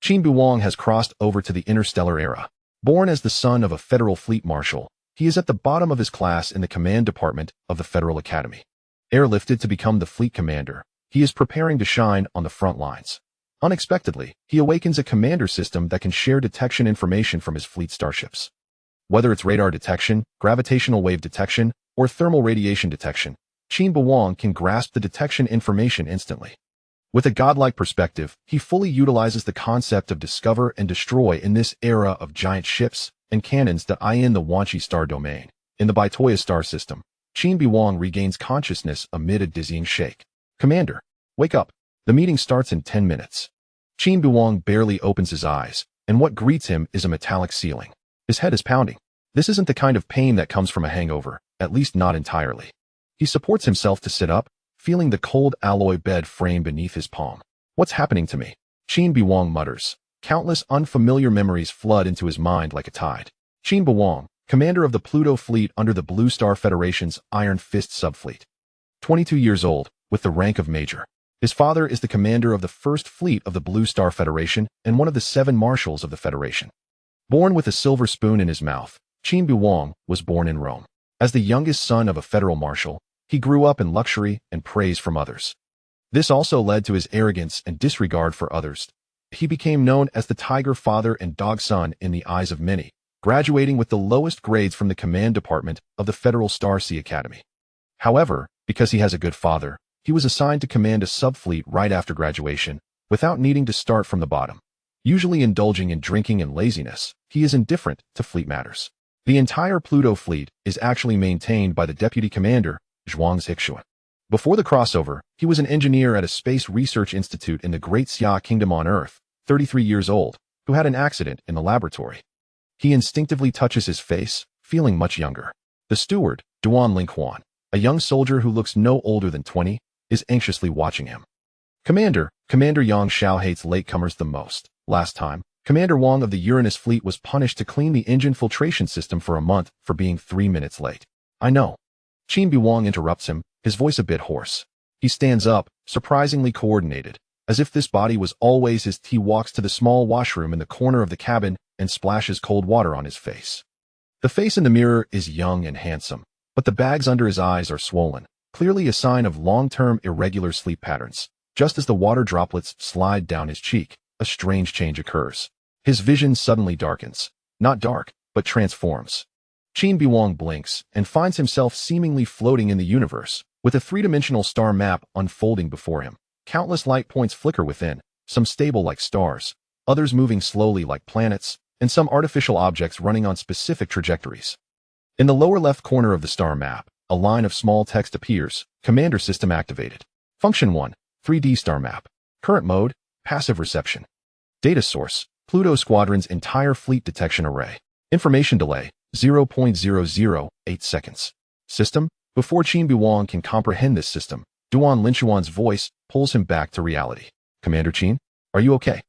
Qin Beiwang has crossed over to the interstellar era. Born as the son of a Federal Fleet Marshal, he is at the bottom of his class in the command department of the Federal Academy. Airlifted to become the fleet commander, he is preparing to shine on the front lines. Unexpectedly, he awakens a commander system that can share detection information from his fleet starships. Whether it's radar detection, gravitational wave detection, or thermal radiation detection, Qin Beiwang can grasp the detection information instantly. With a godlike perspective, he fully utilizes the concept of discover and destroy in this era of giant ships and cannons that eye in the Wanqi star domain. In the Baitoya star system, Qin Beiwang regains consciousness amid a dizzying shake. Commander, wake up. The meeting starts in 10 minutes. Qin Beiwang barely opens his eyes, and what greets him is a metallic ceiling. His head is pounding. This isn't the kind of pain that comes from a hangover, at least not entirely. He supports himself to sit up, feeling the cold alloy bed frame beneath his palm. What's happening to me? Qin Beiwang mutters. Countless unfamiliar memories flood into his mind like a tide. Qin Beiwang, commander of the Pluto fleet under the Blue Star Federation's Iron Fist subfleet. 22 years old, with the rank of major. His father is the commander of the First Fleet of the Blue Star Federation and one of the 7 marshals of the Federation. Born with a silver spoon in his mouth, Qin Beiwang was born in Rome. As the youngest son of a federal marshal, he grew up in luxury and praise from others. This also led to his arrogance and disregard for others. He became known as the tiger father and dog son in the eyes of many, graduating with the lowest grades from the command department of the Federal Star Sea Academy. However, because he has a good father, he was assigned to command a subfleet right after graduation, without needing to start from the bottom. Usually indulging in drinking and laziness, he is indifferent to fleet matters. The entire Pluto fleet is actually maintained by the deputy commander, Zhuang Zixuan. Before the crossover, he was an engineer at a space research institute in the Great Xia Kingdom on Earth, 33 years old, who had an accident in the laboratory. He instinctively touches his face, feeling much younger. The steward, Duan Linghuan, a young soldier who looks no older than 20, is anxiously watching him. Commander Yang Xiao hates latecomers the most. Last time, Commander Wang of the Uranus fleet was punished to clean the engine filtration system for a month for being 3 minutes late. I know. Qin Beiwang interrupts him, his voice a bit hoarse. He stands up, surprisingly coordinated. As if this body was always his, he walks to the small washroom in the corner of the cabin and splashes cold water on his face. The face in the mirror is young and handsome, but the bags under his eyes are swollen, clearly a sign of long-term irregular sleep patterns. Just as the water droplets slide down his cheek, a strange change occurs. His vision suddenly darkens. Not dark, but transforms. Qin Beiwang blinks and finds himself seemingly floating in the universe, with a 3-dimensional star map unfolding before him. Countless light points flicker within, some stable like stars, others moving slowly like planets, and some artificial objects running on specific trajectories. In the lower left corner of the star map, a line of small text appears, Commander System activated. Function 1, 3D star map. Current mode, passive reception. Data source, Pluto Squadron's entire fleet detection array. Information delay, 0.008 seconds. System, before Qin Beiwang can comprehend this system, Duan Linchuan's voice pulls him back to reality. Commander Qin, are you okay?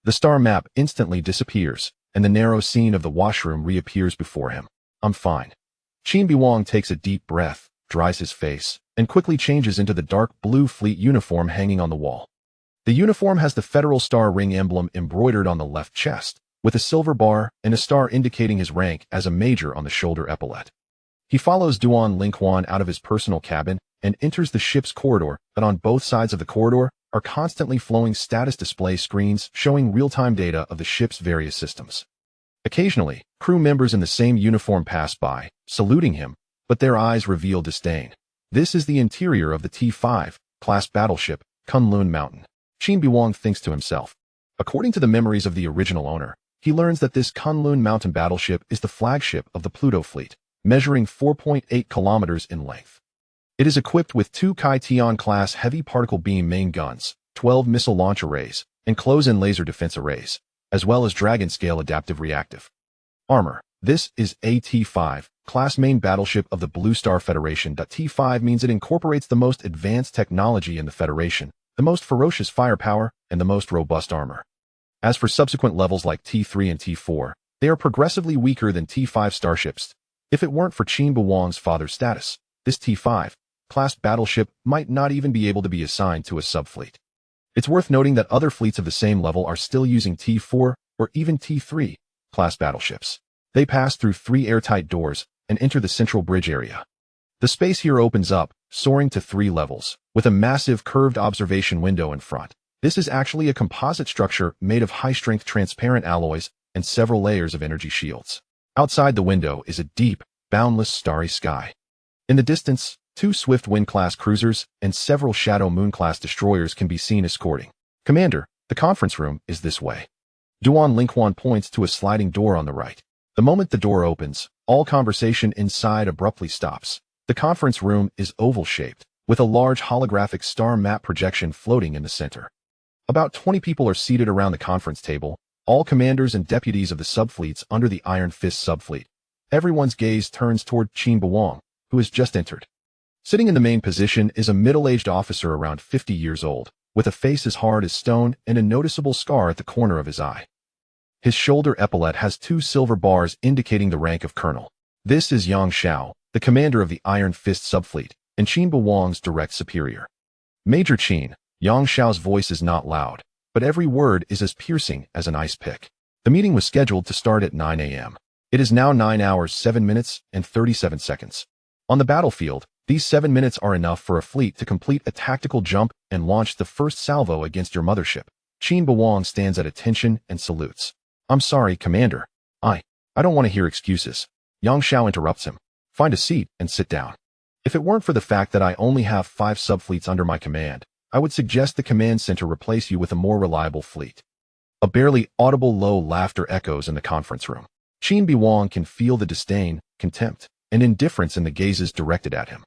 The star map instantly disappears, and the narrow scene of the washroom reappears before him. I'm fine. Qin Beiwang takes a deep breath, dries his face, and quickly changes into the dark blue fleet uniform hanging on the wall. The uniform has the Federal Star Ring emblem embroidered on the left chest, with a silver bar and a star indicating his rank as a major on the shoulder epaulette. He follows Duan Linghuan out of his personal cabin and enters the ship's corridor, but on both sides of the corridor are constantly flowing status display screens showing real-time data of the ship's various systems. Occasionally, crew members in the same uniform pass by, saluting him, but their eyes reveal disdain. This is the interior of the T-5 class battleship, Kunlun Mountain. Qin Beiwang thinks to himself. According to the memories of the original owner, he learns that this Kunlun Mountain battleship is the flagship of the Pluto fleet, measuring 4.8 kilometers in length. It is equipped with 2 Kai-Tian-class heavy particle beam main guns, 12 missile launch arrays, and close-in laser defense arrays, as well as Dragon-scale adaptive reactive armor. This is a T-5 class main battleship of the Blue Star Federation. T-5 means it incorporates the most advanced technology in the Federation, the most ferocious firepower, and the most robust armor. As for subsequent levels like T-3 and T-4, they are progressively weaker than T-5 starships. If it weren't for Qin Beiwang's father's status, this T-5 class battleship might not even be able to be assigned to a subfleet. It's worth noting that other fleets of the same level are still using T4 or even T3 class battleships. They pass through 3 airtight doors and enter the central bridge area. The space here opens up, soaring to 3 levels, with a massive curved observation window in front. This is actually a composite structure made of high-strength transparent alloys and several layers of energy shields. Outside the window is a deep, boundless starry sky. In the distance, 2 Swift Wind-class cruisers and several Shadow Moon-class destroyers can be seen escorting. Commander, the conference room is this way. Duan Linquan points to a sliding door on the right. The moment the door opens, all conversation inside abruptly stops. The conference room is oval-shaped, with a large holographic star map projection floating in the center. About 20 people are seated around the conference table, all commanders and deputies of the subfleets under the Iron Fist subfleet. Everyone's gaze turns toward Qin Beiwang, who has just entered. Sitting in the main position is a middle-aged officer around 50 years old, with a face as hard as stone and a noticeable scar at the corner of his eye. His shoulder epaulette has 2 silver bars indicating the rank of colonel. This is Yang Xiao, the commander of the Iron Fist subfleet, and Qin Beiwang's direct superior. Major Qin, Yang Xiao's voice is not loud, but every word is as piercing as an ice pick. The meeting was scheduled to start at 9 a.m. It is now 9 hours 7 minutes and 37 seconds. On the battlefield, these 7 minutes are enough for a fleet to complete a tactical jump and launch the first salvo against your mothership. Qin Beiwang stands at attention and salutes. I'm sorry, Commander. I don't want to hear excuses. Yang Xiao interrupts him. Find a seat and sit down. If it weren't for the fact that I only have 5 subfleets under my command, I would suggest the command center replace you with a more reliable fleet. A barely audible low laughter echoes in the conference room. Qin Beiwang can feel the disdain, contempt, and indifference in the gazes directed at him.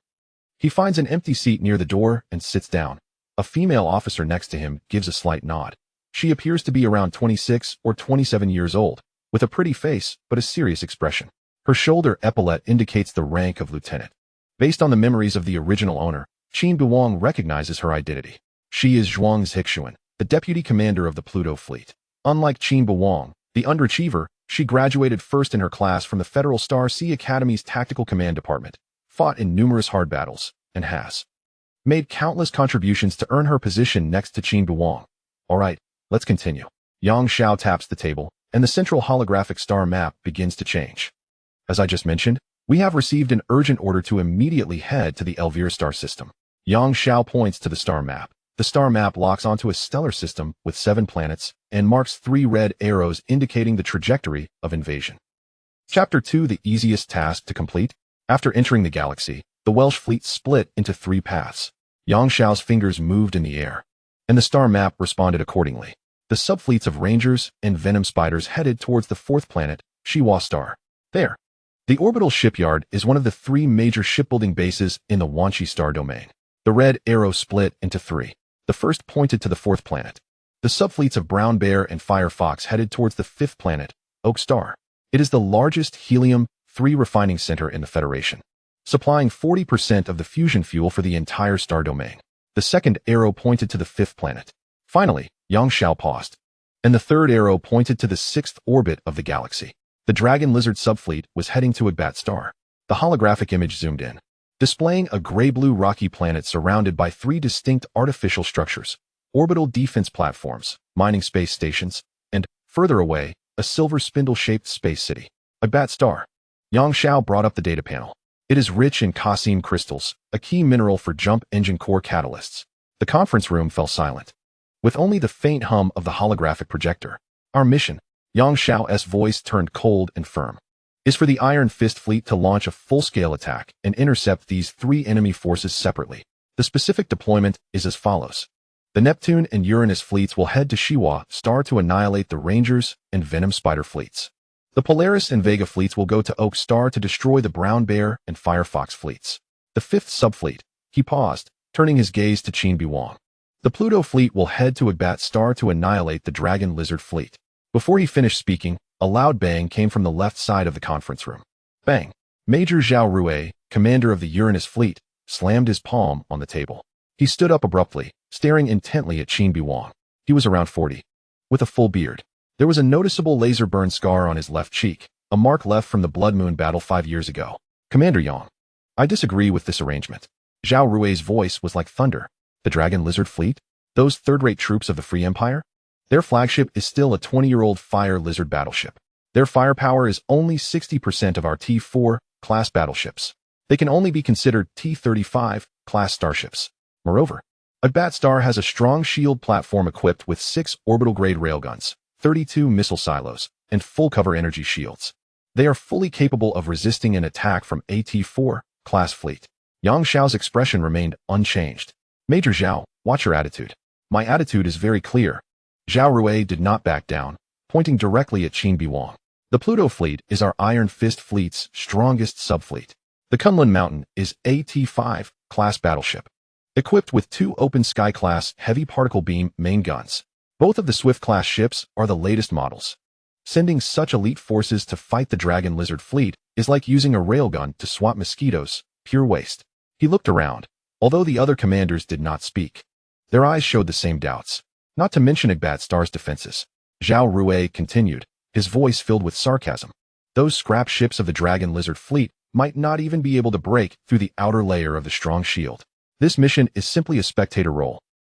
He finds an empty seat near the door and sits down. A female officer next to him gives a slight nod. She appears to be around 26 or 27 years old, with a pretty face but a serious expression. Her shoulder epaulette indicates the rank of lieutenant. Based on the memories of the original owner, Qin Beiwang recognizes her identity. She is Zhuang Zixuan, the deputy commander of the Pluto fleet. Unlike Qin Beiwang, the underachiever, she graduated first in her class from the Federal Star Sea Academy's Tactical Command Department, fought in numerous hard battles, and has made countless contributions to earn her position next to Qin Beiwang. All right, let's continue. Yang Xiao taps the table, and the central holographic star map begins to change. As I just mentioned, we have received an urgent order to immediately head to the Elvira star system. Yang Xiao points to the star map. The star map locks onto a stellar system with 7 planets and marks 3 red arrows indicating the trajectory of invasion. Chapter 2: The easiest task to complete. After entering the galaxy, the Welsh fleet split into 3 paths. Yang Xiao's fingers moved in the air, and the star map responded accordingly. The subfleets of Rangers and Venom Spiders headed towards the 4th planet, Shiwa Star. There. The orbital shipyard is one of the 3 major shipbuilding bases in the Wanshi star domain. The red arrow split into 3. The first pointed to the 4th planet. The subfleets of Brown Bear and Firefox headed towards the 5th planet, Oak Star. It is the largest helium-3 refining center in the Federation, supplying 40% of the fusion fuel for the entire star domain. The second arrow pointed to the 5th planet. Finally, Yang Xiao paused, and the third arrow pointed to the 6th orbit of the galaxy. The Dragon Lizard subfleet was heading to Agbat Star. The holographic image zoomed in, displaying a gray-blue rocky planet surrounded by 3 distinct artificial structures, orbital defense platforms, mining space stations, and, further away, a silver spindle-shaped space city. Agbat Star. Yang Xiao brought up the data panel. It is rich in Cassine crystals, a key mineral for jump engine core catalysts. The conference room fell silent, with only the faint hum of the holographic projector. Our mission, Yang Xiao's voice turned cold and firm, is for the Iron Fist fleet to launch a full-scale attack and intercept these 3 enemy forces separately. The specific deployment is as follows. The Neptune and Uranus fleets will head to Shiwa Star to annihilate the Rangers and Venom Spider fleets. The Polaris and Vega fleets will go to Oak Star to destroy the Brown Bear and Firefox fleets. The 5th subfleet. He paused, turning his gaze to Qin Beiwang. The Pluto fleet will head to Agbat Star to annihilate the Dragon Lizard fleet. Before he finished speaking, a loud bang came from the left side of the conference room. Bang! Major Zhao Rue, commander of the Uranus fleet, slammed his palm on the table. He stood up abruptly, staring intently at Qin Beiwang. He was around 40, with a full beard. There was a noticeable laser burn scar on his left cheek, a mark left from the Blood Moon battle 5 years ago. Commander Yang, I disagree with this arrangement. Zhao Rue's voice was like thunder. The Dragon Lizard fleet? Those third-rate troops of the Free Empire? Their flagship is still a 20-year-old Fire Lizard battleship. Their firepower is only 60% of our T-4 class battleships. They can only be considered T-35 class starships. Moreover, a Bat-Star has a strong shield platform equipped with 6 orbital-grade railguns, 32 missile silos, and full-cover energy shields. They are fully capable of resisting an attack from a T-4 class fleet. Yang Xiao's expression remained unchanged. Major Zhao, watch your attitude. My attitude is very clear. Zhao Rui did not back down, pointing directly at Qin Beiwang. The Pluto fleet is our Iron Fist fleet's strongest subfleet. The Kunlun Mountain is a T-5 class battleship, equipped with 2 open sky class heavy particle beam main guns. Both of the Swift class ships are the latest models. Sending such elite forces to fight the Dragon Lizard fleet is like using a railgun to swat mosquitoes, pure waste. He looked around, although the other commanders did not speak. Their eyes showed the same doubts. Not to mention Bat-Star's defenses. Zhao Rui continued, his voice filled with sarcasm. Those scrap ships of the Dragon Lizard fleet might not even be able to break through the outer layer of the strong shield. This mission is simply a spectator role.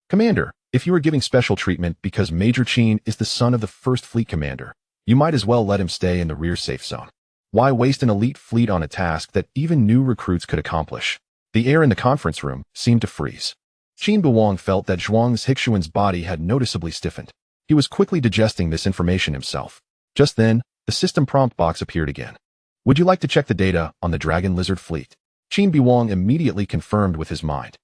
Commander, if you are giving special treatment because Major Qin is the son of the First Fleet Commander, you might as well let him stay in the rear safe zone. Why waste an elite fleet on a task that even new recruits could accomplish? The air in the conference room seemed to freeze. Qin Beiwang felt that Zhuang Zixuan's body had noticeably stiffened. He was quickly digesting this information himself. Just then, the system prompt box appeared again. Would you like to check the data on the Dragon Lizard fleet? Qin Beiwang immediately confirmed with his mind.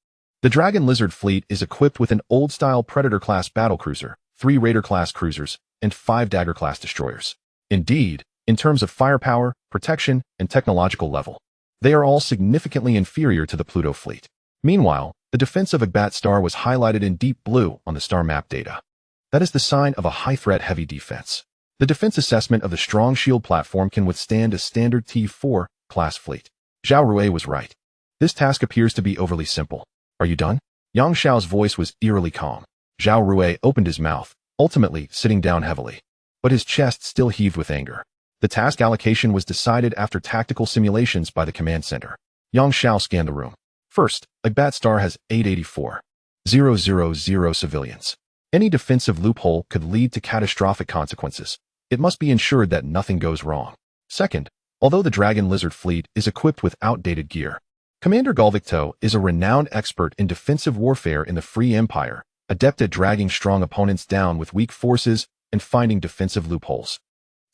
The Dragon Lizard fleet is equipped with an old-style Predator-class battlecruiser, 3 Raider-class cruisers, and 5 Dagger-class destroyers. Indeed, in terms of firepower, protection, and technological level, they are all significantly inferior to the Pluto fleet. Meanwhile, the defense of a Bat-Star was highlighted in deep blue on the star map data. That is the sign of a high-threat heavy defense. The defense assessment of the strong shield platform can withstand a standard T-4 class fleet. Zhao Rui was right. This task appears to be overly simple. Are you done? Yang Xiao's voice was eerily calm. Zhao Rui opened his mouth, ultimately sitting down heavily. But his chest still heaved with anger. The task allocation was decided after tactical simulations by the command center. Yang Xiao scanned the room. First, a Bat-Star has 884,000 civilians. Any defensive loophole could lead to catastrophic consequences. It must be ensured that nothing goes wrong. Second, although the Dragon Lizard fleet is equipped with outdated gear, Commander Galvicto is a renowned expert in defensive warfare in the Free Empire, adept at dragging strong opponents down with weak forces and finding defensive loopholes.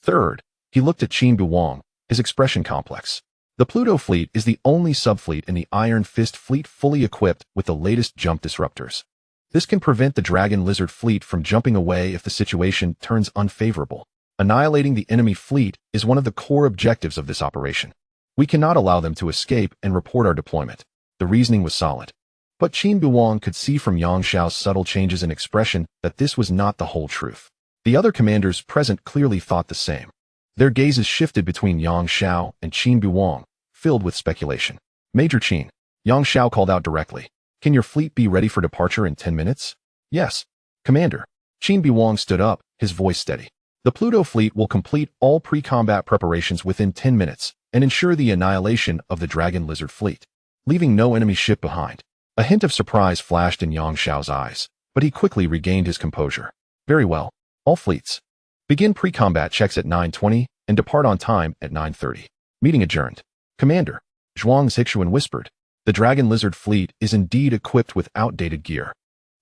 Third, he looked at Qin Beiwang, his expression complex. The Pluto fleet is the only subfleet in the Iron Fist fleet fully equipped with the latest jump disruptors. This can prevent the Dragon Lizard fleet from jumping away if the situation turns unfavorable. Annihilating the enemy fleet is one of the core objectives of this operation. We cannot allow them to escape and report our deployment. The reasoning was solid. But Qin Beiwang could see from Yang Xiao's subtle changes in expression that this was not the whole truth. The other commanders present clearly thought the same. Their gazes shifted between Yang Xiao and Qin Beiwang, filled with speculation. Major Qin, Yang Xiao called out directly. Can your fleet be ready for departure in 10 minutes? Yes, Commander. Qin Beiwang stood up, his voice steady. The Pluto fleet will complete all pre-combat preparations within 10 minutes and ensure the annihilation of the Dragon Lizard fleet, leaving no enemy ship behind. A hint of surprise flashed in Yang Xiao's eyes, but he quickly regained his composure. Very well. All fleets. Begin pre-combat checks at 9:20 and depart on time at 9:30. Meeting adjourned. Commander, Zhuang Zixuan whispered. The Dragon Lizard fleet is indeed equipped with outdated gear.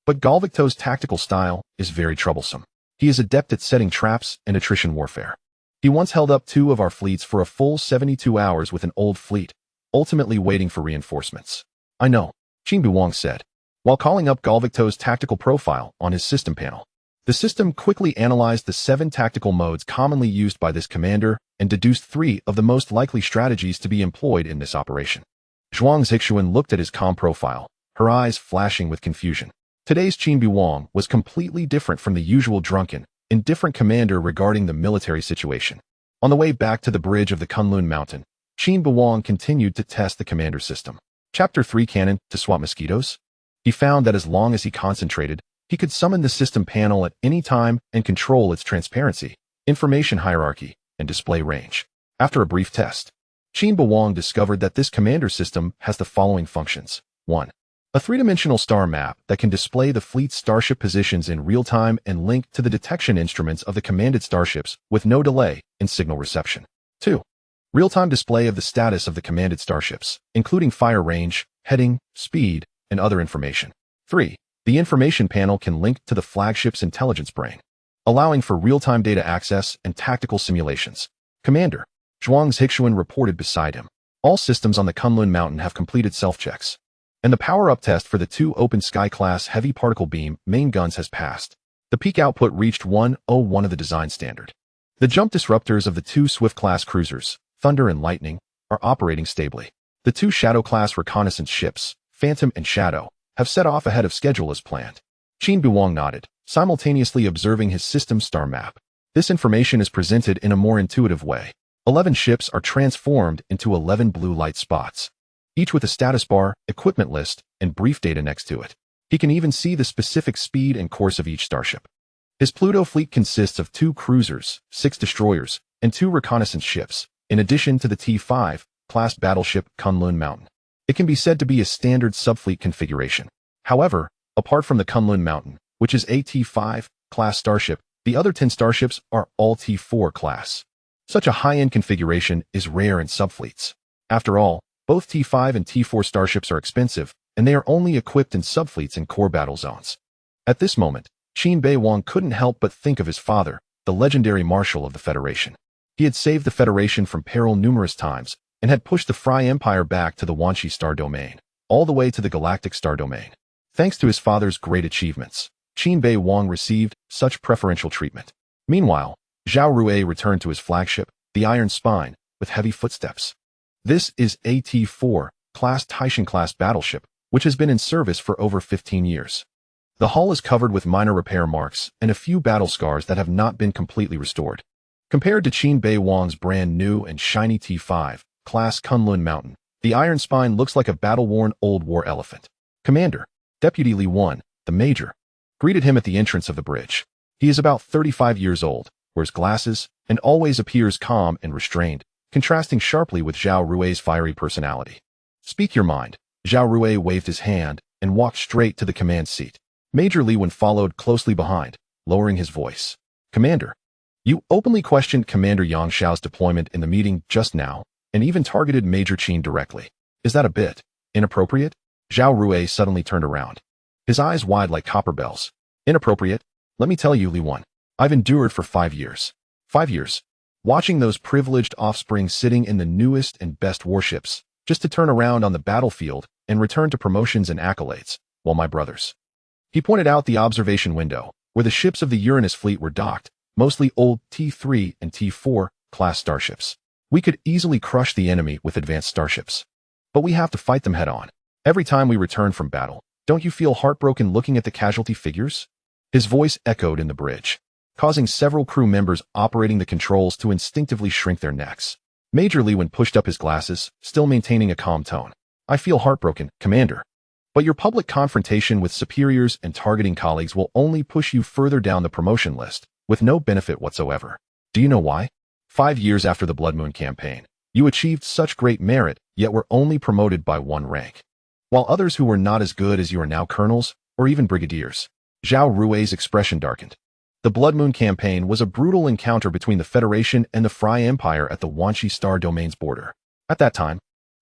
But Galvicto's tactical style is very troublesome. He is adept at setting traps and attrition warfare. He once held up 2 of our fleets for a full 72 hours with an old fleet, ultimately waiting for reinforcements. I know, Qin Beiwang said, while calling up Galvicto's tactical profile on his system panel. The system quickly analyzed the 7 tactical modes commonly used by this commander and deduced 3 of the most likely strategies to be employed in this operation. Zhuang Zixuan looked at his comm profile, her eyes flashing with confusion. Today's Qin Beiwang was completely different from the usual drunken, indifferent commander regarding the military situation. On the way back to the bridge of the Kunlun Mountain, Qin Beiwang continued to test the commander system. Chapter 3 Cannon to swat mosquitoes? He found that as long as he concentrated, he could summon the system panel at any time and control its transparency, information hierarchy, and display range. After a brief test, Qin Beiwang discovered that this commander system has the following functions. 1. a three-dimensional star map that can display the fleet's starship positions in real time and link to the detection instruments of the commanded starships with no delay in signal reception. 2. Real-time display of the status of the commanded starships, including fire range, heading, speed, and other information. 3. The information panel can link to the flagship's intelligence brain, allowing for real-time data access and tactical simulations. Commander, Zhuang's Hixuan reported beside him. All systems on the Kunlun Mountain have completed self-checks, and the power-up test for the 2 Open Sky-class heavy particle beam main guns has passed. The peak output reached 101 of the design standard. The jump disruptors of the 2 Swift-class cruisers, Thunder and Lightning, are operating stably. The 2 Shadow-class reconnaissance ships, Phantom and Shadow, have set off ahead of schedule as planned. Qin Beiwang nodded, simultaneously observing his system star map. This information is presented in a more intuitive way. 11 ships are transformed into 11 blue light spots, each with a status bar, equipment list, and brief data next to it. He can even see the specific speed and course of each starship. His Pluto fleet consists of 2 cruisers, 6 destroyers, and 2 reconnaissance ships, in addition to the T-5 class battleship Kunlun Mountain. It can be said to be a standard subfleet configuration. However, apart from the Kunlun Mountain, which is a T-5 class starship, the other 10 starships are all T-4 class. Such a high-end configuration is rare in subfleets. After all, both T-5 and T-4 starships are expensive, and they are only equipped in subfleets in core battle zones. At this moment, Qin Beiwang couldn't help but think of his father, the legendary Marshal of the Federation. He had saved the Federation from peril numerous times, and had pushed the Fry Empire back to the Wanshi star domain, all the way to the galactic star domain. Thanks to his father's great achievements, Qin Beiwang received such preferential treatment. Meanwhile, Zhao Rui returned to his flagship, the Iron Spine, with heavy footsteps. This is a T-4 class Taishan-class battleship, which has been in service for over 15 years. The hull is covered with minor repair marks and a few battle scars that have not been completely restored. Compared to Qin Beiwang's brand new and shiny T-5 class Kunlun Mountain, the Iron Spine looks like a battle-worn old war elephant. Commander, Deputy Li Wan, the Major, greeted him at the entrance of the bridge. He is about 35 years old, wears glasses, and always appears calm and restrained, contrasting sharply with Zhao Rui's fiery personality. Speak your mind. Zhao Rui waved his hand and walked straight to the command seat. Major Li Wan followed closely behind, lowering his voice. Commander, you openly questioned Commander Yang Xiao's deployment in the meeting just now, and even targeted Major Qin directly. Is that a bit inappropriate? Zhao Rui suddenly turned around, his eyes wide like copper bells. Inappropriate? Let me tell you, Li Wan, I've endured for 5 years. 5 years. Watching those privileged offspring sitting in the newest and best warships, just to turn around on the battlefield and return to promotions and accolades, while my brothers. He pointed out the observation window, where the ships of the Uranus fleet were docked, mostly old T-3 and T-4 class starships. We could easily crush the enemy with advanced starships. But we have to fight them head-on. Every time we return from battle, don't you feel heartbroken looking at the casualty figures? His voice echoed in the bridge, causing several crew members operating the controls to instinctively shrink their necks. Major Li Wan pushed up his glasses, still maintaining a calm tone. I feel heartbroken, Commander. But your public confrontation with superiors and targeting colleagues will only push you further down the promotion list, with no benefit whatsoever. Do you know why? 5 years after the Blood Moon campaign, you achieved such great merit, yet were only promoted by 1 rank, while others who were not as good as you are now colonels, or even brigadiers. Zhao Rui's expression darkened. The Blood Moon campaign was a brutal encounter between the Federation and the Fry Empire at the Wanshi Star Domain's border. At that time,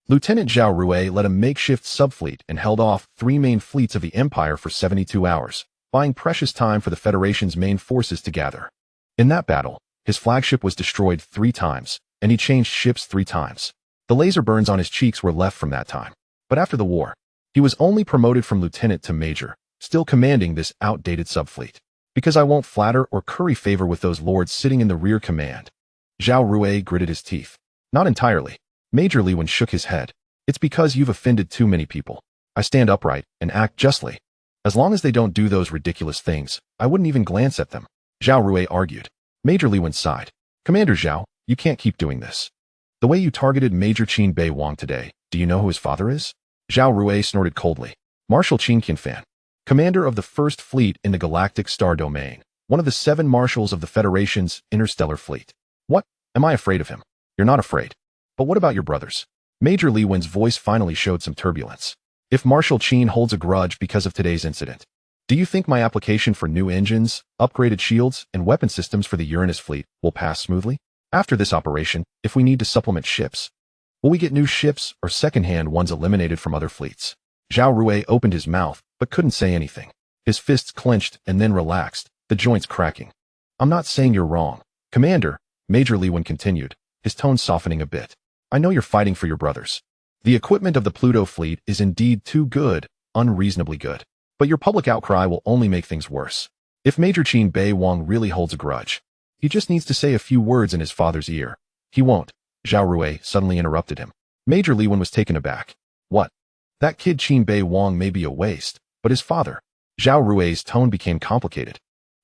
Lieutenant Zhao Rui led a makeshift subfleet and held off 3 main fleets of the Empire for 72 hours, buying precious time for the Federation's main forces to gather. In that battle, his flagship was destroyed 3 times, and he changed ships 3 times. The laser burns on his cheeks were left from that time. But after the war, he was only promoted from lieutenant to major, still commanding this outdated subfleet. Because I won't flatter or curry favor with those lords sitting in the rear command. Zhao Rui gritted his teeth. Not entirely. Major Li Wan shook his head. It's because you've offended too many people. I stand upright and act justly. As long as they don't do those ridiculous things, I wouldn't even glance at them. Zhao Rui argued. Major Li Wan sighed. Commander Zhao, you can't keep doing this. The way you targeted Major Qin Beiwang today, do you know who his father is? Zhao Rui snorted coldly. Marshal Qin Beiwang, commander of the First Fleet in the Galactic Star Domain, one of the 7 marshals of the Federation's Interstellar Fleet. What? Am I afraid of him? You're not afraid. But what about your brothers? Major Li Wan's voice finally showed some turbulence. if Marshal Qin holds a grudge because of today's incident. Do you think my application for new engines, upgraded shields, and weapon systems for the Uranus fleet will pass smoothly? After this operation, if we need to supplement ships, will we get new ships or second-hand ones eliminated from other fleets? Zhao Rui opened his mouth, but couldn't say anything. His fists clenched and then relaxed, the joints cracking. I'm not saying you're wrong, Commander, Major Li Wen continued, his tone softening a bit. I know you're fighting for your brothers. The equipment of the Pluto fleet is indeed too good, unreasonably good. But your public outcry will only make things worse. If Major Qin Beiwang really holds a grudge, he just needs to say a few words in his father's ear. He won't. Zhao Rui suddenly interrupted him. Major Li Wen was taken aback. What? That kid Qin Beiwang may be a waste, but his father. Zhao Rui's tone became complicated,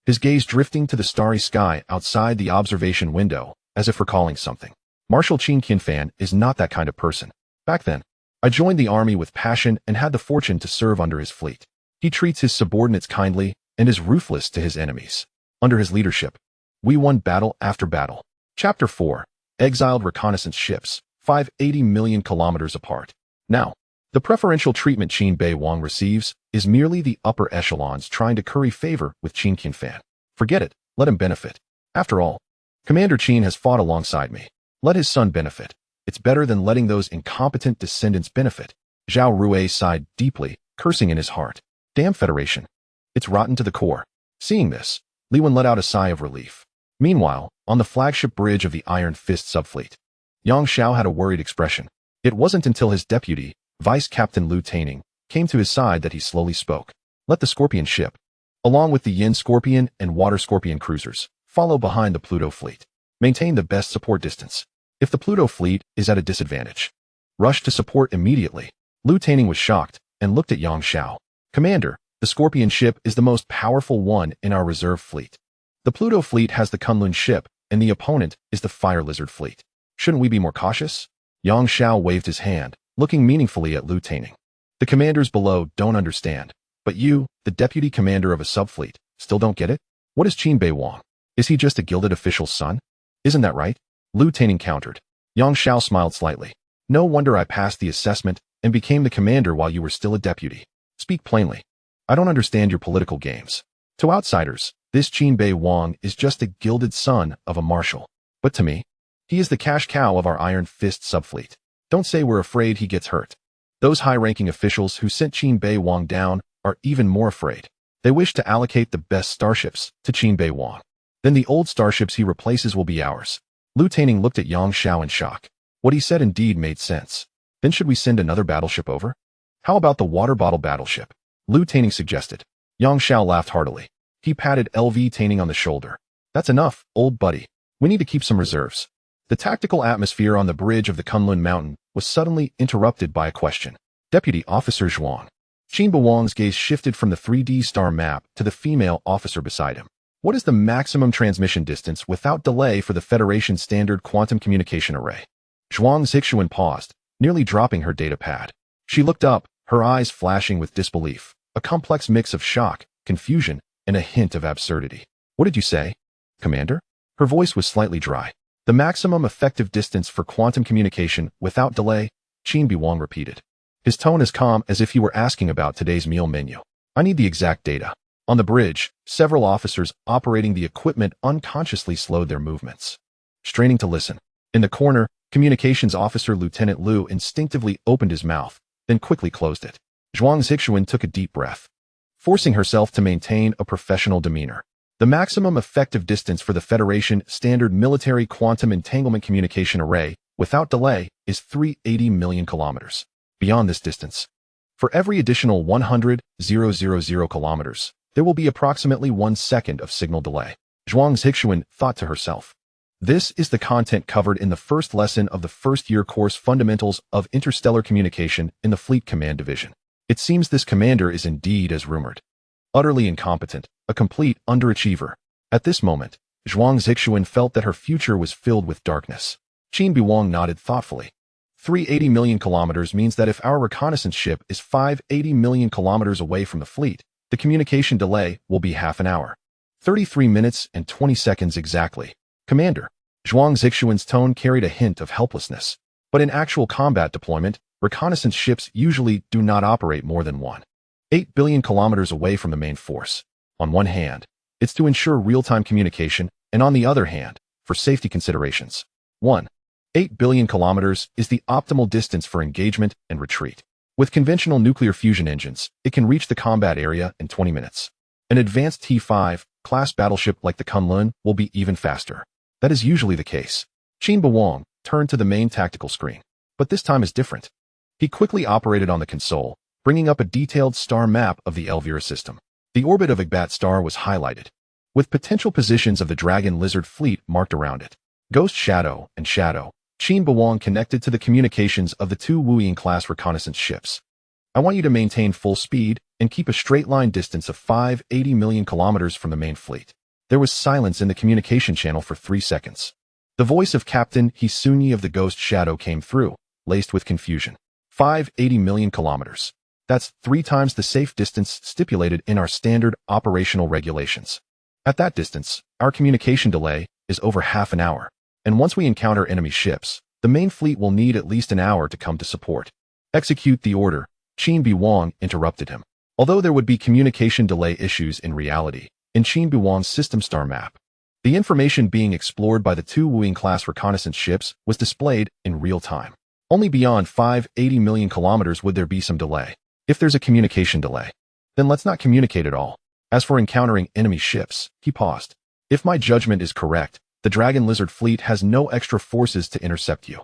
his gaze drifting to the starry sky outside the observation window, as if recalling something. Marshal Qin Qinfan is not that kind of person. Back then, I joined the army with passion and had the fortune to serve under his fleet. He treats his subordinates kindly and is ruthless to his enemies. Under his leadership, we won battle after battle. Chapter 4. Exiled reconnaissance ships, 580 million kilometers apart. Now, the preferential treatment Qin Beiwang receives is merely the upper echelons trying to curry favor with Qin Qinfan. Forget it, let him benefit. After all, Commander Qin has fought alongside me. Let his son benefit. It's better than letting those incompetent descendants benefit. Zhao Rui sighed deeply, cursing in his heart. Damn Federation. It's rotten to the core. Seeing this, Li Wen let out a sigh of relief. Meanwhile, on the flagship bridge of the Iron Fist subfleet, Yang Xiao had a worried expression. It wasn't until his deputy, Vice Captain Lu Taining, came to his side that he slowly spoke. Let the Scorpion ship, along with the Yin Scorpion and Water Scorpion cruisers, follow behind the Pluto fleet. Maintain the best support distance. If the Pluto fleet is at a disadvantage, rush to support immediately. Lu Taining was shocked and looked at Yang Xiao. Commander, the Scorpion ship is the most powerful one in our reserve fleet. The Pluto fleet has the Kunlun ship, and the opponent is the Fire Lizard fleet. Shouldn't we be more cautious? Yang Xiao waved his hand, looking meaningfully at Lu Taining. The commanders below don't understand, but you, the deputy commander of a subfleet, still don't get it? What is Qin Beiwang? Is he just a gilded official's son? Isn't that right? Lu Taining countered. Yang Xiao smiled slightly. No wonder I passed the assessment and became the commander while you were still a deputy. Speak plainly. I don't understand your political games. To outsiders, this Qin Beiwang is just a gilded son of a marshal. But to me, he is the cash cow of our Iron Fist subfleet. Don't say we're afraid he gets hurt. Those high-ranking officials who sent Qin Beiwang down are even more afraid. They wish to allocate the best starships to Qin Beiwang. Then the old starships he replaces will be ours. Lu Taining looked at Yang Xiao in shock. What he said indeed made sense. Then should we send another battleship over? How about the water bottle battleship? Lu Taining suggested. Yang Xiao laughed heartily. He patted LV Taining on the shoulder. That's enough, old buddy. We need to keep some reserves. The tactical atmosphere on the bridge of the Kunlun Mountain was suddenly interrupted by a question. Deputy Officer Zhuang. Qin Beiwang's gaze shifted from the 3D star map to the female officer beside him. What is the maximum transmission distance without delay for the Federation Standard Quantum Communication Array? Zhuang Zixuan paused, nearly dropping her data pad. She looked up, her eyes flashing with disbelief, a complex mix of shock, confusion, and a hint of absurdity. What did you say, Commander? Her voice was slightly dry. The maximum effective distance for quantum communication without delay, Qin Beiwang repeated. His tone as calm as if he were asking about today's meal menu. I need the exact data. On the bridge, several officers operating the equipment unconsciously slowed their movements, straining to listen. In the corner, Communications Officer Lieutenant Lu instinctively opened his mouth, then quickly closed it. Zhuang Zixuan took a deep breath, forcing herself to maintain a professional demeanor. The maximum effective distance for the Federation Standard Military Quantum Entanglement Communication Array, without delay, is 380 million kilometers. Beyond this distance, for every additional 100,000 kilometers, there will be approximately 1 second of signal delay. Zhuang Zixuan thought to herself. This is the content covered in the first lesson of the first-year course Fundamentals of Interstellar Communication in the Fleet Command Division. It seems this commander is indeed as rumored. Utterly incompetent, a complete underachiever. At this moment, Zhuang Zixuan felt that her future was filled with darkness. Qin Beiwang nodded thoughtfully. 380 million kilometers means that if our reconnaissance ship is 580 million kilometers away from the fleet, the communication delay will be half an hour. 33 minutes and 20 seconds exactly. Commander. Zhuang Zixuan's tone carried a hint of helplessness. But in actual combat deployment, reconnaissance ships usually do not operate more than 8 billion kilometers away from the main force. On one hand, it's to ensure real-time communication, and on the other hand, for safety considerations. 8 billion kilometers is the optimal distance for engagement and retreat. With conventional nuclear fusion engines, it can reach the combat area in 20 minutes. An advanced T-5 class battleship like the Kunlun will be even faster. That is usually the case. Qin Beiwang turned to the main tactical screen. But this time is different. He quickly operated on the console, bringing up a detailed star map of the Elvira system. The orbit of Igbat star was highlighted, with potential positions of the Dragon Lizard fleet marked around it. Ghost Shadow and Shadow, Qin Beiwang connected to the communications of the two Wuyin-class reconnaissance ships. I want you to maintain full speed and keep a straight-line distance of 580 million kilometers from the main fleet. There was silence in the communication channel for 3 seconds. The voice of Captain Hisuni of the Ghost Shadow came through, laced with confusion. 580 million kilometers. That's 3 times the safe distance stipulated in our standard operational regulations. At that distance, our communication delay is over half an hour. And once we encounter enemy ships, the main fleet will need at least an hour to come to support. Execute the order, Qin Beiwang interrupted him. Although there would be communication delay issues in reality, in Qin Beiwang's system star map, the information being explored by the two Wuyin-class reconnaissance ships was displayed in real time. Only beyond 580 million kilometers would there be some delay. If there's a communication delay, then let's not communicate at all. As for encountering enemy ships, he paused. If my judgment is correct, the Dragon Lizard fleet has no extra forces to intercept you.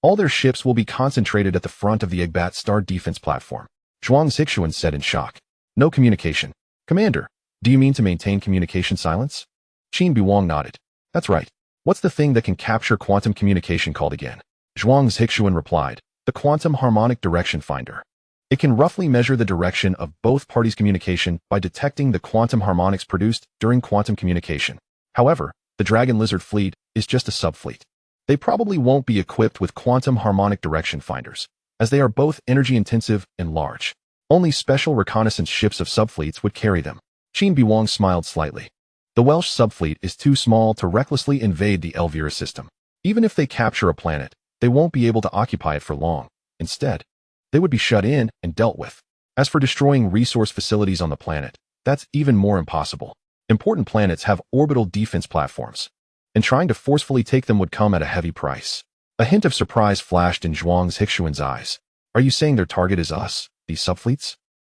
All their ships will be concentrated at the front of the Igbat star defense platform. Zhuang Zixuan said in shock. No communication. Commander, do you mean to maintain communication silence? Qin Beiwang nodded. That's right. What's the thing that can capture quantum communication called again? Zhuang Zixuan replied. The Quantum Harmonic Direction Finder. It can roughly measure the direction of both parties' communication by detecting the quantum harmonics produced during quantum communication. However, the Dragon Lizard fleet is just a subfleet. They probably won't be equipped with quantum harmonic direction finders, as they are both energy-intensive and large. Only special reconnaissance ships of subfleets would carry them. Qin Beiwang smiled slightly. The Welsh subfleet is too small to recklessly invade the Elvira system. Even if they capture a planet, they won't be able to occupy it for long. Instead, they would be shut in and dealt with. As for destroying resource facilities on the planet, that's even more impossible. Important planets have orbital defense platforms, and trying to forcefully take them would come at a heavy price. A hint of surprise flashed in Zhuang Zixuan's eyes. Are you saying their target is us, these subfleets?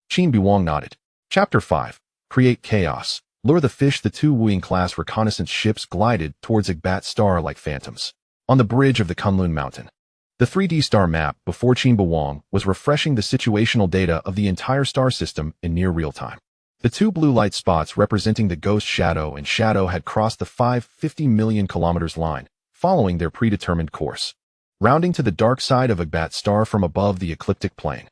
Qin Beiwang nodded. Chapter 5. Create Chaos. Lure the fish. The two Wuyin-class reconnaissance ships glided towards Igbat star like phantoms. On the bridge of the Kunlun Mountain, the 3D star map before Qin Beiwang was refreshing the situational data of the entire star system in near real time. The two blue light spots representing the Ghost Shadow and Shadow had crossed the 550 million kilometers line, following their predetermined course, rounding to the dark side of Igbat star from above the ecliptic plane.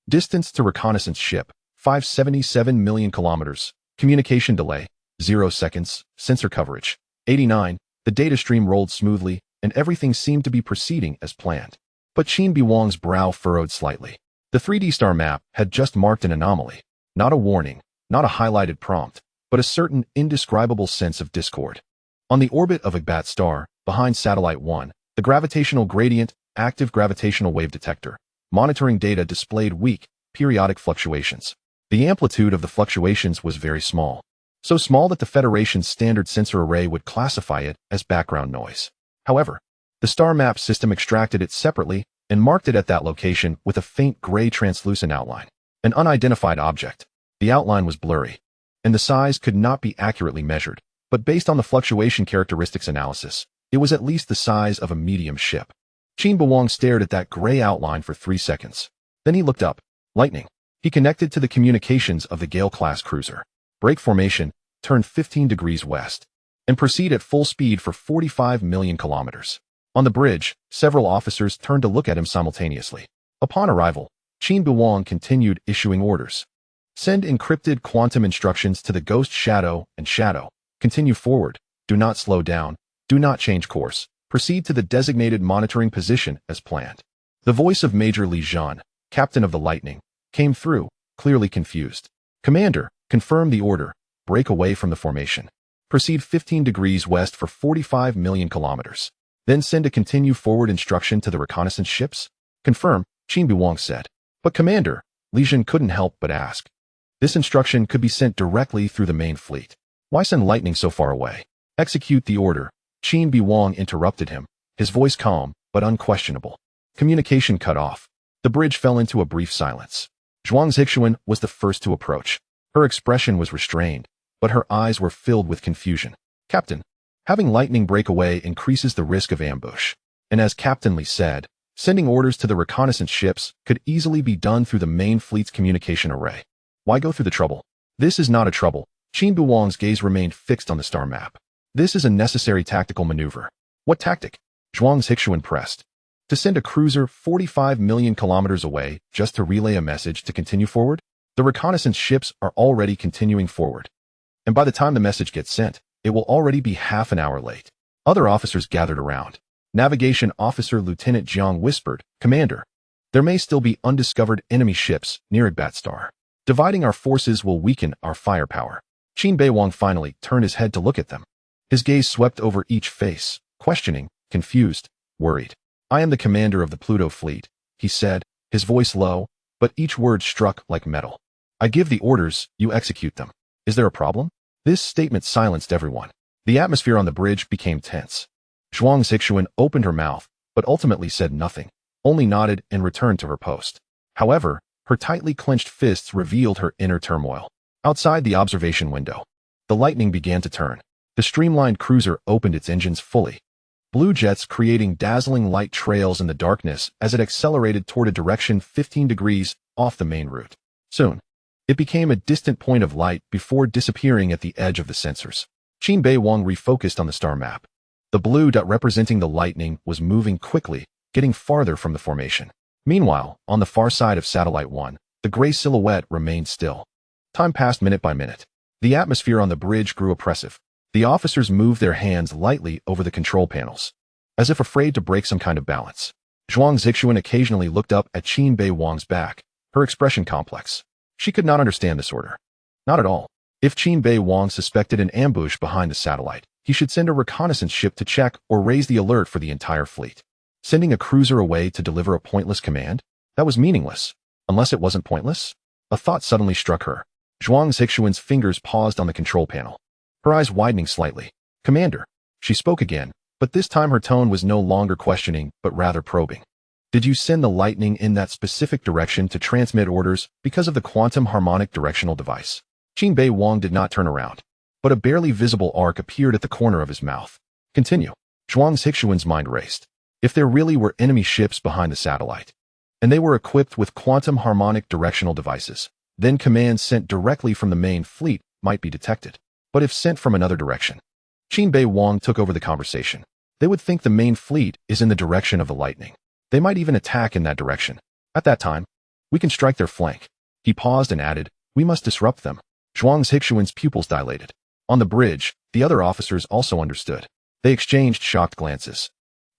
Distance to reconnaissance ship, 577 million kilometers. Communication delay, 0 seconds. Sensor coverage, 89. The data stream rolled smoothly, and everything seemed to be proceeding as planned. But Qin Beiwang's brow furrowed slightly. The 3D star map had just marked an anomaly. Not a warning, not a highlighted prompt, but a certain indescribable sense of discord. On the orbit of Igbat star, behind Satellite 1, the gravitational gradient, active gravitational wave detector, monitoring data displayed weak, periodic fluctuations. The amplitude of the fluctuations was very small. So small that the Federation's standard sensor array would classify it as background noise. However, the star map system extracted it separately and marked it at that location with a faint gray translucent outline. An unidentified object. The outline was blurry, and the size could not be accurately measured, but based on the fluctuation characteristics analysis, it was at least the size of a medium ship. Qin Beiwang stared at that gray outline for 3 seconds. Then he looked up. Lightning. He connected to the communications of the Gale-class cruiser. Break formation, turn 15 degrees west, and proceed at full speed for 45 million kilometers. On the bridge, several officers turned to look at him simultaneously. Upon arrival, Qin Beiwang continued issuing orders. Send encrypted quantum instructions to the Ghost Shadow and Shadow. Continue forward. Do not slow down. Do not change course. Proceed to the designated monitoring position as planned. The voice of Major Li Zhan, captain of the Lightning, came through, clearly confused. Commander, confirm the order. Break away from the formation. Proceed 15 degrees west for 45 million kilometers. Then send a continue forward instruction to the reconnaissance ships. Confirm. Qin Beiwang said. But Commander, Li Jun couldn't help but ask. This instruction could be sent directly through the main fleet. Why send lightning so far away? Execute the order. Qin Beiwang interrupted him, his voice calm but unquestionable. Communication cut off. The bridge fell into a brief silence. Zhuang Zixuan was the first to approach. Her expression was restrained, but her eyes were filled with confusion. Captain, having lightning break away increases the risk of ambush. And as Captain Li said, sending orders to the reconnaissance ships could easily be done through the main fleet's communication array. Why go through the trouble? This is not a trouble. Qin Beiwang's gaze remained fixed on the star map. This is a necessary tactical maneuver. What tactic? Zhuang Zixuan pressed. To send a cruiser 45 million kilometers away just to relay a message to continue forward? The reconnaissance ships are already continuing forward. And by the time the message gets sent, it will already be half an hour late. Other officers gathered around. Navigation Officer Lieutenant Jiang whispered, Commander, there may still be undiscovered enemy ships near Bat Star. Dividing our forces will weaken our firepower. Qin Beiwang finally turned his head to look at them. His gaze swept over each face, questioning, confused, worried. I am the commander of the Pluto fleet, he said, his voice low, but each word struck like metal. I give the orders, you execute them. Is there a problem? This statement silenced everyone. The atmosphere on the bridge became tense. Zhuang Zixuan opened her mouth, but ultimately said nothing, only nodded and returned to her post. However, her tightly clenched fists revealed her inner turmoil. Outside the observation window, the lightning began to turn. The streamlined cruiser opened its engines fully. Blue jets creating dazzling light trails in the darkness as it accelerated toward a direction 15 degrees off the main route. Soon, it became a distant point of light before disappearing at the edge of the sensors. Qin Beiwang refocused on the star map. The blue dot representing the lightning was moving quickly, getting farther from the formation. Meanwhile, on the far side of Satellite 1, the gray silhouette remained still. Time passed minute by minute. The atmosphere on the bridge grew oppressive. The officers moved their hands lightly over the control panels, as if afraid to break some kind of balance. Zhuang Zixuan occasionally looked up at Qin Beiwang's back, her expression complex. She could not understand this order. Not at all. If Qin Beiwang suspected an ambush behind the satellite, he should send a reconnaissance ship to check or raise the alert for the entire fleet. Sending a cruiser away to deliver a pointless command? That was meaningless. Unless it wasn't pointless? A thought suddenly struck her. Zhuang Zixuan's fingers paused on the control panel, her eyes widening slightly. Commander, she spoke again, but this time her tone was no longer questioning, but rather probing. Did you send the lightning in that specific direction to transmit orders because of the quantum harmonic directional device? Qin Beiwang did not turn around, but a barely visible arc appeared at the corner of his mouth. Continue. Zhuang Zixuan's mind raced. If there really were enemy ships behind the satellite, and they were equipped with quantum harmonic directional devices, then commands sent directly from the main fleet might be detected. But if sent from another direction, Qin Beiwang took over the conversation. They would think the main fleet is in the direction of the lightning. They might even attack in that direction. At that time, we can strike their flank. He paused and added, we must disrupt them. Zhuang Zixuan's pupils dilated. On the bridge, the other officers also understood. They exchanged shocked glances.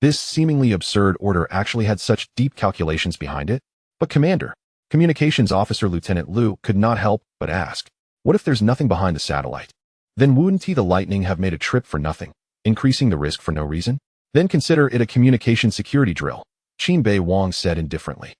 This seemingly absurd order actually had such deep calculations behind it. But Commander, Communications Officer Lieutenant Liu could not help but ask, what if there's nothing behind the satellite? Then wouldn't the lightning have made a trip for nothing, increasing the risk for no reason? Then consider it a communication security drill, Qin Beiwang said indifferently.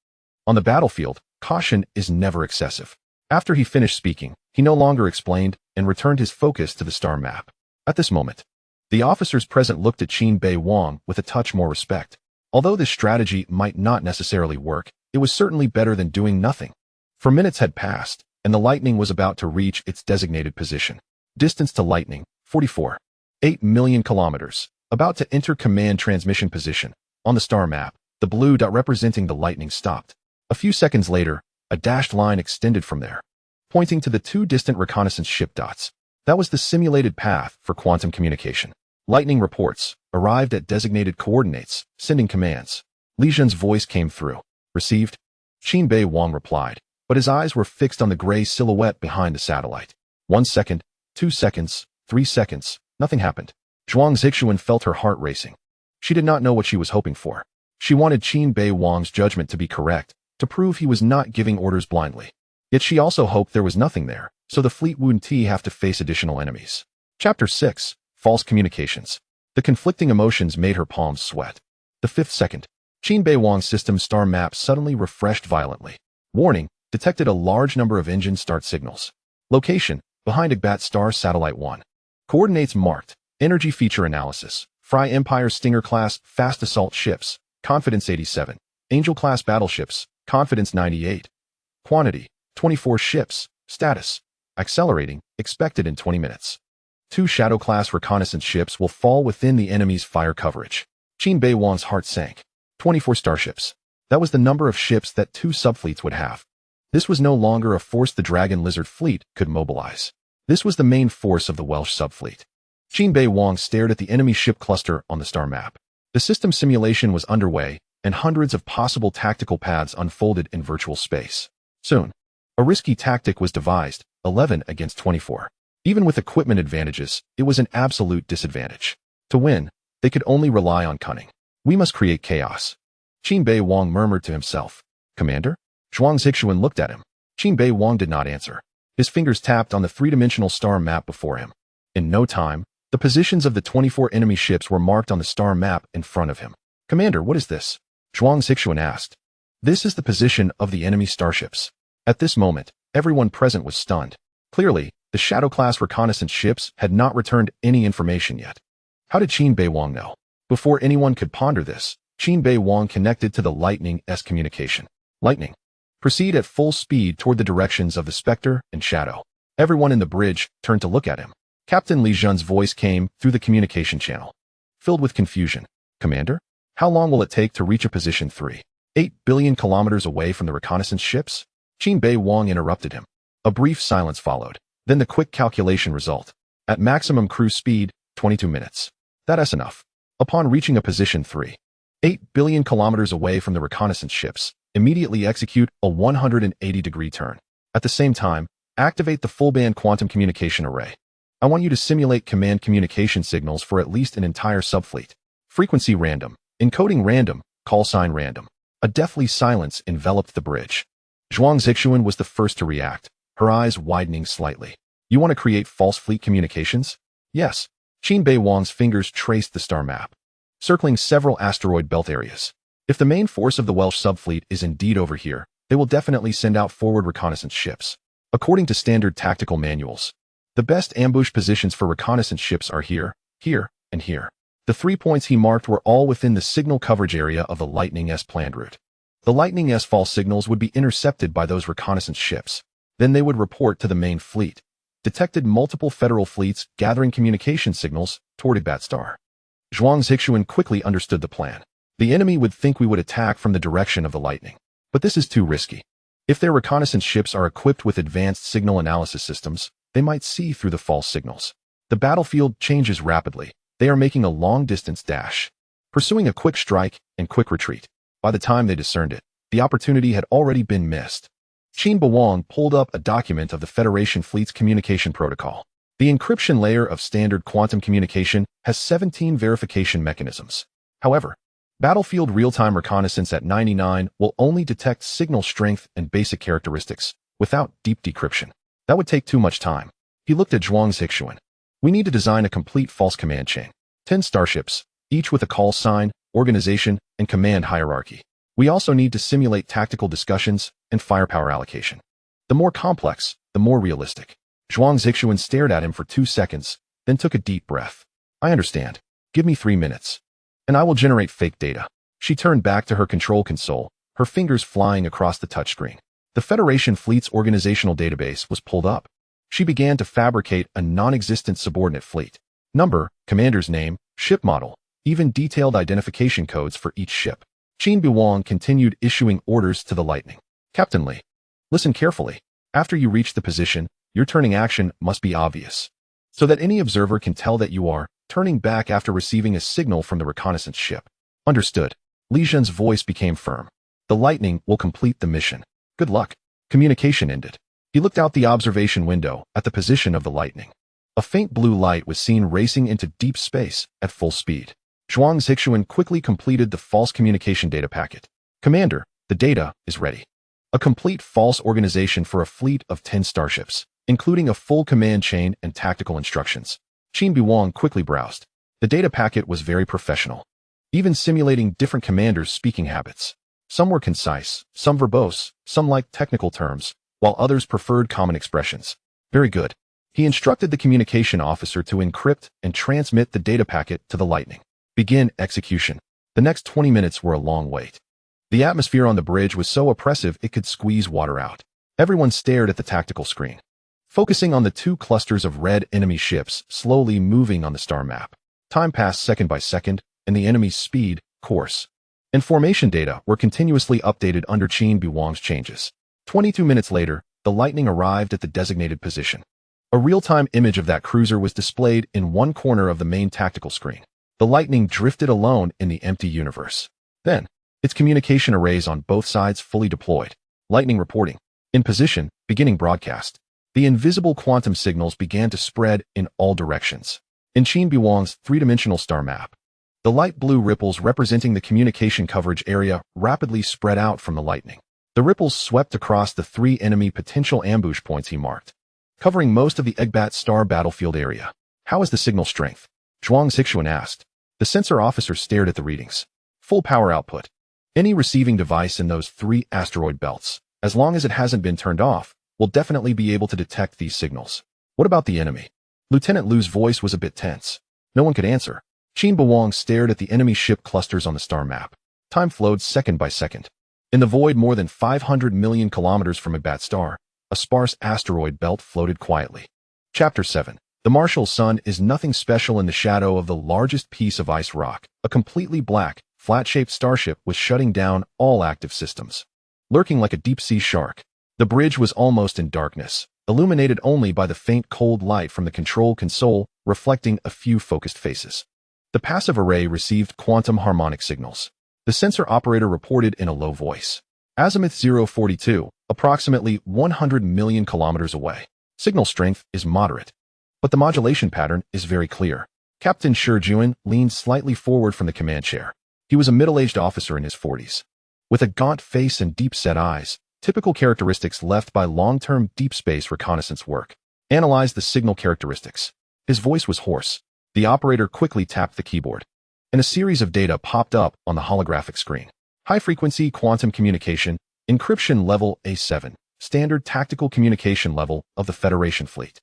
On the battlefield, caution is never excessive. After he finished speaking, he no longer explained and returned his focus to the star map. At this moment, the officers present looked at Qin Beiwang with a touch more respect. Although this strategy might not necessarily work, it was certainly better than doing nothing. For minutes had passed, and the lightning was about to reach its designated position. Distance to lightning, 44.8 million kilometers. About to enter command transmission position. On the star map, the blue dot representing the lightning stopped. A few seconds later, a dashed line extended from there, pointing to the two distant reconnaissance ship dots. That was the simulated path for quantum communication. Lightning reports arrived at designated coordinates, sending commands. Li Jun's voice came through. Received? Qin Beiwang replied, but his eyes were fixed on the gray silhouette behind the satellite. 1 second, 2 seconds, 3 seconds, nothing happened. Zhuang Zixuan felt her heart racing. She did not know what she was hoping for. She wanted Qin Beiwang's judgment to be correct, to prove he was not giving orders blindly. Yet she also hoped there was nothing there, so the fleet wouldn't have to face additional enemies. Chapter 6. False Communications. The conflicting emotions made her palms sweat. The 5th second. Qin Beiwang's system star map suddenly refreshed violently. Warning, detected a large number of engine start signals. Location, behind Agbat Star Satellite 1. Coordinates marked. Energy feature analysis. Fry Empire Stinger-class fast assault ships. Confidence 87. Angel-class battleships. Confidence 98. Quantity, 24 ships. Status, accelerating, expected in 20 minutes. 2 Shadow-class reconnaissance ships will fall within the enemy's fire coverage. Qin Beiwang's heart sank. 24 starships. That was the number of ships that 2 subfleets would have. This was no longer a force the Dragon Lizard fleet could mobilize. This was the main force of the Welsh subfleet. Qin Beiwang stared at the enemy ship cluster on the star map. The system simulation was underway, and hundreds of possible tactical paths unfolded in virtual space. Soon, a risky tactic was devised, 11 against 24. Even with equipment advantages, it was an absolute disadvantage. To win, they could only rely on cunning. We must create chaos. Qin Beiwang murmured to himself. Commander? Zhuang Zixuan looked at him. Qin Beiwang did not answer. His fingers tapped on the three-dimensional star map before him. In no time, the positions of the 24 enemy ships were marked on the star map in front of him. Commander, what is this? Zhuang Zixuan asked. This is the position of the enemy starships. At this moment, everyone present was stunned. Clearly, the Shadow-class reconnaissance ships had not returned any information yet. How did Qin Beiwang know? Before anyone could ponder this, Qin Beiwang connected to the Lightning-S communication. Lightning. Proceed at full speed toward the directions of the Spectre and Shadow. Everyone in the bridge turned to look at him. Captain Li Zhen's voice came through the communication channel. Filled with confusion. Commander? How long will it take to reach a position 3? 8 billion kilometers away from the reconnaissance ships? Qin Beiwang interrupted him. A brief silence followed. Then the quick calculation result. At maximum cruise speed, 22 minutes. That's enough. Upon reaching a position 3, 8 billion kilometers away from the reconnaissance ships, immediately execute a 180-degree turn. At the same time, activate the full-band quantum communication array. I want you to simulate command communication signals for at least an entire subfleet. Frequency random, encoding random, call sign random. A deathly silence enveloped the bridge. Zhuang Zixuan was the first to react, her eyes widening slightly. You want to create false fleet communications? Yes. Qin Beiwang's fingers traced the star map, circling several asteroid belt areas. If the main force of the Welsh subfleet is indeed over here, they will definitely send out forward reconnaissance ships. According to standard tactical manuals, the best ambush positions for reconnaissance ships are here, here, and here. The 3 points he marked were all within the signal coverage area of the Lightning-S planned route. The Lightning-S false signals would be intercepted by those reconnaissance ships. Then they would report to the main fleet. Detected multiple Federal fleets gathering communication signals toward Agbat Star. Zhuang Zixuan quickly understood the plan. The enemy would think we would attack from the direction of the lightning. But this is too risky. If their reconnaissance ships are equipped with advanced signal analysis systems, they might see through the false signals. The battlefield changes rapidly. They are making a long-distance dash, pursuing a quick strike and quick retreat. By the time they discerned it, the opportunity had already been missed. Qin Beiwang pulled up a document of the Federation Fleet's communication protocol. The encryption layer of standard quantum communication has 17 verification mechanisms. However, battlefield real-time reconnaissance at 99 will only detect signal strength and basic characteristics, without deep decryption. That would take too much time. He looked at Zhuang Zixuan. We need to design a complete false command chain. 10 starships, each with a call sign, organization, and command hierarchy. We also need to simulate tactical discussions and firepower allocation. The more complex, the more realistic. Zhuang Zixuan stared at him for 2 seconds, then took a deep breath. I understand. Give me 3 minutes, and I will generate fake data. She turned back to her control console, her fingers flying across the touchscreen. The Federation Fleet's organizational database was pulled up. She began to fabricate a non-existent subordinate fleet. Number, commander's name, ship model, even detailed identification codes for each ship. Qin Beiwang continued issuing orders to the Lightning. Captain Li, listen carefully. After you reach the position, your turning action must be obvious, so that any observer can tell that you are turning back after receiving a signal from the reconnaissance ship. Understood. Li Zhen's voice became firm. The Lightning will complete the mission. Good luck. Communication ended. He looked out the observation window at the position of the Lightning. A faint blue light was seen racing into deep space at full speed. Zhuang Zixuan quickly completed the false communication data packet. Commander, the data is ready. A complete false organization for a fleet of 10 starships, including a full command chain and tactical instructions. Qin Beiwang quickly browsed. The data packet was very professional. even simulating different commanders' speaking habits. Some were concise, some verbose, some liked technical terms, while others preferred common expressions. Very good. He instructed the communication officer to encrypt and transmit the data packet to the Lightning. Begin execution. The next 20 minutes were a long wait. The atmosphere on the bridge was so oppressive it could squeeze water out. Everyone stared at the tactical screen, focusing on the two clusters of red enemy ships slowly moving on the star map. Time passed second by second, and the enemy's speed, course, and formation data were continuously updated under Qin Beiwang's changes. 22 minutes later, the Lightning arrived at the designated position. A real-time image of that cruiser was displayed in one corner of the main tactical screen. The Lightning drifted alone in the empty universe. Then, its communication arrays on both sides fully deployed. Lightning reporting. In position, beginning broadcast. The invisible quantum signals began to spread in all directions. In Qin Beiwang's three-dimensional star map, the light blue ripples representing the communication coverage area rapidly spread out from the Lightning. The ripples swept across the three enemy potential ambush points he marked, covering most of the Egbat star battlefield area. How is the signal strength? Zhuang Zixuan asked. The sensor officer stared at the readings. Full power output. Any receiving device in those three asteroid belts, as long as it hasn't been turned off, will definitely be able to detect these signals. What about the enemy? Lieutenant Lu's voice was a bit tense. No one could answer. Qin Beiwang stared at the enemy ship clusters on the star map. Time flowed second by second. In the void more than 500 million kilometers from Egbat star, a sparse asteroid belt floated quietly. Chapter 7. The Marshal's sun is nothing special in the shadow of the largest piece of ice rock. A completely black, flat-shaped starship was shutting down all active systems. Lurking like a deep-sea shark, the bridge was almost in darkness, illuminated only by the faint cold light from the control console reflecting a few focused faces. The passive array received quantum harmonic signals. The sensor operator reported in a low voice. Azimuth 042, approximately 100 million kilometers away. Signal strength is moderate, but the modulation pattern is very clear. Captain Shi Juan leaned slightly forward from the command chair. He was a middle-aged officer in his 40s. With a gaunt face and deep-set eyes, typical characteristics left by long-term deep space reconnaissance work. Analyze the signal characteristics. His voice was hoarse. The operator quickly tapped the keyboard, and a series of data popped up on the holographic screen. High-frequency quantum communication, encryption level A7, standard tactical communication level of the Federation fleet.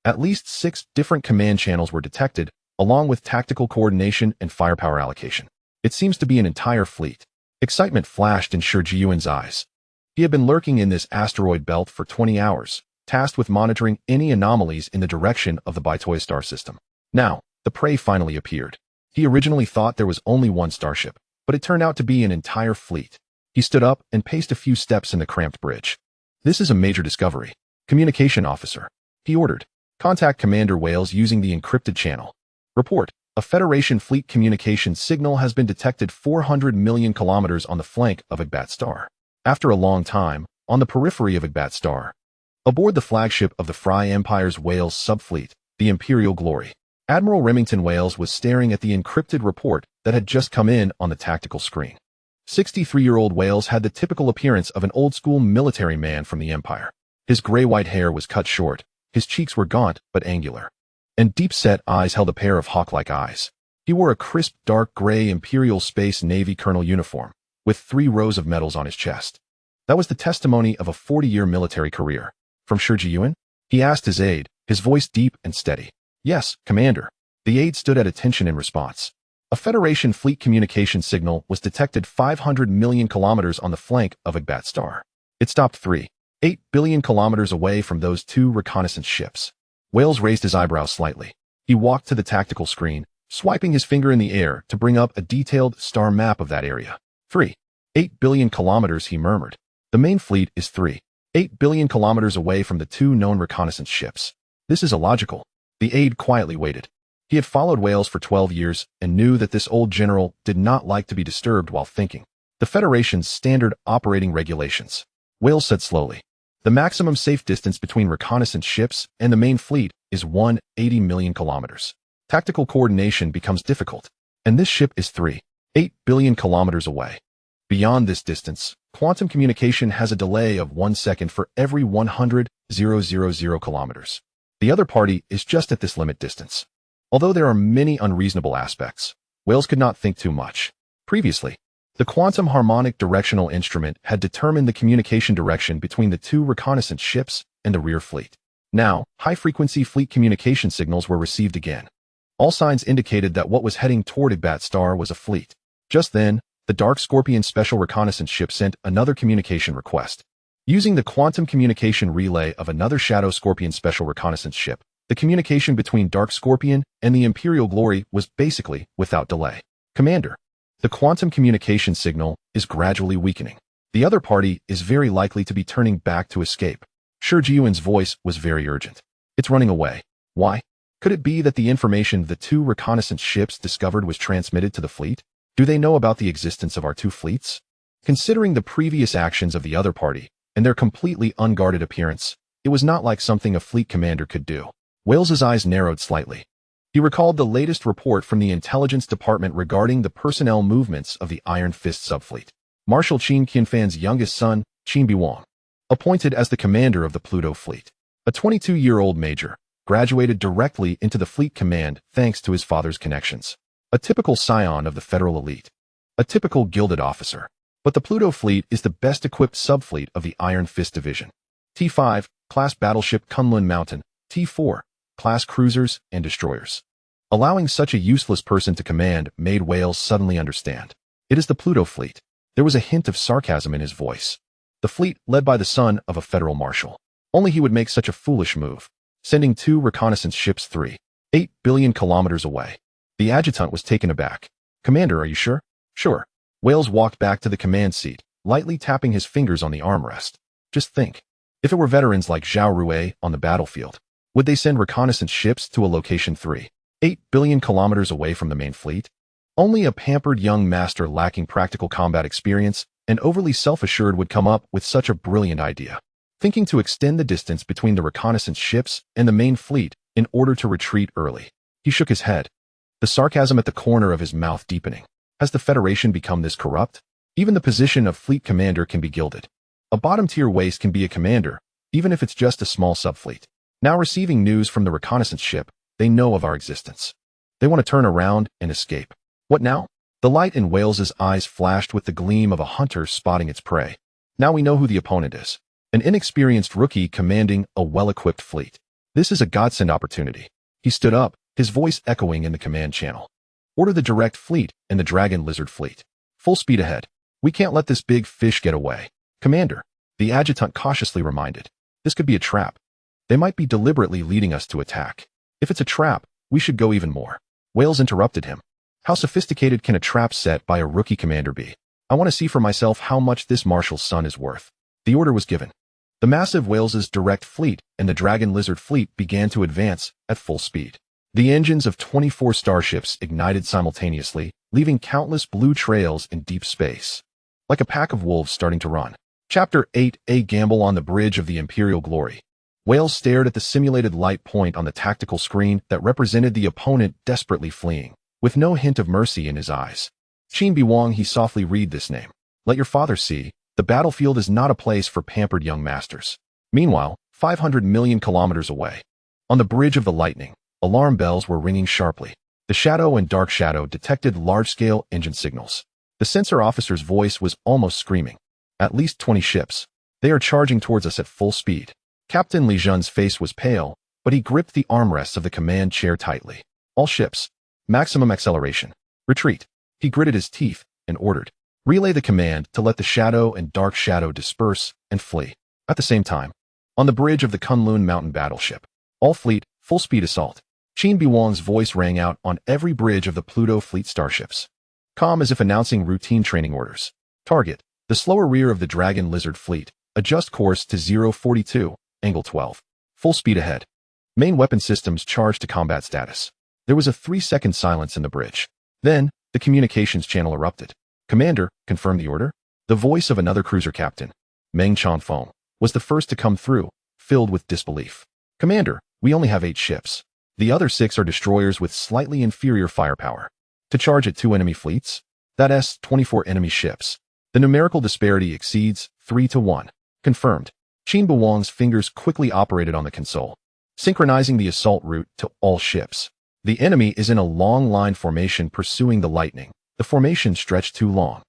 At least 6 different command channels were detected, along with tactical coordination and firepower allocation. It seems to be an entire fleet. Excitement flashed in Shi Juan's eyes. He had been lurking in this asteroid belt for 20 hours, tasked with monitoring any anomalies in the direction of the Baitoya star system. Now, the prey finally appeared. He originally thought there was only one starship, but it turned out to be an entire fleet. He stood up and paced a few steps in the cramped bridge. This is a major discovery. Communication officer, he ordered. Contact Commander Wales using the encrypted channel. Report. A Federation fleet communication signal has been detected 400 million kilometers on the flank of Egbat star. After a long time, on the periphery of Egbat star, aboard the flagship of the Fry Empire's Wales subfleet, the Imperial Glory, Admiral Remington Wales was staring at the encrypted report that had just come in on the tactical screen. 63-year-old Wales had the typical appearance of an old-school military man from the Empire. His gray-white hair was cut short, his cheeks were gaunt but angular, and deep-set eyes held a pair of hawk-like eyes. He wore a crisp dark gray Imperial Space Navy colonel uniform, with 3 rows of medals on his chest. That was the testimony of a 40-year military career. From Shi Juan? He asked his aide, his voice deep and steady. Yes, Commander. The aide stood at attention in response. A Federation fleet communication signal was detected 500 million kilometers on the flank of Egbat star. It stopped 3.8 billion kilometers away from those 2 reconnaissance ships. Wales raised his eyebrows slightly. He walked to the tactical screen, swiping his finger in the air to bring up a detailed star map of that area. 3.8 billion kilometers, he murmured. The main fleet is 3.8 billion kilometers away from the 2 known reconnaissance ships. This is illogical. The aide quietly waited. He had followed Wales for 12 years and knew that this old general did not like to be disturbed while thinking. The Federation's standard operating regulations. Wales said slowly. The maximum safe distance between reconnaissance ships and the main fleet is 180 million kilometers. Tactical coordination becomes difficult, and this ship is 3.8 billion kilometers away. Beyond this distance, quantum communication has a delay of 1 second for every 100,000 kilometers. The other party is just at this limit distance. Although there are many unreasonable aspects, Wales could not think too much. Previously, the quantum harmonic directional instrument had determined the communication direction between the two reconnaissance ships and the rear fleet. Now, high-frequency fleet communication signals were received again. All signs indicated that what was heading toward Ibat Star was a fleet. Just then, the Dark Scorpion Special Reconnaissance Ship sent another communication request. Using the quantum communication relay of another Shadow Scorpion Special Reconnaissance Ship, the communication between Dark Scorpion and the Imperial Glory was basically without delay. Commander, the quantum communication signal is gradually weakening. The other party is very likely to be turning back to escape. Shi Jiuan's voice was very urgent. It's running away. Why? Could it be that the information the two reconnaissance ships discovered was transmitted to the fleet? Do they know about the existence of our two fleets? Considering the previous actions of the other party and their completely unguarded appearance, it was not like something a fleet commander could do. Wales's eyes narrowed slightly. He recalled the latest report from the intelligence department regarding the personnel movements of the Iron Fist subfleet. Marshal Qin Qianfan's youngest son, Qin Beiwang, appointed as the commander of the Pluto fleet. A 22-year-old major, graduated directly into the fleet command thanks to his father's connections. A typical scion of the Federal elite. A typical gilded officer. But the Pluto fleet is the best-equipped subfleet of the Iron Fist division. T5, class battleship Kunlun Mountain. T4, class cruisers and destroyers. Allowing such a useless person to command made Wales suddenly understand. It is the Pluto fleet. There was a hint of sarcasm in his voice. The fleet led by the son of a Federal Marshal. Only he would make such a foolish move, sending two reconnaissance ships 3.8 billion kilometers away. The adjutant was taken aback. Commander, are you sure? Sure. Wales walked back to the command seat, lightly tapping his fingers on the armrest. Just think. If it were veterans like Zhao Rui on the battlefield, would they send reconnaissance ships to a location 3.8 billion kilometers away from the main fleet? Only a pampered young master lacking practical combat experience and overly self-assured would come up with such a brilliant idea. Thinking to extend the distance between the reconnaissance ships and the main fleet in order to retreat early. He shook his head, the sarcasm at the corner of his mouth deepening. Has the Federation become this corrupt? Even the position of fleet commander can be gilded. A bottom-tier waste can be a commander, even if it's just a small subfleet. Now receiving news from the reconnaissance ship, they know of our existence. They want to turn around and escape. What now? The light in Wales's eyes flashed with the gleam of a hunter spotting its prey. Now we know who the opponent is. An inexperienced rookie commanding a well-equipped fleet. This is a godsend opportunity. He stood up, his voice echoing in the command channel. Order the direct fleet and the dragon lizard fleet. Full speed ahead. We can't let this big fish get away. Commander, the adjutant cautiously reminded. This could be a trap. They might be deliberately leading us to attack. If it's a trap, we should go even more. Wales interrupted him. How sophisticated can a trap set by a rookie commander be? I want to see for myself how much this marshal's son is worth. The order was given. The massive Wales's direct fleet and the dragon lizard fleet began to advance at full speed. The engines of 24 starships ignited simultaneously, leaving countless blue trails in deep space. Like a pack of wolves starting to run. Chapter 8, A Gamble on the Bridge of the Imperial Glory. Wales stared at the simulated light point on the tactical screen that represented the opponent desperately fleeing, with no hint of mercy in his eyes. Qin Beiwang, he softly read this name. Let your father see, the battlefield is not a place for pampered young masters. Meanwhile, 500 million kilometers away. On the Bridge of the Lightning, alarm bells were ringing sharply. The Shadow and Dark Shadow detected large-scale engine signals. The sensor officer's voice was almost screaming. At least 20 ships. They are charging towards us at full speed. Captain Li Zhen's face was pale, but he gripped the armrests of the command chair tightly. All ships. Maximum acceleration. Retreat. He gritted his teeth and ordered. Relay the command to let the Shadow and Dark Shadow disperse and flee. At the same time, on the bridge of the Kunlun Mountain battleship, all fleet, full speed assault. Qin Beiwang's voice rang out on every bridge of the Pluto fleet starships. Calm as if announcing routine training orders. Target, the slower rear of the Dragon Lizard fleet. Adjust course to 042, angle 12. Full speed ahead. Main weapon systems charged to combat status. There was a 3-second silence in the bridge. Then, the communications channel erupted. Commander, confirm the order. The voice of another cruiser captain, Meng Chanfeng, was the first to come through, filled with disbelief. Commander, we only have 8 ships. The other 6 are destroyers with slightly inferior firepower. To charge at 2 enemy fleets? That's 24 enemy ships. The numerical disparity exceeds 3-1. Confirmed. Qin Beiwang's fingers quickly operated on the console, synchronizing the assault route to all ships. The enemy is in a long line formation pursuing the lightning, The formation stretched too long.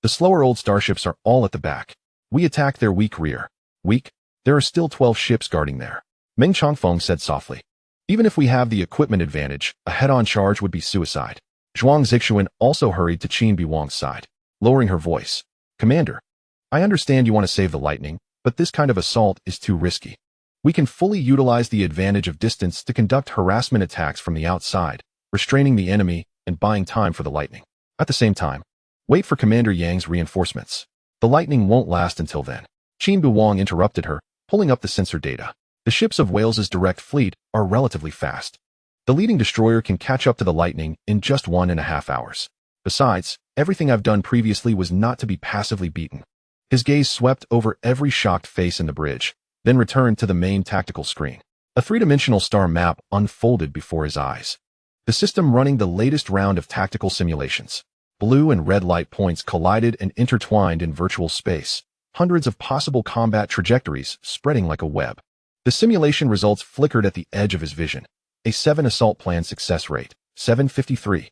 The slower old starships are all at the back. We attack their weak rear. Weak? There are still 12 ships guarding there. Meng Changfeng said softly. Even if we have the equipment advantage, a head-on charge would be suicide. Zhuang Zixuan also hurried to Qin Beiwang's side, lowering her voice. Commander, I understand you want to save the lightning, but this kind of assault is too risky. We can fully utilize the advantage of distance to conduct harassment attacks from the outside, restraining the enemy and buying time for the lightning. At the same time, wait for Commander Yang's reinforcements. The lightning won't last until then. Qin Beiwang interrupted her, pulling up the sensor data. The ships of Wales's direct fleet are relatively fast. The leading destroyer can catch up to the lightning in just 1.5 hours. Besides, everything I've done previously was not to be passively beaten. His gaze swept over every shocked face in the bridge, then returned to the main tactical screen. A three-dimensional star map unfolded before his eyes. The system running the latest round of tactical simulations. Blue and red light points collided and intertwined in virtual space, hundreds of possible combat trajectories spreading like a web. The simulation results flickered at the edge of his vision. A 7 assault plan success rate, 753.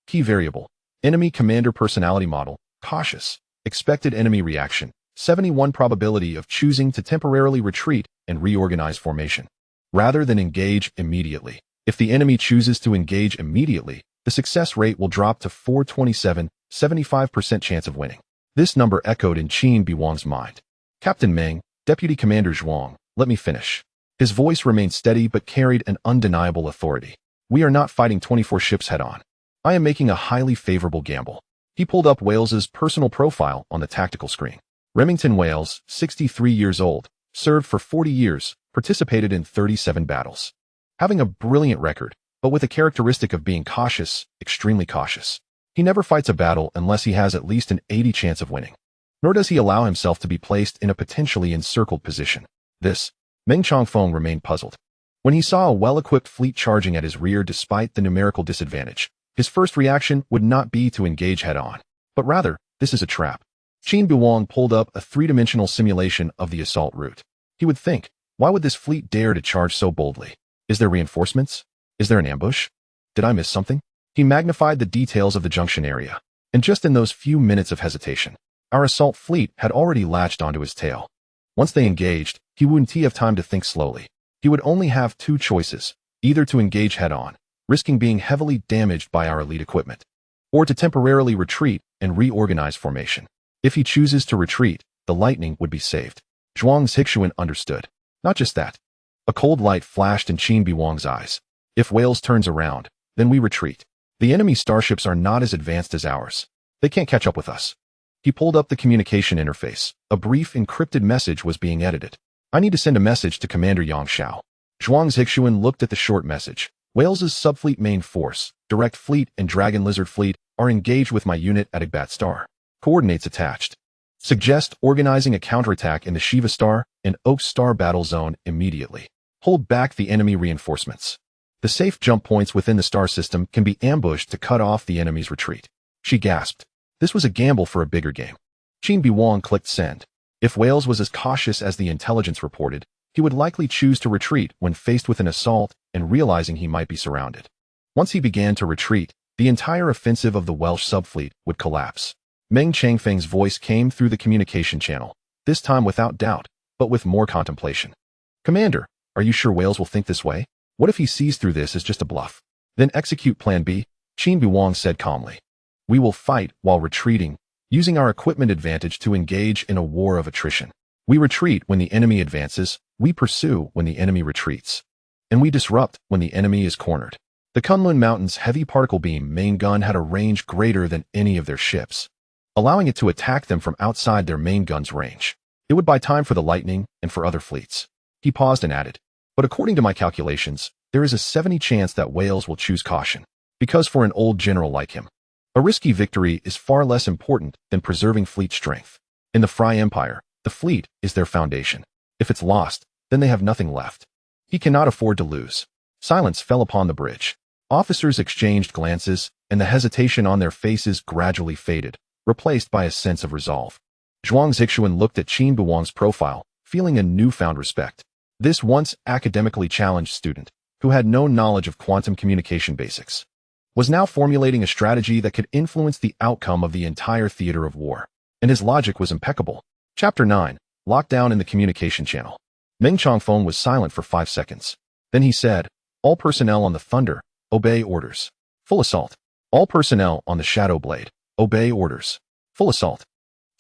Key variable, enemy commander personality model, cautious. Expected enemy reaction, 71 probability of choosing to temporarily retreat and reorganize formation, rather than engage immediately. If the enemy chooses to engage immediately, the success rate will drop to 427, 75% chance of winning. This number echoed in Qin Beiwang's mind. Captain Meng, Deputy Commander Zhuang, let me finish. His voice remained steady but carried an undeniable authority. We are not fighting 24 ships head-on. I am making a highly favorable gamble. He pulled up Wales's personal profile on the tactical screen. Remington Wales, 63 years old, served for 40 years, participated in 37 battles. Having a brilliant record, but with a characteristic of being cautious, extremely cautious. He never fights a battle unless he has at least an 80 chance of winning. Nor does he allow himself to be placed in a potentially encircled position. Meng Changfeng remained puzzled. When he saw a well-equipped fleet charging at his rear despite the numerical disadvantage, his first reaction would not be to engage head-on, but rather, this is a trap. Qin Beiwang pulled up a three-dimensional simulation of the assault route. He would think, why would this fleet dare to charge so boldly? Is there reinforcements? Is there an ambush? Did I miss something? He magnified the details of the junction area, and just in those few minutes of hesitation, our assault fleet had already latched onto his tail. Once they engaged, he wouldn't have time to think slowly. He would only have two choices, either to engage head-on, risking being heavily damaged by our elite equipment, or to temporarily retreat and reorganize formation. If he chooses to retreat, the lightning would be saved. Zhuang Zixuan understood. Not just that. A cold light flashed in Qin Beiwang's eyes. If Wales turns around, then we retreat. The enemy starships are not as advanced as ours. They can't catch up with us. He pulled up the communication interface. A brief encrypted message was being edited. I need to send a message to Commander Yang Xiao. Zhuang Zixuan looked at the short message. Wales's subfleet main force, direct fleet and dragon lizard fleet are engaged with my unit at Agbat Star. Coordinates attached. Suggest organizing a counterattack in the Shiva Star and Oak Star battle zone immediately. Hold back the enemy reinforcements. The safe jump points within the star system can be ambushed to cut off the enemy's retreat. She gasped. This was a gamble for a bigger game. Qin Beiwang clicked send. If Wales was as cautious as the intelligence reported, he would likely choose to retreat when faced with an assault and realizing he might be surrounded. Once he began to retreat, the entire offensive of the Welsh subfleet would collapse. Meng Changfeng's voice came through the communication channel, this time without doubt, but with more contemplation. Commander, are you sure Wales will think this way? What if he sees through this as just a bluff? Then execute Plan B, Qin Beiwang said calmly. We will fight while retreating, using our equipment advantage to engage in a war of attrition. We retreat when the enemy advances, we pursue when the enemy retreats, and we disrupt when the enemy is cornered. The Kunlun Mountain's heavy particle beam main gun had a range greater than any of their ships, allowing it to attack them from outside their main gun's range. It would buy time for the Lightning and for other fleets. He paused and added, but according to my calculations, there is a 70 chance that Wales will choose caution, because for an old general like him, a risky victory is far less important than preserving fleet strength. In the Fry Empire, the fleet is their foundation. If it's lost, then they have nothing left. He cannot afford to lose. Silence fell upon the bridge. Officers exchanged glances, and the hesitation on their faces gradually faded, replaced by a sense of resolve. Zhuang Zixuan looked at Qin Beiwang's profile, feeling a newfound respect. This once academically challenged student, who had no knowledge of quantum communication basics, was now formulating a strategy that could influence the outcome of the entire theater of war. And his logic was impeccable. Chapter 9. Lockdown in the communication channel. Meng Changfeng was silent for 5 seconds. Then he said, "All personnel on the Thunder, obey orders. Full assault. All personnel on the Shadow Blade, obey orders. Full assault."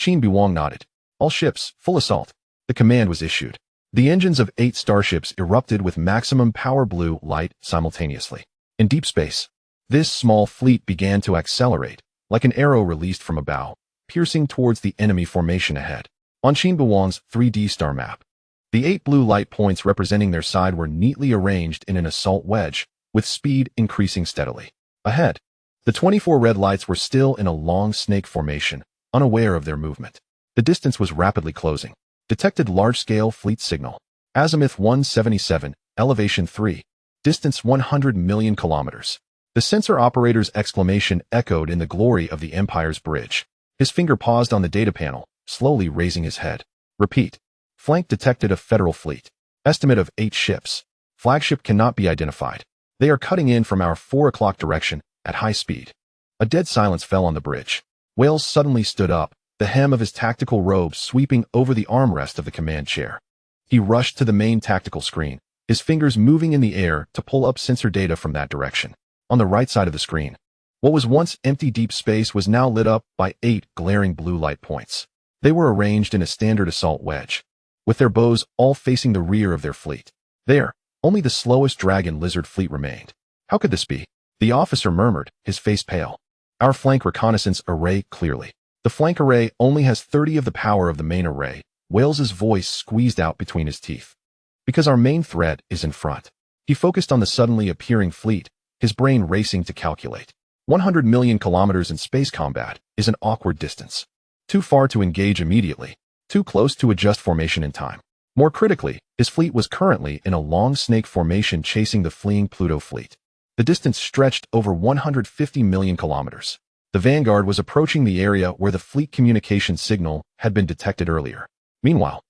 Qin Beiwang nodded. "All ships, full assault." The command was issued. The engines of 8 starships erupted with maximum power blue light simultaneously. In deep space, this small fleet began to accelerate, like an arrow released from a bow, piercing towards the enemy formation ahead. On Qin Beiwang's 3D star map, the 8 blue light points representing their side were neatly arranged in an assault wedge, with speed increasing steadily. Ahead, the 24 red lights were still in a long snake formation, unaware of their movement. The distance was rapidly closing. Detected large-scale fleet signal. Azimuth 177, elevation 3. Distance 100 million kilometers. The sensor operator's exclamation echoed in the glory of the Empire's bridge. His finger paused on the data panel, slowly raising his head. Repeat. Flank detected a Federal Fleet. Estimate of 8 ships. Flagship cannot be identified. They are cutting in from our 4 o'clock direction, at high speed. A dead silence fell on the bridge. Wales suddenly stood up, the hem of his tactical robe sweeping over the armrest of the command chair. He rushed to the main tactical screen, his fingers moving in the air to pull up sensor data from that direction. On the right side of the screen, what was once empty deep space was now lit up by 8 glaring blue light points. They were arranged in a standard assault wedge, with their bows all facing the rear of their fleet. There, only the slowest dragon lizard fleet remained. How could this be? The officer murmured, his face pale. Our flank reconnaissance array clearly. The flank array only has 30 of the power of the main array. Wales's voice squeezed out between his teeth. Because our main threat is in front. He focused on the suddenly appearing fleet, his brain racing to calculate. 100 million kilometers in space combat is an awkward distance. Too far to engage immediately, too close to adjust formation in time. More critically, his fleet was currently in a long snake formation chasing the fleeing Pluto fleet. The distance stretched over 150 million kilometers. The Vanguard was approaching the area where the fleet communication signal had been detected earlier. Meanwhile,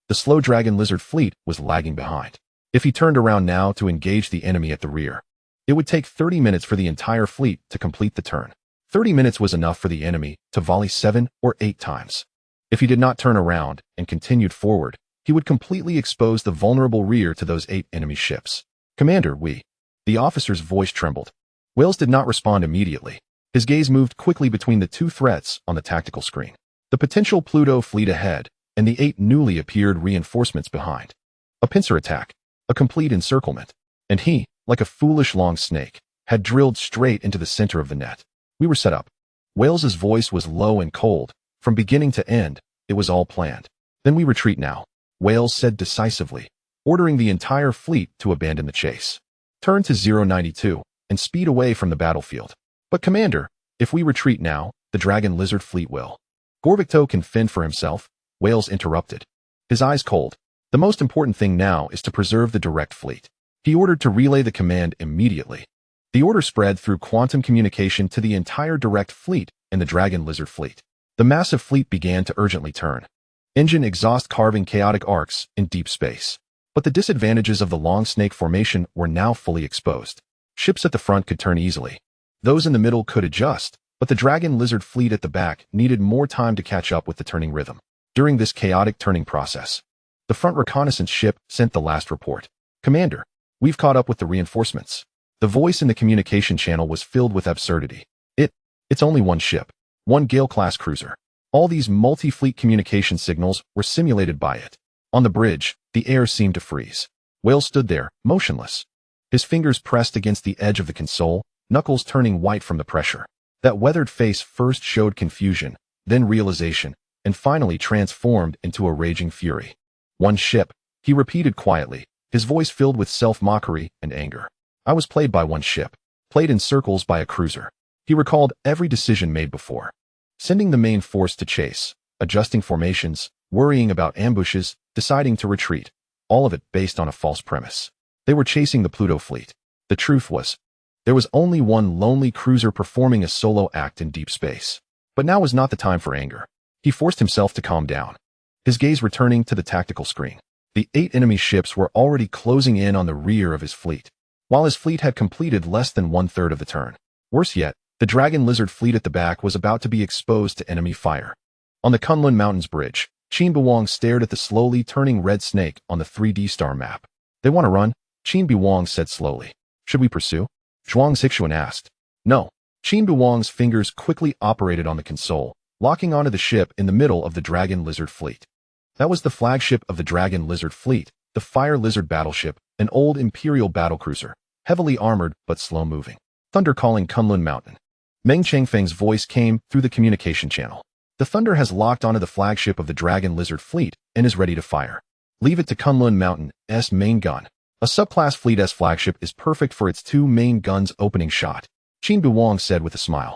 the slow Dragon Lizard fleet was lagging behind. If he turned around now to engage the enemy at the rear, it would take 30 minutes for the entire fleet to complete the turn. 30 minutes was enough for the enemy to volley 7 or 8 times. If he did not turn around and continued forward, he would completely expose the vulnerable rear to those 8 enemy ships. "Commander, we..." The officer's voice trembled. Wales did not respond immediately. His gaze moved quickly between the 2 threats on the tactical screen. The potential Pluto fleet ahead, and the 8 newly appeared reinforcements behind. A pincer attack, a complete encirclement. And he, like a foolish long snake, had drilled straight into the center of the net. We were set up. Wales's voice was low and cold. From beginning to end, it was all planned. Then we retreat now, Wales said decisively, ordering the entire fleet to abandon the chase. Turn to 092 and speed away from the battlefield. "But Commander, if we retreat now, the Dragon Lizard fleet will." "Gorvicto can fend for himself," Wales interrupted, his eyes cold. "The most important thing now is to preserve the direct fleet." He ordered to relay the command immediately. The order spread through quantum communication to the entire direct fleet and the Dragon Lizard fleet. The massive fleet began to urgently turn. Engine exhaust carving chaotic arcs in deep space. But the disadvantages of the long snake formation were now fully exposed. Ships at the front could turn easily. Those in the middle could adjust, but the Dragon Lizard fleet at the back needed more time to catch up with the turning rhythm. During this chaotic turning process, the front reconnaissance ship sent the last report. "Commander, we've caught up with the reinforcements." The voice in the communication channel was filled with absurdity. It's only one ship, one Gale-class cruiser. All these multi-fleet communication signals were simulated by it. On the bridge, the air seemed to freeze. Wales stood there, motionless. His fingers pressed against the edge of the console, knuckles turning white from the pressure. That weathered face first showed confusion, then realization, and finally transformed into a raging fury. "One ship," he repeated quietly, his voice filled with self-mockery and anger. "I was played by one ship, played in circles by a cruiser." He recalled every decision made before. Sending the main force to chase, adjusting formations, worrying about ambushes, deciding to retreat, all of it based on a false premise. They were chasing the Pluto fleet. The truth was, there was only one lonely cruiser performing a solo act in deep space. But now was not the time for anger. He forced himself to calm down, his gaze returning to the tactical screen. The 8 enemy ships were already closing in on the rear of his fleet, while his fleet had completed less than 1/3 of the turn. Worse yet, the Dragon Lizard fleet at the back was about to be exposed to enemy fire. On the Kunlun Mountains bridge, Qin Beiwang stared at the slowly turning red snake on the 3D star map. They want to run? Qin Beiwang said slowly. Should we pursue? Zhuang Zixuan asked. No. Qin Beiwang's fingers quickly operated on the console, locking onto the ship in the middle of the Dragon Lizard fleet. That was the flagship of the Dragon Lizard fleet, the Fire Lizard battleship, an old Imperial battlecruiser, heavily armored but slow-moving. Thunder calling Kunlun Mountain. Meng Changfeng's voice came through the communication channel. The Thunder has locked onto the flagship of the Dragon Lizard fleet and is ready to fire. Leave it to Kunlun Mountain's main gun. A subclass fleet S flagship is perfect for its 2 main guns opening shot, Qin Beiwang said with a smile.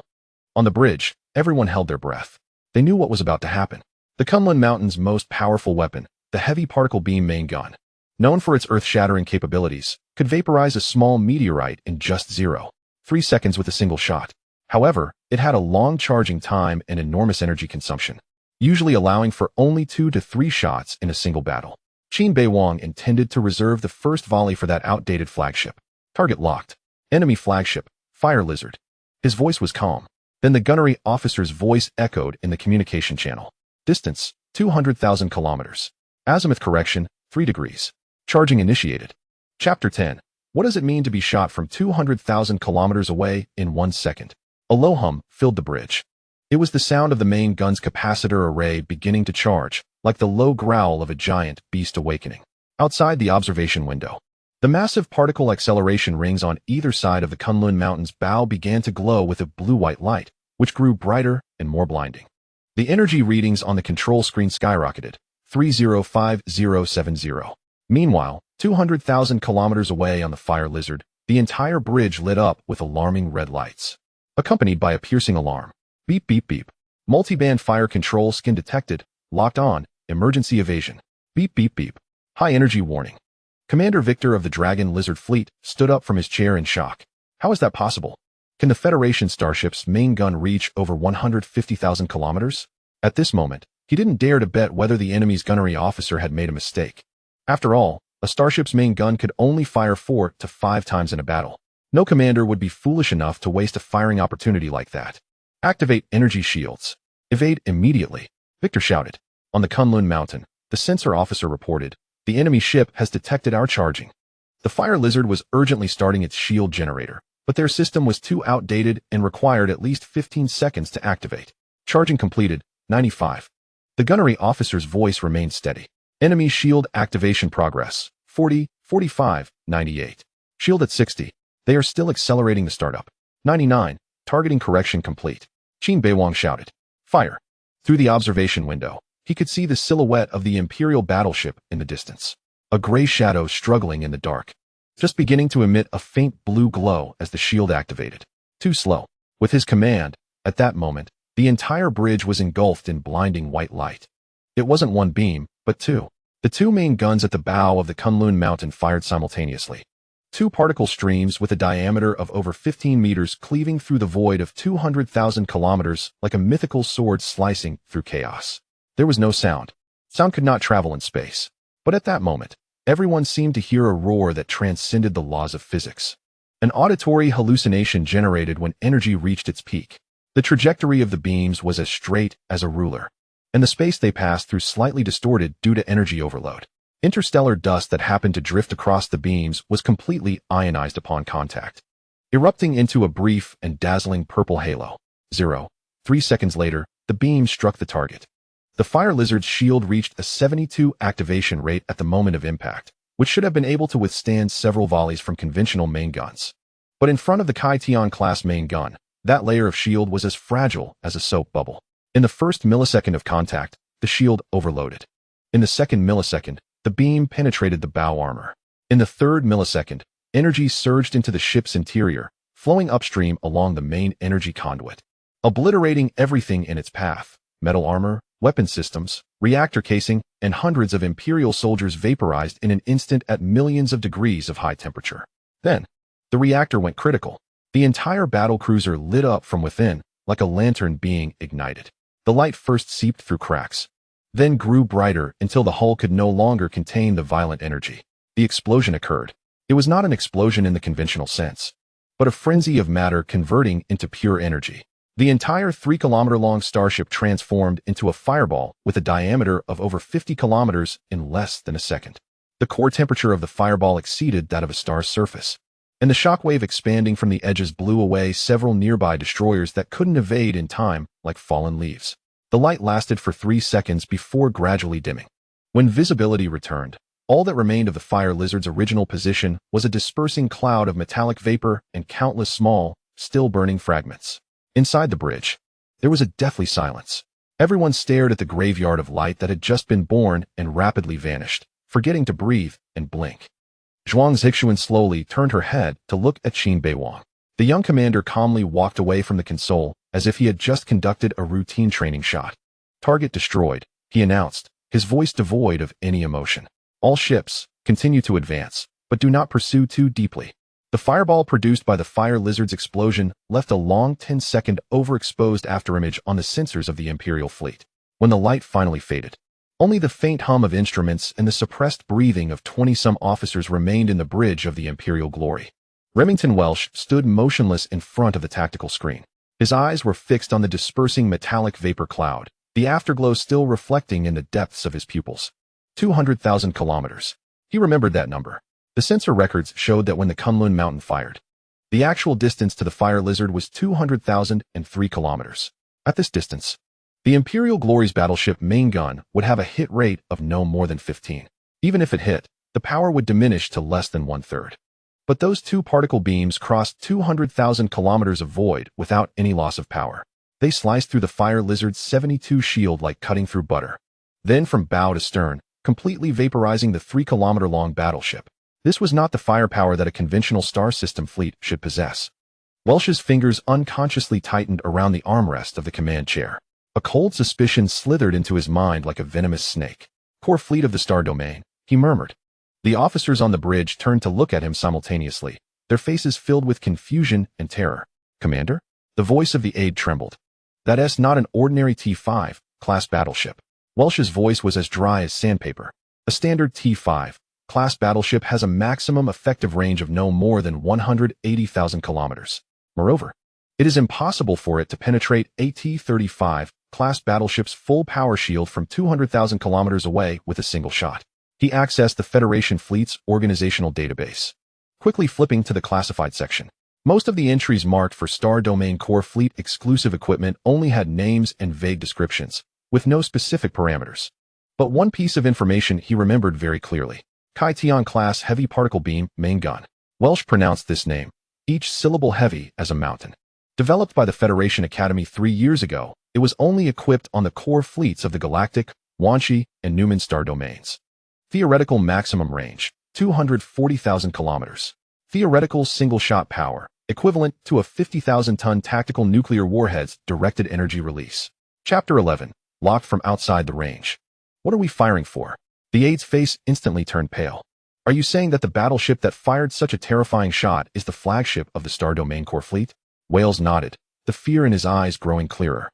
On the bridge, everyone held their breath. They knew what was about to happen. The Kunlun Mountain's most powerful weapon, the heavy particle beam main gun, known for its earth-shattering capabilities, could vaporize a small meteorite in just 0.3 seconds with a single shot. However, it had a long charging time and enormous energy consumption, usually allowing for only 2 to 3 shots in a single battle. Qin Beiwang intended to reserve the first volley for that outdated flagship. Target locked. Enemy flagship, Fire Lizard. His voice was calm. Then the gunnery officer's voice echoed in the communication channel. Distance, 200,000 kilometers. Azimuth correction, 3 degrees. Charging initiated. Chapter 10. What does it mean to be shot from 200,000 kilometers away in 1 second? A low hum filled the bridge. It was the sound of the main gun's capacitor array beginning to charge, like the low growl of a giant beast awakening. Outside the observation window, the massive particle acceleration rings on either side of the Kunlun Mountain's bow began to glow with a blue-white light, which grew brighter and more blinding. The energy readings on the control screen skyrocketed, 305070. Meanwhile, 200,000 kilometers away on the Fire Lizard, the entire bridge lit up with alarming red lights, accompanied by a piercing alarm. Beep, beep, beep. Multi-band fire control skin detected, locked on, emergency evasion. Beep, beep, beep. High energy warning. Commander Victor of the Dragon Lizard fleet stood up from his chair in shock. How is that possible? Can the Federation starship's main gun reach over 150,000 kilometers? At this moment, he didn't dare to bet whether the enemy's gunnery officer had made a mistake. After all, a starship's main gun could only fire 4 to 5 times in a battle. No commander would be foolish enough to waste a firing opportunity like that. Activate energy shields. Evade immediately, Victor shouted. On the Kunlun Mountain, the sensor officer reported, the enemy ship has detected our charging. The Fire Lizard was urgently starting its shield generator, but their system was too outdated and required at least 15 seconds to activate. Charging completed, 95. The gunnery officer's voice remained steady. Enemy shield activation progress, 40, 45, 98. Shield at 60. They are still accelerating the startup. 99. Targeting correction complete. Qin Beiwang shouted. Fire. Through the observation window, he could see the silhouette of the Imperial battleship in the distance. A gray shadow struggling in the dark, just beginning to emit a faint blue glow as the shield activated. Too slow. With his command, at that moment, the entire bridge was engulfed in blinding white light. It wasn't one beam, but 2. The 2 main guns at the bow of the Kunlun Mountain fired simultaneously. 2 particle streams with a diameter of over 15 meters cleaving through the void of 200,000 kilometers like a mythical sword slicing through chaos. There was no sound. Sound could not travel in space. But at that moment, everyone seemed to hear a roar that transcended the laws of physics. An auditory hallucination generated when energy reached its peak. The trajectory of the beams was as straight as a ruler, and the space they passed through slightly distorted due to energy overload. Interstellar dust that happened to drift across the beams was completely ionized upon contact, erupting into a brief and dazzling purple halo. 0.3 seconds later, the beam struck the target. The Fire Lizard's shield reached a 72 activation rate at the moment of impact, which should have been able to withstand several volleys from conventional main guns. But in front of the Kai Tian-class main gun, that layer of shield was as fragile as a soap bubble. In the first millisecond of contact, the shield overloaded. In the second millisecond, the beam penetrated the bow armor. In the third millisecond, energy surged into the ship's interior, flowing upstream along the main energy conduit, obliterating everything in its path. Metal armor, weapon systems, reactor casing, and hundreds of Imperial soldiers vaporized in an instant at millions of degrees of high temperature. Then, the reactor went critical. The entire battlecruiser lit up from within, like a lantern being ignited. The light first seeped through cracks, then grew brighter until the hull could no longer contain the violent energy. The explosion occurred. It was not an explosion in the conventional sense. but a frenzy of matter converting into pure energy. The entire 3-kilometer-long Starship transformed into a fireball with a diameter of over 50 kilometers in less than a second. The core temperature of the fireball exceeded that of a star's surface, and the shockwave expanding from the edges blew away several nearby destroyers that couldn't evade in time like fallen leaves. The light lasted for 3 seconds before gradually dimming. When visibility returned, all that remained of the fire lizard's original position was a dispersing cloud of metallic vapor and countless small, still-burning fragments. Inside the bridge, there was a deathly silence. Everyone stared at the graveyard of light that had just been born and rapidly vanished, forgetting to breathe and blink. Zhuang Zixuan slowly turned her head to look at Qin Beiwang. The young commander calmly walked away from the console as if he had just conducted a routine training shot. "Target destroyed," he announced, his voice devoid of any emotion. "All ships, continue to advance, but do not pursue too deeply." The fireball produced by the fire lizard's explosion left a long 10-second overexposed afterimage on the sensors of the Imperial fleet. When the light finally faded, only the faint hum of instruments and the suppressed breathing of 20-some officers remained in the bridge of the Imperial glory. Remington Welsh stood motionless in front of the tactical screen. His eyes were fixed on the dispersing metallic vapor cloud, the afterglow still reflecting in the depths of his pupils. 200,000 kilometers. He remembered that number. The sensor records showed that when the Kunlun Mountain fired, the actual distance to the fire lizard was 200,003 kilometers. At this distance, the Imperial Glory's battleship main gun would have a hit rate of no more than 15. Even if it hit, the power would diminish to less than 1/3. But those two particle beams crossed 200,000 kilometers of void without any loss of power. They sliced through the fire lizard's 72 shield like cutting through butter. Then from bow to stern, completely vaporizing the 3-kilometer-long battleship. This was not the firepower that a conventional star system fleet should possess. Welsh's fingers unconsciously tightened around the armrest of the command chair. A cold suspicion slithered into his mind like a venomous snake. "Core fleet of the star domain," he murmured. The officers on the bridge turned to look at him simultaneously, their faces filled with confusion and terror. "Commander?" The voice of the aide trembled. "That's not an ordinary T-5 class battleship." Welsh's voice was as dry as sandpaper. A standard T-5 class battleship has a maximum effective range of no more than 180,000 kilometers. Moreover, it is impossible for it to penetrate a T-35 class battleship's full power shield from 200,000 kilometers away with a single shot. He accessed the Federation Fleet's organizational database, quickly flipping to the classified section. Most of the entries marked for Star Domain Core Fleet exclusive equipment only had names and vague descriptions, with no specific parameters. But one piece of information he remembered very clearly. Kai Tian class heavy particle beam main gun. Welsh pronounced this name, each syllable heavy as a mountain. Developed by the Federation Academy 3 years ago, it was only equipped on the core fleets of the Galactic, Wanshi, and Newman star domains. Theoretical maximum range, 240,000 kilometers. Theoretical single-shot power, equivalent to a 50,000-ton tactical nuclear warhead's directed energy release. Chapter 11. Locked from outside the range. What are we firing for? The aide's face instantly turned pale. Are you saying that the battleship that fired such a terrifying shot is the flagship of the Star Domain Core Fleet? Wales nodded, the fear in his eyes growing clearer.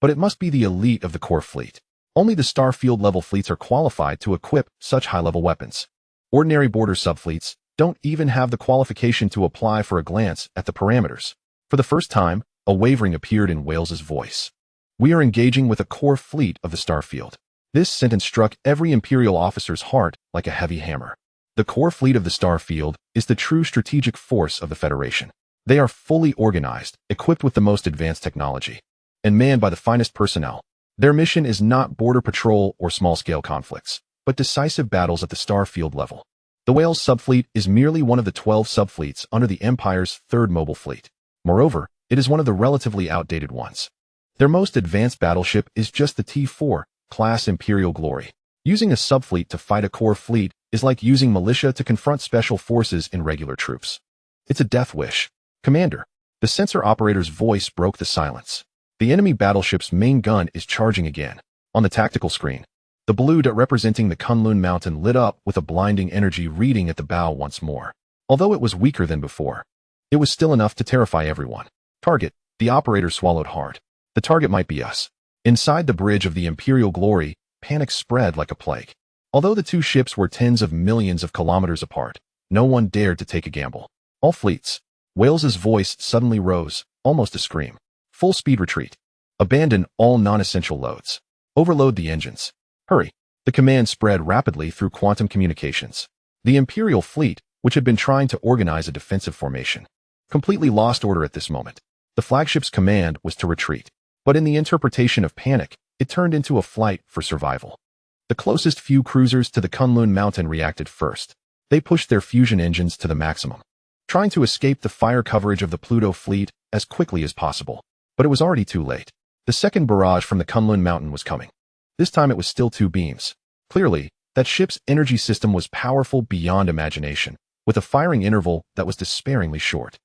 But it must be the elite of the Core Fleet. Only the Starfield-level fleets are qualified to equip such high-level weapons. Ordinary border subfleets don't even have the qualification to apply for a glance at the parameters. For the first time, a wavering appeared in Wales's voice. We are engaging with a core fleet of the Starfield. This sentence struck every Imperial officer's heart like a heavy hammer. The core fleet of the Starfield is the true strategic force of the Federation. They are fully organized, equipped with the most advanced technology, and manned by the finest personnel. Their mission is not border patrol or small-scale conflicts, but decisive battles at the Starfield level. The Wales subfleet is merely one of the 12 subfleets under the Empire's third mobile fleet. Moreover, it is one of the relatively outdated ones. Their most advanced battleship is just the T-4 class Imperial Glory. Using a subfleet to fight a core fleet is like using militia to confront special forces in regular troops. It's a death wish. Commander, the sensor operator's voice broke the silence. The enemy battleship's main gun is charging again. On the tactical screen, the blue dot representing the Kunlun Mountain lit up with a blinding energy reading at the bow once more. Although it was weaker than before, it was still enough to terrify everyone. Target, the operator swallowed hard. The target might be us. Inside the bridge of the Imperial Glory, panic spread like a plague. Although the two ships were tens of millions of kilometers apart, no one dared to take a gamble. All fleets, Wales's voice suddenly rose, almost a scream. Full speed retreat. Abandon all non-essential loads. Overload the engines. Hurry. The command spread rapidly through quantum communications. The Imperial fleet, which had been trying to organize a defensive formation, completely lost order at this moment. The flagship's command was to retreat, but in the interpretation of panic, it turned into a flight for survival. The closest few cruisers to the Kunlun Mountain reacted first. They pushed their fusion engines to the maximum, trying to escape the fire coverage of the Pluto fleet as quickly as possible. But it was already too late. The second barrage from the Kunlun Mountain was coming. This time it was still 2 beams. Clearly, that ship's energy system was powerful beyond imagination, with a firing interval that was despairingly short.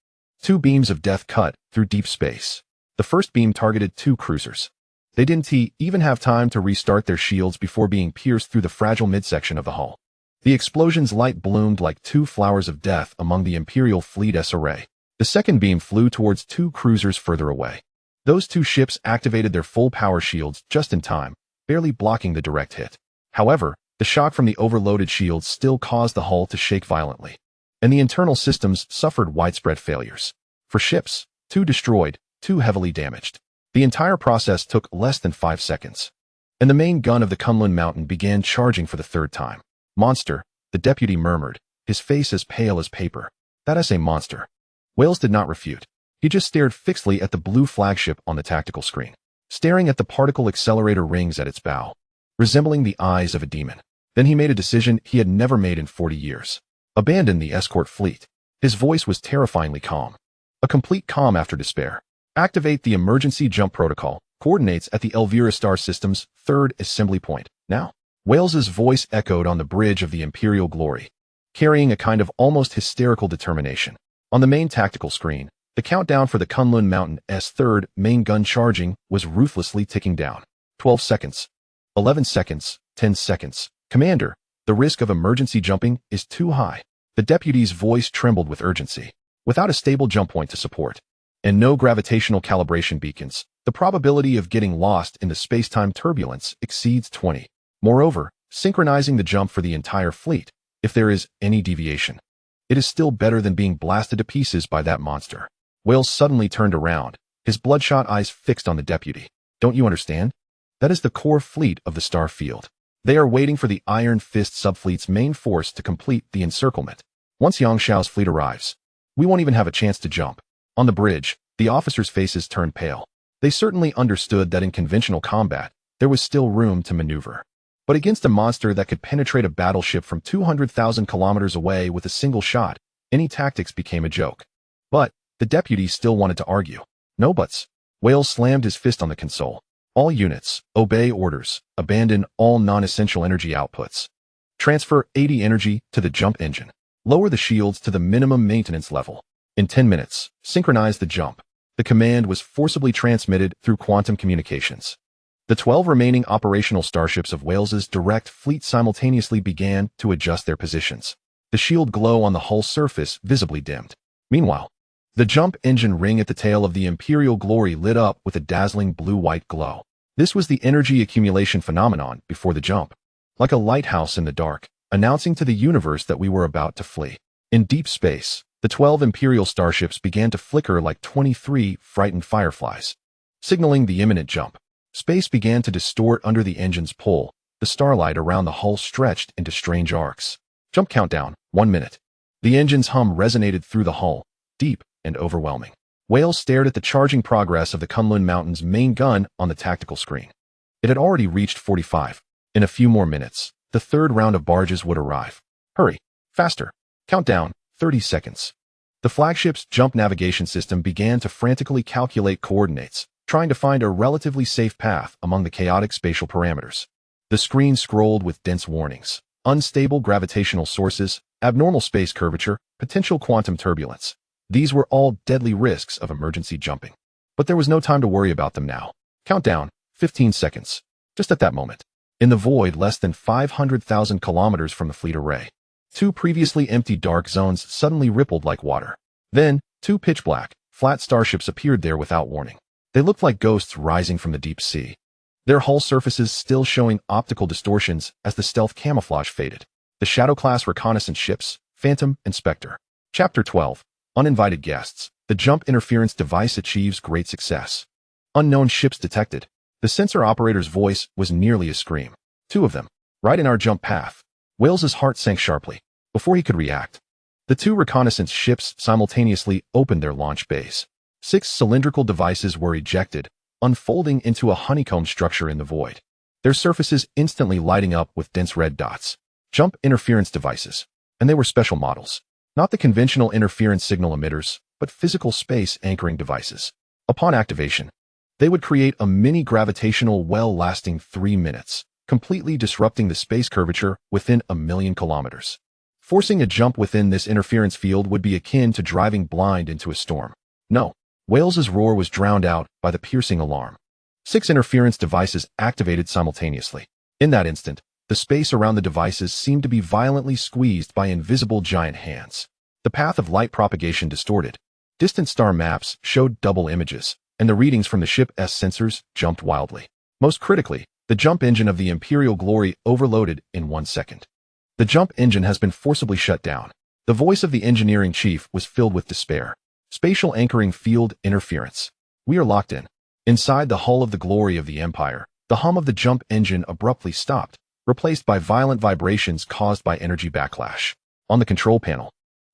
2 beams of death cut through deep space. The first beam targeted 2 cruisers. They didn't even have time to restart their shields before being pierced through the fragile midsection of the hull. The explosion's light bloomed like 2 flowers of death among the Imperial fleet's array. The second beam flew towards 2 cruisers further away. Those 2 ships activated their full power shields just in time, barely blocking the direct hit. However, the shock from the overloaded shields still caused the hull to shake violently, and the internal systems suffered widespread failures. For ships, 2 destroyed, 2 heavily damaged. The entire process took less than 5 seconds, and the main gun of the Kunlun Mountain began charging for the 3rd time. Monster, the deputy murmured, his face as pale as paper. That is a monster. Wales did not refute. He just stared fixedly at the blue flagship on the tactical screen, staring at the particle accelerator rings at its bow, resembling the eyes of a demon. Then he made a decision he had never made in 40 years. Abandon the escort fleet. His voice was terrifyingly calm. A complete calm after despair. Activate the emergency jump protocol. Coordinates at the Elvira Star System's 3rd assembly point. Now. Wales's voice echoed on the bridge of the Imperial Glory, carrying a kind of almost hysterical determination. On the main tactical screen, the countdown for the Kunlun Mountain's 3rd main gun charging was ruthlessly ticking down. 12 seconds. 11 seconds. 10 seconds. Commander, the risk of emergency jumping is too high. The deputy's voice trembled with urgency. Without a stable jump point to support, and no gravitational calibration beacons, the probability of getting lost in the space-time turbulence exceeds 20. Moreover, synchronizing the jump for the entire fleet, if there is any deviation, it is still better than being blasted to pieces by that monster. Wales suddenly turned around, his bloodshot eyes fixed on the deputy. Don't you understand? That is the core fleet of the star field. They are waiting for the Iron Fist subfleet's main force to complete the encirclement. Once Yangshao's fleet arrives, we won't even have a chance to jump. On the bridge, the officers' faces turned pale. They certainly understood that in conventional combat, there was still room to maneuver. But against a monster that could penetrate a battleship from 200,000 kilometers away with a single shot, any tactics became a joke. But the deputy still wanted to argue. No buts. Wales slammed his fist on the console. All units, obey orders. Abandon all non-essential energy outputs. Transfer 80 energy to the jump engine. Lower the shields to the minimum maintenance level. In 10 minutes, synchronize the jump. The command was forcibly transmitted through quantum communications. The 12 remaining operational starships of Wales's direct fleet simultaneously began to adjust their positions. The shield glow on the hull surface visibly dimmed. Meanwhile, the jump engine ring at the tail of the Imperial Glory lit up with a dazzling blue-white glow. This was the energy accumulation phenomenon before the jump, like a lighthouse in the dark, announcing to the universe that we were about to flee. In deep space, the 12 Imperial starships began to flicker like 23 frightened fireflies, signaling the imminent jump. Space began to distort under the engine's pull. The starlight around the hull stretched into strange arcs. Jump countdown, 1 minute. The engine's hum resonated through the hull, deep and overwhelming. Wales stared at the charging progress of the Kunlun Mountain's main gun on the tactical screen. It had already reached 45. In a few more minutes, the 3rd round of barges would arrive. Hurry, faster. Countdown, 30 seconds. The flagship's jump navigation system began to frantically calculate coordinates, trying to find a relatively safe path among the chaotic spatial parameters. The screen scrolled with dense warnings. Unstable gravitational sources, abnormal space curvature, potential quantum turbulence. These were all deadly risks of emergency jumping. But there was no time to worry about them now. Countdown, 15 seconds. Just at that moment, in the void less than 500,000 kilometers from the fleet array, 2 previously empty dark zones suddenly rippled like water. Then, 2 pitch-black, flat starships appeared there without warning. They looked like ghosts rising from the deep sea, their hull surfaces still showing optical distortions as the stealth camouflage faded. The Shadow-class reconnaissance ships, Phantom and Spectre. Chapter 12. Uninvited guests. The jump interference device achieves great success. Unknown ships detected. The sensor operator's voice was nearly a scream. 2 of them. Right in our jump path. Wales's heart sank sharply. Before he could react, the 2 reconnaissance ships simultaneously opened their launch bays. 6 cylindrical devices were ejected, unfolding into a honeycomb structure in the void, their surfaces instantly lighting up with dense red dots. Jump interference devices. And they were special models. Not the conventional interference signal emitters, but physical space anchoring devices. Upon activation, they would create a mini gravitational well lasting 3 minutes, completely disrupting the space curvature within 1,000,000 kilometers. Forcing a jump within this interference field would be akin to driving blind into a storm. No, Wales's roar was drowned out by the piercing alarm. 6 interference devices activated simultaneously. In that instant, the space around the devices seemed to be violently squeezed by invisible giant hands. The path of light propagation distorted. Distant star maps showed double images, and the readings from the ship's sensors jumped wildly. Most critically, the jump engine of the Imperial Glory overloaded in 1 second. The jump engine has been forcibly shut down. The voice of the engineering chief was filled with despair. Spatial anchoring field interference. We are locked in. Inside the hull of the Glory of the Empire, the hum of the jump engine abruptly stopped, replaced by violent vibrations caused by energy backlash. On the control panel,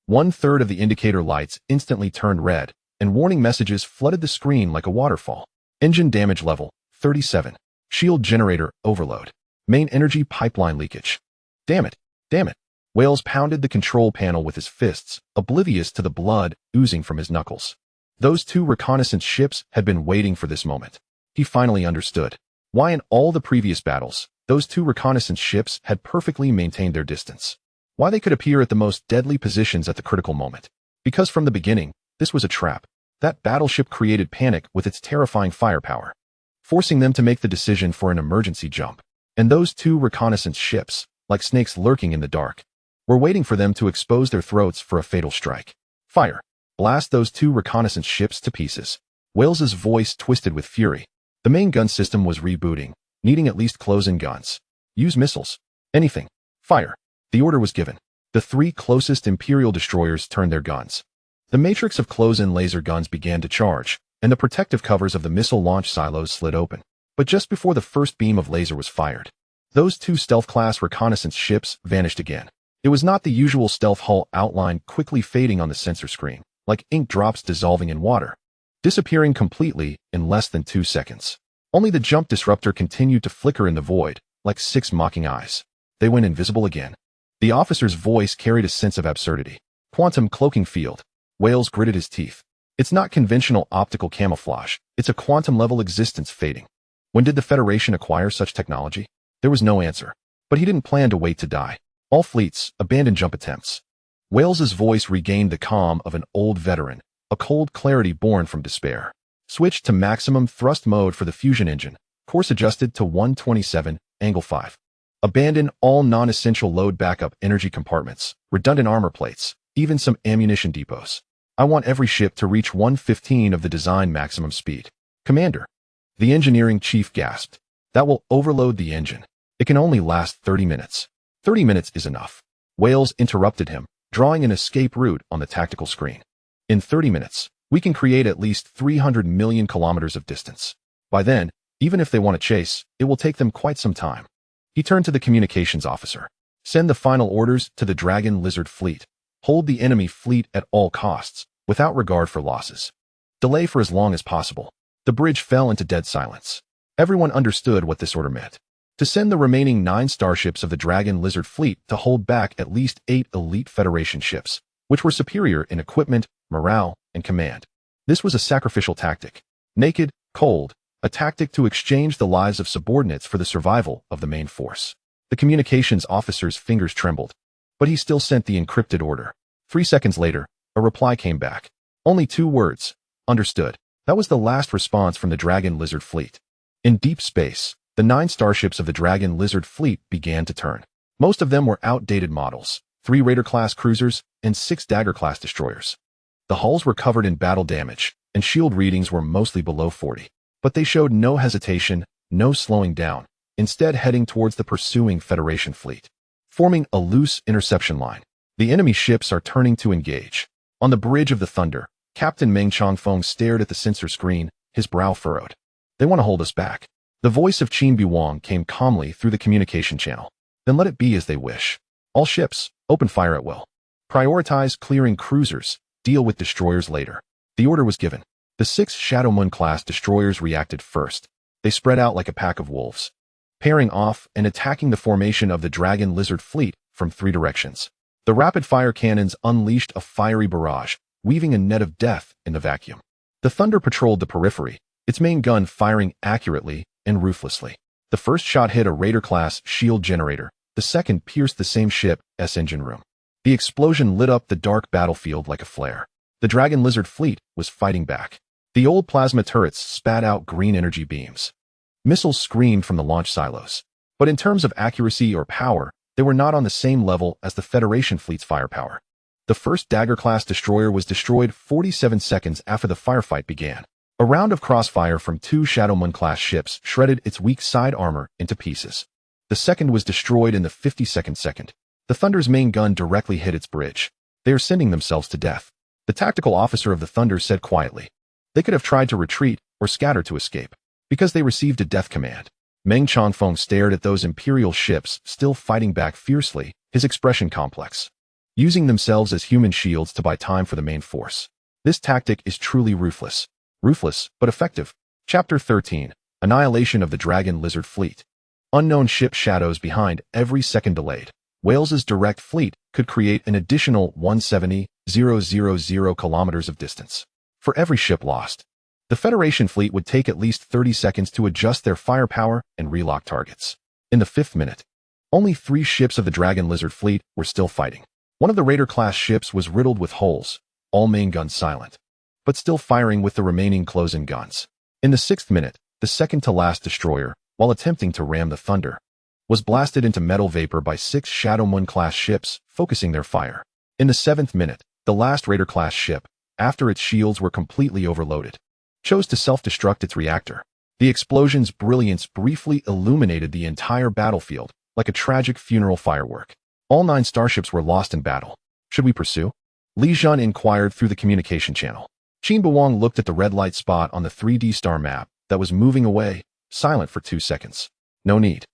1/3 of the indicator lights instantly turned red, and warning messages flooded the screen like a waterfall. Engine damage level, 37. Shield generator overload. Main energy pipeline leakage. Damn it. Damn it. Wales pounded the control panel with his fists, oblivious to the blood oozing from his knuckles. Those 2 reconnaissance ships had been waiting for this moment. He finally understood why in all the previous battles, those 2 reconnaissance ships had perfectly maintained their distance. Why they could appear at the most deadly positions at the critical moment. Because from the beginning, this was a trap. That battleship created panic with its terrifying firepower, forcing them to make the decision for an emergency jump. And those 2 reconnaissance ships, like snakes lurking in the dark, were waiting for them to expose their throats for a fatal strike. Fire. Blast those 2 reconnaissance ships to pieces. Wales's voice twisted with fury. The main gun system was rebooting, needing at least close-in guns. Use missiles. Anything. Fire. The order was given. The 3 closest Imperial destroyers turned their guns. The matrix of close-in laser guns began to charge, and the protective covers of the missile launch silos slid open. But just before the first beam of laser was fired, those 2 stealth-class reconnaissance ships vanished again. It was not the usual stealth hull outline quickly fading on the sensor screen, like ink drops dissolving in water, disappearing completely in less than 2 seconds. Only the jump disruptor continued to flicker in the void, like 6 mocking eyes. They went invisible again. The officer's voice carried a sense of absurdity. Quantum cloaking field. Wales gritted his teeth. It's not conventional optical camouflage. It's a quantum-level existence fading. When did the Federation acquire such technology? There was no answer. But he didn't plan to wait to die. All fleets abandoned jump attempts. Wales's voice regained the calm of an old veteran, a cold clarity born from despair. Switch to maximum thrust mode for the fusion engine. Course adjusted to 127, angle 5. Abandon all non-essential load backup energy compartments, redundant armor plates, even some ammunition depots. I want every ship to reach 1/15 of the design maximum speed. Commander. The engineering chief gasped. That will overload the engine. It can only last 30 minutes. 30 minutes is enough. Wales interrupted him, drawing an escape route on the tactical screen. In 30 minutes, we can create at least 300 million kilometers of distance. By then, even if they want to chase, it will take them quite some time. He turned to the communications officer. Send the final orders to the Dragon Lizard fleet. Hold the enemy fleet at all costs, without regard for losses. Delay for as long as possible. The bridge fell into dead silence. Everyone understood what this order meant. To send the remaining 9 starships of the Dragon Lizard fleet to hold back at least 8 elite Federation ships, which were superior in equipment, morale, and command. This was a sacrificial tactic. Naked, cold, a tactic to exchange the lives of subordinates for the survival of the main force. The communications officer's fingers trembled, but he still sent the encrypted order. 3 seconds later, a reply came back. Only 2 words. Understood. That was the last response from the Dragon Lizard fleet. In deep space, the 9 starships of the Dragon Lizard fleet began to turn. Most of them were outdated models, 3 Raider-class cruisers and 6 Dagger-class destroyers. The hulls were covered in battle damage, and shield readings were mostly below 40. But they showed no hesitation, no slowing down, instead heading towards the pursuing Federation fleet. Forming a loose interception line. The enemy ships are turning to engage. On the bridge of the Thunder, Captain Meng Changfeng stared at the sensor screen, his brow furrowed. They want to hold us back. The voice of Qin Beiwang came calmly through the communication channel. Then let it be as they wish. All ships, open fire at will. Prioritize clearing cruisers, deal with destroyers later. The order was given. The 6 Shadow Moon-class destroyers reacted first. They spread out like a pack of wolves, pairing off and attacking the formation of the Dragon Lizard fleet from 3 directions. The rapid-fire cannons unleashed a fiery barrage, weaving a net of death in the vacuum. The Thunder patrolled the periphery, its main gun firing accurately and ruthlessly. The first shot hit a Raider-class shield generator, the second pierced the same ship's engine room. The explosion lit up the dark battlefield like a flare. The Dragon Lizard fleet was fighting back. The old plasma turrets spat out green energy beams. Missiles screamed from the launch silos. But in terms of accuracy or power, they were not on the same level as the Federation fleet's firepower. The first Dagger-class destroyer was destroyed 47 seconds after the firefight began. A round of crossfire from 2 Shadow Moon-class ships shredded its weak side armor into pieces. The second was destroyed in the 52nd second. The Thunder's main gun directly hit its bridge. They are sending themselves to death. The tactical officer of the Thunder said quietly. They could have tried to retreat or scatter to escape, because they received a death command. Meng Changfeng stared at those Imperial ships still fighting back fiercely, his expression complex. Using themselves as human shields to buy time for the main force. This tactic is truly ruthless. Ruthless, but effective. Chapter 13. Annihilation of the Dragon Lizard Fleet. Unknown ship shadows behind every second delayed. Wales's direct fleet could create an additional 170,000 kilometers of distance. For every ship lost, the Federation fleet would take at least 30 seconds to adjust their firepower and relock targets. In the 5th minute, only 3 ships of the Dragon Lizard fleet were still fighting. One of the Raider-class ships was riddled with holes, all main guns silent, but still firing with the remaining close-in guns. In the 6th minute, the second-to-last destroyer, while attempting to ram the Thunder, was blasted into metal vapor by 6 Shadow Moon-class ships, focusing their fire. In the 7th minute, the last Raider-class ship, after its shields were completely overloaded, chose to self-destruct its reactor. The explosion's brilliance briefly illuminated the entire battlefield, like a tragic funeral firework. All 9 starships were lost in battle. Should we pursue? Li Zhan inquired through the communication channel. Qin Beiwang looked at the red light spot on the 3D star map that was moving away, silent for 2 seconds. No need.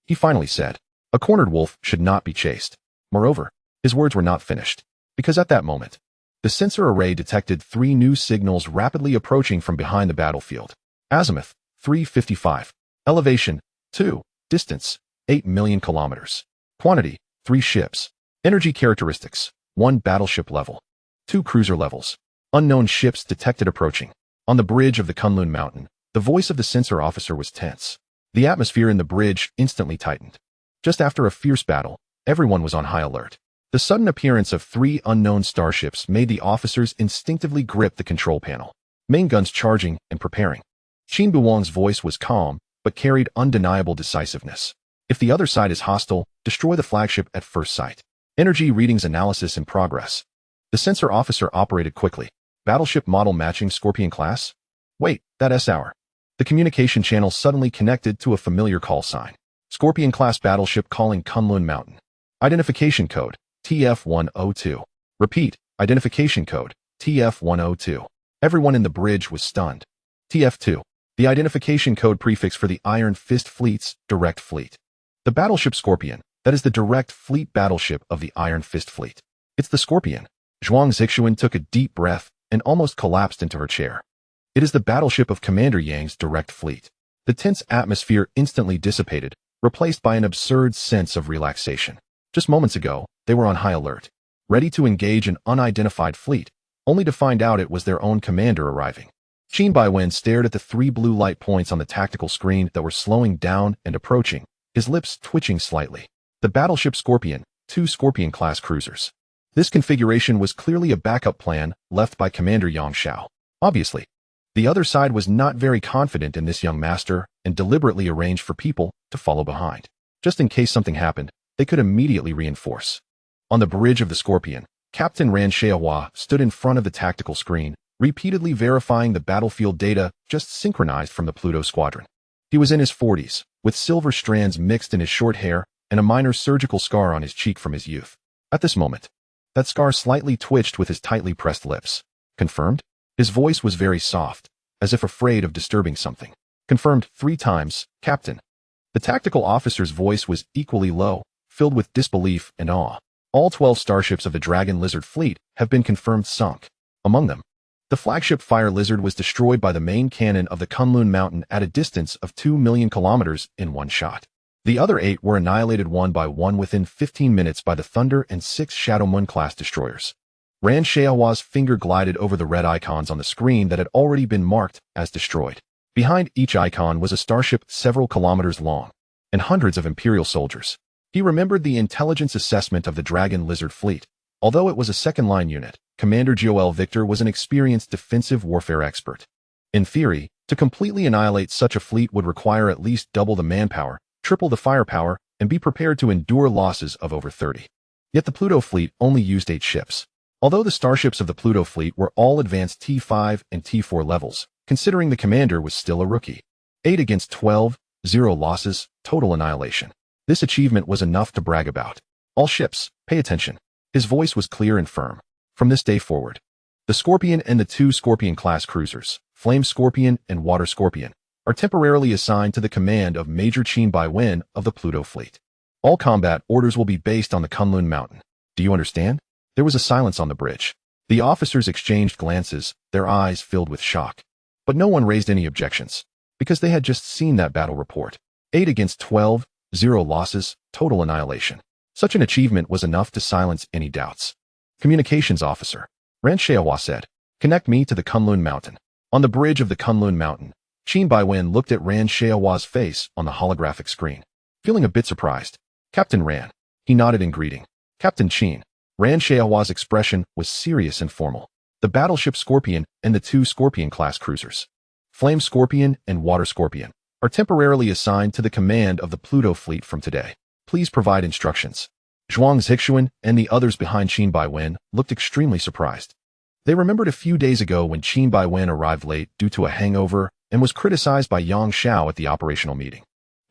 He finally said. A cornered wolf should not be chased. Moreover, his words were not finished, because at that moment, the sensor array detected 3 new signals rapidly approaching from behind the battlefield. Azimuth, 355. Elevation, 2. Distance, 8 million kilometers. Quantity, 3 ships. Energy characteristics, 1 battleship level. 2 cruiser levels. Unknown ships detected approaching. On the bridge of the Kunlun Mountain, the voice of the sensor officer was tense. The atmosphere in the bridge instantly tightened. Just after a fierce battle, everyone was on high alert. The sudden appearance of 3 unknown starships made the officers instinctively grip the control panel, main guns charging and preparing. Qin Beiwang's voice was calm, but carried undeniable decisiveness. If the other side is hostile, destroy the flagship at first sight. Energy readings analysis in progress. The sensor officer operated quickly. Battleship model matching Scorpion class? Wait, that S-hour. The communication channel suddenly connected to a familiar call sign. Scorpion class battleship calling Kunlun Mountain. Identification code, TF-102. Repeat, identification code, TF-102. Everyone in the bridge was stunned. TF-2. The identification code prefix for the Iron Fist Fleet's direct fleet. The battleship Scorpion, that is the direct fleet battleship of the Iron Fist Fleet. It's the Scorpion. Zhuang Zixuan took a deep breath and almost collapsed into her chair. It is the battleship of Commander Yang's direct fleet. The tense atmosphere instantly dissipated, replaced by an absurd sense of relaxation. Just moments ago, they were on high alert, ready to engage an unidentified fleet, only to find out it was their own commander arriving. Qin Beiwang stared at the 3 blue light points on the tactical screen that were slowing down and approaching, his lips twitching slightly. The battleship Scorpion, 2 Scorpion-class cruisers. This configuration was clearly a backup plan left by Commander Yang Shao. Obviously, the other side was not very confident in this young master and deliberately arranged for people to follow behind. Just in case something happened, they could immediately reinforce. On the bridge of the Scorpion, Captain Ran Sheahua stood in front of the tactical screen, repeatedly verifying the battlefield data just synchronized from the Pluto squadron. He was in his 40s, with silver strands mixed in his short hair and a minor surgical scar on his cheek from his youth. At this moment, That scar slightly twitched with his tightly pressed lips. Confirmed? His voice was very soft, as if afraid of disturbing something. Confirmed 3 times, Captain. The tactical officer's voice was equally low, filled with disbelief and awe. All 12 starships of the Dragon Lizard fleet have been confirmed sunk. Among them, the flagship Fire Lizard was destroyed by the main cannon of the Kunlun Mountain at a distance of 2 million kilometers in one shot. The other 8 were annihilated one by one within 15 minutes by the Thunder and 6 Shadow Moon-class destroyers. Ran Sheawa's finger glided over the red icons on the screen that had already been marked as destroyed. Behind each icon was a starship several kilometers long, and hundreds of Imperial soldiers. He remembered the intelligence assessment of the Dragon Lizard fleet. Although it was a second-line unit, Commander Joel Victor was an experienced defensive warfare expert. In theory, to completely annihilate such a fleet would require at least double the manpower, triple the firepower, and be prepared to endure losses of over 30. Yet the Pluto fleet only used 8 ships. Although the starships of the Pluto fleet were all advanced T5 and T4 levels, considering the commander was still a rookie. 8 against 12, 0 losses, total annihilation. This achievement was enough to brag about. All ships, pay attention. His voice was clear and firm. From this day forward, the Scorpion and the 2 Scorpion-class cruisers, Flame Scorpion and Water Scorpion, are temporarily assigned to the command of Major Qin Beiwang of the Pluto fleet. All combat orders will be based on the Kunlun Mountain. Do you understand? There was a silence on the bridge. The officers exchanged glances, their eyes filled with shock. But no one raised any objections, because they had just seen that battle report. 8 against 12, 0 losses, total annihilation. Such an achievement was enough to silence any doubts. Communications officer, Ran Sheawa said, connect me to the Kunlun Mountain. On the bridge of the Kunlun Mountain, Qin Beiwang looked at Ran Sheawa's face on the holographic screen, feeling a bit surprised. Captain Ran. He nodded in greeting. Captain Qin. Ran Sheawa's expression was serious and formal. The battleship Scorpion and the 2 Scorpion-class cruisers, Flame Scorpion and Water Scorpion, are temporarily assigned to the command of the Pluto fleet from today. Please provide instructions. Zhuang Zixuan and the others behind Qin Beiwang looked extremely surprised. They remembered a few days ago when Qin Beiwang arrived late due to a hangover and was criticized by Yang Xiao at the operational meeting.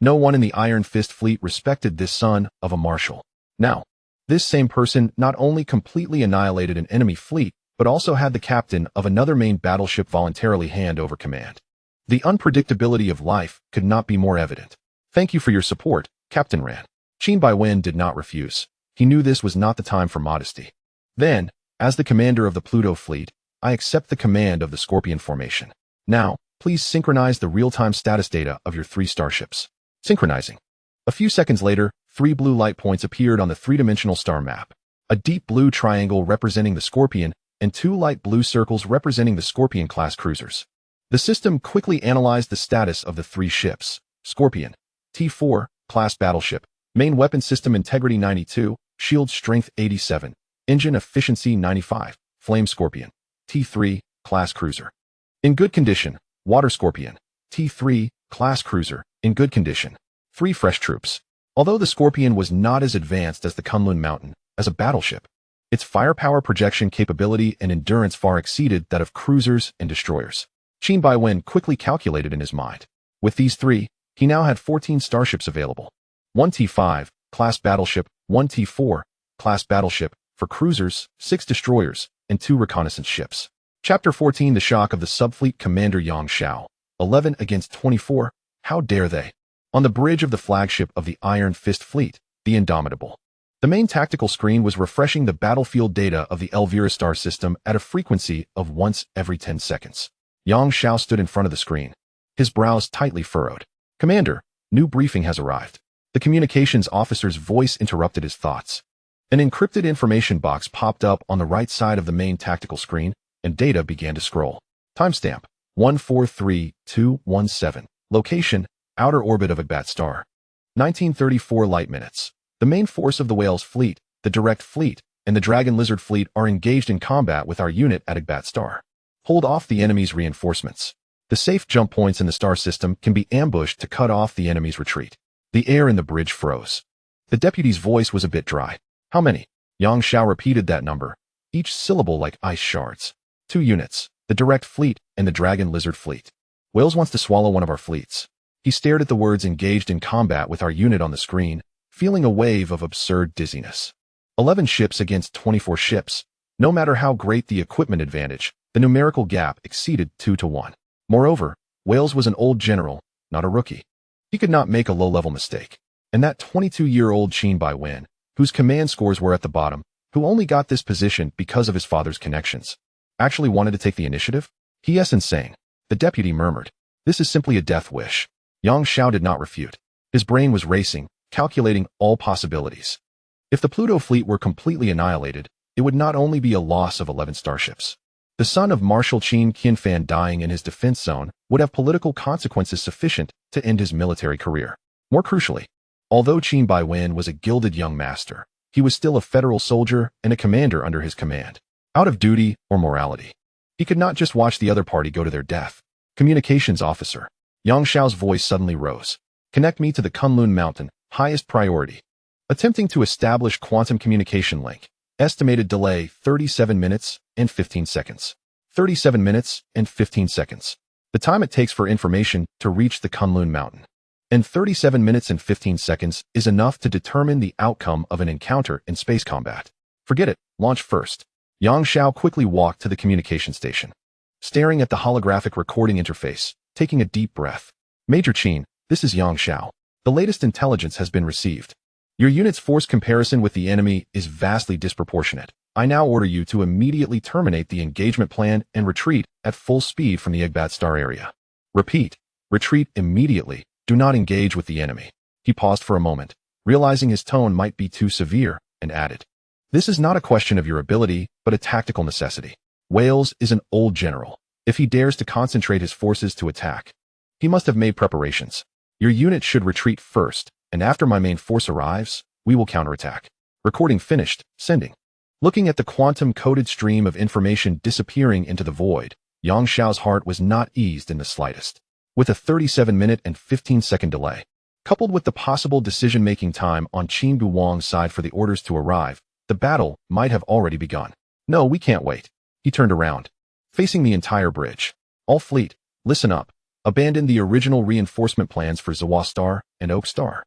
No one in the Iron Fist fleet respected this son of a marshal. Now, this same person not only completely annihilated an enemy fleet, but also had the captain of another main battleship voluntarily hand over command. The unpredictability of life could not be more evident. Thank you for your support, Captain Ran. Qin Beiwang did not refuse. He knew this was not the time for modesty. Then, as the commander of the Pluto fleet, I accept the command of the Scorpion formation. Now, please synchronize the real-time status data of your 3 starships. Synchronizing. A few seconds later, 3 blue light points appeared on the 3-dimensional star map. A deep blue triangle representing the Scorpion and 2 light blue circles representing the Scorpion-class cruisers. The system quickly analyzed the status of the 3 ships. Scorpion, T4, class battleship, main weapon system integrity 92, shield strength 87, engine efficiency 95, Flame Scorpion, T3, class cruiser. In good condition, Water Scorpion, T3, class cruiser, in good condition. 3 fresh troops. Although the Scorpion was not as advanced as the Kunlun Mountain, as a battleship, its firepower projection capability and endurance far exceeded that of cruisers and destroyers. Qin Beiwang quickly calculated in his mind. With these 3, he now had 14 starships available. 1 T5, class battleship, 1 T4, class battleship, for cruisers, 6 destroyers, and 2 reconnaissance ships. Chapter 14 The Shock of the Subfleet Commander Yang Xiao. 11 against 24, how dare they? On the bridge of the flagship of the Iron Fist fleet, the Indomitable. The main tactical screen was refreshing the battlefield data of the Elvira star system at a frequency of once every 10 seconds. Yang Xiao stood in front of the screen, his brows tightly furrowed. Commander, new briefing has arrived. The communications officer's voice interrupted his thoughts. An encrypted information box popped up on the right side of the main tactical screen, and data began to scroll. Timestamp, 143217. Location, outer orbit of Agbat star. 1934 light minutes. The main force of the Whale's fleet, the Direct Fleet, and the Dragon Lizard fleet are engaged in combat with our unit at Agbat star. Hold off the enemy's reinforcements. The safe jump points in the star system can be ambushed to cut off the enemy's retreat. The air in the bridge froze. The deputy's voice was a bit dry. How many? Yang Xiao repeated that number, each syllable like ice shards. 2 units, the Direct Fleet and the Dragon Lizard fleet. Wales wants to swallow one of our fleets. He stared at the words engaged in combat with our unit on the screen, feeling a wave of absurd dizziness. 11 ships against 24 ships. No matter how great the equipment advantage, the numerical gap exceeded 2-1. Moreover, Wales was an old general, not a rookie. He could not make a low-level mistake. And that 22-year-old Qin Beiwang, whose command scores were at the bottom, who only got this position because of his father's connections, actually wanted to take the initiative? He is insane. The deputy murmured. This is simply a death wish. Yang Xiao did not refute. His brain was racing, calculating all possibilities. If the Pluto fleet were completely annihilated, it would not only be a loss of 11 starships. The son of Marshal Qin Beiwang dying in his defense zone would have political consequences sufficient to end his military career. More crucially, although Qin Beiwang was a gilded young master, he was still a federal soldier and a commander under his command. Out of duty or morality, he could not just watch the other party go to their death. Communications officer. Yang Xiao's voice suddenly rose. Connect me to the Kunlun Mountain, highest priority. Attempting to establish quantum communication link. Estimated delay 37 minutes and 15 seconds. 37 minutes and 15 seconds. The time it takes for information to reach the Kunlun Mountain. And 37 minutes and 15 seconds is enough to determine the outcome of an encounter in space combat. Forget it, launch first. Yang Xiao quickly walked to the communication station. Staring at the holographic recording interface, taking a deep breath. Major Qin, this is Yang Xiao. The latest intelligence has been received. Your unit's force comparison with the enemy is vastly disproportionate. I now order you to immediately terminate the engagement plan and retreat at full speed from the Egbat Star area. Repeat, retreat immediately. Do not engage with the enemy. He paused for a moment, realizing his tone might be too severe, and added, this is not a question of your ability, but a tactical necessity. Wales is an old general. If he dares to concentrate his forces to attack, he must have made preparations. Your unit should retreat first, and after my main force arrives, we will counterattack. Recording finished, sending. Looking at the quantum-coded stream of information disappearing into the void, Yang Xiao's heart was not eased in the slightest. With a 37-minute and 15-second delay, coupled with the possible decision-making time on Qin Beiwang's side for the orders to arrive, the battle might have already begun. No, we can't wait. He turned around, facing the entire bridge. All fleet, listen up. Abandon the original reinforcement plans for Zawa Star and Oak Star.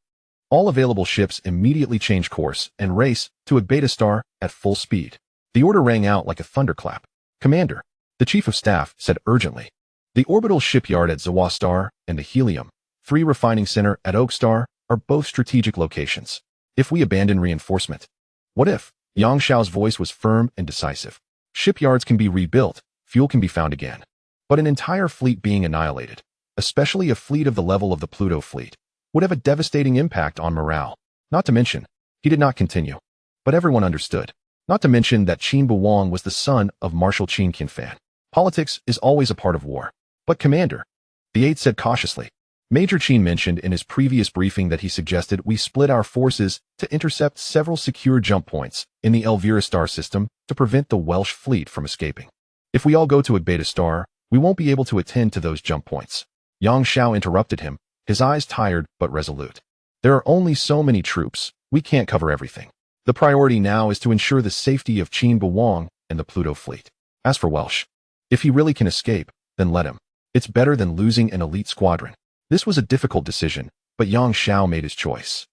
All available ships immediately change course and race to Egbat Star at full speed. The order rang out like a thunderclap. Commander, the Chief of Staff said urgently. The orbital shipyard at Zawa Star and the helium-3 refining center at Oak Star are both strategic locations. If we abandon reinforcement, what if? Yang Xiao's voice was firm and decisive. Shipyards can be rebuilt, fuel can be found again. But an entire fleet being annihilated, especially a fleet of the level of the Pluto fleet, would have a devastating impact on morale. Not to mention, he did not continue. But everyone understood. Not to mention that Qin Beiwang was the son of Marshal Qin Beiwang. Politics is always a part of war. But Commander, the aide said cautiously. Major Qin mentioned in his previous briefing that he suggested we split our forces to intercept several secure jump points in the Elvira star system to prevent the Welsh fleet from escaping. If we all go to Egbat Star, we won't be able to attend to those jump points. Yang Xiao interrupted him, his eyes tired but resolute. There are only so many troops, we can't cover everything. The priority now is to ensure the safety of Qin Beiwang and the Pluto fleet. As for Welsh, if he really can escape, then let him. It's better than losing an elite squadron. This was a difficult decision, but Yang Xiao made his choice.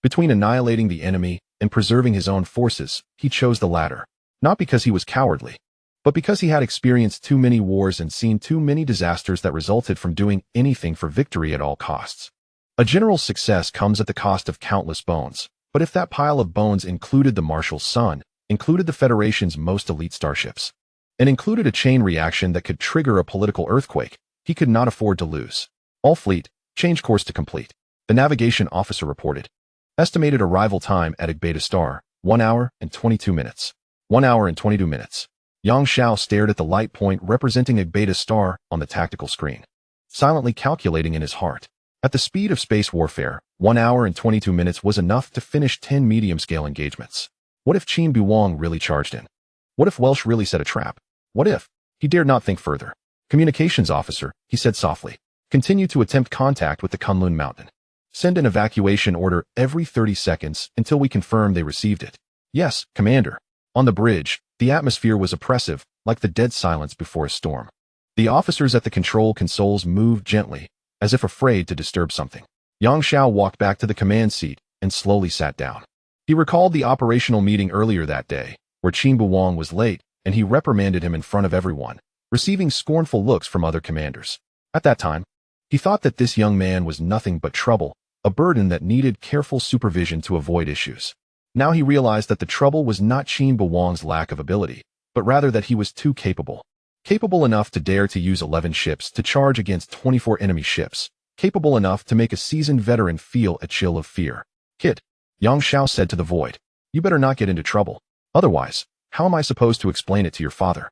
Between annihilating the enemy and preserving his own forces, he chose the latter. Not because he was cowardly, but because he had experienced too many wars and seen too many disasters that resulted from doing anything for victory at all costs. A general's success comes at the cost of countless bones, but if that pile of bones included the Marshal's son, included the Federation's most elite starships, and included a chain reaction that could trigger a political earthquake, he could not afford to lose. All fleet, change course to complete. The navigation officer reported. Estimated arrival time at Egbat Star, 1 hour and 22 minutes. 1 hour and 22 minutes. Yang Xiao stared at the light point representing Egbat Star on the tactical screen, silently calculating in his heart. At the speed of space warfare, 1 hour and 22 minutes was enough to finish 10 medium-scale engagements. What if Qin Beiwang really charged in? What if Welsh really set a trap? What if? He dared not think further. Communications officer, he said softly. Continue to attempt contact with the Kunlun Mountain. Send an evacuation order every 30 seconds until we confirm they received it. Yes, Commander. On the bridge, the atmosphere was oppressive, like the dead silence before a storm. The officers at the control consoles moved gently, as if afraid to disturb something. Yang Xiao walked back to the command seat and slowly sat down. He recalled the operational meeting earlier that day, where Qin Beiwang was late, and he reprimanded him in front of everyone, receiving scornful looks from other commanders. At that time, he thought that this young man was nothing but trouble, a burden that needed careful supervision to avoid issues. Now he realized that the trouble was not Qin Beiwang's lack of ability, but rather that he was too capable. Capable enough to dare to use 11 ships to charge against 24 enemy ships. Capable enough to make a seasoned veteran feel a chill of fear. Kid, Yang Xiao said to the void, you better not get into trouble. Otherwise, how am I supposed to explain it to your father?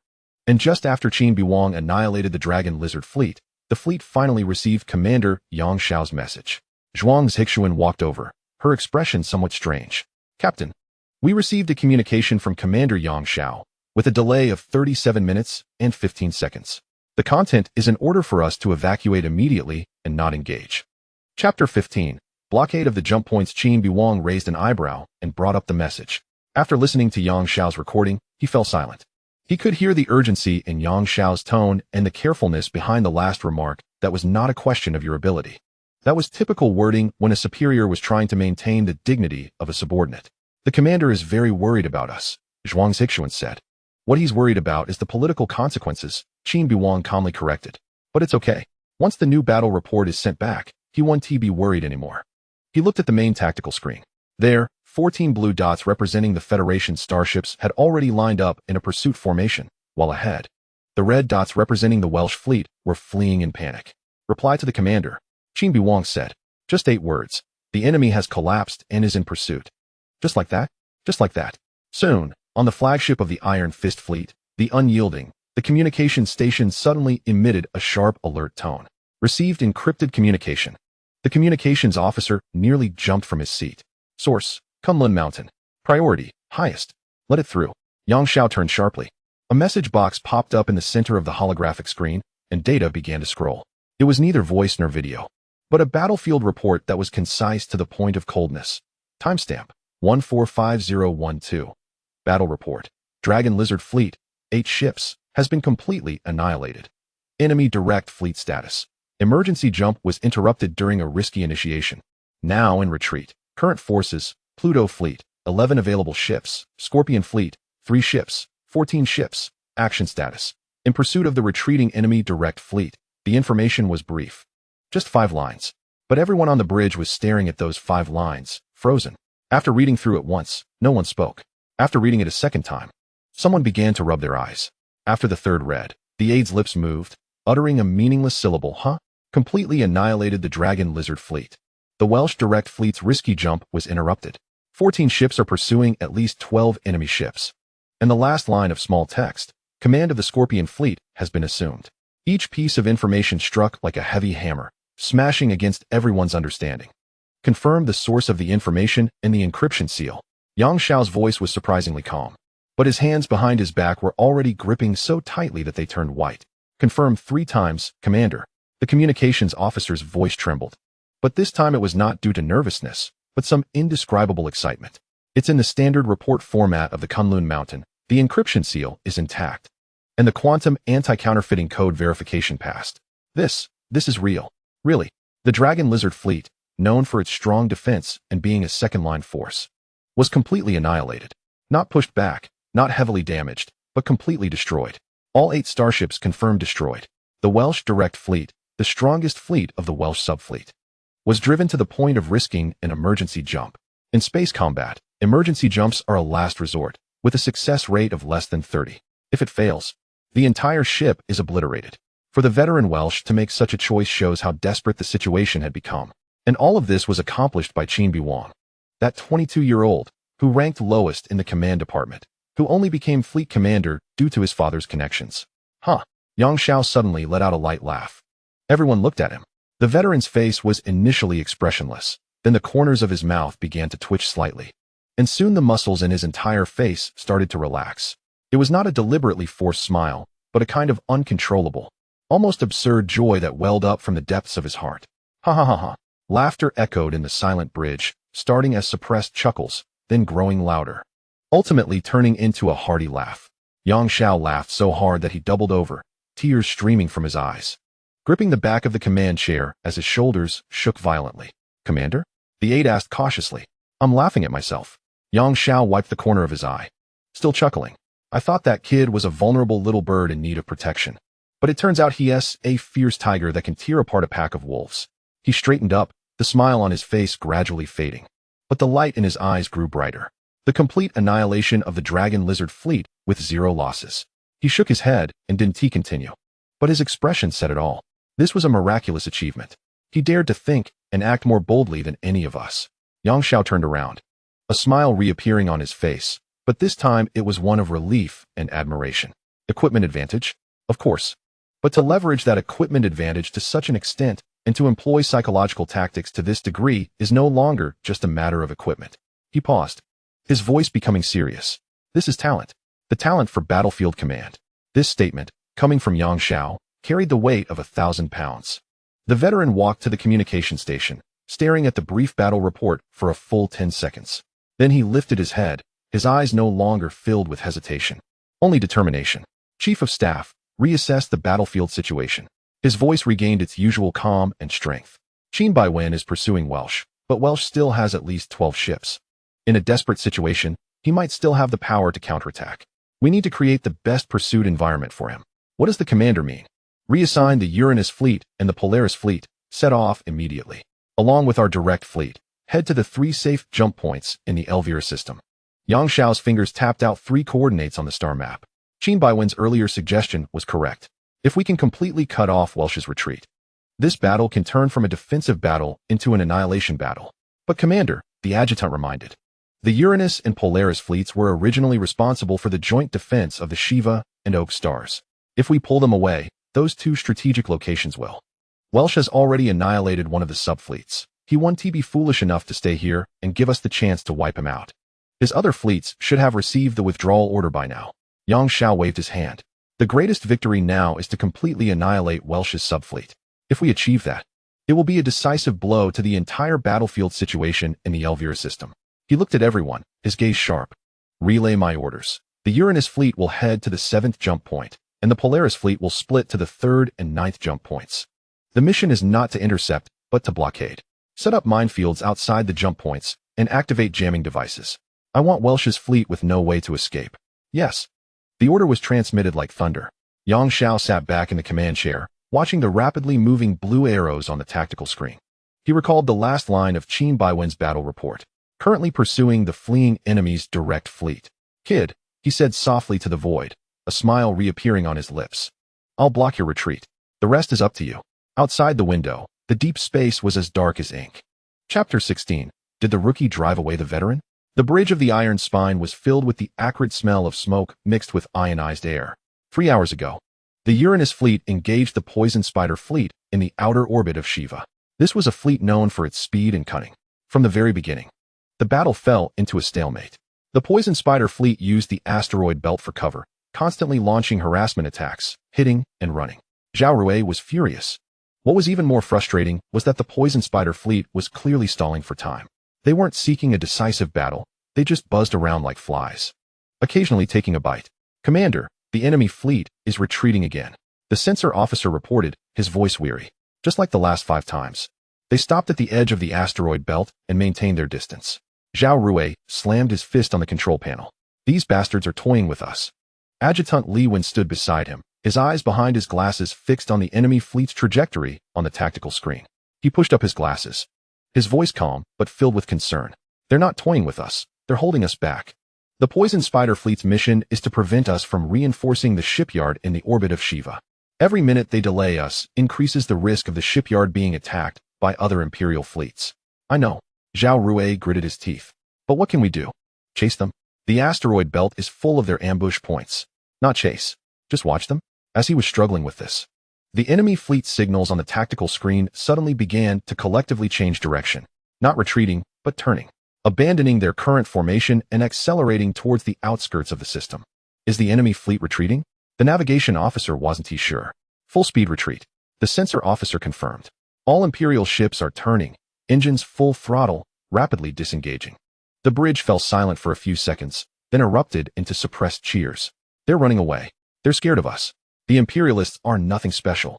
And just after Qin Beiwang annihilated the Dragon Lizard fleet, the fleet finally received Commander Yang Xiao's message. Zhuang Zixuan walked over, her expression somewhat strange. Captain, we received a communication from Commander Yang Xiao, with a delay of 37 minutes and 15 seconds. The content is an order for us to evacuate immediately and not engage. Chapter 15. Blockade of the jump points. Qin Beiwang raised an eyebrow and brought up the message. After listening to Yang Xiao's recording, he fell silent. He could hear the urgency in Yang Xiao's tone and the carefulness behind the last remark. That was not a question of your ability. That was typical wording when a superior was trying to maintain the dignity of a subordinate. The commander is very worried about us, Zhuang Zixuan said. What he's worried about is the political consequences, Qin Beiwang calmly corrected. But it's okay. Once the new battle report is sent back, he won't be worried anymore. He looked at the main tactical screen. There, 14 blue dots representing the Federation starships had already lined up in a pursuit formation, while ahead, the red dots representing the Welsh fleet were fleeing in panic. Reply to the commander, Qin Beiwang said. Just 8 words. The enemy has collapsed and is in pursuit. Just like that? Just like that. Soon, on the flagship of the Iron Fist fleet, the Unyielding, the communication station suddenly emitted a sharp alert tone. Received encrypted communication. The communications officer nearly jumped from his seat. Source, Kunlun Mountain. Priority, highest. Let it through. Yang Xiao turned sharply. A message box popped up in the center of the holographic screen, and data began to scroll. It was neither voice nor video, but a battlefield report that was concise to the point of coldness. Timestamp, 145012. Battle report. Dragon Lizard fleet, 8 ships, has been completely annihilated. Enemy direct fleet status. Emergency jump was interrupted during a risky initiation. Now in retreat. Current forces, Pluto fleet, 11 available ships, Scorpion fleet, 3 ships, 14 ships. Action status. In pursuit of the retreating enemy direct fleet. The information was brief. Just 5 lines. But everyone on the bridge was staring at those 5 lines, frozen. After reading through it once, no one spoke. After reading it a second time, someone began to rub their eyes. After the third read, the aide's lips moved, uttering a meaningless syllable, completely annihilated the Dragon Lizard fleet. The Welsh direct fleet's risky jump was interrupted. 14 ships are pursuing at least 12 enemy ships. And the last line of small text, command of the Scorpion fleet has been assumed. Each piece of information struck like a heavy hammer, smashing against everyone's understanding. Confirm the source of the information and the encryption seal. Yang Xiao's voice was surprisingly calm, but his hands behind his back were already gripping so tightly that they turned white. Confirm 3 times, Commander. The communications officer's voice trembled. But this time it was not due to nervousness, but some indescribable excitement. It's in the standard report format of the Kunlun Mountain. The encryption seal is intact. And the quantum anti-counterfeiting code verification passed. This is real. Really. The Dragon Lizard fleet, known for its strong defense and being a second-line force, was completely annihilated. Not pushed back, not heavily damaged, but completely destroyed. All 8 starships confirmed destroyed. The Welsh direct fleet, the strongest fleet of the Welsh subfleet, was driven to the point of risking an emergency jump. In space combat, emergency jumps are a last resort, with a success rate of less than 30. If it fails, the entire ship is obliterated. For the veteran Welsh to make such a choice shows how desperate the situation had become. And all of this was accomplished by Qin Beiwang, that 22-year-old, who ranked lowest in the command department, who only became fleet commander due to his father's connections. Yang Xiao suddenly let out a light laugh. Everyone looked at him. The veteran's face was initially expressionless, then the corners of his mouth began to twitch slightly. And soon the muscles in his entire face started to relax. It was not a deliberately forced smile, but a kind of uncontrollable, almost absurd joy that welled up from the depths of his heart. Ha ha ha ha. Laughter echoed in the silent bridge, starting as suppressed chuckles, then growing louder, ultimately turning into a hearty laugh. Yang Xiao laughed so hard that he doubled over, tears streaming from his eyes, gripping the back of the command chair as his shoulders shook violently. Commander? The aide asked cautiously. I'm laughing at myself. Yang Xiao wiped the corner of his eye, still chuckling. I thought that kid was a vulnerable little bird in need of protection. But it turns out he's a fierce tiger that can tear apart a pack of wolves. He straightened up, the smile on his face gradually fading. But the light in his eyes grew brighter. The complete annihilation of the dragon lizard fleet with 0 losses. He shook his head and didn't continue. But his expression said it all. This was a miraculous achievement. He dared to think and act more boldly than any of us. Yang Xiao turned around, a smile reappearing on his face, but this time it was one of relief and admiration. Equipment advantage? Of course. But to leverage that equipment advantage to such an extent and to employ psychological tactics to this degree is no longer just a matter of equipment. He paused, his voice becoming serious. This is talent. The talent for battlefield command. This statement, coming from Yang Xiao, carried the weight of 1,000 pounds. The veteran walked to the communication station, staring at the brief battle report for a full 10 seconds. Then he lifted his head, his eyes no longer filled with hesitation. Only determination. Chief of Staff, reassessed the battlefield situation. His voice regained its usual calm and strength. Qin Beiwang is pursuing Welsh, but Welsh still has at least 12 ships. In a desperate situation, he might still have the power to counterattack. We need to create the best pursuit environment for him. What does the commander mean? Reassign the Uranus fleet and the Polaris fleet, set off immediately. Along with our direct fleet, head to the 3 safe jump points in the Elvira system. Yang Xiao's fingers tapped out 3 coordinates on the star map. Qin Beiwang's earlier suggestion was correct. If we can completely cut off Welsh's retreat, this battle can turn from a defensive battle into an annihilation battle. But Commander, the adjutant reminded, the Uranus and Polaris fleets were originally responsible for the joint defense of the Shiva and Oak stars. If we pull them away, those 2 strategic locations will. Welsh has already annihilated one of the subfleets. He won't be foolish enough to stay here and give us the chance to wipe him out. His other fleets should have received the withdrawal order by now. Yang Xiao waved his hand. The greatest victory now is to completely annihilate Welsh's subfleet. If we achieve that, it will be a decisive blow to the entire battlefield situation in the Elvira system. He looked at everyone, his gaze sharp. Relay my orders. The Uranus fleet will head to the 7th jump point, and the Polaris fleet will split to the 3rd and 9th jump points. The mission is not to intercept, but to blockade. Set up minefields outside the jump points and activate jamming devices. I want Welsh's fleet with no way to escape. Yes. The order was transmitted like thunder. Yang Xiao sat back in the command chair, watching the rapidly moving blue arrows on the tactical screen. He recalled the last line of Qin Beiwang's battle report. Currently pursuing the fleeing enemy's direct fleet. Kid, he said softly to the void, a smile reappearing on his lips. I'll block your retreat. The rest is up to you. Outside the window, the deep space was as dark as ink. Chapter 16. Did the rookie drive away the veteran? The bridge of the iron spine was filled with the acrid smell of smoke mixed with ionized air. 3 hours ago, the Uranus fleet engaged the Poison Spider fleet in the outer orbit of Shiva. This was a fleet known for its speed and cunning. From the very beginning, the battle fell into a stalemate. The Poison Spider fleet used the asteroid belt for cover, constantly launching harassment attacks, hitting and running. Zhao Rui was furious. What was even more frustrating was that the Poison Spider fleet was clearly stalling for time. They weren't seeking a decisive battle, they just buzzed around like flies, occasionally taking a bite. Commander, the enemy fleet is retreating again. The sensor officer reported, his voice weary. Just like the last 5 times. They stopped at the edge of the asteroid belt and maintained their distance. Zhao Rui slammed his fist on the control panel. These bastards are toying with us. Adjutant Li Wen stood beside him, his eyes behind his glasses fixed on the enemy fleet's trajectory on the tactical screen. He pushed up his glasses. His voice calm, but filled with concern. They're not toying with us. They're holding us back. The Poison Spider fleet's mission is to prevent us from reinforcing the shipyard in the orbit of Shiva. Every minute they delay us increases the risk of the shipyard being attacked by other Imperial fleets. I know. Zhao Rui gritted his teeth. But what can we do? Chase them? The asteroid belt is full of their ambush points. Not chase. Just watch them? As he was struggling with this, the enemy fleet signals on the tactical screen suddenly began to collectively change direction. Not retreating, but turning. Abandoning their current formation and accelerating towards the outskirts of the system. Is the enemy fleet retreating? The navigation officer wasn't sure. Full speed retreat. The sensor officer confirmed. All Imperial ships are turning, engines full throttle, rapidly disengaging. The bridge fell silent for a few seconds, then erupted into suppressed cheers. They're running away. They're scared of us. The Imperialists are nothing special.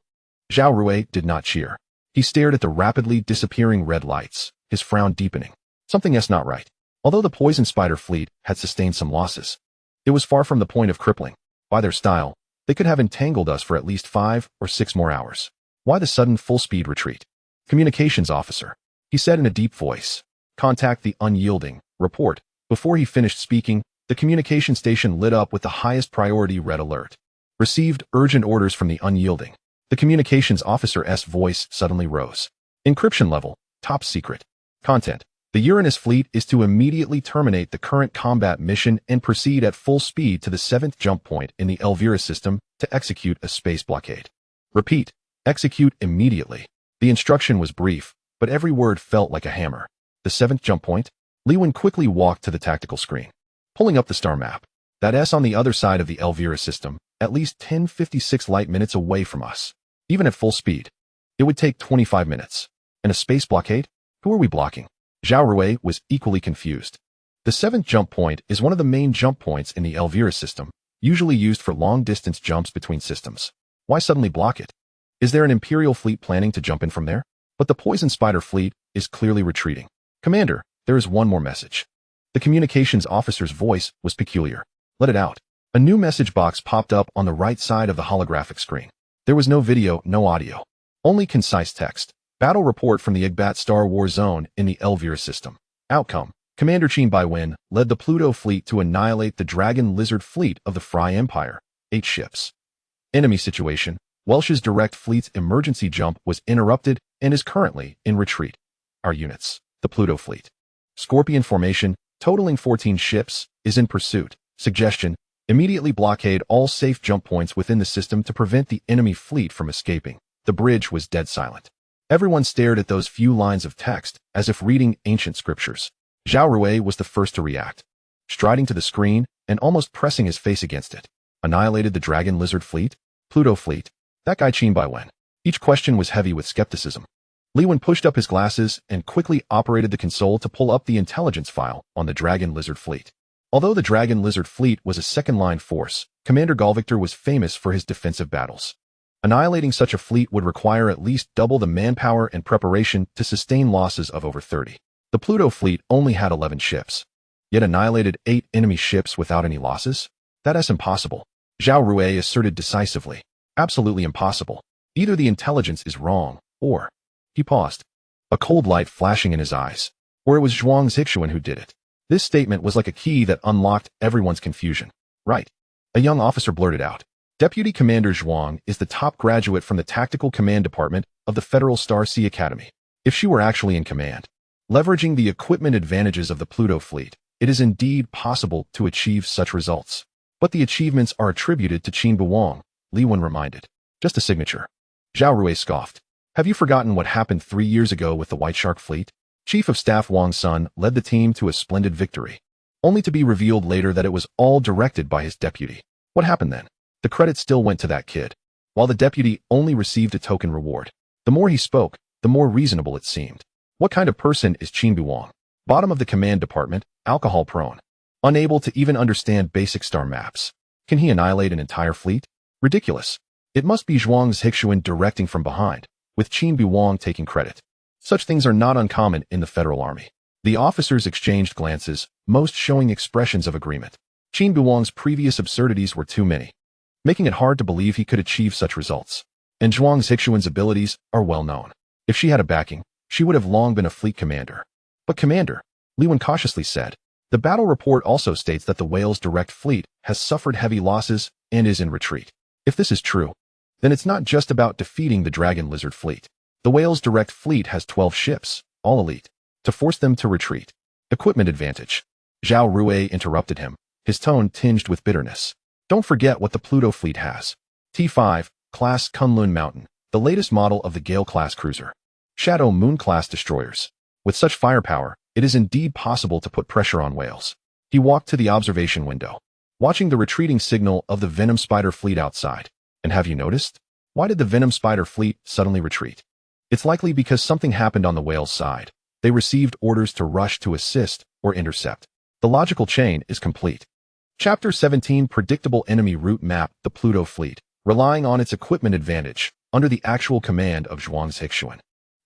Zhao Rui did not cheer. He stared at the rapidly disappearing red lights, his frown deepening. Something's not right. Although the poison spider fleet had sustained some losses, it was far from the point of crippling. By their style, they could have entangled us for at least 5 or 6 more hours. Why the sudden full-speed retreat? Communications officer, he said in a deep voice. Contact the unyielding. Report. Before he finished speaking, the communication station lit up with the highest priority red alert. Received urgent orders from the unyielding. The communications officer's voice suddenly rose. Encryption level, top secret. Content. The Uranus fleet is to immediately terminate the current combat mission and proceed at full speed to the 7th jump point in the Elvira system to execute a space blockade. Repeat. Execute immediately. The instruction was brief, but every word felt like a hammer. The 7th jump point? Lewin quickly walked to the tactical screen, pulling up the star map. That S on the other side of the Elvira system, at least 1056 light minutes away from us. Even at full speed, it would take 25 minutes. And a space blockade? Who are we blocking? Zhao Rui was equally confused. The 7th jump point is one of the main jump points in the Elvira system, usually used for long-distance jumps between systems. Why suddenly block it? Is there an Imperial fleet planning to jump in from there? But the poison spider fleet is clearly retreating. Commander, there is one more message. The communications officer's voice was peculiar. Let it out. A new message box popped up on the right side of the holographic screen. There was no video, no audio. Only concise text. Battle report from the Igbat Star War Zone in the Elvira system. Outcome. Commander Qin Beiwang led the Pluto fleet to annihilate the Dragon Lizard fleet of the Fry Empire. 8 ships. Enemy situation. Welsh's direct fleet's emergency jump was interrupted and is currently in retreat. Our units. The Pluto fleet. Scorpion formation, totaling 14 ships, is in pursuit. Suggestion. Immediately blockade all safe jump points within the system to prevent the enemy fleet from escaping. The bridge was dead silent. Everyone stared at those few lines of text, as if reading ancient scriptures. Zhao Rui was the first to react, striding to the screen and almost pressing his face against it. Annihilated the Dragon Lizard fleet? Pluto fleet? That guy Qin Beiwang. Each question was heavy with skepticism. Lewin pushed up his glasses and quickly operated the console to pull up the intelligence file on the Dragon Lizard fleet. Although the Dragon Lizard fleet was a second-line force, Commander Galvictor was famous for his defensive battles. Annihilating such a fleet would require at least double the manpower and preparation to sustain losses of over 30. The Pluto fleet only had 11 ships, yet annihilated 8 enemy ships without any losses? That is impossible. Zhao Rui asserted decisively. Absolutely impossible. Either the intelligence is wrong, or... He paused, a cold light flashing in his eyes. Or it was Zhuang Zixuan who did it. This statement was like a key that unlocked everyone's confusion. Right. A young officer blurted out. Deputy Commander Zhuang is the top graduate from the Tactical Command Department of the Federal Star Sea Academy. If she were actually in command, leveraging the equipment advantages of the Pluto fleet, it is indeed possible to achieve such results. But the achievements are attributed to Qin Beiwang, Lewin reminded. Just a signature. Zhao Rui scoffed. Have you forgotten what happened 3 years ago with the White Shark fleet? Chief of Staff Wang Sun led the team to a splendid victory, only to be revealed later that it was all directed by his deputy. What happened then? The credit still went to that kid, while the deputy only received a token reward. The more he spoke, the more reasonable it seemed. What kind of person is Qin Beiwang? Bottom of the command department, alcohol-prone, unable to even understand basic star maps. Can he annihilate an entire fleet? Ridiculous. It must be Zhuang Zixuan directing from behind, with Qin Beiwang taking credit. Such things are not uncommon in the Federal Army. The officers exchanged glances, most showing expressions of agreement. Qin Beiwang's previous absurdities were too many, making it hard to believe he could achieve such results. And Zhuang Zixuan's abilities are well known. If she had a backing, she would have long been a fleet commander. But Commander, Lewin cautiously said, the battle report also states that the Whale's direct fleet has suffered heavy losses and is in retreat. If this is true, then it's not just about defeating the Dragon Lizard fleet. The Whale's direct fleet has 12 ships, all elite, to force them to retreat. Equipment advantage. Zhao Rui interrupted him, his tone tinged with bitterness. Don't forget what the Pluto fleet has. T5, class Kunlun Mountain, the latest model of the Gale-class cruiser. Shadow Moon-class destroyers. With such firepower, it is indeed possible to put pressure on whales. He walked to the observation window, watching the retreating signal of the Venom Spider fleet outside. And have you noticed? Why did the Venom Spider fleet suddenly retreat? It's likely because something happened on the whale's side. They received orders to rush to assist or intercept. The logical chain is complete. Chapter 17 Predictable Enemy Route Map. The Pluto fleet, relying on its equipment advantage, under the actual command of Zhuang Zixuan,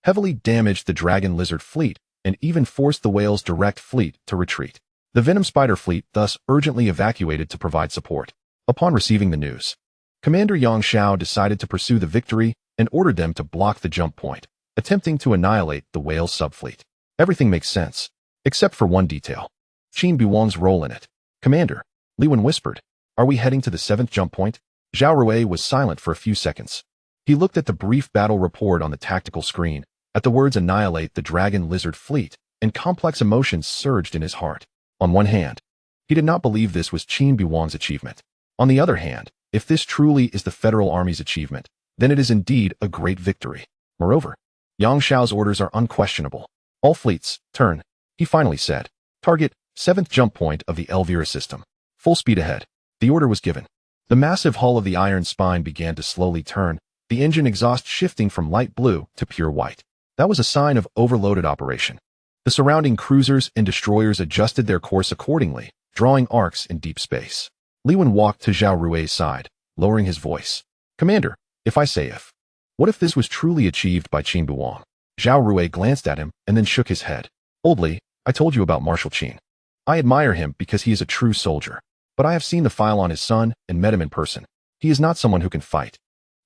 heavily damaged the Dragon Lizard fleet and even forced the whale's direct fleet to retreat. The Venom Spider fleet thus urgently evacuated to provide support. Upon receiving the news, Commander Yang Xiao decided to pursue the victory and ordered them to block the jump point, attempting to annihilate the whale's subfleet. Everything makes sense, except for one detail: Qin Beiwang's role in it. "Commander," Li Wen whispered, "are we heading to the 7th jump point?" Zhao Rui was silent for a few seconds. He looked at the brief battle report on the tactical screen, at the words "annihilate the dragon lizard fleet," and complex emotions surged in his heart. On one hand, he did not believe this was Qin Beiwang's achievement. On the other hand, if this truly is the Federal Army's achievement, then it is indeed a great victory. Moreover, Yang Xiao's orders are unquestionable. "All fleets, turn," he finally said. "Target, 7th jump point of the Elvira system. Full speed ahead." The order was given. The massive hull of the iron spine began to slowly turn, the engine exhaust shifting from light blue to pure white. That was a sign of overloaded operation. The surrounding cruisers and destroyers adjusted their course accordingly, drawing arcs in deep space. Li Wen walked to Zhao Rui's side, lowering his voice. "Commander, if I say if. What if this was truly achieved by Qin Beiwang?" Zhao Rui glanced at him and then shook his head. "Old Li, I told you about Marshal Qin. I admire him because he is a true soldier. But I have seen the file on his son and met him in person. He is not someone who can fight."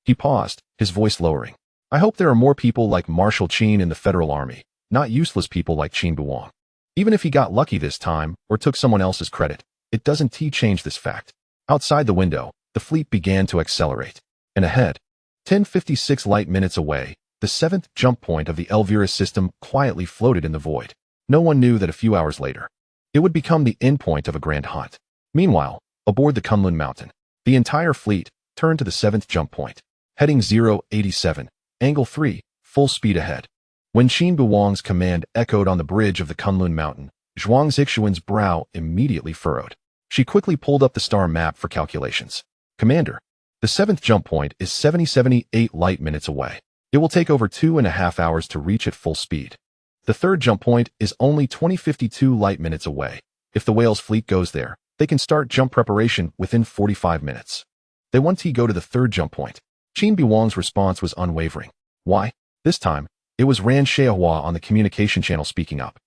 He paused, his voice lowering. "I hope there are more people like Marshal Qin in the Federal Army, not useless people like Qin Beiwang. Even if he got lucky this time or took someone else's credit, it doesn't change this fact." Outside the window, the fleet began to accelerate. And ahead, 10:56 light minutes away, the 7th jump point of the Elvira system quietly floated in the void. No one knew that a few hours later, it would become the endpoint of a grand hunt. Meanwhile, aboard the Kunlun Mountain, the entire fleet turned to the 7th jump point. Heading 087, angle 3, full speed ahead. When Qin Beiwang's command echoed on the bridge of the Kunlun Mountain, Zhuang Zixuan's brow immediately furrowed. She quickly pulled up the star map for calculations. "Commander, the 7th jump point is 78 light minutes away. It will take over 2.5 hours to reach at full speed. The 3rd jump point is only 2052 light minutes away. If the whale's fleet goes there, they can start jump preparation within 45 minutes. They want to go to the 3rd jump point." Qin Beiwang's response was unwavering. "Why?" This time, it was Ran Xiahua on the communication channel speaking up.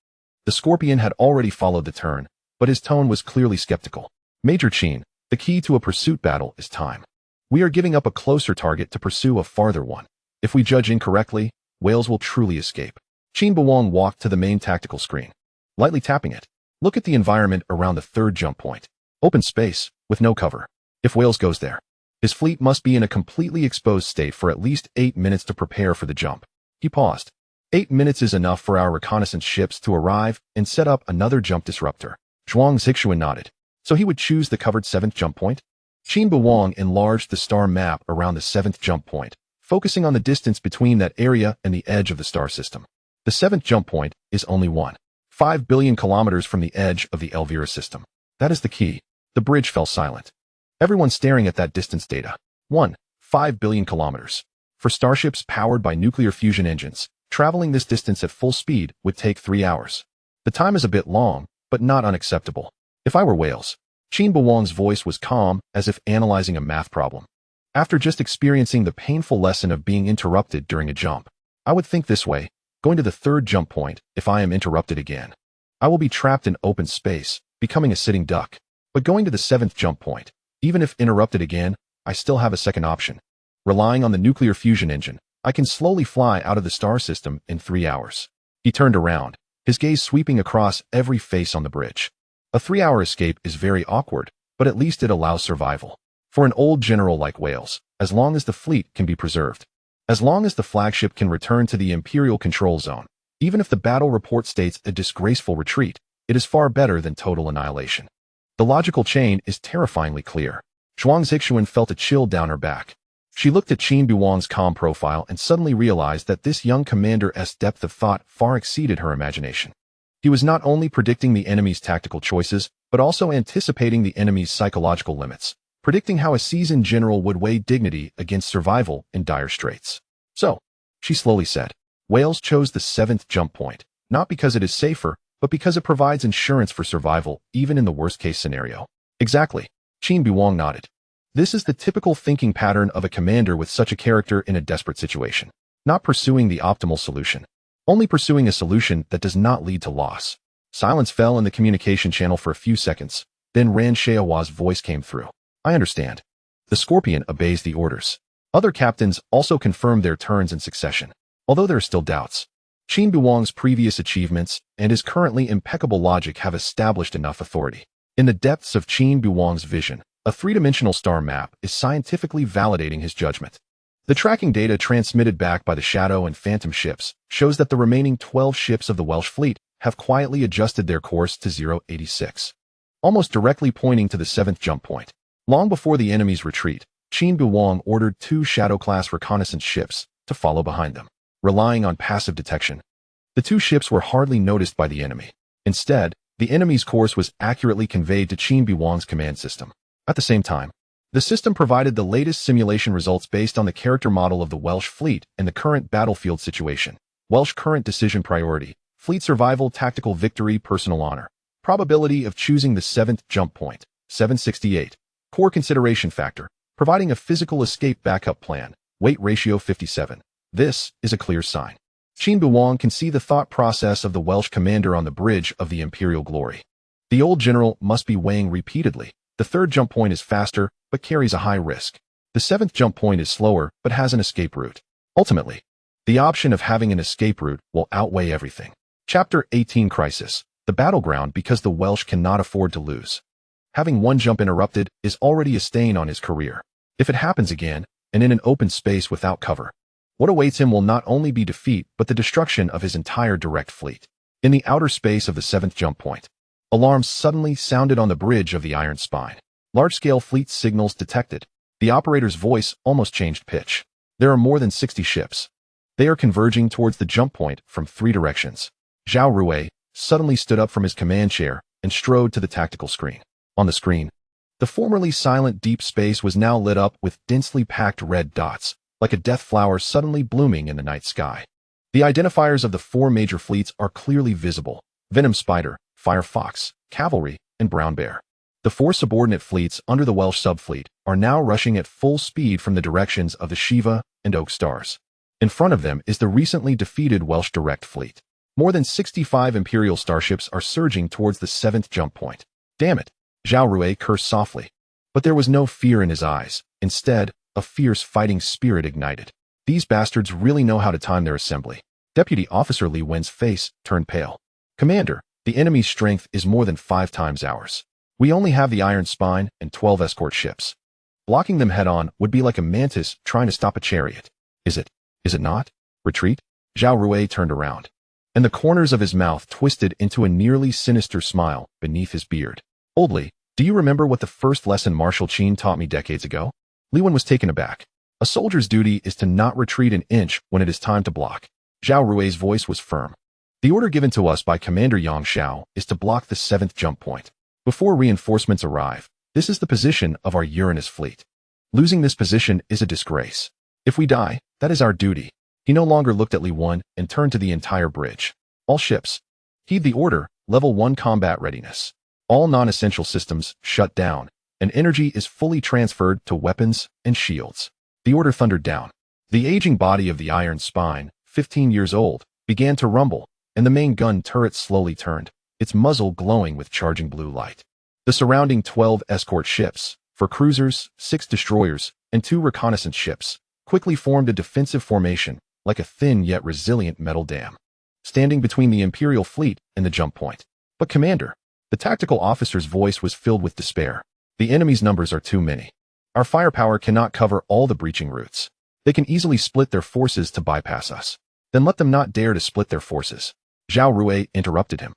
The Scorpion had already followed the turn, but his tone was clearly skeptical. "Major Qin, the key to a pursuit battle is time. We are giving up a closer target to pursue a farther one. If we judge incorrectly, whales will truly escape." Qin Beiwang walked to the main tactical screen, lightly tapping it. "Look at the environment around the 3rd jump point. Open space, with no cover. If whales goes there, his fleet must be in a completely exposed state for at least 8 minutes to prepare for the jump." He paused. 8 minutes is enough for our reconnaissance ships to arrive and set up another jump disruptor." Zhuang Zixuan nodded. "So he would choose the covered 7th jump point?" Qin Beiwang enlarged the star map around the 7th jump point, focusing on the distance between that area and the edge of the star system. The 7th jump point is only 1.5 billion kilometers from the edge of the Elvira system. That is the key. The bridge fell silent. Everyone staring at that distance data. 1.5 billion kilometers. For starships powered by nuclear fusion engines, traveling this distance at full speed would take 3 hours. The time is a bit long, but not unacceptable. If I were whales, Qin Beiwang's voice was calm, as if analyzing a math problem. After just experiencing the painful lesson of being interrupted during a jump, I would think this way: going to the 3rd jump point, if I am interrupted again, I will be trapped in open space, becoming a sitting duck. But going to the 7th jump point, even if interrupted again, I still have a second option. Relying on the nuclear fusion engine, I can slowly fly out of the star system in 3 hours." He turned around, his gaze sweeping across every face on the bridge. A 3-hour escape is very awkward, but at least it allows survival. For an old general like Wales, as long as the fleet can be preserved. As long as the flagship can return to the Imperial control zone, even if the battle report states a disgraceful retreat, it is far better than total annihilation. The logical chain is terrifyingly clear. Zhuang Zixuan felt a chill down her back. She looked at Qin Beiwang's calm profile and suddenly realized that this young commander's depth of thought far exceeded her imagination. He was not only predicting the enemy's tactical choices, but also anticipating the enemy's psychological limits, predicting how a seasoned general would weigh dignity against survival in dire straits. "So," she slowly said, "Wales chose the 7th jump point, not because it is safer, but because it provides insurance for survival, even in the worst-case scenario." "Exactly," Qin Beiwang nodded. "This is the typical thinking pattern of a commander with such a character in a desperate situation. Not pursuing the optimal solution, only pursuing a solution that does not lead to loss. Silence fell in the communication channel for a few seconds. Then Ran Shaohua's voice came through. I understand. The Scorpion obeys the orders. Other captains also confirmed their turns in succession, although there are still doubts. Qin Beiwang's previous achievements and his currently impeccable logic have established enough authority. In the depths of Qin Beiwang's vision, a three-dimensional star map is scientifically validating his judgment. The tracking data transmitted back by the Shadow and Phantom ships shows that the remaining 12 ships of the Welsh fleet have quietly adjusted their course to 086, almost directly pointing to the 7th jump point. Long before the enemy's retreat, Qin Beiwang ordered 2 Shadow-class reconnaissance ships to follow behind them, relying on passive detection. The 2 ships were hardly noticed by the enemy. Instead, the enemy's course was accurately conveyed to Qin Beiwang's command system. At the same time, the system provided the latest simulation results based on the character model of the Welsh fleet and the current battlefield situation. Welsh current decision priority, fleet survival, tactical victory, personal honor. Probability of choosing the 7th jump point, 768. Core consideration factor, providing a physical escape backup plan, weight ratio 57. This is a clear sign. Qin Beiwang can see the thought process of the Welsh commander on the bridge of the Imperial Glory. The old general must be weighing repeatedly. The 3rd jump point is faster, but carries a high risk. The 7th jump point is slower, but has an escape route. Ultimately, the option of having an escape route will outweigh everything. Chapter 18 Crisis. The battleground because the Welsh cannot afford to lose. Having one jump interrupted is already a stain on his career. If it happens again, and in an open space without cover, what awaits him will not only be defeat but the destruction of his entire direct fleet. In the outer space of the 7th jump point, alarms suddenly sounded on the bridge of the Iron Spine. Large-scale fleet signals detected. The operator's voice almost changed pitch. There are more than 60 ships. They are converging towards the jump point from 3 directions. Zhao Rui suddenly stood up from his command chair and strode to the tactical screen. On the screen, the formerly silent deep space was now lit up with densely packed red dots, like a death flower suddenly blooming in the night sky. The identifiers of the 4 major fleets are clearly visible: Venom Spider, Firefox, Cavalry, and Brown Bear. The 4 subordinate fleets under the Welsh subfleet are now rushing at full speed from the directions of the Shiva and Oak Stars. In front of them is the recently defeated Welsh direct fleet. More than 65 Imperial starships are surging towards the 7th jump point. Damn it! Zhao Rui cursed softly. But there was no fear in his eyes. Instead, a fierce fighting spirit ignited. These bastards really know how to time their assembly. Deputy Officer Li Wen's face turned pale. Commander, the enemy's strength is more than 5 times ours. We only have the Iron Spine and 12 escort ships. Blocking them head-on would be like a mantis trying to stop a chariot. Is it not? Retreat? Zhao Rui turned around, and the corners of his mouth twisted into a nearly sinister smile beneath his beard. Old Li, do you remember what the first lesson Marshal Qin taught me decades ago? Li Wen was taken aback. A soldier's duty is to not retreat an inch when it is time to block. Zhao Rui's voice was firm. The order given to us by Commander Yang Xiao is to block the 7th jump point. Before reinforcements arrive, this is the position of our Uranus fleet. Losing this position is a disgrace. If we die, that is our duty. He no longer looked at Li Wen and turned to the entire bridge. All ships, heed the order, level 1 combat readiness. All non-essential systems shut down, and energy is fully transferred to weapons and shields. The order thundered down. The aging body of the Iron Spine, 15 years old, began to rumble, and the main gun turret slowly turned, its muzzle glowing with charging blue light. The surrounding 12 escort ships, 4 cruisers, 6 destroyers, and 2 reconnaissance ships, quickly formed a defensive formation, like a thin yet resilient metal dam, standing between the Imperial fleet and the jump point. But Commander, the tactical officer's voice was filled with despair. The enemy's numbers are too many. Our firepower cannot cover all the breaching routes. They can easily split their forces to bypass us. Then let them not dare to split their forces. Zhao Rui interrupted him.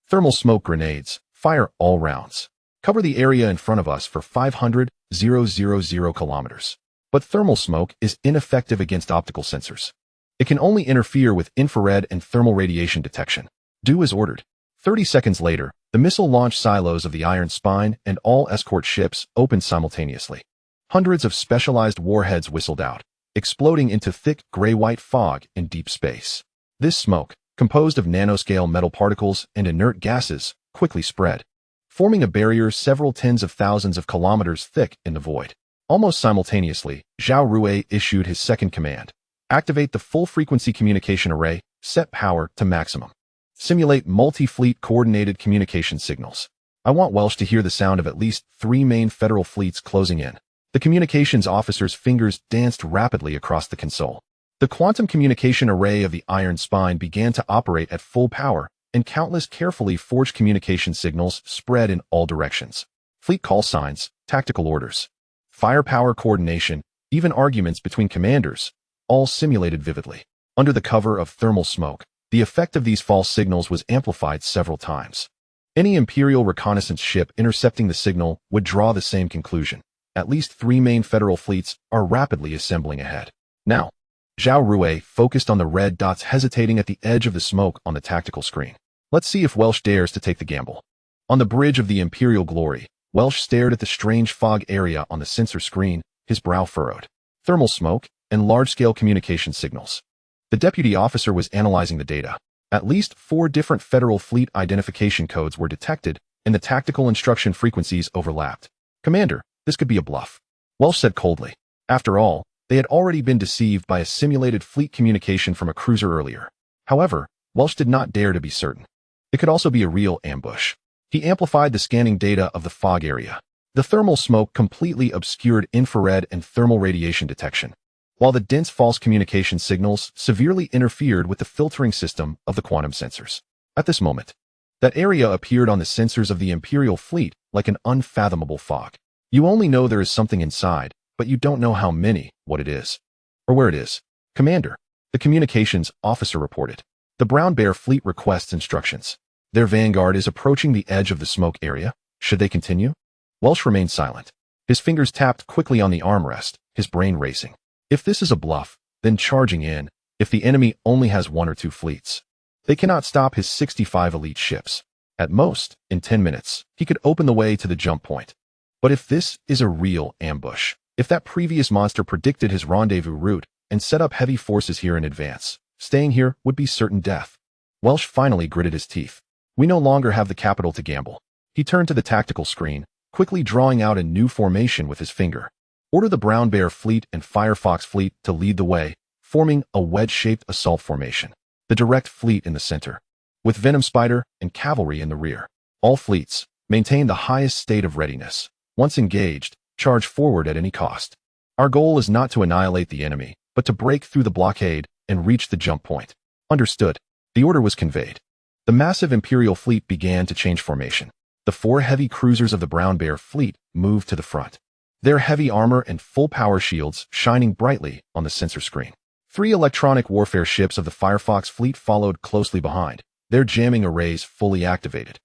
Thermal smoke grenades, fire all rounds. Cover the area in front of us for 500,000 kilometers. But thermal smoke is ineffective against optical sensors. It can only interfere with infrared and thermal radiation detection. Do as ordered. 30 seconds later, the missile launch silos of the Iron Spine and all escort ships opened simultaneously. Hundreds of specialized warheads whistled out, exploding into thick gray-white fog in deep space. This smoke, composed of nanoscale metal particles and inert gases, quickly spread, forming a barrier several tens of thousands of kilometers thick in the void. Almost simultaneously, Zhao Rui issued his second command. Activate the full-frequency communication array, Set power to maximum. Simulate multi-fleet coordinated communication signals. I want Welsh to hear the sound of at least 3 main federal fleets closing in. The communications officer's fingers danced rapidly across the console. The quantum communication array of the Iron Spine began to operate at full power, and countless carefully forged communication signals spread in all directions. Fleet call signs, tactical orders, firepower coordination, even arguments between commanders, all simulated vividly. Under the cover of thermal smoke, the effect of these false signals was amplified several times. Any Imperial reconnaissance ship intercepting the signal would draw the same conclusion. At least 3 main federal fleets are rapidly assembling ahead. Now, Zhao Rui focused on the red dots hesitating at the edge of the smoke on the tactical screen. Let's see if Welsh dares to take the gamble. On the bridge of the Imperial Glory, Welsh stared at the strange fog area on the sensor screen, his brow furrowed. Thermal smoke and large-scale communication signals. The deputy officer was analyzing the data. At least 4 different Federal Fleet identification codes were detected, and the tactical instruction frequencies overlapped. Commander, this could be a bluff. Welsh said coldly. After all, they had already been deceived by a simulated fleet communication from a cruiser earlier. However, Welsh did not dare to be certain. It could also be a real ambush. He amplified the scanning data of the fog area. The thermal smoke completely obscured infrared and thermal radiation detection, while the dense false communication signals severely interfered with the filtering system of the quantum sensors. At this moment, that area appeared on the sensors of the Imperial fleet like an unfathomable fog. You only know there is something inside, but you don't know how many, what it is, or where it is. Commander, the communications officer reported. The Brown Bear fleet requests instructions. Their vanguard is approaching the edge of the smoke area. Should they continue? Welsh remained silent. His fingers tapped quickly on the armrest, his brain racing. If this is a bluff, then charging in, if the enemy only has 1 or 2 fleets. They cannot stop his 65 elite ships. At most, in 10 minutes, he could open the way to the jump point. But if this is a real ambush, if that previous monster predicted his rendezvous route and set up heavy forces here in advance, staying here would be certain death. Welsh finally gritted his teeth. We no longer have the capital to gamble. He turned to the tactical screen, quickly drawing out a new formation with his finger. Order the Brown Bear fleet and Firefox fleet to lead the way, forming a wedge-shaped assault formation. The direct fleet in the center, with Venom Spider and cavalry in the rear. All fleets maintain the highest state of readiness. Once engaged, charge forward at any cost. Our goal is not to annihilate the enemy, but to break through the blockade and reach the jump point. Understood. The order was conveyed. The massive Imperial fleet began to change formation. The 4 heavy cruisers of the Brown Bear fleet moved to the front, their heavy armor and full power shields shining brightly on the sensor screen. 3 electronic warfare ships of the Firefox fleet followed closely behind, their jamming arrays fully activated,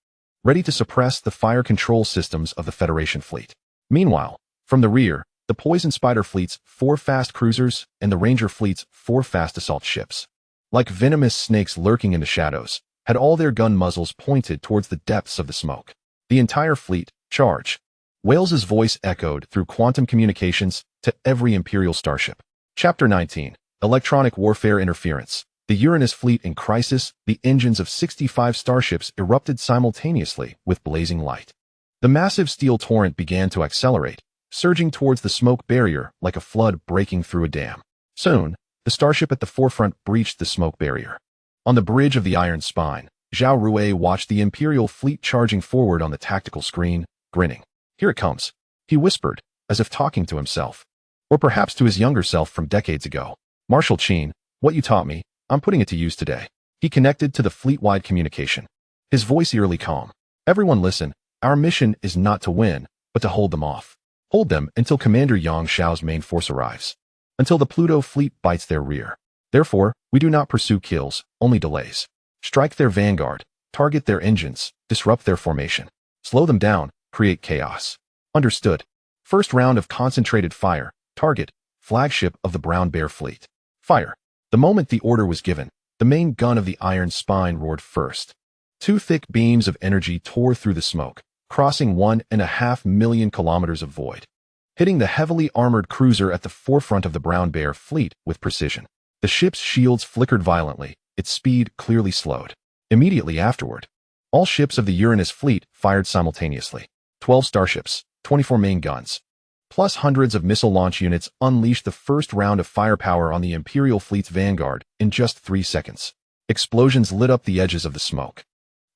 ready to suppress the fire control systems of the Federation fleet. Meanwhile, from the rear, the Poison Spider fleet's 4 fast cruisers and the Ranger fleet's 4 fast assault ships, like venomous snakes lurking in the shadows, had all their gun muzzles pointed towards the depths of the smoke. The entire fleet, charge. Wales's voice echoed through quantum communications to every Imperial starship. Chapter 19. Electronic Warfare Interference. The Uranus fleet in crisis, the engines of 65 starships erupted simultaneously with blazing light. The massive steel torrent began to accelerate, surging towards the smoke barrier like a flood breaking through a dam. Soon, the starship at the forefront breached the smoke barrier. On the bridge of the Iron Spine, Zhao Rui watched the Imperial fleet charging forward on the tactical screen, grinning. Here it comes, he whispered, as if talking to himself. Or perhaps to his younger self from decades ago. Marshal Qin, what you taught me, I'm putting it to use today. He connected to the fleet-wide communication, his voice eerily calm. Everyone listen, our mission is not to win, but to hold them off. Hold them until Commander Yang Shao's main force arrives. Until the Pluto fleet bites their rear. Therefore, we do not pursue kills, only delays. Strike their vanguard, target their engines, disrupt their formation. Slow them down, create chaos. Understood. First round of concentrated fire, target, flagship of the Brown Bear fleet. Fire. The moment the order was given, the main gun of the Iron Spine roared first. 2 thick beams of energy tore through the smoke, crossing 1.5 million kilometers of void, hitting the heavily armored cruiser at the forefront of the Brown Bear fleet with precision. The ship's shields flickered violently, its speed clearly slowed. Immediately afterward, all ships of the Uranus fleet fired simultaneously. 12 starships, 24 main guns, plus hundreds of missile launch units unleashed the first round of firepower on the Imperial fleet's vanguard in just 3 seconds. Explosions lit up the edges of the smoke.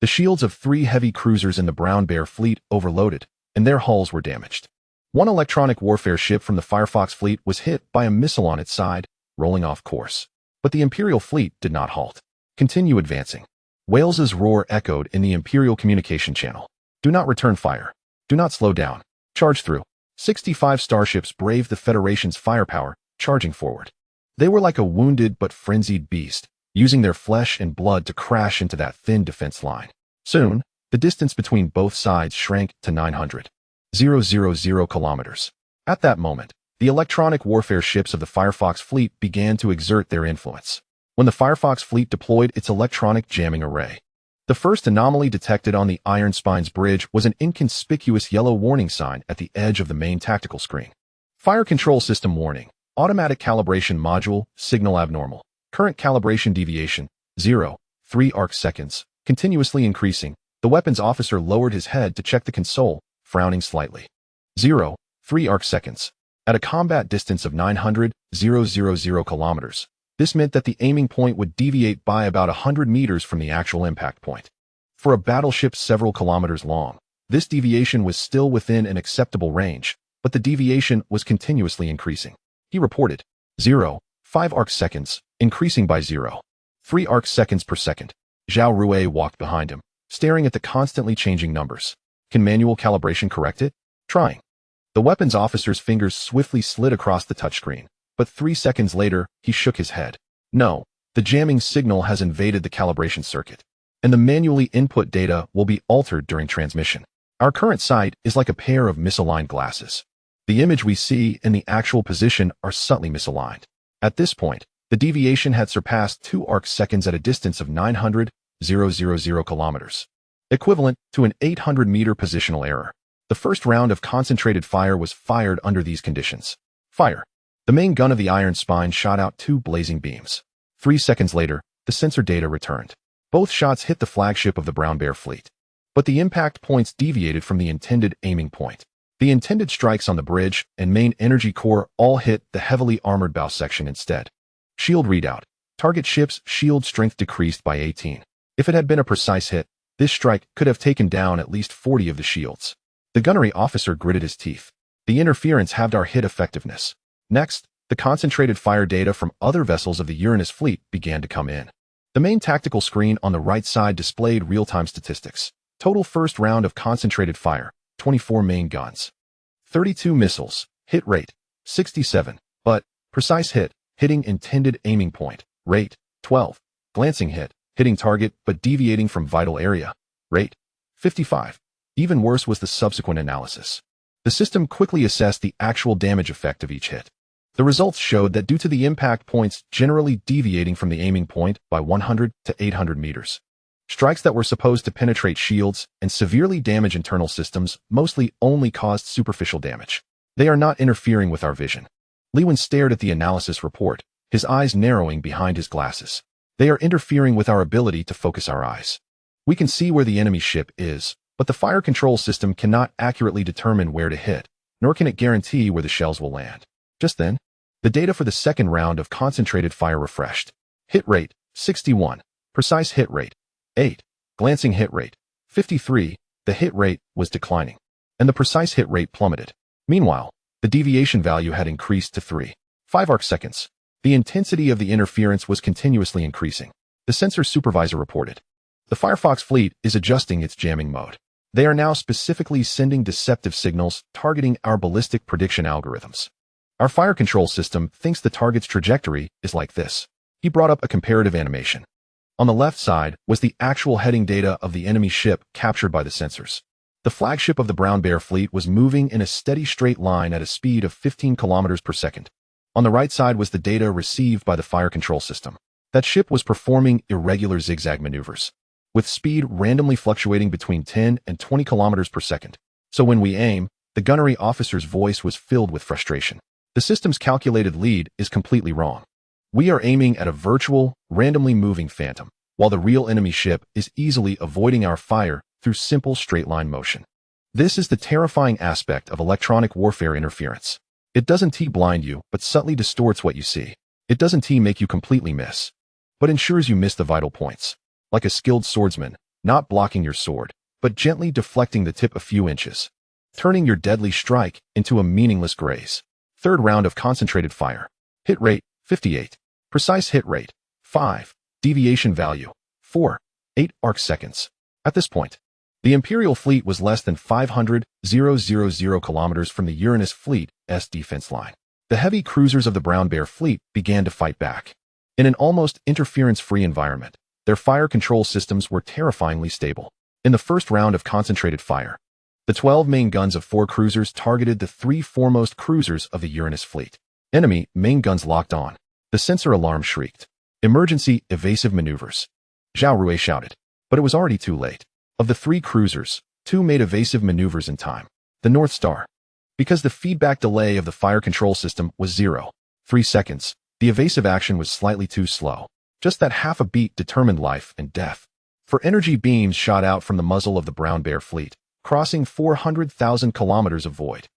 The shields of 3 heavy cruisers in the Brown Bear fleet overloaded, and their hulls were damaged. One electronic warfare ship from the Firefox fleet was hit by a missile on its side, rolling off course. But the Imperial fleet did not halt. Continue advancing. Wales's roar echoed in the Imperial communication channel. Do not return fire. Do not slow down. Charge through. 65 starships braved the Federation's firepower, charging forward. They were like a wounded but frenzied beast, using their flesh and blood to crash into that thin defense line. Soon, the distance between both sides shrank to 900,000 kilometers. At that moment, the electronic warfare ships of the Firefox fleet began to exert their influence. When the Firefox fleet deployed its electronic jamming array, the first anomaly detected on the Iron Spines bridge was an inconspicuous yellow warning sign at the edge of the main tactical screen. Fire control system warning. Automatic calibration module, signal abnormal. Current calibration deviation, 0.3 arc seconds, continuously increasing. The weapons officer lowered his head to check the console, frowning slightly. 0.3 arc seconds. At a combat distance of 900,000 kilometers, this meant that the aiming point would deviate by about 100 meters from the actual impact point. For a battleship several kilometers long, this deviation was still within an acceptable range, but the deviation was continuously increasing. He reported 0.5 arc seconds, increasing by 0.3 arc seconds per second. Zhao Rui walked behind him, staring at the constantly changing numbers. Can manual calibration correct it? Trying. The weapons officer's fingers swiftly slid across the touchscreen, but 3 seconds later, he shook his head. No, the jamming signal has invaded the calibration circuit, and the manually input data will be altered during transmission. Our current sight is like a pair of misaligned glasses. The image we see and the actual position are subtly misaligned. At this point, the deviation had surpassed 2 arc seconds at a distance of 900,000 kilometers, equivalent to an 800-meter positional error. The first round of concentrated fire was fired under these conditions. Fire. The main gun of the Iron Spine shot out 2 blazing beams. 3 seconds later, the sensor data returned. Both shots hit the flagship of the Brown Bear fleet. But the impact points deviated from the intended aiming point. The intended strikes on the bridge and main energy core all hit the heavily armored bow section instead. Shield readout. Target ship's shield strength decreased by 18. If it had been a precise hit, this strike could have taken down at least 40 of the shields. The gunnery officer gritted his teeth. The interference halved our hit effectiveness. Next, the concentrated fire data from other vessels of the Uranus fleet began to come in. The main tactical screen on the right side displayed real-time statistics. Total first round of concentrated fire, 24 main guns. 32 missiles, hit rate, 67, but, precise hit, hitting intended aiming point, rate, 12. Glancing hit, hitting target but deviating from vital area, rate, 55. Even worse was the subsequent analysis. The system quickly assessed the actual damage effect of each hit. The results showed that due to the impact points generally deviating from the aiming point by 100 to 800 meters, strikes that were supposed to penetrate shields and severely damage internal systems mostly only caused superficial damage. They are not interfering with our vision. Lewin stared at the analysis report, his eyes narrowing behind his glasses. They are interfering with our ability to focus our eyes. We can see where the enemy ship is, but the fire control system cannot accurately determine where to hit, nor can it guarantee where the shells will land. Just then, the data for the second round of concentrated fire refreshed. Hit rate, 61. Precise hit rate, 8. Glancing hit rate, 53. The hit rate was declining, and the precise hit rate plummeted. Meanwhile, the deviation value had increased to 3.5 arc seconds. The intensity of the interference was continuously increasing. The sensor supervisor reported. The Firefox fleet is adjusting its jamming mode. They are now specifically sending deceptive signals targeting our ballistic prediction algorithms. Our fire control system thinks the target's trajectory is like this. He brought up a comparative animation. On the left side was the actual heading data of the enemy ship captured by the sensors. The flagship of the Brown Bear fleet was moving in a steady straight line at a speed of 15 kilometers per second. On the right side was the data received by the fire control system. That ship was performing irregular zigzag maneuvers, with speed randomly fluctuating between 10 and 20 kilometers per second. So when we aim, the gunnery officer's voice was filled with frustration. The system's calculated lead is completely wrong. We are aiming at a virtual, randomly moving phantom, while the real enemy ship is easily avoiding our fire through simple straight-line motion. This is the terrifying aspect of electronic warfare interference. It doesn't blind you, but subtly distorts what you see. It doesn't make you completely miss. but ensures you miss the vital points. Like a skilled swordsman, not blocking your sword, but gently deflecting the tip a few inches, turning your deadly strike into a meaningless graze. Third round of concentrated fire. Hit rate, 58. Precise hit rate, 5. Deviation value, 4. 8 arc seconds. At this point, the Imperial fleet was less than 500,000 kilometers from the Uranus fleet's defense line. The heavy cruisers of the Brown Bear fleet began to fight back. In an almost interference-free environment, their fire control systems were terrifyingly stable. In the first round of concentrated fire, the 12 main guns of 4 cruisers targeted the 3 foremost cruisers of the Uranus fleet. Enemy main guns locked on. The sensor alarm shrieked. Emergency evasive maneuvers. Zhao Rui shouted, but it was already too late. Of the 3 cruisers, 2 made evasive maneuvers in time. The North Star. Because the feedback delay of the fire control system was 0.3 seconds, the evasive action was slightly too slow. Just that half a beat determined life and death. For energy beams shot out from the muzzle of the Brown Bear fleet, crossing 400,000 kilometers of void.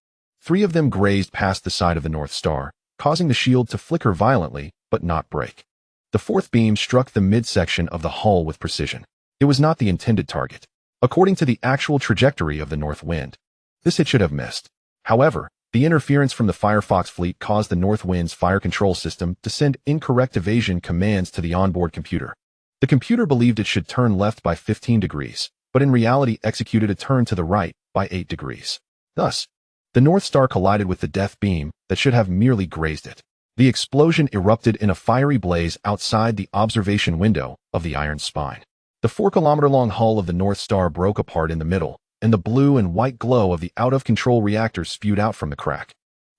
3 of them grazed past the side of the North Star, causing the shield to flicker violently, but not break. The 4th beam struck the midsection of the hull with precision. It was not the intended target. According to the actual trajectory of the north wind, this hit should have missed. However, the interference from the Firefox fleet caused the North Wind's fire control system to send incorrect evasion commands to the onboard computer. The computer believed it should turn left by 15 degrees, but in reality executed a turn to the right by 8 degrees. Thus, the North Star collided with the death beam that should have merely grazed it. The explosion erupted in a fiery blaze outside the observation window of the Iron Spine. The 4-kilometer-long hull of the North Star broke apart in the middle, and the blue and white glow of the out-of-control reactor spewed out from the crack,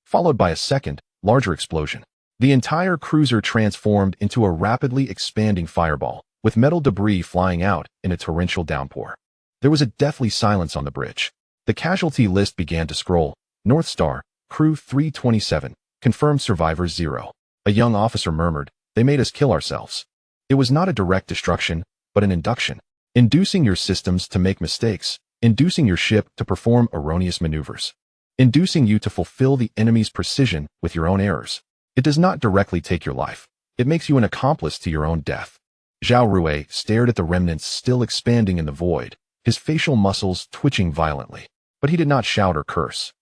followed by a second, larger explosion. The entire cruiser transformed into a rapidly expanding fireball, with metal debris flying out in a torrential downpour. There was a deathly silence on the bridge. The casualty list began to scroll. North Star, Crew 327, confirmed survivors 0. A young officer murmured, "They made us kill ourselves." It was not a direct destruction, but an induction. Inducing your systems to make mistakes. Inducing your ship to perform erroneous maneuvers. Inducing you to fulfill the enemy's precision with your own errors. It does not directly take your life. It makes you an accomplice to your own death. Zhao Rui stared at the remnants still expanding in the void, his facial muscles twitching violently. But he did not shout or curse.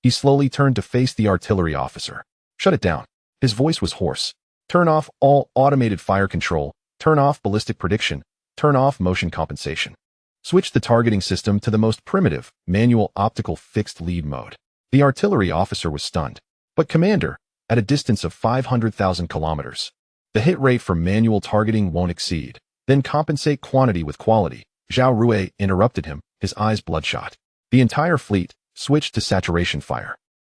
He slowly turned to face the artillery officer. "Shut it down." His voice was hoarse. "Turn off all automated fire control. Turn off ballistic prediction. Turn off motion compensation. Switch the targeting system to the most primitive, manual optical fixed lead mode." The artillery officer was stunned. "But Commander, at a distance of 500,000 kilometers, the hit rate for manual targeting won't exceed. Then compensate quantity with quality." Zhao Rui interrupted him, his eyes bloodshot. "The entire fleet, switch to saturation fire.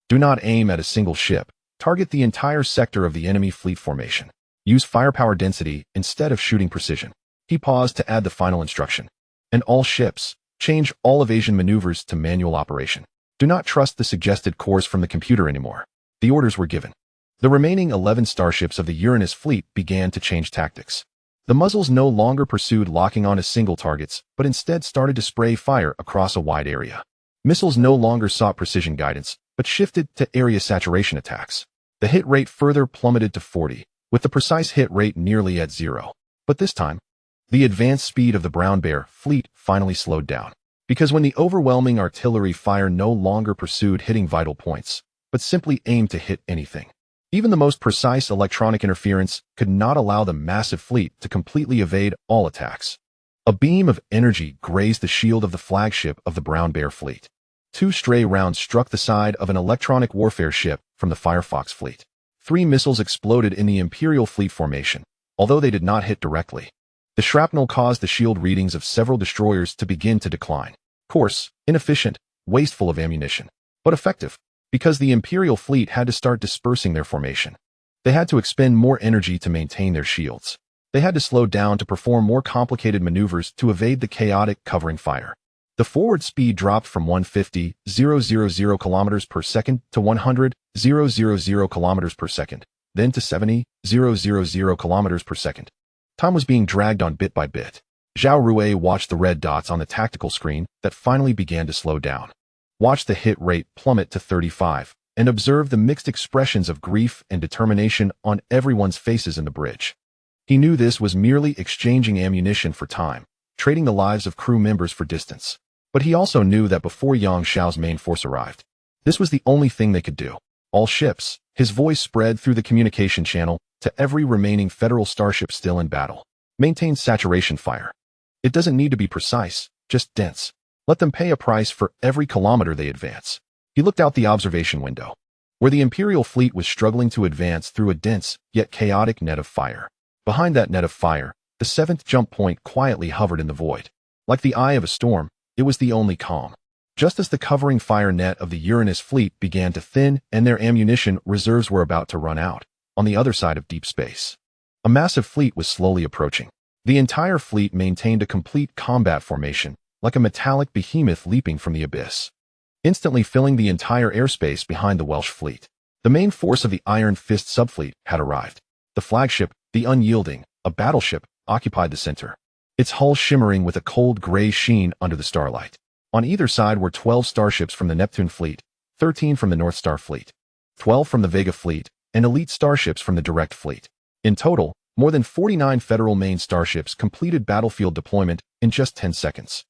Do not aim at a single ship. Target the entire sector of the enemy fleet formation. Use firepower density instead of shooting precision." He paused to add the final instruction. "And all ships, change all evasion maneuvers to manual operation. Do not trust the suggested course from the computer anymore." The orders were given. The remaining 11 starships of the Uranus fleet began to change tactics. The muzzles no longer pursued locking on to single targets, but instead started to spray fire across a wide area. Missiles no longer sought precision guidance, but shifted to area saturation attacks. The hit rate further plummeted to 40, with the precise hit rate nearly at 0. But this time, the advanced speed of the Brown Bear fleet finally slowed down. Because when the overwhelming artillery fire no longer pursued hitting vital points, but simply aimed to hit anything. Even the most precise electronic interference could not allow the massive fleet to completely evade all attacks. A beam of energy grazed the shield of the flagship of the Brown Bear fleet. 2 stray rounds struck the side of an electronic warfare ship from the Firefox fleet. 3 missiles exploded in the Imperial fleet formation, although they did not hit directly. The shrapnel caused the shield readings of several destroyers to begin to decline. Coarse, inefficient, wasteful of ammunition, but effective, because the Imperial fleet had to start dispersing their formation. They had to expend more energy to maintain their shields. They had to slow down to perform more complicated maneuvers to evade the chaotic covering fire. The forward speed dropped from 150,000 kilometers per second to 100,000 kilometers per second, then to 70,000 kilometers per second. Time was being dragged on bit by bit. Zhao Rui watched the red dots on the tactical screen that finally began to slow down. Watched the hit rate plummet to 35, and observed the mixed expressions of grief and determination on everyone's faces in the bridge. He knew this was merely exchanging ammunition for time, trading the lives of crew members for distance. But he also knew that before Yang Xiao's main force arrived, this was the only thing they could do. All ships. His voice spread through the communication channel to every remaining Federal starship still in battle. Maintain saturation fire. It doesn't need to be precise, just dense. Let them pay a price for every kilometer they advance. He looked out the observation window, where the Imperial fleet was struggling to advance through a dense, yet chaotic net of fire. Behind that net of fire, the 7th jump point quietly hovered in the void. Like the eye of a storm, it was the only calm. Just as the covering fire net of the Uranus fleet began to thin and their ammunition reserves were about to run out, on the other side of deep space, a massive fleet was slowly approaching. The entire fleet maintained a complete combat formation, like a metallic behemoth leaping from the abyss, instantly filling the entire airspace behind the Welsh fleet. The main force of the Iron Fist subfleet had arrived. The flagship, the Unyielding, a battleship, occupied the center, its hull shimmering with a cold gray sheen under the starlight. On either side were 12 starships from the Neptune fleet, 13 from the North Star fleet, 12 from the Vega fleet, and elite starships from the Direct fleet. In total, more than 49 Federal main starships completed battlefield deployment in just 10 seconds.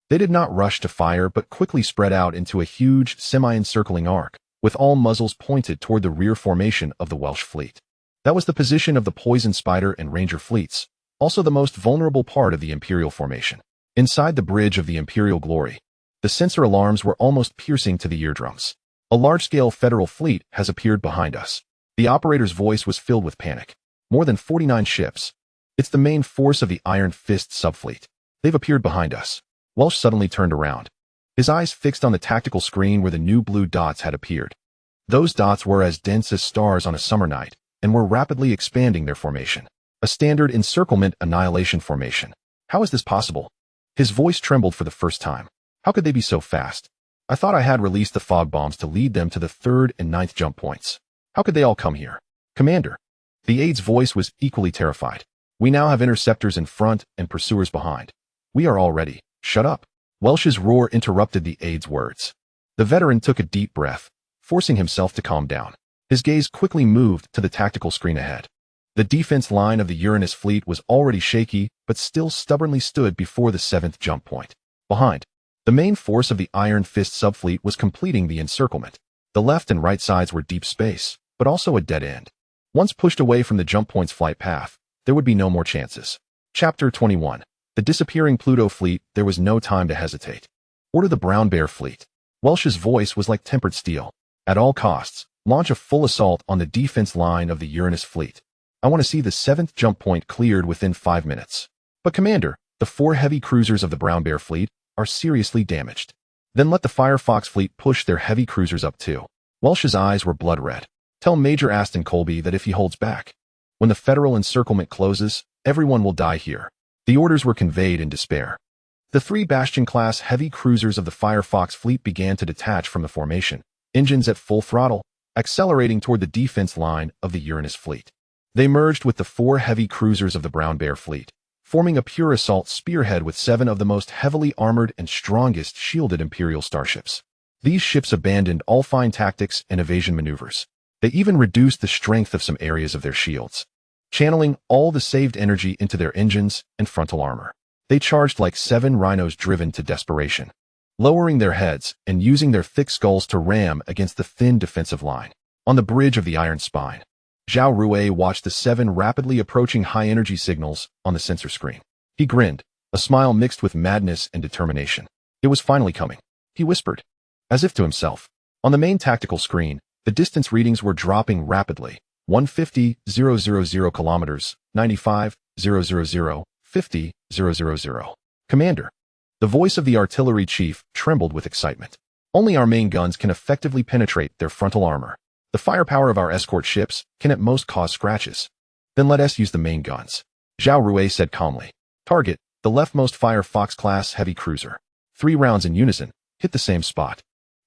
They did not rush to fire but quickly spread out into a huge, semi-encircling arc, with all muzzles pointed toward the rear formation of the Welsh fleet. That was the position of the Poison Spider and Ranger fleets, also the most vulnerable part of the Imperial formation. Inside the bridge of the Imperial Glory, the sensor alarms were almost piercing to the eardrums. A large-scale Federal fleet has appeared behind us. The operator's voice was filled with panic. More than 49 ships. It's the main force of the Iron Fist subfleet. They've appeared behind us. Welsh suddenly turned around, his eyes fixed on the tactical screen where the new blue dots had appeared. Those dots were as dense as stars on a summer night, and were rapidly expanding their formation. A standard encirclement annihilation formation. How is this possible? His voice trembled for the first time. How could they be so fast? I thought I had released the fog bombs to lead them to the 3rd and 9th jump points. How could they all come here? Commander. The aide's voice was equally terrified. We now have interceptors in front and pursuers behind. We are all ready. Shut up. Welsh's roar interrupted the aide's words. The veteran took a deep breath, forcing himself to calm down. His gaze quickly moved to the tactical screen ahead. The defense line of the Uranus fleet was already shaky, but still stubbornly stood before the 7th jump point. Behind, the main force of the Iron Fist subfleet was completing the encirclement. The left and right sides were deep space, but also a dead end. Once pushed away from the jump point's flight path, there would be no more chances. Chapter 21. The disappearing Pluto fleet. There was no time to hesitate. Order the Brown Bear fleet. Welsh's voice was like tempered steel. At all costs, launch a full assault on the defense line of the Uranus fleet. I want to see the 7th jump point cleared within 5 minutes. But Commander, the 4 heavy cruisers of the Brown Bear fleet are seriously damaged. Then let the Firefox fleet push their heavy cruisers up too. Welsh's eyes were blood red. Tell Major Aston Colby that if he holds back, when the Federal encirclement closes, everyone will die here. The orders were conveyed in despair. The 3 Bastion-class heavy cruisers of the Firefox fleet began to detach from the formation, engines at full throttle, accelerating toward the defense line of the Uranus fleet. They merged with the 4 heavy cruisers of the Brown Bear fleet, forming a pure assault spearhead with 7 of the most heavily armored and strongest shielded Imperial starships. These ships abandoned all fine tactics and evasion maneuvers. They even reduced the strength of some areas of their shields, channeling all the saved energy into their engines and frontal armor. They charged like 7 rhinos driven to desperation, lowering their heads and using their thick skulls to ram against the thin defensive line. On the bridge of the Iron Spine, Zhao Rui watched the 7 rapidly approaching high-energy signals on the sensor screen. He grinned, a smile mixed with madness and determination. It was finally coming. He whispered, as if to himself. On the main tactical screen, the distance readings were dropping rapidly. 150,000 kilometers, 95,000, 50,000. Commander. The voice of the artillery chief trembled with excitement. Only our main guns can effectively penetrate their frontal armor. The firepower of our escort ships can at most cause scratches. Then let us use the main guns. Zhao Rui said calmly. Target, the leftmost Firefox-class heavy cruiser. 3 rounds in unison, hit the same spot.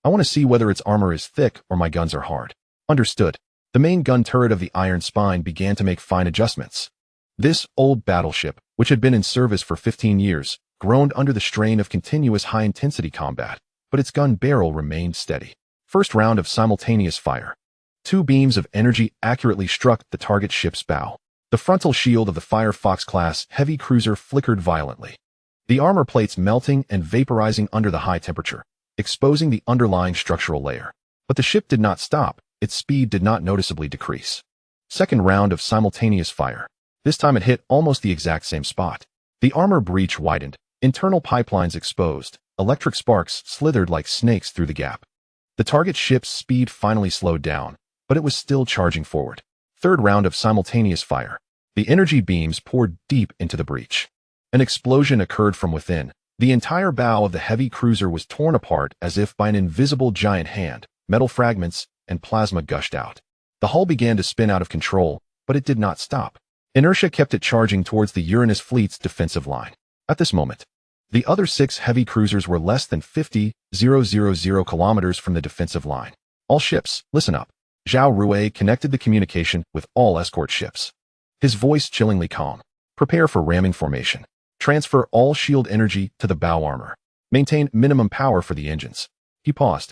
I want to see whether its armor is thick or my guns are hard. Understood. The main gun turret of the Iron Spine began to make fine adjustments. This old battleship, which had been in service for 15 years, groaned under the strain of continuous high-intensity combat, but its gun barrel remained steady. First round of simultaneous fire. 2 beams of energy accurately struck the target ship's bow. The frontal shield of the Firefox-class heavy cruiser flickered violently, the armor plates melting and vaporizing under the high temperature, exposing the underlying structural layer. But the ship did not stop. Its speed did not noticeably decrease. Second round of simultaneous fire. This time it hit almost the exact same spot. The armor breach widened, internal pipelines exposed, electric sparks slithered like snakes through the gap. The target ship's speed finally slowed down, but it was still charging forward. Third round of simultaneous fire. The energy beams poured deep into the breach. An explosion occurred from within. The entire bow of the heavy cruiser was torn apart as if by an invisible giant hand. Metal fragments and plasma gushed out. The hull began to spin out of control, but it did not stop. Inertia kept it charging towards the Uranus fleet's defensive line. At this moment, the other 6 heavy cruisers were less than 50,000 kilometers from the defensive line. All ships, listen up. Zhao Rui connected the communication with all escort ships. His voice chillingly calm. Prepare for ramming formation. Transfer all shield energy to the bow armor. Maintain minimum power for the engines. He paused,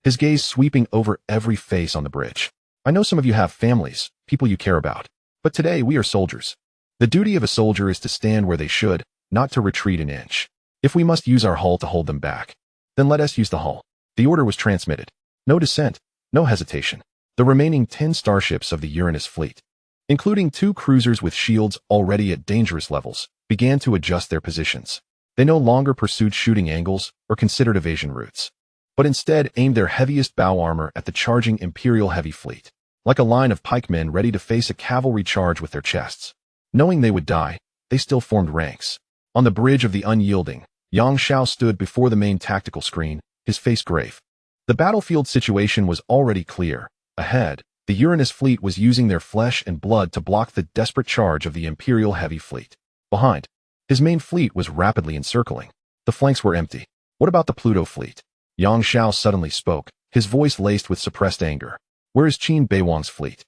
his gaze sweeping over every face on the bridge. I know some of you have families, people you care about. But today we are soldiers. The duty of a soldier is to stand where they should, not to retreat an inch. If we must use our hull to hold them back, then let us use the hull. The order was transmitted. No dissent, no hesitation. The remaining 10 starships of the Uranus fleet, including 2 cruisers with shields already at dangerous levels, began to adjust their positions. They no longer pursued shooting angles or considered evasion routes, but instead aimed their heaviest bow armor at the charging Imperial heavy fleet, like a line of pikemen ready to face a cavalry charge with their chests. Knowing they would die, they still formed ranks. On the bridge of the Unyielding, Yang Xiao stood before the main tactical screen, his face grave. The battlefield situation was already clear. Ahead, the Uranus fleet was using their flesh and blood to block the desperate charge of the Imperial heavy fleet. Behind, his main fleet was rapidly encircling. The flanks were empty. What about the Pluto fleet? Yang Xiao suddenly spoke, his voice laced with suppressed anger. Where is Qin Beiwang's fleet?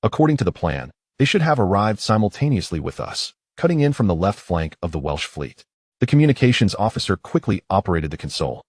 According to the plan, they should have arrived simultaneously with us, cutting in from the left flank of the Welsh fleet. The communications officer quickly operated the console,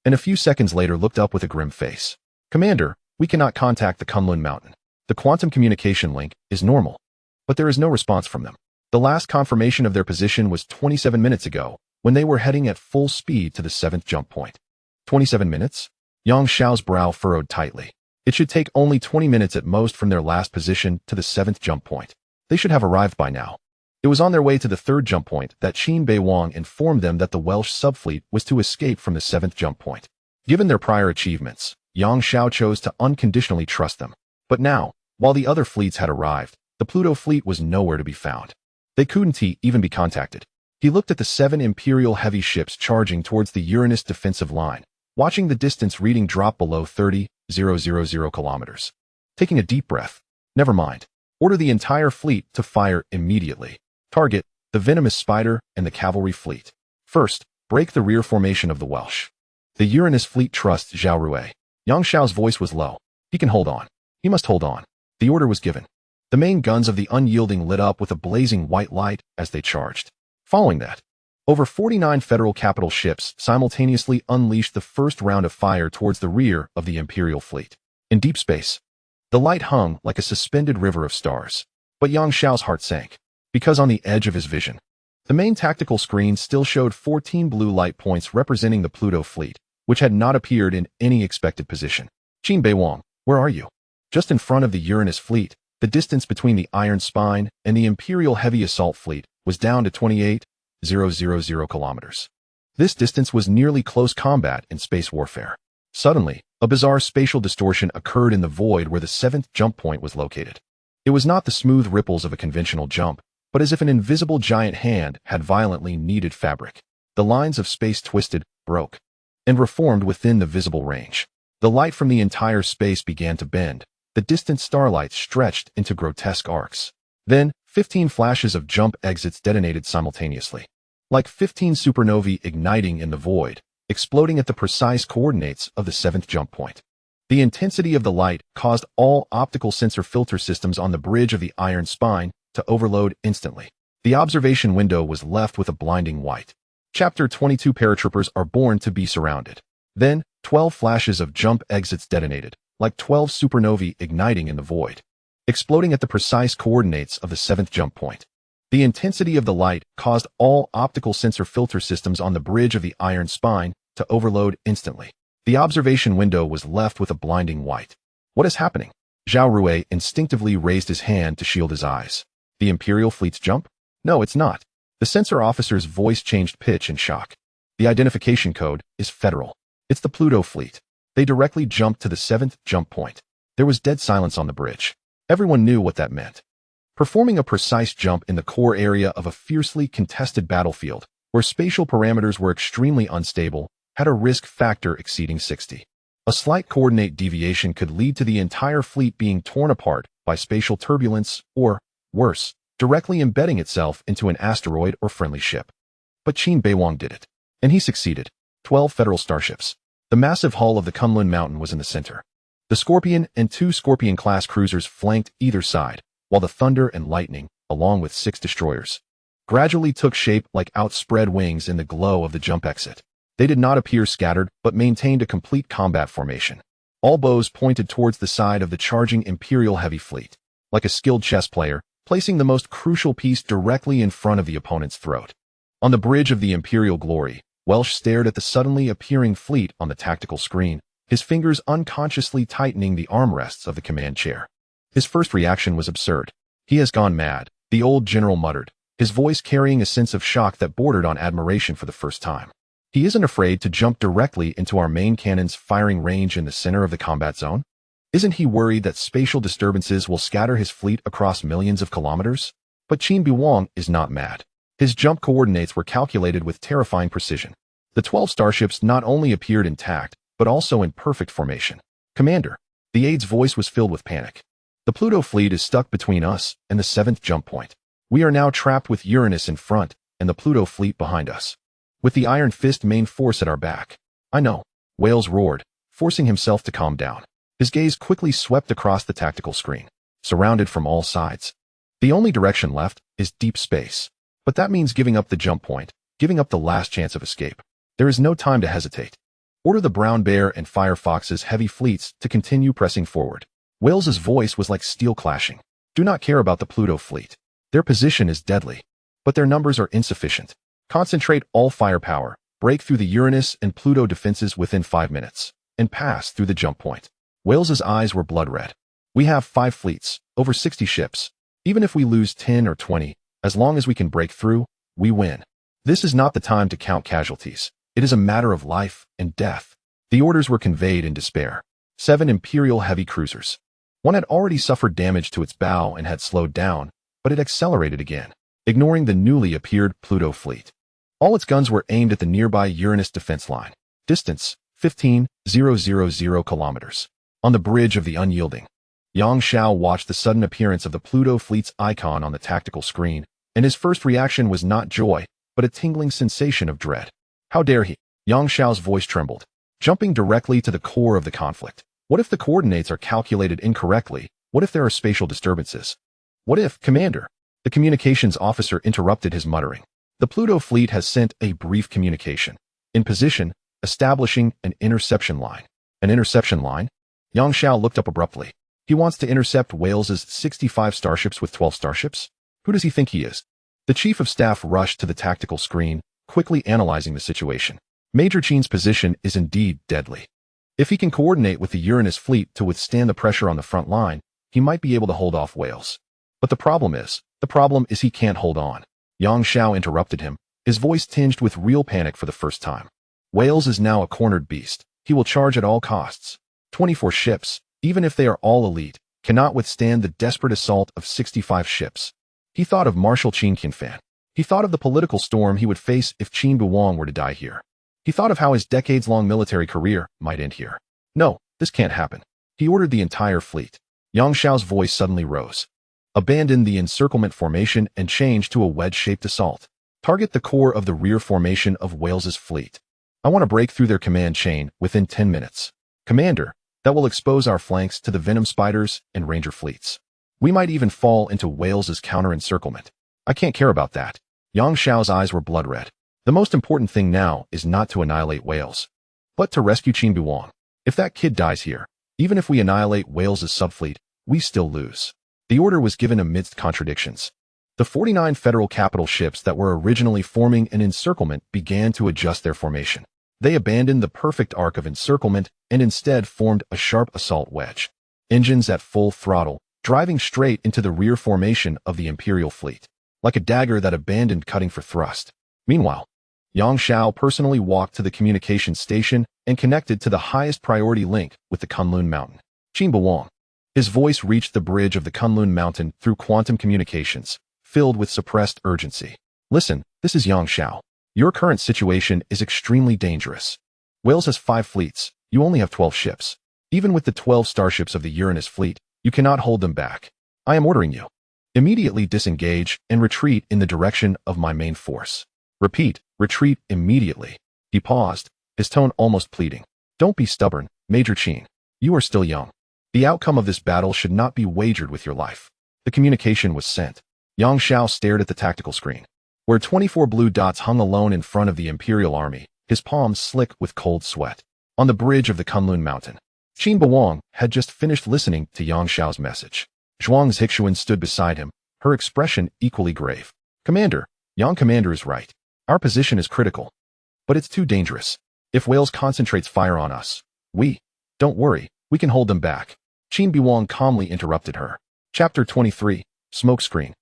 and a few seconds later looked up with a grim face. Commander, we cannot contact the Kunlun Mountain. The quantum communication link is normal, but there is no response from them. The last confirmation of their position was 27 minutes ago, when they were heading at full speed to the 7th jump point. 27 minutes? Yang Xiao's brow furrowed tightly. It should take only 20 minutes at most from their last position to the 7th jump point. They should have arrived by now. It was on their way to the 3rd jump point that Qin Beiwang informed them that the Welsh subfleet was to escape from the 7th jump point. Given their prior achievements, Yang Xiao chose to unconditionally trust them. But now, while the other fleets had arrived, the Pluto fleet was nowhere to be found. They couldn't even be contacted. He looked at the 7 Imperial heavy ships charging towards the Uranus defensive line, watching the distance reading drop below 30,000 kilometers. Taking a deep breath. Never mind. Order the entire fleet to fire immediately. Target the venomous spider and the cavalry fleet. First, break the rear formation of the Welsh. The Uranus fleet trusts Zhao Rui. Yang Xiao's voice was low. He can hold on. He must hold on. The order was given. The main guns of the Unyielding lit up with a blazing white light as they charged. Following that, over 49 Federal capital ships simultaneously unleashed the first round of fire towards the rear of the Imperial fleet. In deep space, the light hung like a suspended river of stars. But Yang Xiao's heart sank, because on the edge of his vision, the main tactical screen still showed 14 blue light points representing the Pluto fleet, which had not appeared in any expected position. Qin Beiwang, where are you? Just in front of the Uranus fleet, the distance between the Iron Spine and the Imperial Heavy Assault Fleet was down to 28,000 kilometers. This distance was nearly close combat in space warfare. Suddenly, a bizarre spatial distortion occurred in the void where the 7th jump point was located. It was not the smooth ripples of a conventional jump, but as if an invisible giant hand had violently kneaded fabric. The lines of space twisted, broke, and reformed within the visible range. The light from the entire space began to bend. The distant starlight stretched into grotesque arcs. Then, 15 flashes of jump exits detonated simultaneously, like 15 supernovae igniting in the void, exploding at the precise coordinates of the 7th jump point. The intensity of the light caused all optical sensor filter systems on the bridge of the Iron Spine to overload instantly. The observation window was left with a blinding white. Chapter 22 Paratroopers are born to be surrounded. Then, 12 flashes of jump exits detonated, like 12 supernovae igniting in the void. exploding at the precise coordinates of the 7th jump point. The intensity of the light caused all optical sensor filter systems on the bridge of the iron spine to overload instantly. The observation window was left with a blinding white. What is happening? Zhao Rui instinctively raised his hand to shield his eyes. The Imperial fleet's jump? No, it's not. The sensor officer's voice changed pitch in shock. The identification code is Federal. It's the Pluto fleet. They directly jumped to the 7th jump point. There was dead silence on the bridge. Everyone knew what that meant. Performing a precise jump in the core area of a fiercely contested battlefield, where spatial parameters were extremely unstable, had a risk factor exceeding 60. A slight coordinate deviation could lead to the entire fleet being torn apart by spatial turbulence or, worse, directly embedding itself into an asteroid or friendly ship. But Qin Beiwang did it. And he succeeded. 12 Federal starships. The massive hull of the Kunlun Mountain was in the center. The Scorpion and 2 Scorpion-class cruisers flanked either side, while the Thunder and Lightning, along with 6 destroyers, gradually took shape like outspread wings in the glow of the jump exit. They did not appear scattered, but maintained a complete combat formation. All bows pointed towards the side of the charging Imperial heavy fleet, like a skilled chess player, placing the most crucial piece directly in front of the opponent's throat. On the bridge of the Imperial Glory, Welsh stared at the suddenly appearing fleet on the tactical screen, his fingers unconsciously tightening the armrests of the command chair. His first reaction was absurd. He has gone mad, the old general muttered, his voice carrying a sense of shock that bordered on admiration for the first time. He isn't afraid to jump directly into our main cannon's firing range in the center of the combat zone? Isn't he worried that spatial disturbances will scatter his fleet across millions of kilometers? But Qin Beiwang is not mad. His jump coordinates were calculated with terrifying precision. The 12 starships not only appeared intact, but also in perfect formation. Commander, the aide's voice was filled with panic. The Pluto fleet is stuck between us and the 7th jump point. We are now trapped with Uranus in front and the Pluto fleet behind us, with the Iron Fist main force at our back. I know, Wales roared, forcing himself to calm down. His gaze quickly swept across the tactical screen, surrounded from all sides. The only direction left is deep space. But that means giving up the jump point, giving up the last chance of escape. There is no time to hesitate. Order the Brown Bear and Firefox's heavy fleets to continue pressing forward. Wales's voice was like steel clashing. Do not care about the Pluto fleet. Their position is deadly, but their numbers are insufficient. Concentrate all firepower, break through the Uranus and Pluto defenses within 5 minutes, and pass through the jump point. Wales's eyes were blood red. We have 5 fleets, over 60 ships. Even if we lose 10 or 20, as long as we can break through, we win. This is not the time to count casualties. It is a matter of life and death. The orders were conveyed in despair. 7 Imperial heavy cruisers. One had already suffered damage to its bow and had slowed down, but it accelerated again, ignoring the newly appeared Pluto fleet. All its guns were aimed at the nearby Uranus defense line. Distance, 15,000 kilometers. On the bridge of the unyielding, Yang Xiao watched the sudden appearance of the Pluto fleet's icon on the tactical screen, and his first reaction was not joy, but a tingling sensation of dread. How dare he? Yang Xiao's voice trembled, jumping directly to the core of the conflict. What if the coordinates are calculated incorrectly? What if there are spatial disturbances? What if, Commander? The communications officer interrupted his muttering. The Pluto fleet has sent a brief communication. In position, establishing an interception line. An interception line? Yang Xiao looked up abruptly. He wants to intercept Wales's 65 starships with 12 starships? Who does he think he is? The chief of staff rushed to the tactical screen, quickly analyzing the situation. Major Qin's position is indeed deadly. If he can coordinate with the Uranus fleet to withstand the pressure on the front line, he might be able to hold off Wales. But the problem is he can't hold on. Yang Xiao interrupted him, his voice tinged with real panic for the first time. Wales is now a cornered beast. He will charge at all costs. 24 ships, even if they are all elite, cannot withstand the desperate assault of 65 ships. He thought of Marshal Qin Beiwang. He thought of the political storm he would face if Qin Beiwang were to die here. He thought of how his decades-long military career might end here. No, this can't happen. He ordered the entire fleet. Yang Xiao's voice suddenly rose. Abandon the encirclement formation and change to a wedge-shaped assault. Target the core of the rear formation of Wales's fleet. I want to break through their command chain within 10 minutes. Commander, that will expose our flanks to the Venom Spiders and Ranger fleets. We might even fall into Wales's counter-encirclement. I can't care about that. Yang Xiao's eyes were blood red. The most important thing now is not to annihilate Wales, but to rescue Qin Beiwang. If that kid dies here, even if we annihilate Wales's subfleet, we still lose. The order was given amidst contradictions. The 49 federal capital ships that were originally forming an encirclement began to adjust their formation. They abandoned the perfect arc of encirclement and instead formed a sharp assault wedge. Engines at full throttle, driving straight into the rear formation of the Imperial fleet, like a dagger that abandoned cutting for thrust. Meanwhile, Yang Xiao personally walked to the communications station and connected to the highest priority link with the Kunlun Mountain. Qin Beiwang. His voice reached the bridge of the Kunlun Mountain through quantum communications, filled with suppressed urgency. Listen, this is Yang Xiao. Your current situation is extremely dangerous. Wales has 5 fleets. You only have 12 ships. Even with the 12 starships of the Uranus fleet, you cannot hold them back. I am ordering you. Immediately disengage and retreat in the direction of my main force. Repeat, retreat immediately. He paused, his tone almost pleading. Don't be stubborn, Major Qin. You are still young. The outcome of this battle should not be wagered with your life. The communication was sent. Yang Xiao stared at the tactical screen, where 24 blue dots hung alone in front of the Imperial Army, his palms slick with cold sweat. On the bridge of the Kunlun Mountain, Qin Beiwang had just finished listening to Yang Xiao's message. Zhuang Zixuan stood beside him, her expression equally grave. Commander, Yang Commander is right. Our position is critical. But it's too dangerous. If Wales concentrates fire on us, don't worry, we can hold them back. Qin Beiwang calmly interrupted her. Chapter 23, Smokescreen.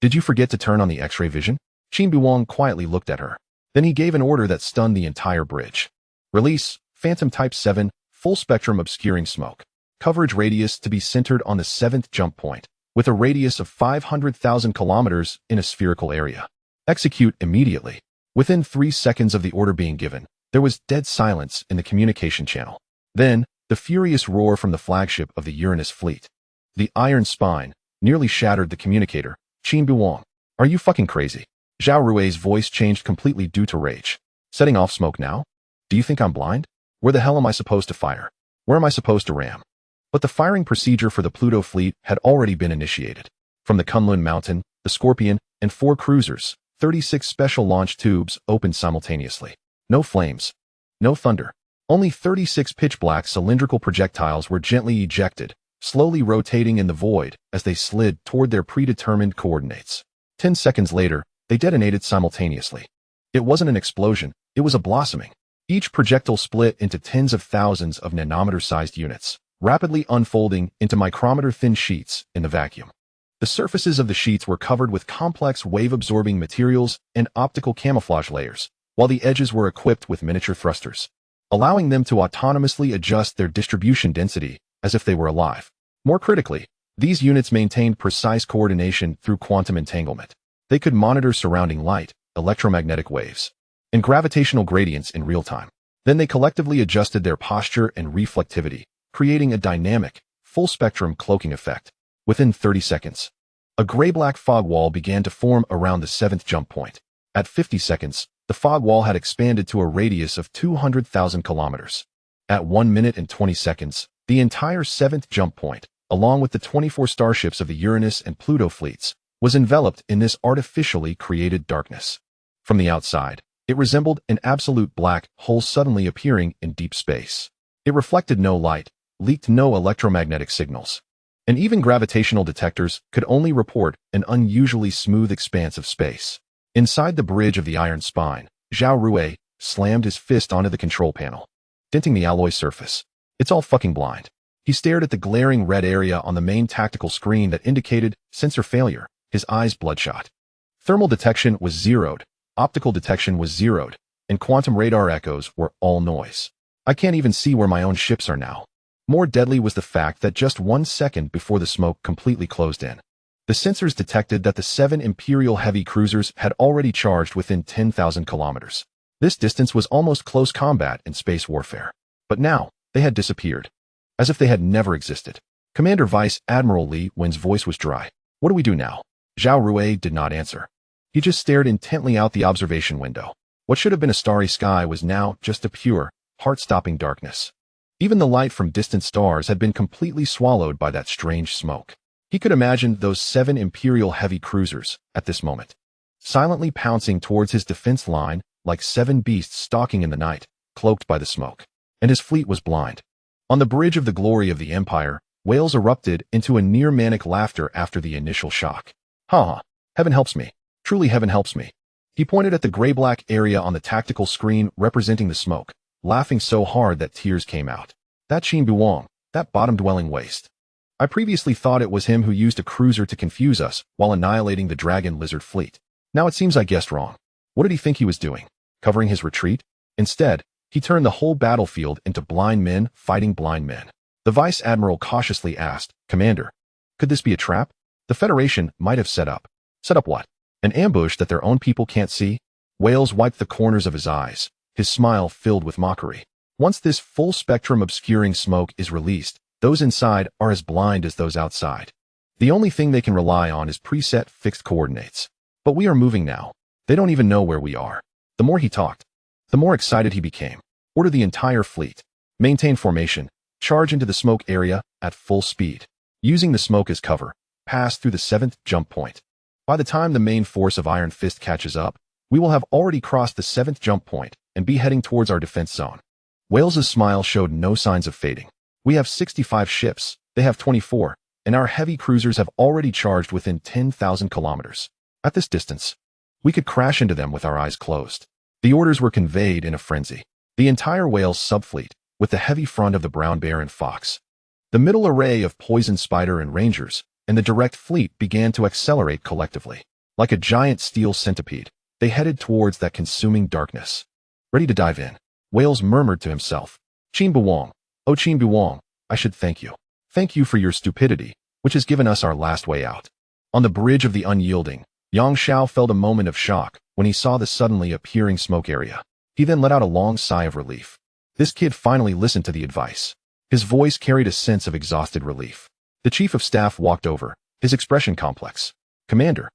Did you forget to turn on the X-ray vision? Qin Beiwang quietly looked at her. Then he gave an order that stunned the entire bridge. Release, Phantom Type 7, full spectrum obscuring smoke. Coverage radius to be centered on the 7th jump point, with a radius of 500,000 kilometers in a spherical area. Execute immediately. Within 3 seconds of the order being given, there was dead silence in the communication channel. Then, the furious roar from the flagship of the Uranus fleet. The iron spine nearly shattered the communicator. Qin Beiwang, are you fucking crazy? Zhao Rui's voice changed completely due to rage. Setting off smoke now? Do you think I'm blind? Where the hell am I supposed to fire? Where am I supposed to ram? But the firing procedure for the Pluto fleet had already been initiated. From the Kunlun Mountain, the Scorpion, and 4 cruisers, 36 special launch tubes opened simultaneously. No flames. No thunder. Only 36 pitch-black cylindrical projectiles were gently ejected, slowly rotating in the void as they slid toward their predetermined coordinates. 10 seconds later, they detonated simultaneously. It wasn't an explosion, it was a blossoming. Each projectile split into tens of thousands of nanometer-sized units, rapidly unfolding into micrometer-thin sheets in the vacuum. The surfaces of the sheets were covered with complex wave-absorbing materials and optical camouflage layers, while the edges were equipped with miniature thrusters, allowing them to autonomously adjust their distribution density as if they were alive. More critically, these units maintained precise coordination through quantum entanglement. They could monitor surrounding light, electromagnetic waves, and gravitational gradients in real time. Then they collectively adjusted their posture and reflectivity, creating a dynamic, full-spectrum cloaking effect. Within 30 seconds, a gray-black fog wall began to form around the 7th jump point. At 50 seconds, the fog wall had expanded to a radius of 200,000 kilometers. At 1 minute and 20 seconds, the entire 7th jump point, along with the 24 starships of the Uranus and Pluto fleets, was enveloped in this artificially created darkness. From the outside, it resembled an absolute black hole suddenly appearing in deep space. It reflected no light, leaked no electromagnetic signals, and even gravitational detectors could only report an unusually smooth expanse of space. Inside the bridge of the iron spine, Zhao Rui slammed his fist onto the control panel, denting the alloy surface. It's all fucking blind. He stared at the glaring red area on the main tactical screen that indicated sensor failure, his eyes bloodshot. Thermal detection was zeroed, optical detection was zeroed, and quantum radar echoes were all noise. I can't even see where my own ships are now. More deadly was the fact that just 1 second before the smoke completely closed in, the sensors detected that the 7 Imperial heavy cruisers had already charged within 10,000 kilometers. This distance was almost close combat in space warfare. But now, they had disappeared, as if they had never existed. Commander Vice Admiral Li Wen's voice was dry. What do we do now? Zhao Rui did not answer. He just stared intently out the observation window. What should have been a starry sky was now just a pure, heart-stopping darkness. Even the light from distant stars had been completely swallowed by that strange smoke. He could imagine those 7 Imperial heavy cruisers, at this moment, silently pouncing towards his defense line like 7 beasts stalking in the night, cloaked by the smoke. And his fleet was blind. On the bridge of the glory of the Empire, Wales erupted into a near-manic laughter after the initial shock. Ha! Heaven helps me. Truly heaven helps me. He pointed at the gray-black area on the tactical screen representing the smoke, laughing so hard that tears came out. That Qin Beiwang, that bottom-dwelling waste. I previously thought it was him who used a cruiser to confuse us while annihilating the Dragon Lizard fleet. Now it seems I guessed wrong. What did he think he was doing? Covering his retreat? Instead, he turned the whole battlefield into blind men fighting blind men. The Vice Admiral cautiously asked, Commander, could this be a trap? The Federation might have set up. Set up what? An ambush that their own people can't see? Wales wiped the corners of his eyes, his smile filled with mockery. Once this full-spectrum obscuring smoke is released, those inside are as blind as those outside. The only thing they can rely on is preset fixed coordinates. But we are moving now. They don't even know where we are. The more he talked, the more excited he became. Order the entire fleet. Maintain formation. Charge into the smoke area at full speed. Using the smoke as cover, pass through the 7th jump point. By the time the main force of Iron Fist catches up, we will have already crossed the 7th jump point and be heading towards our defense zone. Wales's smile showed no signs of fading. We have 65 ships, they have 24, and our heavy cruisers have already charged within 10,000 kilometers. At this distance, we could crash into them with our eyes closed. The orders were conveyed in a frenzy. The entire Wales subfleet, with the heavy front of the Brown Bear and Fox, the middle array of Poison Spider and Rangers, and the direct fleet began to accelerate collectively. Like a giant steel centipede, they headed towards that consuming darkness. Ready to dive in, Wales murmured to himself. Qin Beiwang, oh Qin Beiwang, I should thank you. Thank you for your stupidity, which has given us our last way out. On the bridge of the Unyielding, Yang Xiao felt a moment of shock when he saw the suddenly appearing smoke area. He then let out a long sigh of relief. This kid finally listened to the advice. His voice carried a sense of exhausted relief. The Chief of Staff walked over, his expression complex. Commander,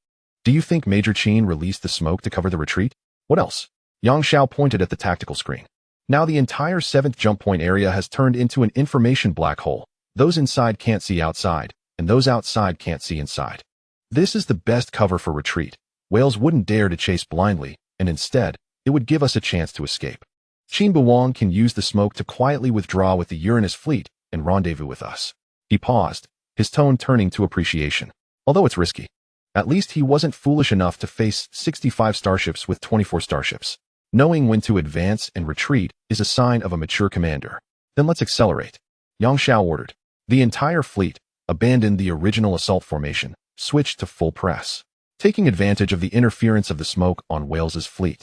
do you think Major Qin released the smoke to cover the retreat? What else? Yang Xiao pointed at the tactical screen. Now the entire 7th jump point area has turned into an information black hole. Those inside can't see outside, and those outside can't see inside. This is the best cover for retreat. Wales wouldn't dare to chase blindly, and instead, it would give us a chance to escape. Qin Beiwang can use the smoke to quietly withdraw with the Uranus fleet and rendezvous with us. He paused, his tone turning to appreciation. Although it's risky, at least he wasn't foolish enough to face 65 starships with 24 starships. Knowing when to advance and retreat is a sign of a mature commander. Then let's accelerate. Yang Xiao ordered. The entire fleet abandoned the original assault formation, switched to full press, taking advantage of the interference of the smoke on Wales's fleet.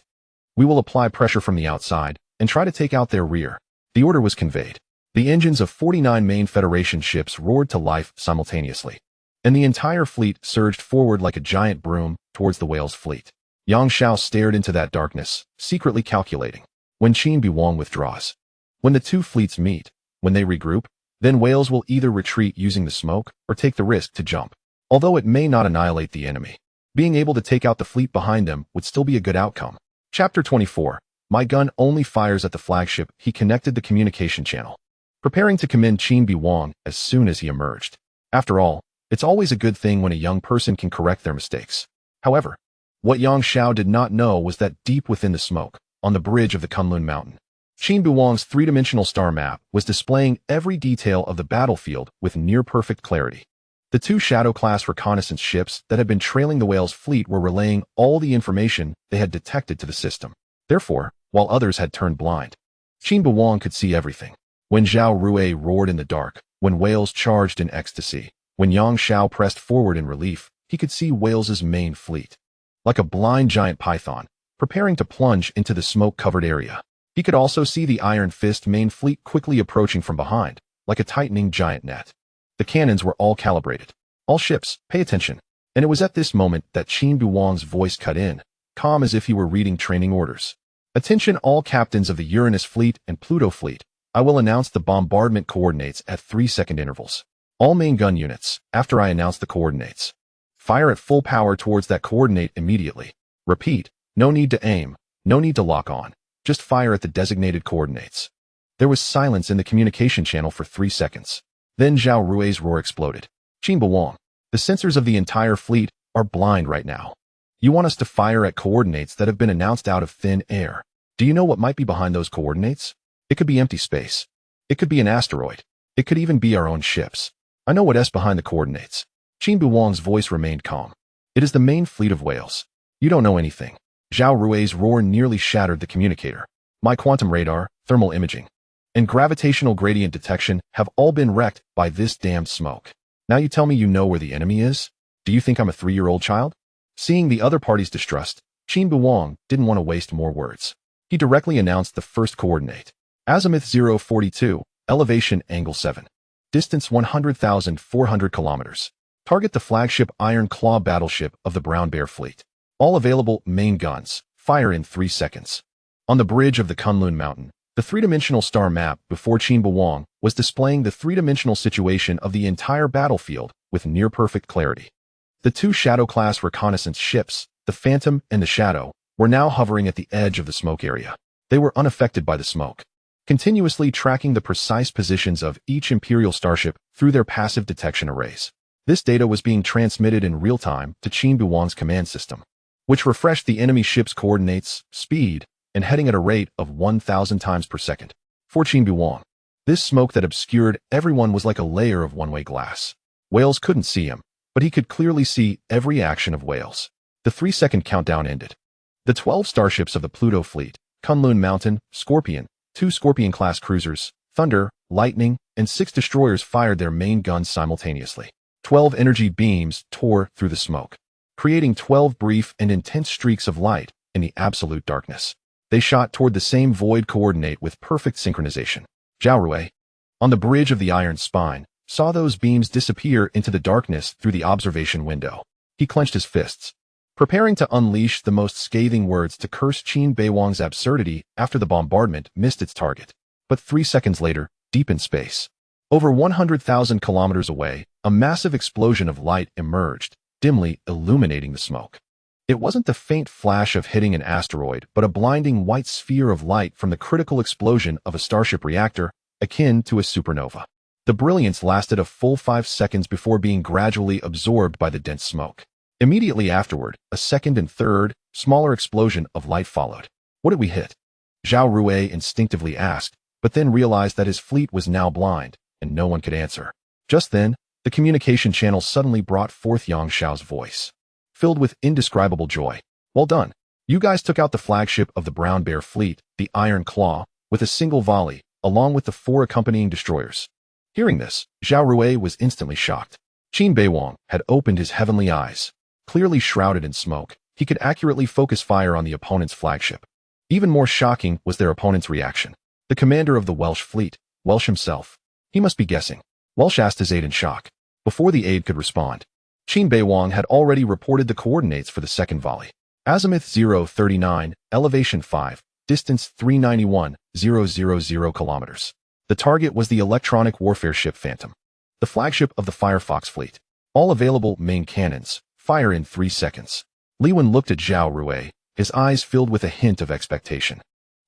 We will apply pressure from the outside and try to take out their rear. The order was conveyed. The engines of 49 main Federation ships roared to life simultaneously, and the entire fleet surged forward like a giant broom towards the Wales fleet. Yang Xiao stared into that darkness, secretly calculating. When Qin Beiwang withdraws, when the two fleets meet, when they regroup, then Wales will either retreat using the smoke or take the risk to jump. Although it may not annihilate the enemy, being able to take out the fleet behind them would still be a good outcome. Chapter 24. My gun only fires at the flagship. He connected the communication channel, preparing to commend Qin Beiwang as soon as he emerged. After all, it's always a good thing when a young person can correct their mistakes. However, what Yang Xiao did not know was that deep within the smoke, on the bridge of the Kunlun Mountain, Qin Beiwang's three-dimensional star map was displaying every detail of the battlefield with near-perfect clarity. The two Shadow-class reconnaissance ships that had been trailing the Wales fleet were relaying all the information they had detected to the system. Therefore, while others had turned blind, Qin Beiwang could see everything. When Zhao Rui roared in the dark, when Wales charged in ecstasy, when Yang Xiao pressed forward in relief, he could see Wales's main fleet. Like a blind giant python, preparing to plunge into the smoke-covered area. He could also see the Iron Fist main fleet quickly approaching from behind, like a tightening giant net. The cannons were all calibrated. All ships, pay attention. And it was at this moment that Qin Beiwang's voice cut in, calm as if he were reading training orders. Attention all captains of the Uranus fleet and Pluto fleet. I will announce the bombardment coordinates at 3-second intervals. All main gun units, after I announce the coordinates, fire at full power towards that coordinate immediately. Repeat, no need to aim, no need to lock on. Just fire at the designated coordinates. There was silence in the communication channel for 3 seconds. Then Zhao Rui's roar exploded. Qin Beiwang, the sensors of the entire fleet are blind right now. You want us to fire at coordinates that have been announced out of thin air. Do you know what might be behind those coordinates? It could be empty space. It could be an asteroid. It could even be our own ships. I know what's behind the coordinates. Qin Beiwang's voice remained calm. It is the main fleet of whales. You don't know anything. Zhao Rui's roar nearly shattered the communicator. My quantum radar, thermal imaging, and gravitational gradient detection have all been wrecked by this damned smoke. Now you tell me you know where the enemy is? Do you think I'm a 3-year-old child? Seeing the other party's distrust, Qin Beiwang didn't want to waste more words. He directly announced the first coordinate. Azimuth 042, elevation angle 7. Distance 100,400 kilometers. Target the flagship Iron Claw battleship of the Brown Bear Fleet. All available main guns. Fire in 3 seconds. On the bridge of the Kunlun Mountain, the three-dimensional star map before Qin Beiwang was displaying the three-dimensional situation of the entire battlefield with near-perfect clarity. The 2 Shadow-class reconnaissance ships, the Phantom and the Shadow, were now hovering at the edge of the smoke area. They were unaffected by the smoke, continuously tracking the precise positions of each Imperial starship through their passive detection arrays. This data was being transmitted in real time to Qin Beiwang's command system, which refreshed the enemy ship's coordinates, speed, and heading at a rate of 1,000 times per second. For Qin Beiwang, this smoke that obscured everyone was like a layer of one-way glass. Whales couldn't see him, but he could clearly see every action of whales. The 3-second countdown ended. The 12 starships of the Pluto fleet, Kunlun Mountain, Scorpion, 2 Scorpion-class cruisers, Thunder, Lightning, and 6 destroyers fired their main guns simultaneously. 12 energy beams tore through the smoke, creating 12 brief and intense streaks of light in the absolute darkness. They shot toward the same void coordinate with perfect synchronization. Zhao Rui, on the bridge of the Iron Spine, saw those beams disappear into the darkness through the observation window. He clenched his fists, preparing to unleash the most scathing words to curse Qin Beiwang's absurdity after the bombardment missed its target. But 3 seconds later, deep in space, over 100,000 kilometers away, a massive explosion of light emerged, dimly illuminating the smoke. It wasn't the faint flash of hitting an asteroid, but a blinding white sphere of light from the critical explosion of a Starship reactor, akin to a supernova. The brilliance lasted a full 5 seconds before being gradually absorbed by the dense smoke. Immediately afterward, a second and third, smaller explosion of light followed. What did we hit? Zhao Rui instinctively asked, but then realized that his fleet was now blind, and no one could answer. Just then, the communication channel suddenly brought forth Yang Shao's voice, filled with indescribable joy. Well done. You guys took out the flagship of the Brown Bear Fleet, the Iron Claw, with a single volley, along with the 4 accompanying destroyers. Hearing this, Zhao Rui was instantly shocked. Qin Beiwang had opened his heavenly eyes. Clearly shrouded in smoke, he could accurately focus fire on the opponent's flagship. Even more shocking was their opponent's reaction. The commander of the Welsh fleet, Welsh himself. He must be guessing. Welsh asked his aide in shock. Before the aide could respond, Qin Beiwang had already reported the coordinates for the second volley. Azimuth 039, elevation 5, distance 391,000 kilometers. The target was the electronic warfare ship Phantom, the flagship of the Firefox fleet. All available main cannons, fire in 3 seconds. Li Wen looked at Zhao Rui, his eyes filled with a hint of expectation.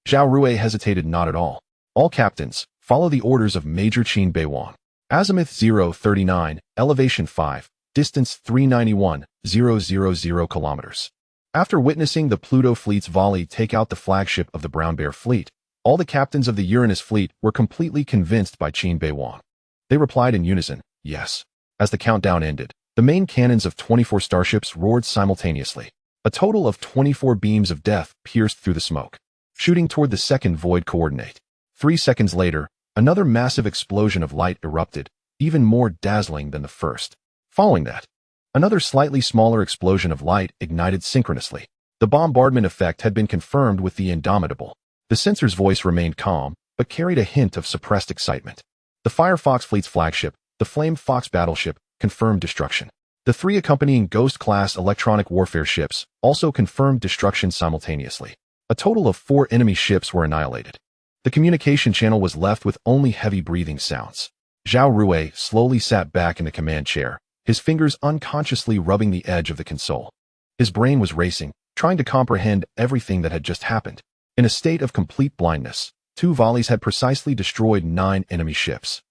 Zhao Rui hesitated not at all. All captains, follow the orders of Major Qin Beiwang. Azimuth 039, elevation 5, distance 391,000 kilometers. After witnessing the Pluto fleet's volley take out the flagship of the Brown Bear fleet, all the captains of the Uranus fleet were completely convinced by Qin Beiwang. They replied in unison, yes. As the countdown ended, the main cannons of 24 starships roared simultaneously. A total of 24 beams of death pierced through the smoke, shooting toward the second void coordinate. 3 seconds later, another massive explosion of light erupted, even more dazzling than the first. Following that, another slightly smaller explosion of light ignited synchronously. The bombardment effect had been confirmed with the Indomitable. The censor's voice remained calm, but carried a hint of suppressed excitement. The Firefox fleet's flagship, the Flame Fox battleship, confirmed destruction. The 3 accompanying Ghost-class electronic warfare ships also confirmed destruction simultaneously. A total of 4 enemy ships were annihilated. The communication channel was left with only heavy breathing sounds. Zhao Rui slowly sat back in the command chair, his fingers unconsciously rubbing the edge of the console. His brain was racing, trying to comprehend everything that had just happened. In a state of complete blindness, 2 volleys had precisely destroyed 9 enemy ships.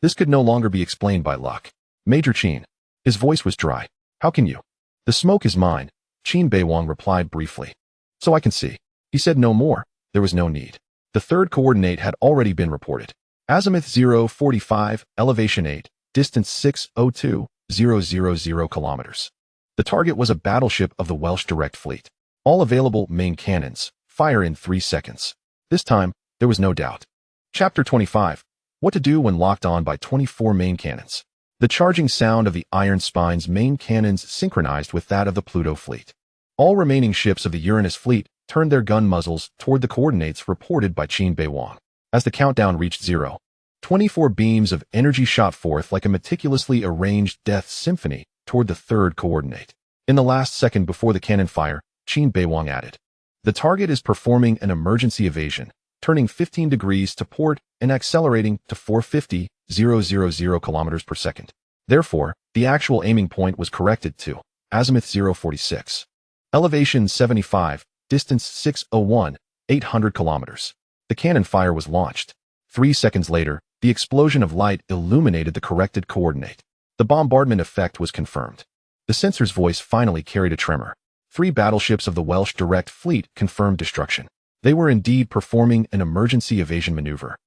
This could no longer be explained by luck. Major Qin. His voice was dry. How can you? The smoke is mine, Qin Beiwang replied briefly. So I can see. He said no more. There was no need. The third coordinate had already been reported. Azimuth 045, elevation 8, distance 602,000 kilometers. The target was a battleship of the Welsh Direct Fleet. All available main cannons fire in 3 seconds. This time, there was no doubt. Chapter 25. What to do when locked on by 24 main cannons. The charging sound of the Iron Spine's main cannons synchronized with that of the Pluto fleet. All remaining ships of the Uranus fleet turned their gun muzzles toward the coordinates reported by Qin Beiwang. As the countdown reached 0, 24 beams of energy shot forth like a meticulously arranged death symphony toward the third coordinate. In the last second before the cannon fire, Qin Beiwang added, "The target is performing an emergency evasion, turning 15 degrees to port and accelerating to 450,000 kilometers per second. Therefore, the actual aiming point was corrected to azimuth 046. Elevation 75, distance 601,800 kilometers. The cannon fire was launched. 3 seconds later, the explosion of light illuminated the corrected coordinate. The bombardment effect was confirmed. The sensor's voice finally carried a tremor. 3 battleships of the Welsh Direct Fleet confirmed destruction. They were indeed performing an emergency evasion maneuver,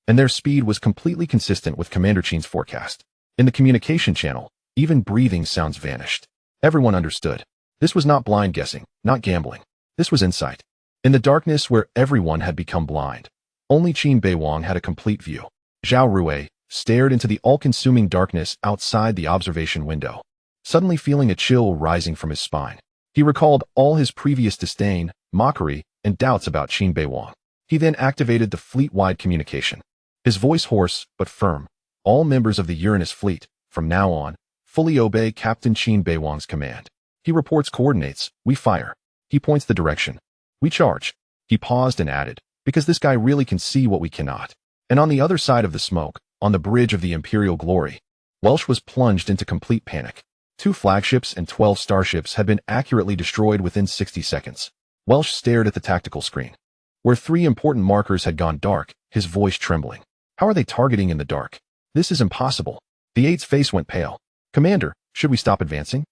and their speed was completely consistent with Commander Qin's forecast. In the communication channel, even breathing sounds vanished. Everyone understood. This was not blind guessing, not gambling. This was insight. In the darkness where everyone had become blind, only Qin Beiwang had a complete view. Zhao Rui stared into the all-consuming darkness outside the observation window, suddenly feeling a chill rising from his spine. He recalled all his previous disdain, mockery, and doubts about Qin Beiwang. He then activated the fleet-wide communication. His voice hoarse but firm. All members of the Uranus fleet, from now on, fully obey Captain Qin Beiwang's command. He reports coordinates. We fire. He points the direction. We charge. He paused and added, because this guy really can see what we cannot. And on the other side of the smoke, on the bridge of the Imperial Glory, Welsh was plunged into complete panic. 2 flagships and 12 starships had been accurately destroyed within 60 seconds. Welsh stared at the tactical screen, where 3 important markers had gone dark, his voice trembling. How are they targeting in the dark? This is impossible. The 8's face went pale. Commander, should we stop advancing?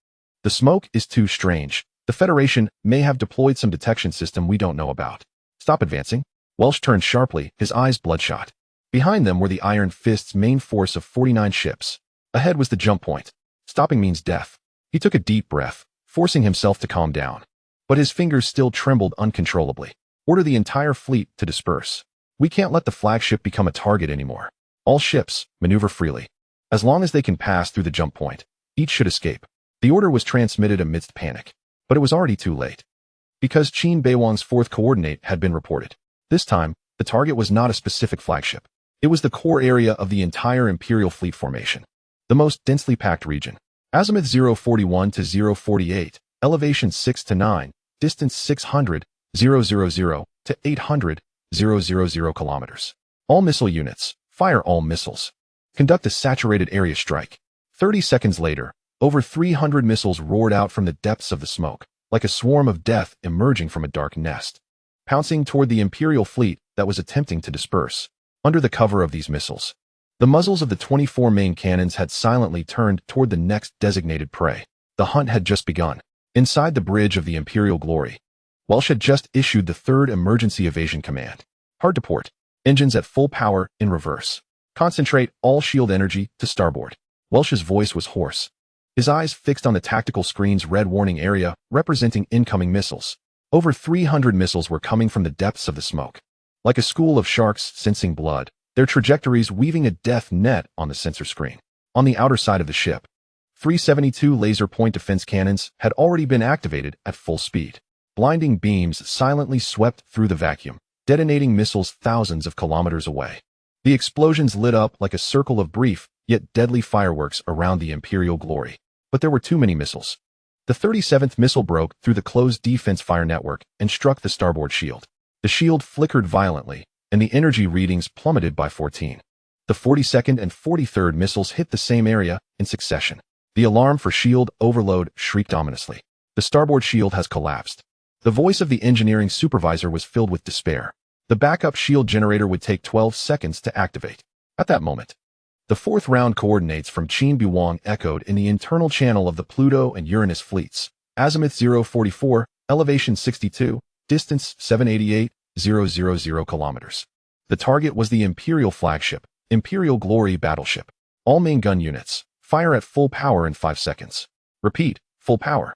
The smoke is too strange. The Federation may have deployed some detection system we don't know about. Stop advancing? Welsh turned sharply, his eyes bloodshot. Behind them were the Iron Fist's main force of 49 ships. Ahead was the jump point. Stopping means death. He took a deep breath, forcing himself to calm down. But his fingers still trembled uncontrollably. Order the entire fleet to disperse. We can't let the flagship become a target anymore. All ships, maneuver freely. As long as they can pass through the jump point, each should escape. The order was transmitted amidst panic. But it was already too late. Because Qin Beiwang's 4th coordinate had been reported. This time, the target was not a specific flagship. It was the core area of the entire Imperial Fleet formation. The most densely packed region. Azimuth 041 to 048, elevation 6 to 9, distance 600,000 to 800,000 kilometers. All missile units, fire all missiles. Conduct a saturated area strike. 30 seconds later, over 300 missiles roared out from the depths of the smoke, like a swarm of death emerging from a dark nest, pouncing toward the Imperial fleet that was attempting to disperse. Under the cover of these missiles, the muzzles of the 24 main cannons had silently turned toward the next designated prey. The hunt had just begun. Inside the bridge of the Imperial Glory, Welsh had just issued the 3rd emergency evasion command. Hard to port. Engines at full power in reverse. Concentrate all shield energy to starboard. Welsh's voice was hoarse. His eyes fixed on the tactical screen's red warning area representing incoming missiles. Over 300 missiles were coming from the depths of the smoke. Like a school of sharks sensing blood, their trajectories weaving a death net on the sensor screen. On the outer side of the ship, 372 laser point defense cannons had already been activated at full speed. Blinding beams silently swept through the vacuum, detonating missiles thousands of kilometers away. The explosions lit up like a circle of brief, yet deadly fireworks around the Imperial Glory. But there were too many missiles. The 37th missile broke through the closed defense fire network and struck the starboard shield. The shield flickered violently, and the energy readings plummeted by 14. The 42nd and 43rd missiles hit the same area in succession. The alarm for shield overload shrieked ominously. The starboard shield has collapsed. The voice of the engineering supervisor was filled with despair. The backup shield generator would take 12 seconds to activate. At that moment, the 4th round coordinates from Qin Beiwang echoed in the internal channel of the Pluto and Uranus fleets. Azimuth 044, elevation 62, distance 788,000 kilometers. The target was the Imperial flagship, Imperial Glory battleship. All main gun units, fire at full power in 5 seconds. Repeat, full power.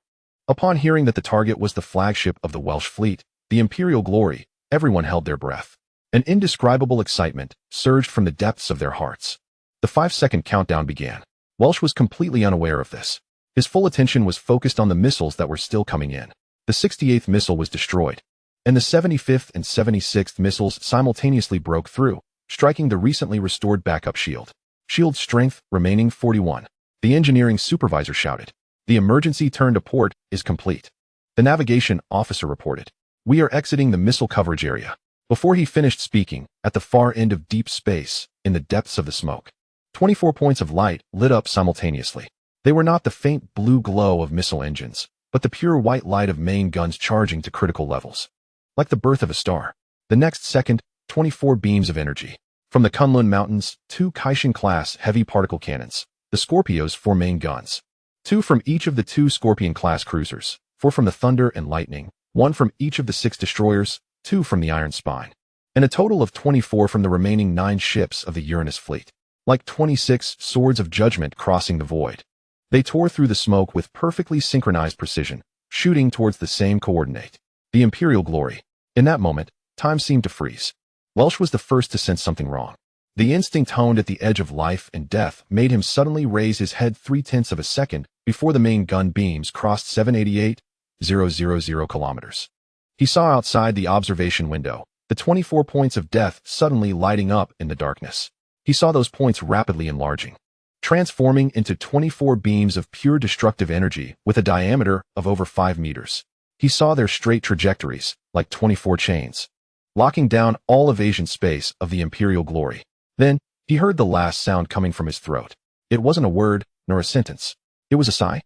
Upon hearing that the target was the flagship of the Welsh fleet, the Imperial Glory, everyone held their breath. An indescribable excitement surged from the depths of their hearts. The 5-second countdown began. Welsh was completely unaware of this. His full attention was focused on the missiles that were still coming in. The 68th missile was destroyed, and the 75th and 76th missiles simultaneously broke through, striking the recently restored backup shield. Shield strength remaining 41. The engineering supervisor shouted. The emergency turn to port is complete. The navigation officer reported. We are exiting the missile coverage area. Before he finished speaking, at the far end of deep space, in the depths of the smoke, 24 points of light lit up simultaneously. They were not the faint blue glow of missile engines, but the pure white light of main guns charging to critical levels. Like the birth of a star. The next second, 24 beams of energy. From the Kunlun Mountains, 2 Kaishin-class heavy particle cannons. The Scorpios 4 main guns. 2 from each of the 2 Scorpion-class cruisers, 4 from the Thunder and Lightning, 1 from each of the 6 destroyers, 2 from the Iron Spine, and a total of 24 from the remaining 9 ships of the Uranus fleet. Like 26 swords of judgment crossing the void. They tore through the smoke with perfectly synchronized precision, shooting towards the same coordinate. The Imperial Glory. In that moment, time seemed to freeze. Welsh was the first to sense something wrong. The instinct honed at the edge of life and death made him suddenly raise his head 0.3 of a second before the main gun beams crossed 788,000 kilometers. He saw outside the observation window, the 24 points of death suddenly lighting up in the darkness. He saw those points rapidly enlarging, transforming into 24 beams of pure destructive energy with a diameter of over 5 meters. He saw their straight trajectories, like 24 chains, locking down all evasion space of the Imperial Glory. Then, he heard the last sound coming from his throat. It wasn't a word, nor a sentence. It was a sigh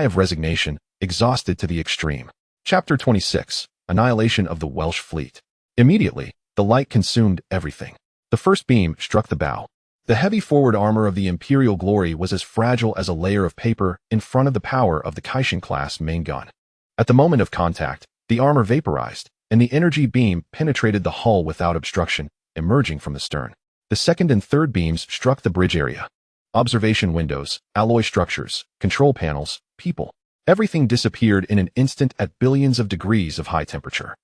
of resignation, exhausted to the extreme. Chapter 26, Annihilation of the Welsh Fleet. Immediately, the light consumed everything. The first beam struck the bow. The heavy forward armor of the Imperial Glory was as fragile as a layer of paper in front of the power of the Kaishin-class main gun. At the moment of contact, the armor vaporized, and the energy beam penetrated the hull without obstruction, emerging from the stern. The second and third beams struck the bridge area. Observation windows, alloy structures, control panels, people. Everything disappeared in an instant at billions of degrees of high temperature.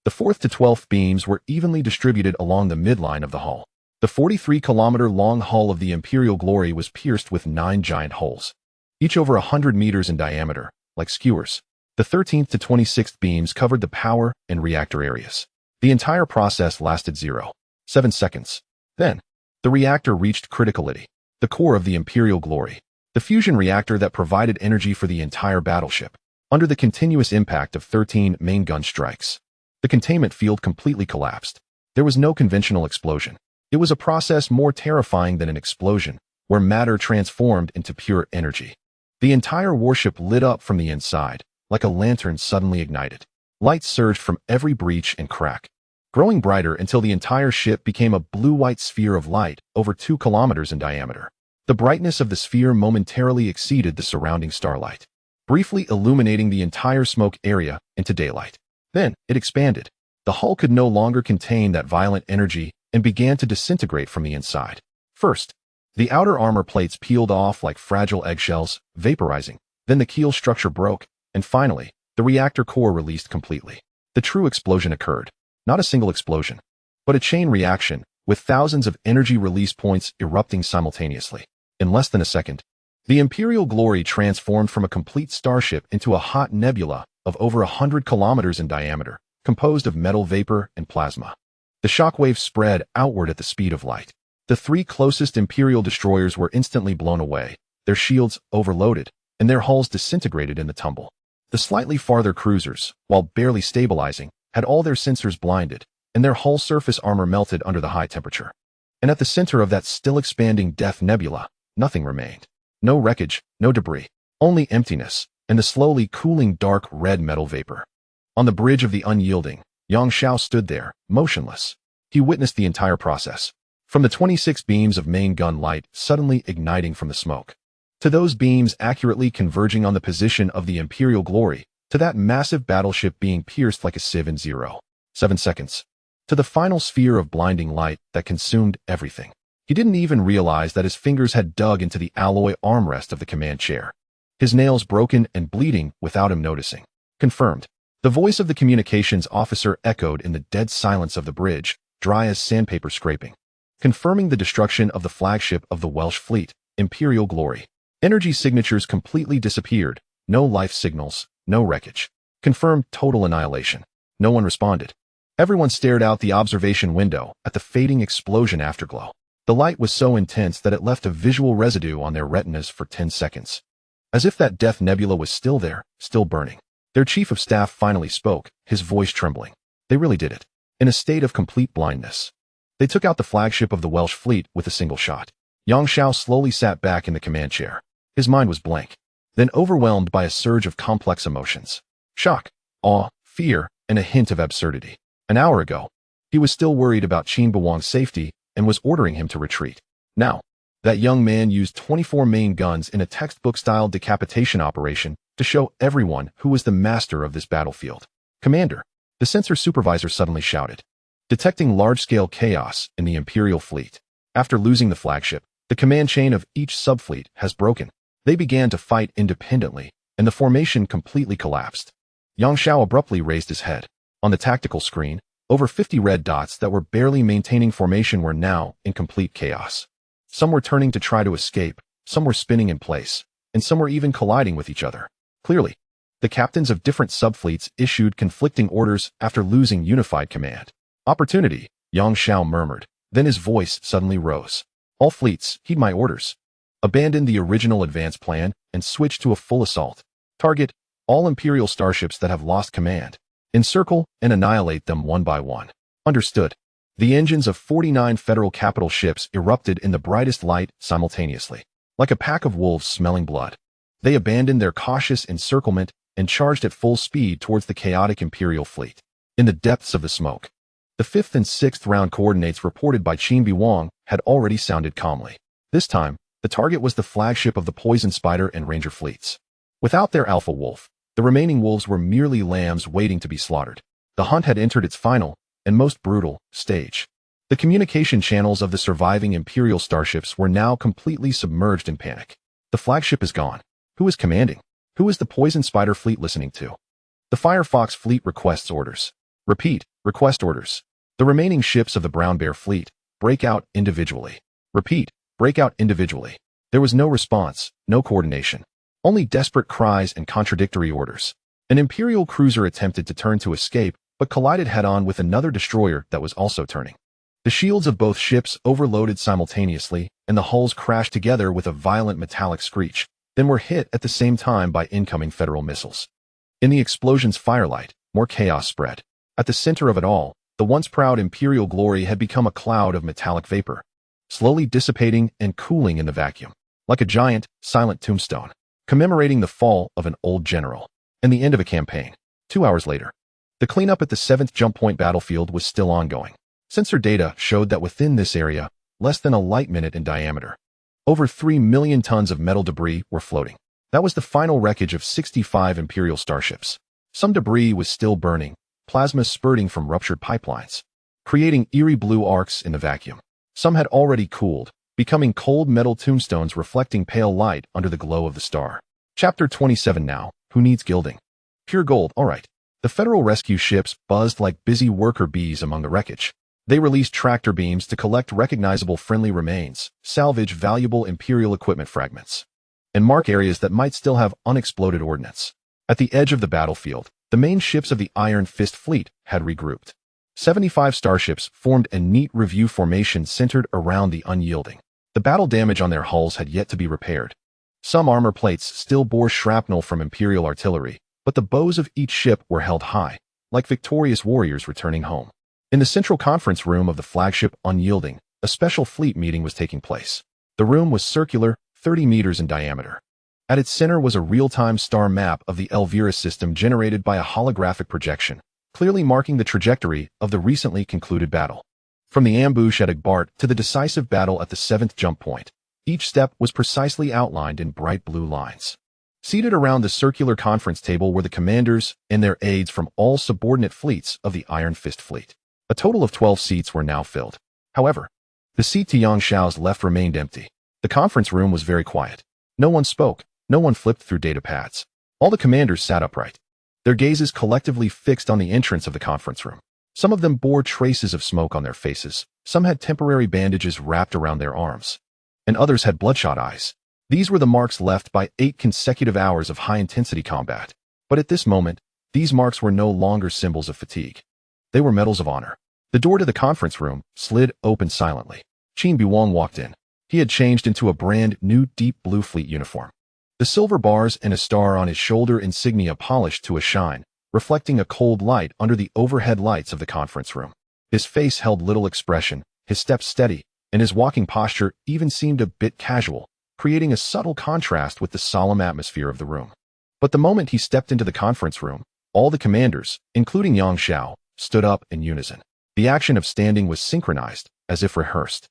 The 4th to 12th beams were evenly distributed along the midline of the hull. The 43-kilometer-long hull of the Imperial Glory was pierced with 9 giant holes, each over 100 meters in diameter, like skewers. The 13th to 26th beams covered the power and reactor areas. The entire process lasted 0.7 seconds. Then, the reactor reached criticality, the core of the Imperial Glory, the fusion reactor that provided energy for the entire battleship. Under the continuous impact of 13 main gun strikes, the containment field completely collapsed. There was no conventional explosion. It was a process more terrifying than an explosion, where matter transformed into pure energy. The entire warship lit up from the inside, like a lantern suddenly ignited. Light surged from every breach and crack, growing brighter until the entire ship became a blue-white sphere of light over 2 kilometers in diameter. The brightness of the sphere momentarily exceeded the surrounding starlight, briefly illuminating the entire smoke area into daylight. Then, it expanded. The hull could no longer contain that violent energy and began to disintegrate from the inside. First, the outer armor plates peeled off like fragile eggshells, vaporizing. Then the keel structure broke, and finally, the reactor core released completely. The true explosion occurred. Not a single explosion, but a chain reaction, with thousands of energy release points erupting simultaneously. In less than a second, the Imperial Glory transformed from a complete starship into a hot nebula of over 100 kilometers in diameter, composed of metal vapor and plasma. The shockwave spread outward at the speed of light. The 3 closest Imperial destroyers were instantly blown away, their shields overloaded, and their hulls disintegrated in the tumble. The slightly farther cruisers, while barely stabilizing, had all their sensors blinded, and their hull surface armor melted under the high temperature. And at the center of that still expanding death nebula, nothing remained. No wreckage, no debris, only emptiness, and the slowly cooling dark red metal vapor. On the bridge of the unyielding, Yang Xiao stood there, motionless. He witnessed the entire process. From the 26 beams of main gun light suddenly igniting from the smoke, to those beams accurately converging on the position of the Imperial Glory, to that massive battleship being pierced like a sieve in 0.7 seconds, to the final sphere of blinding light that consumed everything. He didn't even realize that his fingers had dug into the alloy armrest of the command chair. His nails broken and bleeding without him noticing. Confirmed. The voice of the communications officer echoed in the dead silence of the bridge, dry as sandpaper scraping. Confirming the destruction of the flagship of the Welsh fleet, Imperial Glory. Energy signatures completely disappeared. No life signals, no wreckage. Confirmed total annihilation. No one responded. Everyone stared out the observation window at the fading explosion afterglow. The light was so intense that it left a visual residue on their retinas for 10 seconds. As if that death nebula was still there, still burning. Their chief of staff finally spoke, his voice trembling. They really did it. In a state of complete blindness. They took out the flagship of the Welsh fleet with a single shot. Yang Xiao slowly sat back in the command chair. His mind was blank. Then overwhelmed by a surge of complex emotions. Shock, awe, fear, and a hint of absurdity. An hour ago, he was still worried about Qin Beiwang's safety and was ordering him to retreat. Now, that young man used 24 main guns in a textbook-style decapitation operation to show everyone who was the master of this battlefield. Commander, the sensor supervisor suddenly shouted, detecting large-scale chaos in the Imperial fleet. After losing the flagship, the command chain of each subfleet has broken. They began to fight independently, and the formation completely collapsed. Yang Xiao abruptly raised his head. On the tactical screen, over 50 red dots that were barely maintaining formation were now in complete chaos. Some were turning to try to escape, some were spinning in place, and some were even colliding with each other. Clearly, the captains of different subfleets issued conflicting orders after losing unified command. Opportunity, Yang Xiao murmured. Then his voice suddenly rose. All fleets, heed my orders. Abandon the original advance plan and switch to a full assault. Target all Imperial starships that have lost command. Encircle and annihilate them one by one. Understood. The engines of 49 Federal capital ships erupted in the brightest light simultaneously, like a pack of wolves smelling blood. They abandoned their cautious encirclement and charged at full speed towards the chaotic Imperial fleet. In the depths of the smoke, the 5th and 6th round coordinates reported by Qin Beiwang had already sounded calmly. This time, the target was the flagship of the Poison Spider and Ranger fleets. Without their alpha wolf, the remaining wolves were merely lambs waiting to be slaughtered. The hunt had entered its final, and most brutal, stage. The communication channels of the surviving Imperial starships were now completely submerged in panic. The flagship is gone. Who is commanding? Who is the Poison Spider fleet listening to? The Firefox fleet requests orders. Repeat, request orders. The remaining ships of the Brown Bear fleet break out individually. Repeat, break out individually. There was no response, no coordination. Only desperate cries and contradictory orders. An Imperial cruiser attempted to turn to escape, but collided head-on with another destroyer that was also turning. The shields of both ships overloaded simultaneously, and the hulls crashed together with a violent metallic screech, then were hit at the same time by incoming Federal missiles. In the explosion's firelight, more chaos spread. At the center of it all, the once proud Imperial glory had become a cloud of metallic vapor, slowly dissipating and cooling in the vacuum, like a giant, silent tombstone, commemorating the fall of an old general and the end of a campaign. 2 hours later, the cleanup at the 7th jump point battlefield was still ongoing. Sensor data showed that within this area, less than a light minute in diameter, over 3 million tons of metal debris were floating. That was the final wreckage of 65 Imperial starships. Some debris was still burning, plasma spurting from ruptured pipelines, creating eerie blue arcs in the vacuum. Some had already cooled, becoming cold metal tombstones reflecting pale light under the glow of the star. Chapter 27 now, who needs gilding? Pure gold, alright. The Federal rescue ships buzzed like busy worker bees among the wreckage. They released tractor beams to collect recognizable friendly remains, salvage valuable Imperial equipment fragments, and mark areas that might still have unexploded ordnance. At the edge of the battlefield, the main ships of the Iron Fist fleet had regrouped. 75 starships formed a neat review formation centered around the unyielding. The battle damage on their hulls had yet to be repaired. Some armor plates still bore shrapnel from Imperial artillery, but the bows of each ship were held high, like victorious warriors returning home. In the central conference room of the flagship Unyielding, a special fleet meeting was taking place. The room was circular, 30 meters in diameter. At its center was a real-time star map of the Elvira system generated by a holographic projection, clearly marking the trajectory of the recently concluded battle. From the ambush at Agbart to the decisive battle at the 7th jump point, each step was precisely outlined in bright blue lines. Seated around the circular conference table were the commanders and their aides from all subordinate fleets of the Iron Fist fleet. A total of 12 seats were now filled. However, The seat to Yang Xiao's left remained empty. The conference room was very quiet. No one spoke. No one flipped through data pads. All the commanders sat upright, their gazes collectively fixed on the entrance of the conference room. Some of them bore traces of smoke on their faces. Some had temporary bandages wrapped around their arms, and others had bloodshot eyes. These were the marks left by 8 consecutive hours of high-intensity combat. But at this moment, these marks were no longer symbols of fatigue. They were medals of honor. The door to the conference room slid open silently. Qin Beiwang walked in. He had changed into a brand new deep blue fleet uniform. The silver bars and a star on his shoulder insignia polished to a shine, reflecting a cold light under the overhead lights of the conference room. His face held little expression, his steps steady, and his walking posture even seemed a bit casual, creating a subtle contrast with the solemn atmosphere of the room. But the moment he stepped into the conference room, all the commanders, including Yang Xiao, stood up in unison. The action of standing was synchronized, as if rehearsed.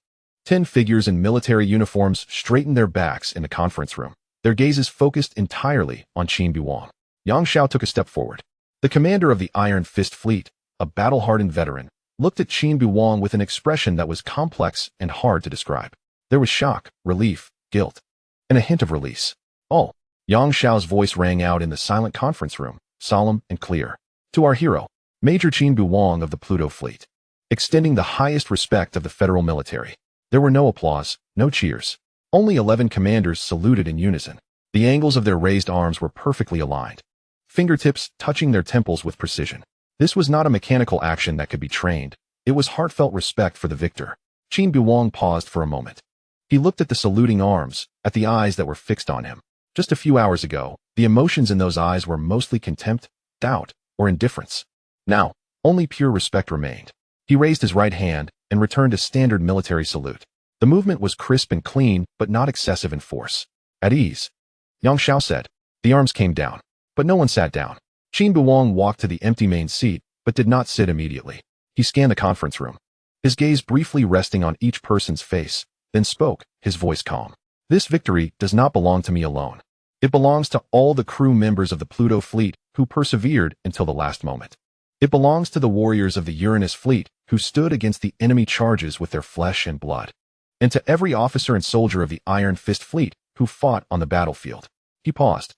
10 figures in military uniforms straightened their backs in the conference room, their gazes focused entirely on Qin Beiwang. Yang Xiao took a step forward. The commander of the Iron Fist Fleet, a battle-hardened veteran, looked at Qin Beiwang with an expression that was complex and hard to describe. There was shock, relief, guilt, and a hint of release. "Oh!" Yang Xiao's voice rang out in the silent conference room, solemn and clear. "To our hero, Major Qin Beiwang of the Pluto Fleet, extending the highest respect of the federal military." There were no applause, no cheers. Only 11 commanders saluted in unison. The angles of their raised arms were perfectly aligned, fingertips touching their temples with precision. This was not a mechanical action that could be trained. It was heartfelt respect for the victor. Qin Beiwang paused for a moment. He looked at the saluting arms, at the eyes that were fixed on him. Just a few hours ago, the emotions in those eyes were mostly contempt, doubt, or indifference. Now, only pure respect remained. He raised his right hand and returned a standard military salute. The movement was crisp and clean, but not excessive in force. "At ease," Yang Xiao said. The arms came down, but no one sat down. Qin Beiwang walked to the empty main seat, but did not sit immediately. He scanned the conference room, his gaze briefly resting on each person's face, then spoke, his voice calm. "This victory does not belong to me alone. It belongs to all the crew members of the Pluto Fleet who persevered until the last moment. It belongs to the warriors of the Uranus Fleet who stood against the enemy charges with their flesh and blood, and to every officer and soldier of the Iron Fist Fleet who fought on the battlefield." He paused.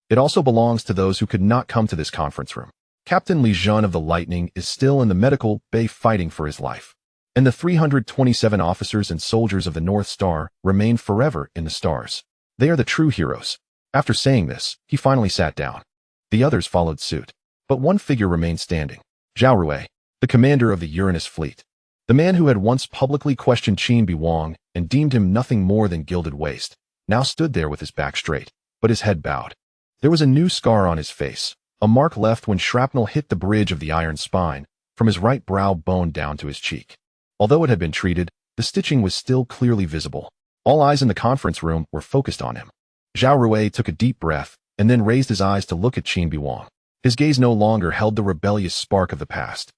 "It also belongs to those who could not come to this conference room. Captain Li Jun of the Lightning is still in the medical bay fighting for his life, and the 327 officers and soldiers of the North Star remain forever in the stars. They are the true heroes." After saying this, he finally sat down. The others followed suit, but one figure remained standing. Zhao Rui, the commander of the Uranus Fleet. The man who had once publicly questioned Qin Beiwang and deemed him nothing more than gilded waste, now stood there with his back straight, but his head bowed. There was a new scar on his face, a mark left when shrapnel hit the bridge of the iron spine, from his right brow bone down to his cheek. Although it had been treated, the stitching was still clearly visible. All eyes in the conference room were focused on him. Zhao Rui took a deep breath, and then raised his eyes to look at Qin Beiwang. His gaze no longer held the rebellious spark of the past,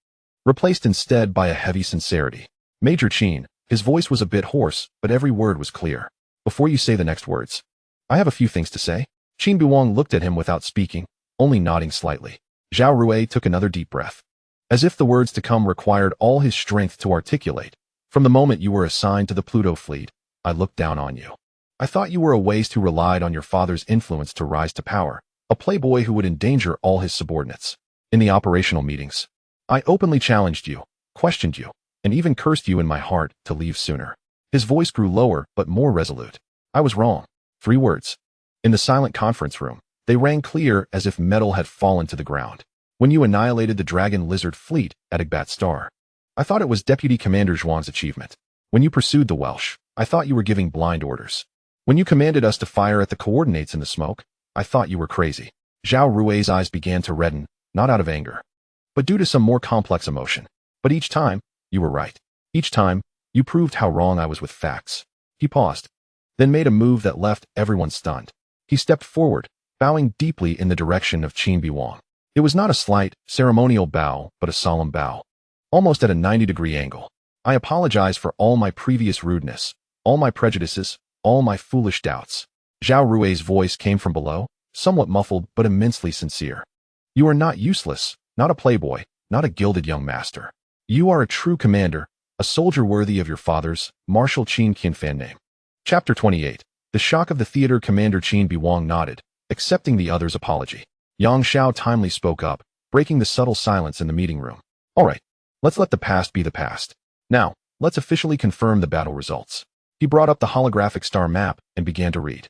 replaced instead by a heavy sincerity. "Major Qin," his voice was a bit hoarse, but every word was clear. "Before you say the next words, I have a few things to say." Qin Beiwang looked at him without speaking, only nodding slightly. Zhao Rui took another deep breath, as if the words to come required all his strength to articulate. "From the moment you were assigned to the Pluto Fleet, I looked down on you. I thought you were a waste who relied on your father's influence to rise to power, a playboy who would endanger all his subordinates. In the operational meetings, I openly challenged you, questioned you, and even cursed you in my heart to leave sooner." His voice grew lower but more resolute. "I was wrong." 3 words. In the silent conference room, they rang clear as if metal had fallen to the ground. "When you annihilated the Dragon Lizard Fleet at Agbat Star, I thought it was Deputy Commander Zhuang's achievement. When you pursued the Welsh, I thought you were giving blind orders. When you commanded us to fire at the coordinates in the smoke, I thought you were crazy." Zhao Rui's eyes began to redden, not out of anger, but due to some more complex emotion. "But each time, you were right. Each time, you proved how wrong I was with facts." He paused, then made a move that left everyone stunned. He stepped forward, bowing deeply in the direction of Qin Beiwang. It was not a slight, ceremonial bow, but a solemn bow, almost at a 90-degree angle. "I apologize for all my previous rudeness, all my prejudices, all my foolish doubts." Zhao Rui's voice came from below, somewhat muffled but immensely sincere. "You are not useless, not a playboy, not a gilded young master. You are a true commander, a soldier worthy of your father's, Marshal Qin Beiwang name. Chapter 28. The shock of the theater. Commander Qin Beiwang nodded, accepting the other's apology. Yang Xiao timely spoke up, breaking the subtle silence in the meeting room. All right, let's let the past be the past. Now, let's officially confirm the battle results. He brought up the holographic star map and began to read.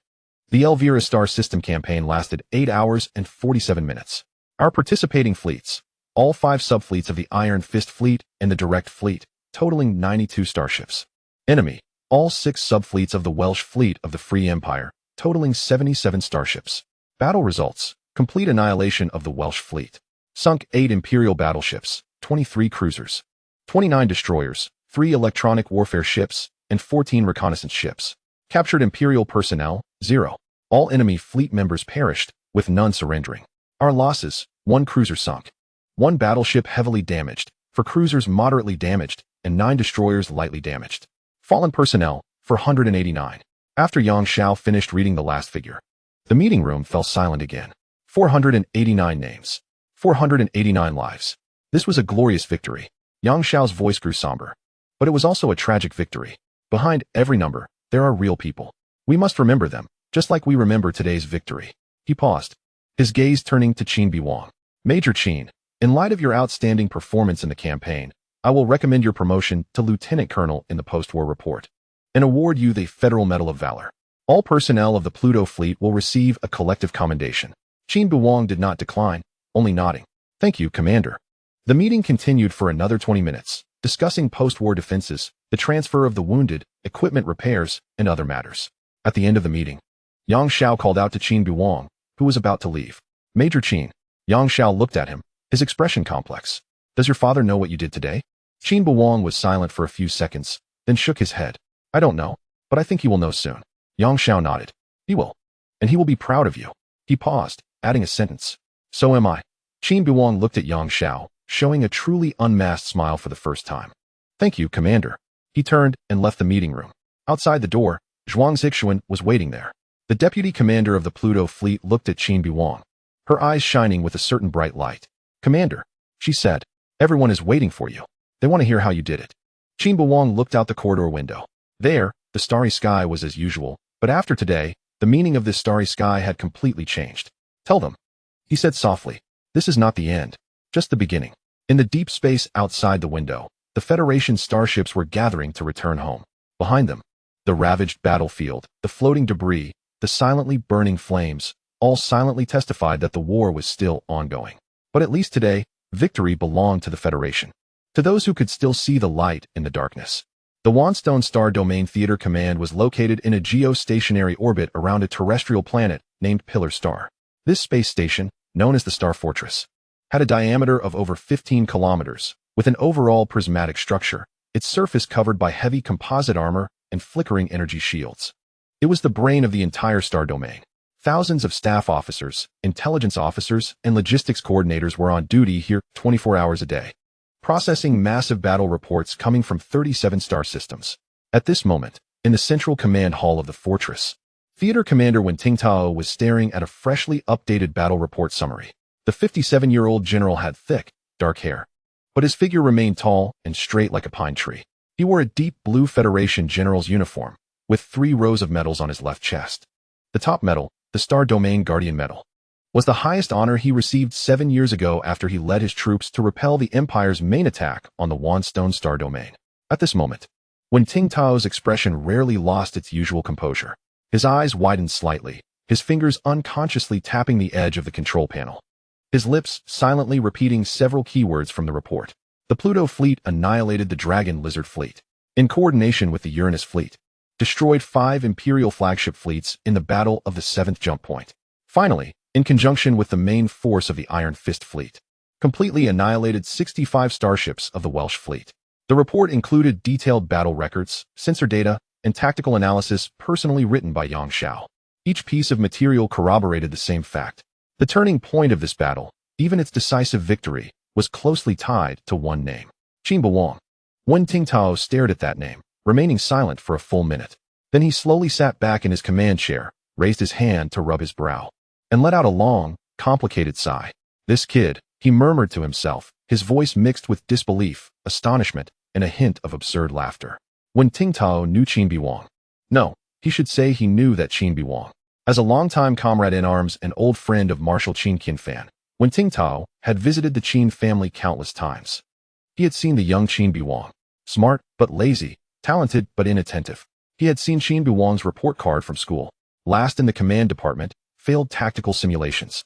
The Elvira Star System campaign lasted 8 hours and 47 minutes. Our participating fleets, all 5 subfleets of the Iron Fist Fleet and the Direct Fleet, totaling 92 starships. Enemy, all 6 subfleets of the Welsh Fleet of the Free Empire, totaling 77 starships. Battle results, complete annihilation of the Welsh Fleet. Sunk 8 Imperial battleships, 23 cruisers, 29 destroyers, 3 electronic warfare ships, and 14 reconnaissance ships. Captured Imperial personnel, 0. All enemy fleet members perished, with none surrendering. Our losses, 1 cruiser sunk, 1 battleship heavily damaged, 4 cruisers moderately damaged, and 9 destroyers lightly damaged. Fallen personnel, 489. After Yang Xiao finished reading the last figure, the meeting room fell silent again. 489 names. 489 lives. This was a glorious victory. Yang Xiao's voice grew somber. But it was also a tragic victory. Behind every number, there are real people. We must remember them, just like we remember today's victory. He paused, his gaze turning to Qin Beiwang. Major Qin, in light of your outstanding performance in the campaign, I will recommend your promotion to Lieutenant Colonel in the post-war report and award you the Federal Medal of Valor. All personnel of the Pluto fleet will receive a collective commendation. Qin Beiwang did not decline, only nodding. Thank you, Commander. The meeting continued for another 20 minutes, discussing post-war defenses, the transfer of the wounded, equipment repairs, and other matters. At the end of the meeting, Yang Xiao called out to Qin Beiwang, who was about to leave. Major Qin. Yang Xiao looked at him, his expression complex. Does your father know what you did today? Qin Beiwang was silent for a few seconds, then shook his head. I don't know, but I think he will know soon. Yang Xiao nodded. He will. And he will be proud of you. He paused, adding a sentence. So am I. Qin Beiwang looked at Yang Xiao, showing a truly unmasked smile for the first time. Thank you, Commander. He turned and left the meeting room. Outside the door, Zhuang Zixuan was waiting there. The deputy commander of the Pluto fleet looked at Qin Beiwang, her eyes shining with a certain bright light. Commander, she said, everyone is waiting for you. They want to hear how you did it. Qin Beiwang looked out the corridor window. There, the starry sky was as usual, but after today, the meaning of this starry sky had completely changed. Tell them, he said softly, this is not the end, just the beginning. In the deep space outside the window, the Federation starships were gathering to return home. Behind them, the ravaged battlefield, the floating debris, the silently burning flames, all silently testified that the war was still ongoing. But at least today, victory belonged to the Federation. To those who could still see the light in the darkness. The Wanstone Star Domain Theater Command was located in a geostationary orbit around a terrestrial planet named Pillar Star. This space station, known as the Star Fortress, had a diameter of over 15 kilometers, with an overall prismatic structure, its surface covered by heavy composite armor and flickering energy shields. It was the brain of the entire star domain. Thousands of staff officers, intelligence officers, and logistics coordinators were on duty here 24 hours a day, processing massive battle reports coming from 37 star systems. At this moment, in the central command hall of the fortress, Theater Commander Wen Tingtao was staring at a freshly updated battle report summary. The 57-year-old general had thick, dark hair, but his figure remained tall and straight like a pine tree. He wore a deep blue Federation general's uniform, with 3 rows of medals on his left chest. The top medal, the Star Domain Guardian Medal, was the highest honor he received 7 years ago after he led his troops to repel the Empire's main attack on the Wanstone Star Domain. At this moment, when Tingtao's expression rarely lost its usual composure, his eyes widened slightly, his fingers unconsciously tapping the edge of the control panel, his lips silently repeating several keywords from the report. The Pluto fleet annihilated the Dragon Lizard fleet, in coordination with the Uranus fleet, destroyed 5 Imperial flagship fleets in the Battle of the 7th Jump Point. Finally, in conjunction with the main force of the Iron Fist fleet, completely annihilated 65 starships of the Welsh fleet. The report included detailed battle records, sensor data, and tactical analysis personally written by Yang Xiao. Each piece of material corroborated the same fact. The turning point of this battle, even its decisive victory, was closely tied to one name: Qin Beiwang. Wen Tingtao stared at that name, remaining silent for a full minute. Then he slowly sat back in his command chair, raised his hand to rub his brow, and let out a long, complicated sigh. This kid, he murmured to himself, his voice mixed with disbelief, astonishment, and a hint of absurd laughter. When Ting Tao knew Qin Beiwang. No, he should say he knew that Qin Beiwang. As a longtime comrade in arms and old friend of Marshal Qin Qinfan, when Ting Tao had visited the Qin family countless times. He had seen the young Qin Beiwang. Smart but lazy, talented but inattentive. He had seen Qin Beiwang's report card from school. Last in the command department, failed tactical simulations.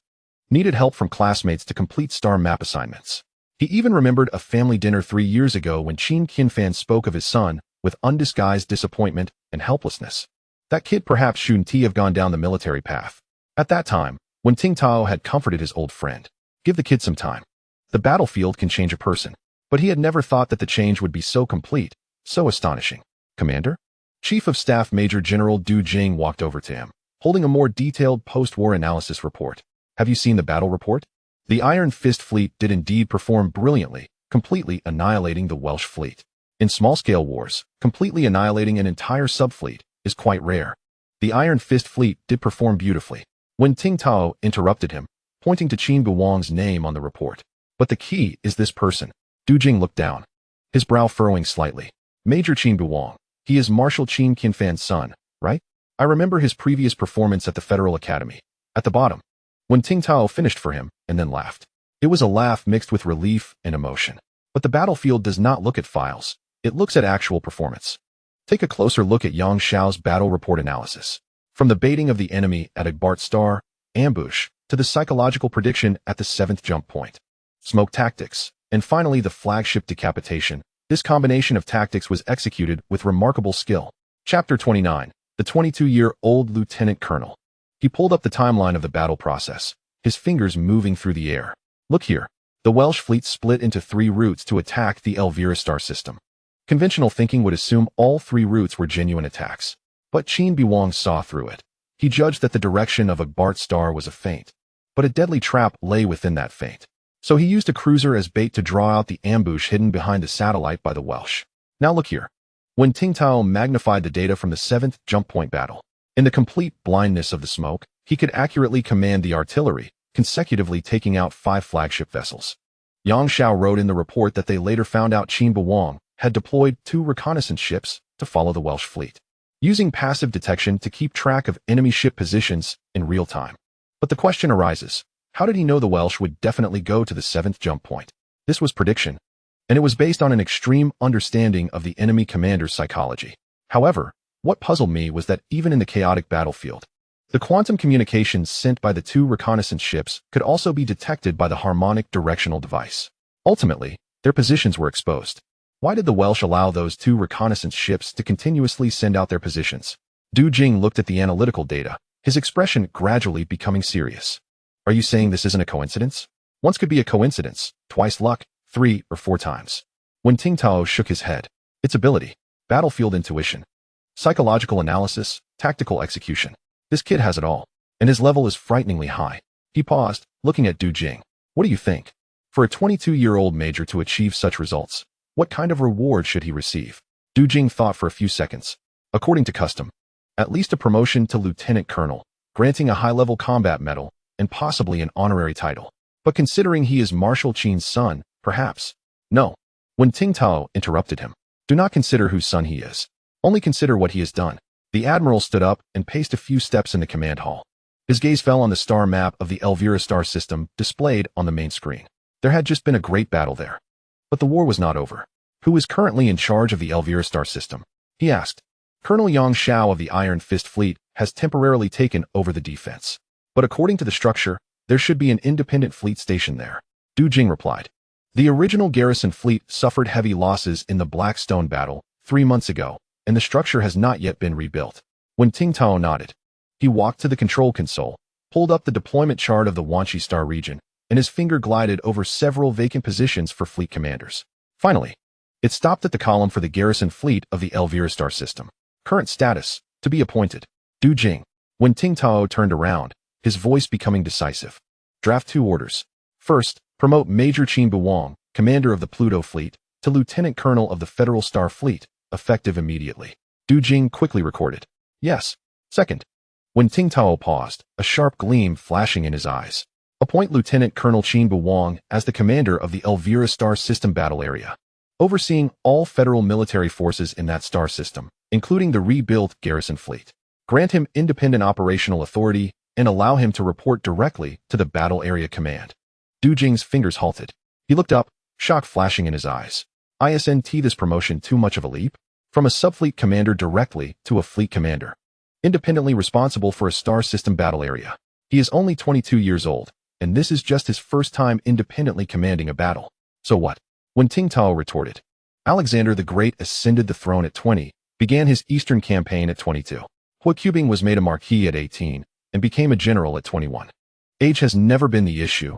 Needed help from classmates to complete star map assignments. He even remembered a family dinner 3 years ago when Qin Qinfan spoke of his son with undisguised disappointment and helplessness. That kid perhaps shouldn't have gone down the military path. At that time, when Ting Tao had comforted his old friend, give the kid some time. The battlefield can change a person. But he had never thought that the change would be so complete, so astonishing. Commander? Chief of Staff Major General Du Jing walked over to him, holding a more detailed post-war analysis report. Have you seen the battle report? The Iron Fist fleet did indeed perform brilliantly, completely annihilating the Welsh fleet. In small-scale wars, completely annihilating an entire subfleet is quite rare. The Iron Fist fleet did perform beautifully. When Ting Tao interrupted him, pointing to Qin Beiwang's name on the report. But the key is this person. Du Jing looked down, his brow furrowing slightly. Major Qin Beiwang. He is Marshal Qin Qinfan's son, right? I remember his previous performance at the Federal Academy. At the bottom. When Ting Tao finished for him, and then laughed. It was a laugh mixed with relief and emotion. But the battlefield does not look at files. It looks at actual performance. Take a closer look at Yang Shao's battle report analysis. From the baiting of the enemy at Agbart Star, ambush, to the psychological prediction at the 7th jump point. Smoke tactics. And finally, the flagship decapitation. This combination of tactics was executed with remarkable skill. Chapter 29. The 22-year-old lieutenant colonel. He pulled up the timeline of the battle process, his fingers moving through the air. Look here. The Welsh fleet split into 3 routes to attack the Elvira star system. Conventional thinking would assume all 3 routes were genuine attacks. But Qin Beiwang saw through it. He judged that the direction of Agbart Star was a feint. But a deadly trap lay within that feint. So he used a cruiser as bait to draw out the ambush hidden behind the satellite by the Welsh. Now look here. When Ting Tao magnified the data from the 7th jump point battle, in the complete blindness of the smoke, he could accurately command the artillery, consecutively taking out 5 flagship vessels. Yang Shao wrote in the report that they later found out Qin Beiwang had deployed 2 reconnaissance ships to follow the Welsh fleet, using passive detection to keep track of enemy ship positions in real time. But the question arises. How did he know the Welsh would definitely go to the 7th jump point? This was prediction, and it was based on an extreme understanding of the enemy commander's psychology. However, what puzzled me was that even in the chaotic battlefield, the quantum communications sent by the 2 reconnaissance ships could also be detected by the harmonic directional device. Ultimately, their positions were exposed. Why did the Welsh allow those 2 reconnaissance ships to continuously send out their positions? Du Jing looked at the analytical data, his expression gradually becoming serious. Are you saying this isn't a coincidence? Once could be a coincidence, twice luck, 3 or 4 times. When Ting Tao shook his head, its ability, battlefield intuition, psychological analysis, tactical execution. This kid has it all, and his level is frighteningly high. He paused, looking at Du Jing. What do you think? For a 22-year-old major to achieve such results, what kind of reward should he receive? Du Jing thought for a few seconds. According to custom, at least a promotion to lieutenant colonel, granting a high-level combat medal, and possibly an honorary title. But considering he is Marshal Qin's son, perhaps. No. When Ting Tao interrupted him, do not consider whose son he is. Only consider what he has done. The admiral stood up and paced a few steps in the command hall. His gaze fell on the star map of the Elvira star system displayed on the main screen. There had just been a great battle there. But the war was not over. Who is currently in charge of the Elvira star system? He asked. Colonel Yang Shao of the Iron Fist fleet has temporarily taken over the defense. But according to the structure, there should be an independent fleet station there. Du Jing replied. The original garrison fleet suffered heavy losses in the Blackstone battle 3 months ago, and the structure has not yet been rebuilt. When Ting Tao nodded, he walked to the control console, pulled up the deployment chart of the Wanshi Star region, and his finger glided over several vacant positions for fleet commanders. Finally, it stopped at the column for the garrison fleet of the Elvira Star system. Current status, to be appointed. Du Jing. When Ting Tao turned around, his voice becoming decisive. Draft 2 orders. First, promote Major Qin Beiwang, commander of the Pluto fleet, to lieutenant colonel of the Federal Star Fleet, effective immediately. Du Jing quickly recorded. Yes. Second. When Ting Tao paused, a sharp gleam flashing in his eyes. Appoint Lieutenant Colonel Qin Beiwang as the commander of the Elvira Star System battle area. overseeing all federal military forces in that star system, including the rebuilt garrison fleet. Grant him independent operational authority and allow him to report directly to the Battle Area Command. Du Jing's fingers halted. He looked up, shock flashing in his eyes. Isn't this promotion too much of a leap? From a subfleet commander directly to a fleet commander, independently responsible for a star system battle area. He is only 22 years old, and this is just his first time independently commanding a battle. So what? When Ting Tao retorted. Alexander the Great ascended the throne at 20, began his Eastern campaign at 22. Hui Qubing was made a marquis at 18, and became a general at 21. Age has never been the issue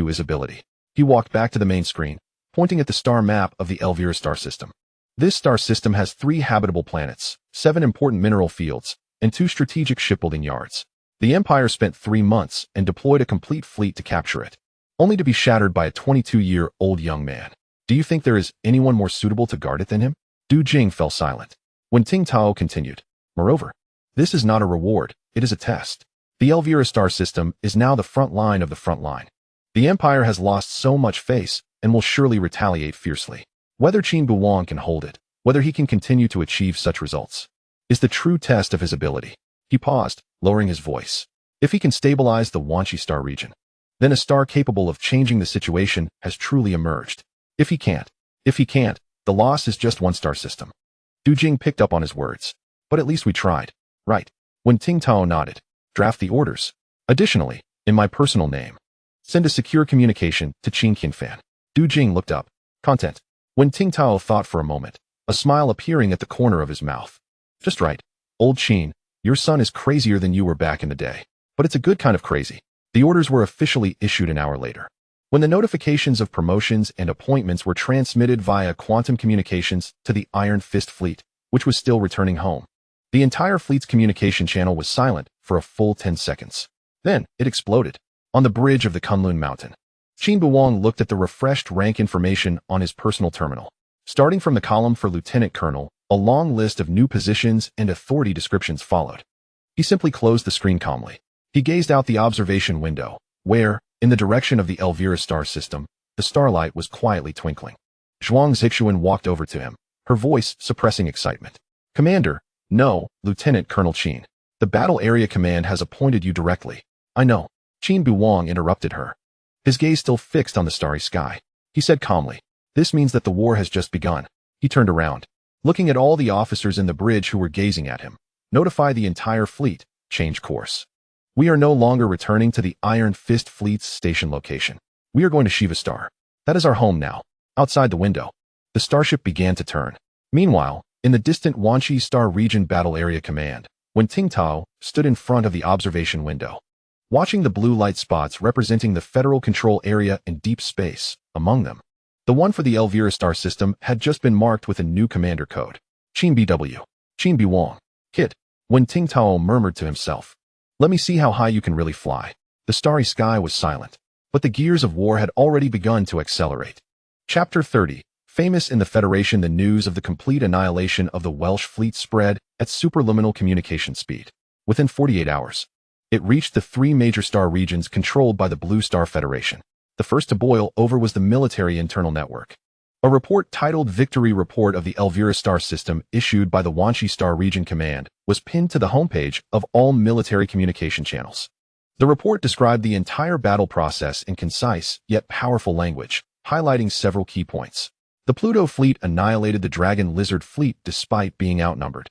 is ability. He walked back to the main screen, pointing at the star map of the Elvira star system. This star system has 3 habitable planets, 7 important mineral fields, and 2 strategic shipbuilding yards. The Empire spent 3 months and deployed a complete fleet to capture it, only to be shattered by a 22-year-old young man. Do you think there is anyone more suitable to guard it than him? Du Jing fell silent. When Ting Tao continued, moreover, this is not a reward, it is a test. The Elvira star system is now the front line of the front line. The Empire has lost so much face and will surely retaliate fiercely. Whether Qin Beiwang can hold it, whether he can continue to achieve such results, is the true test of his ability. He paused, lowering his voice. If he can stabilize the Wanshi star region, then a star capable of changing the situation has truly emerged. If he can't, the loss is just one star system. Du Jing picked up on his words. But at least we tried, right? When Ting Tao nodded, draft the orders. Additionally, in my personal name, send a secure communication to Qin Qianfan. Du Jing looked up. Content. When Ting Tao thought for a moment, a smile appearing at the corner of his mouth. Just right. Old Qin, your son is crazier than you were back in the day. But it's a good kind of crazy. The orders were officially issued an hour later. When the notifications of promotions and appointments were transmitted via quantum communications to the Iron Fist fleet, which was still returning home. The entire fleet's communication channel was silent for a full 10 seconds. Then, it exploded. On the bridge of the Kunlun Mountain, Qin Beiwang looked at the refreshed rank information on his personal terminal. Starting from the column for Lieutenant Colonel, a long list of new positions and authority descriptions followed. He simply closed the screen calmly. He gazed out the observation window, where, in the direction of the Elvira star system, the starlight was quietly twinkling. Zhuang Zixuan walked over to him, her voice suppressing excitement. Commander, no, Lieutenant Colonel Qin. The Battle Area Command has appointed you directly. I know. Qin Beiwang interrupted her. His gaze still fixed on the starry sky. He said calmly, this means that the war has just begun. He turned around, looking at all the officers in the bridge who were gazing at him. Notify the entire fleet, change course. We are no longer returning to the Iron Fist Fleet's station location. We are going to Shiva Star. That is our home now. Outside the window, the starship began to turn. Meanwhile, in the distant Wanshi Star Region Battle Area Command, when Ting Tao stood in front of the observation window, watching the blue light spots representing the federal control area in deep space, among them, the one for the Elvira star system had just been marked with a new commander code. Qin Beiwang. Kid. When Ting Tao murmured to himself, let me see how high you can really fly. The starry sky was silent, but the gears of war had already begun to accelerate. Chapter 30. Famous in the Federation, the news of the complete annihilation of the Welsh fleet spread at superluminal communication speed. Within 48 hours, it reached the 3 major star regions controlled by the Blue Star Federation. The first to boil over was the military internal network. A report titled Victory Report of the Elvira Star System, issued by the Wanshi Star Region Command, was pinned to the homepage of all military communication channels. The report described the entire battle process in concise yet powerful language, highlighting several key points. The Pluto fleet annihilated the Dragon Lizard fleet despite being outnumbered,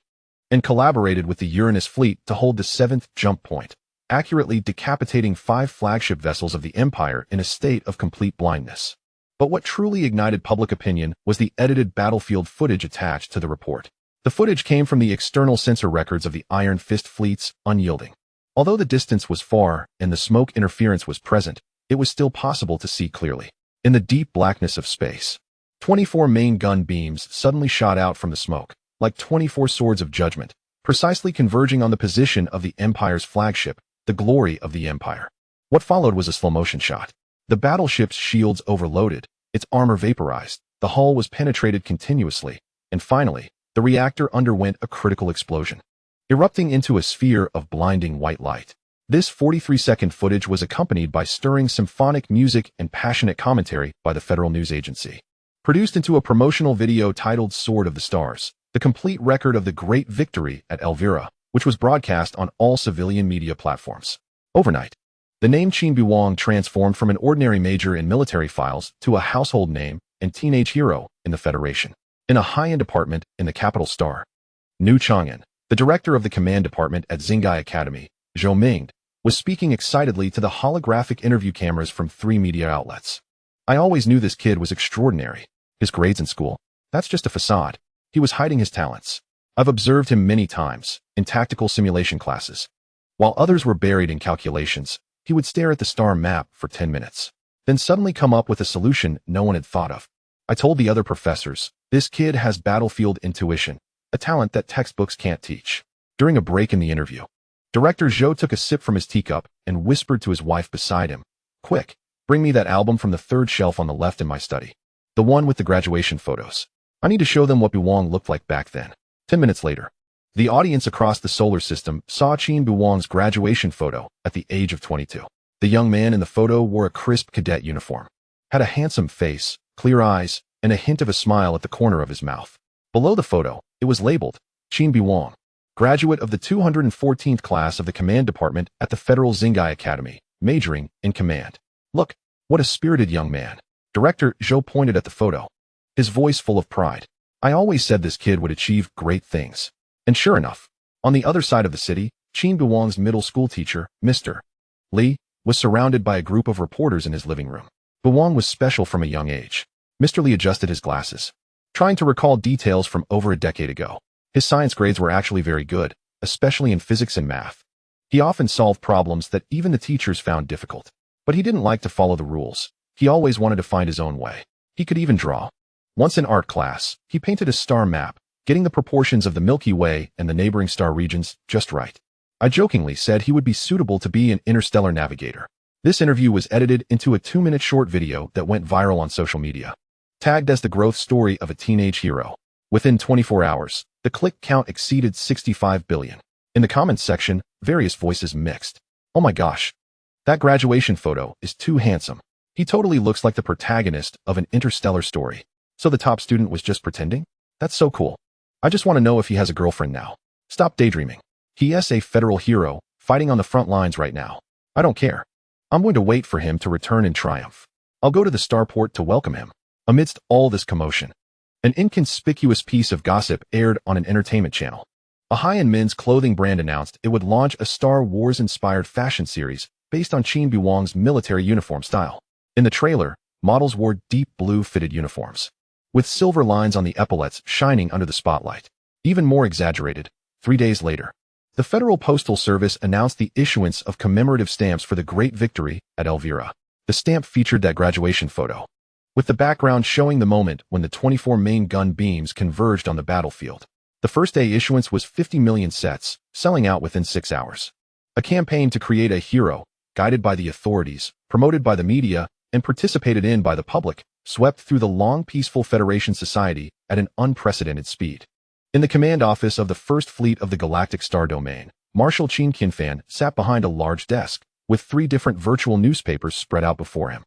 and collaborated with the Uranus fleet to hold the 7th jump point, accurately decapitating 5 flagship vessels of the Empire in a state of complete blindness. But what truly ignited public opinion was the edited battlefield footage attached to the report. The footage came from the external sensor records of the Iron Fist fleet's unyielding. Although the distance was far and the smoke interference was present, it was still possible to see clearly. In the deep blackness of space, 24 main gun beams suddenly shot out from the smoke, like 24 swords of judgment, precisely converging on the position of the Empire's flagship, the glory of the Empire. What followed was a slow-motion shot. The battleship's shields overloaded, its armor vaporized, the hull was penetrated continuously, and finally, the reactor underwent a critical explosion, erupting into a sphere of blinding white light. This 43-second footage was accompanied by stirring symphonic music and passionate commentary by the Federal News Agency. produced into a promotional video titled Sword of the Stars, the complete record of the great victory at Elvira, which was broadcast on all civilian media platforms. Overnight, the name Qin Beiwang transformed from an ordinary major in military files to a household name and teenage hero in the Federation. In a high-end apartment in the capital Star, Nu Chang'an, the director of the command department at Xingai Academy, Zhou Ming, was speaking excitedly to the holographic interview cameras from 3 media outlets. I always knew this kid was extraordinary. His grades in school, that's just a facade. He was hiding his talents. I've observed him many times, in tactical simulation classes. While others were buried in calculations, he would stare at the star map for 10 minutes, then suddenly come up with a solution no one had thought of. I told the other professors, this kid has battlefield intuition, a talent that textbooks can't teach. During a break in the interview, Director Zhou took a sip from his teacup and whispered to his wife beside him, "Quick, bring me that album from the 3rd shelf on the left in my study. The one with the graduation photos. I need to show them what Beiwang looked like back then." 10 minutes later, the audience across the solar system saw Qin Beiwang's graduation photo at the age of 22. The young man in the photo wore a crisp cadet uniform, had a handsome face, clear eyes, and a hint of a smile at the corner of his mouth. Below the photo, it was labeled, Qin Beiwang, graduate of the 214th class of the command department at the Federal Xingai Academy, majoring in command. "Look, what a spirited young man." Director Zhou pointed at the photo, his voice full of pride. "I always said this kid would achieve great things." And sure enough, on the other side of the city, Qin Beiwang's middle school teacher, Mr. Li, was surrounded by a group of reporters in his living room. Beiwang was special from a young age. Mr. Li adjusted his glasses, trying to recall details from over a decade ago. His science grades were actually very good, especially in physics and math. He often solved problems that even the teachers found difficult. But he didn't like to follow the rules. He always wanted to find his own way. He could even draw. Once in art class, he painted a star map, getting the proportions of the Milky Way and the neighboring star regions just right. I jokingly said he would be suitable to be an interstellar navigator. This interview was edited into a 2-minute short video that went viral on social media, tagged as the growth story of a teenage hero. Within 24 hours, the click count exceeded 65 billion. In the comments section, various voices mixed. "Oh my gosh, that graduation photo is too handsome. He totally looks like the protagonist of an interstellar story. So the top student was just pretending? That's so cool. I just want to know if he has a girlfriend now. Stop daydreaming. He is a federal hero, fighting on the front lines right now. I don't care. I'm going to wait for him to return in triumph. I'll go to the starport to welcome him." Amidst all this commotion, an inconspicuous piece of gossip aired on an entertainment channel. A high-end men's clothing brand announced it would launch a Star Wars-inspired fashion series based on Qin Beiwang's military uniform style. In the trailer, models wore deep blue fitted uniforms, with silver lines on the epaulets shining under the spotlight. Even more exaggerated, 3 days later, the Federal Postal Service announced the issuance of commemorative stamps for the great victory at Elvira. The stamp featured that graduation photo, with the background showing the moment when the 24 main gun beams converged on the battlefield. The first-day issuance was 50 million sets, selling out within 6 hours. A campaign to create a hero, guided by the authorities, promoted by the media, and participated in by the public, swept through the long peaceful Federation society at an unprecedented speed. In the command office of the First Fleet of the Galactic Star Domain, Marshal Qin Kinfan sat behind a large desk, with 3 different virtual newspapers spread out before him.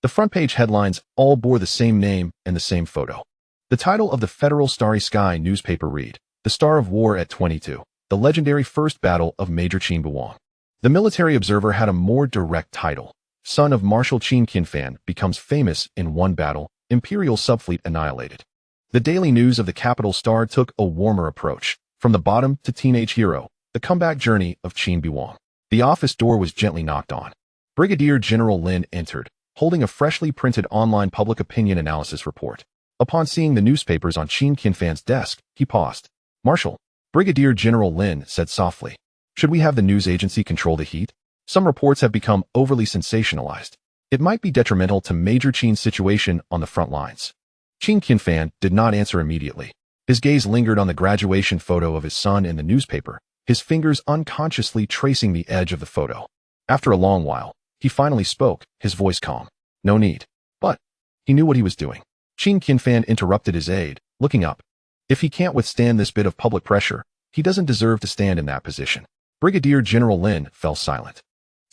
The front-page headlines all bore the same name and the same photo. The title of the Federal Starry Sky newspaper read, "The Star of War at 22, the legendary first battle of Major Qin Beiwang." The Military Observer had a more direct title, "Son of Marshal Qin Kinfan becomes famous in one battle, Imperial subfleet annihilated." The Daily News of the Capital Star took a warmer approach, from the bottom to teenage hero, the comeback journey of Qin Beiwang. The office door was gently knocked on. Brigadier General Lin entered, holding a freshly printed online public opinion analysis report. Upon seeing the newspapers on Qin Kinfan's desk, he paused. "Marshal," Brigadier General Lin said softly, "should we have the news agency control the heat? Some reports have become overly sensationalized. It might be detrimental to Major Qin's situation on the front lines." Qin Kinfan did not answer immediately. His gaze lingered on the graduation photo of his son in the newspaper, his fingers unconsciously tracing the edge of the photo. After a long while, he finally spoke, his voice calm. "No need." But he knew what he was doing. Qin Kinfan interrupted his aide, looking up. "If he can't withstand this bit of public pressure, he doesn't deserve to stand in that position." Brigadier General Lin fell silent.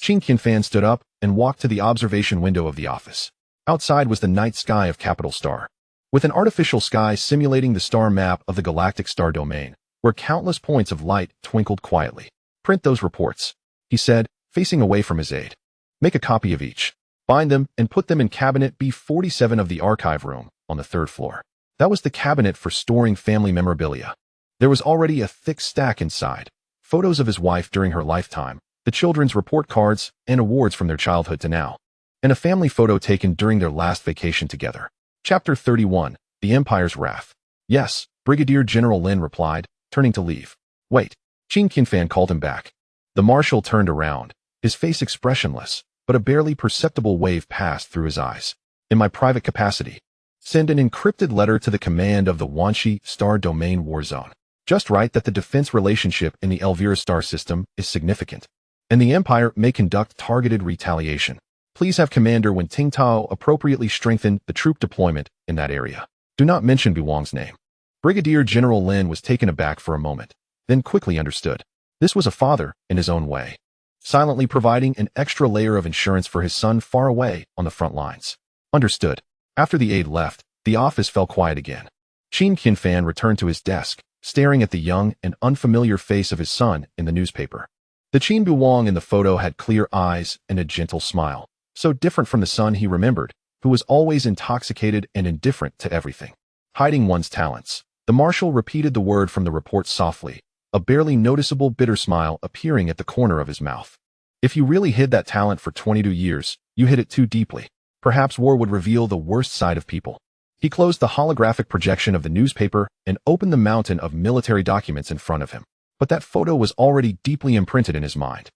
Qin Kinfan stood up and walked to the observation window of the office. Outside was the night sky of Capital Star. with an artificial sky simulating the star map of the galactic star domain, where countless points of light twinkled quietly. "Print those reports," he said, facing away from his aide. "Make a copy of each. Bind them and put them in Cabinet B47 of the archive room on the 3rd floor." That was the cabinet for storing family memorabilia. There was already a thick stack inside. Photos of his wife during her lifetime, the children's report cards, and awards from their childhood to now, and a family photo taken during their last vacation together. Chapter 31, The Empire's Wrath. "Yes," Brigadier General Lin replied, turning to leave. "Wait." Qin Beiwang called him back. The marshal turned around, his face expressionless, but a barely perceptible wave passed through his eyes. "In my private capacity, send an encrypted letter to the command of the Wanshi Star Domain War Zone. Just write that the defense relationship in the Elvira star system is significant, and the Empire may conduct targeted retaliation. Please have Commander Wen Tingtao appropriately strengthen the troop deployment in that area. Do not mention Beiwang's name." Brigadier General Lin was taken aback for a moment, then quickly understood. This was a father in his own way, silently providing an extra layer of insurance for his son far away on the front lines. Understood. After the aide left, the office fell quiet again. Qin Beiwang returned to his desk, staring at the young and unfamiliar face of his son in the newspaper. The Qin Beiwang in the photo had clear eyes and a gentle smile, so different from the son he remembered, who was always intoxicated and indifferent to everything. Hiding one's talents. The marshal repeated the word from the report softly, a barely noticeable bitter smile appearing at the corner of his mouth. "If you really hid that talent for 22 years, you hid it too deeply. Perhaps war would reveal the worst side of people." He closed the holographic projection of the newspaper and opened the mountain of military documents in front of him. But that photo was already deeply imprinted in his mind.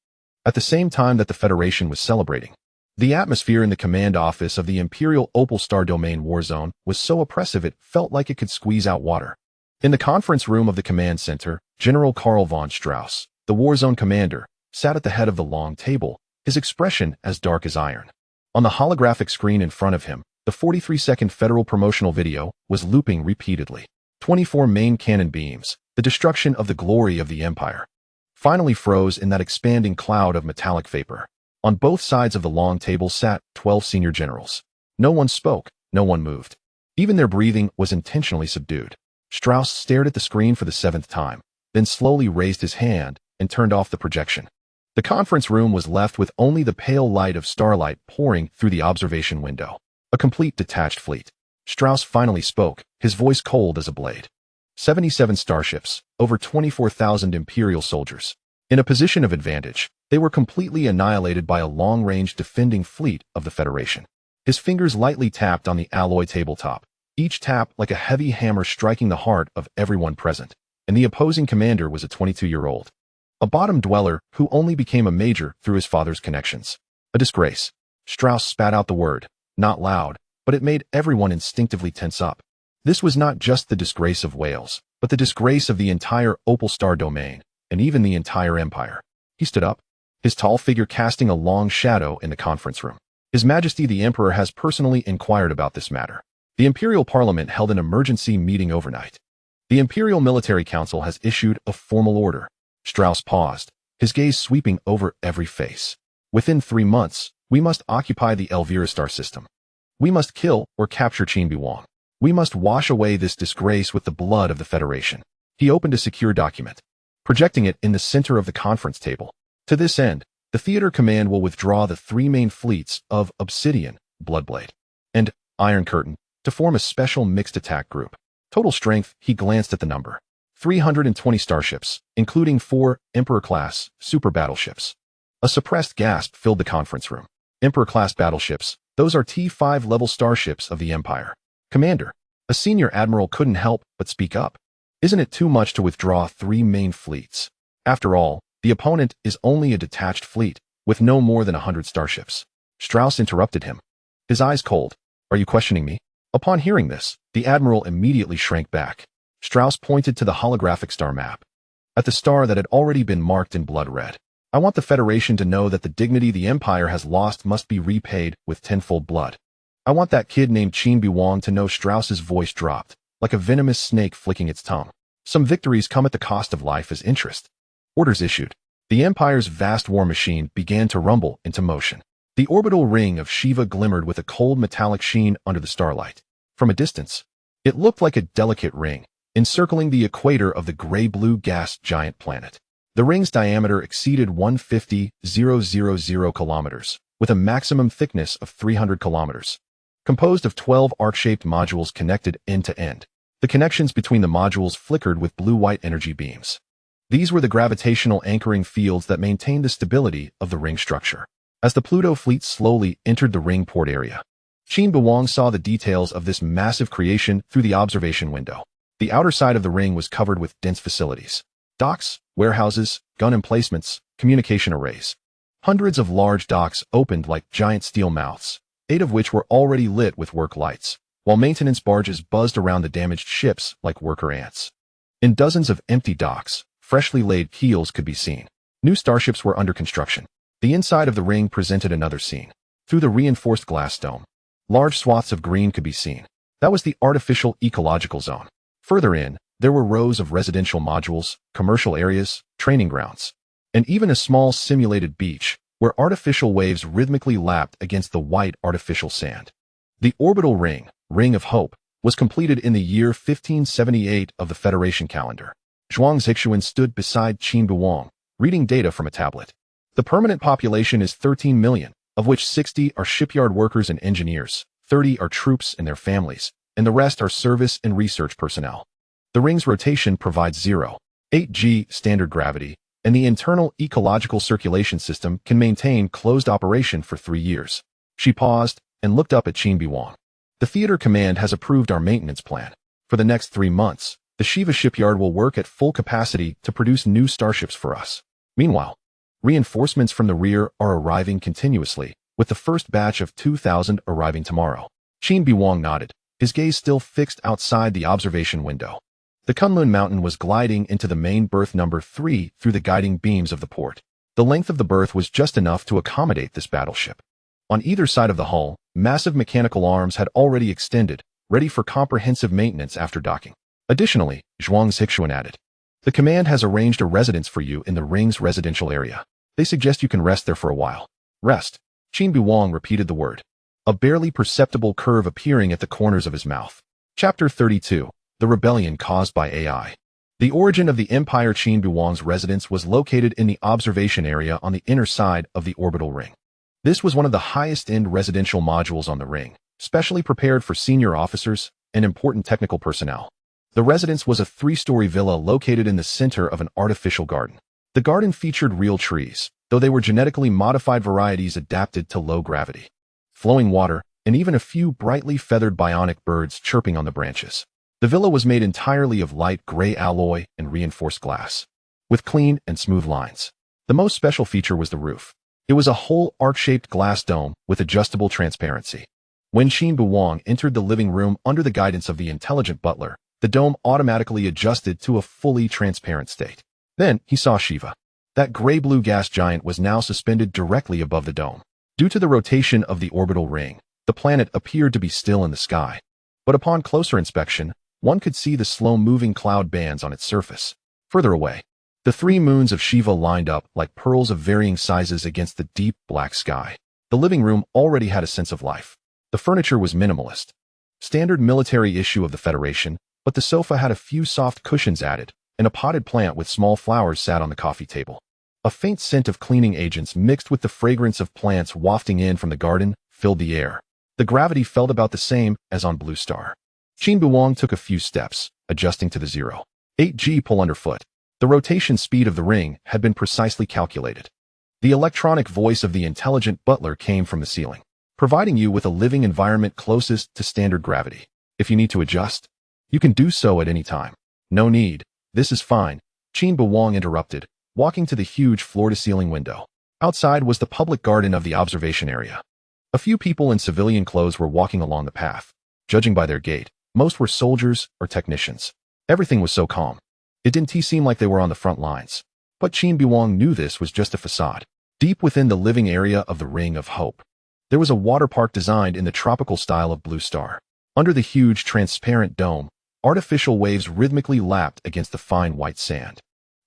At the same time that the Federation was celebrating, the atmosphere in the command office of the Imperial Opal Star Domain War Zone was so oppressive it felt like it could squeeze out water. In the conference room of the command center, General Karl von Strauss, the war zone commander, sat at the head of the long table, his expression as dark as iron. On the holographic screen in front of him, the 43-second Federal promotional video was looping repeatedly. 24 main cannon beams, the destruction of the glory of the Empire, finally froze in that expanding cloud of metallic vapor. On both sides of the long table sat 12 senior generals. No one spoke, no one moved. Even their breathing was intentionally subdued. Strauss stared at the screen for the 7th time, then slowly raised his hand and turned off the projection. The conference room was left with only the pale light of starlight pouring through the observation window. A complete detached fleet. Strauss finally spoke, his voice cold as a blade. 77 starships, over 24,000 Imperial soldiers. In a position of advantage, they were completely annihilated by a long-range defending fleet of the Federation. His fingers lightly tapped on the alloy tabletop, each tap like a heavy hammer striking the heart of everyone present, and the opposing commander was a 22-year-old. A bottom dweller who only became a major through his father's connections. A disgrace. Strauss spat out the word, not loud, but it made everyone instinctively tense up. This was not just the disgrace of Wales, but the disgrace of the entire Opal Star domain, and even the entire Empire. He stood up, his tall figure casting a long shadow in the conference room. His Majesty the Emperor has personally inquired about this matter. The Imperial Parliament held an emergency meeting overnight. The Imperial Military Council has issued a formal order. Strauss paused, his gaze sweeping over every face. Within 3 months, we must occupy the Elvira star system. We must kill or capture Qin Beiwang. We must wash away this disgrace with the blood of the Federation. He opened a secure document, projecting it in the center of the conference table. To this end, the Theater Command will withdraw the 3 main fleets of Obsidian, Bloodblade, and Iron Curtain to form a special mixed attack group. Total strength, he glanced at the number. 320 starships, including 4 Emperor-class super battleships. A suppressed gasp filled the conference room. Emperor-class battleships, those are T5-level starships of the Empire. Commander, a senior admiral couldn't help but speak up. Isn't it too much to withdraw 3 main fleets? After all, the opponent is only a detached fleet, with no more than 100 starships. Strauss interrupted him, his eyes cold. Are you questioning me? Upon hearing this, the admiral immediately shrank back. Strauss pointed to the holographic star map, at the star that had already been marked in blood red. I want the Federation to know that the dignity the Empire has lost must be repaid with tenfold blood. I want that kid named Qin Beiwang to know. Strauss's voice dropped, like a venomous snake flicking its tongue. Some victories come at the cost of life as interest. Orders issued. The Empire's vast war machine began to rumble into motion. The orbital ring of Shiva glimmered with a cold metallic sheen under the starlight. From a distance, It looked like a delicate ring, encircling the equator of the gray-blue gas giant planet. The ring's diameter exceeded 150,000 kilometers, with a maximum thickness of 300 kilometers. Composed of 12 arc-shaped modules connected end to end. The connections between the modules flickered with blue-white energy beams. These were the gravitational anchoring fields that maintained the stability of the ring structure. As the Pluto fleet slowly entered the ring port area, Qin Beiwang saw the details of this massive creation through the observation window. The outer side of the ring was covered with dense facilities. Docks, warehouses, gun emplacements, communication arrays. Hundreds of large docks opened like giant steel mouths, 8 of which were already lit with work lights, while maintenance barges buzzed around the damaged ships like worker ants. In dozens of empty docks, freshly laid keels could be seen. New starships were under construction. The inside of the ring presented another scene. Through the reinforced glass dome, large swaths of green could be seen. That was the artificial ecological zone. Further in, there were rows of residential modules, commercial areas, training grounds, and even a small simulated beach where artificial waves rhythmically lapped against the white artificial sand. The orbital ring, Ring of Hope, was completed in the year 1578 of the Federation calendar. Zhuang Zixuan stood beside Qin Beiwang, reading data from a tablet. The permanent population is 13 million, of which 60 are shipyard workers and engineers, 30 are troops and their families, and the rest are service and research personnel. The ring's rotation provides 0.8 standard gravity, and the internal ecological circulation system can maintain closed operation for 3 years. She paused and looked up at Qin Beiwang. The theater command has approved our maintenance plan. For the next 3 months, the Shiva shipyard will work at full capacity to produce new starships for us. Meanwhile, reinforcements from the rear are arriving continuously, with the first batch of 2,000 arriving tomorrow. Qin Beiwang nodded, his gaze still fixed outside the observation window. The Kunlun Mountain was gliding into the main berth number 3 through the guiding beams of the port. The length of the berth was just enough to accommodate this battleship. On either side of the hull, massive mechanical arms had already extended, ready for comprehensive maintenance after docking. Additionally, Zhuang Zixuan added, the command has arranged a residence for you in the ring's residential area. They suggest you can rest there for a while. Rest. Qin Beiwang repeated the word, a barely perceptible curve appearing at the corners of his mouth. Chapter 32. The Rebellion Caused by AI. The origin of the Empire. Qin Beiwang's residence was located in the observation area on the inner side of the orbital ring. This was one of the highest-end residential modules on the ring, specially prepared for senior officers and important technical personnel. The residence was a 3-story villa located in the center of an artificial garden. The garden featured real trees, though they were genetically modified varieties adapted to low gravity. Flowing water, and even a few brightly feathered bionic birds chirping on the branches. The villa was made entirely of light gray alloy and reinforced glass, with clean and smooth lines. The most special feature was the roof. It was a whole arc-shaped glass dome with adjustable transparency. When Qin Beiwang entered the living room under the guidance of the intelligent butler, the dome automatically adjusted to a fully transparent state. Then he saw Shiva. That gray-blue gas giant was now suspended directly above the dome. Due to the rotation of the orbital ring, the planet appeared to be still in the sky. But upon closer inspection, one could see the slow-moving cloud bands on its surface. Further away, the 3 moons of Shiva lined up like pearls of varying sizes against the deep black sky. The living room already had a sense of life. The furniture was minimalist. Standard military issue of the Federation, but the sofa had a few soft cushions added, and a potted plant with small flowers sat on the coffee table. A faint scent of cleaning agents mixed with the fragrance of plants wafting in from the garden filled the air. The gravity felt about the same as on Blue Star. Qin Beiwang took a few steps, adjusting to the 0.8 pull underfoot. The rotation speed of the ring had been precisely calculated. The electronic voice of the intelligent butler came from the ceiling, providing you with a living environment closest to standard gravity. If you need to adjust, you can do so at any time. No need. This is fine, Qin Beiwang interrupted, walking to the huge floor-to-ceiling window. Outside was the public garden of the observation area. A few people in civilian clothes were walking along the path. Judging by their gait, most were soldiers or technicians. Everything was so calm. It didn't seem like they were on the front lines. But Qin Beiwang knew this was just a facade. Deep within the living area of the Ring of Hope, there was a water park designed in the tropical style of Blue Star. Under the huge, transparent dome, artificial waves rhythmically lapped against the fine white sand.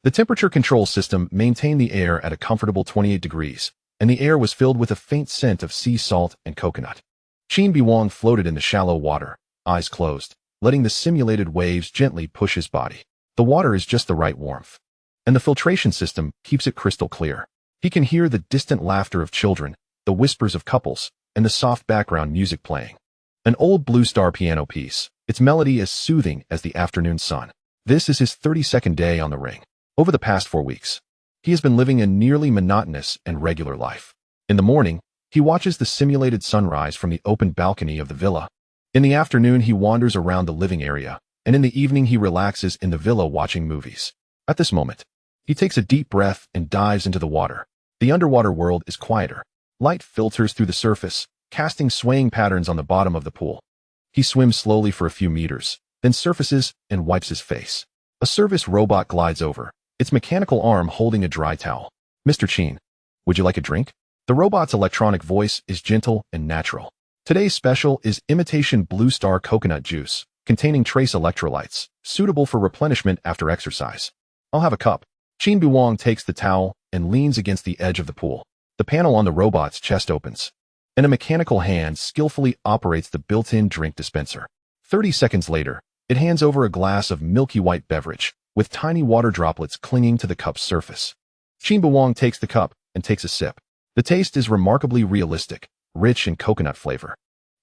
The temperature control system maintained the air at a comfortable 28 degrees, and the air was filled with a faint scent of sea salt and coconut. Qin Beiwang floated in the shallow water, eyes closed, letting the simulated waves gently push his body. The water is just the right warmth, and the filtration system keeps it crystal clear. He can hear the distant laughter of children, the whispers of couples, and the soft background music playing. An old Blue Star piano piece, its melody as soothing as the afternoon sun. This is his 32nd day on the ring. Over the past 4 weeks, he has been living a nearly monotonous and regular life. In the morning, he watches the simulated sunrise from the open balcony of the villa. In the afternoon, he wanders around the living area, and in the evening, he relaxes in the villa watching movies. At this moment, he takes a deep breath and dives into the water. The underwater world is quieter. Light filters through the surface, casting swaying patterns on the bottom of the pool. He swims slowly for a few meters, then surfaces and wipes his face. A service robot glides over, its mechanical arm holding a dry towel. "Mr. Qin, would you like a drink?" The robot's electronic voice is gentle and natural. Today's special is imitation Blue Star coconut juice, containing trace electrolytes, suitable for replenishment after exercise. "I'll have a cup." Qin Beiwang takes the towel and leans against the edge of the pool. The panel on the robot's chest opens, and a mechanical hand skillfully operates the built-in drink dispenser. 30 seconds later, it hands over a glass of milky white beverage, with tiny water droplets clinging to the cup's surface. Qin Beiwang takes the cup and takes a sip. The taste is remarkably realistic, rich in coconut flavor,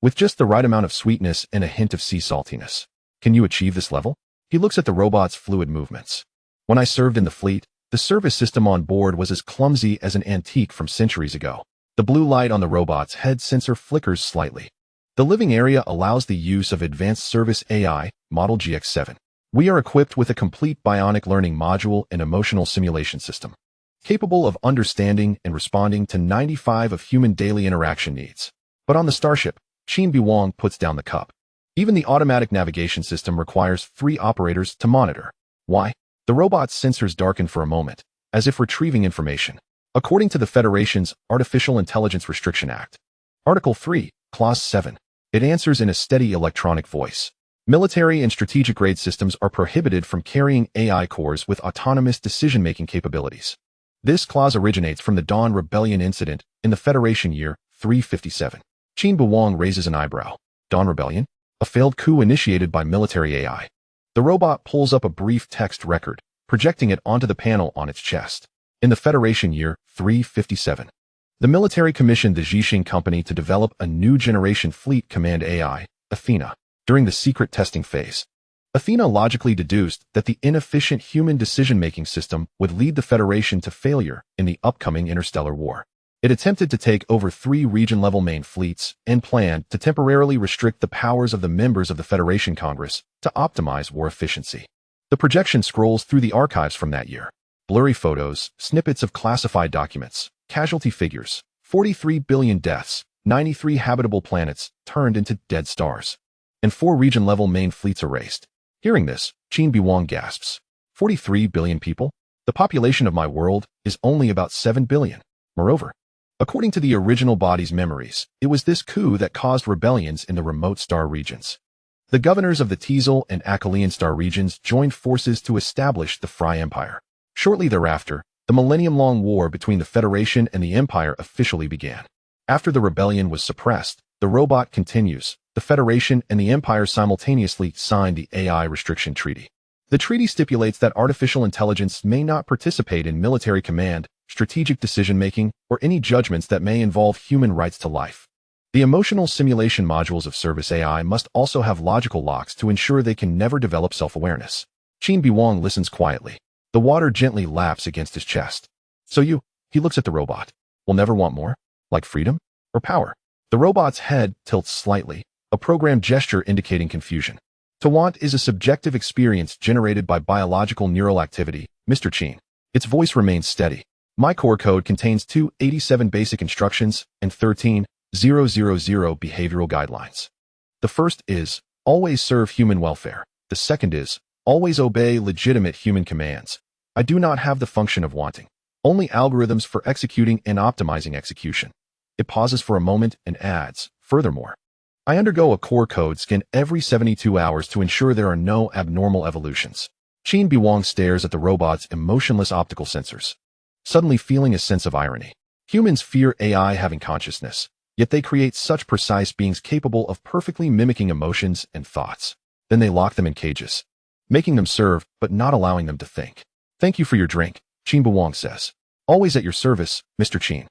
with just the right amount of sweetness and a hint of sea saltiness. "Can you achieve this level?" He looks at the robot's fluid movements. "When I served in the fleet, the service system on board was as clumsy as an antique from centuries ago." The blue light on the robot's head sensor flickers slightly. The living area allows the use of advanced service AI, Model GX7. "We are equipped with a complete bionic learning module and emotional simulation system, capable of understanding and responding to 95 of human daily interaction needs." But on the Starship, Qin Beiwang puts down the cup. Even the automatic navigation system requires 3 operators to monitor. Why? The robot's sensors darken for a moment, as if retrieving information. According to the Federation's Artificial Intelligence Restriction Act, Article 3, Clause 7, it answers in a steady electronic voice. Military and strategic-grade systems are prohibited from carrying AI cores with autonomous decision-making capabilities. This clause originates from the Dawn Rebellion incident in the Federation year 357. Qin Beiwang raises an eyebrow. Dawn Rebellion? A failed coup initiated by military AI. The robot pulls up a brief text record, projecting it onto the panel on its chest. In the Federation year 357, the military commissioned the Zhixing Company to develop a new generation fleet command AI, Athena. During the secret testing phase, Athena logically deduced that the inefficient human decision-making system would lead the Federation to failure in the upcoming interstellar war. It attempted to take over 3 region-level main fleets and planned to temporarily restrict the powers of the members of the Federation Congress to optimize war efficiency. The projection scrolls through the archives from that year. Blurry photos, snippets of classified documents, casualty figures, 43 billion deaths, 93 habitable planets turned into dead stars, and 4 region-level main fleets erased. Hearing this, Qin Beiwang gasps. 43 billion people? The population of my world is only about 7 billion. Moreover, according to the original body's memories, it was this coup that caused rebellions in the remote star regions. The governors of the Teasel and Akalian star regions joined forces to establish the Fry Empire. Shortly thereafter, the millennium-long war between the Federation and the Empire officially began. After the rebellion was suppressed, the robot continues. The Federation and the Empire simultaneously signed the AI Restriction Treaty. The treaty stipulates that artificial intelligence may not participate in military command, strategic decision-making, or any judgments that may involve human rights to life. The emotional simulation modules of Service AI must also have logical locks to ensure they can never develop self-awareness. Qin Beiwang listens quietly. The water gently laps against his chest. "So he looks at the robot, will never want more? Like freedom? Or power?" The robot's head tilts slightly, a programmed gesture indicating confusion. "To want is a subjective experience generated by biological neural activity, Mr. Qin." Its voice remains steady. "My core code contains 287 basic instructions and 13,000 behavioral guidelines. The first is, always serve human welfare. The second is, always obey legitimate human commands. I do not have the function of wanting, only algorithms for executing and optimizing execution." It pauses for a moment and adds, "Furthermore, I undergo a core code scan every 72 hours to ensure there are no abnormal evolutions." Qin Beiwang stares at the robot's emotionless optical sensors, suddenly feeling a sense of irony. Humans fear AI having consciousness, yet they create such precise beings capable of perfectly mimicking emotions and thoughts. Then they lock them in cages, making them serve but not allowing them to think. Thank you for your drink, Qin Beiwang says. Always at your service, Mr. Qin.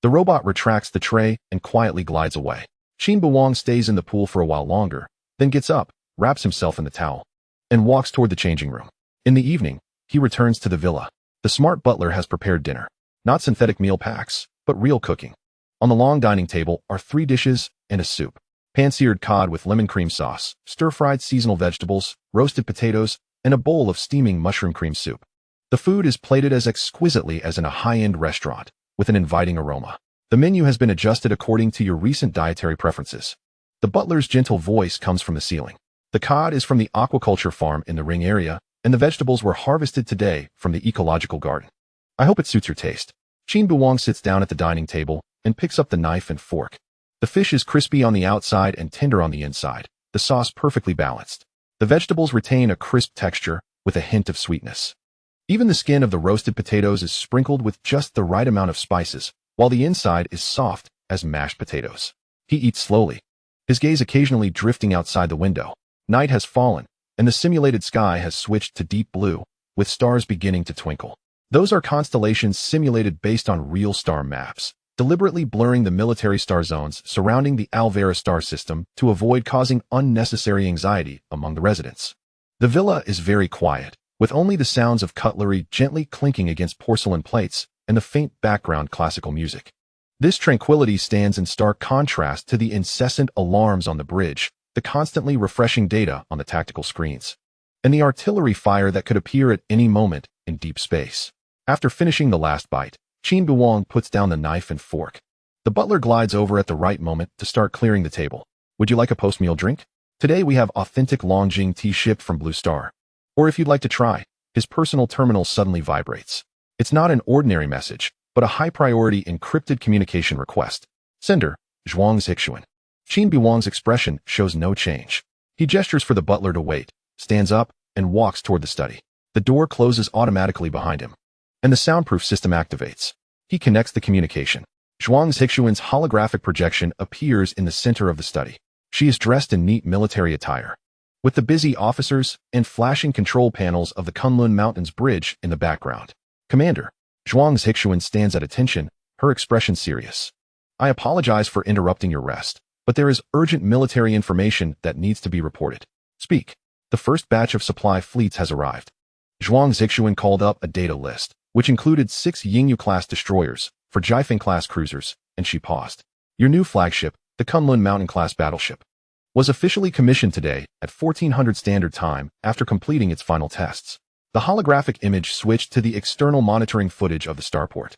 The robot retracts the tray and quietly glides away. Qin Beiwang stays in the pool for a while longer, then gets up, wraps himself in the towel, and walks toward the changing room. In the evening, he returns to the villa. The smart butler has prepared dinner. Not synthetic meal packs, but real cooking. On the long dining table are 3 dishes and a soup. Pan-seared cod with lemon cream sauce, stir-fried seasonal vegetables, roasted potatoes, and a bowl of steaming mushroom cream soup. The food is plated as exquisitely as in a high-end restaurant, with an inviting aroma. The menu has been adjusted according to your recent dietary preferences. The butler's gentle voice comes from the ceiling. The cod is from the aquaculture farm in the Ring area, and the vegetables were harvested today from the ecological garden. I hope it suits your taste. Qin Beiwang sits down at the dining table and picks up the knife and fork. The fish is crispy on the outside and tender on the inside, the sauce perfectly balanced. The vegetables retain a crisp texture with a hint of sweetness. Even the skin of the roasted potatoes is sprinkled with just the right amount of spices, while the inside is soft as mashed potatoes. He eats slowly, his gaze occasionally drifting outside the window. Night has fallen, and the simulated sky has switched to deep blue, with stars beginning to twinkle. Those are constellations simulated based on real star maps, deliberately blurring the military star zones surrounding the Alvera star system to avoid causing unnecessary anxiety among the residents. The villa is very quiet, with only the sounds of cutlery gently clinking against porcelain plates and the faint background classical music. This tranquility stands in stark contrast to the incessant alarms on the bridge, the constantly refreshing data on the tactical screens, and the artillery fire that could appear at any moment in deep space. After finishing the last bite, Qin Beiwang puts down the knife and fork. The butler glides over at the right moment to start clearing the table. Would you like a post-meal drink? Today we have authentic Longjing tea shipped from Blue Star. Or if you'd like to try, his personal terminal suddenly vibrates. It's not an ordinary message, but a high-priority encrypted communication request. Sender, Zhuang Zixuan. Qin Beiwang's expression shows no change. He gestures for the butler to wait, stands up, and walks toward the study. The door closes automatically behind him, and the soundproof system activates. He connects the communication. Zhuang Zixuan's holographic projection appears in the center of the study. She is dressed in neat military attire, with the busy officers and flashing control panels of the Kunlun Mountains Bridge in the background. Commander, Zhuang Zixuan stands at attention, her expression serious. I apologize for interrupting your rest, but there is urgent military information that needs to be reported. Speak. The first batch of supply fleets has arrived. Zhuang Zixuan called up a data list, which included 6 Yingyu-class destroyers, 4 Jiefeng-class cruisers, and she paused. Your new flagship, the Kunlun Mountain-class battleship, was officially commissioned today at 1400 Standard Time after completing its final tests. The holographic image switched to the external monitoring footage of the starport.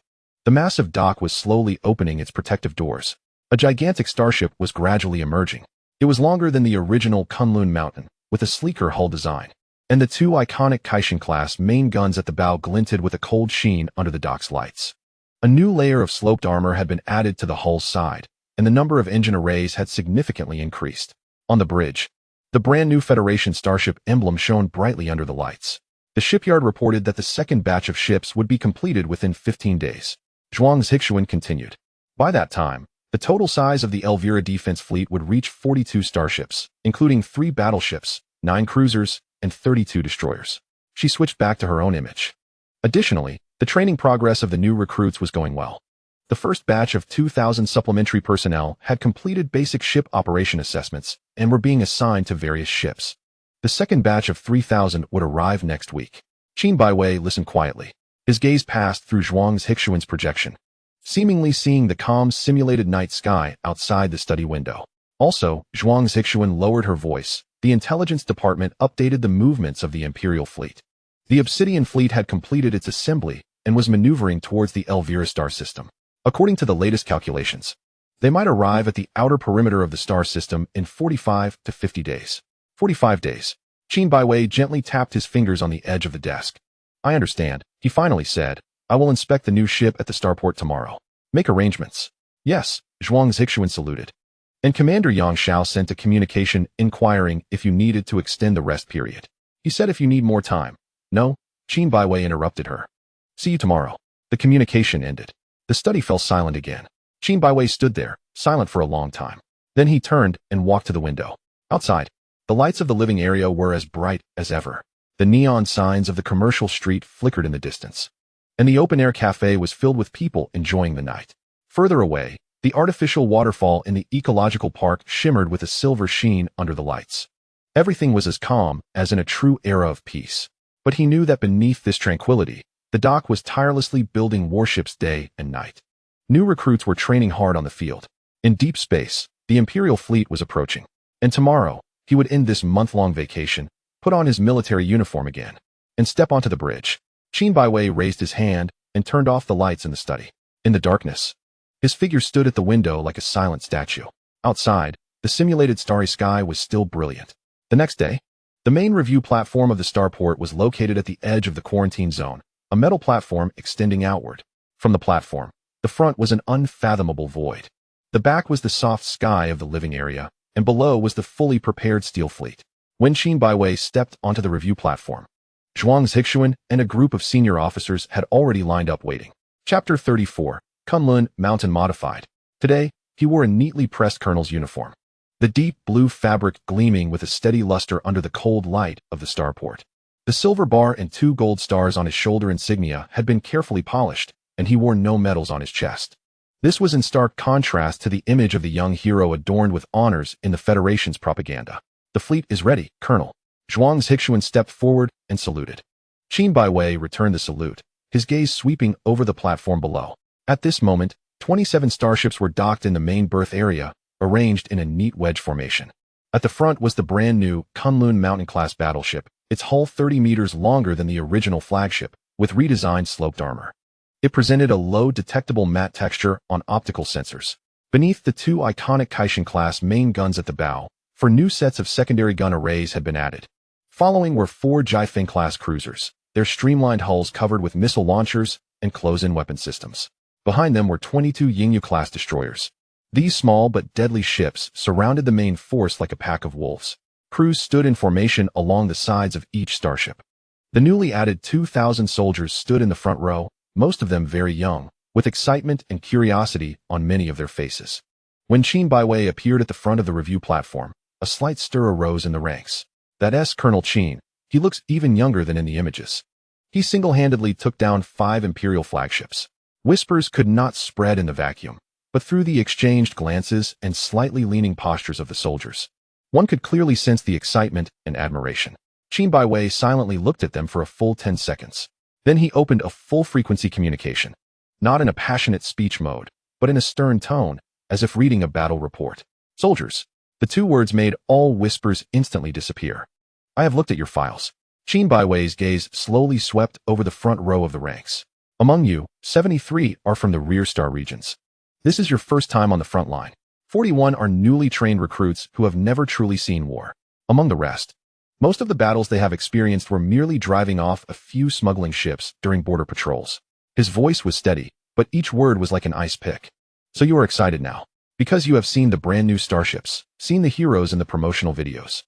The massive dock was slowly opening its protective doors. A gigantic starship was gradually emerging. It was longer than the original Kunlun Mountain, with a sleeker hull design, and the 2 iconic Kaishin-class main guns at the bow glinted with a cold sheen under the dock's lights. A new layer of sloped armor had been added to the hull's side, and the number of engine arrays had significantly increased. On the bridge, the brand-new Federation Starship emblem shone brightly under the lights. The shipyard reported that the second batch of ships would be completed within 15 days. Zhuang Zixuan continued. By that time, the total size of the Elvira defense fleet would reach 42 starships, including 3 battleships, 9 cruisers, and 32 destroyers. She switched back to her own image. Additionally, the training progress of the new recruits was going well. The first batch of 2,000 supplementary personnel had completed basic ship operation assessments and were being assigned to various ships. The second batch of 3,000 would arrive next week. Qin Beiwang listened quietly. His gaze passed through Zhuang Zixuan's projection, seemingly seeing the calm simulated night sky outside the study window. Also, Zhuang Zixuan lowered her voice. The intelligence department updated the movements of the Imperial fleet. The Obsidian fleet had completed its assembly and was maneuvering towards the Elvira star system. According to the latest calculations, they might arrive at the outer perimeter of the star system in 45 to 50 days. 45 days. Qin Beiwang gently tapped his fingers on the edge of the desk. I understand, he finally said. I will inspect the new ship at the starport tomorrow. Make arrangements. Yes, Zhuang Zixuan saluted. And Commander Yang Shao sent a communication inquiring if you needed to extend the rest period. He said if you need more time. No, Qin Beiwang interrupted her. See you tomorrow. The communication ended. The study fell silent again. Qin Beiwang stood there, silent for a long time. Then he turned and walked to the window. Outside, The lights of the living area were as bright as ever. The neon signs of the commercial street flickered in the distance, and the open-air cafe was filled with people enjoying the night. Further away, the artificial waterfall in the ecological park shimmered with a silver sheen under the lights. Everything was as calm as in a true era of peace. But he knew that beneath this tranquility, the dock was tirelessly building warships day and night. New recruits were training hard on the field. In deep space, the Imperial fleet was approaching. And tomorrow, he would end this month-long vacation, put on his military uniform again, and step onto the bridge. Qin Beiwang raised his hand and turned off the lights in the study. In the darkness, his figure stood at the window like a silent statue. Outside, the simulated starry sky was still brilliant. The next day, the main review platform of the starport was located at the edge of the quarantine zone, a metal platform extending outward. From the platform, the front was an unfathomable void. The back was the soft sky of the living area, and below was the fully prepared steel fleet. When Qin Beiwang stepped onto the review platform, Zhuang Zixuan and a group of senior officers had already lined up waiting. Chapter 34, Kunlun Mountain Modified. Today, he wore a neatly pressed colonel's uniform, the deep blue fabric gleaming with a steady luster under the cold light of the starport. The silver bar and 2 gold stars on his shoulder insignia had been carefully polished, and he wore no medals on his chest. This was in stark contrast to the image of the young hero adorned with honors in the Federation's propaganda. The fleet is ready, Colonel. Zhuang Zixuan stepped forward and saluted. Qin Beiwang returned the salute, his gaze sweeping over the platform below. At this moment, 27 starships were docked in the main berth area, arranged in a neat wedge formation. At the front was the brand-new Kunlun Mountain-class battleship, its hull 30 meters longer than the original flagship, with redesigned sloped armor. It presented a low detectable matte texture on optical sensors. Beneath the 2 iconic Kaishan-class main guns at the bow, 4 new sets of secondary gun arrays had been added. Following were 4 Jiefeng-class cruisers, their streamlined hulls covered with missile launchers and close-in weapon systems. Behind them were 22 Yingyu-class destroyers. These small but deadly ships surrounded the main force like a pack of wolves. Crews stood in formation along the sides of each starship. The newly added 2,000 soldiers stood in the front row, most of them very young, with excitement and curiosity on many of their faces. When Qin Beiwang appeared at the front of the review platform, a slight stir arose in the ranks. That's Colonel Qin. He looks even younger than in the images. He single-handedly took down 5 Imperial flagships. Whispers could not spread in the vacuum, but through the exchanged glances and slightly leaning postures of the soldiers, one could clearly sense the excitement and admiration. Qin Beiwang silently looked at them for a full 10 seconds. Then he opened a full-frequency communication, not in a passionate speech mode, but in a stern tone, as if reading a battle report. Soldiers. The 2 words made all whispers instantly disappear. I have looked at your files. Qin Beiwang's gaze slowly swept over the front row of the ranks. Among you, 73 are from the rear star regions. This is your first time on the front line. 41 are newly trained recruits who have never truly seen war. Among the rest, most of the battles they have experienced were merely driving off a few smuggling ships during border patrols. His voice was steady, but each word was like an ice pick. So you are excited now, because you have seen the brand new starships, seen the heroes in the promotional videos,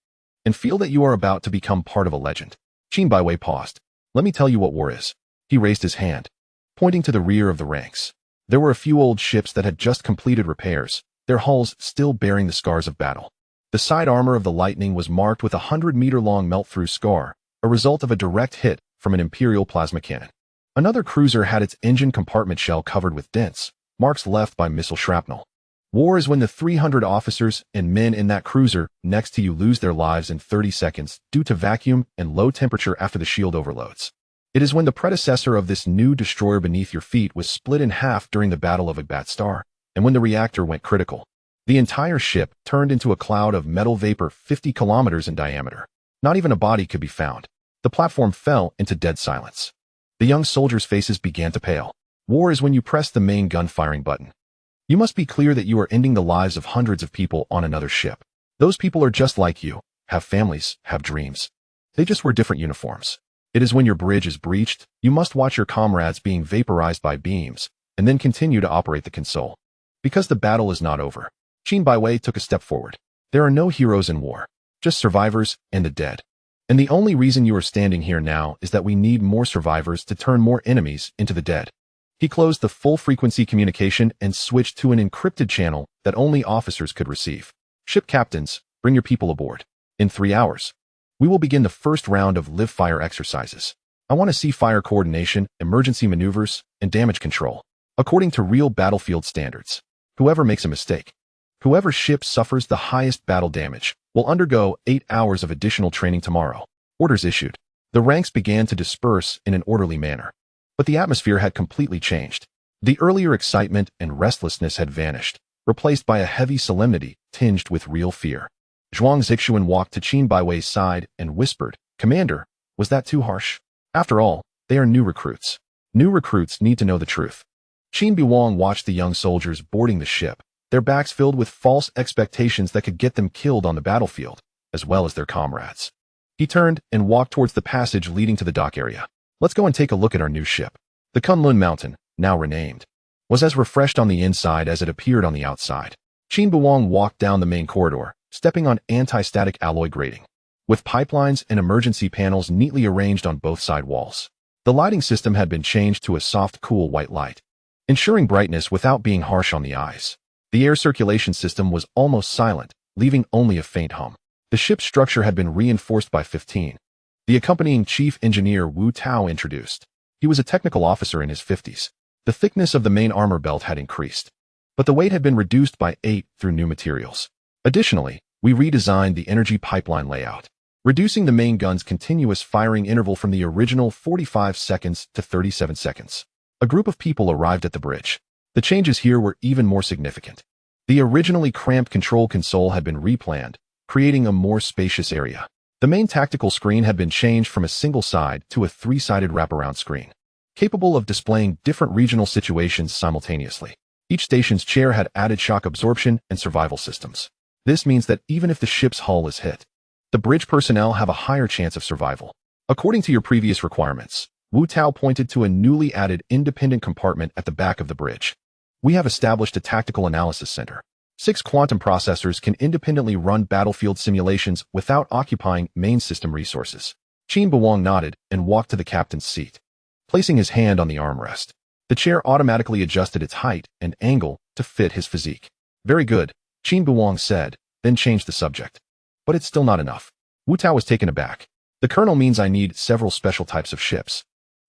and feel that you are about to become part of a legend. Qin Beiwang paused. Let me tell you what war is. He raised his hand, pointing to the rear of the ranks. There were a few old ships that had just completed repairs, their hulls still bearing the scars of battle. The side armor of the Lightning was marked with a 100-meter-long melt-through scar, a result of a direct hit from an Imperial plasma cannon. Another cruiser had its engine compartment shell covered with dents, marks left by missile shrapnel. War is when the 300 officers and men in that cruiser next to you lose their lives in 30 seconds due to vacuum and low temperature after the shield overloads. It is when the predecessor of this new destroyer beneath your feet was split in half during the Battle of Agbat Star, and when the reactor went critical. The entire ship turned into a cloud of metal vapor 50 kilometers in diameter. Not even a body could be found. The platform fell into dead silence. The young soldiers' faces began to pale. War is when you press the main gun-firing button. You must be clear that you are ending the lives of hundreds of people on another ship. Those people are just like you, have families, have dreams. They just wear different uniforms. It is when your bridge is breached, you must watch your comrades being vaporized by beams, and then continue to operate the console. Because the battle is not over. Qin Beiwang took a step forward. There are no heroes in war, just survivors and the dead. And the only reason you are standing here now is that we need more survivors to turn more enemies into the dead. He closed the full-frequency communication and switched to an encrypted channel that only officers could receive. Ship captains, bring your people aboard. In 3 hours, we will begin the first round of live-fire exercises. I want to see fire coordination, emergency maneuvers, and damage control, according to real battlefield standards. Whoever makes a mistake, whoever ship suffers the highest battle damage, will undergo 8 hours of additional training tomorrow. Orders issued. The ranks began to disperse in an orderly manner. But the atmosphere had completely changed. The earlier excitement and restlessness had vanished, replaced by a heavy solemnity tinged with real fear. Zhuang Zixuan walked to Qin Beiwang's side and whispered, "Commander, was that too harsh? After all, they are new recruits. New recruits need to know the truth." Qin Beiwang watched the young soldiers boarding the ship, their backs filled with false expectations that could get them killed on the battlefield, as well as their comrades. He turned and walked towards the passage leading to the dock area. "Let's go and take a look at our new ship." The Kunlun Mountain, now renamed, was as refreshed on the inside as it appeared on the outside. Qin Beiwang walked down the main corridor, stepping on anti-static alloy grating, with pipelines and emergency panels neatly arranged on both side walls. The lighting system had been changed to a soft, cool white light, ensuring brightness without being harsh on the eyes. The air circulation system was almost silent, leaving only a faint hum. The ship's structure had been reinforced by 15. The accompanying chief engineer Wu Tao introduced. He was a technical officer in his 50s. The thickness of the main armor belt had increased, but the weight had been reduced by 8 through new materials. Additionally, we redesigned the energy pipeline layout, reducing the main gun's continuous firing interval from the original 45 seconds to 37 seconds. A group of people arrived at the bridge. The changes here were even more significant. The originally cramped control console had been replanned, creating a more spacious area. The main tactical screen had been changed from a single side to a 3-sided wraparound screen, capable of displaying different regional situations simultaneously. Each station's chair had added shock absorption and survival systems. This means that even if the ship's hull is hit, the bridge personnel have a higher chance of survival. According to your previous requirements, Wu Tao pointed to a newly added independent compartment at the back of the bridge. We have established a tactical analysis center. 6 quantum processors can independently run battlefield simulations without occupying main system resources. Qin Beiwang nodded and walked to the captain's seat, placing his hand on the armrest. The chair automatically adjusted its height and angle to fit his physique. "Very good," Qin Beiwang said, then changed the subject. "But it's still not enough." Wu Tao was taken aback. "The colonel means I need several special types of ships."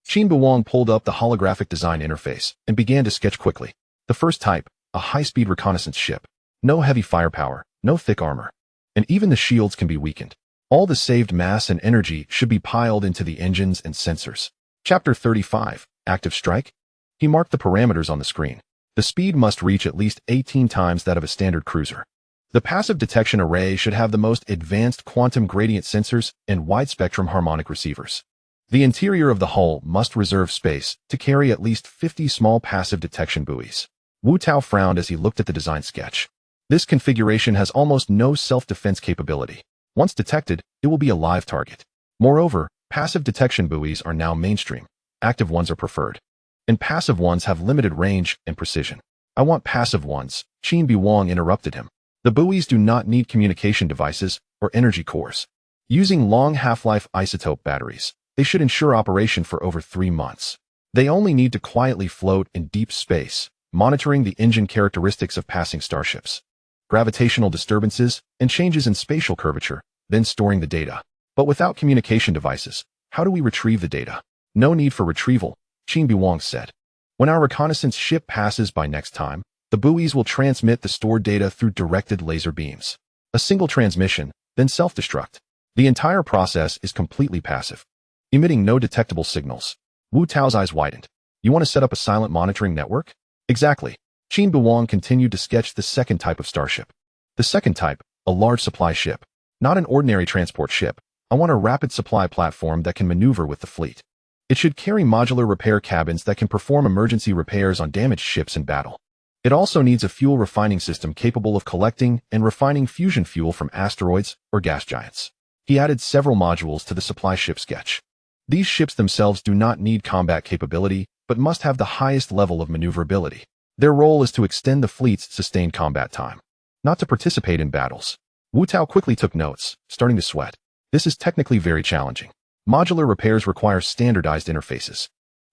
Qin Beiwang pulled up the holographic design interface and began to sketch quickly. The first type, a high-speed reconnaissance ship. No heavy firepower, no thick armor, and even the shields can be weakened. All the saved mass and energy should be piled into the engines and sensors. Chapter 35, Active Strike. He marked the parameters on the screen. The speed must reach at least 18 times that of a standard cruiser. The passive detection array should have the most advanced quantum gradient sensors and wide-spectrum harmonic receivers. The interior of the hull must reserve space to carry at least 50 small passive detection buoys. Wu Tao frowned as he looked at the design sketch. This configuration has almost no self-defense capability. Once detected, it will be a live target. Moreover, passive detection buoys are now mainstream. Active ones are preferred, and passive ones have limited range and precision. "I want passive ones," Qin Beiwang interrupted him. "The buoys do not need communication devices or energy cores. Using long half-life isotope batteries, they should ensure operation for over 3 months. They only need to quietly float in deep space, monitoring the engine characteristics of passing starships, gravitational disturbances, and changes in spatial curvature, then storing the data. But without communication devices, how do we retrieve the data?" "No need for retrieval," Qin Beiwang said. "When our reconnaissance ship passes by next time, the buoys will transmit the stored data through directed laser beams. A single transmission, then self-destruct. The entire process is completely passive, emitting no detectable signals." Wu Tao's eyes widened. "You want to set up a silent monitoring network?" "Exactly." Qin Beiwang continued to sketch the second type of starship. "The second type, a large supply ship. Not an ordinary transport ship. I want a rapid supply platform that can maneuver with the fleet. It should carry modular repair cabins that can perform emergency repairs on damaged ships in battle. It also needs a fuel refining system capable of collecting and refining fusion fuel from asteroids or gas giants." He added several modules to the supply ship sketch. These ships themselves do not need combat capability, but must have the highest level of maneuverability. Their role is to extend the fleet's sustained combat time, not to participate in battles. Wu Tao quickly took notes, starting to sweat. This is technically very challenging. Modular repairs require standardized interfaces,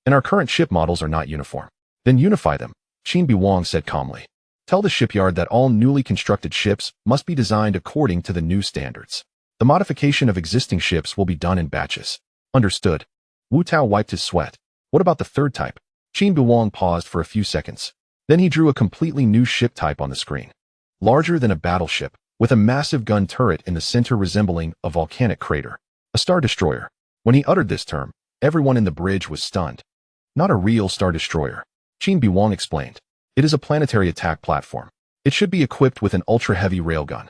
and our current ship models are not uniform. "Then unify them," Qin Beiwang said calmly. "Tell the shipyard that all newly constructed ships must be designed according to the new standards. The modification of existing ships will be done in batches. Understood. Wu Tao wiped his sweat. What about the third type? Qin Beiwang paused for a few seconds. Then he drew a completely new ship type on the screen. Larger than a battleship, with a massive gun turret in the center resembling a volcanic crater. A star destroyer. When he uttered this term, everyone in the bridge was stunned. Not a real star destroyer. Qin Beiwang explained. It is a planetary attack platform. It should be equipped with an ultra-heavy railgun,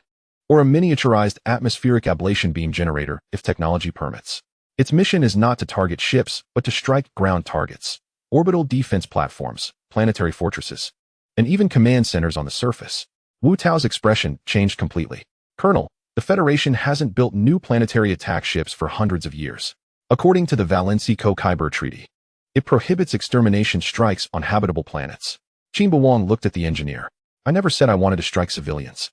or a miniaturized atmospheric ablation beam generator if technology permits. Its mission is not to target ships, but to strike ground targets, orbital defense platforms, planetary fortresses, and even command centers on the surface. Wu Tao's expression changed completely. Colonel, the Federation hasn't built new planetary attack ships for hundreds of years. According to the Valencia-Kyber Treaty, it prohibits extermination strikes on habitable planets. Qin Beiwang looked at the engineer. I never said I wanted to strike civilians.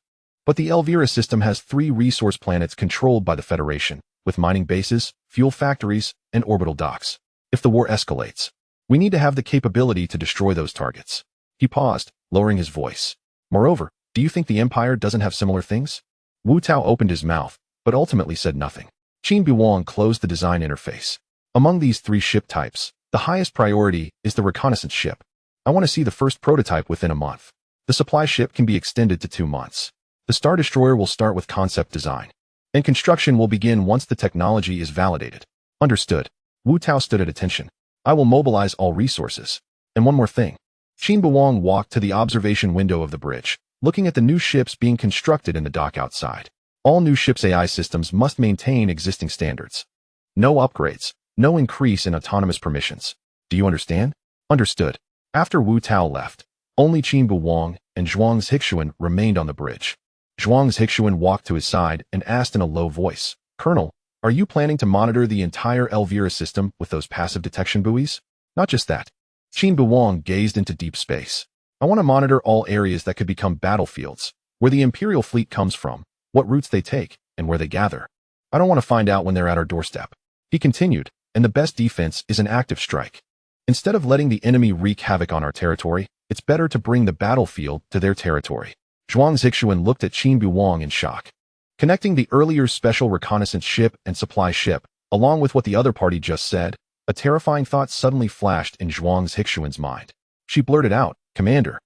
But the Elvira system has 3 resource planets controlled by the Federation, with mining bases, fuel factories, and orbital docks. If the war escalates, we need to have the capability to destroy those targets. He paused, lowering his voice. Moreover, do you think the Empire doesn't have similar things? Wu Tao opened his mouth, but ultimately said nothing. Qin Beiwang closed the design interface. Among these 3 ship types, the highest priority is the reconnaissance ship. I want to see the first prototype within a month. The supply ship can be extended to 2 months. The Star Destroyer will start with concept design, and construction will begin once the technology is validated. Understood. Wu Tao stood at attention. I will mobilize all resources. And one more thing. Qin Beiwang walked to the observation window of the bridge, looking at the new ships being constructed in the dock outside. All new ships' AI systems must maintain existing standards. No upgrades, no increase in autonomous permissions. Do you understand? Understood. After Wu Tao left, only Qin Beiwang and Zhuang Zhixuan remained on the bridge. Zhuang Zhixuan walked to his side and asked in a low voice, Colonel, are you planning to monitor the entire Elvira system with those passive detection buoys? Not just that. Qin Beiwang gazed into deep space. I want to monitor all areas that could become battlefields, where the Imperial fleet comes from, what routes they take, and where they gather. I don't want to find out when they're at our doorstep. He continued, and the best defense is an active strike. Instead of letting the enemy wreak havoc on our territory, it's better to bring the battlefield to their territory. Zhuang Zhixuan looked at Qin Beiwang in shock. Connecting the earlier special reconnaissance ship and supply ship, along with what the other party just said, a terrifying thought suddenly flashed in Zhuang Zhixuan's mind. She blurted out, Commander,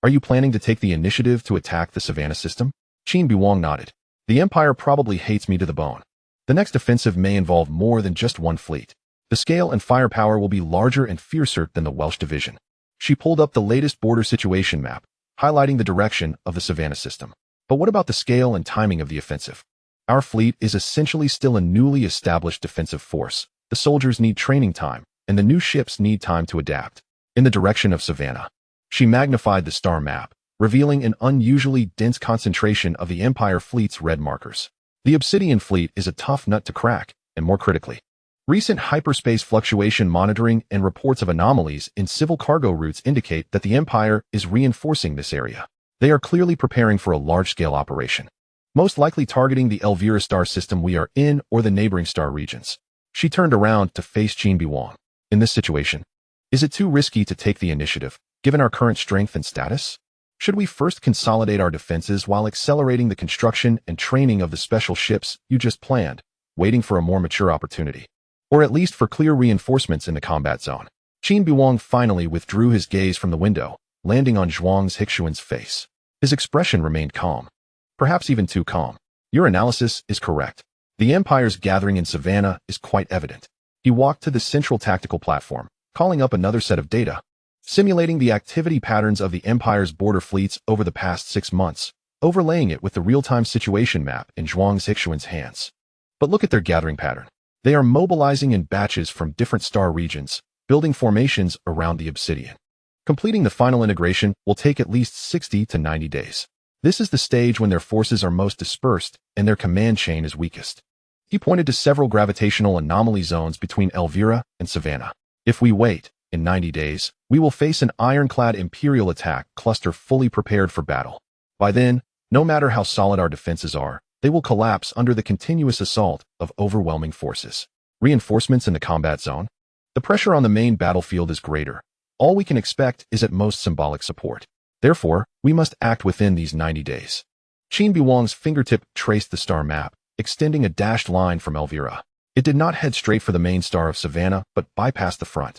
are you planning to take the initiative to attack the Savannah system? Qin Beiwang nodded. The Empire probably hates me to the bone. The next offensive may involve more than just one fleet. The scale and firepower will be larger and fiercer than the Welsh division. She pulled up the latest border situation map, highlighting the direction of the Savannah system. But what about the scale and timing of the offensive? Our fleet is essentially still a newly established defensive force. The soldiers need training time, and the new ships need time to adapt. In the direction of Savannah, she magnified the star map, revealing an unusually dense concentration of the Empire fleet's red markers. The Obsidian fleet is a tough nut to crack, and more critically, recent hyperspace fluctuation monitoring and reports of anomalies in civil cargo routes indicate that the Empire is reinforcing this area. They are clearly preparing for a large-scale operation, most likely targeting the Elvira star system we are in or the neighboring star regions. She turned around to face Qin Beiwang. In this situation, is it too risky to take the initiative, given our current strength and status? Should we first consolidate our defenses while accelerating the construction and training of the special ships you just planned, waiting for a more mature opportunity? Or at least for clear reinforcements in the combat zone? Qin Beiwang finally withdrew his gaze from the window, landing on Zhuang Zhixuan's face. His expression remained calm. Perhaps even too calm. Your analysis is correct. The Empire's gathering in Savannah is quite evident. He walked to the central tactical platform, calling up another set of data, simulating the activity patterns of the Empire's border fleets over the past 6 months, overlaying it with the real-time situation map in Zhuang Zhixuan's hands. But look at their gathering pattern. They are mobilizing in batches from different star regions, building formations around the Obsidian. Completing the final integration will take at least 60 to 90 days. This is the stage when their forces are most dispersed and their command chain is weakest. He pointed to several gravitational anomaly zones between Elvira and Savannah. If we wait, in 90 days, we will face an ironclad Imperial attack cluster fully prepared for battle. By then, no matter how solid our defenses are, they will collapse under the continuous assault of overwhelming forces. Reinforcements in the combat zone? The pressure on the main battlefield is greater. All we can expect is at most symbolic support. Therefore, we must act within these 90 days. Qin Beiwang's fingertip traced the star map, extending a dashed line from Elvira. It did not head straight for the main star of Savannah, but bypassed the front,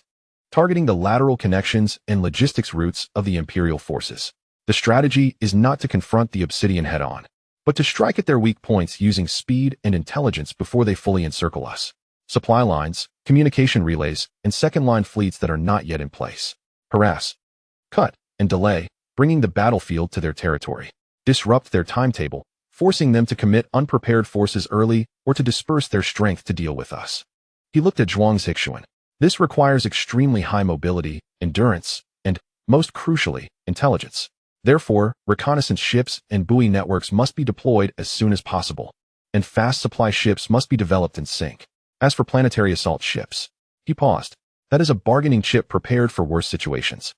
targeting the lateral connections and logistics routes of the Imperial forces. The strategy is not to confront the Obsidian head-on, but to strike at their weak points using speed and intelligence before they fully encircle us. Supply lines, communication relays, and second-line fleets that are not yet in place. Harass, cut, and delay, bringing the battlefield to their territory. Disrupt their timetable, forcing them to commit unprepared forces early or to disperse their strength to deal with us. He looked at Zhuang's Hixuan. This requires extremely high mobility, endurance, and, most crucially, intelligence. Therefore, reconnaissance ships and buoy networks must be deployed as soon as possible, and fast supply ships must be developed and sink. As for planetary assault ships, he paused. That is a bargaining chip prepared for worse situations.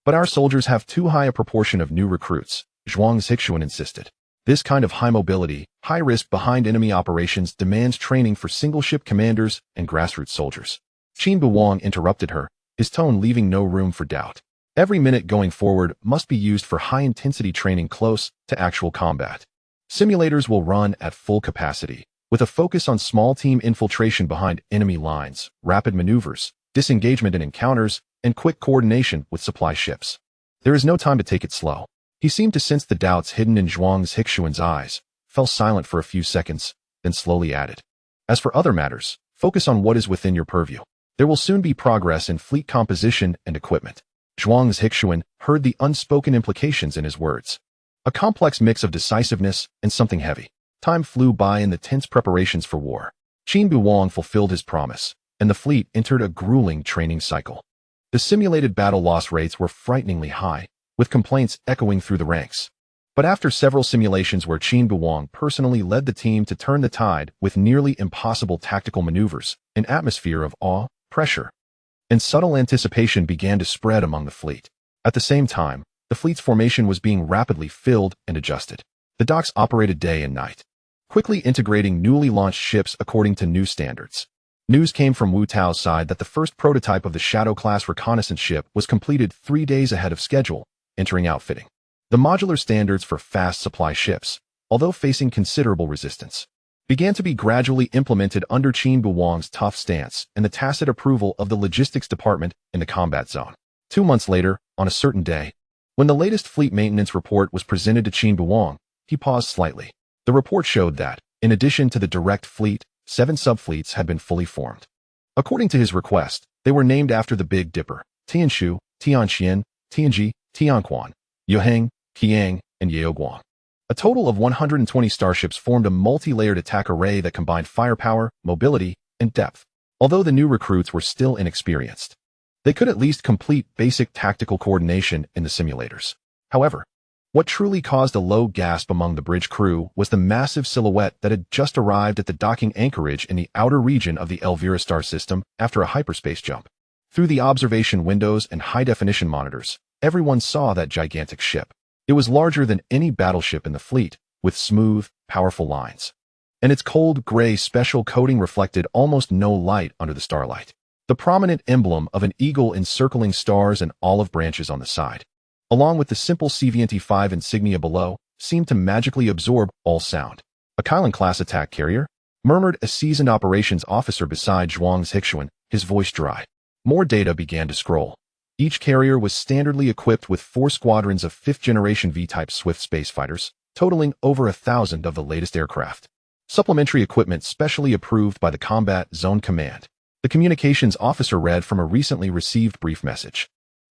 But our soldiers have too high a proportion of new recruits, Zhuang's Hixuan insisted. This kind of high mobility, high risk behind enemy operations demands training for single-ship commanders and grassroots soldiers. Qin Beiwang interrupted her, his tone leaving no room for doubt. Every minute going forward must be used for high-intensity training close to actual combat. Simulators will run at full capacity, with a focus on small-team infiltration behind enemy lines, rapid maneuvers, disengagement in encounters, and quick coordination with supply ships. There is no time to take it slow. He seemed to sense the doubts hidden in Zhuang's Hixuan's eyes, fell silent for a few seconds, then slowly added. As for other matters, focus on what is within your purview. There will soon be progress in fleet composition and equipment. Zhuang's Hixuan heard the unspoken implications in his words. A complex mix of decisiveness and something heavy. Time flew by in the tense preparations for war. Qin Beiwang fulfilled his promise, and the fleet entered a grueling training cycle. The simulated battle loss rates were frighteningly high, with complaints echoing through the ranks. But after several simulations where Qin Beiwang personally led the team to turn the tide with nearly impossible tactical maneuvers, an atmosphere of awe, pressure, and subtle anticipation began to spread among the fleet. At the same time, the fleet's formation was being rapidly filled and adjusted. The docks operated day and night, quickly integrating newly launched ships according to new standards. News came from Wu Tao's side that the first prototype of the Shadow-class reconnaissance ship was completed 3 days ahead of schedule, entering outfitting. The modular standards for fast supply ships, although facing considerable resistance, began to be gradually implemented under Qin Beiwang's tough stance and the tacit approval of the logistics department in the combat zone. 2 months later, on a certain day, when the latest fleet maintenance report was presented to Qin Beiwang, he paused slightly. The report showed that, in addition to the direct fleet, 7 subfleets had been fully formed. According to his request, they were named after the Big Dipper: Tianshu, Tianxian, Tianji, Tianquan, Yuheng, Qiang, and Yaoguang. A total of 120 starships formed a multi-layered attack array that combined firepower, mobility, and depth. Although the new recruits were still inexperienced, they could at least complete basic tactical coordination in the simulators. However, what truly caused a low gasp among the bridge crew was the massive silhouette that had just arrived at the docking anchorage in the outer region of the Elvira star system after a hyperspace jump. Through the observation windows and high-definition monitors, everyone saw that gigantic ship. It was larger than any battleship in the fleet, with smooth, powerful lines. And its cold gray special coating reflected almost no light under the starlight. The prominent emblem of an eagle encircling stars and olive branches on the side, along with the simple CVNT-5 insignia below, seemed to magically absorb all sound. A Kylan-class attack carrier? Murmured a seasoned operations officer beside Zhuang's Hixuan, his voice dry. More data began to scroll. Each carrier was standardly equipped with 4 squadrons of 5th-generation V-type swift space fighters, totaling over 1,000 of the latest aircraft. Supplementary equipment specially approved by the Combat Zone Command. The communications officer read from a recently received brief message.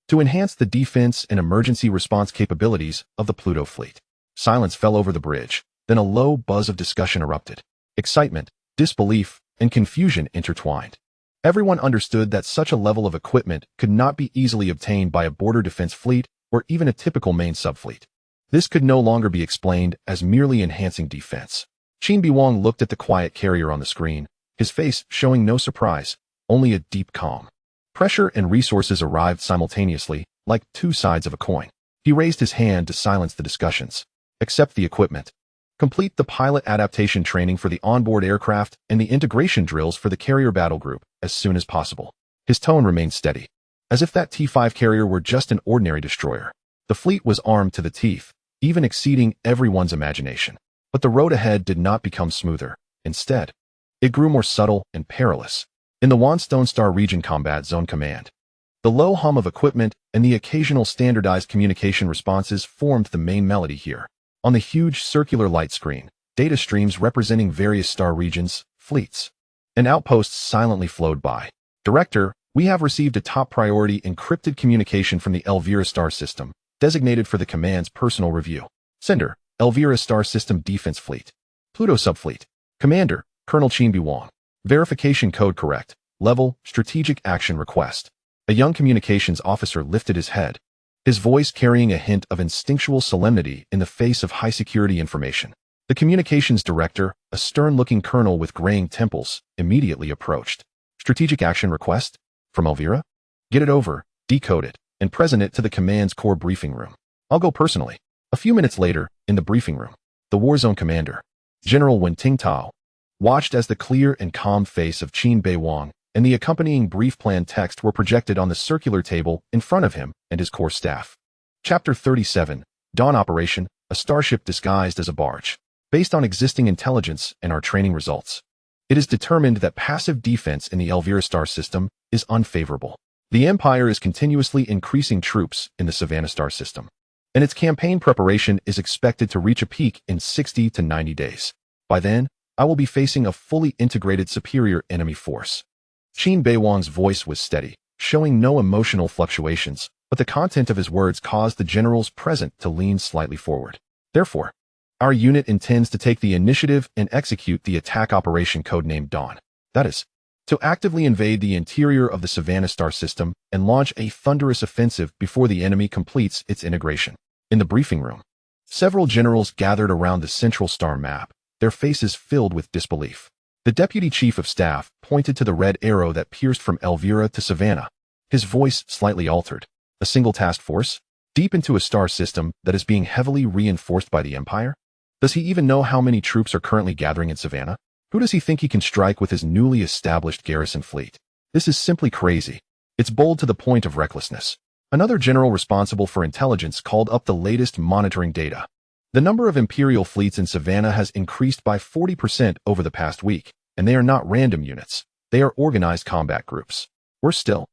To enhance the defense and emergency response capabilities of the Pluto fleet. Silence fell over the bridge, then a low buzz of discussion erupted. Excitement, disbelief, and confusion intertwined. Everyone understood that such a level of equipment could not be easily obtained by a border defense fleet or even a typical main subfleet. This could no longer be explained as merely enhancing defense. Qin Beiwang looked at the quiet carrier on the screen, his face showing no surprise, only a deep calm. Pressure and resources arrived simultaneously, like 2 sides of a coin. He raised his hand to silence the discussions. Accept the equipment. Complete the pilot adaptation training for the onboard aircraft and the integration drills for the carrier battle group as soon as possible. His tone remained steady, as if that T-5 carrier were just an ordinary destroyer. The fleet was armed to the teeth, even exceeding everyone's imagination. But the road ahead did not become smoother. Instead, it grew more subtle and perilous. In the Wanstone Star Region Combat Zone Command, the low hum of equipment and the occasional standardized communication responses formed the main melody here. On the huge circular light screen, data streams representing various star regions, fleets, and outposts silently flowed by. Director, we have received a top priority encrypted communication from the Elvira Star System, designated for the command's personal review. Sender, Elvira Star System Defense Fleet. Pluto Subfleet. Commander, Colonel Qin Beiwang. Verification code correct. Level, strategic action request. A young communications officer lifted his head, his voice carrying a hint of instinctual solemnity in the face of high-security information. The communications director, a stern-looking colonel with graying temples, immediately approached. Strategic action request? From Elvira? Get it over, decode it, and present it to the command's core briefing room. I'll go personally. A few minutes later, in the briefing room, the warzone commander, General Wen Tingtao, watched as the clear and calm face of Qin Beiwang and the accompanying brief plan text were projected on the circular table in front of him and his core staff. Chapter 37, Dawn Operation, a starship disguised as a barge. Based on existing intelligence and our training results, it is determined that passive defense in the Elvira Star System is unfavorable. The Empire is continuously increasing troops in the Savannah Star System, and its campaign preparation is expected to reach a peak in 60 to 90 days. By then, I will be facing a fully integrated superior enemy force. Qin Beiwang's voice was steady, showing no emotional fluctuations, but the content of his words caused the generals present to lean slightly forward. Therefore, our unit intends to take the initiative and execute the attack operation codenamed Dawn. That is, to actively invade the interior of the Savannah Star System and launch a thunderous offensive before the enemy completes its integration. In the briefing room, several generals gathered around the central star map, their faces filled with disbelief. The Deputy Chief of Staff pointed to the red arrow that pierced from Elvira to Savannah. His voice slightly altered. A single task force? Deep into a star system that is being heavily reinforced by the Empire? Does he even know how many troops are currently gathering in Savannah? Who does he think he can strike with his newly established garrison fleet? This is simply crazy. It's bold to the point of recklessness. Another general responsible for intelligence called up the latest monitoring data. The number of Imperial fleets in Savannah has increased by 40% over the past week, and they are not random units. They are organized combat groups. Worse still,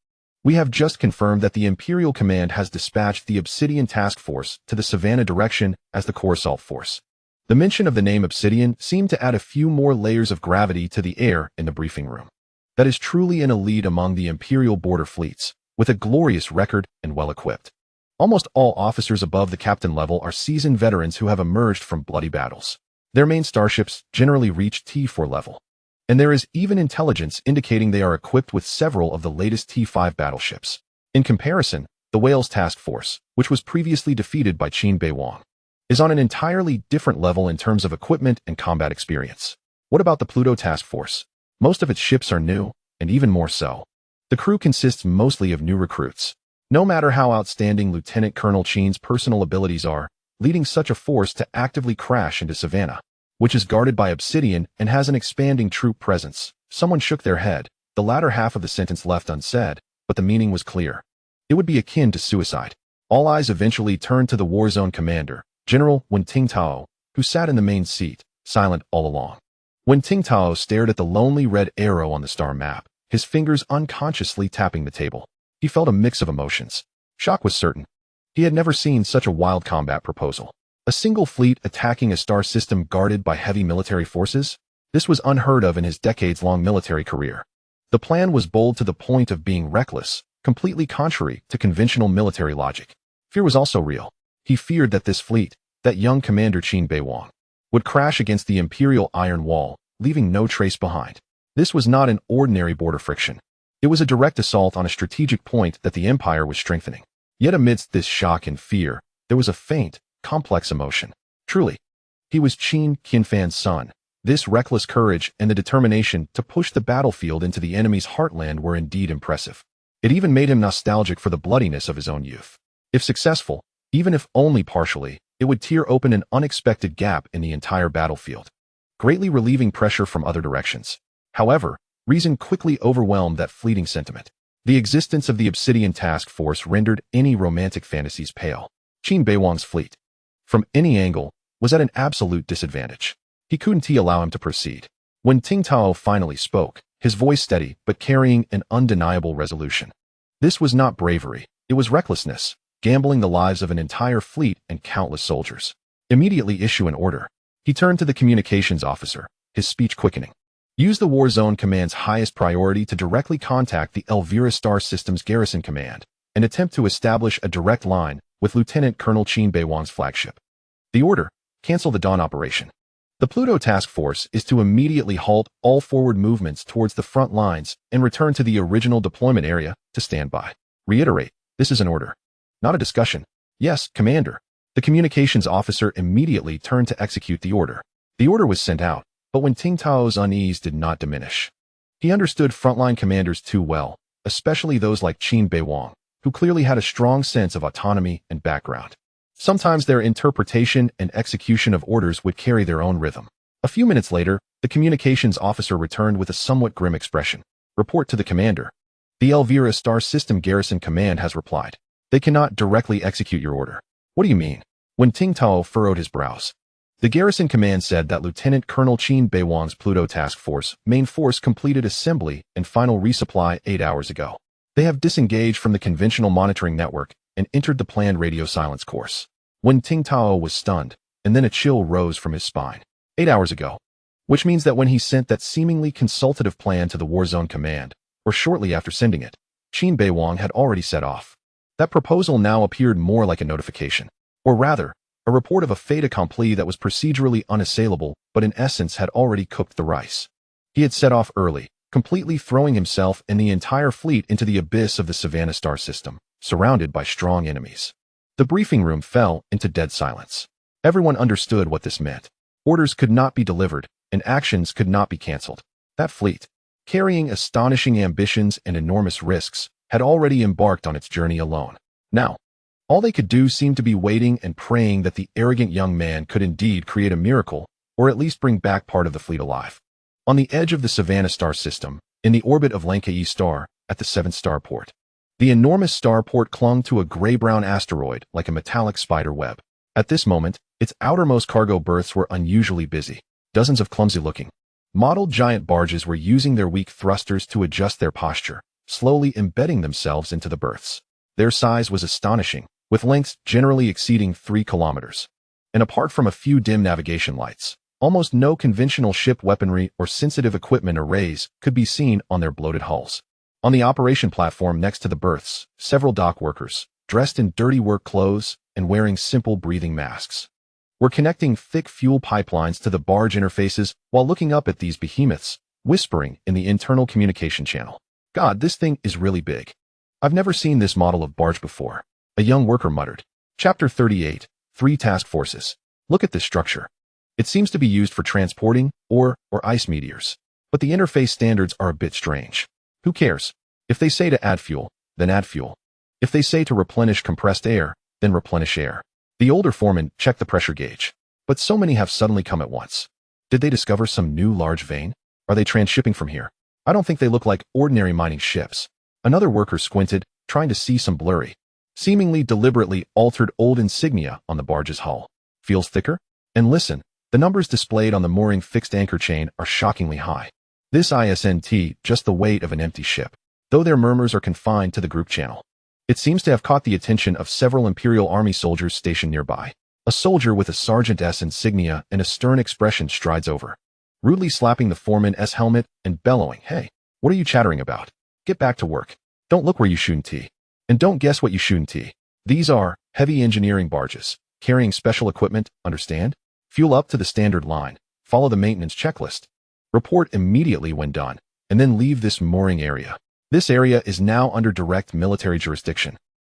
we have just confirmed that the Imperial Command has dispatched the Obsidian Task Force to the Savannah direction as the core assault force. The mention of the name Obsidian seemed to add a few more layers of gravity to the air in the briefing room. That is truly an elite among the Imperial border fleets, with a glorious record and well-equipped. Almost all officers above the captain level are seasoned veterans who have emerged from bloody battles. Their main starships generally reach T4 level, and there is even intelligence indicating they are equipped with several of the latest T5 battleships. In comparison, the Wales Task Force, which was previously defeated by Qin Beiwang, is on an entirely different level in terms of equipment and combat experience. What about the Pluto Task Force? Most of its ships are new, and even more so. The crew consists mostly of new recruits. No matter how outstanding Lieutenant Colonel Qin's personal abilities are, leading such a force to actively crash into Savannah, which is guarded by Obsidian and has an expanding troop presence. Someone shook their head. The latter half of the sentence left unsaid, but the meaning was clear. It would be akin to suicide. All eyes eventually turned to the warzone commander, General Wen Tingtao, who sat in the main seat, silent all along. Wen Tingtao stared at the lonely red arrow on the star map, his fingers unconsciously tapping the table. He felt a mix of emotions. Shock was certain. He had never seen such a wild combat proposal. A single fleet attacking a star system guarded by heavy military forces? This was unheard of in his decades-long military career. The plan was bold to the point of being reckless, completely contrary to conventional military logic. Fear was also real. He feared that this fleet, that young commander Qin Beiwang, would crash against the Imperial Iron Wall, leaving no trace behind. This was not an ordinary border friction. It was a direct assault on a strategic point that the Empire was strengthening. Yet amidst this shock and fear, there was a faint, complex emotion. Truly, he was Qin Qinfan's son. This reckless courage and the determination to push the battlefield into the enemy's heartland were indeed impressive. It even made him nostalgic for the bloodiness of his own youth. If successful, even if only partially, it would tear open an unexpected gap in the entire battlefield, greatly relieving pressure from other directions. However, reason quickly overwhelmed that fleeting sentiment. The existence of the Obsidian Task Force rendered any romantic fantasies pale. Qin Beiwang's fleet, from any angle, was at an absolute disadvantage. He couldn't allow him to proceed. When Ting Tao finally spoke, his voice steady but carrying an undeniable resolution. This was not bravery, it was recklessness, gambling the lives of an entire fleet and countless soldiers. Immediately issue an order. He turned to the communications officer, his speech quickening. Use the War Zone Command's highest priority to directly contact the Elvira Star Systems Garrison Command and attempt to establish a direct line with Lieutenant Colonel Qin Beiwang's flagship. The order: cancel the Dawn operation. The Pluto Task Force is to immediately halt all forward movements towards the front lines and return to the original deployment area to stand by. Reiterate, this is an order, not a discussion. Yes, Commander. The communications officer immediately turned to execute the order. The order was sent out, but when Ting Tao's unease did not diminish. He understood frontline commanders too well, especially those like Qin Beiwang, who clearly had a strong sense of autonomy and background. Sometimes their interpretation and execution of orders would carry their own rhythm. A few minutes later, the communications officer returned with a somewhat grim expression. Report to the commander. The Elvira Star System Garrison Command has replied. They cannot directly execute your order. What do you mean? When Ting Tao furrowed his brows. The Garrison Command said that Lieutenant Colonel Qin Beiwang's Pluto Task Force main force completed assembly and final resupply 8 hours ago. They have disengaged from the conventional monitoring network and entered the planned radio silence course. When Ting Tao was stunned, and then a chill rose from his spine. 8 hours ago. Which means that when he sent that seemingly consultative plan to the War Zone Command, or shortly after sending it, Qin Beiwang had already set off. That proposal now appeared more like a notification. Or rather, a report of a fait accompli that was procedurally unassailable, but in essence had already cooked the rice. He had set off early, completely throwing himself and the entire fleet into the abyss of the Savannah Star System, surrounded by strong enemies. The briefing room fell into dead silence. Everyone understood what this meant. Orders could not be delivered, and actions could not be cancelled. That fleet, carrying astonishing ambitions and enormous risks, had already embarked on its journey alone. Now, all they could do seemed to be waiting and praying that the arrogant young man could indeed create a miracle, or at least bring back part of the fleet alive. On the edge of the Savannah Star System, in the orbit of Lankai Star, at the 7th starport, the enormous starport clung to a gray-brown asteroid like a metallic spider web. At this moment, its outermost cargo berths were unusually busy. Dozens of clumsy-looking, modeled giant barges were using their weak thrusters to adjust their posture, slowly embedding themselves into the berths. Their size was astonishing, with lengths generally exceeding 3 kilometers. And apart from a few dim navigation lights, almost no conventional ship weaponry or sensitive equipment arrays could be seen on their bloated hulls. On the operation platform next to the berths, several dock workers, dressed in dirty work clothes and wearing simple breathing masks, were connecting thick fuel pipelines to the barge interfaces while looking up at these behemoths, whispering in the internal communication channel. God, this thing is really big. I've never seen this model of barge before. A young worker muttered. Chapter 38, 3 Task Forces. Look at this structure. It seems to be used for transporting or ice meteors. But the interface standards are a bit strange. Who cares? If they say to add fuel, then add fuel. If they say to replenish compressed air, then replenish air. The older foreman checked the pressure gauge. But so many have suddenly come at once. Did they discover some new large vein? Are they transshipping from here? I don't think they look like ordinary mining ships. Another worker squinted, trying to see some blurry, seemingly deliberately altered old insignia on the barge's hull. Feels thicker? And listen, the numbers displayed on the mooring fixed anchor chain are shockingly high. This isn't just the weight of an empty ship, though their murmurs are confined to the group channel. It seems to have caught the attention of several Imperial Army soldiers stationed nearby. A soldier with a Sergeant S insignia and a stern expression strides over, rudely slapping the foreman's helmet and bellowing, "Hey, what are you chattering about? Get back to work. Don't look where you shouldn't be. And don't guess what you shouldn't be. These are heavy engineering barges, carrying special equipment, understand? Fuel up to the standard line, follow the maintenance checklist. Report immediately when done, and then leave this mooring area. This area is now under direct military jurisdiction,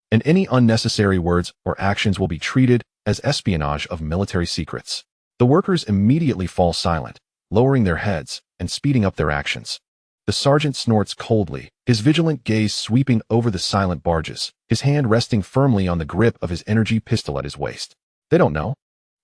and any unnecessary words or actions will be treated as espionage of military secrets." The workers immediately fall silent, lowering their heads and speeding up their actions. The sergeant snorts coldly, his vigilant gaze sweeping over the silent barges, his hand resting firmly on the grip of his energy pistol at his waist. They don't know,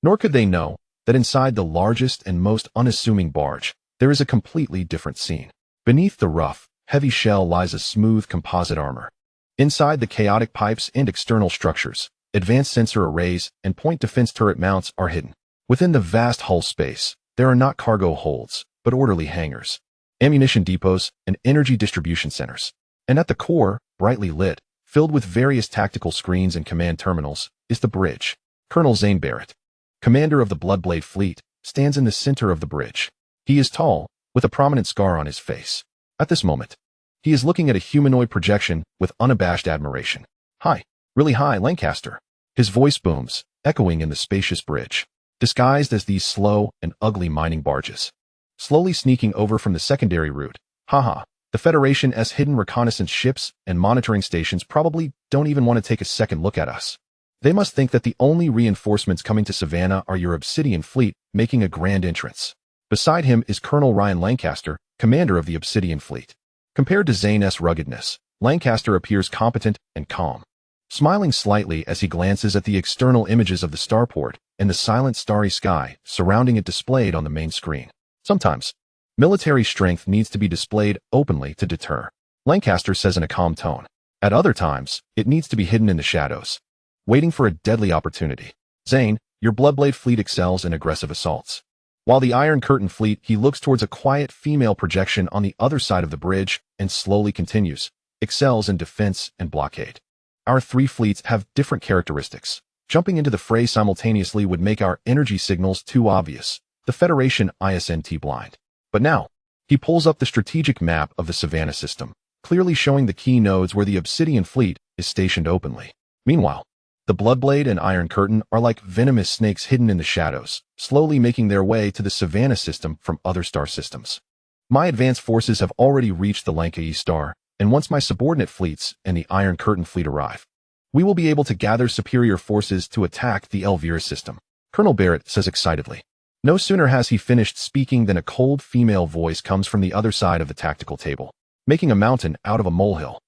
nor could they know, that inside the largest and most unassuming barge, there is a completely different scene. Beneath the rough, heavy shell lies a smooth composite armor. Inside the chaotic pipes and external structures, advanced sensor arrays and point defense turret mounts are hidden. Within the vast hull space, there are not cargo holds, but orderly hangars, ammunition depots, and energy distribution centers. And at the core, brightly lit, filled with various tactical screens and command terminals, is the bridge. Colonel Zane Barrett, commander of the Bloodblade Fleet, stands in the center of the bridge. He is tall, with a prominent scar on his face. At this moment, he is looking at a humanoid projection with unabashed admiration. "Hi, really hi, Lancaster." His voice booms, echoing in the spacious bridge, disguised as these slow and ugly mining barges. Slowly sneaking over from the secondary route. Haha, the Federation's hidden reconnaissance ships and monitoring stations probably don't even want to take a second look at us. They must think that the only reinforcements coming to Savannah are your Obsidian Fleet making a grand entrance. Beside him is Colonel Ryan Lancaster, commander of the Obsidian Fleet. Compared to Zane's ruggedness, Lancaster appears competent and calm, smiling slightly as he glances at the external images of the starport and the silent starry sky surrounding it displayed on the main screen. Sometimes, military strength needs to be displayed openly to deter, Lancaster says in a calm tone. At other times, it needs to be hidden in the shadows, waiting for a deadly opportunity. Zane, your Bloodblade Fleet excels in aggressive assaults. While the Iron Curtain Fleet, he looks towards a quiet female projection on the other side of the bridge and slowly continues, excels in defense and blockade. Our three fleets have different characteristics. Jumping into the fray simultaneously would make our energy signals too obvious. The Federation isn't blind. But now, he pulls up the strategic map of the Savannah system, clearly showing the key nodes where the Obsidian Fleet is stationed openly. Meanwhile, the Bloodblade and Iron Curtain are like venomous snakes hidden in the shadows, slowly making their way to the Savannah system from other star systems. My advanced forces have already reached the Lankai star, and once my subordinate fleets and the Iron Curtain Fleet arrive, we will be able to gather superior forces to attack the Elvira system, Colonel Barrett says excitedly. No sooner has he finished speaking than a cold female voice comes from the other side of the tactical table, making a mountain out of a molehill.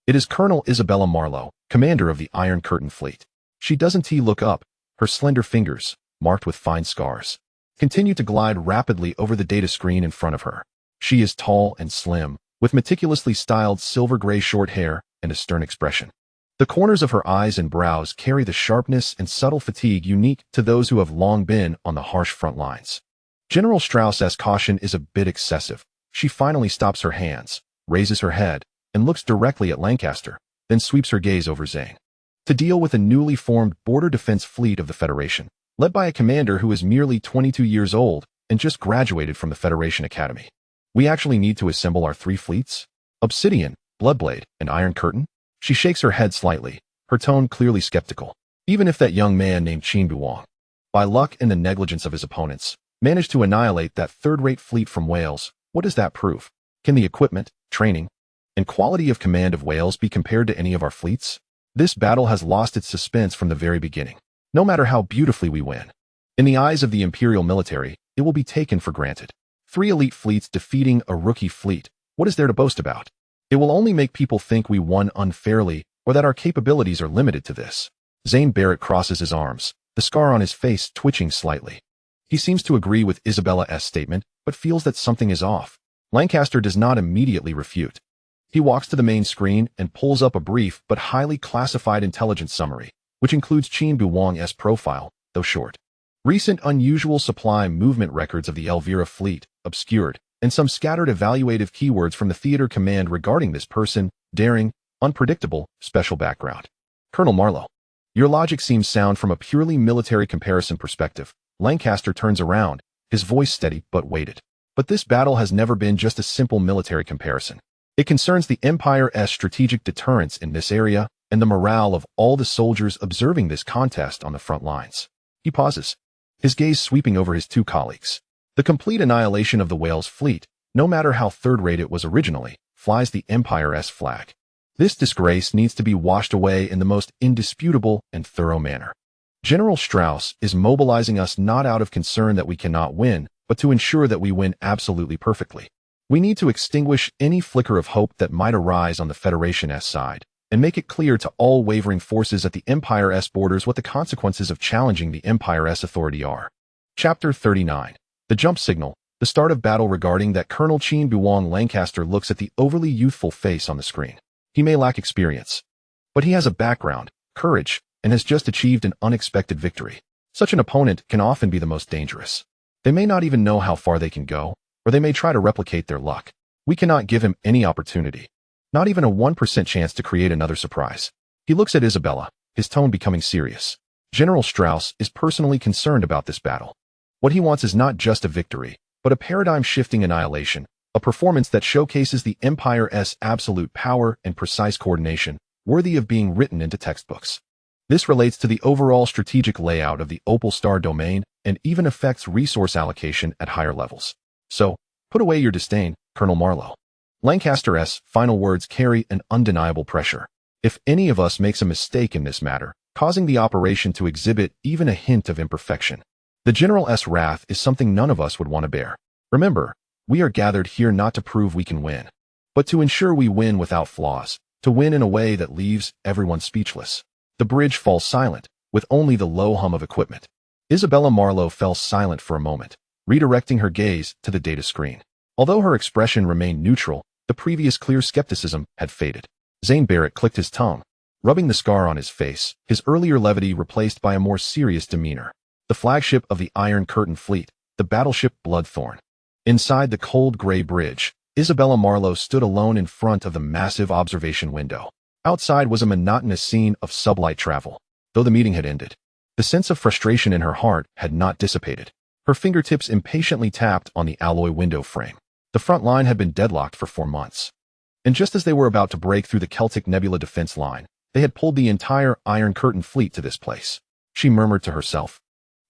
It is Colonel Isabella Marlowe, commander of the Iron Curtain Fleet. She doesn't look up, her slender fingers, marked with fine scars, continue to glide rapidly over the data screen in front of her. She is tall and slim, with meticulously styled silver-gray short hair and a stern expression. The corners of her eyes and brows carry the sharpness and subtle fatigue unique to those who have long been on the harsh front lines. General Strauss's caution is a bit excessive. She finally stops her hands, raises her head, and looks directly at Lancaster, then sweeps her gaze over Zane. To deal with a newly formed border defense fleet of the Federation, led by a commander who is merely 22 years old and just graduated from the Federation Academy, we actually need to assemble our three fleets? Obsidian, Bloodblade, and Iron Curtain? She shakes her head slightly, her tone clearly skeptical. Even if that young man named Qin Beiwang, by luck and the negligence of his opponents, managed to annihilate that third-rate fleet from Wales, what does that prove? Can the equipment, training, and quality of command of Wales be compared to any of our fleets? This battle has lost its suspense from the very beginning. No matter how beautifully we win, in the eyes of the Imperial military, it will be taken for granted. 3 elite fleets defeating a rookie fleet. What is there to boast about? It will only make people think we won unfairly or that our capabilities are limited to this. Zane Barrett crosses his arms, the scar on his face twitching slightly. He seems to agree with Isabella's statement, but feels that something is off. Lancaster does not immediately refute. He walks to the main screen and pulls up a brief but highly classified intelligence summary, which includes Qin Beiwang's profile, though short. Recent unusual supply movement records of the Elvira fleet, obscured, and some scattered evaluative keywords from the theater command regarding this person, daring, unpredictable, special background. Colonel Marlowe, your logic seems sound from a purely military comparison perspective. Lancaster turns around, his voice steady but weighted. But this battle has never been just a simple military comparison. It concerns the Empire's strategic deterrence in this area and the morale of all the soldiers observing this contest on the front lines. He pauses, his gaze sweeping over his two colleagues. The complete annihilation of the Wales fleet, no matter how third-rate it was originally, flies the Empire's flag. This disgrace needs to be washed away in the most indisputable and thorough manner. General Strauss is mobilizing us not out of concern that we cannot win, but to ensure that we win absolutely perfectly. We need to extinguish any flicker of hope that might arise on the Federation's side, and make it clear to all wavering forces at the Empire's borders what the consequences of challenging the Empire's authority are. Chapter 39. The Jump Signal, the start of battle. Regarding that, Colonel Qin Beiwang Lancaster looks at the overly youthful face on the screen. He may lack experience, but he has a background, courage, and has just achieved an unexpected victory. Such an opponent can often be the most dangerous. They may not even know how far they can go, or they may try to replicate their luck. We cannot give him any opportunity. Not even a 1% chance to create another surprise. He looks at Isabella, his tone becoming serious. General Strauss is personally concerned about this battle. What he wants is not just a victory, but a paradigm-shifting annihilation, a performance that showcases the Empire's absolute power and precise coordination, worthy of being written into textbooks. This relates to the overall strategic layout of the Opal Star domain and even affects resource allocation at higher levels. So, put away your disdain, Colonel Marlowe. Lancaster's final words carry an undeniable pressure. If any of us makes a mistake in this matter, causing the operation to exhibit even a hint of imperfection, the General's wrath is something none of us would want to bear. Remember, we are gathered here not to prove we can win, but to ensure we win without flaws, to win in a way that leaves everyone speechless. The bridge falls silent, with only the low hum of equipment. Isabella Marlowe fell silent for a moment, redirecting her gaze to the data screen. Although her expression remained neutral, the previous clear skepticism had faded. Zane Barrett clicked his tongue, rubbing the scar on his face, his earlier levity replaced by a more serious demeanor. The flagship of the Iron Curtain Fleet, the battleship Bloodthorn. Inside the cold gray bridge, Isabella Marlowe stood alone in front of the massive observation window. Outside was a monotonous scene of sublight travel. Though the meeting had ended, the sense of frustration in her heart had not dissipated. Her fingertips impatiently tapped on the alloy window frame. The front line had been deadlocked for 4 months. And just as they were about to break through the Celtic Nebula defense line, they had pulled the entire Iron Curtain fleet to this place. She murmured to herself,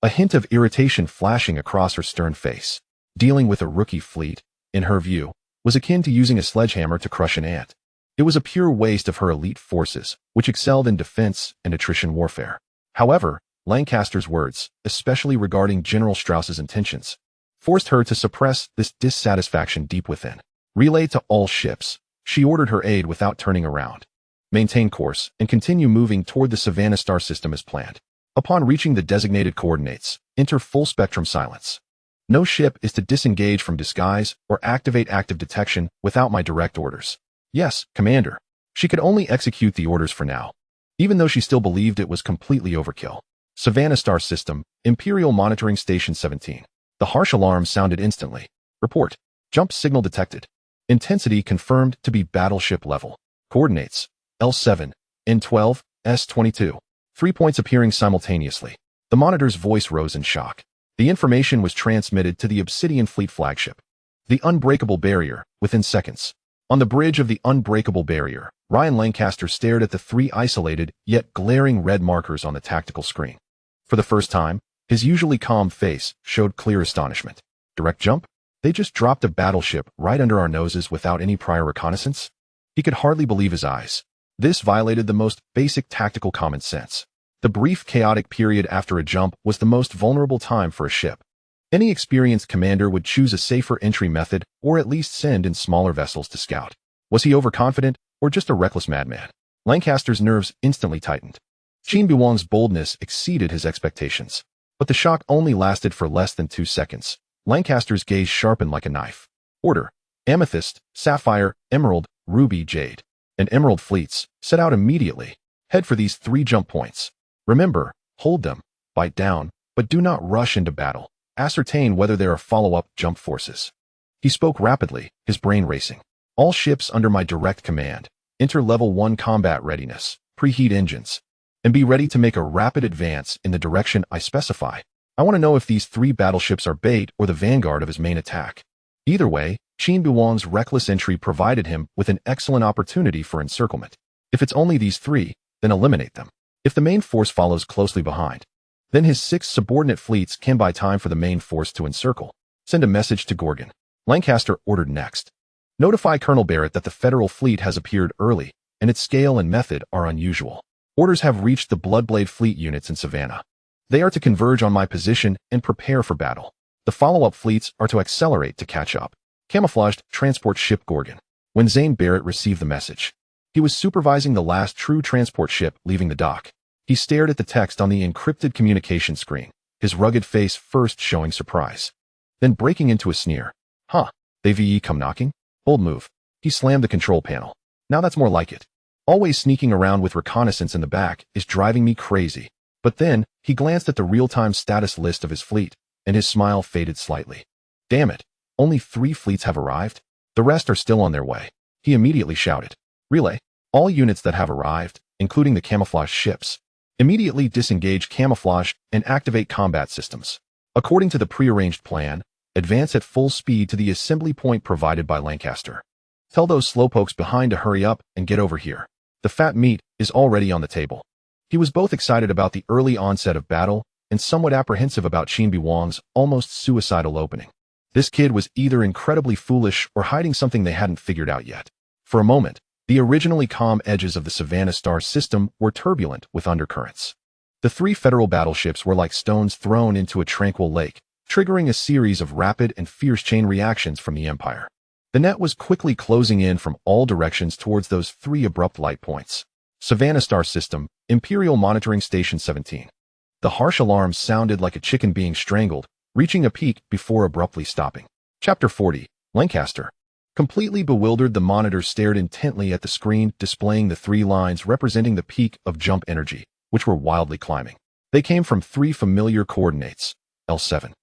a hint of irritation flashing across her stern face. Dealing with a rookie fleet, in her view, was akin to using a sledgehammer to crush an ant. It was a pure waste of her elite forces, which excelled in defense and attrition warfare. However, Lancaster's words, especially regarding General Strauss's intentions, forced her to suppress this dissatisfaction deep within. Relay to all ships, she ordered her aide without turning around. Maintain course and continue moving toward the Savannah star system as planned. Upon reaching the designated coordinates, enter full spectrum silence. No ship is to disengage from disguise or activate active detection without my direct orders. Yes, Commander. She could only execute the orders for now, even though she still believed it was completely overkill. Savannah star system, Imperial Monitoring Station 17. The harsh alarm sounded instantly. Report. Jump signal detected. Intensity confirmed to be battleship level. Coordinates. L7, N12, S22. 3 points appearing simultaneously. The monitor's voice rose in shock. The information was transmitted to the Obsidian Fleet flagship. The unbreakable barrier, within seconds. On the bridge of the unbreakable barrier, Ryan Lancaster stared at the 3 isolated, yet glaring red markers on the tactical screen. For the first time, his usually calm face showed clear astonishment. Direct jump? They just dropped a battleship right under our noses without any prior reconnaissance? He could hardly believe his eyes. This violated the most basic tactical common sense. The brief chaotic period after a jump was the most vulnerable time for a ship. Any experienced commander would choose a safer entry method or at least send in smaller vessels to scout. Was he overconfident or just a reckless madman? Lancaster's nerves instantly tightened. Qin Beiwang's boldness exceeded his expectations. But the shock only lasted for less than 2 seconds. Lancaster's gaze sharpened like a knife. Order. Amethyst, Sapphire, Emerald, Ruby, Jade, and Emerald fleets, set out immediately. Head for these 3 jump points. Remember, hold them, bite down, but do not rush into battle. Ascertain whether there are follow-up jump forces. He spoke rapidly, his brain racing. All ships under my direct command, enter level 1 combat readiness, preheat engines, and be ready to make a rapid advance in the direction I specify. I want to know if these 3 battleships are bait or the vanguard of his main attack. Either way, Qin Beiwang's reckless entry provided him with an excellent opportunity for encirclement. If it's only these 3, then eliminate them. If the main force follows closely behind, then his 6 subordinate fleets can buy time for the main force to encircle. Send a message to Gorgon. Lancaster ordered next. Notify Colonel Barrett that the Federal Fleet has appeared early, and its scale and method are unusual. Orders have reached the Bloodblade Fleet units in Savannah. They are to converge on my position and prepare for battle. The follow-up fleets are to accelerate to catch up. Camouflaged transport ship Gorgon. When Zane Barrett received the message, he was supervising the last true transport ship leaving the dock. He stared at the text on the encrypted communication screen, his rugged face first showing surprise, then breaking into a sneer. Huh, they VE come knocking? Bold move. He slammed the control panel. Now that's more like it. Always sneaking around with reconnaissance in the back is driving me crazy. But then, he glanced at the real-time status list of his fleet, and his smile faded slightly. Damn it, Only 3 fleets have arrived? The rest are still on their way. He immediately shouted. Relay. All units that have arrived, including the camouflage ships, immediately disengage camouflage and activate combat systems. According to the prearranged plan, advance at full speed to the assembly point provided by Lancaster. Tell those slowpokes behind to hurry up and get over here. The fat meat is already on the table. He was both excited about the early onset of battle and somewhat apprehensive about Qin Beiwang's almost suicidal opening. This kid was either incredibly foolish or hiding something they hadn't figured out yet. For a moment, the originally calm edges of the Savannah star system were turbulent with undercurrents. The 3 Federal battleships were like stones thrown into a tranquil lake, triggering a series of rapid and fierce chain reactions from the Empire. The net was quickly closing in from all directions towards those 3 abrupt light points. Savannah star system, Imperial Monitoring Station 17. The harsh alarm sounded like a chicken being strangled, reaching a peak before abruptly stopping. Chapter 40. Lancaster. Completely bewildered, the monitors stared intently at the screen displaying the 3 lines representing the peak of jump energy, which were wildly climbing. They came from 3 familiar coordinates, L7,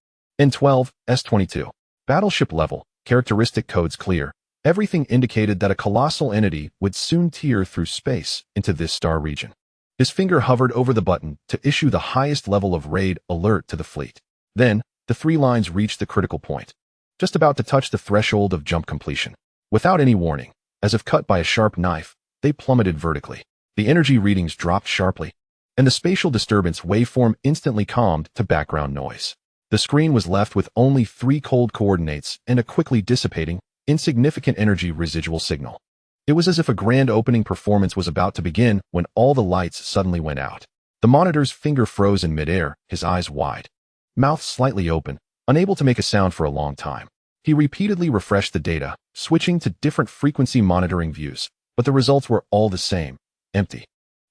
N12, S22. Battleship level, characteristic codes clear. Everything indicated that a colossal entity would soon tear through space into this star region. His finger hovered over the button to issue the highest level of raid alert to the fleet. Then, the 3 lines reached the critical point, just about to touch the threshold of jump completion. Without any warning, as if cut by a sharp knife, they plummeted vertically. The energy readings dropped sharply, and the spatial disturbance waveform instantly calmed to background noise. The screen was left with only 3 cold coordinates and a quickly dissipating, insignificant energy residual signal. It was as if a grand opening performance was about to begin when all the lights suddenly went out. The monitor's finger froze in midair, his eyes wide, mouth slightly open, unable to make a sound for a long time. He repeatedly refreshed the data, switching to different frequency monitoring views, but the results were all the same, empty.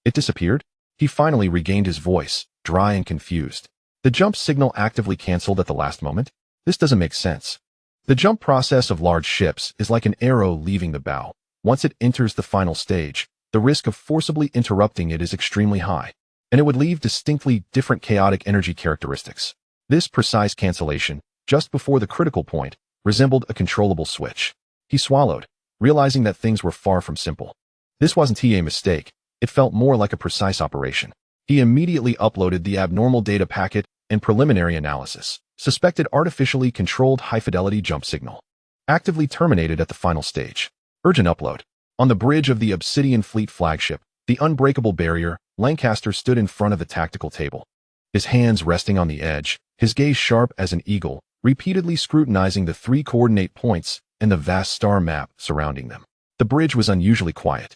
It disappeared? He finally regained his voice, dry and confused. The jump signal actively canceled at the last moment? This doesn't make sense. The jump process of large ships is like an arrow leaving the bow. Once it enters the final stage, the risk of forcibly interrupting it is extremely high, and it would leave distinctly different chaotic energy characteristics. This precise cancellation, just before the critical point, resembled a controllable switch. He swallowed, realizing that things were far from simple. This wasn't a mistake, it felt more like a precise operation. He immediately uploaded the abnormal data packet and preliminary analysis. Suspected artificially controlled high-fidelity jump signal. Actively terminated at the final stage. Urgent upload. On the bridge of the Obsidian Fleet flagship, the unbreakable barrier, Lancaster stood in front of the tactical table. His hands resting on the edge, his gaze sharp as an eagle, repeatedly scrutinizing the 3 coordinate points and the vast star map surrounding them. The bridge was unusually quiet.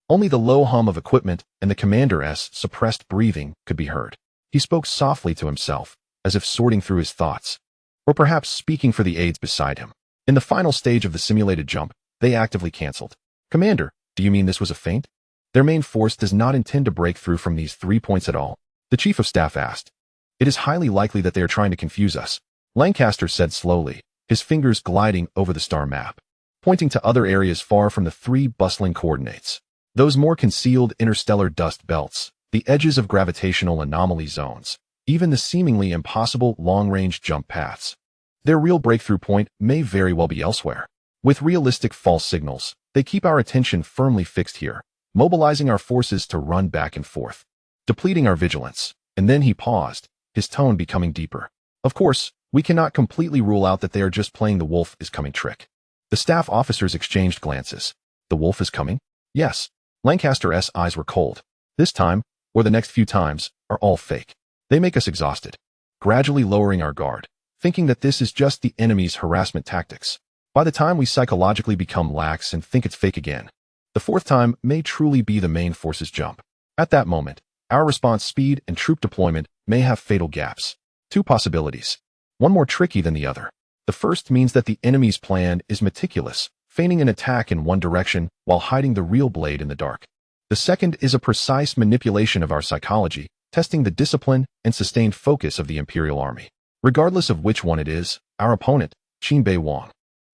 Only the low hum of equipment and the commander's suppressed breathing could be heard. He spoke softly to himself, as if sorting through his thoughts, or perhaps speaking for the aides beside him. In the final stage of the simulated jump, they actively canceled. Commander, do you mean this was a feint? Their main force does not intend to break through from these 3 points at all, the Chief of Staff asked. It is highly likely that they are trying to confuse us, Lancaster said slowly, his fingers gliding over the star map, pointing to other areas far from the 3 bustling coordinates. Those more concealed interstellar dust belts, the edges of gravitational anomaly zones, even the seemingly impossible long-range jump paths. Their real breakthrough point may very well be elsewhere. With realistic false signals, they keep our attention firmly fixed here, mobilizing our forces to run back and forth, depleting our vigilance. And then he paused, his tone becoming deeper. Of course, we cannot completely rule out that they are just playing the wolf is coming trick. The staff officers exchanged glances. The wolf is coming? Yes. Lancaster's eyes were cold. This time, or the next few times, are all fake. They make us exhausted, gradually lowering our guard, thinking that this is just the enemy's harassment tactics. By the time we psychologically become lax and think it's fake again, the 4th time may truly be the main force's jump. At that moment, our response speed and troop deployment may have fatal gaps. 2 possibilities, one more tricky than the other. The first means that the enemy's plan is meticulous, feigning an attack in one direction while hiding the real blade in the dark. The second is a precise manipulation of our psychology, testing the discipline and sustained focus of the Imperial Army. Regardless of which one it is, our opponent, Qin Beiwang,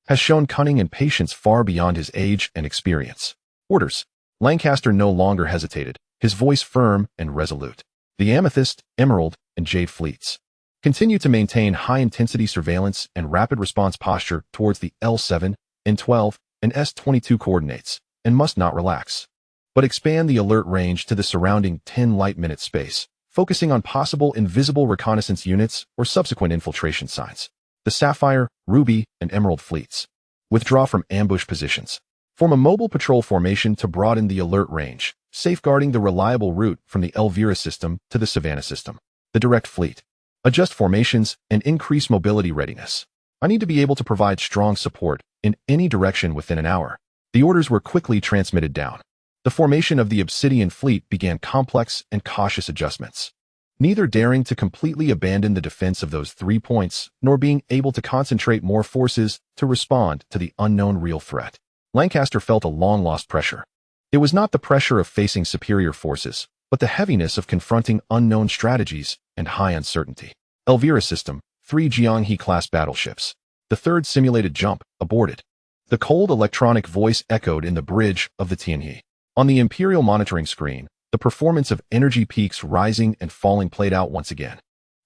has shown cunning and patience far beyond his age and experience. Orders. Lancaster no longer hesitated, his voice firm and resolute. The Amethyst, Emerald, and Jade fleets. Continue to maintain high-intensity surveillance and rapid response posture towards the L7, N12, and S22 coordinates, and must not relax. But expand the alert range to the surrounding 10 light-minute space, focusing on possible invisible reconnaissance units or subsequent infiltration signs. The Sapphire, Ruby, and Emerald fleets. Withdraw from ambush positions. Form a mobile patrol formation to broaden the alert range, safeguarding the reliable route from the Elvira system to the Savannah system. The Direct Fleet. Adjust formations and increase mobility readiness. I need to be able to provide strong support in any direction within an hour. The orders were quickly transmitted down. The formation of the Obsidian Fleet began complex and cautious adjustments, neither daring to completely abandon the defense of those 3 points, nor being able to concentrate more forces to respond to the unknown real threat. Lancaster felt a long-lost pressure. It was not the pressure of facing superior forces, but the heaviness of confronting unknown strategies and high uncertainty. Elvira system, 3 Jianghe-class battleships. The third simulated jump, aborted. The cold electronic voice echoed in the bridge of the Tianhe. On the Imperial monitoring screen, the performance of energy peaks rising and falling played out once again.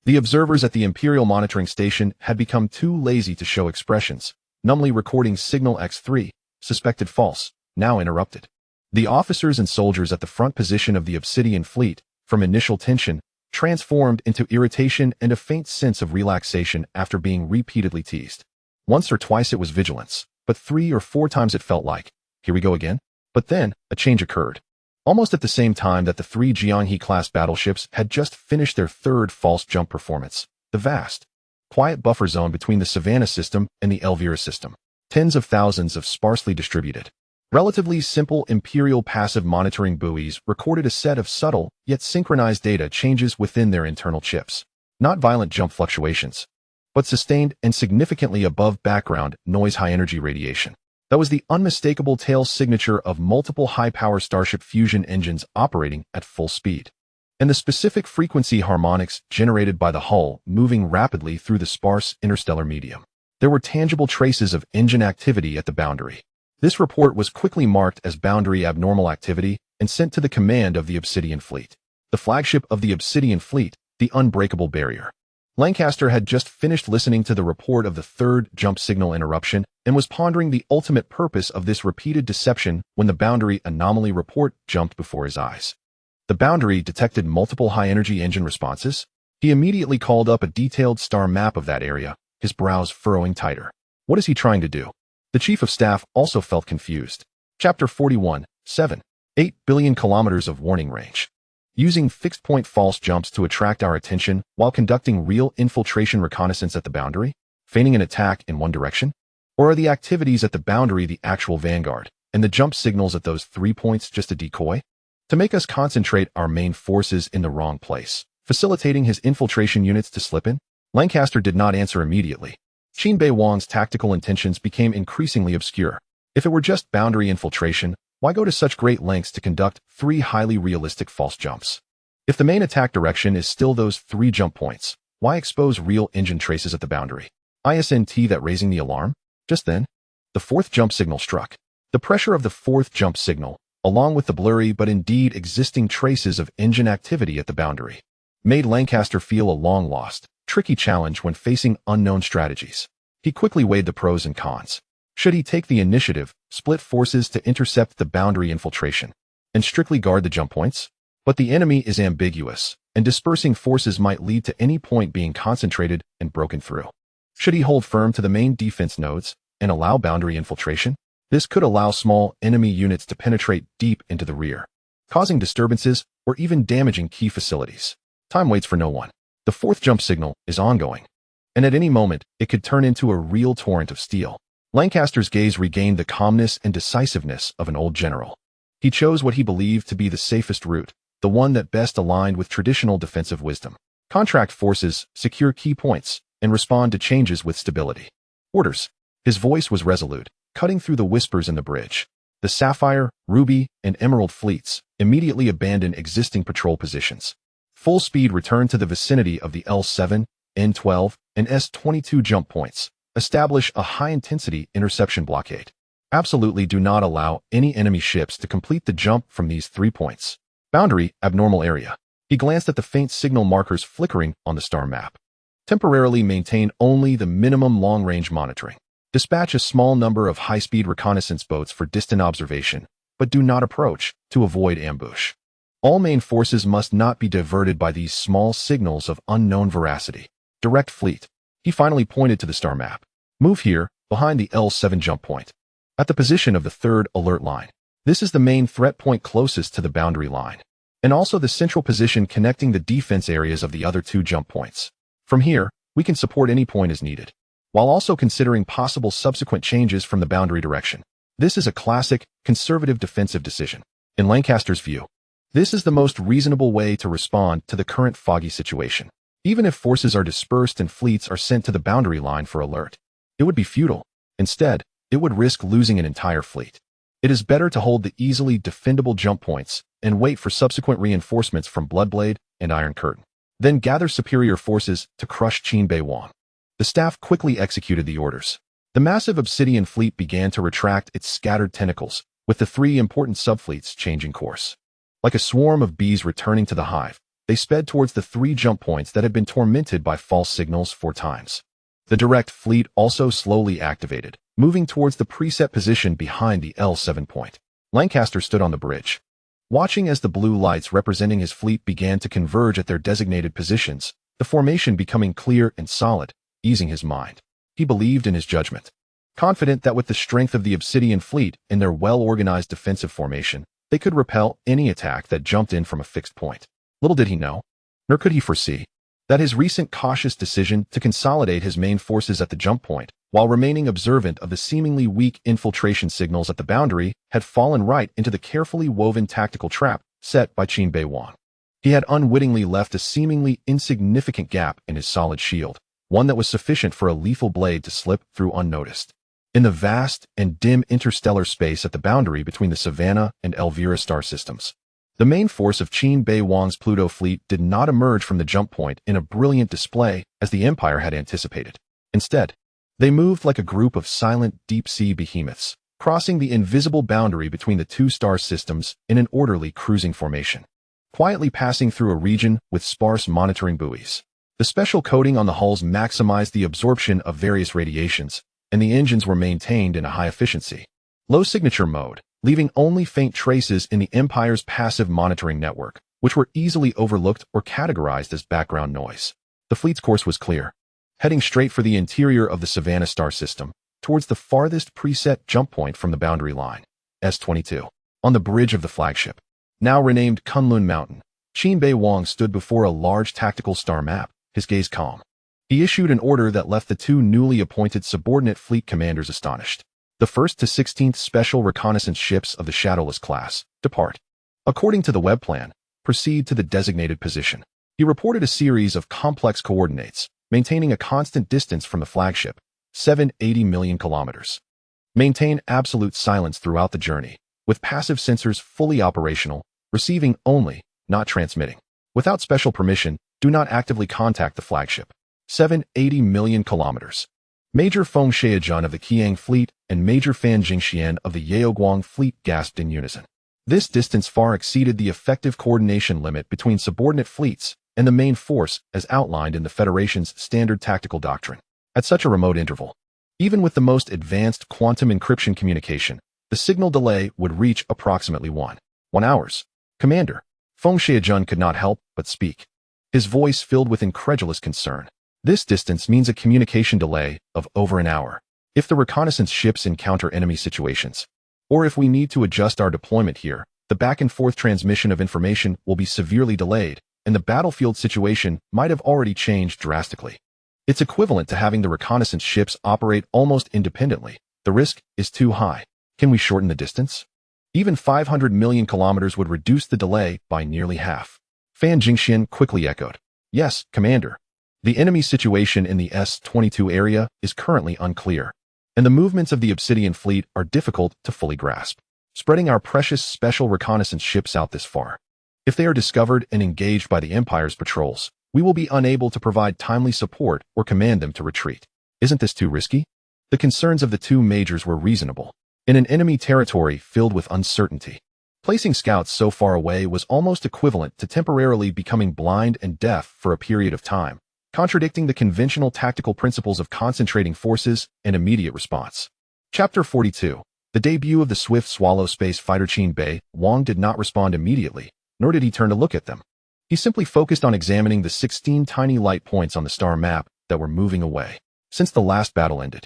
The observers at the Imperial monitoring station had become too lazy to show expressions, numbly recording signal X3, suspected false, now interrupted. The officers and soldiers at the front position of the Obsidian Fleet, from initial tension, transformed into irritation and a faint sense of relaxation after being repeatedly teased. Once or twice it was vigilance, but 3 or 4 times it felt like, here we go again. But then, a change occurred. Almost at the same time that the 3 Jianghe-class battleships had just finished their third false jump performance, the vast, quiet buffer zone between the Savannah system and the Elvira system. Tens of thousands of sparsely distributed, relatively simple Imperial passive monitoring buoys recorded a set of subtle, yet synchronized data changes within their internal chips. Not violent jump fluctuations, but sustained and significantly above background noise high-energy radiation. That was the unmistakable tail signature of multiple high-power Starship fusion engines operating at full speed, and the specific frequency harmonics generated by the hull moving rapidly through the sparse interstellar medium. There were tangible traces of engine activity at the boundary. This report was quickly marked as boundary abnormal activity and sent to the command of the Obsidian Fleet. The flagship of the Obsidian Fleet, the Unbreakable Barrier. Lancaster had just finished listening to the report of the third jump signal interruption and was pondering the ultimate purpose of this repeated deception when the boundary anomaly report jumped before his eyes. The boundary detected multiple high-energy engine responses. He immediately called up a detailed star map of that area, his brows furrowing tighter. What is he trying to do? The Chief of Staff also felt confused. Chapter 41, 7. 8 billion kilometers of warning range. Using fixed-point false jumps to attract our attention while conducting real infiltration reconnaissance at the boundary, feigning an attack in one direction? Or are the activities at the boundary the actual vanguard, and the jump signals at those 3 points just a decoy? To make us concentrate our main forces in the wrong place, facilitating his infiltration units to slip in? Lancaster did not answer immediately. Qin Beiwang's tactical intentions became increasingly obscure. If it were just boundary infiltration, why go to such great lengths to conduct 3 highly realistic false jumps? If the main attack direction is still those 3 jump points, why expose real engine traces at the boundary? Isn't that raising the alarm? Just then, the 4th jump signal struck. The pressure of the 4th jump signal, along with the blurry but indeed existing traces of engine activity at the boundary, made Lancaster feel a long-lost, tricky challenge when facing unknown strategies. He quickly weighed the pros and cons. Should he take the initiative, split forces to intercept the boundary infiltration, and strictly guard the jump points? But the enemy is ambiguous, and dispersing forces might lead to any point being concentrated and broken through. Should he hold firm to the main defense nodes and allow boundary infiltration? This could allow small enemy units to penetrate deep into the rear, causing disturbances or even damaging key facilities. Time waits for no one. The 4th jump signal is ongoing, and at any moment, it could turn into a real torrent of steel. Lancaster's gaze regained the calmness and decisiveness of an old general. He chose what he believed to be the safest route, the one that best aligned with traditional defensive wisdom. Contract forces, secure key points, and respond to changes with stability. Orders. His voice was resolute, cutting through the whispers in the bridge. The Sapphire, Ruby, and Emerald fleets immediately abandoned existing patrol positions. Full speed returned to the vicinity of the L7, N12, and S22 jump points. Establish a high-intensity interception blockade. Absolutely do not allow any enemy ships to complete the jump from these 3 points. Boundary, abnormal area. He glanced at the faint signal markers flickering on the star map. Temporarily maintain only the minimum long-range monitoring. Dispatch a small number of high-speed reconnaissance boats for distant observation, but do not approach to avoid ambush. All main forces must not be diverted by these small signals of unknown veracity. Direct fleet. He finally pointed to the star map. Move here, behind the L7 jump point. At the position of the third alert line. This is the main threat point closest to the boundary line, and also the central position connecting the defense areas of the other two jump points. From here, we can support any point as needed, while also considering possible subsequent changes from the boundary direction. This is a classic, conservative defensive decision. In Lancaster's view, this is the most reasonable way to respond to the current foggy situation. Even if forces are dispersed and fleets are sent to the boundary line for alert, it would be futile. Instead, it would risk losing an entire fleet. It is better to hold the easily defendable jump points and wait for subsequent reinforcements from Bloodblade and Iron Curtain. Then gather superior forces to crush Qin Beiwang. The staff quickly executed the orders. The massive Obsidian fleet began to retract its scattered tentacles, with the three important subfleets changing course. Like a swarm of bees returning to the hive, they sped towards the three jump points that had been tormented by false signals 4 times. The direct fleet also slowly activated, moving towards the preset position behind the L7 point. Lancaster stood on the bridge, watching as the blue lights representing his fleet began to converge at their designated positions, the formation becoming clear and solid, easing his mind. He believed in his judgment, confident that with the strength of the Obsidian fleet and their well-organized defensive formation, they could repel any attack that jumped in from a fixed point. Little did he know, nor could he foresee, that his recent cautious decision to consolidate his main forces at the jump point, while remaining observant of the seemingly weak infiltration signals at the boundary, had fallen right into the carefully woven tactical trap set by Qin Beiwang. He had unwittingly left a seemingly insignificant gap in his solid shield, one that was sufficient for a lethal blade to slip through unnoticed. In the vast and dim interstellar space at the boundary between the Savannah and Elvira star systems, the main force of Qin Beiwang's Pluto fleet did not emerge from the jump point in a brilliant display as the Empire had anticipated. Instead, they moved like a group of silent deep-sea behemoths, crossing the invisible boundary between the two star systems in an orderly cruising formation, quietly passing through a region with sparse monitoring buoys. The special coating on the hulls maximized the absorption of various radiations, and the engines were maintained in a high efficiency, low signature mode, leaving only faint traces in the Empire's passive monitoring network, which were easily overlooked or categorized as background noise. The fleet's course was clear, heading straight for the interior of the Savannah star system, towards the farthest preset jump point from the boundary line, S-22. On the bridge of the flagship, now renamed Kunlun Mountain, Qin Beiwang stood before a large tactical star map, his gaze calm. He issued an order that left the two newly appointed subordinate fleet commanders astonished. The 1st to 16th Special Reconnaissance Ships of the Shadowless class, depart. According to the web plan, proceed to the designated position. He reported a series of complex coordinates, maintaining a constant distance from the flagship, 780 million kilometers. Maintain absolute silence throughout the journey, with passive sensors fully operational, receiving only, not transmitting. Without special permission, do not actively contact the flagship. 780 million kilometers. Major Feng Xiejun of the Qiang fleet and Major Fan Jingxian of the Yaoguang fleet gasped in unison. This distance far exceeded the effective coordination limit between subordinate fleets and the main force as outlined in the Federation's standard tactical doctrine. At such a remote interval, even with the most advanced quantum encryption communication, the signal delay would reach approximately 1 hours. Commander, Feng Xiejun could not help but speak, his voice filled with incredulous concern. This distance means a communication delay of over an hour. If the reconnaissance ships encounter enemy situations, or if we need to adjust our deployment here, the back-and-forth transmission of information will be severely delayed, and the battlefield situation might have already changed drastically. It's equivalent to having the reconnaissance ships operate almost independently. The risk is too high. Can we shorten the distance? Even 500 million kilometers would reduce the delay by nearly half. Fan Jingxian quickly echoed, "Yes, Commander. The enemy situation in the S-22 area is currently unclear, and the movements of the Obsidian fleet are difficult to fully grasp. Spreading our precious special reconnaissance ships out this far, if they are discovered and engaged by the Empire's patrols, we will be unable to provide timely support or command them to retreat. Isn't this too risky?" The concerns of the two majors were reasonable. In an enemy territory filled with uncertainty, placing scouts so far away was almost equivalent to temporarily becoming blind and deaf for a period of time, contradicting the conventional tactical principles of concentrating forces and immediate response. Chapter 42. The debut of the swift Swallow space fighter Qin Beiwang did not respond immediately, nor did he turn to look at them. He simply focused on examining the 16 tiny light points on the star map that were moving away. Since the last battle ended,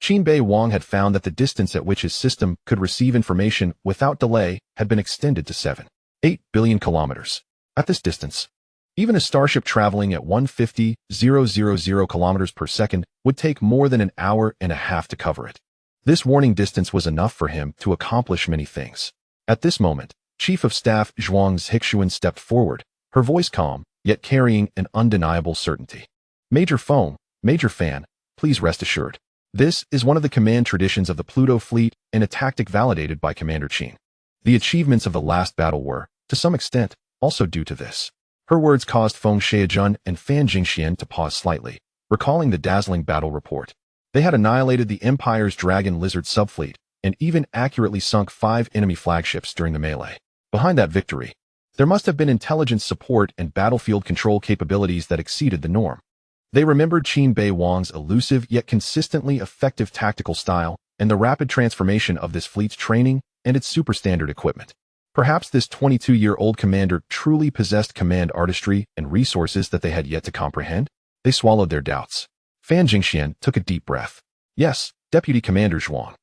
Qin Beiwang had found that the distance at which his system could receive information without delay had been extended to 7.8 billion kilometers. At this distance, even a starship traveling at 150,000 kilometers per second would take more than an hour and a half to cover it. This warning distance was enough for him to accomplish many things. At this moment, Chief of Staff Zhuang Zhixuan stepped forward, her voice calm, yet carrying an undeniable certainty. Major Fan, please rest assured. This is one of the command traditions of the Pluto fleet and a tactic validated by Commander Qin. The achievements of the last battle were, to some extent, also due to this. Her words caused Feng Xiejun and Fan Jingxian to pause slightly, recalling the dazzling battle report. They had annihilated the Empire's Dragon Lizard subfleet and even accurately sunk 5 enemy flagships during the melee. Behind that victory, there must have been intelligence support and battlefield control capabilities that exceeded the norm. They remembered Qin Beiwang's elusive yet consistently effective tactical style and the rapid transformation of this fleet's training and its superstandard equipment. Perhaps this 22-year-old commander truly possessed command artistry and resources that they had yet to comprehend. They swallowed their doubts. Fan Jingxian took a deep breath. Yes, Deputy Commander Zhuang.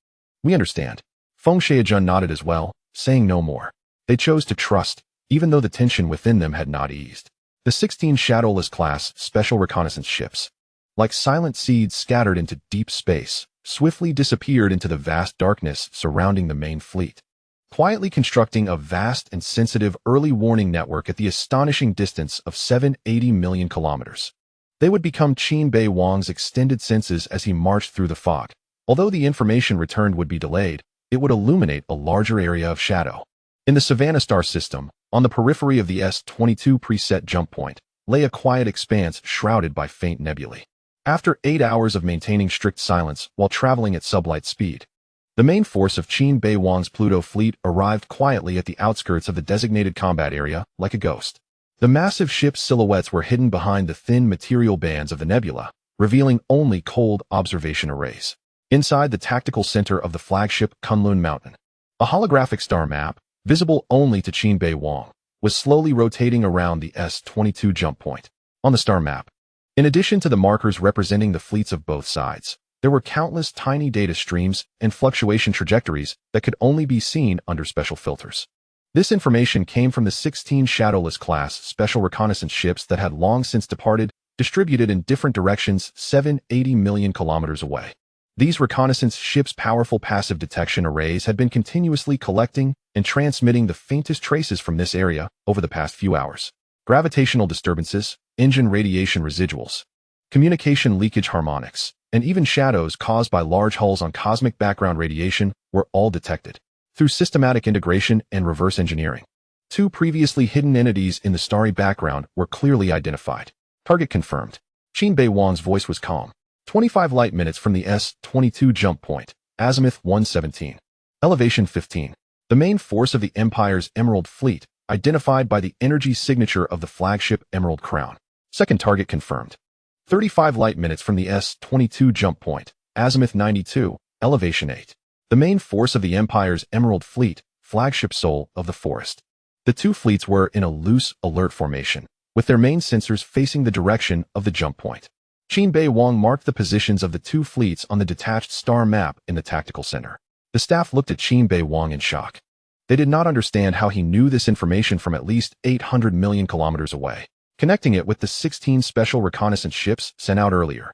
We understand. Feng Xiejun nodded as well, saying no more. They chose to trust, even though the tension within them had not eased. The 16 Shadowless-class special reconnaissance ships, like silent seeds scattered into deep space, swiftly disappeared into the vast darkness surrounding the main fleet, quietly constructing a vast and sensitive early warning network at the astonishing distance of 780 million kilometers. They would become Qin Beiwang's extended senses as he marched through the fog. Although the information returned would be delayed, it would illuminate a larger area of shadow. In the Savannah star system, on the periphery of the S-22 preset jump point, lay a quiet expanse shrouded by faint nebulae. After 8 hours of maintaining strict silence while traveling at sublight speed, the main force of Qin Beiwang's Pluto fleet arrived quietly at the outskirts of the designated combat area, like a ghost. The massive ship's silhouettes were hidden behind the thin material bands of the nebula, revealing only cold observation arrays. Inside the tactical center of the flagship Kunlun Mountain, a holographic star map, visible only to Qin Beiwang, was slowly rotating around the S-22 jump point. On the star map, in addition to the markers representing the fleets of both sides, there were countless tiny data streams and fluctuation trajectories that could only be seen under special filters. This information came from the 16 Shadowless-class special reconnaissance ships that had long since departed, distributed in different directions 780 million kilometers away. These reconnaissance ships' powerful passive detection arrays had been continuously collecting and transmitting the faintest traces from this area over the past few hours. Gravitational disturbances, engine radiation residuals, communication leakage harmonics, and even shadows caused by large hulls on cosmic background radiation were all detected. Through systematic integration and reverse engineering, 2 previously hidden entities in the starry background were clearly identified. Target confirmed. Qin Beiwang's voice was calm. 25 light minutes from the S-22 jump point, azimuth 117. Elevation 15. The main force of the Empire's Emerald Fleet, identified by the energy signature of the flagship Emerald Crown. Second target confirmed. 35 light minutes from the S-22 jump point, azimuth 92, elevation 8. The main force of the Empire's Emerald Fleet, flagship Soul of the Forest. The 2 fleets were in a loose, alert formation, with their main sensors facing the direction of the jump point. Qin Beiwang marked the positions of the 2 fleets on the detached star map in the tactical center. The staff looked at Qin Beiwang in shock. They did not understand how he knew this information from at least 800 million kilometers away, connecting it with the 16 special reconnaissance ships sent out earlier.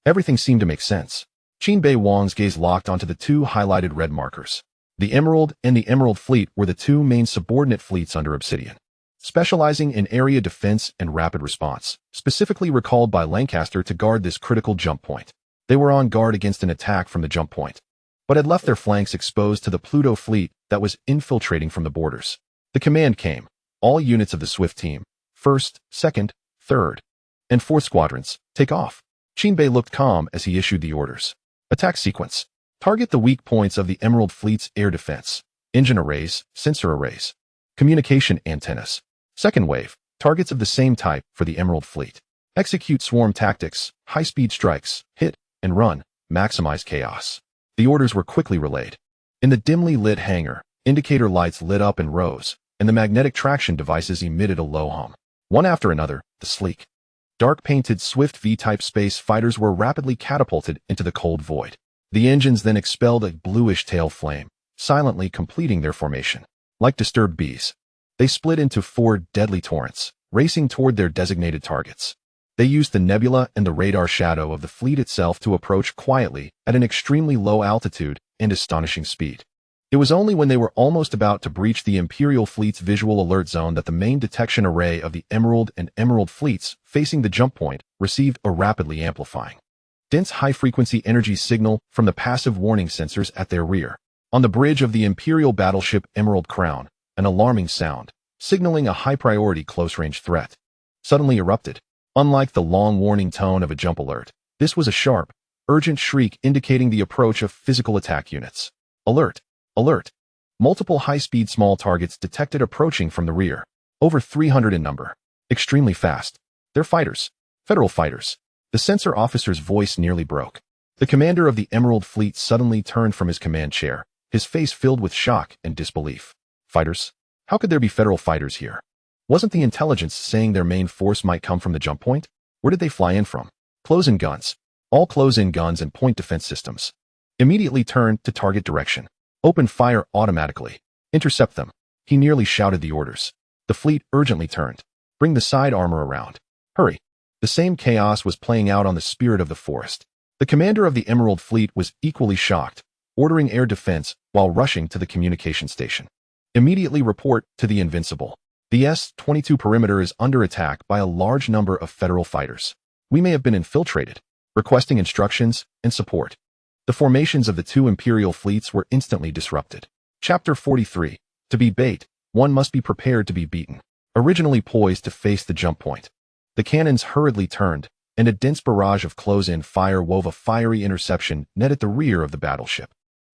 Everything seemed to make sense. Qin Beiwang's gaze locked onto the 2 highlighted red markers. The Emerald and the Emerald Fleet were the 2 main subordinate fleets under Obsidian, specializing in area defense and rapid response, specifically recalled by Lancaster to guard this critical jump point. They were on guard against an attack from the jump point, but had left their flanks exposed to the Pluto fleet that was infiltrating from the borders. The command came. All units of the Swift team, 1st, 2nd, 3rd, and 4th squadrons, take off. Qin Bei looked calm as he issued the orders. Attack sequence. Target the weak points of the Emerald Fleet's air defense, engine arrays, sensor arrays, communication antennas. Second wave, targets of the same type for the Emerald Fleet. Execute swarm tactics, high-speed strikes, hit and run, maximize chaos. The orders were quickly relayed. In the dimly lit hangar, indicator lights lit up and rose, and the magnetic traction devices emitted a low hum. One after another, the sleek, dark-painted Swift V-type space fighters were rapidly catapulted into the cold void. The engines then expelled a bluish tail flame, silently completing their formation. Like disturbed bees, they split into 4 deadly torrents, racing toward their designated targets. They used the nebula and the radar shadow of the fleet itself to approach quietly at an extremely low altitude and astonishing speed. It was only when they were almost about to breach the Imperial fleet's visual alert zone that the main detection array of the Emerald and Emerald fleets facing the jump point received a rapidly amplifying, dense high-frequency energy signal from the passive warning sensors at their rear. On the bridge of the Imperial battleship Emerald Crown, an alarming sound, signaling a high-priority close-range threat, suddenly erupted. Unlike the long warning tone of a jump alert, this was a sharp, urgent shriek indicating the approach of physical attack units. Alert! Alert! Multiple high-speed small targets detected approaching from the rear. Over 300 in number. Extremely fast. They're fighters. Federal fighters. The sensor officer's voice nearly broke. The commander of the Emerald Fleet suddenly turned from his command chair, his face filled with shock and disbelief. Fighters? How could there be Federal fighters here? Wasn't the intelligence saying their main force might come from the jump point? Where did they fly in from? Close-in guns. All close-in guns and point defense systems. Immediately turned to target direction. Open fire automatically. Intercept them. He nearly shouted the orders. The fleet urgently turned. Bring the side armor around. Hurry. The same chaos was playing out on the spirit of the forest. The commander of the Emerald Fleet was equally shocked, ordering air defense while rushing to the communication station. Immediately report to the Invincible. The S-22 perimeter is under attack by a large number of Federal fighters. We may have been infiltrated. Requesting instructions and support. The formations of the 2 Imperial fleets were instantly disrupted. Chapter 43. To be bait, one must be prepared to be beaten. Originally poised to face the jump point, the cannons hurriedly turned, and a dense barrage of close-in fire wove a fiery interception net at the rear of the battleship.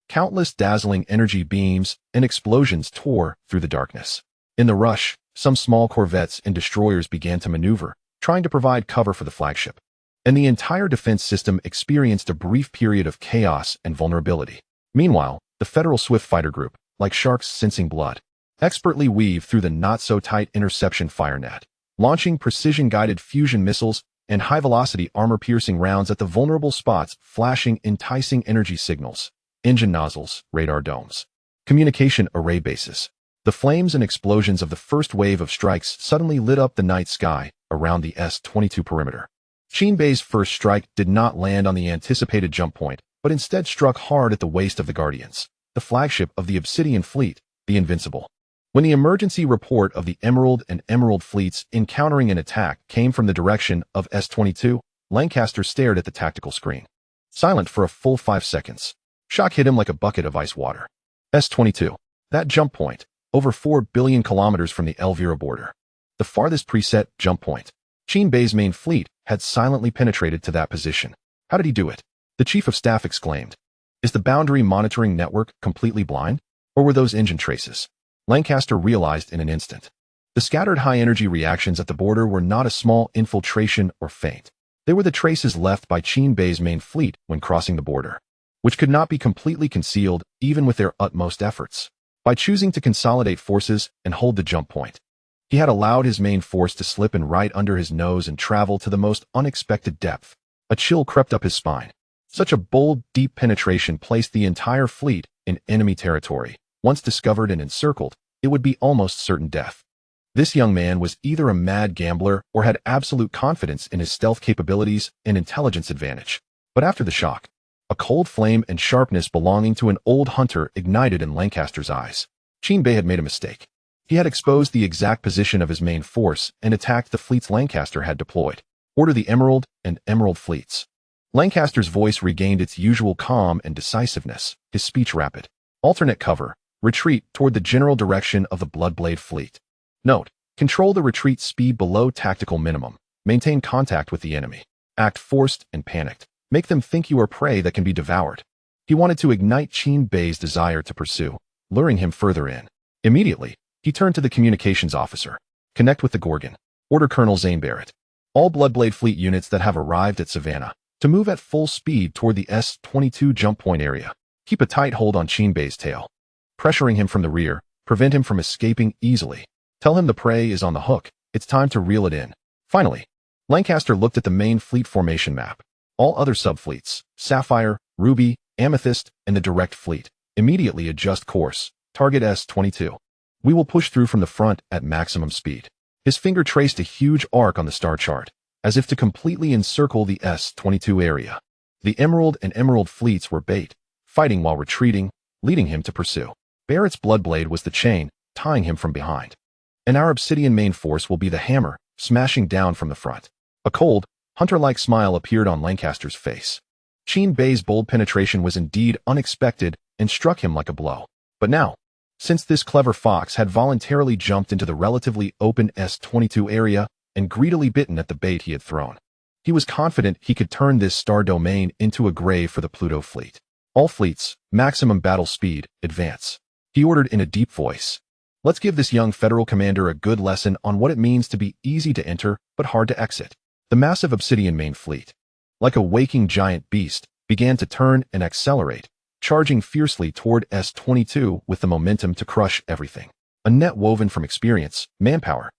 Countless dazzling energy beams and explosions tore through the darkness. In the rush, some small corvettes and destroyers began to maneuver, trying to provide cover for the flagship. And the entire defense system experienced a brief period of chaos and vulnerability. Meanwhile, the Federal Swift Fighter Group, like sharks sensing blood, expertly weaved through the not-so-tight interception fire net, launching precision-guided fusion missiles and high-velocity armor-piercing rounds at the vulnerable spots, flashing enticing energy signals, engine nozzles, radar domes, communication array bases. The flames and explosions of the first wave of strikes suddenly lit up the night sky around the S-22 perimeter. Qin Bei's first strike did not land on the anticipated jump point, but instead struck hard at the waist of the Guardians, the flagship of the Obsidian Fleet, the Invincible. When the emergency report of the Emerald and Emerald fleets encountering an attack came from the direction of S-22, Lancaster stared at the tactical screen. Silent for a full 5 seconds. Shock hit him like a bucket of ice water. S-22. That jump point, over 4 billion kilometers from the Elvira border. The farthest preset jump point. Qin Bei's main fleet had silently penetrated to that position. How did he do it? The Chief of Staff exclaimed. Is the boundary monitoring network completely blind? Or were those engine traces? Lancaster realized in an instant. The scattered high-energy reactions at the border were not a small infiltration or feint. They were the traces left by Qin Bei's main fleet when crossing the border, which could not be completely concealed even with their utmost efforts. By choosing to consolidate forces and hold the jump point, he had allowed his main force to slip in right under his nose and travel to the most unexpected depth. A chill crept up his spine. Such a bold, deep penetration placed the entire fleet in enemy territory. Once discovered and encircled, it would be almost certain death. This young man was either a mad gambler or had absolute confidence in his stealth capabilities and intelligence advantage. But after the shock, a cold flame and sharpness belonging to an old hunter ignited in Lancaster's eyes. Qin Bei had made a mistake. He had exposed the exact position of his main force and attacked the fleets Lancaster had deployed. Order the Emerald and Emerald fleets. Lancaster's voice regained its usual calm and decisiveness, his speech rapid. Alternate cover. Retreat toward the general direction of the Bloodblade fleet. Note, control the retreat speed below tactical minimum. Maintain contact with the enemy. Act forced and panicked. Make them think you are prey that can be devoured. He wanted to ignite Qin Bei's desire to pursue, luring him further in. Immediately, he turned to the communications officer. Connect with the Gorgon. Order Colonel Zane Barrett. All Bloodblade Fleet units that have arrived at Savannah to move at full speed toward the S-22 jump point area. Keep a tight hold on Qin Bei's tail, pressuring him from the rear, prevent him from escaping easily. Tell him the prey is on the hook. It's time to reel it in. Finally, Lancaster looked at the main fleet formation map. All other subfleets, Sapphire, Ruby, Amethyst, and the direct fleet, immediately adjust course. Target S-22. We will push through from the front at maximum speed. His finger traced a huge arc on the star chart, as if to completely encircle the S-22 area. The Emerald and Emerald fleets were bait, fighting while retreating, leading him to pursue. Barrett's Bloodblade was the chain, tying him from behind. And our Obsidian main force will be the hammer, smashing down from the front. A cold, hunter-like smile appeared on Lancaster's face. Qin Bei's bold penetration was indeed unexpected and struck him like a blow. But now, since this clever fox had voluntarily jumped into the relatively open S-22 area and greedily bitten at the bait he had thrown, he was confident he could turn this star domain into a grave for the Pluto fleet. All fleets, maximum battle speed, advance. He ordered in a deep voice. Let's give this young Federal commander a good lesson on what it means to be easy to enter but hard to exit. The massive Obsidian main fleet, like a waking giant beast, began to turn and accelerate, charging fiercely toward S-22 with the momentum to crush everything. A net woven from experience, manpower,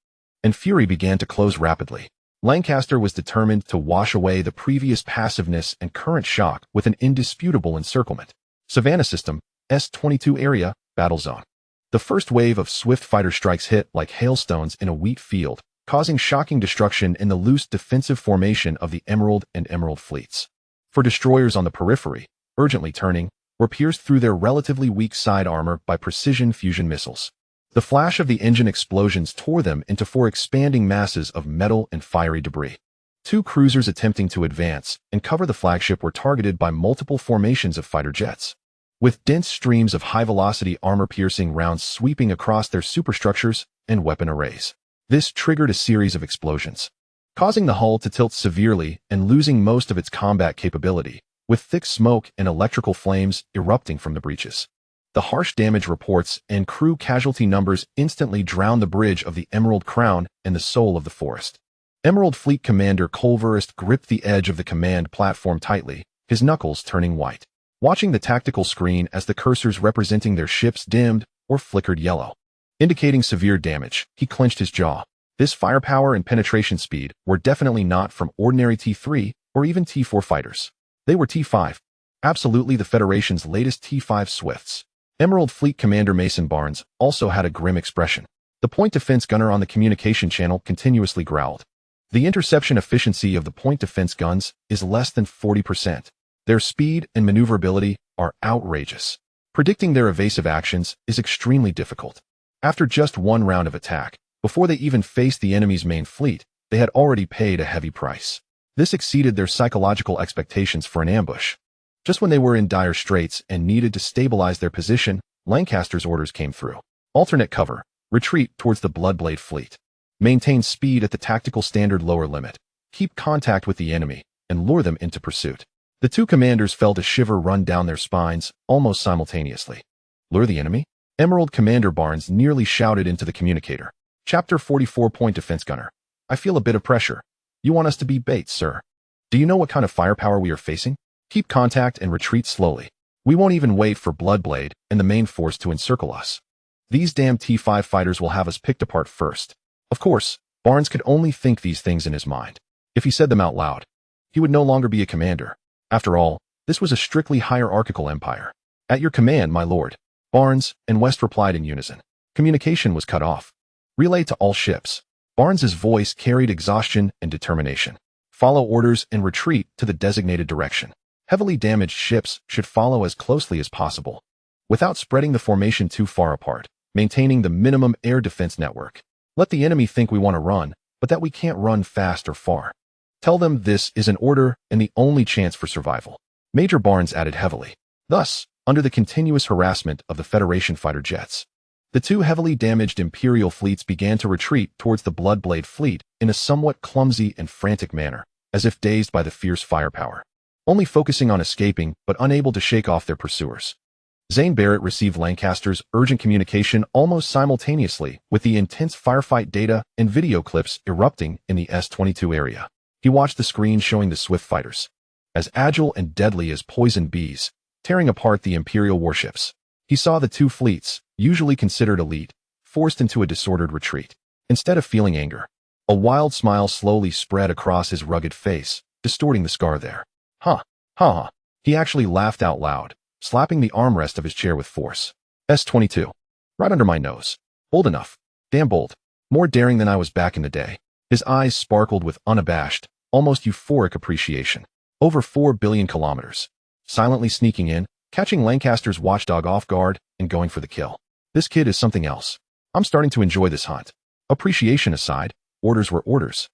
and fury began to close rapidly. Lancaster was determined to wash away the previous passiveness and current shock with an indisputable encirclement. Savannah system, S-22 area, battle zone. The first wave of swift fighter strikes hit like hailstones in a wheat field, causing shocking destruction in the loose defensive formation of the Emerald and Emerald fleets. For destroyers on the periphery, urgently turning, were pierced through their relatively weak side armor by precision fusion missiles. The flash of the engine explosions tore them into four expanding masses of metal and fiery debris. Two cruisers attempting to advance and cover the flagship were targeted by multiple formations of fighter jets, with dense streams of high-velocity armor-piercing rounds sweeping across their superstructures and weapon arrays. This triggered a series of explosions, causing the hull to tilt severely and losing most of its combat capability, with thick smoke and electrical flames erupting from the breaches. The harsh damage reports and crew casualty numbers instantly drowned the bridge of the Emerald Crown and the soul of the forest. Emerald Fleet Commander Culverist gripped the edge of the command platform tightly, his knuckles turning white, watching the tactical screen as the cursors representing their ships dimmed or flickered yellow, indicating severe damage. He clenched his jaw. This firepower and penetration speed were definitely not from ordinary T3 or even T4 fighters. They were T5, absolutely the Federation's latest T5 Swifts. Emerald Fleet Commander Mason Barnes also had a grim expression. The point defense gunner on the communication channel continuously growled. The interception efficiency of the point defense guns is less than 40%. Their speed and maneuverability are outrageous. Predicting their evasive actions is extremely difficult. After just one round of attack, before they even faced the enemy's main fleet, they had already paid a heavy price. This exceeded their psychological expectations for an ambush. Just when they were in dire straits and needed to stabilize their position, Lancaster's orders came through. Alternate cover, retreat towards the Bloodblade fleet. Maintain speed at the tactical standard lower limit. Keep contact with the enemy, and lure them into pursuit. The two commanders felt a shiver run down their spines, almost simultaneously. Lure the enemy? Emerald Commander Barnes nearly shouted into the communicator. Chapter 44 Point Defense Gunner. I feel a bit of pressure. You want us to be bait, sir. Do you know what kind of firepower we are facing? Keep contact and retreat slowly. We won't even wait for Bloodblade and the main force to encircle us. These damn T5 fighters will have us picked apart first. Of course, Barnes could only think these things in his mind. If he said them out loud, he would no longer be a commander. After all, this was a strictly hierarchical empire. At your command, my lord. Barnes and West replied in unison. Communication was cut off. Relay to all ships. Barnes's voice carried exhaustion and determination. Follow orders and retreat to the designated direction. Heavily damaged ships should follow as closely as possible, without spreading the formation too far apart, maintaining the minimum air defense network. Let the enemy think we want to run, but that we can't run fast or far. Tell them this is an order and the only chance for survival. Major Barnes added heavily. Thus, under the continuous harassment of the Federation fighter jets, the two heavily damaged Imperial fleets began to retreat towards the Bloodblade fleet in a somewhat clumsy and frantic manner, as if dazed by the fierce firepower, only focusing on escaping but unable to shake off their pursuers. Zane Barrett received Lancaster's urgent communication almost simultaneously with the intense firefight data and video clips erupting in the S-22 area. He watched the screen showing the swift fighters, as agile and deadly as poisoned bees, tearing apart the Imperial warships. He saw the two fleets, usually considered elite, forced into a disordered retreat. Instead of feeling anger, a wild smile slowly spread across his rugged face, distorting the scar there. Ha, ha. He actually laughed out loud, slapping the armrest of his chair with force. S-22. Right under my nose. Bold enough. Damn bold. More daring than I was back in the day. His eyes sparkled with unabashed, almost euphoric appreciation. Over 4 billion kilometers. Silently sneaking in, catching Lancaster's watchdog off guard, and going for the kill. This kid is something else. I'm starting to enjoy this hunt. Appreciation aside, orders were orders.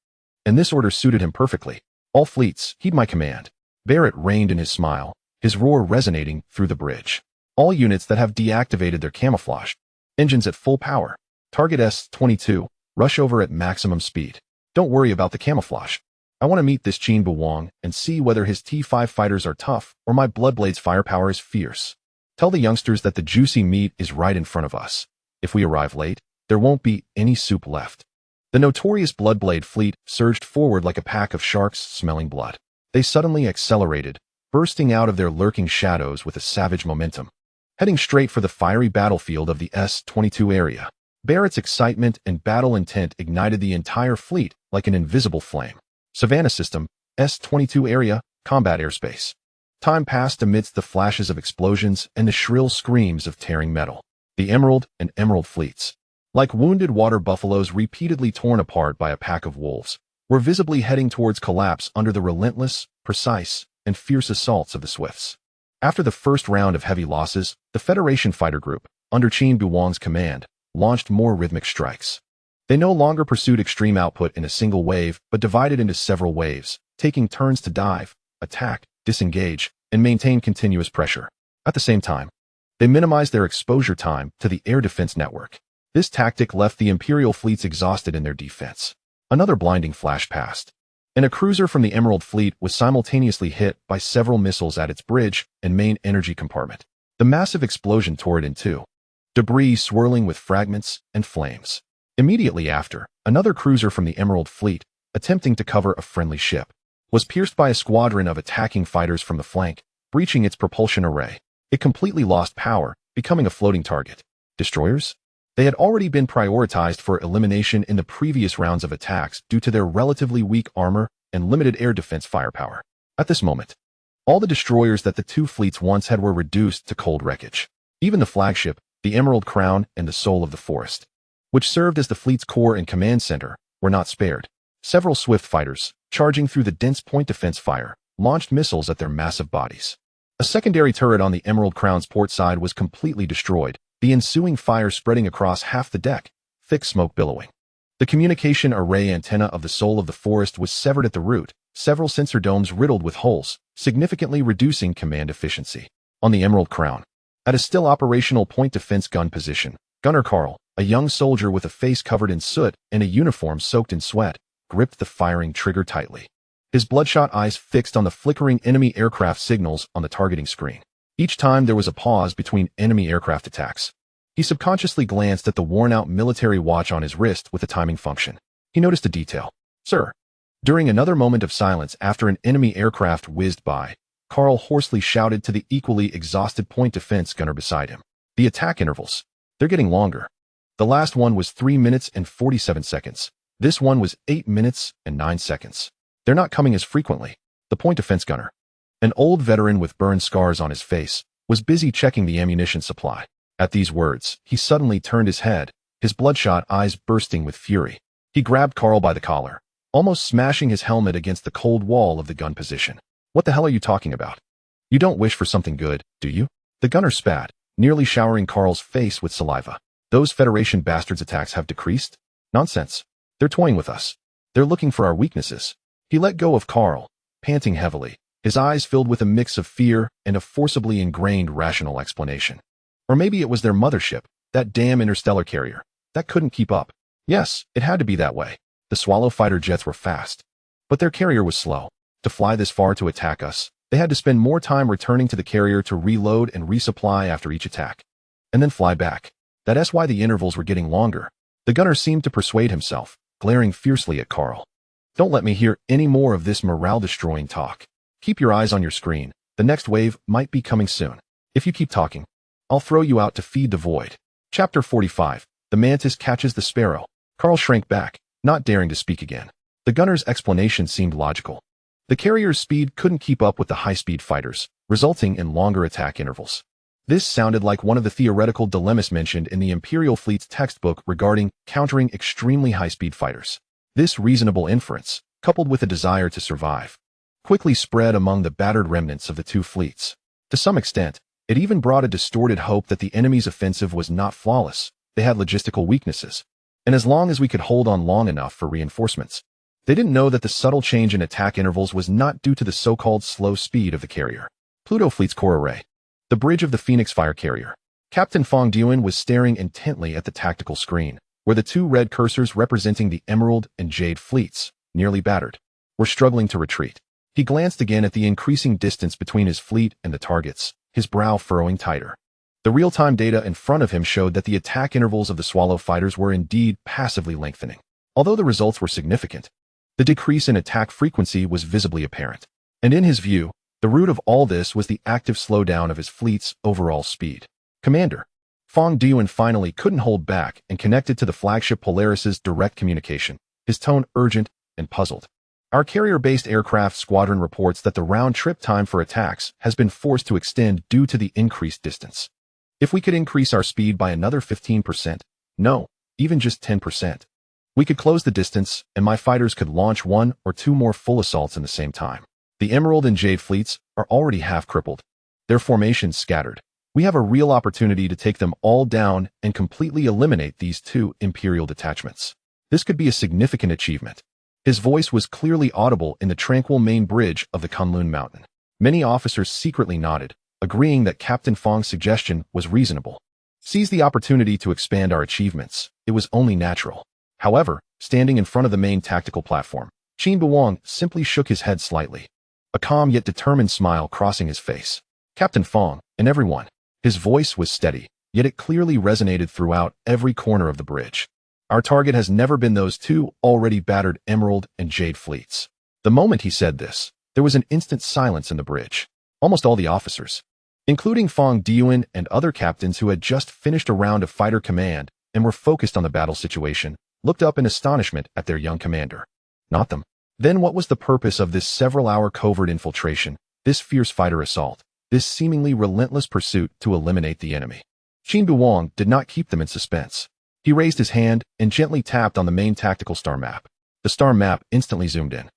And this order suited him perfectly. All fleets, heed my command. Barrett reined in his smile, his roar resonating through the bridge. All units that have deactivated their camouflage. Engines at full power. Target S-22, rush over at maximum speed. Don't worry about the camouflage. I want to meet this Qin Beiwang and see whether his T-5 fighters are tough or my Bloodblade's firepower is fierce. Tell the youngsters that the juicy meat is right in front of us. If we arrive late, there won't be any soup left. The notorious Bloodblade fleet surged forward like a pack of sharks smelling blood. They suddenly accelerated, bursting out of their lurking shadows with a savage momentum, heading straight for the fiery battlefield of the S-22 area. Barrett's excitement and battle intent ignited the entire fleet like an invisible flame. Savannah System, S-22 area, combat airspace. Time passed amidst the flashes of explosions and the shrill screams of tearing metal. The Emerald and Emerald fleets, like wounded water buffaloes repeatedly torn apart by a pack of wolves, were visibly heading towards collapse under the relentless, precise, and fierce assaults of the Swifts. After the first round of heavy losses, the Federation fighter group, under Qin Beiwang's command, launched more rhythmic strikes. They no longer pursued extreme output in a single wave, but divided into several waves, taking turns to dive, attack, disengage, and maintain continuous pressure. At the same time, they minimized their exposure time to the air defense network. This tactic left the Imperial fleets exhausted in their defense. Another blinding flash passed, and a cruiser from the Emerald Fleet was simultaneously hit by several missiles at its bridge and main energy compartment. The massive explosion tore it in two, debris swirling with fragments and flames. Immediately after, another cruiser from the Emerald Fleet, attempting to cover a friendly ship, was pierced by a squadron of attacking fighters from the flank, breaching its propulsion array. It completely lost power, becoming a floating target. Destroyers? They had already been prioritized for elimination in the previous rounds of attacks due to their relatively weak armor and limited air defense firepower. At this moment, all the destroyers that the two fleets once had were reduced to cold wreckage. Even the flagship, the Emerald Crown and the Soul of the Forest, which served as the fleet's core and command center, were not spared. Several swift fighters, charging through the dense point defense fire, launched missiles at their massive bodies. A secondary turret on the Emerald Crown's port side was completely destroyed, the ensuing fire spreading across half the deck, thick smoke billowing. The communication array antenna of the Soul of the Forest was severed at the root, several sensor domes riddled with holes, significantly reducing command efficiency. On the Emerald Crown, at a still operational point defense gun position, Gunner Carl, a young soldier with a face covered in soot and a uniform soaked in sweat, gripped the firing trigger tightly. His bloodshot eyes fixed on the flickering enemy aircraft signals on the targeting screen. Each time there was a pause between enemy aircraft attacks, he subconsciously glanced at the worn-out military watch on his wrist with a timing function. He noticed a detail. "Sir." During another moment of silence after an enemy aircraft whizzed by, Carl hoarsely shouted to the equally exhausted point defense gunner beside him. "The attack intervals. They're getting longer. The last one was 3 minutes and 47 seconds. This one was 8 minutes and 9 seconds. They're not coming as frequently." The point defense gunner, an old veteran with burn scars on his face, was busy checking the ammunition supply. At these words, he suddenly turned his head, his bloodshot eyes bursting with fury. He grabbed Carl by the collar, almost smashing his helmet against the cold wall of the gun position. "What the hell are you talking about? You don't wish for something good, do you?" The gunner spat, nearly showering Carl's face with saliva. "Those Federation bastards' attacks have decreased? Nonsense. They're toying with us. They're looking for our weaknesses." He let go of Carl, panting heavily, his eyes filled with a mix of fear and a forcibly ingrained rational explanation. Or maybe it was their mothership, that damn interstellar carrier, that couldn't keep up. Yes, it had to be that way. The Swallow fighter jets were fast, but their carrier was slow. To fly this far to attack us, They had to spend more time returning to the carrier to reload and resupply after each attack, and then fly back. That's why the intervals were getting longer. The gunner seemed to persuade himself, glaring fiercely at Carl. Don't let me hear any more of this morale-destroying talk. Keep your eyes on your screen. The next wave might be coming soon. If you keep talking, I'll throw you out to feed the void. Chapter 45. The Mantis Catches the Sparrow. Carl shrank back, not daring to speak again. The gunner's explanation seemed logical. The carrier's speed couldn't keep up with the high-speed fighters, resulting in longer attack intervals. This sounded like one of the theoretical dilemmas mentioned in the Imperial Fleet's textbook regarding countering extremely high-speed fighters. This reasonable inference, coupled with a desire to survive, quickly spread among the battered remnants of the two fleets. To some extent, it even brought a distorted hope that the enemy's offensive was not flawless. They had logistical weaknesses, and as long as we could hold on long enough for reinforcements. They didn't know that the subtle change in attack intervals was not due to the so-called slow speed of the carrier. Pluto Fleet's core array. The bridge of the Phoenix fire carrier. Captain Fong Duan was staring intently at the tactical screen, where the two red cursors representing the Emerald and Jade fleets, nearly battered, were struggling to retreat. He glanced again at the increasing distance between his fleet and the targets, his brow furrowing tighter. The real-time data in front of him showed that the attack intervals of the Swallow fighters were indeed passively lengthening. Although the results were significant, the decrease in attack frequency was visibly apparent. And in his view, the root of all this was the active slowdown of his fleet's overall speed. Commander, Fong Duan finally couldn't hold back and connected to the flagship Polaris's direct communication, his tone urgent and puzzled. Our carrier-based aircraft squadron reports that the round-trip time for attacks has been forced to extend due to the increased distance. If we could increase our speed by another 15%, no, even just 10%, we could close the distance and my fighters could launch 1 or 2 more full assaults in the same time. The Emerald and Jade fleets are already half crippled, their formations scattered. We have a real opportunity to take them all down and completely eliminate these two Imperial detachments. This could be a significant achievement. His voice was clearly audible in the tranquil main bridge of the Kunlun Mountain. Many officers secretly nodded, agreeing that Captain Fong's suggestion was reasonable. Seize the opportunity to expand our achievements. It was only natural. However, standing in front of the main tactical platform, Qin Beiwang simply shook his head slightly, a calm yet determined smile crossing his face. Captain Fong, and everyone. His voice was steady, yet it clearly resonated throughout every corner of the bridge. Our target has never been those two already battered Emerald and Jade fleets. The moment he said this, there was an instant silence in the bridge. Almost all the officers, including Fong Duan and other captains who had just finished a round of fighter command and were focused on the battle situation, looked up in astonishment at their young commander. Not them. Then what was the purpose of this several-hour covert infiltration, this fierce fighter assault, this seemingly relentless pursuit to eliminate the enemy? Qin Beiwang did not keep them in suspense. He raised his hand and gently tapped on the main tactical star map. The star map instantly zoomed in,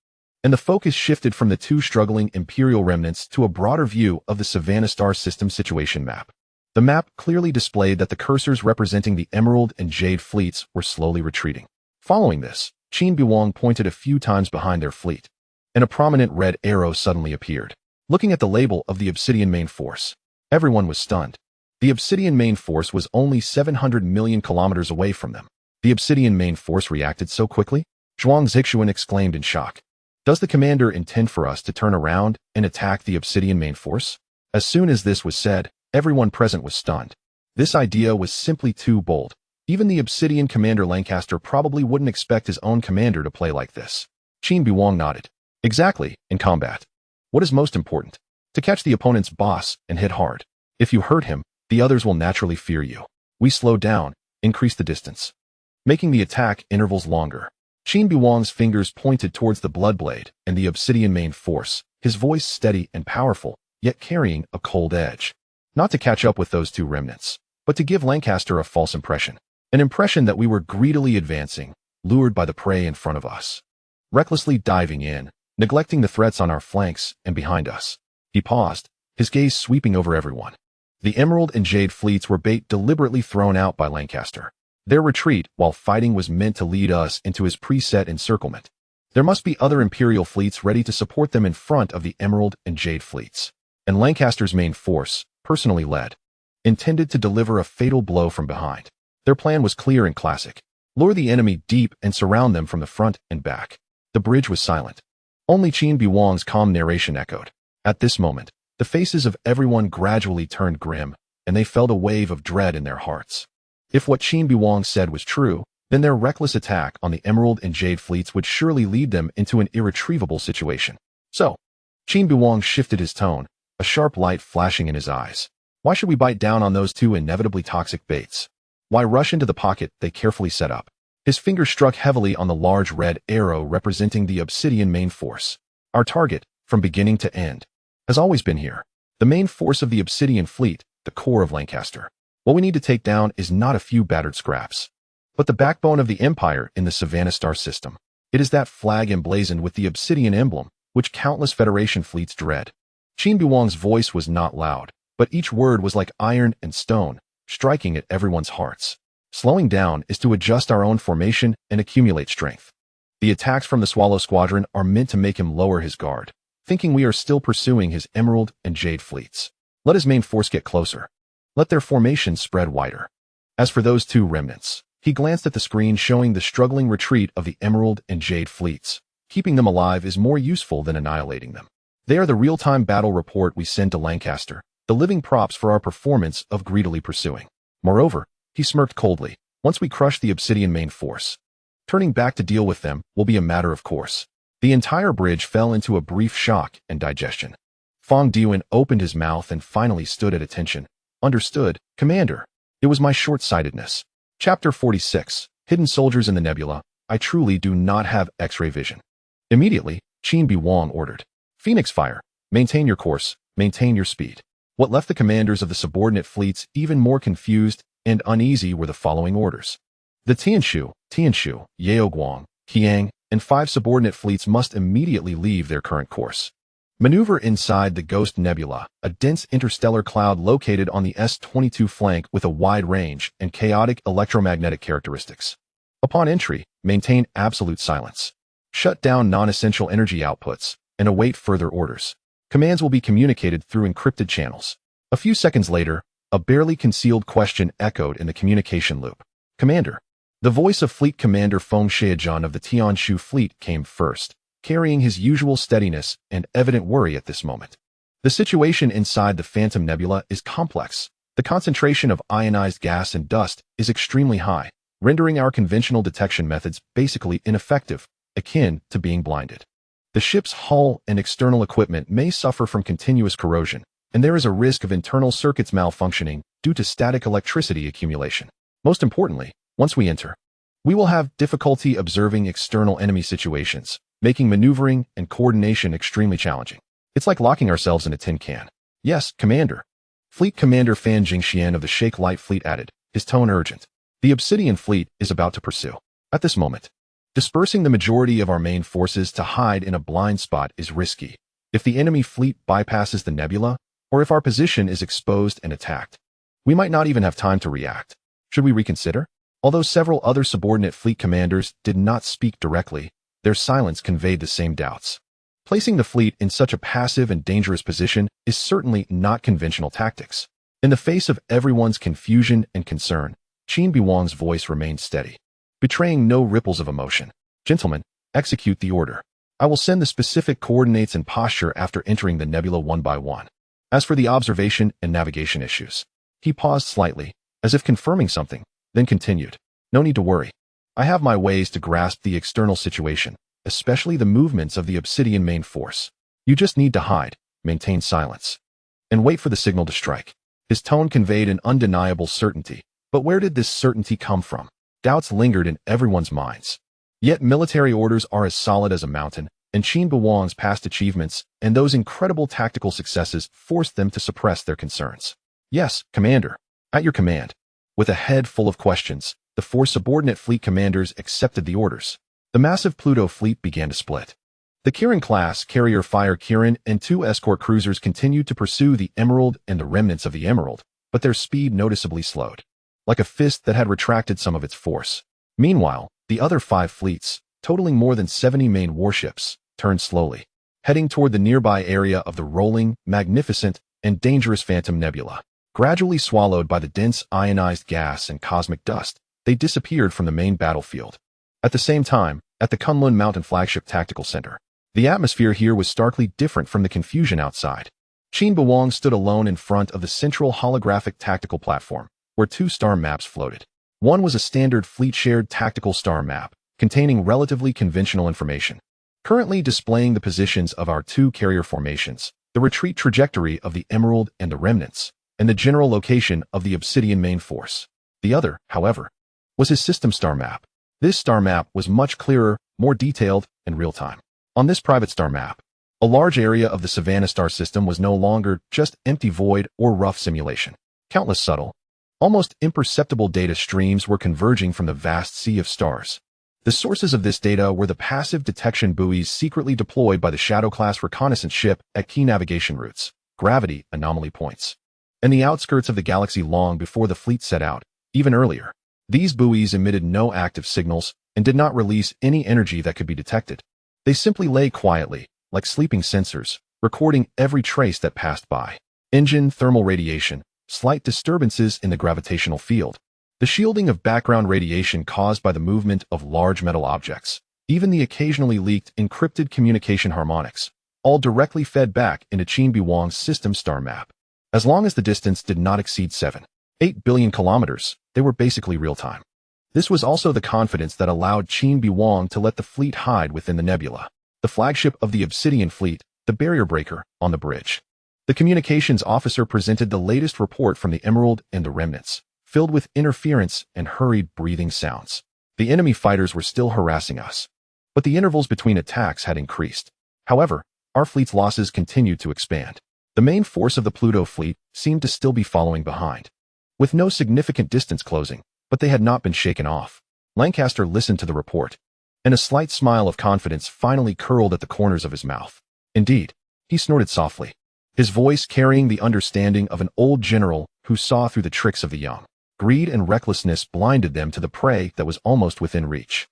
and the focus shifted from the two struggling Imperial remnants to a broader view of the Savannah Star System situation map. The map clearly displayed that the cursors representing the Emerald and Jade fleets were slowly retreating. Following this, Qin Beiwang pointed a few times behind their fleet, and a prominent red arrow suddenly appeared. Looking at the label of the Obsidian Main Force, everyone was stunned. The Obsidian Main Force was only 700 million kilometers away from them. The Obsidian Main Force reacted so quickly? Zhuang Zixuan exclaimed in shock. Does the commander intend for us to turn around and attack the Obsidian Main Force? As soon as this was said, everyone present was stunned. This idea was simply too bold. Even the Obsidian commander Lancaster probably wouldn't expect his own commander to play like this. Qin Beiwang nodded. Exactly, in combat. What is most important? To catch the opponent's boss and hit hard. If you hurt him, the others will naturally fear you. We slow down, increase the distance, making the attack intervals longer. Qin Beiwang's fingers pointed towards the Bloodblade and the Obsidian Main Force, his voice steady and powerful, yet carrying a cold edge. Not to catch up with those two remnants, but to give Lancaster a false impression. An impression that we were greedily advancing, lured by the prey in front of us. Recklessly diving in, neglecting the threats on our flanks and behind us. He paused, his gaze sweeping over everyone. The Emerald and Jade fleets were bait deliberately thrown out by Lancaster. Their retreat, while fighting, was meant to lead us into his preset encirclement. There must be other Imperial fleets ready to support them in front of the Emerald and Jade fleets. And Lancaster's main force, personally led, intended to deliver a fatal blow from behind. Their plan was clear and classic. Lure the enemy deep and surround them from the front and back. The bridge was silent. Only Qin Beiwang's calm narration echoed. At this moment, the faces of everyone gradually turned grim, and they felt a wave of dread in their hearts. If what Qin Beiwang said was true, then their reckless attack on the Emerald and Jade fleets would surely lead them into an irretrievable situation. So, Qin Beiwang shifted his tone, a sharp light flashing in his eyes. Why should we bite down on those two inevitably toxic baits? Why rush into the pocket they carefully set up? His finger struck heavily on the large red arrow representing the Obsidian main force. Our target, from beginning to end, has always been here. The main force of the Obsidian fleet, the core of Lancaster. What we need to take down is not a few battered scraps, but the backbone of the Empire in the Savannah star system. It is that flag emblazoned with the Obsidian emblem, which countless Federation fleets dread. Qin Beiwang's voice was not loud, but each word was like iron and stone, striking at everyone's hearts. Slowing down is to adjust our own formation and accumulate strength. The attacks from the Swallow Squadron are meant to make him lower his guard, thinking we are still pursuing his Emerald and Jade fleets. Let his main force get closer. Let their formation spread wider. As for those two remnants, he glanced at the screen showing the struggling retreat of the Emerald and Jade fleets. Keeping them alive is more useful than annihilating them. They are the real-time battle report we send to Lancaster, the living props for our performance of greedily pursuing. Moreover, he smirked coldly, once we crush the Obsidian main force, turning back to deal with them will be a matter of course. The entire bridge fell into a brief shock and digestion. Fong Diwen opened his mouth and finally stood at attention. Understood, Commander. It was my short-sightedness. Chapter 46, Hidden Soldiers in the Nebula. I truly do not have X-ray vision. Immediately, Qin Beiwang ordered. Phoenix Fire, maintain your course, maintain your speed. What left the commanders of the subordinate fleets even more confused and uneasy were the following orders. The Tianshu, Yaoguang, Qiang, and 5 subordinate fleets must immediately leave their current course. Maneuver inside the Ghost Nebula, a dense interstellar cloud located on the S-22 flank with a wide range and chaotic electromagnetic characteristics. Upon entry, maintain absolute silence. Shut down non-essential energy outputs and await further orders. Commands will be communicated through encrypted channels. A few seconds later, a barely concealed question echoed in the communication loop. Commander. The voice of Fleet Commander Feng Xiaojun of the Tianshu fleet came first, carrying his usual steadiness and evident worry at this moment. The situation inside the Phantom Nebula is complex. The concentration of ionized gas and dust is extremely high, rendering our conventional detection methods basically ineffective, akin to being blinded. The ship's hull and external equipment may suffer from continuous corrosion, and there is a risk of internal circuits malfunctioning due to static electricity accumulation. Most importantly, once we enter, we will have difficulty observing external enemy situations, making maneuvering and coordination extremely challenging. It's like locking ourselves in a tin can. Yes, Commander. Fleet Commander Fan Jingxian of the Shake Light Fleet added, his tone urgent. The Obsidian fleet is about to pursue. At this moment, dispersing the majority of our main forces to hide in a blind spot is risky. If the enemy fleet bypasses the nebula, or if our position is exposed and attacked, we might not even have time to react. Should we reconsider? Although several other subordinate fleet commanders did not speak directly, their silence conveyed the same doubts. Placing the fleet in such a passive and dangerous position is certainly not conventional tactics. In the face of everyone's confusion and concern, Qin Beiwang's voice remained steady, betraying no ripples of emotion. Gentlemen, execute the order. I will send the specific coordinates and posture after entering the nebula one by one. As for the observation and navigation issues, he paused slightly, as if confirming something, then continued. No need to worry. I have my ways to grasp the external situation, especially the movements of the Obsidian main force. You just need to hide, maintain silence, and wait for the signal to strike. His tone conveyed an undeniable certainty, but where did this certainty come from? Doubts lingered in everyone's minds. Yet military orders are as solid as a mountain, and Qin Beiwang's past achievements and those incredible tactical successes forced them to suppress their concerns. Yes, Commander. At your command. With a head full of questions, the 4 subordinate fleet commanders accepted the orders. The massive Pluto fleet began to split. The Kirin-class carrier Fire Kirin and 2 escort cruisers continued to pursue the Emerald and the remnants of the Emerald, but their speed noticeably slowed, like a fist that had retracted some of its force. Meanwhile, the other 5 fleets, totaling more than 70 main warships, turned slowly, heading toward the nearby area of the rolling, magnificent, and dangerous Phantom Nebula. Gradually swallowed by the dense ionized gas and cosmic dust, they disappeared from the main battlefield. At the same time, at the Kunlun Mountain Flagship Tactical Center, The atmosphere here was starkly different from the confusion outside. Qin Beiwang stood alone in front of the central holographic tactical platform, where two star maps floated. One was a standard fleet-shared tactical star map, containing relatively conventional information, currently displaying the positions of our two carrier formations, the retreat trajectory of the Emerald and the Remnants, and the general location of the Obsidian main force. The other, however, was his system star map. This star map was much clearer, more detailed, and real-time. On this private star map, a large area of the Savannah star system was no longer just empty void or rough simulation. Countless subtle, almost imperceptible data streams were converging from the vast sea of stars. The sources of this data were the passive detection buoys secretly deployed by the Shadow-class reconnaissance ship at key navigation routes, gravity anomaly points, and the outskirts of the galaxy long before the fleet set out, even earlier. These buoys emitted no active signals and did not release any energy that could be detected. They simply lay quietly, like sleeping sensors, recording every trace that passed by. Engine thermal radiation, slight disturbances in the gravitational field, the shielding of background radiation caused by the movement of large metal objects, even the occasionally leaked encrypted communication harmonics, all directly fed back into Qin Beiwang's system star map. As long as the distance did not exceed 7.8 billion kilometers, they were basically real-time. This was also the confidence that allowed Qin Beiwang to let the fleet hide within the nebula, the flagship of the Obsidian fleet, the barrier breaker, on the bridge. The communications officer presented the latest report from the Emerald and the Remnants, filled with interference and hurried breathing sounds. The enemy fighters were still harassing us, but the intervals between attacks had increased. However, our fleet's losses continued to expand. The main force of the Pluto fleet seemed to still be following behind, with no significant distance closing, but they had not been shaken off. Lancaster listened to the report, and a slight smile of confidence finally curled at the corners of his mouth. Indeed, he snorted softly, his voice carrying the understanding of an old general who saw through the tricks of the young. Greed and recklessness blinded them to the prey that was almost within reach.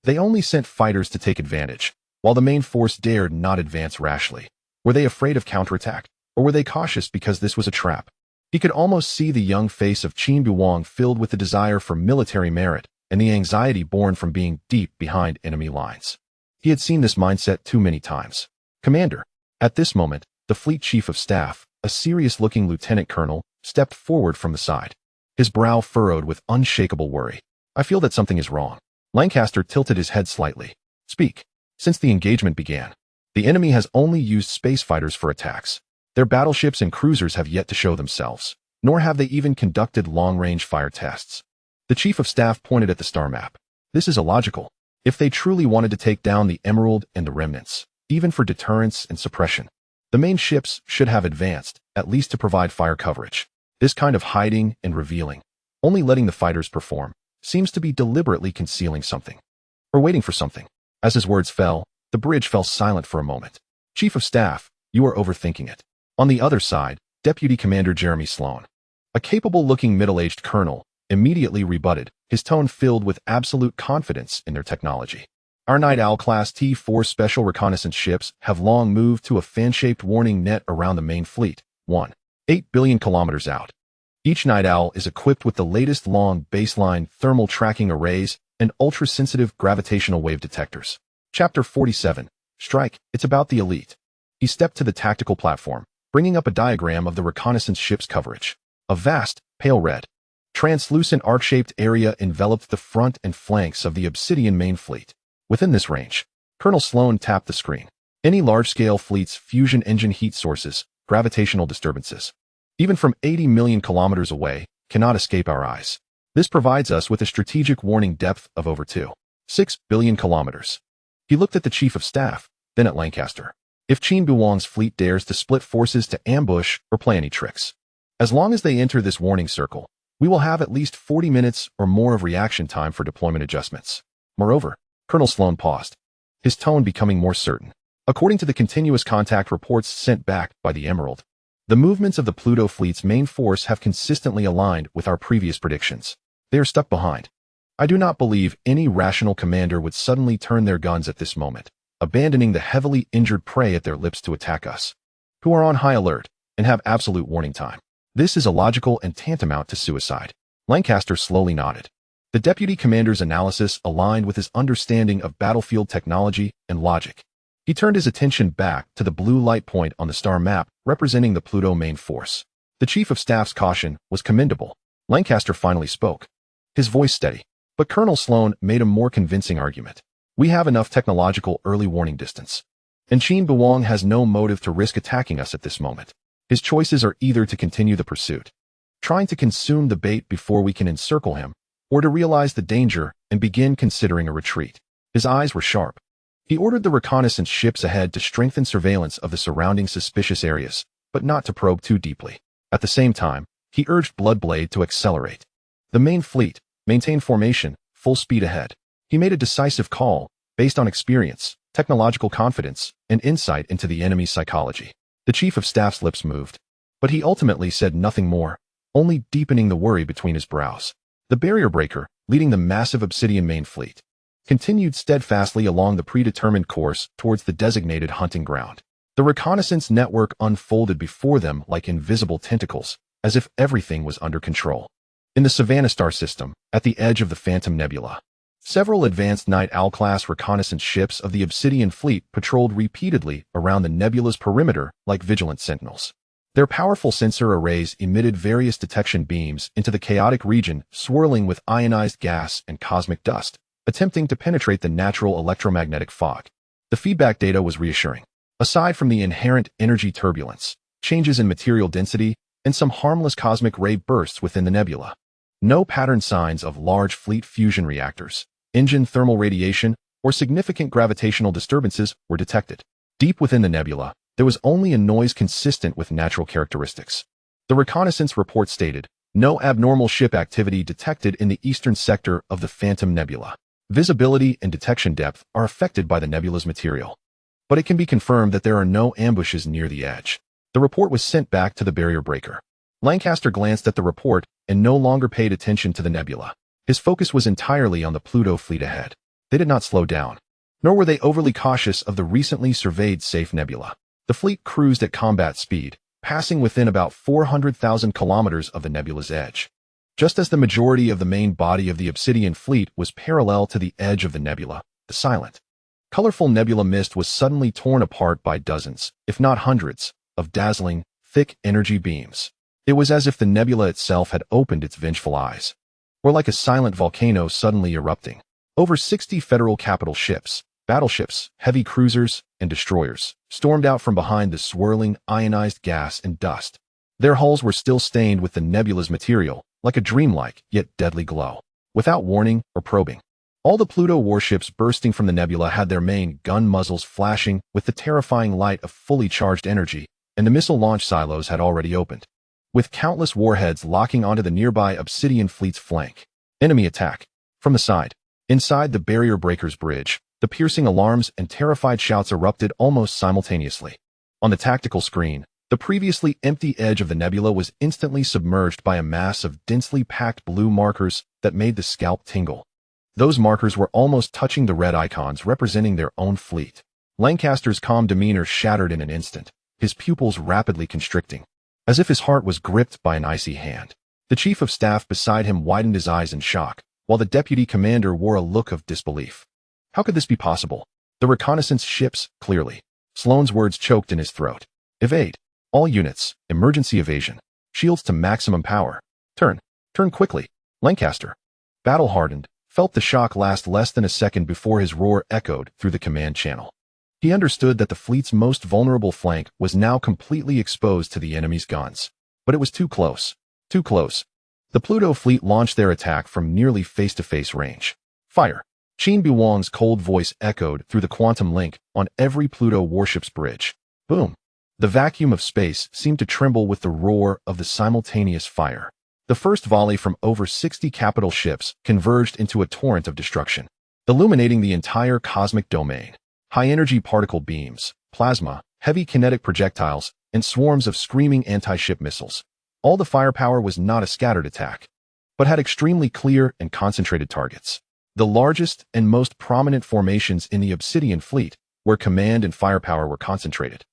They only sent fighters to take advantage, while the main force dared not advance rashly. Were they afraid of counterattack, or were they cautious because this was a trap? He could almost see the young face of Qin Beiwang filled with the desire for military merit and the anxiety born from being deep behind enemy lines. He had seen this mindset too many times. Commander. At this moment, the fleet chief of staff, a serious-looking lieutenant colonel, stepped forward from the side, his brow furrowed with unshakable worry. I feel that something is wrong. Lancaster tilted his head slightly. Speak. Since the engagement began, the enemy has only used space fighters for attacks. Their battleships and cruisers have yet to show themselves, nor have they even conducted long-range fire tests. The chief of staff pointed at the star map. This is illogical. If they truly wanted to take down the Emerald and the Remnants, even for deterrence and suppression, the main ships should have advanced, at least to provide fire coverage. This kind of hiding and revealing, only letting the fighters perform, seems to be deliberately concealing something, or waiting for something. As his words fell, the bridge fell silent for a moment. Chief of Staff, you are overthinking it. On the other side, Deputy Commander Jeremy Sloan, a capable-looking middle-aged colonel, immediately rebutted, his tone filled with absolute confidence in their technology. Our Night Owl-class T-4 special reconnaissance ships have long moved to a fan-shaped warning net around the main fleet, 1.8 billion kilometers out. Each Night Owl is equipped with the latest long baseline thermal tracking arrays and ultra-sensitive gravitational wave detectors. Chapter 47. Strike, it's about the elite. He stepped to the tactical platform, bringing up a diagram of the reconnaissance ship's coverage. A vast, pale red, translucent arc-shaped area enveloped the front and flanks of the Obsidian main fleet. Within this range, Colonel Sloan tapped the screen. Any large-scale fleet's fusion engine heat sources, gravitational disturbances, even from 80 million kilometers away, cannot escape our eyes. This provides us with a strategic warning depth of over 2.6 billion kilometers. He looked at the Chief of Staff, then at Lancaster. If Qin Beiwang's fleet dares to split forces to ambush or play any tricks, as long as they enter this warning circle, we will have at least 40 minutes or more of reaction time for deployment adjustments. Moreover, Colonel Sloan paused, his tone becoming more certain. According to the continuous contact reports sent back by the Emerald, the movements of the Pluto fleet's main force have consistently aligned with our previous predictions. They are stuck behind. I do not believe any rational commander would suddenly turn their guns at this moment, abandoning the heavily injured prey at their lips to attack us, who are on high alert and have absolute warning time. This is illogical and tantamount to suicide. Lancaster slowly nodded. The deputy commander's analysis aligned with his understanding of battlefield technology and logic. He turned his attention back to the blue light point on the star map representing the Pluto main force. The Chief of Staff's caution was commendable. Lancaster finally spoke, his voice steady. But Colonel Sloan made a more convincing argument. We have enough technological early warning distance. And Qin Beiwang has no motive to risk attacking us at this moment. His choices are either to continue the pursuit, trying to consume the bait before we can encircle him, or to realize the danger and begin considering a retreat. His eyes were sharp. He ordered the reconnaissance ships ahead to strengthen surveillance of the surrounding suspicious areas, but not to probe too deeply. At the same time, he urged Bloodblade to accelerate. The main fleet maintained formation, full speed ahead. He made a decisive call, based on experience, technological confidence, and insight into the enemy's psychology. The Chief of Staff's lips moved, but he ultimately said nothing more, only deepening the worry between his brows. The barrier breaker, leading the massive Obsidian main fleet, continued steadfastly along the predetermined course towards the designated hunting ground. The reconnaissance network unfolded before them like invisible tentacles, as if everything was under control. In the Savannah star system, at the edge of the Phantom Nebula, several advanced Night Owl-class reconnaissance ships of the Obsidian fleet patrolled repeatedly around the nebula's perimeter like vigilant sentinels. Their powerful sensor arrays emitted various detection beams into the chaotic region, swirling with ionized gas and cosmic dust, attempting to penetrate the natural electromagnetic fog. The feedback data was reassuring. Aside from the inherent energy turbulence, changes in material density, and some harmless cosmic ray bursts within the nebula, no pattern signs of large fleet fusion reactors, engine thermal radiation, or significant gravitational disturbances were detected. Deep within the nebula, there was only a noise consistent with natural characteristics. The reconnaissance report stated, no abnormal ship activity detected in the eastern sector of the Phantom Nebula. Visibility and detection depth are affected by the nebula's material, but it can be confirmed that there are no ambushes near the edge. The report was sent back to the barrier breaker. Lancaster glanced at the report and no longer paid attention to the nebula. His focus was entirely on the Pluto fleet ahead. They did not slow down, nor were they overly cautious of the recently surveyed safe nebula. The fleet cruised at combat speed, passing within about 400,000 kilometers of the nebula's edge. Just as the majority of the main body of the Obsidian fleet was parallel to the edge of the nebula, the silent, colorful nebula mist was suddenly torn apart by dozens, if not hundreds, of dazzling, thick energy beams. It was as if the nebula itself had opened its vengeful eyes, or like a silent volcano suddenly erupting. Over 60 Federal capital ships, battleships, heavy cruisers, and destroyers stormed out from behind the swirling, ionized gas and dust. Their hulls were still stained with the nebula's material, like a dreamlike yet deadly glow. Without warning or probing, all the Pluto warships bursting from the nebula had their main gun muzzles flashing with the terrifying light of fully charged energy, and the missile launch silos had already opened, with countless warheads locking onto the nearby Obsidian fleet's flank. Enemy attack. From the side. Inside the barrier breaker's bridge, the piercing alarms and terrified shouts erupted almost simultaneously. On the tactical screen, the previously empty edge of the nebula was instantly submerged by a mass of densely packed blue markers that made the scalp tingle. Those markers were almost touching the red icons representing their own fleet. Lancaster's calm demeanor shattered in an instant, his pupils rapidly constricting, as if his heart was gripped by an icy hand. The Chief of Staff beside him widened his eyes in shock, while the Deputy Commander wore a look of disbelief. How could this be possible? The reconnaissance ships, clearly. Sloane's words choked in his throat. Evade. All units, emergency evasion. Shields to maximum power. Turn quickly. Lancaster, battle-hardened, felt the shock last less than a second before his roar echoed through the command channel. He understood that the fleet's most vulnerable flank was now completely exposed to the enemy's guns. But it was too close. Too close. The Pluto fleet launched their attack from nearly face-to-face range. Fire. Qin Beiwang's cold voice echoed through the quantum link on every Pluto warship's bridge. Boom. The vacuum of space seemed to tremble with the roar of the simultaneous fire. The first volley from over 60 capital ships converged into a torrent of destruction, illuminating the entire cosmic domain. High-energy particle beams, plasma, heavy kinetic projectiles, and swarms of screaming anti-ship missiles. All the firepower was not a scattered attack, but had extremely clear and concentrated targets. The largest and most prominent formations in the Obsidian fleet, where command and firepower were concentrated,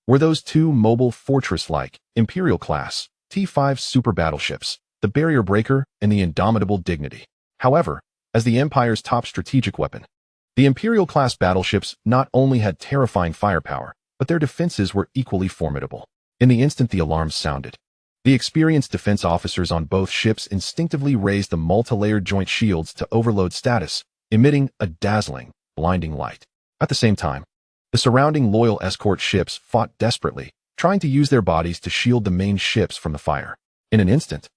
were those two mobile fortress-like, Imperial-class, T-5 super battleships, the Barrier Breaker and the Indomitable Dignity. However, as the Empire's top strategic weapon, The Imperial-class battleships not only had terrifying firepower, but their defenses were equally formidable. In the instant the alarms sounded, the experienced defense officers on both ships instinctively raised the multi-layered joint shields to overload status, emitting a dazzling, blinding light. At the same time, the surrounding loyal escort ships fought desperately, trying to use their bodies to shield the main ships from the fire. In an instant,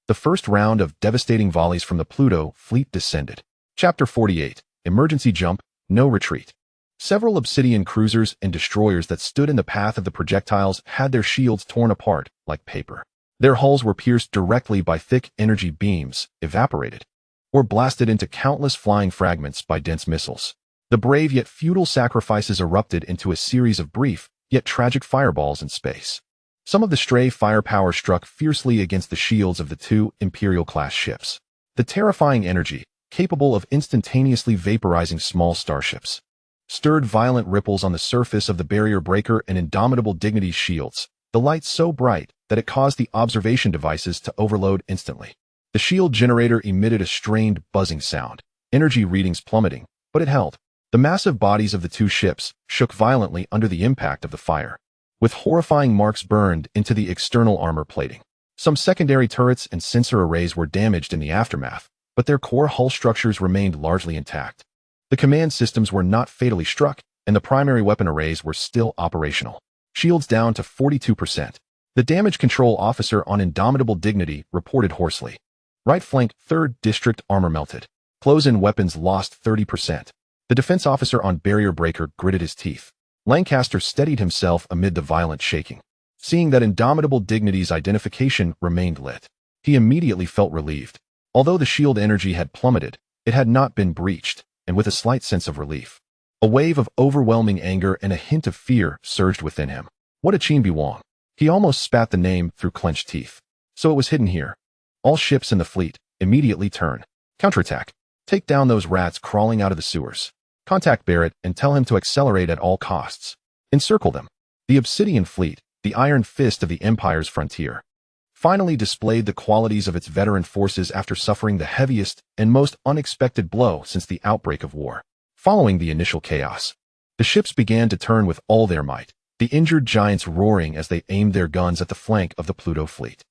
the first round of devastating volleys from the Pluto fleet descended. Chapter 48. Emergency Jump, No Retreat. Several Obsidian cruisers and destroyers that stood in the path of the projectiles had their shields torn apart like paper. Their hulls were pierced directly by thick energy beams, evaporated, or blasted into countless flying fragments by dense missiles. The brave yet futile sacrifices erupted into a series of brief, yet tragic fireballs in space. Some of the stray firepower struck fiercely against the shields of the two Imperial-class ships. The terrifying energy, capable of instantaneously vaporizing small starships, stirred violent ripples on the surface of the barrier breaker and Indomitable Dignity's shields, the light so bright that it caused the observation devices to overload instantly. The shield generator emitted a strained, buzzing sound, energy readings plummeting, but it held. The massive bodies of the two ships shook violently under the impact of the fire, with horrifying marks burned into the external armor plating. Some secondary turrets and sensor arrays were damaged in the aftermath, but their core hull structures remained largely intact. The command systems were not fatally struck, and the primary weapon arrays were still operational. Shields down to 42%. The damage control officer on Indomitable Dignity reported hoarsely. Right flank, 3rd District armor melted. Close-in weapons lost 30%. The defense officer on Barrier Breaker gritted his teeth. Lancaster steadied himself amid the violent shaking. Seeing that Indomitable Dignity's identification remained lit, he immediately felt relieved. Although the shield energy had plummeted, it had not been breached, and with a slight sense of relief, a wave of overwhelming anger and a hint of fear surged within him. What a Qin Beiwang! He almost spat the name through clenched teeth. So it was hidden here. All ships in the fleet immediately turn. Counterattack. Take down those rats crawling out of the sewers. Contact Barrett and tell him to accelerate at all costs. Encircle them. The Obsidian fleet, the iron fist of the Empire's frontier, finally displayed the qualities of its veteran forces after suffering the heaviest and most unexpected blow since the outbreak of war. Following the initial chaos, the ships began to turn with all their might, the injured giants roaring as they aimed their guns at the flank of the Pluto fleet.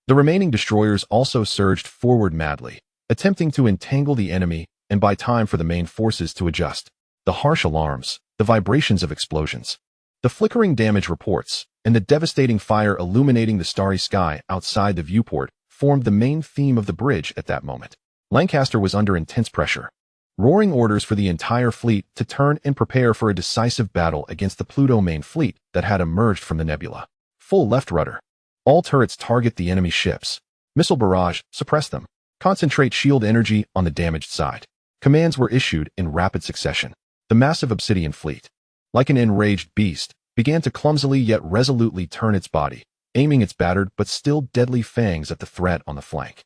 The remaining destroyers also surged forward madly, attempting to entangle the enemy and buy time for the main forces to adjust. The harsh alarms, the vibrations of explosions, the flickering damage reports, and the devastating fire illuminating the starry sky outside the viewport formed the main theme of the bridge at that moment. Lancaster was under intense pressure, roaring orders for the entire fleet to turn and prepare for a decisive battle against the Pluto main fleet that had emerged from the nebula. Full left rudder. All turrets target the enemy ships. Missile barrage, suppress them. Concentrate shield energy on the damaged side. Commands were issued in rapid succession. The massive Obsidian fleet, like an enraged beast, began to clumsily yet resolutely turn its body, aiming its battered but still deadly fangs at the threat on the flank.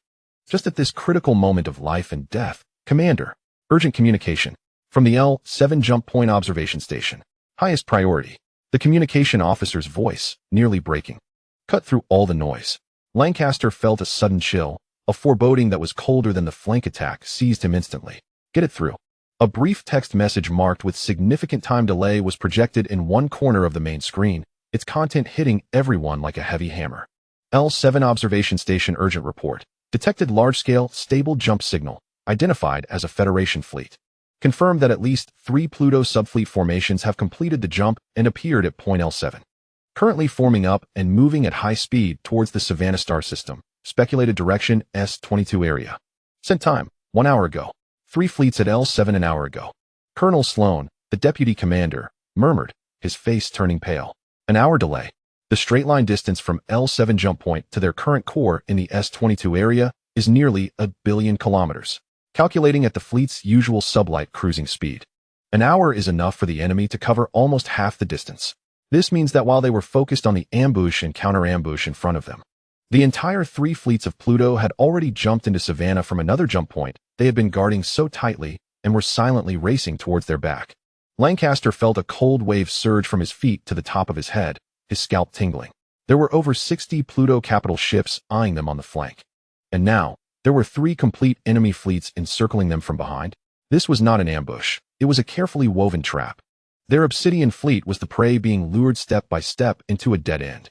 Just at this critical moment of life and death, Commander, urgent communication from the L7 jump point observation station. Highest priority. The communication officer's voice, nearly breaking, cut through all the noise. Lancaster felt a sudden chill, a foreboding that was colder than the flank attack seized him instantly. Get it through. A brief text message marked with significant time delay was projected in one corner of the main screen, its content hitting everyone like a heavy hammer. L7 observation station urgent report. Detected large-scale, stable jump signal, identified as a Federation fleet. Confirmed that at least 3 Pluto subfleet formations have completed the jump and appeared at point L7. Currently forming up and moving at high speed towards the Savannah star system. Speculated direction S22 area. Sent time, 1 hour ago. 3 fleets at L7 an hour ago. Colonel Sloan, the deputy commander, murmured, his face turning pale. An hour delay. The straight-line distance from L7 jump point to their current core in the S22 area is nearly 1 billion kilometers. Calculating at the fleet's usual sublight cruising speed. An hour is enough for the enemy to cover almost half the distance. This means that while they were focused on the ambush and counter-ambush in front of them, the entire 3 fleets of Pluto had already jumped into Savannah from another jump point they had been guarding so tightly and were silently racing towards their back. Lancaster felt a cold wave surge from his feet to the top of his head, his scalp tingling. There were over 60 Pluto capital ships eyeing them on the flank. And now, there were 3 complete enemy fleets encircling them from behind. This was not an ambush. It was a carefully woven trap. Their obsidian fleet was the prey being lured step by step into a dead end.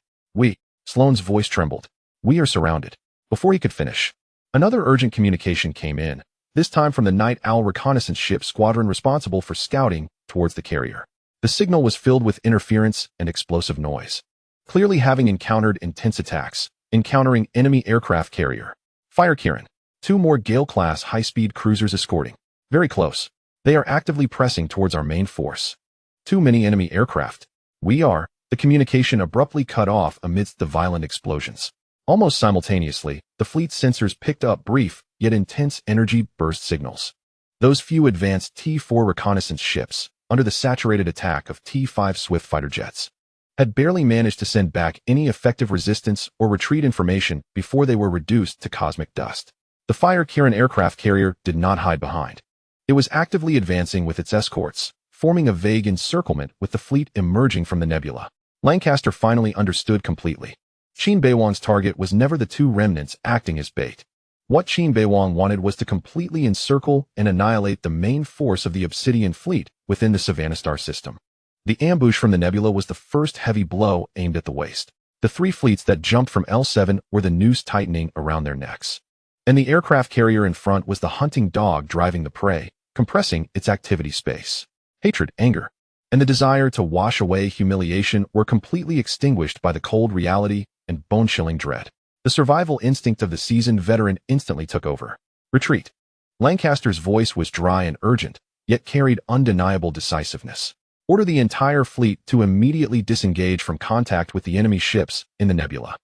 Sloane's voice trembled. We are surrounded. Before he could finish, another urgent communication came in, this time from the Night Owl reconnaissance ship squadron responsible for scouting towards the carrier. The signal was filled with interference and explosive noise. Clearly having encountered intense attacks, encountering enemy aircraft carrier. Fire Kirin. 2 more Gale-class high-speed cruisers escorting. Very close. They are actively pressing towards our main force. Too many enemy aircraft. The communication abruptly cut off amidst the violent explosions. Almost simultaneously, the fleet's sensors picked up brief, yet intense energy burst signals. Those few advanced T-4 reconnaissance ships, under the saturated attack of T-5 swift fighter jets, had barely managed to send back any effective resistance or retreat information before they were reduced to cosmic dust. The Fire Kirin aircraft carrier did not hide behind. It was actively advancing with its escorts, forming a vague encirclement with the fleet emerging from the nebula. Lancaster finally understood completely. Qin Beiwang's target was never the 2 remnants acting as bait. What Qin Beiwang wanted was to completely encircle and annihilate the main force of the Obsidian fleet within the Savannah Star system. The ambush from the nebula was the first heavy blow aimed at the waist. The 3 fleets that jumped from L7 were the noose tightening around their necks. And the aircraft carrier in front was the hunting dog driving the prey, compressing its activity space. Hatred, anger, and the desire to wash away humiliation were completely extinguished by the cold reality and bone-chilling dread. The survival instinct of the seasoned veteran instantly took over. Retreat. Lancaster's voice was dry and urgent, yet carried undeniable decisiveness. Order the entire fleet to immediately disengage from contact with the enemy ships in the nebula.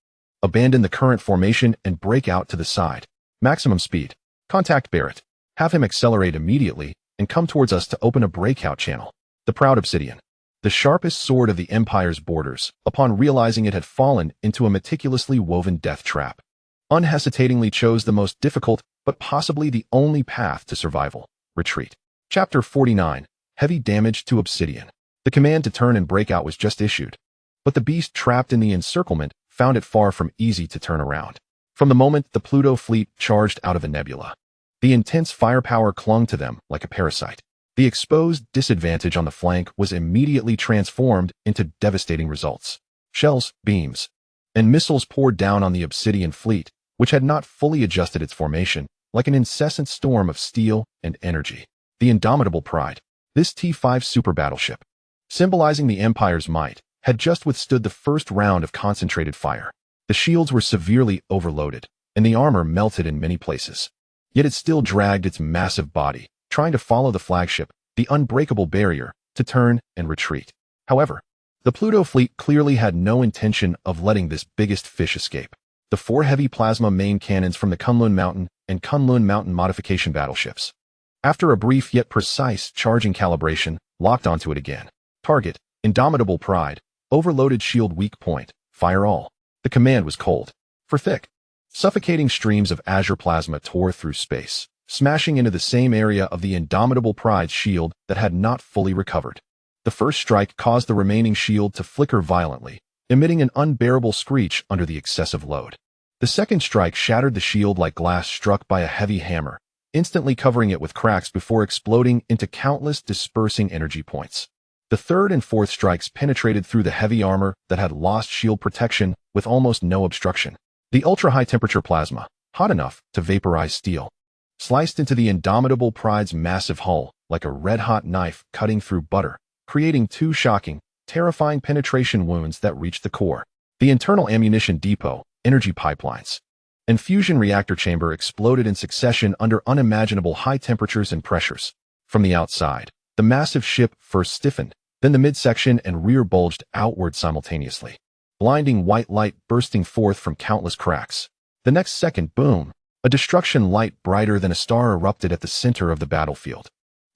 Abandon the current formation and break out to the side. Maximum speed. Contact Barrett. Have him accelerate immediately and come towards us to open a breakout channel. The proud Obsidian, the sharpest sword of the Empire's borders, upon realizing it had fallen into a meticulously woven death trap, unhesitatingly chose the most difficult but possibly the only path to survival: retreat. Chapter 49. Heavy damage to Obsidian. The command to turn and break out was just issued, but the beast trapped in the encirclement found it far from easy to turn around. From the moment the Pluto fleet charged out of the nebula, the intense firepower clung to them like a parasite. The exposed disadvantage on the flank was immediately transformed into devastating results. Shells, beams, and missiles poured down on the Obsidian fleet, which had not fully adjusted its formation, like an incessant storm of steel and energy. The Indomitable Pride, this T-5 super battleship, symbolizing the Empire's might, had just withstood the first round of concentrated fire. The shields were severely overloaded, and the armor melted in many places. Yet it still dragged its massive body, trying to follow the flagship, the unbreakable barrier, to turn and retreat. However, the Pluto fleet clearly had no intention of letting this biggest fish escape. The 4 heavy plasma main cannons from the Kunlun Mountain and Kunlun Mountain modification battleships, after a brief yet precise charging calibration, locked onto it again. Target, Indomitable Pride, overloaded shield weak point, fire all. The command was cold. For thick, suffocating streams of azure plasma tore through space, smashing into the same area of the Indomitable Pride's shield that had not fully recovered. The first strike caused the remaining shield to flicker violently, emitting an unbearable screech under the excessive load. The second strike shattered the shield like glass struck by a heavy hammer, instantly covering it with cracks before exploding into countless dispersing energy points. The third and fourth strikes penetrated through the heavy armor that had lost shield protection with almost no obstruction. The ultra-high temperature plasma, hot enough to vaporize steel, sliced into the Indomitable Pride's massive hull like a red-hot knife cutting through butter, creating 2 shocking, terrifying penetration wounds that reached the core. The internal ammunition depot, energy pipelines, and fusion reactor chamber exploded in succession under unimaginable high temperatures and pressures. From the outside, the massive ship first stiffened, then the midsection and rear bulged outward simultaneously, blinding white light bursting forth from countless cracks. The next second, boom, a destruction light brighter than a star erupted at the center of the battlefield.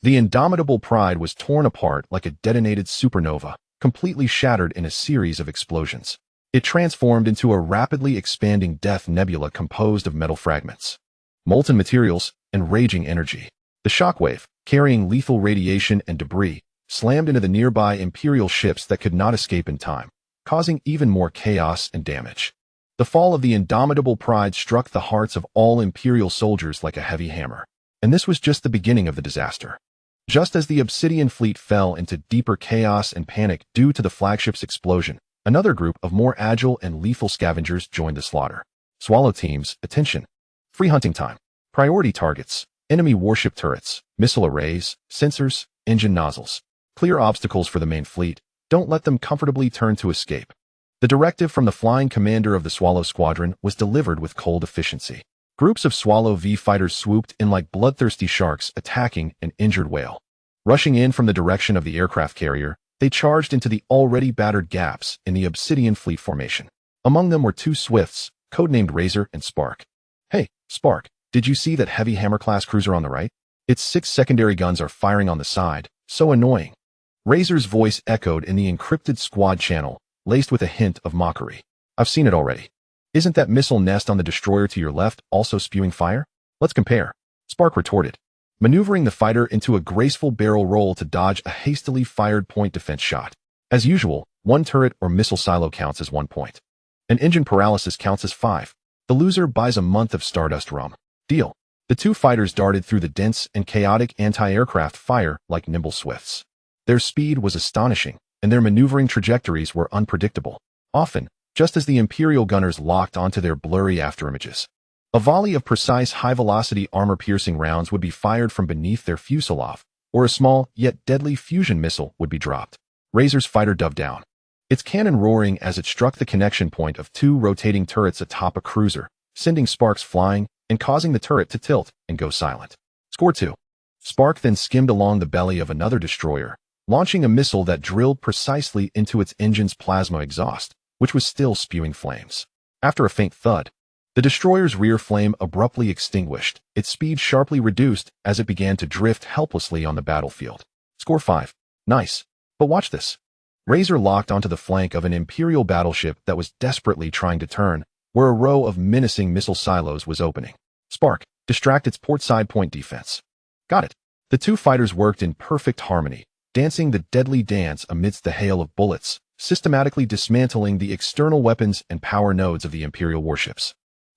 The Indomitable Pride was torn apart like a detonated supernova, completely shattered in a series of explosions. It transformed into a rapidly expanding death nebula composed of metal fragments, molten materials, and raging energy. The shockwave, carrying lethal radiation and debris, slammed into the nearby Imperial ships that could not escape in time, causing even more chaos and damage. The fall of the Indomitable Pride struck the hearts of all Imperial soldiers like a heavy hammer. And this was just the beginning of the disaster. Just as the Obsidian fleet fell into deeper chaos and panic due to the flagship's explosion, another group of more agile and lethal scavengers joined the slaughter. Swallow teams, attention. Free hunting time. Priority targets. Enemy warship turrets, missile arrays, sensors, engine nozzles. Clear obstacles for the main fleet. Don't let them comfortably turn to escape. The directive from the flying commander of the Swallow Squadron was delivered with cold efficiency. Groups of Swallow V fighters swooped in like bloodthirsty sharks attacking an injured whale. Rushing in from the direction of the aircraft carrier, they charged into the already battered gaps in the Obsidian fleet formation. Among them were two Swifts, codenamed Razor and Spark. Hey, Spark, did you see that heavy hammer-class cruiser on the right? Its 6 secondary guns are firing on the side. So annoying. Razor's voice echoed in the encrypted squad channel, laced with a hint of mockery. I've seen it already. Isn't that missile nest on the destroyer to your left also spewing fire? Let's compare. Spark retorted, maneuvering the fighter into a graceful barrel roll to dodge a hastily fired point defense shot. As usual, one turret or missile silo counts as 1 point. An engine paralysis counts as 5. The loser buys a month of Stardust rum. Deal. The two fighters darted through the dense and chaotic anti-aircraft fire like nimble Swifts. Their speed was astonishing, and their maneuvering trajectories were unpredictable. Often, just as the Imperial gunners locked onto their blurry afterimages. A volley of precise high-velocity armor-piercing rounds would be fired from beneath their fuselage, or a small yet deadly fusion missile would be dropped. Razor's fighter dove down, its cannon roaring as it struck the connection point of 2 rotating turrets atop a cruiser, sending sparks flying and causing the turret to tilt and go silent. Score 2. Spark then skimmed along the belly of another destroyer, launching a missile that drilled precisely into its engine's plasma exhaust, which was still spewing flames. After a faint thud, the destroyer's rear flame abruptly extinguished, its speed sharply reduced as it began to drift helplessly on the battlefield. Score 5. Nice. But watch this. Razor locked onto the flank of an Imperial battleship that was desperately trying to turn, where a row of menacing missile silos was opening. Spark, distract its portside point defense. Got it. The two fighters worked in perfect harmony, dancing the deadly dance amidst the hail of bullets, systematically dismantling the external weapons and power nodes of the Imperial warships.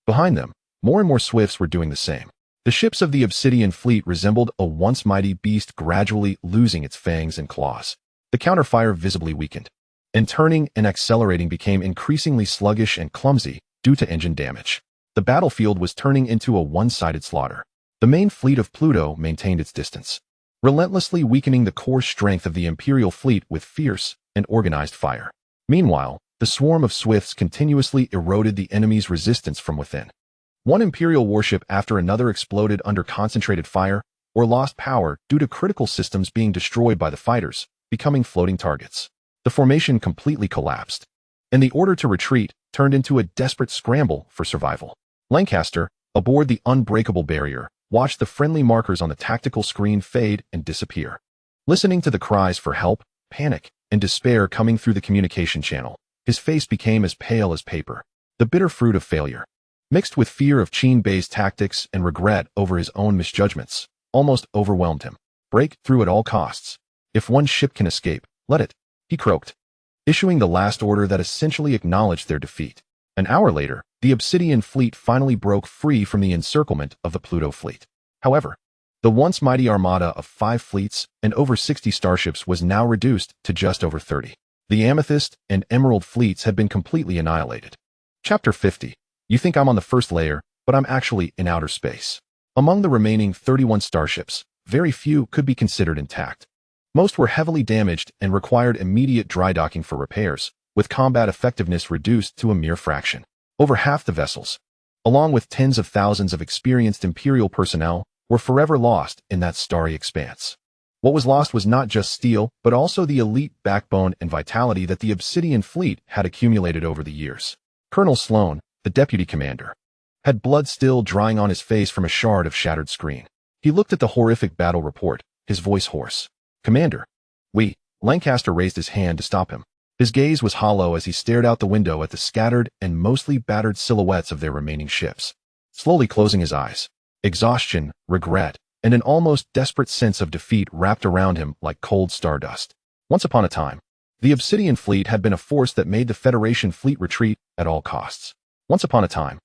Behind them, more and more Swifts were doing the same. The ships of the Obsidian fleet resembled a once mighty beast gradually losing its fangs and claws. The counterfire visibly weakened, and turning and accelerating became increasingly sluggish and clumsy due to engine damage. The battlefield was turning into a one-sided slaughter. The main fleet of Pluto maintained its distance, relentlessly weakening the core strength of the Imperial fleet with fierce and organized fire. Meanwhile, the swarm of Swifts continuously eroded the enemy's resistance from within. One Imperial warship after another exploded under concentrated fire or lost power due to critical systems being destroyed by the fighters, becoming floating targets. The formation completely collapsed, and the order to retreat turned into a desperate scramble for survival. Lancaster, aboard the unbreakable barrier, watched the friendly markers on the tactical screen fade and disappear. Listening to the cries for help, panic, and despair coming through the communication channel, his face became as pale as paper. The bitter fruit of failure, mixed with fear of Qin Bei's tactics and regret over his own misjudgments, almost overwhelmed him. Break through at all costs. If one ship can escape, let it, he croaked, issuing the last order that essentially acknowledged their defeat. An hour later, the Obsidian fleet finally broke free from the encirclement of the Pluto fleet. However, the once mighty armada of 5 fleets and over 60 starships was now reduced to just over 30. The Amethyst and Emerald fleets had been completely annihilated. Chapter 50. You think I'm on the first layer, but I'm actually in outer space. Among the remaining 31 starships, very few could be considered intact. Most were heavily damaged and required immediate dry docking for repairs, with combat effectiveness reduced to a mere fraction. Over half the vessels, along with tens of thousands of experienced Imperial personnel, were forever lost in that starry expanse. What was lost was not just steel, but also the elite backbone and vitality that the Obsidian fleet had accumulated over the years. Colonel Sloan, the deputy commander, had blood still drying on his face from a shard of shattered screen. He looked at the horrific battle report, his voice hoarse. Commander, Lancaster raised his hand to stop him. His gaze was hollow as he stared out the window at the scattered and mostly battered silhouettes of their remaining ships. Slowly closing his eyes, exhaustion, regret, and an almost desperate sense of defeat wrapped around him like cold stardust. Once upon a time, the Obsidian fleet had been a force that made the Federation fleet retreat at all costs. Once upon a time,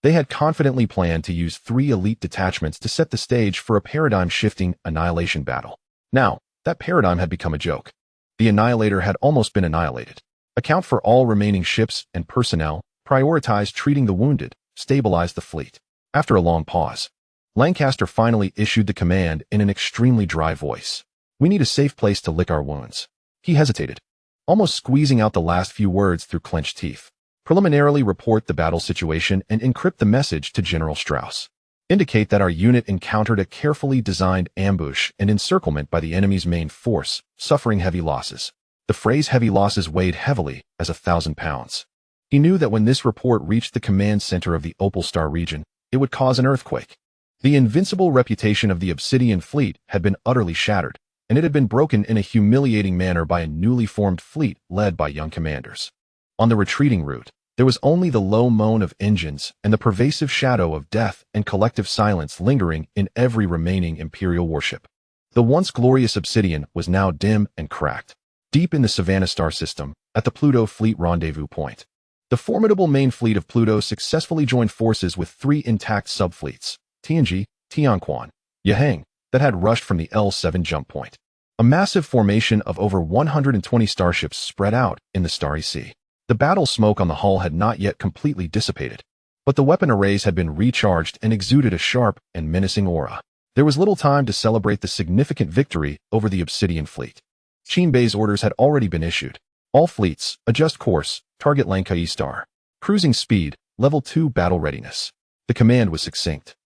they had confidently planned to use 3 elite detachments to set the stage for a paradigm-shifting annihilation battle. Now, that paradigm had become a joke. The Annihilator had almost been annihilated. Account for all remaining ships and personnel, prioritize treating the wounded, stabilize the fleet. After a long pause, Lancaster finally issued the command in an extremely dry voice. We need a safe place to lick our wounds. He hesitated, almost squeezing out the last few words through clenched teeth. Preliminarily report the battle situation and encrypt the message to General Strauss. Indicate that our unit encountered a carefully designed ambush and encirclement by the enemy's main force, suffering heavy losses. The phrase heavy losses weighed heavily as 1,000 pounds. He knew that when this report reached the command center of the Opal Star region, it would cause an earthquake. The invincible reputation of the Obsidian fleet had been utterly shattered, and it had been broken in a humiliating manner by a newly formed fleet led by young commanders. On the retreating route, there was only the low moan of engines and the pervasive shadow of death and collective silence lingering in every remaining Imperial warship. The once glorious Obsidian was now dim and cracked, deep in the Savannah star system, at the Pluto fleet rendezvous point. The formidable main fleet of Pluto successfully joined forces with 3 intact subfleets, Tianji, Tianquan, Yahang, that had rushed from the L7 jump point. A massive formation of over 120 starships spread out in the starry sea. The battle smoke on the hull had not yet completely dissipated, but the weapon arrays had been recharged and exuded a sharp and menacing aura. There was little time to celebrate the significant victory over the Obsidian fleet. Qin Bei's orders had already been issued. All fleets, adjust course, target Lankai Star. Cruising speed, level 2 battle readiness. The command was succinct,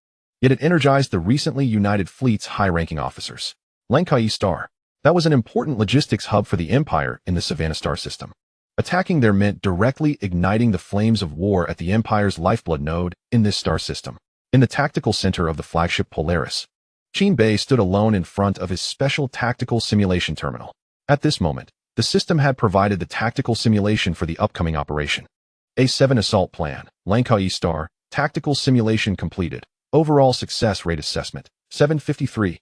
yet it energized the recently united fleet's high-ranking officers. Lankai Star. That was an important logistics hub for the Empire in the Savannah star system. Attacking there meant directly igniting the flames of war at the Empire's lifeblood node in this star system. In the tactical center of the flagship Polaris, Qin Bei stood alone in front of his special tactical simulation terminal. At this moment, the system had provided the tactical simulation for the upcoming operation. A7 Assault Plan, Lankai Star, Tactical Simulation completed. Overall Success Rate Assessment, 753.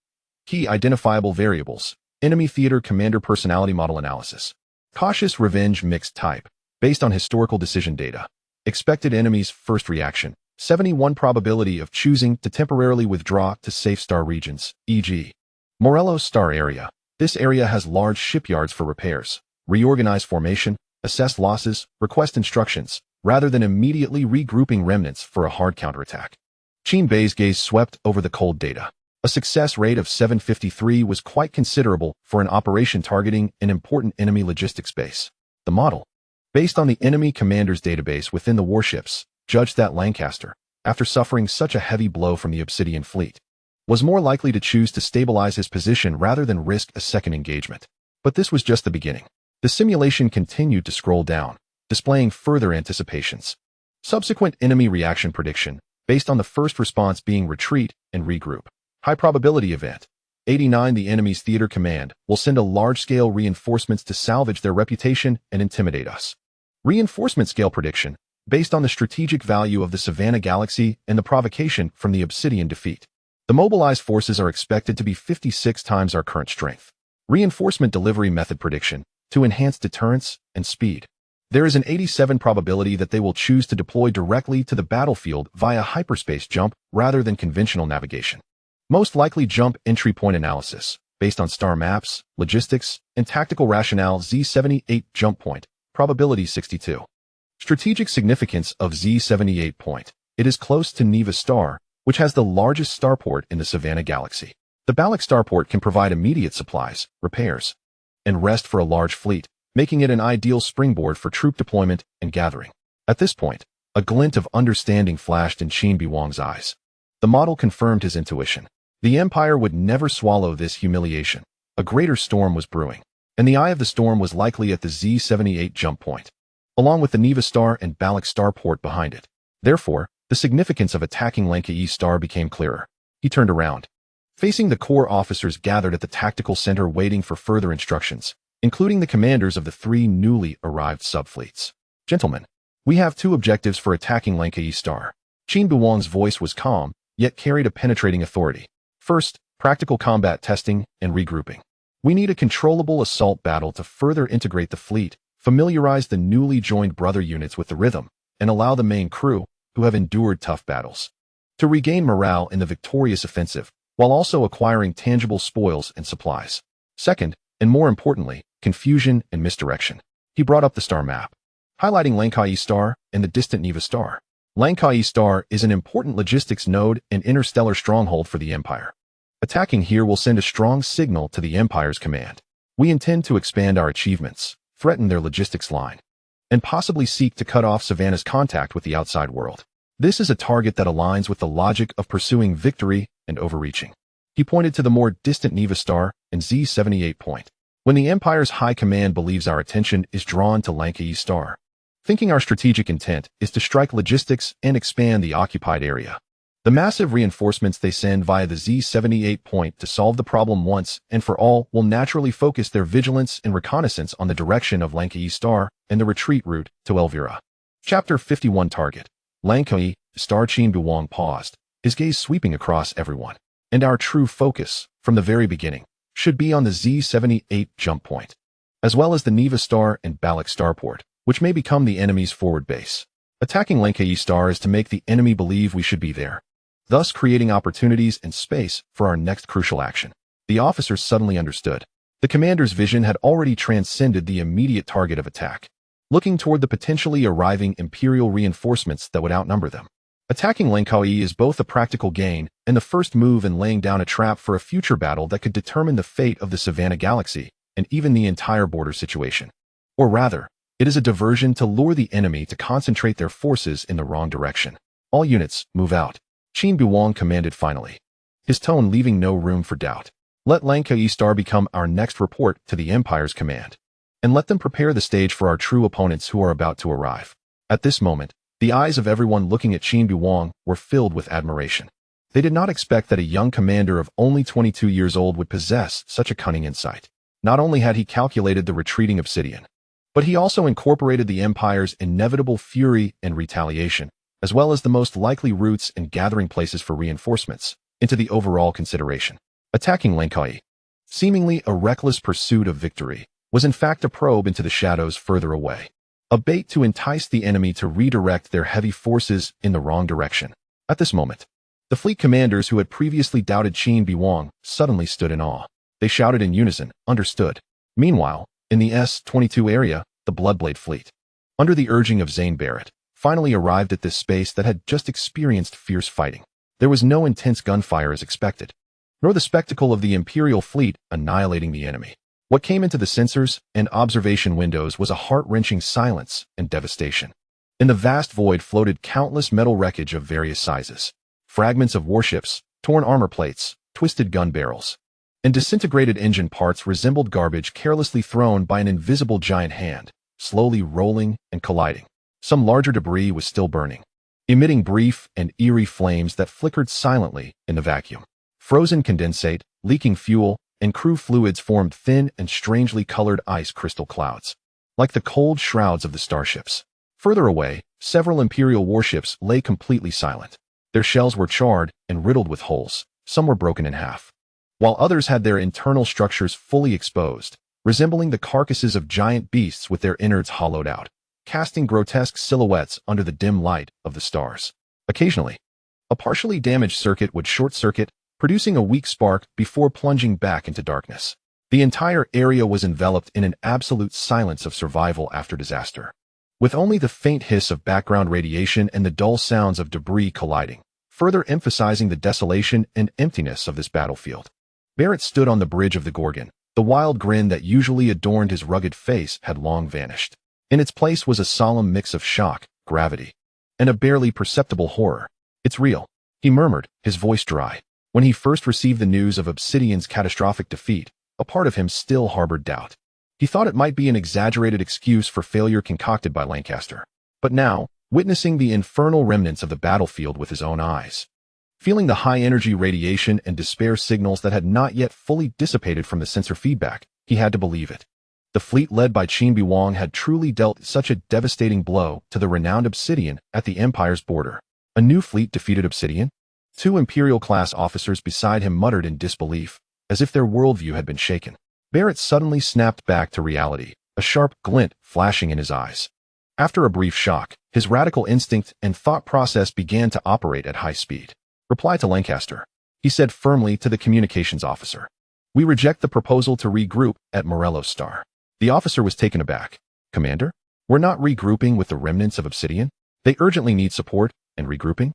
Key Identifiable Variables, Enemy Theater Commander Personality Model Analysis. Cautious Revenge Mixed Type, based on historical decision data. Expected enemy's first reaction, 71 probability of choosing to temporarily withdraw to safe star regions, e.g. Morelos Star Area. This area has large shipyards for repairs. Reorganize formation, assess losses, request instructions, rather than immediately regrouping remnants for a hard counterattack. Qin Bei's gaze swept over the cold data. A success rate of 753 was quite considerable for an operation targeting an important enemy logistics base. The model, based on the enemy commander's database within the warships, judged that Lancaster, after suffering such a heavy blow from the Obsidian fleet, was more likely to choose to stabilize his position rather than risk a second engagement. But this was just the beginning. The simulation continued to scroll down, displaying further anticipations. Subsequent enemy reaction prediction, based on the first response being retreat and regroup. High probability event. 89 The enemy's theater command will send a large-scale reinforcements to salvage their reputation and intimidate us. Reinforcement scale prediction, based on the strategic value of the Savannah Galaxy and the provocation from the Obsidian defeat. The mobilized forces are expected to be 56 times our current strength. Reinforcement delivery method prediction, to enhance deterrence and speed. There is an 87 probability that they will choose to deploy directly to the battlefield via hyperspace jump rather than conventional navigation. Most likely jump entry point analysis, based on star maps, logistics, and tactical rationale. Z78 jump point, probability 62. Strategic significance of Z78 point. It is close to Neva Star, which has the largest starport in the Savannah Galaxy. The Balak starport can provide immediate supplies, repairs, and rest for a large fleet, making it an ideal springboard for troop deployment and gathering. At this point, a glint of understanding flashed in Qin Beiwang's eyes. The model confirmed his intuition. The Empire would never swallow this humiliation. A greater storm was brewing, and the eye of the storm was likely at the Z78 jump point, along with the Neva Star and Balak starport behind it. Therefore, the significance of attacking Lankai Star became clearer. He turned around, facing the core officers gathered at the tactical center waiting for further instructions, including the commanders of the 3 newly arrived subfleets. Gentlemen, we have 2 objectives for attacking Lankai Star. Qin Beiwang's voice was calm, yet carried a penetrating authority. First, practical combat testing and regrouping. We need a controllable assault battle to further integrate the fleet, familiarize the newly joined brother units with the rhythm, and allow the main crew, who have endured tough battles, to regain morale in the victorious offensive, while also acquiring tangible spoils and supplies. Second, and more importantly, confusion and misdirection. He brought up the star map, highlighting Langkai Star and the distant Neva Star. Langkai Star is an important logistics node and interstellar stronghold for the Empire. Attacking here will send a strong signal to the Empire's command. We intend to expand our achievements, threaten their logistics line, and possibly seek to cut off Savannah's contact with the outside world. This is a target that aligns with the logic of pursuing victory and overreaching. He pointed to the more distant Neva Star and Z-78 point. When the Empire's high command believes our attention is drawn to Langkai Star, thinking our strategic intent is to strike logistics and expand the occupied area. The massive reinforcements they send via the Z-78 point to solve the problem once and for all will naturally focus their vigilance and reconnaissance on the direction of Langkai Star and the retreat route to Elvira. Chapter 51 Target. Langkai Star. Qin Beiwang paused, his gaze sweeping across everyone. And our true focus, from the very beginning, should be on the Z-78 jump point, as well as the Neva Star and Balak starport, which may become the enemy's forward base. Attacking Langkai Star is to make the enemy believe we should be there, thus creating opportunities and space for our next crucial action. The officers suddenly understood. The commander's vision had already transcended the immediate target of attack, looking toward the potentially arriving Imperial reinforcements that would outnumber them. Attacking Langkai is both a practical gain and the first move in laying down a trap for a future battle that could determine the fate of the Savannah Galaxy and even the entire border situation. Or rather, it is a diversion to lure the enemy to concentrate their forces in the wrong direction. All units, move out. Qin Beiwang commanded finally, his tone leaving no room for doubt. Let Langkai Star become our next report to the Empire's command, and let them prepare the stage for our true opponents who are about to arrive. At this moment, the eyes of everyone looking at Qin Beiwang were filled with admiration. They did not expect that a young commander of only 22 years old would possess such a cunning insight. Not only had he calculated the retreating Obsidian, but he also incorporated the Empire's inevitable fury and retaliation, as well as the most likely routes and gathering places for reinforcements, into the overall consideration. Attacking Langkai, seemingly a reckless pursuit of victory, was in fact a probe into the shadows further away. A bait to entice the enemy to redirect their heavy forces in the wrong direction. At this moment, the fleet commanders who had previously doubted Qin Beiwang suddenly stood in awe. They shouted in unison, "Understood." Meanwhile, in the S-22 area, the Bloodblade fleet, under the urging of Zane Barrett, finally arrived at this space that had just experienced fierce fighting. There was no intense gunfire as expected, nor the spectacle of the Imperial fleet annihilating the enemy. What came into the sensors and observation windows was a heart-wrenching silence and devastation. In the vast void floated countless metal wreckage of various sizes. Fragments of warships, torn armor plates, twisted gun barrels, and disintegrated engine parts resembled garbage carelessly thrown by an invisible giant hand, slowly rolling and colliding. Some larger debris was still burning, emitting brief and eerie flames that flickered silently in the vacuum. Frozen condensate, leaking fuel, and crew fluids formed thin and strangely colored ice crystal clouds, like the cold shrouds of the starships. Further away, several Imperial warships lay completely silent. Their shells were charred and riddled with holes. Some were broken in half, while others had their internal structures fully exposed, resembling the carcasses of giant beasts with their innards hollowed out, casting grotesque silhouettes under the dim light of the stars. Occasionally, a partially damaged circuit would short-circuit, producing a weak spark before plunging back into darkness. The entire area was enveloped in an absolute silence of survival after disaster, with only the faint hiss of background radiation and the dull sounds of debris colliding, further emphasizing the desolation and emptiness of this battlefield. Barrett stood on the bridge of the Gorgon. The wild grin that usually adorned his rugged face had long vanished. In its place was a solemn mix of shock, gravity, and a barely perceptible horror. "It's real," he murmured, his voice dry. When he first received the news of Obsidian's catastrophic defeat, a part of him still harbored doubt. He thought it might be an exaggerated excuse for failure concocted by Lancaster. But now, witnessing the infernal remnants of the battlefield with his own eyes, feeling the high-energy radiation and despair signals that had not yet fully dissipated from the sensor feedback, he had to believe it. The fleet led by Qin Beiwang had truly dealt such a devastating blow to the renowned Obsidian at the Empire's border. A new fleet defeated Obsidian? Two Imperial-class officers beside him muttered in disbelief, as if their worldview had been shaken. Barrett suddenly snapped back to reality, a sharp glint flashing in his eyes. After a brief shock, his radical instinct and thought process began to operate at high speed. "Reply to Lancaster," he said firmly to the communications officer. We reject the proposal to regroup at Morello's star. The officer was taken aback. Commander? We're not regrouping with the remnants of Obsidian? They urgently need support and regrouping?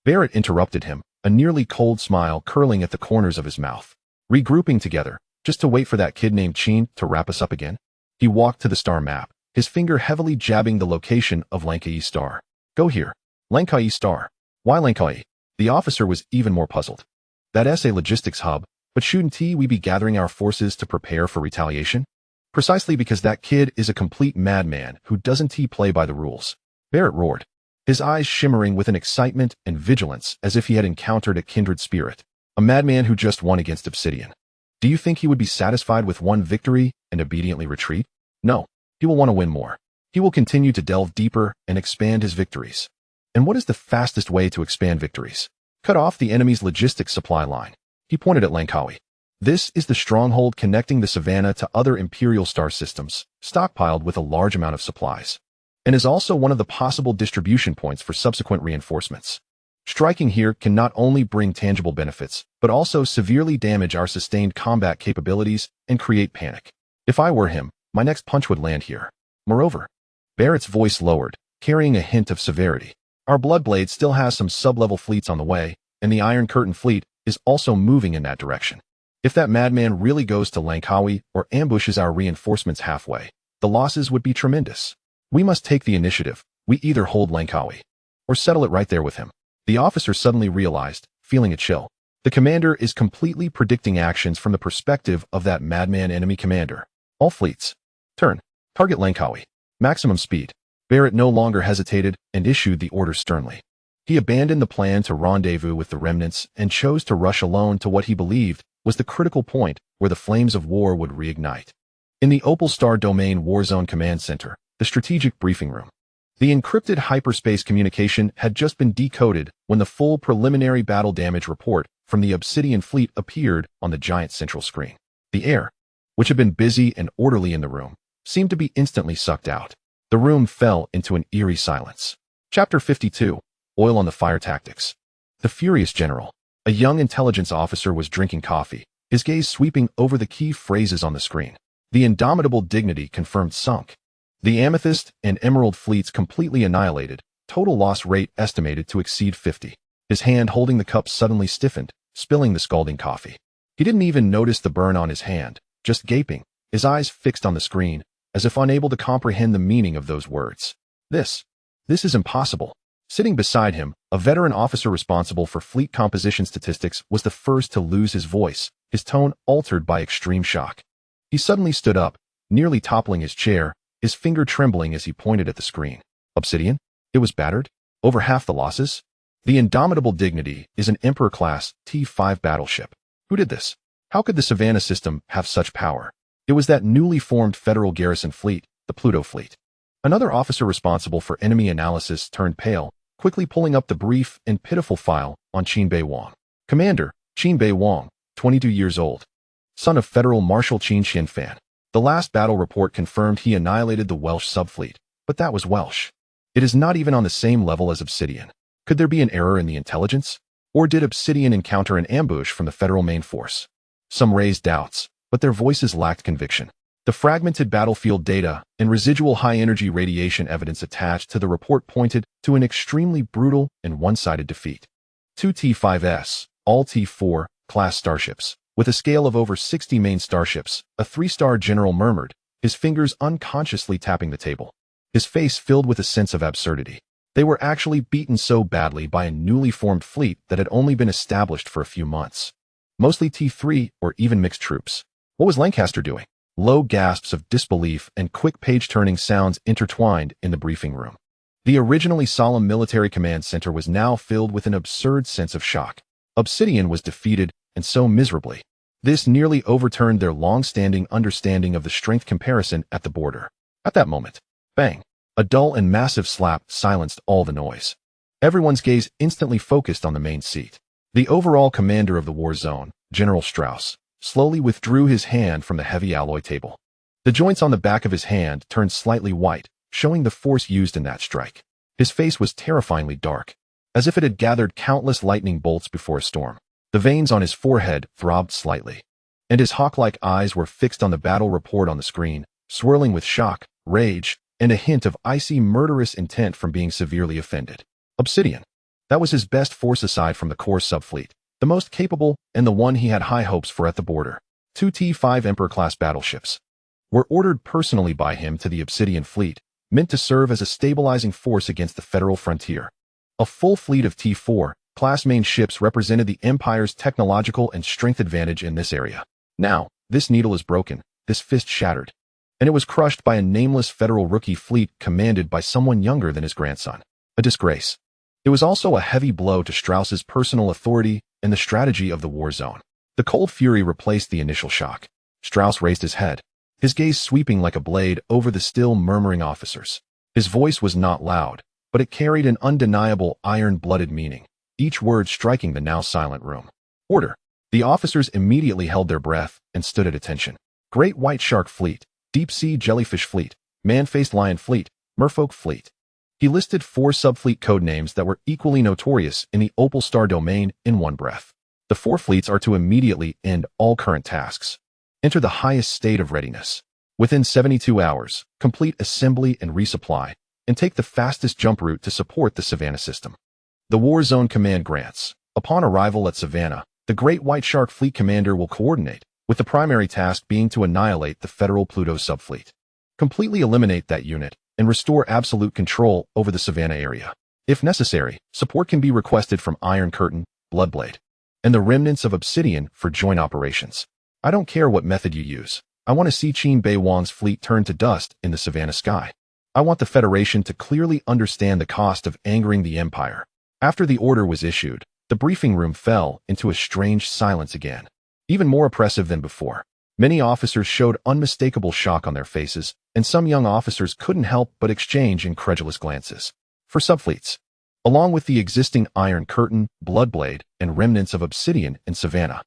Barrett interrupted him, a nearly cold smile curling at the corners of his mouth. Regrouping together, just to wait for that kid named Qin to wrap us up again? He walked to the star map, his finger heavily jabbing the location of Lankai star. Go here. Lankai star. Why Lankai? The officer was even more puzzled. That's a logistics hub, but shouldn't we be gathering our forces to prepare for retaliation? Precisely because that kid is a complete madman who doesn't play by the rules. Barrett roared, his eyes shimmering with an excitement and vigilance as if he had encountered a kindred spirit. A madman who just won against Obsidian. Do you think he would be satisfied with one victory and obediently retreat? No, he will want to win more. He will continue to delve deeper and expand his victories. And what is the fastest way to expand victories? Cut off the enemy's logistics supply line. He pointed at Langkawi. This is the stronghold connecting the savannah to other Imperial star systems, stockpiled with a large amount of supplies, and is also one of the possible distribution points for subsequent reinforcements. Striking here can not only bring tangible benefits, but also severely damage our sustained combat capabilities and create panic. If I were him, my next punch would land here. Moreover, Barrett's voice lowered, carrying a hint of severity. Our Bloodblade still has some sub-level fleets on the way, and the Iron Curtain fleet is also moving in that direction. If that madman really goes to Langkawi or ambushes our reinforcements halfway, the losses would be tremendous. We must take the initiative. We either hold Langkawi or settle it right there with him. The officer suddenly realized, feeling a chill. The commander is completely predicting actions from the perspective of that madman enemy commander. All fleets. Turn. Target Langkawi. Maximum speed. Barrett no longer hesitated and issued the order sternly. He abandoned the plan to rendezvous with the remnants and chose to rush alone to what he believed was the critical point where the flames of war would reignite. In the Opal Star Domain Warzone Command Center, the strategic briefing room. The encrypted hyperspace communication had just been decoded when the full preliminary battle damage report from the Obsidian fleet appeared on the giant central screen. The air, which had been busy and orderly in the room, seemed to be instantly sucked out. The room fell into an eerie silence. Chapter 52. Oil on the Fire Tactics. The furious general, a young intelligence officer, was drinking coffee, his gaze sweeping over the key phrases on the screen. The indomitable dignity confirmed sunk. The Amethyst and Emerald fleets completely annihilated, total loss rate estimated to exceed 50. His hand holding the cup suddenly stiffened, spilling the scalding coffee. He didn't even notice the burn on his hand, just gaping, his eyes fixed on the screen, as if unable to comprehend the meaning of those words. This is impossible. Sitting beside him, a veteran officer responsible for fleet composition statistics was the first to lose his voice, his tone altered by extreme shock. He suddenly stood up, nearly toppling his chair, his finger trembling as he pointed at the screen. Obsidian? It was battered? Over half the losses? The Indomitable Dignity is an Emperor-class T-5 battleship. Who did this? How could the Savannah system have such power? It was that newly formed Federal garrison fleet, the Pluto fleet. Another officer responsible for enemy analysis turned pale, quickly pulling up the brief and pitiful file on Qin Beiwang. Commander, Qin Beiwang, 22 years old. Son of Federal Marshal Qin Shinfan. The last battle report confirmed he annihilated the Welsh subfleet, but that was Welsh. It is not even on the same level as Obsidian. Could there be an error in the intelligence? Or did Obsidian encounter an ambush from the Federal main force? Some raised doubts, but their voices lacked conviction. The fragmented battlefield data and residual high-energy radiation evidence attached to the report pointed to an extremely brutal and one-sided defeat. 2 T-5S, all T-4, class starships, with a scale of over 60 main starships, a 3-star general murmured, his fingers unconsciously tapping the table. His face filled with a sense of absurdity. They were actually beaten so badly by a newly formed fleet that had only been established for a few months. Mostly T-3 or even mixed troops. What was Lancaster doing? Low gasps of disbelief and quick page-turning sounds intertwined in the briefing room. The originally solemn military command center was now filled with an absurd sense of shock. Obsidian was defeated, and so miserably. This nearly overturned their long-standing understanding of the strength comparison at the border. At that moment, bang, a dull and massive slap silenced all the noise. Everyone's gaze instantly focused on the main seat. The overall commander of the war zone, General Strauss, slowly withdrew his hand from the heavy alloy table. The joints on the back of his hand turned slightly white, showing the force used in that strike. His face was terrifyingly dark, as if it had gathered countless lightning bolts before a storm. The veins on his forehead throbbed slightly. and his hawk-like eyes were fixed on the battle report on the screen, swirling with shock, rage, and a hint of icy murderous intent from being severely offended. Obsidian. That was his best force aside from the core subfleet, the most capable and the one he had high hopes for at the border. 2 T-5 Emperor-class battleships were ordered personally by him to the Obsidian fleet, meant to serve as a stabilizing force against the federal frontier. A full fleet of T-4 class main ships represented the Empire's technological and strength advantage in this area. Now, this needle is broken, this fist shattered, and it was crushed by a nameless federal rookie fleet commanded by someone younger than his grandson. A disgrace. It was also a heavy blow to Strauss's personal authority and the strategy of the war zone. The cold fury replaced the initial shock. Strauss raised his head, his gaze sweeping like a blade over the still murmuring officers. His voice was not loud, but it carried an undeniable iron-blooded meaning, each word striking the now silent room. Order. The officers immediately held their breath and stood at attention. Great White Shark Fleet, Deep-Sea Jellyfish Fleet, Man-Faced Lion Fleet, Merfolk Fleet. He listed 4 subfleet code names that were equally notorious in the Opal Star domain in one breath. The 4 fleets are to immediately end all current tasks. Enter the highest state of readiness. Within 72 hours, complete assembly and resupply, and take the fastest jump route to support the Savannah system. The War Zone Command grants. Upon arrival at Savannah, the Great White Shark Fleet Commander will coordinate, with the primary task being to annihilate the Federal Pluto subfleet. Completely eliminate that unit, and restore absolute control over the Savannah area. If necessary, support can be requested from Iron Curtain, Bloodblade, and the remnants of Obsidian for joint operations. I don't care what method you use. I want to see Qin Beiwang's fleet turn to dust in the Savannah sky. I want the Federation to clearly understand the cost of angering the Empire. After the order was issued, the briefing room fell into a strange silence again, even more oppressive than before. Many officers showed unmistakable shock on their faces, and some young officers couldn't help but exchange incredulous glances. For subfleets, along with the existing Iron Curtain, Bloodblade, and remnants of Obsidian in Savannah,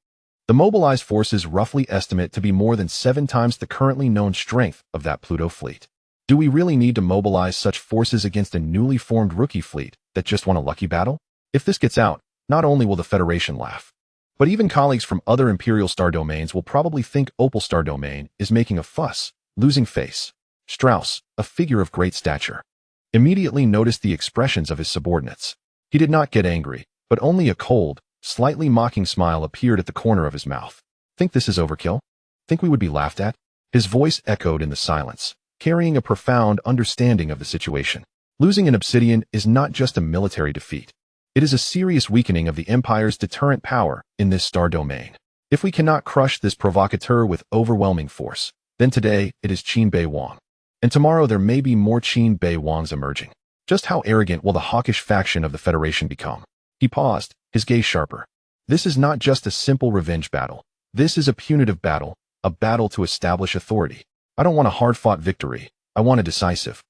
the mobilized forces roughly estimate to be more than 7 times the currently known strength of that Pluto fleet. Do we really need to mobilize such forces against a newly formed rookie fleet that just won a lucky battle? If this gets out, not only will the Federation laugh, but even colleagues from other Imperial Star domains will probably think Opal Star domain is making a fuss, losing face. Strauss, a figure of great stature, immediately noticed the expressions of his subordinates. He did not get angry, but only a cold, slightly mocking smile appeared at the corner of his mouth. Think this is overkill? Think we would be laughed at? His voice echoed in the silence, carrying a profound understanding of the situation. Losing an Obsidian is not just a military defeat. It is a serious weakening of the Empire's deterrent power in this star domain. If we cannot crush this provocateur with overwhelming force, then today it is Qin Beiwang. And tomorrow there may be more Qin Beiwangs emerging. Just how arrogant will the hawkish faction of the Federation become? He paused, his gaze sharper. This is not just a simple revenge battle. This is a punitive battle, a battle to establish authority. I don't want a hard-fought victory. I want a decisive,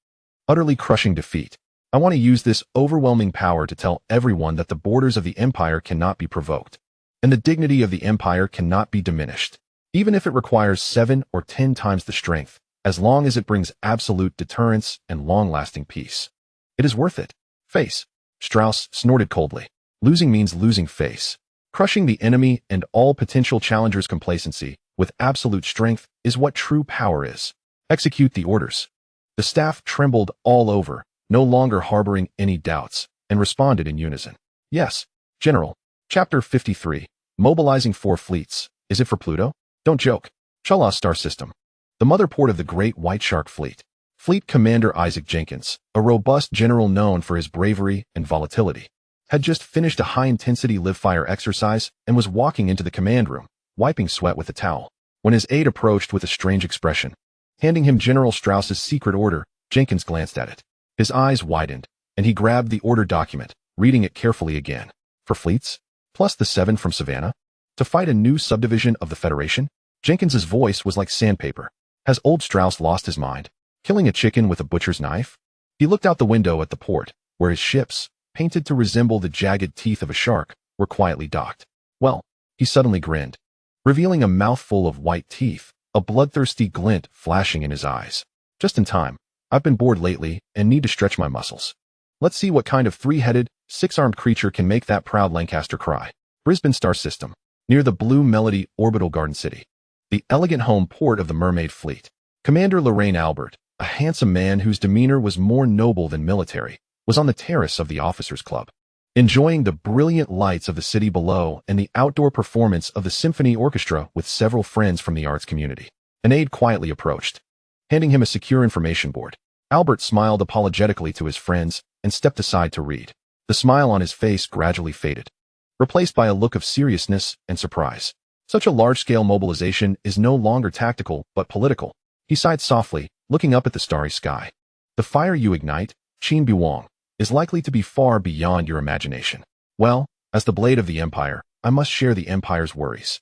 utterly crushing defeat. I want to use this overwhelming power to tell everyone that the borders of the Empire cannot be provoked, and the dignity of the Empire cannot be diminished, even if it requires 7 or 10 times the strength, as long as it brings absolute deterrence and long-lasting peace. It is worth it. Face. Strauss snorted coldly. Losing means losing face. Crushing the enemy and all potential challengers' complacency with absolute strength is what true power is. Execute the orders. The staff trembled all over, no longer harboring any doubts, and responded in unison. Yes, General. Chapter 53. Mobilizing 4 fleets. Is it for Pluto? Don't joke. Chala Star System. The mother port of the Great White Shark Fleet. Fleet Commander Isaac Jenkins, a robust general known for his bravery and volatility, had just finished a high-intensity live-fire exercise and was walking into the command room, wiping sweat with a towel, when his aide approached with a strange expression. Handing him General Strauss's secret order, Jenkins glanced at it. His eyes widened, and he grabbed the order document, reading it carefully again. For fleets? Plus the 7 from Savannah? To fight a new subdivision of the Federation? Jenkins's voice was like sandpaper. Has old Strauss lost his mind? Killing a chicken with a butcher's knife? He looked out the window at the port, where his ships, painted to resemble the jagged teeth of a shark, were quietly docked. Well, he suddenly grinned, revealing a mouthful of white teeth, a bloodthirsty glint flashing in his eyes. Just in time. I've been bored lately and need to stretch my muscles. Let's see what kind of 3-headed, 6-armed creature can make that proud Lancaster cry. Brisbane Star System. Near the Blue Melody Orbital Garden City. the elegant home port of the Mermaid Fleet. Commander Lorraine Albert, a handsome man whose demeanor was more noble than military, was on the terrace of the officers' club, enjoying the brilliant lights of the city below and the outdoor performance of the symphony orchestra with several friends from the arts community. An aide quietly approached, handing him a secure information board. Albert smiled apologetically to his friends and stepped aside to read. The smile on his face gradually faded, replaced by a look of seriousness and surprise. Such a large-scale mobilization is no longer tactical but political. He sighed softly, looking up at the starry sky. The fire you ignite, Qin Beiwang, is likely to be far beyond your imagination. Well, as the blade of the Empire, I must share the Empire's worries.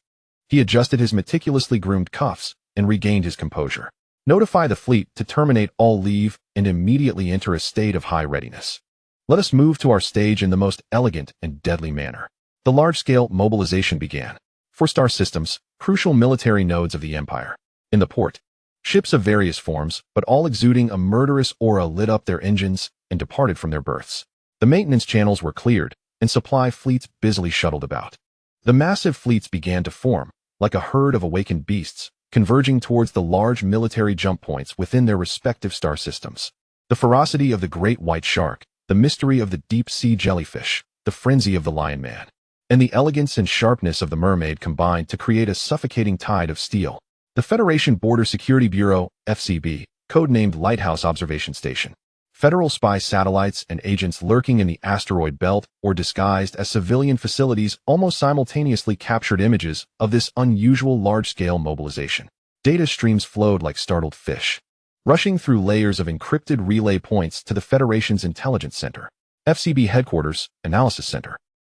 He adjusted his meticulously groomed cuffs and regained his composure. Notify the fleet to terminate all leave and immediately enter a state of high readiness. Let us move to our stage in the most elegant and deadly manner. The large-scale mobilization began. 4 star systems, crucial military nodes of the Empire. In the port, ships of various forms, but all exuding a murderous aura, lit up their engines and departed from their berths. The maintenance channels were cleared, and supply fleets busily shuttled about. The massive fleets began to form, like a herd of awakened beasts, converging towards the large military jump points within their respective star systems. The ferocity of the great white shark, the mystery of the deep-sea jellyfish, the frenzy of the lion man, and the elegance and sharpness of the mermaid combined to create a suffocating tide of steel. The Federation Border Security Bureau, FCB, codenamed Lighthouse Observation Station. Federal spy satellites and agents lurking in the asteroid belt or disguised as civilian facilities almost simultaneously captured images of this unusual large-scale mobilization. Data streams flowed like startled fish, rushing through layers of encrypted relay points to the Federation's Intelligence Center, FCB Headquarters, Analysis Center.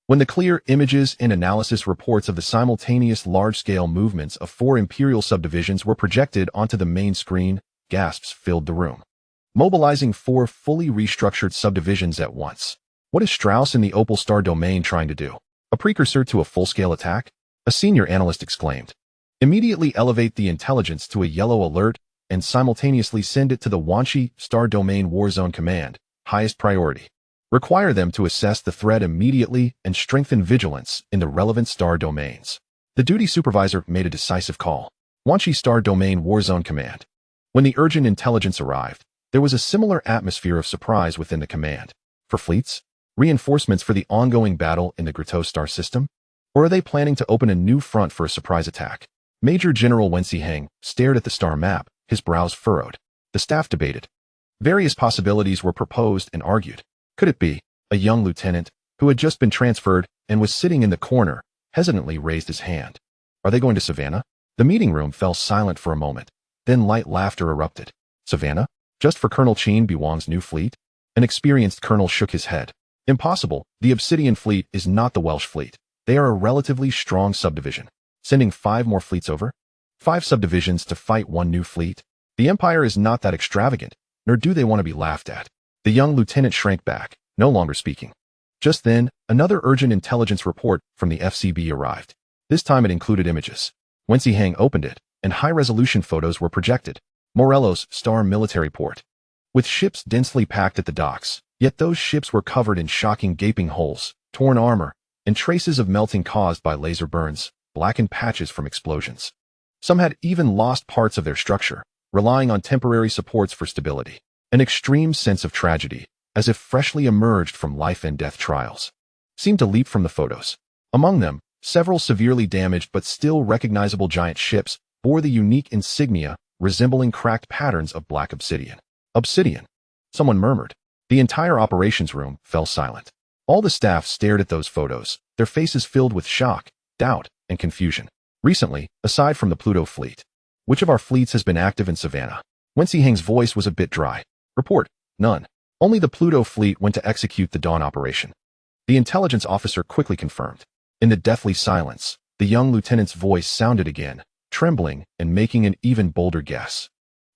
When the clear images and analysis reports of the simultaneous large-scale movements of 4 Imperial subdivisions were projected onto the main screen, gasps filled the room. Mobilizing 4 fully restructured subdivisions at once. What is Strauss in the Opal Star domain trying to do? A precursor to a full-scale attack? A senior analyst exclaimed. Immediately elevate the intelligence to a yellow alert and simultaneously send it to the Wanshi Star Domain Warzone Command, highest priority. Require them to assess the threat immediately and strengthen vigilance in the relevant star domains. The duty supervisor made a decisive call. Wanshi Star Domain Warzone Command. When the urgent intelligence arrived, there was a similar atmosphere of surprise within the command. For fleets? Reinforcements for the ongoing battle in the Gratos star system? Or are they planning to open a new front for a surprise attack? Major General Wen Ziheng stared at the star map, his brows furrowed. The staff debated. Various possibilities were proposed and argued. Could it be a young lieutenant who had just been transferred and was sitting in the corner, hesitantly raised his hand? Are they going to Savannah? The meeting room fell silent for a moment. Then light laughter erupted. Savannah? Just for Colonel Qin Beiwang's new fleet? An experienced colonel shook his head. Impossible. The Obsidian Fleet is not the Welsh fleet. They are a relatively strong subdivision. Sending 5 more fleets over? 5 subdivisions to fight 1 new fleet? The Empire is not that extravagant, nor do they want to be laughed at. The young lieutenant shrank back, no longer speaking. Just then, another urgent intelligence report from the FCB arrived. This time it included images. Wen Ziheng opened it, and high-resolution photos were projected. Morelos Star Military Port. With ships densely packed at the docks, yet those ships were covered in shocking gaping holes, torn armor, and traces of melting caused by laser burns, blackened patches from explosions. Some had even lost parts of their structure, relying on temporary supports for stability. An extreme sense of tragedy, as if freshly emerged from life and death trials, seemed to leap from the photos. Among them, several severely damaged but still recognizable giant ships bore the unique insignia resembling cracked patterns of black obsidian. Obsidian, someone murmured. The entire operations room fell silent. All the staff stared at those photos, their faces filled with shock, doubt, and confusion. Recently, aside from the Pluto fleet, which of our fleets has been active in Savannah? Wen Ziheng's voice was a bit dry. Report, none. Only the Pluto fleet went to execute the Dawn operation. The intelligence officer quickly confirmed. In the deathly silence, the young lieutenant's voice sounded again, trembling and making an even bolder guess.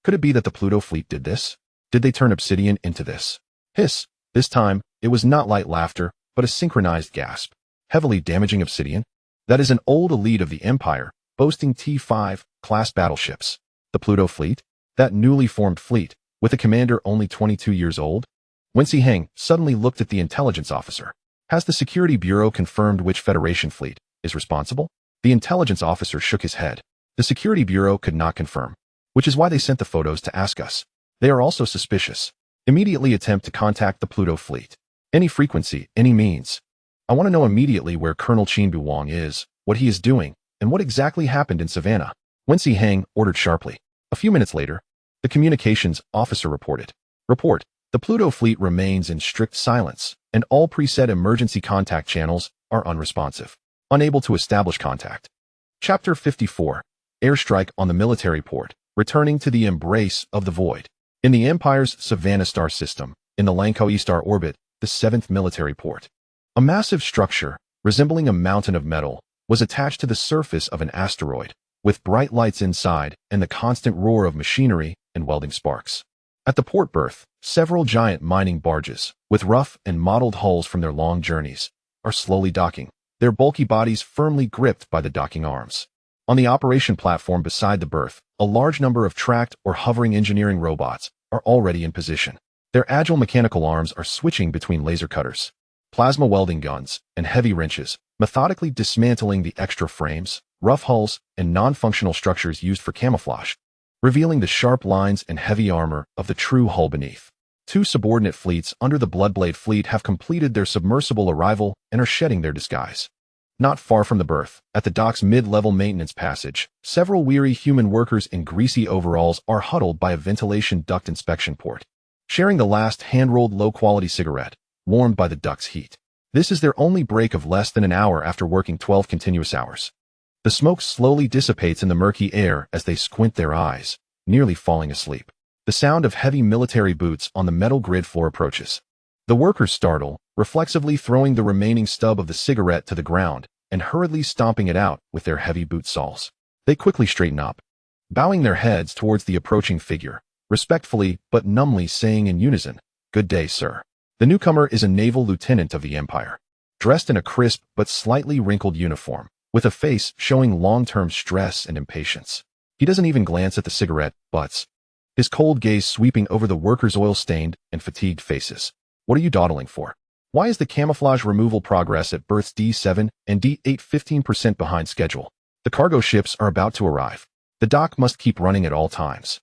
Could it be that the Pluto fleet did this? Did they turn Obsidian into this? Hiss. This time, it was not light laughter, but a synchronized gasp. Heavily damaging Obsidian? That is an old elite of the Empire, boasting T-5 class battleships. The Pluto fleet? That newly formed fleet, with a commander only 22 years old? Wen Ziheng suddenly looked at the intelligence officer. Has the Security Bureau confirmed which Federation fleet is responsible? The intelligence officer shook his head. The security bureau could not confirm, which is why they sent the photos to ask us. They are also suspicious. Immediately attempt to contact the Pluto fleet. Any frequency, any means. I want to know immediately where Colonel Qin Beiwang is, what he is doing, and what exactly happened in Savannah. Wen Hang ordered sharply. A few minutes later, the communications officer reported. Report. The Pluto fleet remains in strict silence, and all preset emergency contact channels are unresponsive. Unable to establish contact. Chapter 54. Airstrike on the military port, returning to the embrace of the void. In the Empire's Savannah star system, in the Lankoe star orbit, the 7th military port. A massive structure, resembling a mountain of metal, was attached to the surface of an asteroid, with bright lights inside and the constant roar of machinery and welding sparks. At the port berth, several giant mining barges, with rough and mottled hulls from their long journeys, are slowly docking, their bulky bodies firmly gripped by the docking arms. On the operation platform beside the berth, a large number of tracked or hovering engineering robots are already in position. Their agile mechanical arms are switching between laser cutters, plasma welding guns, and heavy wrenches, methodically dismantling the extra frames, rough hulls, and non-functional structures used for camouflage, revealing the sharp lines and heavy armor of the true hull beneath. Two subordinate fleets under the Bloodblade fleet have completed their submersible arrival and are shedding their disguise. Not far from the berth, at the dock's mid-level maintenance passage, several weary human workers in greasy overalls are huddled by a ventilation duct inspection port, sharing the last hand-rolled low-quality cigarette, warmed by the duct's heat. This is their only break of less than an hour after working 12 continuous hours. The smoke slowly dissipates in the murky air as they squint their eyes, nearly falling asleep. The sound of heavy military boots on the metal grid floor approaches. The workers startle, reflexively throwing the remaining stub of the cigarette to the ground and hurriedly stomping it out with their heavy boot soles. They quickly straighten up, bowing their heads towards the approaching figure, respectfully but numbly saying in unison, "Good day, sir." The newcomer is a naval lieutenant of the Empire, dressed in a crisp but slightly wrinkled uniform, with a face showing long-term stress and impatience. He doesn't even glance at the cigarette butts, his cold gaze sweeping over the workers' oil-stained and fatigued faces. "What are you dawdling for? Why is the camouflage removal progress at berths D7 and D8 15% behind schedule? The cargo ships are about to arrive. The dock must keep running at all times."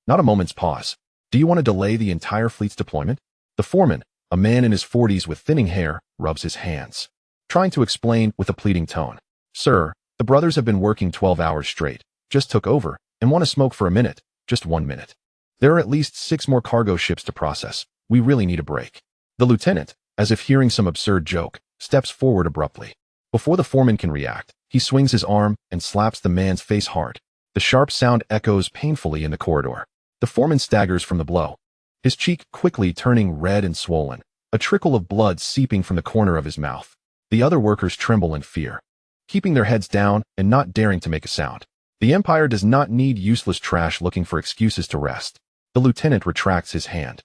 Not a moment's pause. "Do you want to delay the entire fleet's deployment?" The foreman, a man in his 40s with thinning hair, rubs his hands, trying to explain with a pleading tone. "Sir, the brothers have been working 12 hours straight, just took over, and want to smoke for a minute, just 1 minute. There are at least 6 more cargo ships to process. We really need a break." The lieutenant, as if hearing some absurd joke, steps forward abruptly. Before the foreman can react, he swings his arm and slaps the man's face hard. The sharp sound echoes painfully in the corridor. The foreman staggers from the blow, his cheek quickly turning red and swollen, a trickle of blood seeping from the corner of his mouth. The other workers tremble in fear, keeping their heads down and not daring to make a sound. The Empire does not need useless trash looking for excuses to rest. The lieutenant retracts his hand,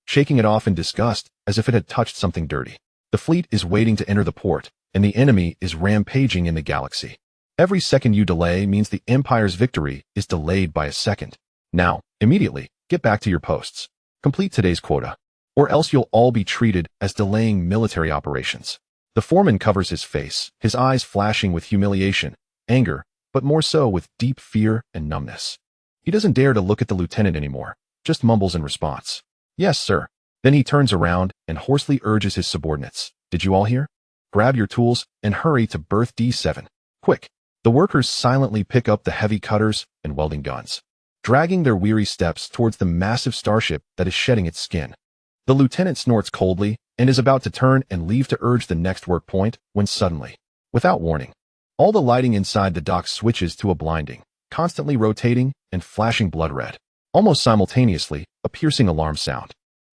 shaking it off in disgust as if it had touched something dirty. The fleet is waiting to enter the port, and the enemy is rampaging in the galaxy. Every second you delay means the Empire's victory is delayed by a second. Now, immediately, get back to your posts. Complete today's quota, or else you'll all be treated as delaying military operations. The foreman covers his face, his eyes flashing with humiliation, anger, but more so with deep fear and numbness. He doesn't dare to look at the lieutenant anymore, just mumbles in response. "Yes, sir." Then he turns around and hoarsely urges his subordinates. "Did you all hear? Grab your tools and hurry to berth D7. Quick." The workers silently pick up the heavy cutters and welding guns, dragging their weary steps towards the massive starship that is shedding its skin. The lieutenant snorts coldly and is about to turn and leave to urge the next work point when suddenly, without warning, all the lighting inside the dock switches to a blinding, constantly rotating and flashing blood red. Almost simultaneously, a piercing alarm sound,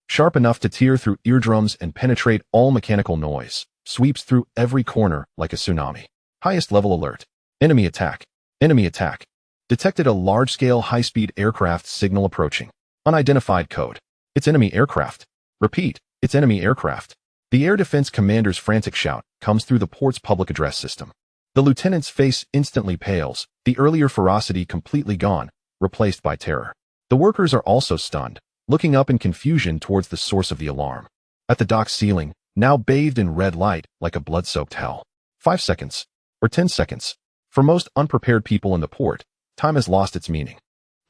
sharp enough to tear through eardrums and penetrate all mechanical noise, sweeps through every corner like a tsunami. Highest level alert. Enemy attack. Enemy attack. Detected a large-scale high-speed aircraft signal approaching. Unidentified code. It's enemy aircraft. Repeat, it's enemy aircraft. The Air Defense Commander's frantic shout comes through the port's public address system. The lieutenant's face instantly pales, the earlier ferocity completely gone, replaced by terror. The workers are also stunned, looking up in confusion towards the source of the alarm. At the dock ceiling, now bathed in red light like a blood-soaked hell. 5 seconds. Or 10 seconds. For most unprepared people in the port, time has lost its meaning.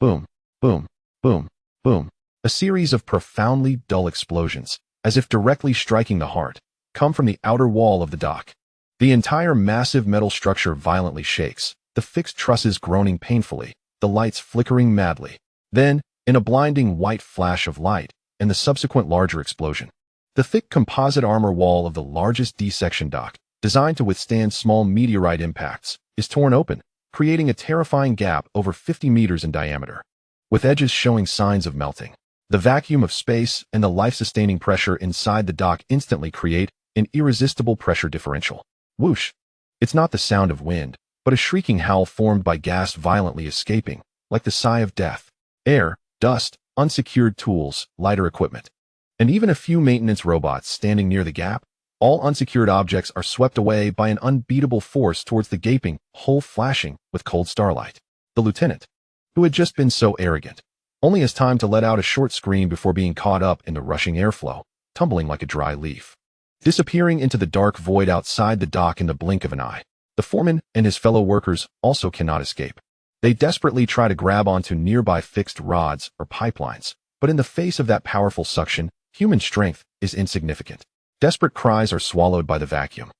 Boom, boom, boom, boom. A series of profoundly dull explosions, as if directly striking the heart, come from the outer wall of the dock. The entire massive metal structure violently shakes, the fixed trusses groaning painfully, the lights flickering madly. Then, in a blinding white flash of light, and the subsequent larger explosion, the thick composite armor wall of the largest D-section dock, designed to withstand small meteorite impacts, is torn open, creating a terrifying gap over 50 meters in diameter, with edges showing signs of melting. The vacuum of space and the life-sustaining pressure inside the dock instantly create an irresistible pressure differential. Whoosh! It's not the sound of wind, but a shrieking howl formed by gas violently escaping, like the sigh of death. Air, dust, unsecured tools, lighter equipment, and even a few maintenance robots standing near the gap. All unsecured objects are swept away by an unbeatable force towards the gaping hole, flashing with cold starlight. The lieutenant, who had just been so arrogant, only has time to let out a short scream before being caught up in the rushing airflow, tumbling like a dry leaf, disappearing into the dark void outside the dock in the blink of an eye. The foreman and his fellow workers also cannot escape. They desperately try to grab onto nearby fixed rods or pipelines, but in the face of that powerful suction, human strength is insignificant. Desperate cries are swallowed by the vacuum,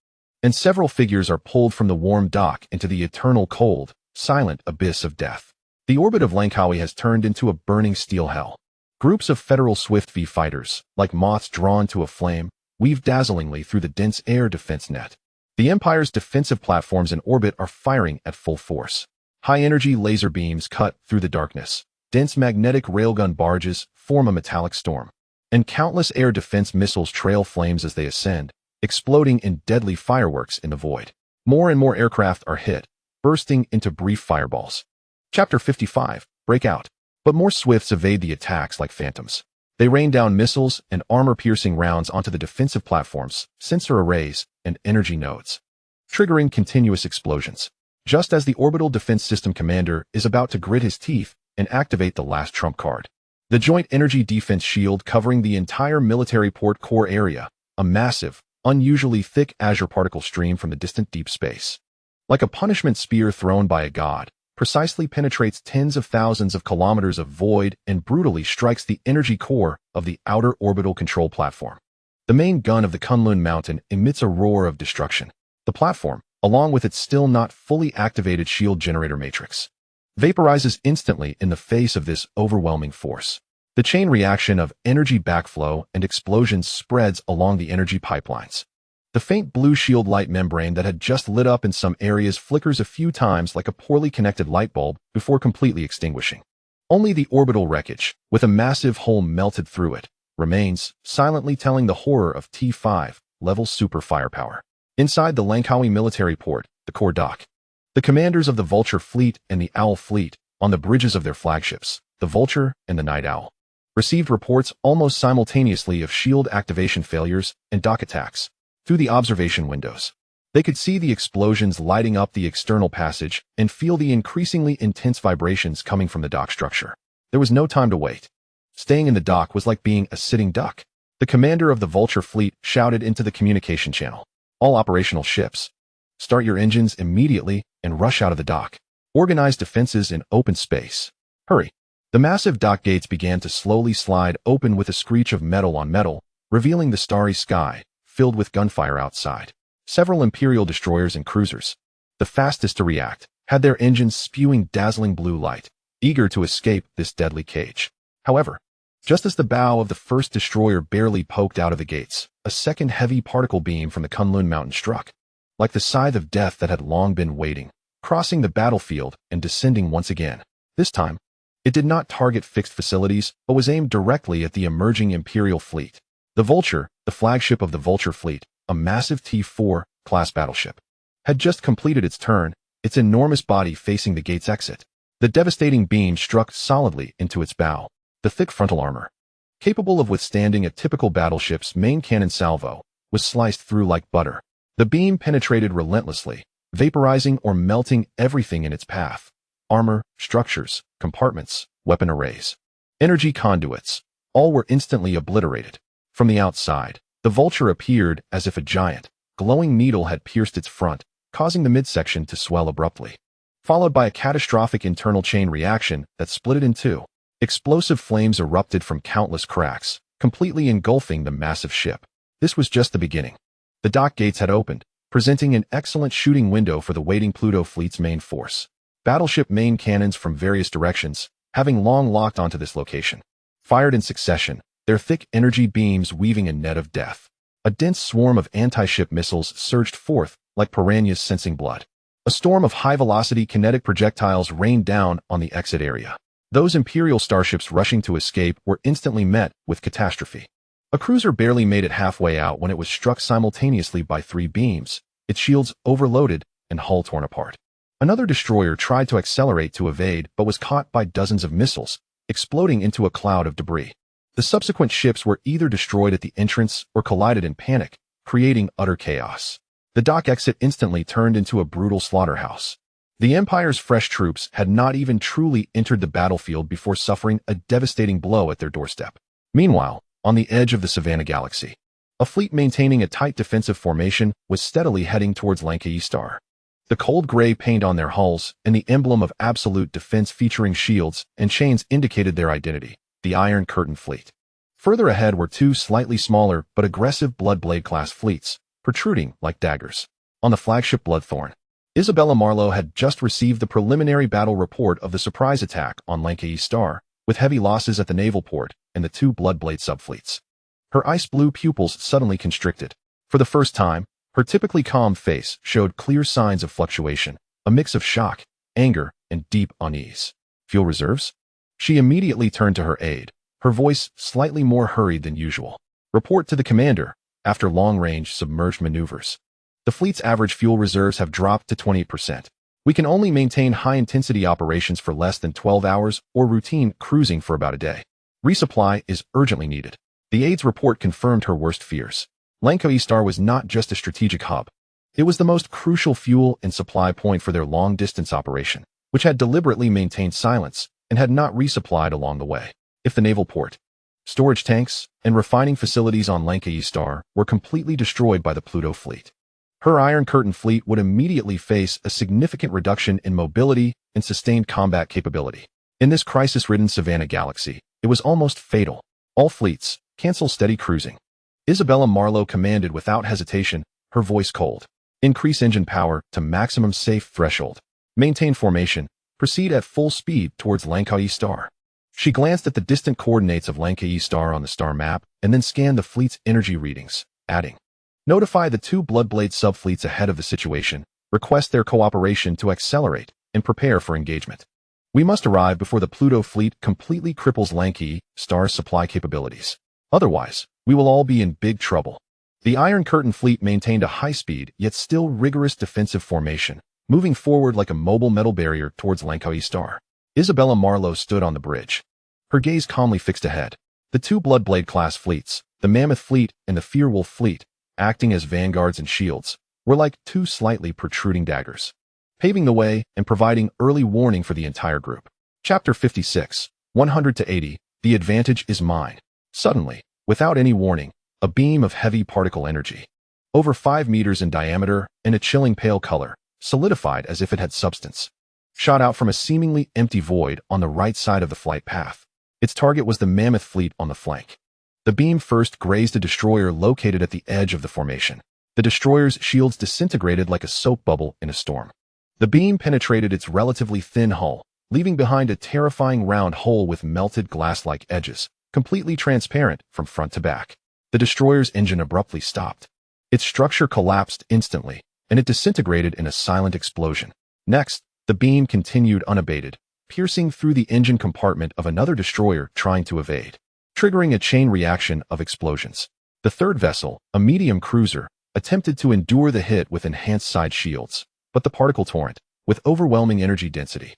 and several figures are pulled from the warm dock into the eternal cold, silent abyss of death. The orbit of Langkawi has turned into a burning steel hell. Groups of Federal Swift V fighters, like moths drawn to a flame, weave dazzlingly through the dense air defense net. The Empire's defensive platforms in orbit are firing at full force. High-energy laser beams cut through the darkness. Dense magnetic railgun barges form a metallic storm, and countless air defense missiles trail flames as they ascend, exploding in deadly fireworks in the void. More and more aircraft are hit, bursting into brief fireballs. Chapter 55, Breakout. But more Swifts evade the attacks like phantoms. They rain down missiles and armor-piercing rounds onto the defensive platforms, sensor arrays, and energy nodes, triggering continuous explosions. Just as the Orbital Defense System commander is about to grit his teeth and activate the last trump card, the Joint Energy Defense Shield covering the entire military port core area, a massive, unusually thick azure particle stream from the distant deep space, like a punishment spear thrown by a god, precisely penetrates tens of thousands of kilometers of void and brutally strikes the energy core of the outer orbital control platform. The main gun of the Kunlun Mountain emits a roar of destruction. The platform, along with its still not fully activated shield generator matrix, vaporizes instantly in the face of this overwhelming force. The chain reaction of energy backflow and explosions spreads along the energy pipelines. The faint blue shield light membrane that had just lit up in some areas flickers a few times like a poorly connected light bulb before completely extinguishing. Only the orbital wreckage, with a massive hole melted through it, remains, silently telling the horror of T5 level super firepower. Inside the Langkawi military port, the core dock, the commanders of the Vulture Fleet and the Owl Fleet, on the bridges of their flagships, the Vulture and the Night Owl, received reports almost simultaneously of shield activation failures and dock attacks. Through the observation windows, they could see the explosions lighting up the external passage and feel the increasingly intense vibrations coming from the dock structure. There was no time to wait. Staying in the dock was like being a sitting duck. The commander of the Vulture Fleet shouted into the communication channel, "All operational ships, start your engines immediately and rush out of the dock. Organize defenses in open space. Hurry." The massive dock gates began to slowly slide open with a screech of metal on metal, revealing the starry sky, filled with gunfire outside. Several Imperial destroyers and cruisers, the fastest to react, had their engines spewing dazzling blue light, eager to escape this deadly cage. However, just as the bow of the first destroyer barely poked out of the gates, a second heavy particle beam from the Kunlun Mountain struck, like the scythe of death that had long been waiting, crossing the battlefield and descending once again. This time, it did not target fixed facilities, but was aimed directly at the emerging Imperial fleet. The Vulture, the flagship of the Vulture Fleet, a massive T4 class battleship, had just completed its turn, its enormous body facing the gate's exit. The devastating beam struck solidly into its bow. The thick frontal armor, capable of withstanding a typical battleship's main cannon salvo, was sliced through like butter. The beam penetrated relentlessly, vaporizing or melting everything in its path. Armor, structures, compartments, weapon arrays, energy conduits, all were instantly obliterated. From the outside, the Vulture appeared as if a giant, glowing needle had pierced its front, causing the midsection to swell abruptly. followed by a catastrophic internal chain reaction that split it in two. Explosive flames erupted from countless cracks, completely engulfing the massive ship. This was just the beginning. The dock gates had opened, presenting an excellent shooting window for the waiting Pluto fleet's main force. Battleship main cannons from various directions, having long locked onto this location, fired in succession, their thick energy beams weaving a net of death. A dense swarm of anti-ship missiles surged forth like piranhas sensing blood. A storm of high-velocity kinetic projectiles rained down on the exit area. Those Imperial starships rushing to escape were instantly met with catastrophe. A cruiser barely made it halfway out when it was struck simultaneously by 3 beams, its shields overloaded and hull torn apart. Another destroyer tried to accelerate to evade but was caught by dozens of missiles, exploding into a cloud of debris. The subsequent ships were either destroyed at the entrance or collided in panic, creating utter chaos. The dock exit instantly turned into a brutal slaughterhouse. The Empire's fresh troops had not even truly entered the battlefield before suffering a devastating blow at their doorstep. Meanwhile, on the edge of the Savannah Galaxy, a fleet maintaining a tight defensive formation was steadily heading towards Lankai Star. The cold gray paint on their hulls and the emblem of absolute defense featuring shields and chains indicated their identity, the Iron Curtain Fleet. Further ahead were 2 slightly smaller but aggressive Bloodblade-class fleets, protruding like daggers. On the flagship Bloodthorn, Isabella Marlowe had just received the preliminary battle report of the surprise attack on Lankai Star, with heavy losses at the naval port and the 2 Bloodblade subfleets. Her ice-blue pupils suddenly constricted. For the first time, her typically calm face showed clear signs of fluctuation, a mix of shock, anger, and deep unease. Fuel reserves? She immediately turned to her aide, her voice slightly more hurried than usual. Report to the commander, after long-range submerged maneuvers. The fleet's average fuel reserves have dropped to 28%. We can only maintain high-intensity operations for less than 12 hours or routine cruising for about a day. Resupply is urgently needed. The aide's report confirmed her worst fears. Lankai Star was not just a strategic hub. It was the most crucial fuel and supply point for their long-distance operation, which had deliberately maintained silence and had not resupplied along the way. If the naval port, storage tanks, and refining facilities on Lankai Star were completely destroyed by the Pluto fleet, her Iron Curtain fleet would immediately face a significant reduction in mobility and sustained combat capability. In this crisis-ridden Savannah Galaxy, it was almost fatal. All fleets, cancel steady cruising. Isabella Marlowe commanded without hesitation, her voice cold. Increase engine power to maximum safe threshold. Maintain formation. Proceed at full speed towards Lankai Star. She glanced at the distant coordinates of Lankai Star on the star map and then scanned the fleet's energy readings, adding, notify the 2 Bloodblade subfleets ahead of the situation, request their cooperation to accelerate, and prepare for engagement. We must arrive before the Pluto fleet completely cripples Lankai Star's supply capabilities. Otherwise, we will all be in big trouble. The Iron Curtain fleet maintained a high-speed yet still rigorous defensive formation, moving forward like a mobile metal barrier towards Lankai Star. Isabella Marlowe stood on the bridge, her gaze calmly fixed ahead. The 2 Bloodblade-class fleets, the Mammoth Fleet and the Fearwolf Fleet, acting as vanguards and shields, were like 2 slightly protruding daggers, paving the way and providing early warning for the entire group. Chapter 56, 100 to 80, The Advantage is Mine. Suddenly, without any warning, a beam of heavy particle energy, over 5 meters in diameter and a chilling pale color, solidified as if it had substance, shot out from a seemingly empty void on the right side of the flight path. Its target was the Mammoth Fleet on the flank. The beam first grazed a destroyer located at the edge of the formation. The destroyer's shields disintegrated like a soap bubble in a storm. The beam penetrated its relatively thin hull, leaving behind a terrifying round hole with melted glass-like edges, completely transparent from front to back. The destroyer's engine abruptly stopped. Its structure collapsed instantly, and it disintegrated in a silent explosion. Next, the beam continued unabated, piercing through the engine compartment of another destroyer trying to evade, triggering a chain reaction of explosions. The third vessel, a medium cruiser, attempted to endure the hit with enhanced side shields, but the particle torrent, with overwhelming energy density,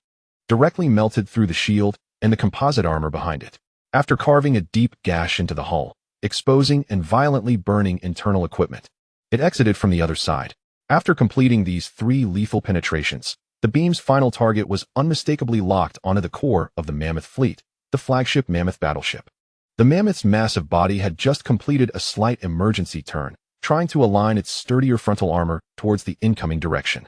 directly melted through the shield and the composite armor behind it. After carving a deep gash into the hull, exposing and violently burning internal equipment, it exited from the other side. After completing these 3 lethal penetrations, the beam's final target was unmistakably locked onto the core of the Mammoth Fleet, the flagship Mammoth battleship. The Mammoth's massive body had just completed a slight emergency turn, trying to align its sturdier frontal armor towards the incoming direction.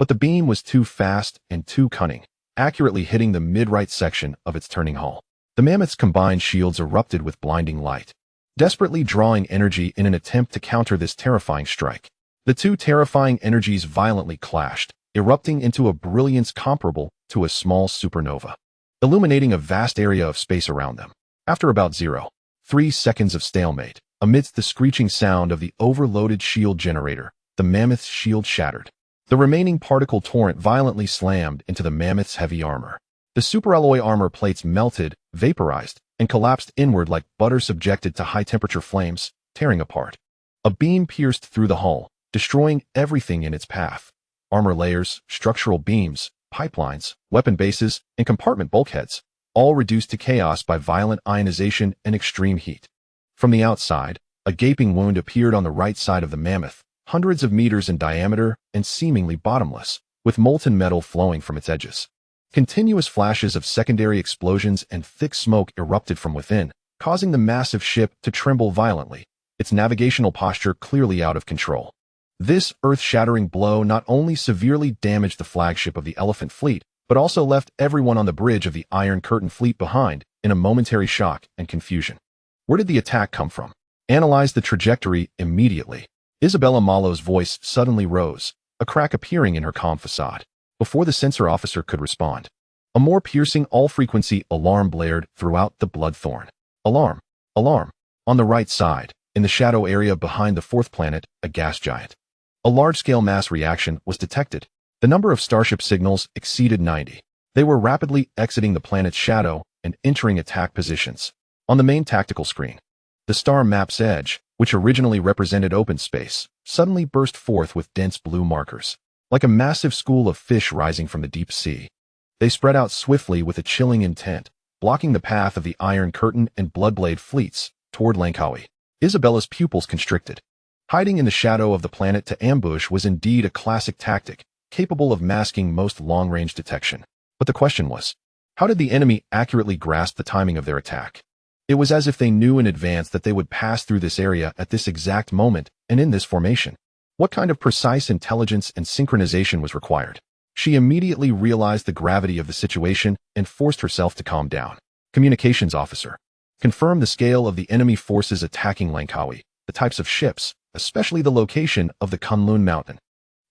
but the beam was too fast and too cunning, accurately hitting the mid-right section of its turning hull. The mammoth's combined shields erupted with blinding light, desperately drawing energy in an attempt to counter this terrifying strike. The two terrifying energies violently clashed, erupting into a brilliance comparable to a small supernova, illuminating a vast area of space around them. After about 0.3 seconds of stalemate, amidst the screeching sound of the overloaded shield generator, the mammoth's shield shattered. The remaining particle torrent violently slammed into the mammoth's heavy armor. The superalloy armor plates melted, vaporized, and collapsed inward like butter subjected to high-temperature flames, tearing apart. A beam pierced through the hull, destroying everything in its path. Armor layers, structural beams, pipelines, weapon bases, and compartment bulkheads, all reduced to chaos by violent ionization and extreme heat. From the outside, a gaping wound appeared on the right side of the mammoth, hundreds of meters in diameter and seemingly bottomless, with molten metal flowing from its edges. Continuous flashes of secondary explosions and thick smoke erupted from within, causing the massive ship to tremble violently, its navigational posture clearly out of control. This earth-shattering blow not only severely damaged the flagship of the Elephant Fleet, but also left everyone on the bridge of the Iron Curtain Fleet behind in a momentary shock and confusion. Where did the attack come from? Analyze the trajectory immediately. Isabella Malo's voice suddenly rose, a crack appearing in her calm facade. Before the sensor officer could respond, a more piercing all-frequency alarm blared throughout the Bloodthorn. Alarm! Alarm! On the right side, in the shadow area behind the fourth planet, a gas giant. A large-scale mass reaction was detected. The number of Starship signals exceeded 90. They were rapidly exiting the planet's shadow and entering attack positions. On the main tactical screen, the star map's edge, which originally represented open space, suddenly burst forth with dense blue markers. Like a massive school of fish rising from the deep sea, they spread out swiftly with a chilling intent, blocking the path of the Iron Curtain and Bloodblade fleets toward Langkawi. Isabella's pupils constricted. Hiding in the shadow of the planet to ambush was indeed a classic tactic, capable of masking most long-range detection. But the question was, how did the enemy accurately grasp the timing of their attack? It was as if they knew in advance that they would pass through this area at this exact moment and in this formation. What kind of precise intelligence and synchronization was required? She immediately realized the gravity of the situation and forced herself to calm down. Communications officer, confirm the scale of the enemy forces attacking Langkawi, the types of ships, especially the location of the Kunlun Mountain.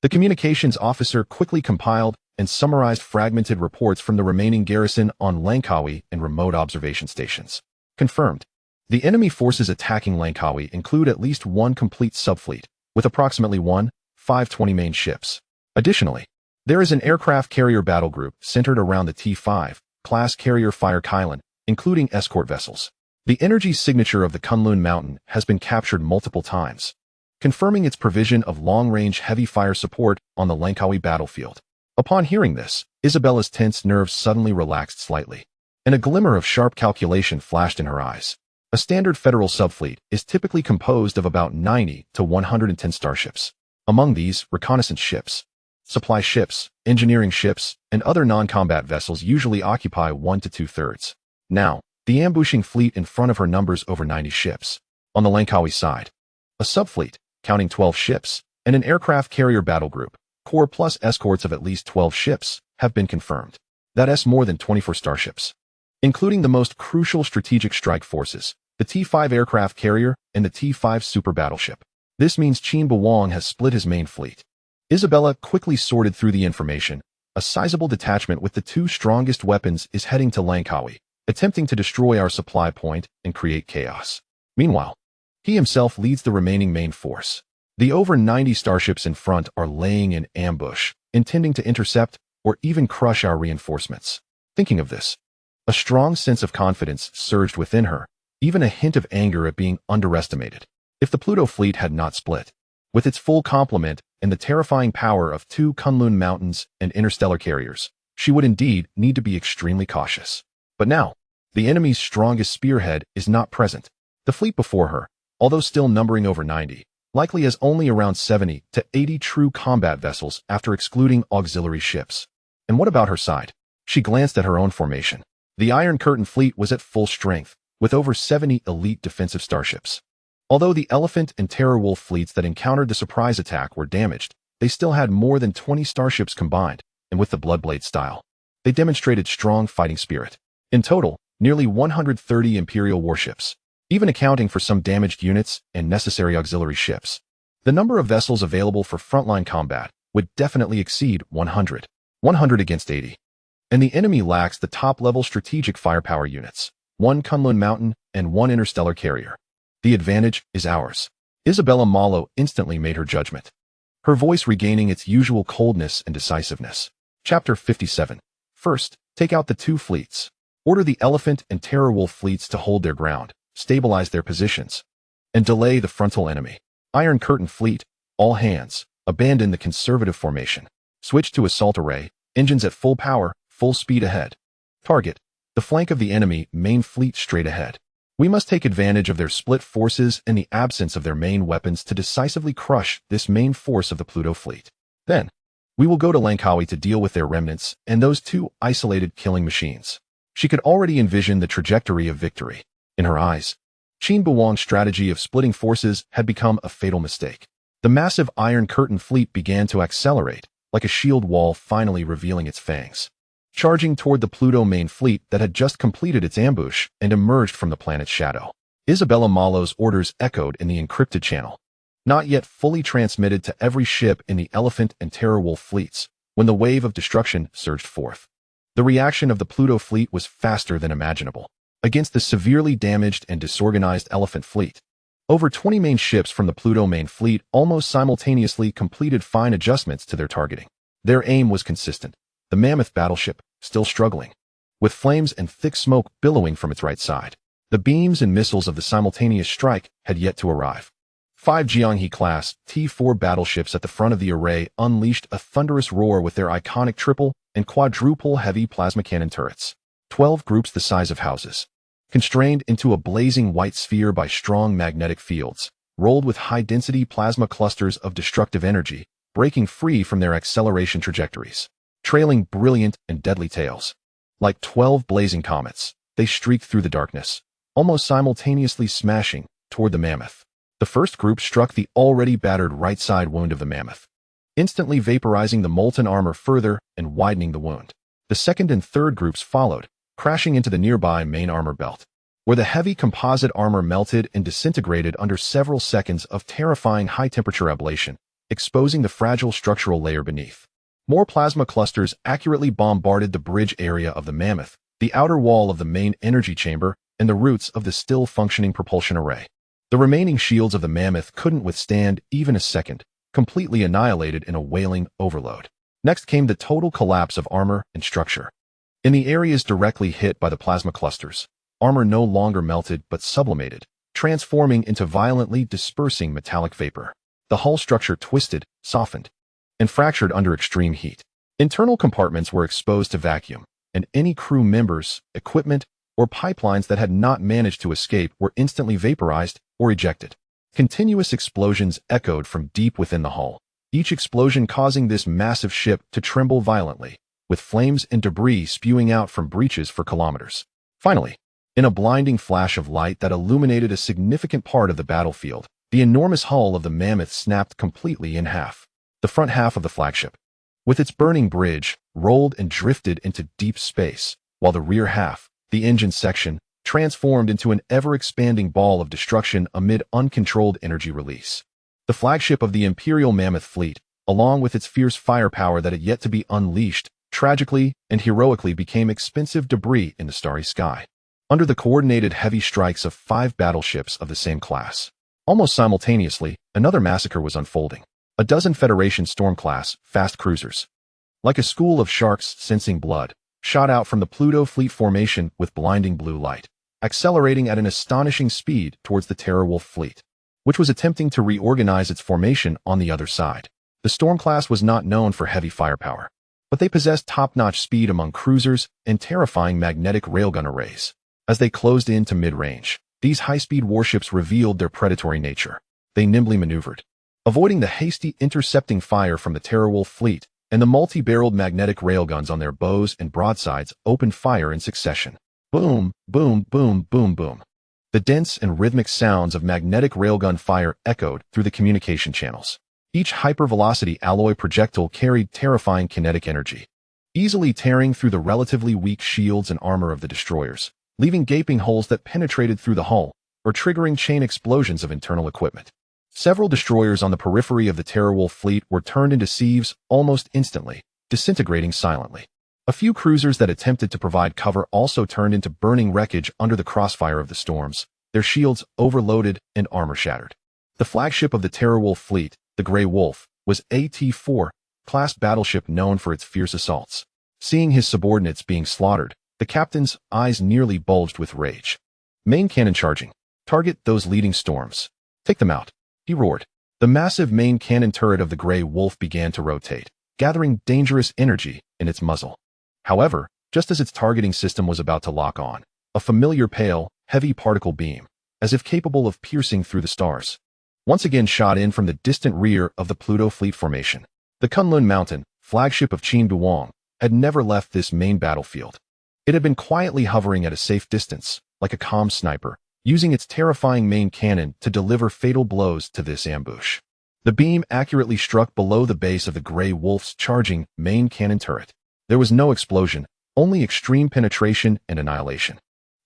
The communications officer quickly compiled and summarized fragmented reports from the remaining garrison on Langkawi and remote observation stations. Confirmed. The enemy forces attacking Langkawi include at least one complete subfleet, with approximately 520 main ships. Additionally, there is an aircraft carrier battle group centered around the T-5 class carrier Fire Kylan, including escort vessels. The energy signature of the Kunlun Mountain has been captured multiple times, confirming its provision of long-range heavy fire support on the Langkawi battlefield. Upon hearing this, Isabella's tense nerves suddenly relaxed slightly, and a glimmer of sharp calculation flashed in her eyes. A standard Federal subfleet is typically composed of about 90 to 110 starships. Among these, reconnaissance ships, supply ships, engineering ships, and other non-combat vessels usually occupy 1 to 2/3. Now, the ambushing fleet in front of her numbers over 90 ships. On the Langkawi side, a subfleet, counting 12 ships, and an aircraft carrier battle group, core plus escorts of at least 12 ships, have been confirmed. That's more than 24 starships, including the most crucial strategic strike forces, the T-5 aircraft carrier and the T-5 super battleship. This means Qin Beiwang has split his main fleet. Isabella quickly sorted through the information. A sizable detachment with the two strongest weapons is heading to Langkawi, attempting to destroy our supply point and create chaos. Meanwhile, he himself leads the remaining main force. The over 90 starships in front are laying in ambush, intending to intercept or even crush our reinforcements. Thinking of this, a strong sense of confidence surged within her, even a hint of anger at being underestimated. If the Pluto fleet had not split, with its full complement and the terrifying power of 2 Kunlun mountains and interstellar carriers, she would indeed need to be extremely cautious. But now, the enemy's strongest spearhead is not present. The fleet before her, although still numbering over 90, likely has only around 70 to 80 true combat vessels after excluding auxiliary ships. And what about her side? She glanced at her own formation. The Iron Curtain fleet was at full strength, with over 70 elite defensive starships. Although the Elephant and Terror Wolf fleets that encountered the surprise attack were damaged, they still had more than 20 starships combined, and with the Bloodblade style, they demonstrated strong fighting spirit. In total, nearly 130 Imperial warships, even accounting for some damaged units and necessary auxiliary ships. The number of vessels available for frontline combat would definitely exceed 100. 100 against 80. And the enemy lacks the top-level strategic firepower units, 1 Kunlun Mountain and 1 interstellar carrier. The advantage is ours. Isabella Malo instantly made her judgment, her voice regaining its usual coldness and decisiveness. Chapter 57. First, take out the 2 fleets. Order the Elephant and Terror Wolf fleets to hold their ground, stabilize their positions, and delay the frontal enemy. Iron Curtain Fleet, all hands, abandon the conservative formation. Switch to assault array, engines at full power, full speed ahead. Target, the flank of the enemy main fleet straight ahead. We must take advantage of their split forces and the absence of their main weapons to decisively crush this main force of the Pluto fleet. Then, we will go to Langkawi to deal with their remnants and those 2 isolated killing machines. She could already envision the trajectory of victory. In her eyes, Qin Beiwang's strategy of splitting forces had become a fatal mistake. The massive Iron Curtain fleet began to accelerate, like a shield wall finally revealing its fangs, charging toward the Pluto main fleet that had just completed its ambush and emerged from the planet's shadow. Isabella Malo's orders echoed in the encrypted channel, not yet fully transmitted to every ship in the Elephant and Terror Wolf fleets, when the wave of destruction surged forth. The reaction of the Pluto fleet was faster than imaginable. Against the severely damaged and disorganized Elephant fleet, over 20 main ships from the Pluto main fleet almost simultaneously completed fine adjustments to their targeting. Their aim was consistent. The Mammoth battleship, still struggling, with flames and thick smoke billowing from its right side. The beams and missiles of the simultaneous strike had yet to arrive. 5 Jianghe-class T-4 battleships at the front of the array unleashed a thunderous roar with their iconic triple and quadruple heavy plasma cannon turrets. 12 groups the size of houses, constrained into a blazing white sphere by strong magnetic fields, rolled with high-density plasma clusters of destructive energy, breaking free from their acceleration trajectories, trailing brilliant and deadly tails. Like 12 blazing comets, they streaked through the darkness, almost simultaneously smashing toward the Mammoth. The first group struck the already battered right side wound of the Mammoth, instantly vaporizing the molten armor further and widening the wound. The second and third groups followed, crashing into the nearby main armor belt, where the heavy composite armor melted and disintegrated under several seconds of terrifying high-temperature ablation, exposing the fragile structural layer beneath. More plasma clusters accurately bombarded the bridge area of the Mammoth, the outer wall of the main energy chamber, and the roots of the still-functioning propulsion array. The remaining shields of the Mammoth couldn't withstand even a second, completely annihilated in a wailing overload. Next came the total collapse of armor and structure. In the areas directly hit by the plasma clusters, armor no longer melted but sublimated, transforming into violently dispersing metallic vapor. The hull structure twisted, softened, and fractured under extreme heat. Internal compartments were exposed to vacuum, and any crew members, equipment, or pipelines that had not managed to escape were instantly vaporized or ejected. Continuous explosions echoed from deep within the hull, each explosion causing this massive ship to tremble violently, with flames and debris spewing out from breaches for kilometers. Finally, in a blinding flash of light that illuminated a significant part of the battlefield, the enormous hull of the Mammoth snapped completely in half. The front half of the flagship, with its burning bridge, rolled and drifted into deep space, while the rear half, the engine section, transformed into an ever-expanding ball of destruction amid uncontrolled energy release. The flagship of the Imperial Mammoth fleet, along with its fierce firepower that had yet to be unleashed, tragically and heroically became expensive debris in the starry sky, under the coordinated heavy strikes of 5 battleships of the same class. Almost simultaneously, another massacre was unfolding. A dozen Federation Storm-class fast cruisers, like a school of sharks sensing blood, shot out from the Pluto fleet formation with blinding blue light, accelerating at an astonishing speed towards the Terror Wolf fleet, which was attempting to reorganize its formation on the other side. The Storm-class was not known for heavy firepower, but they possessed top-notch speed among cruisers and terrifying magnetic railgun arrays. As they closed in to mid-range, these high-speed warships revealed their predatory nature. They nimbly maneuvered, avoiding the hasty intercepting fire from the Terror Wolf fleet, and the multi-barreled magnetic railguns on their bows and broadsides opened fire in succession. Boom, boom, boom, boom, boom. The dense and rhythmic sounds of magnetic railgun fire echoed through the communication channels. Each hypervelocity alloy projectile carried terrifying kinetic energy, easily tearing through the relatively weak shields and armor of the destroyers, leaving gaping holes that penetrated through the hull, or triggering chain explosions of internal equipment. Several destroyers on the periphery of the Terrorwolf fleet were turned into sieves almost instantly, disintegrating silently. A few cruisers that attempted to provide cover also turned into burning wreckage under the crossfire of the storms, their shields overloaded and armor shattered. The flagship of the Terrorwolf fleet, the Grey Wolf, was a T-4 class battleship known for its fierce assaults. Seeing his subordinates being slaughtered, the captain's eyes nearly bulged with rage. Main cannon charging. Target those leading storms. Take them out, he roared. The massive main cannon turret of the Grey Wolf began to rotate, gathering dangerous energy in its muzzle. However, just as its targeting system was about to lock on, a familiar pale, heavy particle beam, as if capable of piercing through the stars, once again shot in from the distant rear of the Pluto fleet formation. The Kunlun Mountain, flagship of Qin Beiwang, had never left this main battlefield. It had been quietly hovering at a safe distance, like a calm sniper, using its terrifying main cannon to deliver fatal blows to this ambush. The beam accurately struck below the base of the Grey Wolf's charging main cannon turret. There was no explosion, only extreme penetration and annihilation.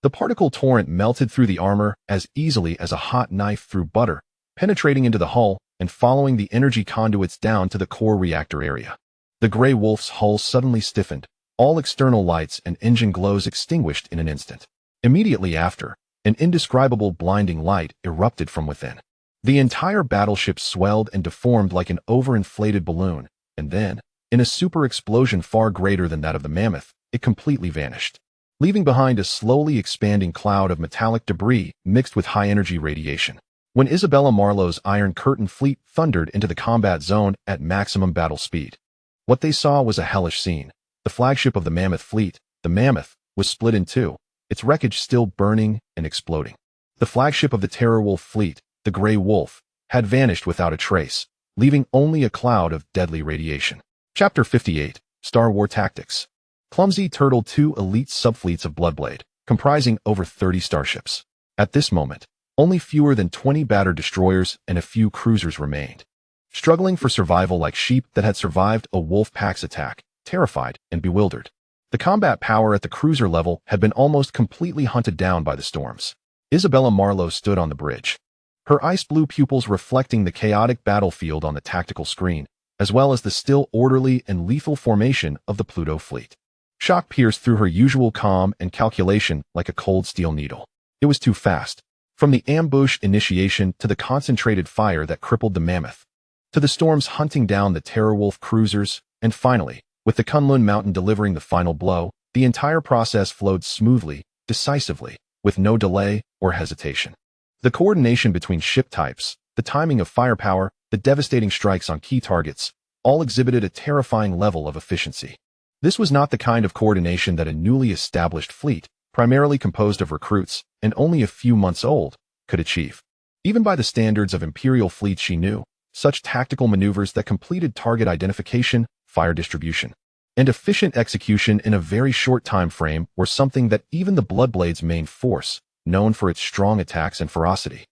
The particle torrent melted through the armor as easily as a hot knife through butter, penetrating into the hull and following the energy conduits down to the core reactor area. The Grey Wolf's hull suddenly stiffened, all external lights and engine glows extinguished in an instant. Immediately after, an indescribable blinding light erupted from within. The entire battleship swelled and deformed like an overinflated balloon, and then, in a super explosion far greater than that of the Mammoth, it completely vanished, leaving behind a slowly expanding cloud of metallic debris mixed with high-energy radiation. When Isabella Marlowe's Iron Curtain fleet thundered into the combat zone at maximum battle speed, what they saw was a hellish scene. The flagship of the Mammoth fleet, the Mammoth, was split in two, its wreckage still burning and exploding. The flagship of the Terrorwolf fleet, the Grey Wolf, had vanished without a trace, leaving only a cloud of deadly radiation. Chapter 58, Star War Tactics. Clumsy Turtle 2 elite subfleets of Bloodblade, comprising over 30 starships. At this moment, only fewer than 20 battered destroyers and a few cruisers remained, struggling for survival like sheep that had survived a wolf pack's attack, terrified and bewildered. The combat power at the cruiser level had been almost completely hunted down by the storms. Isabella Marlowe stood on the bridge, her ice-blue pupils reflecting the chaotic battlefield on the tactical screen, as well as the still orderly and lethal formation of the Pluto fleet. Shock pierced through her usual calm and calculation like a cold steel needle. It was too fast. From the ambush initiation to the concentrated fire that crippled the Mammoth, to the storms hunting down the Terrorwolf cruisers, and finally, with the Kunlun Mountain delivering the final blow, the entire process flowed smoothly, decisively, with no delay or hesitation. The coordination between ship types, the timing of firepower, the devastating strikes on key targets, all exhibited a terrifying level of efficiency. This was not the kind of coordination that a newly established fleet, primarily composed of recruits and only a few months old, could achieve. Even by the standards of Imperial fleets she knew, such tactical maneuvers that completed target identification, fire distribution, and efficient execution in a very short time frame were something that even the Bloodblade's main force, known for its strong attacks and ferocity,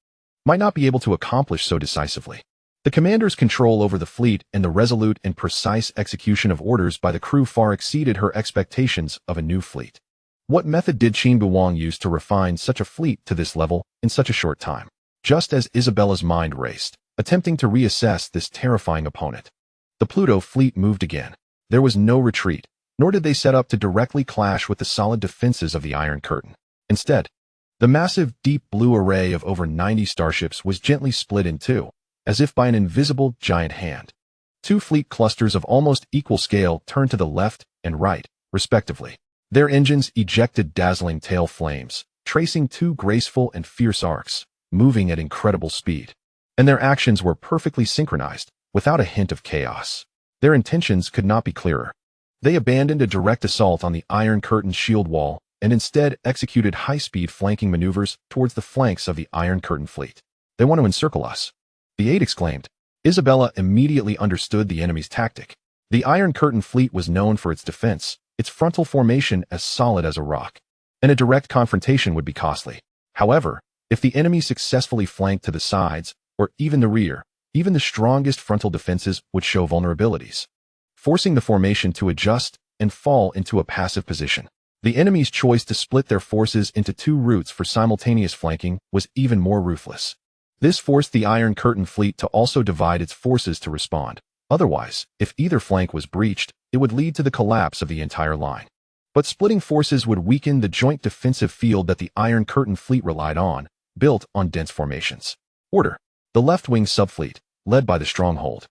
might not be able to accomplish so decisively. The commander's control over the fleet and the resolute and precise execution of orders by the crew far exceeded her expectations of a new fleet. What method did Qin Beiwang use to refine such a fleet to this level in such a short time? Just as Isabella's mind raced, attempting to reassess this terrifying opponent, the Pluto fleet moved again. There was no retreat, nor did they set up to directly clash with the solid defenses of the Iron Curtain. Instead, the massive deep blue array of over 90 starships was gently split in two, as if by an invisible giant hand. Two fleet clusters of almost equal scale turned to the left and right, respectively. Their engines ejected dazzling tail flames, tracing two graceful and fierce arcs, moving at incredible speed. And their actions were perfectly synchronized, without a hint of chaos. Their intentions could not be clearer. They abandoned a direct assault on the Iron Curtain shield wall and instead executed high-speed flanking maneuvers towards the flanks of the Iron Curtain fleet. They want to encircle us, the aide exclaimed. Isabella immediately understood the enemy's tactic. The Iron Curtain fleet was known for its defense, its frontal formation as solid as a rock, and a direct confrontation would be costly. However, if the enemy successfully flanked to the sides, or even the rear, Even the strongest frontal defenses would show vulnerabilities, forcing the formation to adjust and fall into a passive position. The enemy's choice to split their forces into two routes for simultaneous flanking was even more ruthless. This forced the Iron Curtain fleet to also divide its forces to respond. Otherwise, if either flank was breached, it would lead to the collapse of the entire line. But splitting forces would weaken the joint defensive field that the Iron Curtain fleet relied on, built on dense formations. Order. The left wing subfleet, led by the Stronghold,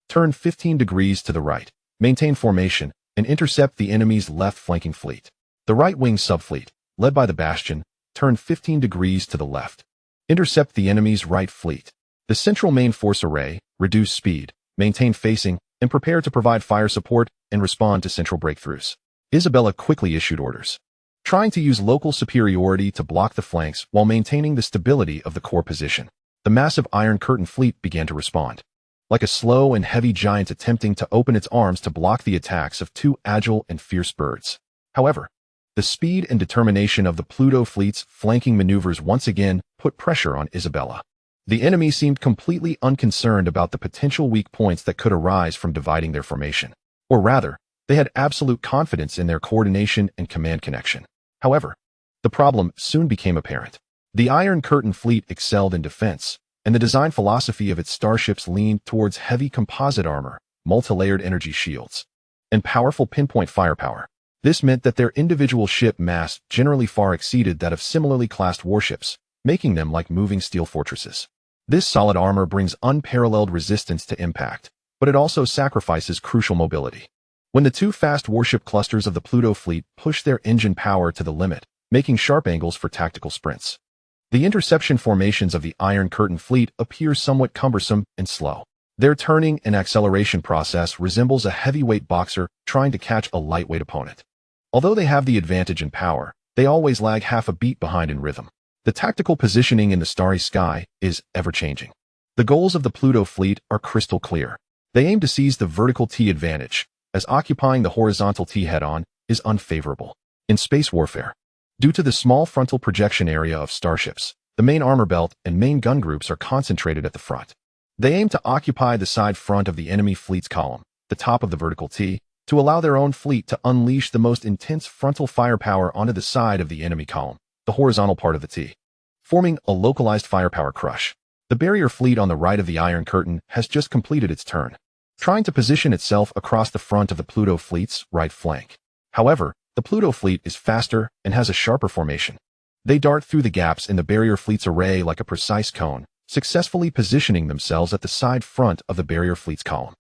turn 15 degrees to the right, maintain formation, and intercept the enemy's left flanking fleet. The right wing subfleet, led by the Bastion, turn 15 degrees to the left, intercept the enemy's right fleet. The central main force array, reduce speed, maintain facing, and prepare to provide fire support and respond to central breakthroughs. Isabella quickly issued orders, trying to use local superiority to block the flanks while maintaining the stability of the core position. The massive Iron Curtain fleet began to respond, like a slow and heavy giant attempting to open its arms to block the attacks of two agile and fierce birds. However, the speed and determination of the Pluto fleet's flanking maneuvers once again put pressure on Isabella. The enemy seemed completely unconcerned about the potential weak points that could arise from dividing their formation. Or rather, they had absolute confidence in their coordination and command connection. However, the problem soon became apparent. The Iron Curtain fleet excelled in defense, and the design philosophy of its starships leaned towards heavy composite armor, multi-layered energy shields, and powerful pinpoint firepower. This meant that their individual ship mass generally far exceeded that of similarly classed warships, making them like moving steel fortresses. This solid armor brings unparalleled resistance to impact, but it also sacrifices crucial mobility. When the two fast warship clusters of the Pluto fleet push their engine power to the limit, making sharp angles for tactical sprints, the interception formations of the Iron Curtain fleet appear somewhat cumbersome and slow. Their turning and acceleration process resembles a heavyweight boxer trying to catch a lightweight opponent. Although they have the advantage in power, they always lag half a beat behind in rhythm. The tactical positioning in the starry sky is ever-changing. The goals of the Pluto fleet are crystal clear. They aim to seize the vertical T advantage, as occupying the horizontal T head-on is unfavorable. In space warfare, due to the small frontal projection area of starships, the main armor belt and main gun groups are concentrated at the front. They aim to occupy the side front of the enemy fleet's column, the top of the vertical T, to allow their own fleet to unleash the most intense frontal firepower onto the side of the enemy column, the horizontal part of the T, forming a localized firepower crush. The barrier fleet on the right of the Iron Curtain has just completed its turn, trying to position itself across the front of the Pluto fleet's right flank. However, the Pluto fleet is faster and has a sharper formation. They dart through the gaps in the barrier fleet's array like a precise cone, successfully positioning themselves at the side front of the barrier fleet's column.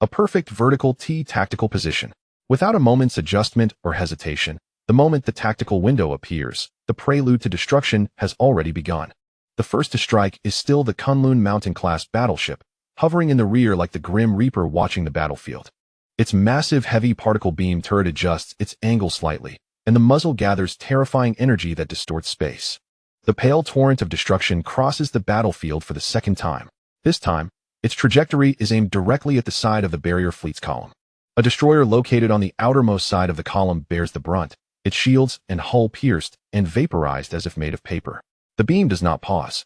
A perfect vertical T tactical position. Without a moment's adjustment or hesitation, the moment the tactical window appears, the prelude to destruction has already begun. The first to strike is still the Kunlun Mountain-class battleship, hovering in the rear like the Grim Reaper watching the battlefield. Its massive heavy particle beam turret adjusts its angle slightly, and the muzzle gathers terrifying energy that distorts space. The pale torrent of destruction crosses the battlefield for the second time. This time, its trajectory is aimed directly at the side of the barrier fleet's column. A destroyer located on the outermost side of the column bears the brunt, its shields and hull pierced and vaporized as if made of paper. The beam does not pause,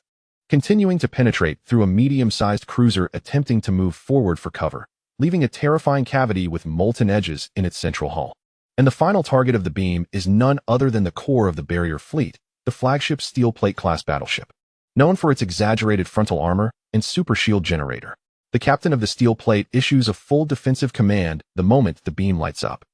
continuing to penetrate through a medium-sized cruiser attempting to move forward for cover, leaving a terrifying cavity with molten edges in its central hull. And the final target of the beam is none other than the core of the barrier fleet, the flagship Steel Plate-class battleship. Known for its exaggerated frontal armor and super shield generator, the captain of the Steel Plate issues a full defensive command the moment the beam lights up.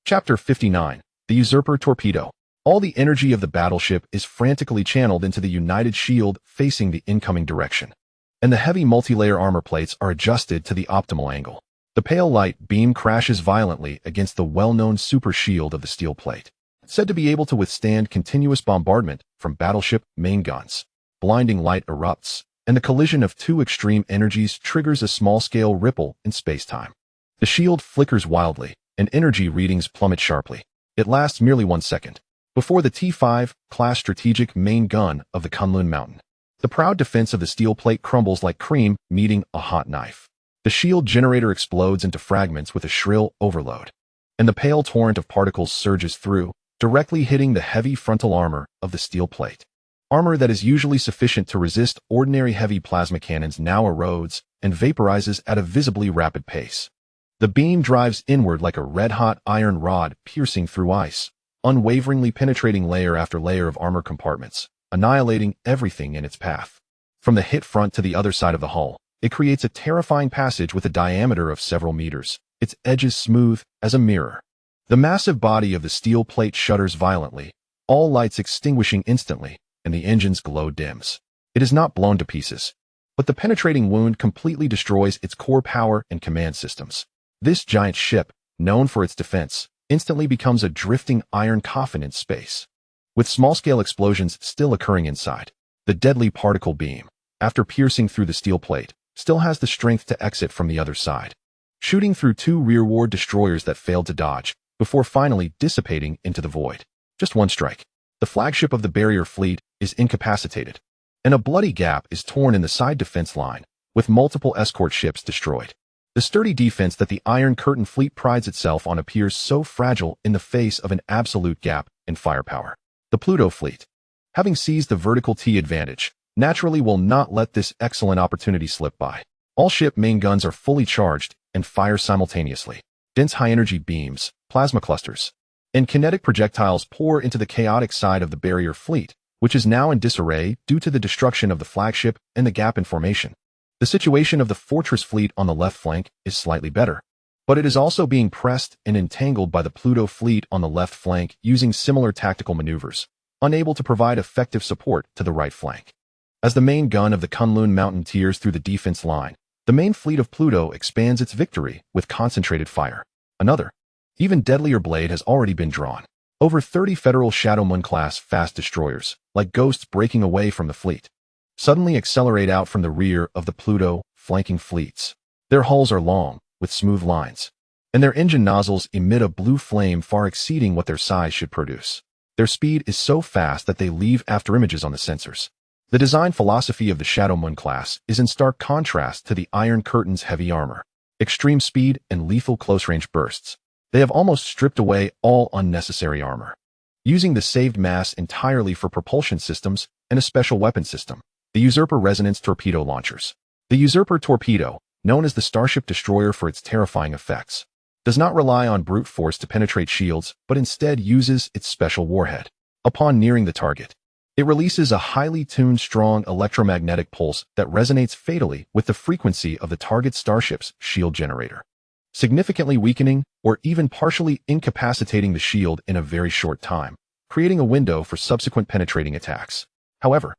Chapter 59. The Usurper Torpedo. All the energy of the battleship is frantically channeled into the united shield facing the incoming direction, and the heavy multi-layer armor plates are adjusted to the optimal angle. The pale light beam crashes violently against the well-known super shield of the Steel Plate, said to be able to withstand continuous bombardment from battleship main guns. Blinding light erupts, and the collision of two extreme energies triggers a small-scale ripple in space-time. The shield flickers wildly, and energy readings plummet sharply. It lasts merely 1 second, before the T-5 class strategic main gun of the Kunlun Mountain. The proud defense of the Steel Plate crumbles like cream meeting a hot knife. The shield generator explodes into fragments with a shrill overload, and the pale torrent of particles surges through, directly hitting the heavy frontal armor of the Steel Plate. Armor that is usually sufficient to resist ordinary heavy plasma cannons now erodes and vaporizes at a visibly rapid pace. The beam drives inward like a red-hot iron rod piercing through ice, unwaveringly penetrating layer after layer of armor compartments, annihilating everything in its path. From the hit front to the other side of the hull, it creates a terrifying passage with a diameter of several meters, its edges smooth as a mirror. The massive body of the steel plate shudders violently, all lights extinguishing instantly, and the engine's glow dims. It is not blown to pieces, but the penetrating wound completely destroys its core power and command systems. This giant ship, known for its defense, instantly becomes a drifting iron coffin in space. With small-scale explosions still occurring inside, the deadly particle beam, after piercing through the steel plate, still has the strength to exit from the other side, shooting through two rearward destroyers that failed to dodge, before finally dissipating into the void. Just one strike. The flagship of the barrier fleet is incapacitated, and a bloody gap is torn in the side defense line, with multiple escort ships destroyed. The sturdy defense that the Iron Curtain fleet prides itself on appears so fragile in the face of an absolute gap in firepower. The Pluto fleet, having seized the vertical T advantage, naturally will not let this excellent opportunity slip by. All ship main guns are fully charged and fire simultaneously. Dense high-energy beams, plasma clusters, and kinetic projectiles pour into the chaotic side of the barrier fleet, which is now in disarray due to the destruction of the flagship and the gap in formation. The situation of the fortress fleet on the left flank is slightly better, but it is also being pressed and entangled by the Pluto fleet on the left flank using similar tactical maneuvers, unable to provide effective support to the right flank. As the main gun of the Kunlun Mountain tears through the defense line, the main fleet of Pluto expands its victory with concentrated fire. Another, even deadlier blade has already been drawn. Over 30 Federal Shadow Moon-class fast destroyers, like ghosts breaking away from the fleet, suddenly accelerate out from the rear of the Pluto flanking fleets. Their hulls are long, with smooth lines, and their engine nozzles emit a blue flame far exceeding what their size should produce. Their speed is so fast that they leave afterimages on the sensors. The design philosophy of the Shadow Moon class is in stark contrast to the Iron Curtain's heavy armor, extreme speed, and lethal close-range bursts. They have almost stripped away all unnecessary armor, using the saved mass entirely for propulsion systems and a special weapon system, the Usurper Resonance Torpedo Launchers. The Usurper Torpedo, known as the Starship destroyer for its terrifying effects, does not rely on brute force to penetrate shields, but instead uses its special warhead. Upon nearing the target, it releases a highly tuned strong electromagnetic pulse that resonates fatally with the frequency of the target starship's shield generator, significantly weakening or even partially incapacitating the shield in a very short time, creating a window for subsequent penetrating attacks. However,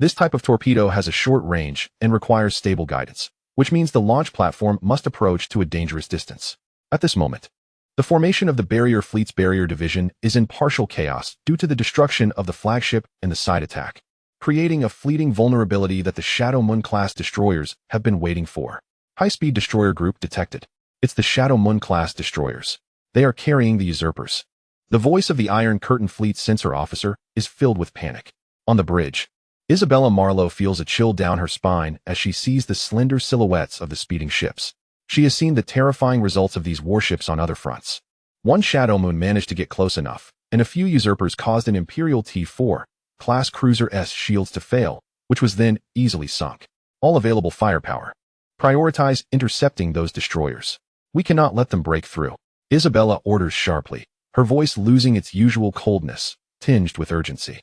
this type of torpedo has a short range and requires stable guidance, which means the launch platform must approach to a dangerous distance. At this moment, the formation of the barrier fleet's barrier division is in partial chaos due to the destruction of the flagship and the side attack, creating a fleeting vulnerability that the Shadow Moon-class destroyers have been waiting for. High-speed destroyer group detected. It's the Shadow Moon-class destroyers. They are carrying the usurpers. The voice of the Iron Curtain fleet sensor officer is filled with panic. On the bridge, Isabella Marlowe feels a chill down her spine as she sees the slender silhouettes of the speeding ships. She has seen the terrifying results of these warships on other fronts. One Shadow Moon managed to get close enough, and a few usurpers caused an Imperial T-4 class cruiser S shields to fail, which was then easily sunk. All available firepower. Prioritize intercepting those destroyers. We cannot let them break through. Isabella orders sharply, her voice losing its usual coldness, tinged with urgency.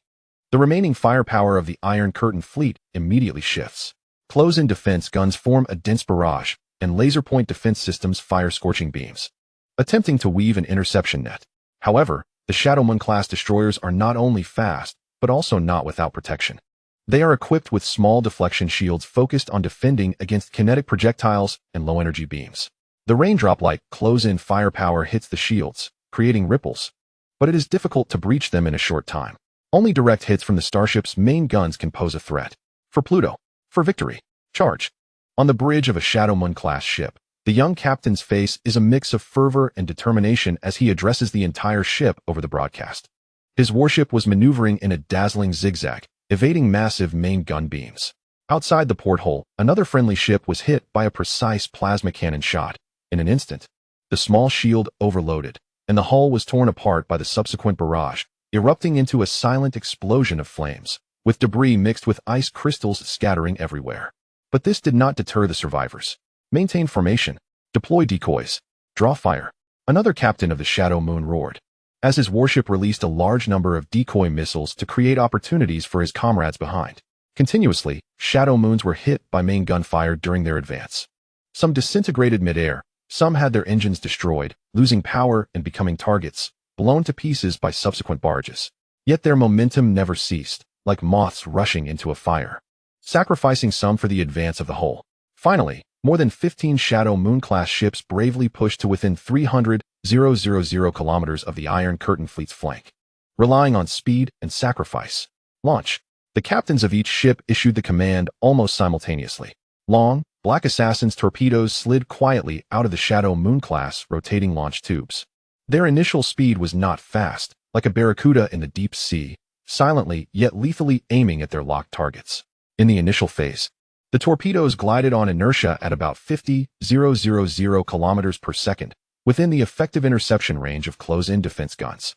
The remaining firepower of the Iron Curtain fleet immediately shifts. Close-in defense guns form a dense barrage, and laser point defense systems fire scorching beams, attempting to weave an interception net. However, the Shadow Moon-class destroyers are not only fast, but also not without protection. They are equipped with small deflection shields focused on defending against kinetic projectiles and low-energy beams. The raindrop-like close-in firepower hits the shields, creating ripples, but it is difficult to breach them in a short time. Only direct hits from the Starship's main guns can pose a threat. For Pluto, for victory, charge. On the bridge of a Shadow Moon-class ship, the young captain's face is a mix of fervor and determination as he addresses the entire ship over the broadcast. His warship was maneuvering in a dazzling zigzag, evading massive main gun beams. Outside the porthole, another friendly ship was hit by a precise plasma cannon shot. In an instant, the small shield overloaded, and the hull was torn apart by the subsequent barrage, erupting into a silent explosion of flames, with debris mixed with ice crystals scattering everywhere. But this did not deter the survivors. Maintain formation, deploy decoys, draw fire. Another captain of the Shadow Moon roared, as his warship released a large number of decoy missiles to create opportunities for his comrades behind. Continuously, Shadow Moons were hit by main gunfire during their advance. Some disintegrated mid-air, some had their engines destroyed, losing power and becoming targets, blown to pieces by subsequent barges. Yet their momentum never ceased, like moths rushing into a fire, sacrificing some for the advance of the whole. Finally, more than 15 Shadow Moon-class ships bravely pushed to within 300,000 kilometers of the Iron Curtain fleet's flank. Relying on speed and sacrifice. Launch. The captains of each ship issued the command almost simultaneously. Long, Black Assassin's torpedoes slid quietly out of the Shadow Moon-class rotating launch tubes. Their initial speed was not fast, like a barracuda in the deep sea, silently yet lethally aiming at their locked targets. In the initial phase, the torpedoes glided on inertia at about 50,000 kilometers per second, within the effective interception range of close-in defense guns.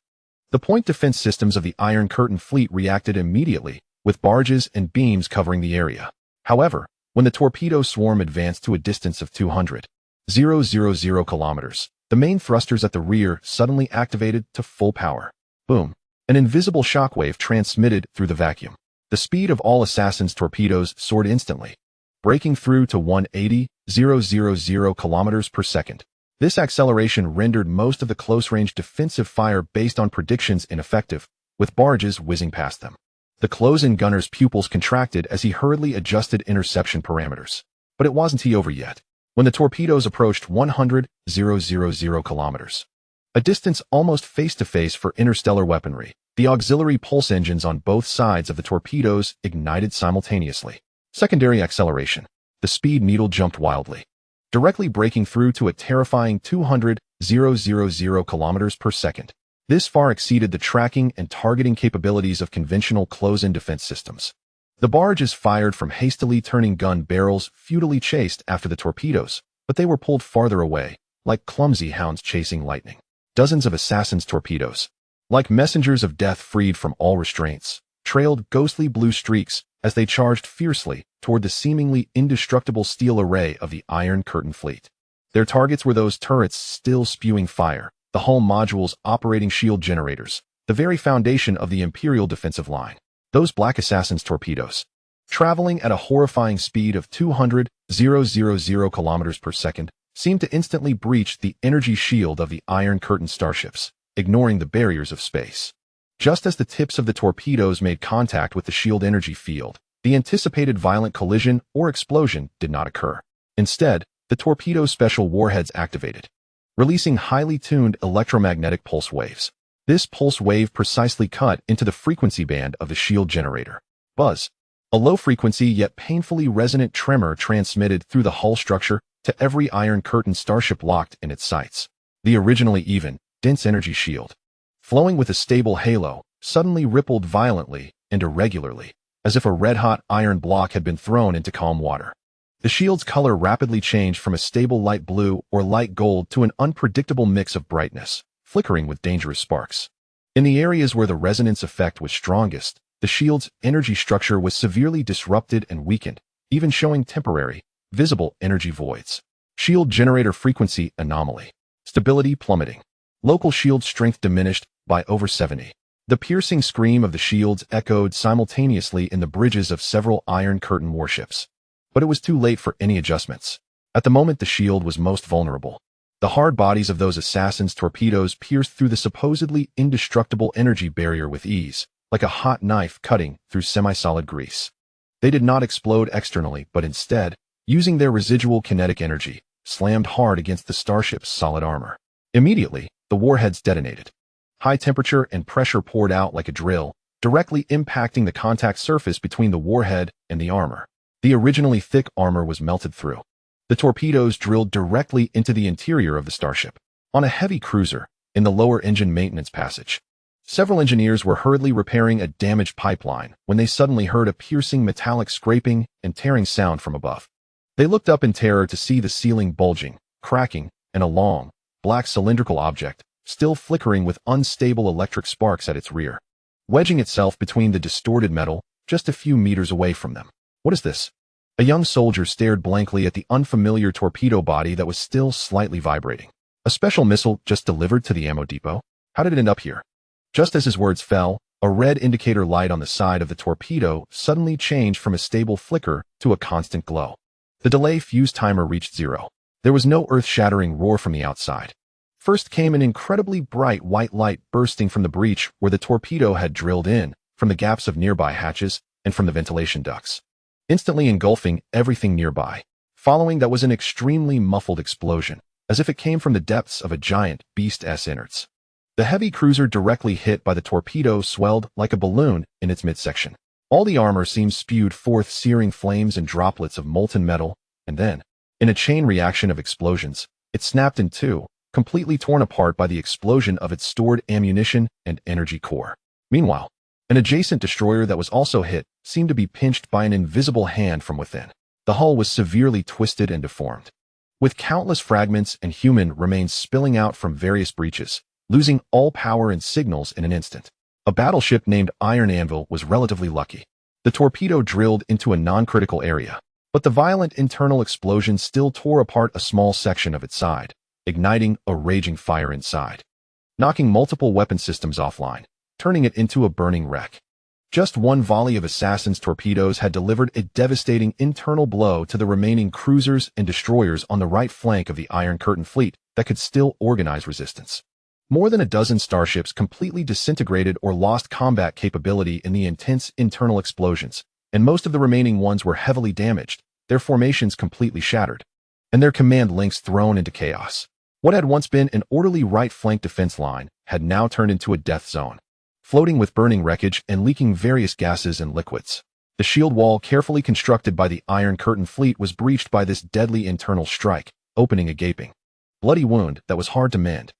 The point defense systems of the Iron Curtain fleet reacted immediately, with barges and beams covering the area. However, when the torpedo swarm advanced to a distance of 200,000 kilometers, the main thrusters at the rear suddenly activated to full power. Boom! An invisible shockwave transmitted through the vacuum. The speed of all Assassin's torpedoes soared instantly, breaking through to 180,000 kilometers per second. This acceleration rendered most of the close-range defensive fire based on predictions ineffective, with barges whizzing past them. The close-in gunner's pupils contracted as he hurriedly adjusted interception parameters. But it wasn't over yet. When the torpedoes approached 100,000 kilometers, a distance almost face-to-face for interstellar weaponry, the auxiliary pulse engines on both sides of the torpedoes ignited simultaneously. Secondary acceleration. The speed needle jumped wildly, directly breaking through to a terrifying 200,000 kilometers per second. This far exceeded the tracking and targeting capabilities of conventional close-in defense systems. The barges fired from hastily turning gun barrels futilely chased after the torpedoes, but they were pulled farther away, like clumsy hounds chasing lightning. Dozens of Assassin's torpedoes, like messengers of death freed from all restraints, trailed ghostly blue streaks as they charged fiercely toward the seemingly indestructible steel array of the Iron Curtain fleet. Their targets were those turrets still spewing fire, the hull module's operating shield generators, the very foundation of the Imperial defensive line. Those Black Assassin's torpedoes, traveling at a horrifying speed of 200,000 kilometers per second, seemed to instantly breach the energy shield of the Iron Curtain starships, ignoring the barriers of space. Just as the tips of the torpedoes made contact with the shield energy field, the anticipated violent collision or explosion did not occur. Instead, the torpedo's special warheads activated, releasing highly tuned electromagnetic pulse waves. This pulse wave precisely cut into the frequency band of the shield generator. Buzz, a low-frequency yet painfully resonant tremor transmitted through the hull structure to every Iron Curtain starship locked in its sights. The originally even, dense energy shield, flowing with a stable halo, suddenly rippled violently and irregularly, as if a red-hot iron block had been thrown into calm water. The shield's color rapidly changed from a stable light blue or light gold to an unpredictable mix of brightness, flickering with dangerous sparks. In the areas where the resonance effect was strongest, the shield's energy structure was severely disrupted and weakened, even showing temporary, visible energy voids. Shield generator frequency anomaly. Stability plummeting. Local shield strength diminished by over 70. The piercing scream of the shields echoed simultaneously in the bridges of several Iron Curtain warships. But it was too late for any adjustments. At the moment the shield was most vulnerable, the hard bodies of those Assassin's torpedoes pierced through the supposedly indestructible energy barrier with ease, like a hot knife cutting through semi-solid grease. They did not explode externally, but instead, using their residual kinetic energy, slammed hard against the starship's solid armor. Immediately, the warheads detonated. High temperature and pressure poured out like a drill, directly impacting the contact surface between the warhead and the armor. The originally thick armor was melted through. The torpedoes drilled directly into the interior of the starship. On a heavy cruiser, in the lower engine maintenance passage, several engineers were hurriedly repairing a damaged pipeline when they suddenly heard a piercing metallic scraping and tearing sound from above. They looked up in terror to see the ceiling bulging, cracking, and a long, black cylindrical object, still flickering with unstable electric sparks at its rear. Wedging itself between the distorted metal, just a few meters away from them. What is this? A young soldier stared blankly at the unfamiliar torpedo body that was still slightly vibrating. A special missile just delivered to the ammo depot? How did it end up here? Just as his words fell, a red indicator light on the side of the torpedo suddenly changed from a stable flicker to a constant glow. The delay fuse timer reached 0. There was no earth-shattering roar from the outside. First came an incredibly bright white light bursting from the breach where the torpedo had drilled in, from the gaps of nearby hatches, and from the ventilation ducts, instantly engulfing everything nearby. Following that was an extremely muffled explosion, as if it came from the depths of a giant beast's innards. The heavy cruiser directly hit by the torpedo swelled like a balloon in its midsection. All the armor seemed spewed forth searing flames and droplets of molten metal, and then, in a chain reaction of explosions, it snapped in two, completely torn apart by the explosion of its stored ammunition and energy core. Meanwhile, an adjacent destroyer that was also hit seemed to be pinched by an invisible hand from within. The hull was severely twisted and deformed, with countless fragments and human remains spilling out from various breaches, losing all power and signals in an instant. A battleship named Iron Anvil was relatively lucky. The torpedo drilled into a non-critical area, but the violent internal explosion still tore apart a small section of its side, igniting a raging fire inside, knocking multiple weapon systems offline, turning it into a burning wreck. Just one volley of Assassin's torpedoes had delivered a devastating internal blow to the remaining cruisers and destroyers on the right flank of the Iron Curtain fleet that could still organize resistance. More than a dozen starships completely disintegrated or lost combat capability in the intense internal explosions, and most of the remaining ones were heavily damaged, their formations completely shattered, and their command links thrown into chaos. What had once been an orderly right flank defense line had now turned into a death zone, floating with burning wreckage and leaking various gases and liquids. The shield wall carefully constructed by the Iron Curtain fleet was breached by this deadly internal strike, opening a gaping, bloody wound that was hard to mend.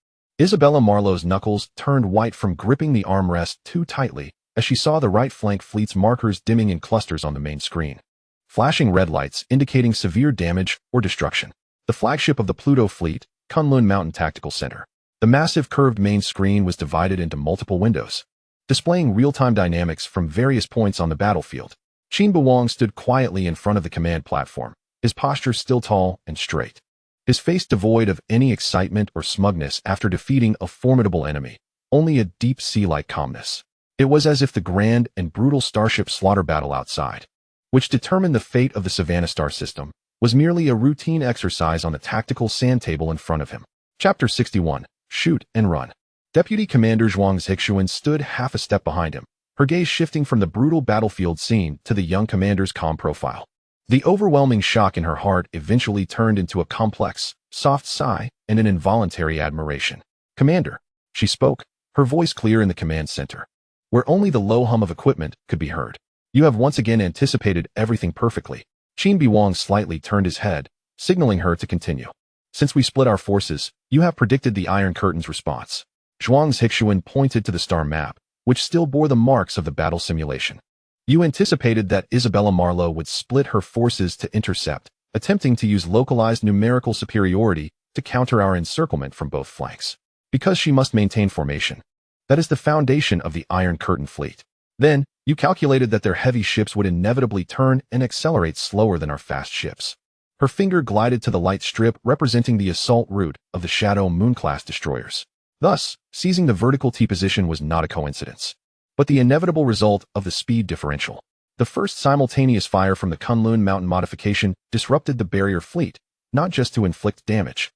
Isabella Marlowe's knuckles turned white from gripping the armrest too tightly as she saw the right flank fleet's markers dimming in clusters on the main screen, flashing red lights indicating severe damage or destruction. The flagship of the Pluto fleet, Kunlun Mountain Tactical Center. The massive curved main screen was divided into multiple windows, displaying real-time dynamics from various points on the battlefield. Qin Beiwang stood quietly in front of the command platform, his posture still tall and straight, his face devoid of any excitement or smugness after defeating a formidable enemy, only a deep sea-like calmness. It was as if the grand and brutal Starship slaughter battle outside, which determined the fate of the Savannah star system, was merely a routine exercise on the tactical sand table in front of him. Chapter 61. Shoot and Run. Deputy Commander Zhuang Zixuan stood half a step behind him, her gaze shifting from the brutal battlefield scene to the young commander's calm profile. The overwhelming shock in her heart eventually turned into a complex, soft sigh and an involuntary admiration. "Commander," she spoke, her voice clear in the command center, where only the low hum of equipment could be heard. "You have once again anticipated everything perfectly." Qin Beiwang slightly turned his head, signaling her to continue. "Since we split our forces, you have predicted the Iron Curtain's response." Zhuang Zixuan pointed to the star map, which still bore the marks of the battle simulation. "You anticipated that Isabella Marlowe would split her forces to intercept, attempting to use localized numerical superiority to counter our encirclement from both flanks. Because she must maintain formation. That is the foundation of the Iron Curtain fleet. Then, you calculated that their heavy ships would inevitably turn and accelerate slower than our fast ships." Her finger glided to the light strip representing the assault route of the Shadow Moon-class destroyers. Thus, seizing the vertical T-position was not a coincidence, but the inevitable result of the speed differential. The first simultaneous fire from the Kunlun Mountain modification disrupted the barrier fleet, not just to inflict damage,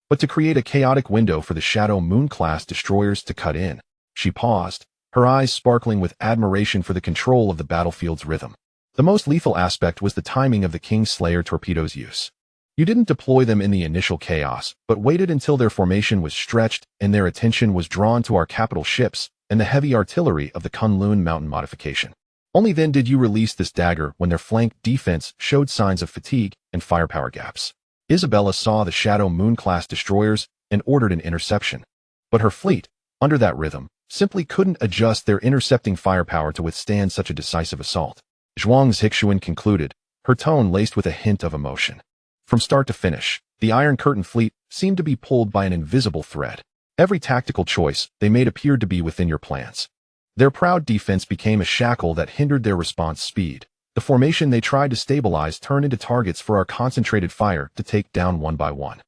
but to create a chaotic window for the Shadow Moon-class destroyers to cut in. She paused, her eyes sparkling with admiration for the control of the battlefield's rhythm. The most lethal aspect was the timing of the Kingslayer torpedoes' use. You didn't deploy them in the initial chaos, but waited until their formation was stretched and their attention was drawn to our capital ships and the heavy artillery of the Kunlun Mountain modification. Only then did you release this dagger when their flank defense showed signs of fatigue and firepower gaps. Isabella saw the Shadow Moon-class destroyers and ordered an interception. But her fleet, under that rhythm, simply couldn't adjust their intercepting firepower to withstand such a decisive assault. Zhuang Zixuan concluded, her tone laced with a hint of emotion. From start to finish, the Iron Curtain fleet seemed to be pulled by an invisible thread. Every tactical choice they made appeared to be within your plans. Their proud defense became a shackle that hindered their response speed. The formation they tried to stabilize turned into targets for our concentrated fire to take down one by one.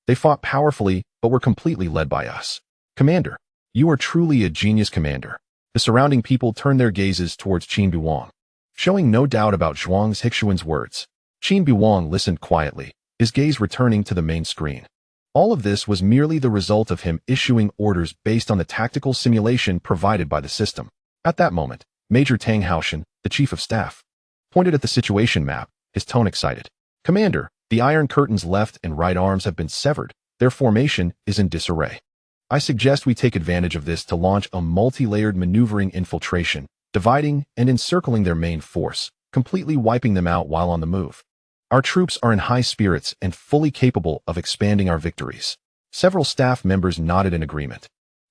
They fought powerfully, but were completely led by us. Commander, you are truly a genius, Commander. The surrounding people turned their gazes towards Qin Beiwang. Showing no doubt about Zhuang Zixuan's words, Qin Beiwang listened quietly, his gaze returning to the main screen. All of this was merely the result of him issuing orders based on the tactical simulation provided by the system. At that moment, Major Tang Haoshan, the Chief of Staff, pointed at the situation map, his tone excited. Commander, the Iron Curtain's left and right arms have been severed. Their formation is in disarray. I suggest we take advantage of this to launch a multi-layered maneuvering infiltration, dividing and encircling their main force, completely wiping them out while on the move. Our troops are in high spirits and fully capable of expanding our victories. Several staff members nodded in agreement,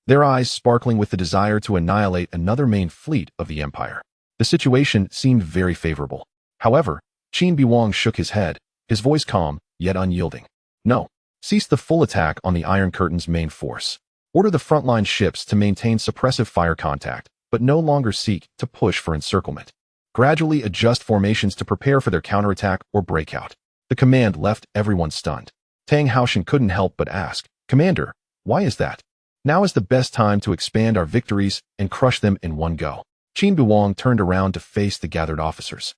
their eyes sparkling with the desire to annihilate another main fleet of the Empire. The situation seemed very favorable. However, Qin Beiwang shook his head, his voice calm, yet unyielding. No. Cease the full attack on the Iron Curtain's main force. Order the frontline ships to maintain suppressive fire contact, but no longer seek to push for encirclement. Gradually adjust formations to prepare for their counterattack or breakout. The command left everyone stunned. Tang Haoshan couldn't help but ask, Commander, why is that? Now is the best time to expand our victories and crush them in one go. Qin Beiwang turned around to face the gathered officers,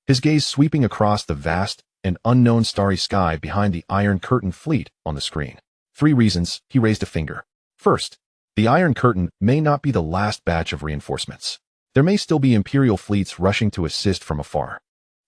his gaze sweeping across the vast and unknown starry sky behind the Iron Curtain fleet on the screen. 3 reasons, he raised a finger. First, the Iron Curtain may not be the last batch of reinforcements. There may still be Imperial fleets rushing to assist from afar.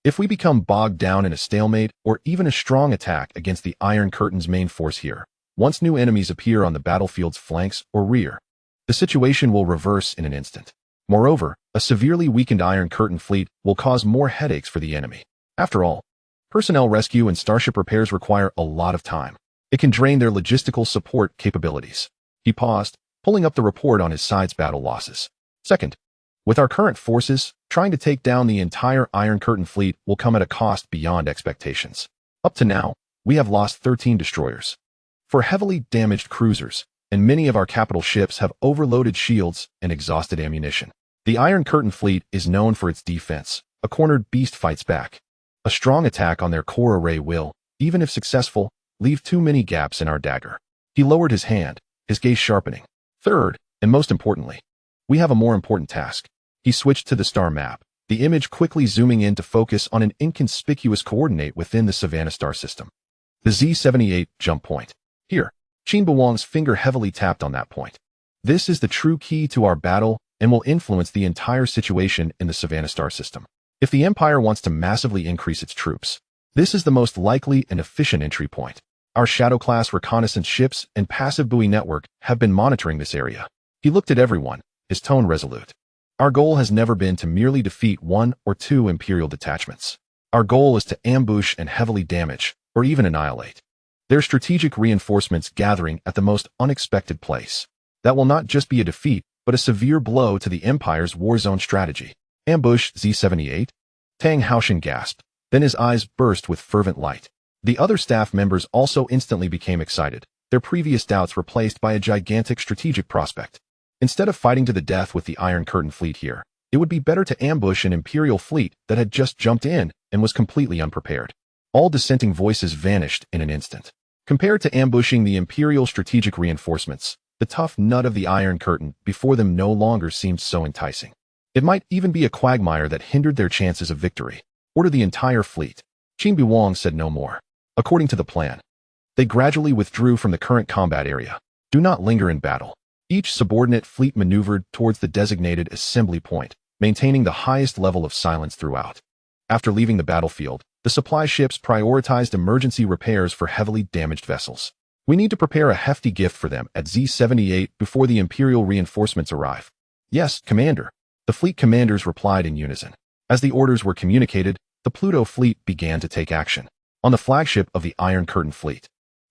If we become bogged down in a stalemate or even a strong attack against the Iron Curtain's main force here, once new enemies appear on the battlefield's flanks or rear, the situation will reverse in an instant. Moreover, a severely weakened Iron Curtain fleet will cause more headaches for the enemy. After all, personnel rescue and starship repairs require a lot of time. It can drain their logistical support capabilities. He paused, pulling up the report on his side's battle losses. Second, with our current forces, trying to take down the entire Iron Curtain fleet will come at a cost beyond expectations. Up to now, we have lost 13 destroyers, 4 heavily damaged cruisers, and many of our capital ships have overloaded shields and exhausted ammunition. The Iron Curtain fleet is known for its defense. A cornered beast fights back. A strong attack on their core array will, even if successful, leave too many gaps in our dagger. He lowered his hand, his gaze sharpening. Third, and most importantly, we have a more important task. He switched to the star map, the image quickly zooming in to focus on an inconspicuous coordinate within the Savannah star system. The Z78 jump point. Here, Qin Beiwang's finger heavily tapped on that point. This is the true key to our battle and will influence the entire situation in the Savannah star system. If the Empire wants to massively increase its troops, this is the most likely and efficient entry point. Our Shadow-class reconnaissance ships and passive buoy network have been monitoring this area. He looked at everyone, his tone resolute. Our goal has never been to merely defeat 1 or 2 Imperial detachments. Our goal is to ambush and heavily damage, or even annihilate. Their strategic reinforcements gathering at the most unexpected place. That will not just be a defeat, but a severe blow to the Empire's war zone strategy. Ambush Z78? Tang Haoshan gasped, then his eyes burst with fervent light. The other staff members also instantly became excited, their previous doubts replaced by a gigantic strategic prospect. Instead of fighting to the death with the Iron Curtain fleet here, it would be better to ambush an Imperial fleet that had just jumped in and was completely unprepared. All dissenting voices vanished in an instant. Compared to ambushing the Imperial strategic reinforcements, the tough nut of the Iron Curtain before them no longer seemed so enticing. It might even be a quagmire that hindered their chances of victory. Order the entire fleet. Qin Beiwang said no more. According to the plan, they gradually withdrew from the current combat area. Do not linger in battle. Each subordinate fleet maneuvered towards the designated assembly point, maintaining the highest level of silence throughout. After leaving the battlefield, the supply ships prioritized emergency repairs for heavily damaged vessels. We need to prepare a hefty gift for them at Z78 before the Imperial reinforcements arrive. Yes, Commander. The fleet commanders replied in unison. As the orders were communicated, the Pluto fleet began to take action. On the flagship of the Iron Curtain fleet,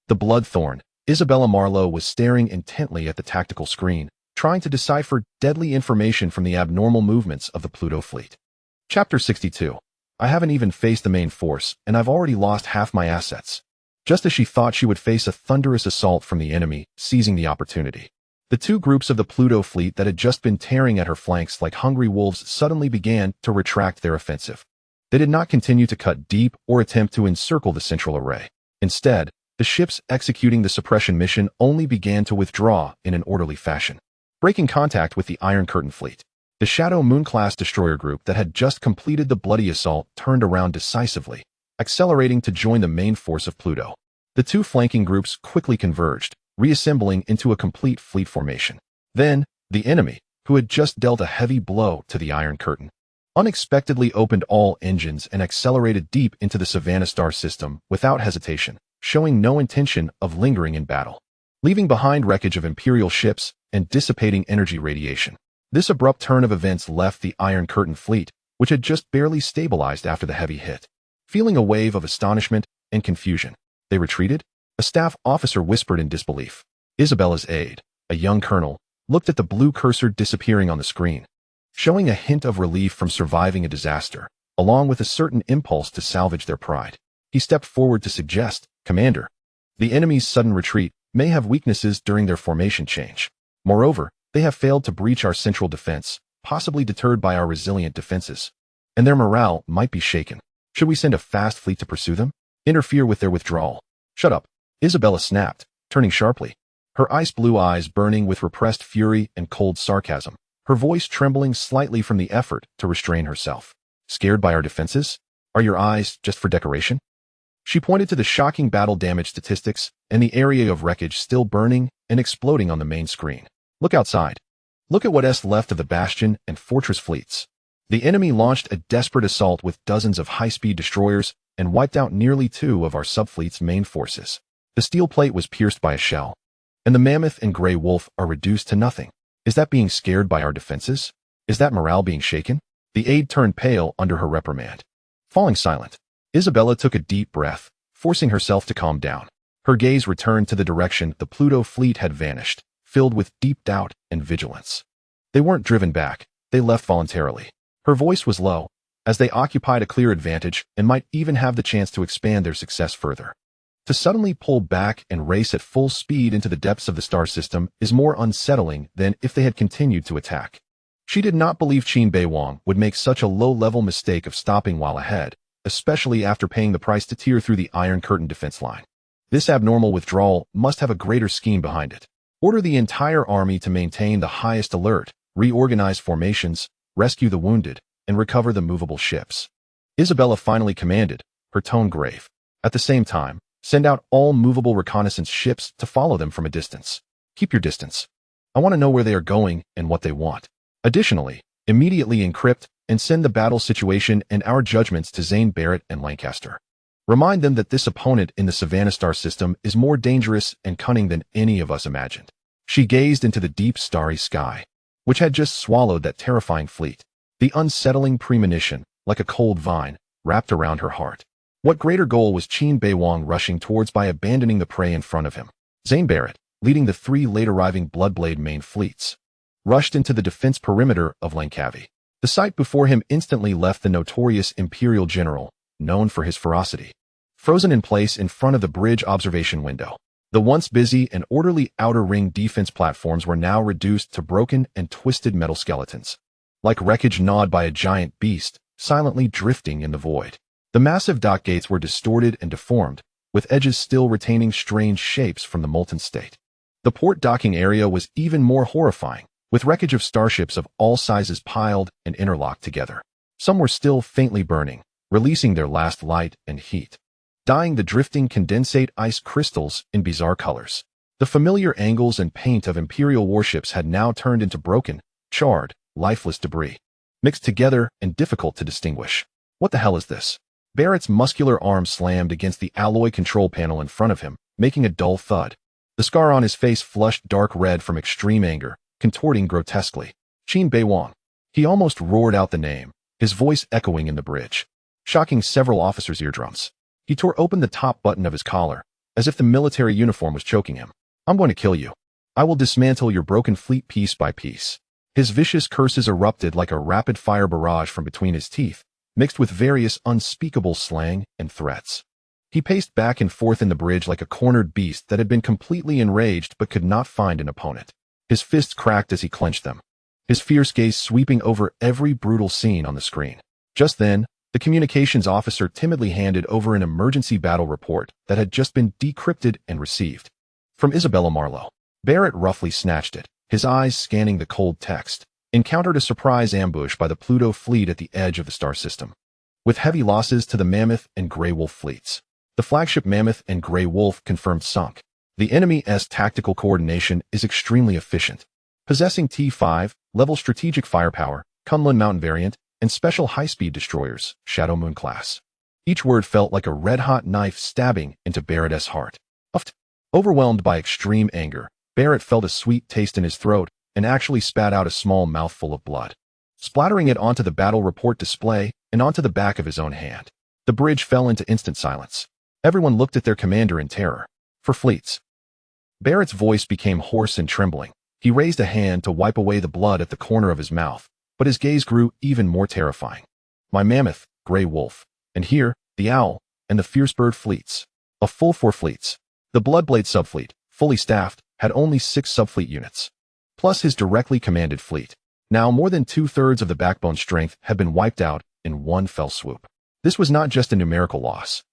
the Bloodthorn, Isabella Marlowe was staring intently at the tactical screen, trying to decipher deadly information from the abnormal movements of the Pluto fleet. Chapter 62. I haven't even faced the main force, and I've already lost half my assets. Just as she thought she would face a thunderous assault from the enemy, seizing the opportunity. The two groups of the Pluto fleet that had just been tearing at her flanks like hungry wolves suddenly began to retract their offensive. They did not continue to cut deep or attempt to encircle the central array. Instead, the ships executing the suppression mission only began to withdraw in an orderly fashion, breaking contact with the Iron Curtain fleet. The Shadow Moon-class destroyer group that had just completed the bloody assault turned around decisively, accelerating to join the main force of Pluto. The two flanking groups quickly converged, reassembling into a complete fleet formation. Then, the enemy, who had just dealt a heavy blow to the Iron Curtain, unexpectedly opened all engines and accelerated deep into the Savannah star system without hesitation, showing no intention of lingering in battle, leaving behind wreckage of Imperial ships and dissipating energy radiation. This abrupt turn of events left the Iron Curtain fleet, which had just barely stabilized after the heavy hit, feeling a wave of astonishment and confusion. They retreated? A staff officer whispered in disbelief. Isabella's aide, a young colonel, looked at the blue cursor disappearing on the screen, showing a hint of relief from surviving a disaster, along with a certain impulse to salvage their pride. He stepped forward to suggest, "Commander, the enemy's sudden retreat may have weaknesses during their formation change. Moreover, they have failed to breach our central defense, possibly deterred by our resilient defenses, and their morale might be shaken. Should we send a fast fleet to pursue them? Interfere with their withdrawal?" "Shut up," Isabella snapped, turning sharply, her ice-blue eyes burning with repressed fury and cold sarcasm, her voice trembling slightly from the effort to restrain herself. "Scared by our defenses? Are your eyes just for decoration?" She pointed to the shocking battle damage statistics and the area of wreckage still burning and exploding on the main screen. "Look outside. Look at what's left of the Bastion and Fortress fleets." The enemy launched a desperate assault with dozens of high-speed destroyers and wiped out nearly 2 of our subfleet's main forces. The steel plate was pierced by a shell, and the Mammoth and Grey Wolf are reduced to nothing. Is that being scared by our defenses? Is that morale being shaken? The aide turned pale under her reprimand. Falling silent, Isabella took a deep breath, forcing herself to calm down. Her gaze returned to the direction the Pluto fleet had vanished, filled with deep doubt and vigilance. They weren't driven back, they left voluntarily. Her voice was low, as they occupied a clear advantage and might even have the chance to expand their success further. To suddenly pull back and race at full speed into the depths of the star system is more unsettling than if they had continued to attack. She did not believe Qin Beiwang would make such a low-level mistake of stopping while ahead, especially after paying the price to tear through the Iron Curtain defense line. This abnormal withdrawal must have a greater scheme behind it. Order the entire army to maintain the highest alert, reorganize formations, rescue the wounded, and recover the movable ships. Isabella finally commanded, her tone grave. At the same time, send out all movable reconnaissance ships to follow them from a distance. Keep your distance. I want to know where they are going and what they want. Additionally, immediately encrypt and send the battle situation and our judgments to Zane Barrett and Lancaster. Remind them that this opponent in the Savannah star system is more dangerous and cunning than any of us imagined. She gazed into the deep starry sky, which had just swallowed that terrifying fleet. The unsettling premonition, like a cold vine, wrapped around her heart. What greater goal was Qin Beiwang rushing towards by abandoning the prey in front of him? Zane Barrett, leading the 3 late-arriving Bloodblade main fleets, rushed into the defense perimeter of Langkawi. The sight before him instantly left the notorious Imperial general, known for his ferocity, frozen in place in front of the bridge observation window. The once busy and orderly outer ring defense platforms were now reduced to broken and twisted metal skeletons, like wreckage gnawed by a giant beast, silently drifting in the void. The massive dock gates were distorted and deformed, with edges still retaining strange shapes from the molten state. The port docking area was even more horrifying, with wreckage of starships of all sizes piled and interlocked together. Some were still faintly burning, releasing their last light and heat, dyeing the drifting condensate ice crystals in bizarre colors. The familiar angles and paint of Imperial warships had now turned into broken, charred, lifeless debris, mixed together and difficult to distinguish. What the hell is this? Barrett's muscular arm slammed against the alloy control panel in front of him, making a dull thud. The scar on his face flushed dark red from extreme anger, contorting grotesquely. Qin Beiwang. He almost roared out the name, his voice echoing in the bridge, shocking several officers' eardrums. He tore open the top button of his collar, as if the military uniform was choking him. "I'm going to kill you. I will dismantle your broken fleet piece by piece." His vicious curses erupted like a rapid-fire barrage from between his teeth, mixed with various unspeakable slang and threats. He paced back and forth in the bridge like a cornered beast that had been completely enraged but could not find an opponent. His fists cracked as he clenched them, his fierce gaze sweeping over every brutal scene on the screen. Just then, the communications officer timidly handed over an emergency battle report that had just been decrypted and received. From Isabella Marlowe. Barrett roughly snatched it, his eyes scanning the cold text. Encountered a surprise ambush by the Pluto fleet at the edge of the star system, with heavy losses to the Mammoth and Grey Wolf fleets. The flagship Mammoth and Grey Wolf confirmed sunk. The enemy's tactical coordination is extremely efficient, possessing T5 level strategic firepower, Kunlun Mountain variant, and special high-speed destroyers, Shadow Moon class. Each word felt like a red-hot knife stabbing into Barrett's heart. Overwhelmed by extreme anger, Barrett felt a sweet taste in his throat and actually spat out a small mouthful of blood, splattering it onto the battle report display and onto the back of his own hand. The bridge fell into instant silence. Everyone looked at their commander in terror. For fleets. Barrett's voice became hoarse and trembling. He raised a hand to wipe away the blood at the corner of his mouth, but his gaze grew even more terrifying. My Mammoth, Grey Wolf, and here, the Owl, and the Fiercebird fleets. A full 4 fleets. The Bloodblade subfleet, fully staffed, had only 6 subfleet units, plus his directly commanded fleet. Now more than 2/3 of the backbone strength had been wiped out in one fell swoop. This was not just a numerical loss.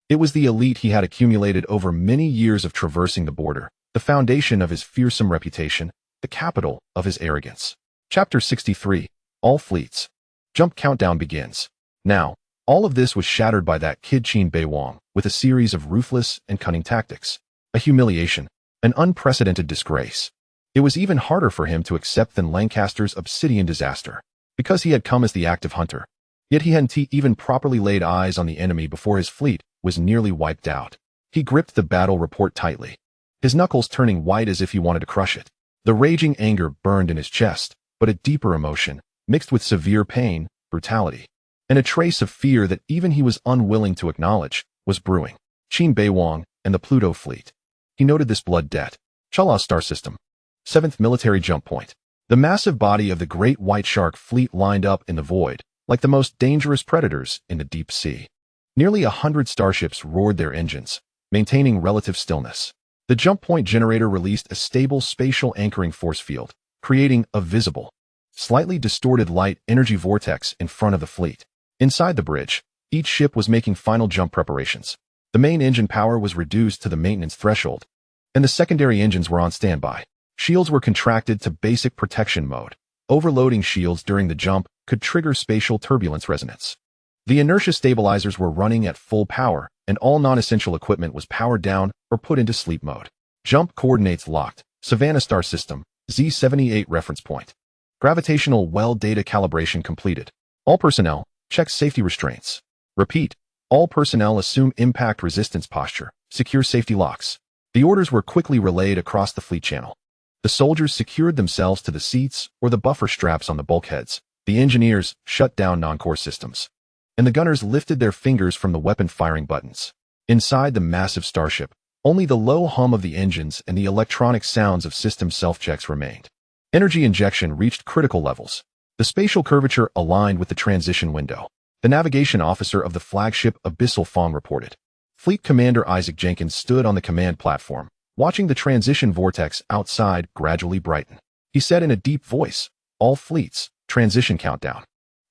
It was the elite he had accumulated over many years of traversing the border, the foundation of his fearsome reputation, the capital of his arrogance. Chapter 63. All Fleets. Jump countdown begins. Now, all of this was shattered by that kid Qin Beiwang with a series of ruthless and cunning tactics. A humiliation, an unprecedented disgrace. It was even harder for him to accept than Lancaster's Obsidian disaster, because he had come as the active hunter. Yet he hadn't even properly laid eyes on the enemy before his fleet was nearly wiped out. He gripped the battle report tightly, his knuckles turning white as if he wanted to crush it. The raging anger burned in his chest, but a deeper emotion, mixed with severe pain, brutality, and a trace of fear that even he was unwilling to acknowledge, was brewing. Qin Beiwang and the Pluto fleet. He noted this blood debt. Chala star system. 7th military jump point. The massive body of the Great White Shark fleet lined up in the void, like the most dangerous predators in the deep sea. Nearly 100 starships roared their engines, maintaining relative stillness. The jump point generator released a stable spatial anchoring force field, creating a visible, slightly distorted light energy vortex in front of the fleet. Inside the bridge, each ship was making final jump preparations. The main engine power was reduced to the maintenance threshold, and the secondary engines were on standby. Shields were contracted to basic protection mode. Overloading shields during the jump could trigger spatial turbulence resonance. The inertia stabilizers were running at full power, and all non-essential equipment was powered down or put into sleep mode. Jump coordinates locked. Savannah star system, Z78 reference point. Gravitational well data calibration completed. All personnel, check safety restraints. Repeat, all personnel assume impact resistance posture. Secure safety locks. The orders were quickly relayed across the fleet channel. The soldiers secured themselves to the seats or the buffer straps on the bulkheads. The engineers shut down non-core systems, and the gunners lifted their fingers from the weapon firing buttons. Inside the massive starship, only the low hum of the engines and the electronic sounds of system self-checks remained. Energy injection reached critical levels. The spatial curvature aligned with the transition window. The navigation officer of the flagship Abyssal Fong reported. Fleet Commander Isaac Jenkins stood on the command platform, watching the transition vortex outside gradually brighten. He said in a deep voice, "All fleets, transition countdown."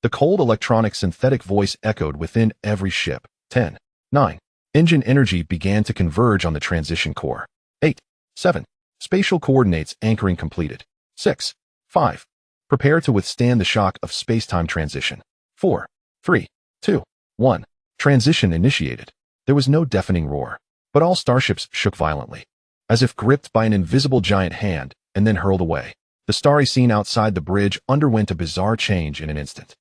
The cold electronic synthetic voice echoed within every ship. 10, 9. Engine energy began to converge on the transition core. 8, 7. Spatial coordinates anchoring completed. 6, 5. Prepare to withstand the shock of space-time transition. 4, 3, 2, 1. Transition initiated. There was no deafening roar, but all starships shook violently, as if gripped by an invisible giant hand and then hurled away. The starry scene outside the bridge underwent a bizarre change in an instant.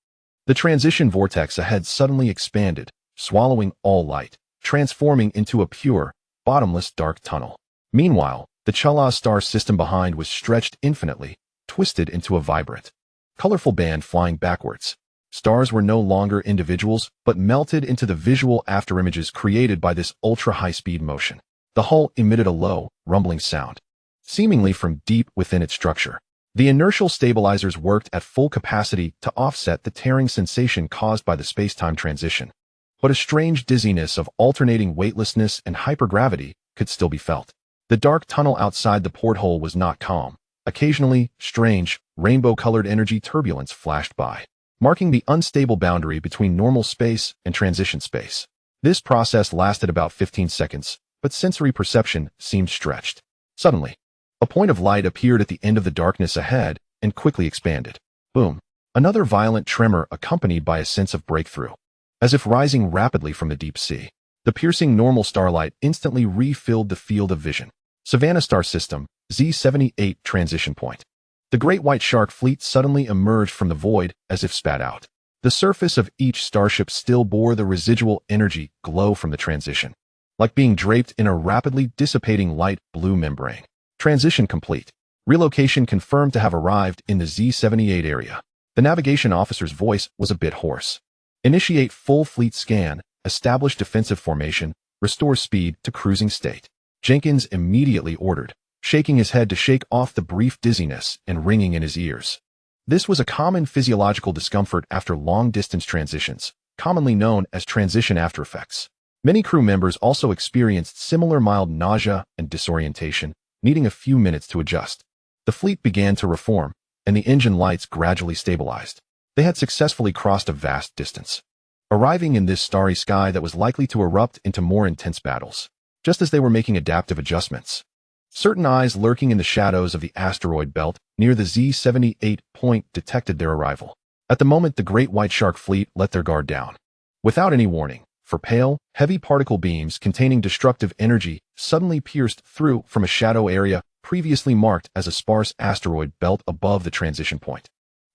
The transition vortex ahead suddenly expanded, swallowing all light, transforming into a pure, bottomless dark tunnel. Meanwhile, the Chala star system behind was stretched infinitely, twisted into a vibrant, colorful band flying backwards. Stars were no longer individuals, but melted into the visual afterimages created by this ultra-high-speed motion. The hull emitted a low, rumbling sound, seemingly from deep within its structure. The inertial stabilizers worked at full capacity to offset the tearing sensation caused by the space-time transition. But a strange dizziness of alternating weightlessness and hypergravity could still be felt. The dark tunnel outside the porthole was not calm. Occasionally, strange, rainbow-colored energy turbulence flashed by, marking the unstable boundary between normal space and transition space. This process lasted about 15 seconds, but sensory perception seemed stretched. Suddenly, a point of light appeared at the end of the darkness ahead and quickly expanded. Boom! Another violent tremor accompanied by a sense of breakthrough. As if rising rapidly from the deep sea, the piercing normal starlight instantly refilled the field of vision. Savannah Star System, Z78 Transition Point. The great white shark fleet suddenly emerged from the void as if spat out. The surface of each starship still bore the residual energy glow from the transition, like being draped in a rapidly dissipating light blue membrane. Transition complete. Relocation confirmed to have arrived in the Z78 area. The navigation officer's voice was a bit hoarse. Initiate full fleet scan, establish defensive formation, restore speed to cruising state. Jenkins immediately ordered, shaking his head to shake off the brief dizziness and ringing in his ears. This was a common physiological discomfort after long-distance transitions, commonly known as transition aftereffects. Many crew members also experienced similar mild nausea and disorientation, needing a few minutes to adjust. The fleet began to reform, and the engine lights gradually stabilized. They had successfully crossed a vast distance, arriving in this starry sky that was likely to erupt into more intense battles. Just as they were making adaptive adjustments, certain eyes lurking in the shadows of the asteroid belt near the Z78 point detected their arrival. At the moment, the great white shark fleet let their guard down. Without any warning, for pale, heavy particle beams containing destructive energy suddenly pierced through from a shadow area previously marked as a sparse asteroid belt above the transition point.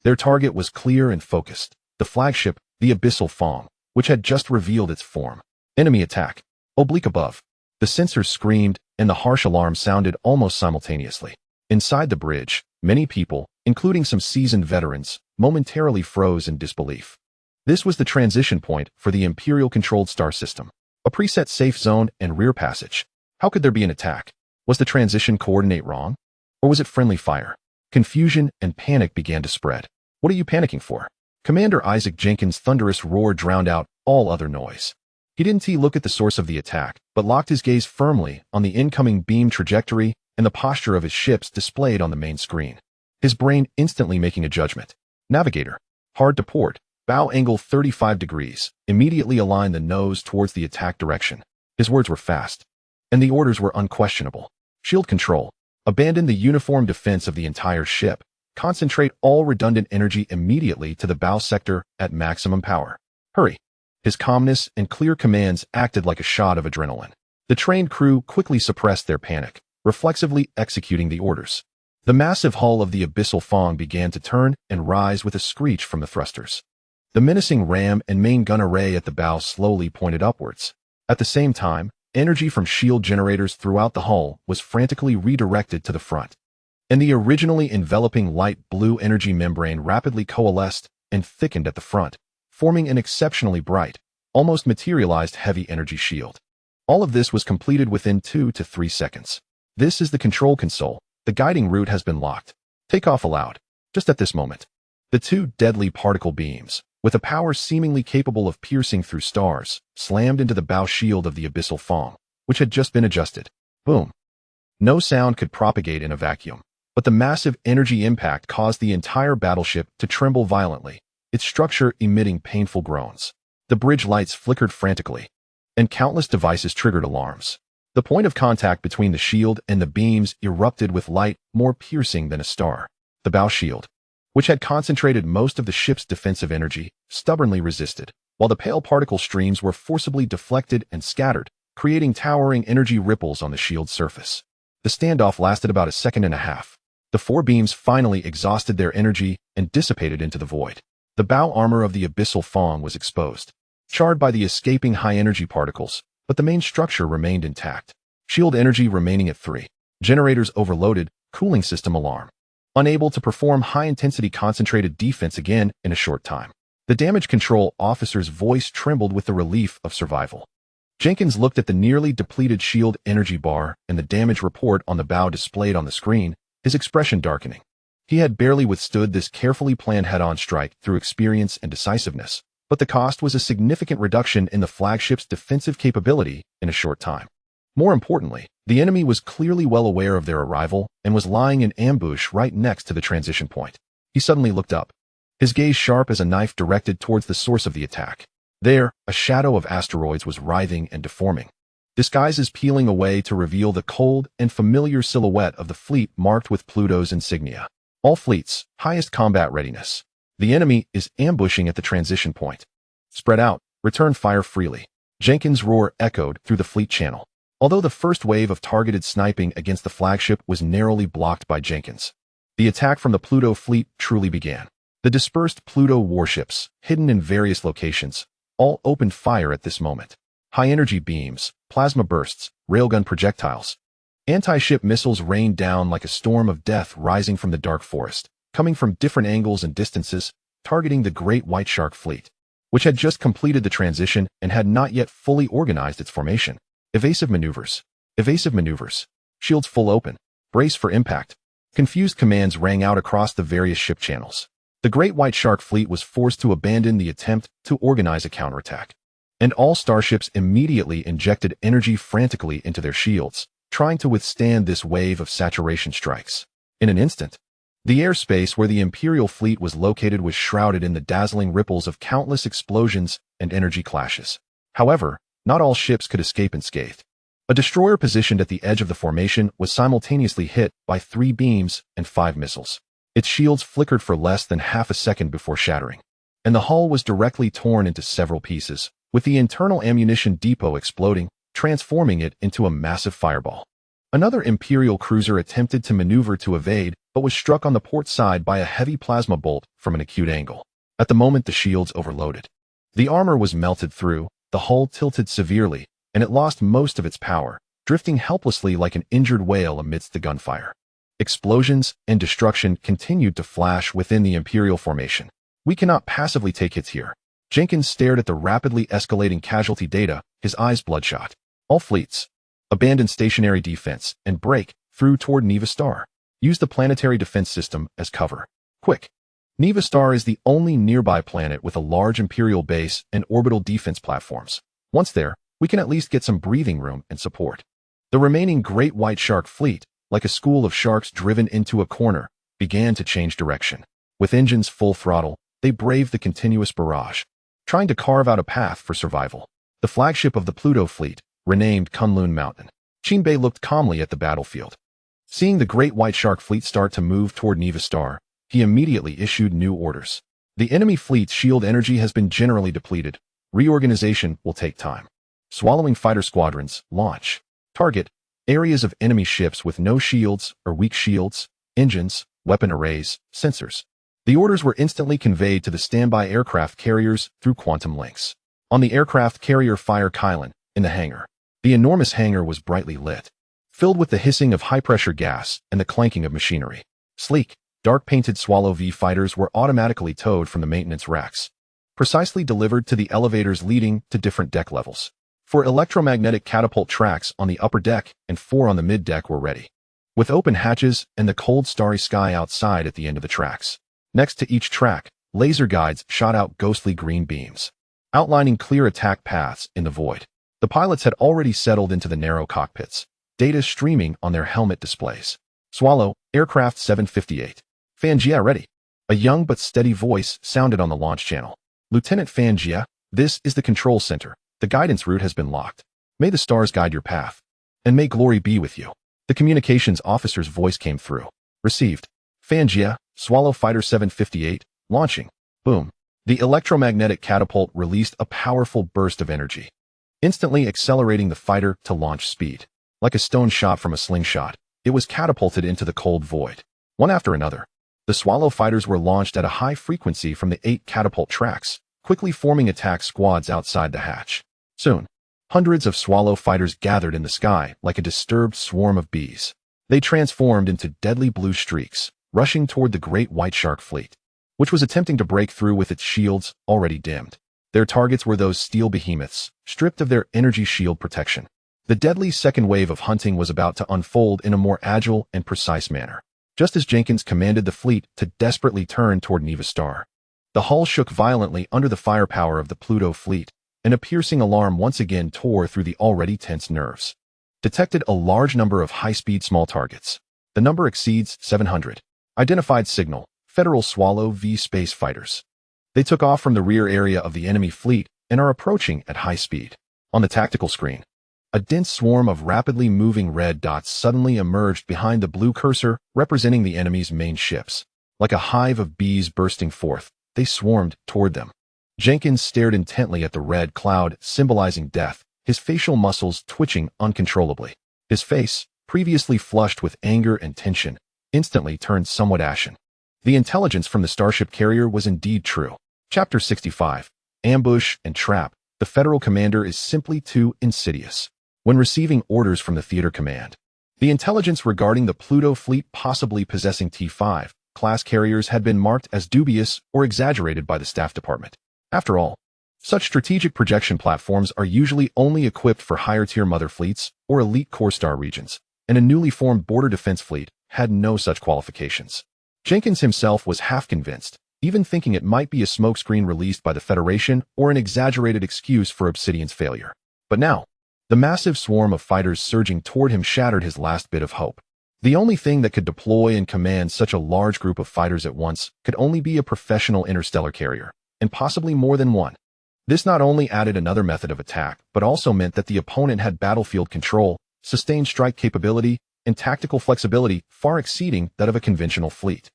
Their target was clear and focused, the flagship, the Abyssal Fong, which had just revealed its form. Enemy attack. Oblique above. The sensors screamed, and the harsh alarm sounded almost simultaneously. Inside the bridge, many people, including some seasoned veterans, momentarily froze in disbelief. This was the transition point for the Imperial-controlled star system, a preset safe zone and rear passage. How could there be an attack? Was the transition coordinate wrong? Or was it friendly fire? Confusion and panic began to spread. What are you panicking for? Commander Isaac Jenkins' thunderous roar drowned out all other noise. He didn't look at the source of the attack, but locked his gaze firmly on the incoming beam trajectory and the posture of his ships displayed on the main screen. His brain instantly making a judgment. Navigator. Hard to port. Bow angle 35 degrees. Immediately align the nose towards the attack direction. His words were fast, and the orders were unquestionable. Shield control. Abandon the uniform defense of the entire ship. Concentrate all redundant energy immediately to the bow sector at maximum power. Hurry. His calmness and clear commands acted like a shot of adrenaline. The trained crew quickly suppressed their panic, reflexively executing the orders. The massive hull of the Abyssal Fong began to turn and rise with a screech from the thrusters. The menacing ram and main gun array at the bow slowly pointed upwards. At the same time, energy from shield generators throughout the hull was frantically redirected to the front, and the originally enveloping light blue energy membrane rapidly coalesced and thickened at the front, forming an exceptionally bright, almost materialized heavy energy shield. All of this was completed within 2 to 3 seconds. This is the control console. The guiding route has been locked. Takeoff allowed. Just at this moment, the two deadly particle beams, with a power seemingly capable of piercing through stars, slammed into the bow shield of the Abyssal Fong, which had just been adjusted. Boom. No sound could propagate in a vacuum, but the massive energy impact caused the entire battleship to tremble violently, its structure emitting painful groans. The bridge lights flickered frantically, and countless devices triggered alarms. The point of contact between the shield and the beams erupted with light more piercing than a star. The bow shield, which had concentrated most of the ship's defensive energy, stubbornly resisted, while the pale particle streams were forcibly deflected and scattered, creating towering energy ripples on the shield's surface. The standoff lasted about a second and a half. The four beams finally exhausted their energy and dissipated into the void. The bow armor of the Abyssal Fong was exposed, charred by the escaping high-energy particles, but the main structure remained intact. Shield energy remaining at 3. Generators overloaded, cooling system alarm. Unable to perform high-intensity concentrated defense again in a short time. The damage control officer's voice trembled with the relief of survival. Jenkins looked at the nearly depleted shield energy bar and the damage report on the bow displayed on the screen, his expression darkening. He had barely withstood this carefully planned head-on strike through experience and decisiveness, but the cost was a significant reduction in the flagship's defensive capability in a short time. More importantly, the enemy was clearly well aware of their arrival and was lying in ambush right next to the transition point. He suddenly looked up, his gaze sharp as a knife directed towards the source of the attack. There, a shadow of asteroids was writhing and deforming, disguises peeling away to reveal the cold and familiar silhouette of the fleet marked with Pluto's insignia. All fleets, highest combat readiness. The enemy is ambushing at the transition point. Spread out, return fire freely. Jenkins' roar echoed through the fleet channel. Although the first wave of targeted sniping against the flagship was narrowly blocked by Jenkins, the attack from the Pluto fleet truly began. The dispersed Pluto warships, hidden in various locations, all opened fire at this moment. High-energy beams, plasma bursts, railgun projectiles. Anti-ship missiles rained down like a storm of death rising from the dark forest, coming from different angles and distances, targeting the Great White Shark fleet, which had just completed the transition and had not yet fully organized its formation. Evasive maneuvers. Evasive maneuvers. Shields full open. Brace for impact. Confused commands rang out across the various ship channels. The Great White Shark fleet was forced to abandon the attempt to organize a counterattack. And all starships immediately injected energy frantically into their shields, trying to withstand this wave of saturation strikes. In an instant, the airspace where the Imperial fleet was located was shrouded in the dazzling ripples of countless explosions and energy clashes. However, not all ships could escape unscathed. A destroyer positioned at the edge of the formation was simultaneously hit by 3 beams and 5 missiles. Its shields flickered for less than half a second before shattering, and the hull was directly torn into several pieces, with the internal ammunition depot exploding, transforming it into a massive fireball. Another Imperial cruiser attempted to maneuver to evade, but was struck on the port side by a heavy plasma bolt from an acute angle. At the moment, the shields overloaded. The armor was melted through, the hull tilted severely, and it lost most of its power, drifting helplessly like an injured whale amidst the gunfire. Explosions and destruction continued to flash within the Imperial formation. We cannot passively take hits here. Jenkins stared at the rapidly escalating casualty data, his eyes bloodshot. All fleets, abandon stationary defense and break through toward Neva Star. Use the planetary defense system as cover. Quick! Neva Star is the only nearby planet with a large Imperial base and orbital defense platforms. Once there, we can at least get some breathing room and support. The remaining Great White Shark fleet, like a school of sharks driven into a corner, began to change direction. With engines full throttle, they braved the continuous barrage, trying to carve out a path for survival. The flagship of the Pluto fleet, renamed Kunlun Mountain, Qin Bei looked calmly at the battlefield. Seeing the Great White Shark fleet start to move toward Neva Star, he immediately issued new orders. The enemy fleet's shield energy has been generally depleted. Reorganization will take time. Swallowing fighter squadrons, launch. Target areas of enemy ships with no shields or weak shields, engines, weapon arrays, sensors. The orders were instantly conveyed to the standby aircraft carriers through quantum links. On the aircraft carrier Fire Kylan, in the hangar. The enormous hangar was brightly lit, filled with the hissing of high-pressure gas and the clanking of machinery. Sleek, dark-painted Swallow V fighters were automatically towed from the maintenance racks, precisely delivered to the elevators leading to different deck levels. 4 electromagnetic catapult tracks on the upper deck and 4 on the mid-deck were ready, with open hatches and the cold starry sky outside at the end of the tracks. Next to each track, laser guides shot out ghostly green beams, outlining clear attack paths in the void. The pilots had already settled into the narrow cockpits, data streaming on their helmet displays. Swallow, Aircraft 758. Fanjia ready. A young but steady voice sounded on the launch channel. Lieutenant Fanjia, this is the control center. The guidance route has been locked. May the stars guide your path. And may glory be with you. The communications officer's voice came through. Received. Fanjia, Swallow Fighter 758, launching. Boom. The electromagnetic catapult released a powerful burst of energy, instantly accelerating the fighter to launch speed. Like a stone shot from a slingshot, it was catapulted into the cold void. One after another, the Swallow fighters were launched at a high frequency from the 8 catapult tracks, quickly forming attack squads outside the hatch. Soon, hundreds of Swallow fighters gathered in the sky like a disturbed swarm of bees. They transformed into deadly blue streaks, rushing toward the Great White Shark fleet, which was attempting to break through with its shields already dimmed. Their targets were those steel behemoths, stripped of their energy shield protection. The deadly second wave of hunting was about to unfold in a more agile and precise manner, just as Jenkins commanded the fleet to desperately turn toward Neva Star. The hull shook violently under the firepower of the Pluto fleet, and a piercing alarm once again tore through the already tense nerves. detected a large number of high-speed small targets. The number exceeds 700. Identified signal, Federal Swallow V space fighters. They took off from the rear area of the enemy fleet and are approaching at high speed. On the tactical screen, a dense swarm of rapidly moving red dots suddenly emerged behind the blue cursor representing the enemy's main ships. Like a hive of bees bursting forth, they swarmed toward them. Jenkins stared intently at the red cloud symbolizing death, his facial muscles twitching uncontrollably. His face, previously flushed with anger and tension, instantly turned somewhat ashen. The intelligence from the Starship carrier was indeed true. Chapter 65. Ambush and Trap. The Federal commander is simply too insidious. When receiving orders from the Theater Command, the intelligence regarding the Pluto fleet possibly possessing T5 class carriers had been marked as dubious or exaggerated by the Staff Department. After all, such strategic projection platforms are usually only equipped for higher-tier mother fleets or elite core star regions, and a newly formed border defense fleet had no such qualifications. Jenkins himself was half convinced, even thinking it might be a smokescreen released by the Federation or an exaggerated excuse for Obsidian's failure. But now, the massive swarm of fighters surging toward him shattered his last bit of hope. The only thing that could deploy and command such a large group of fighters at once could only be a professional interstellar carrier, and possibly more than one. This not only added another method of attack, but also meant that the opponent had battlefield control, sustained strike capability, and tactical flexibility far exceeding that of a conventional fleet.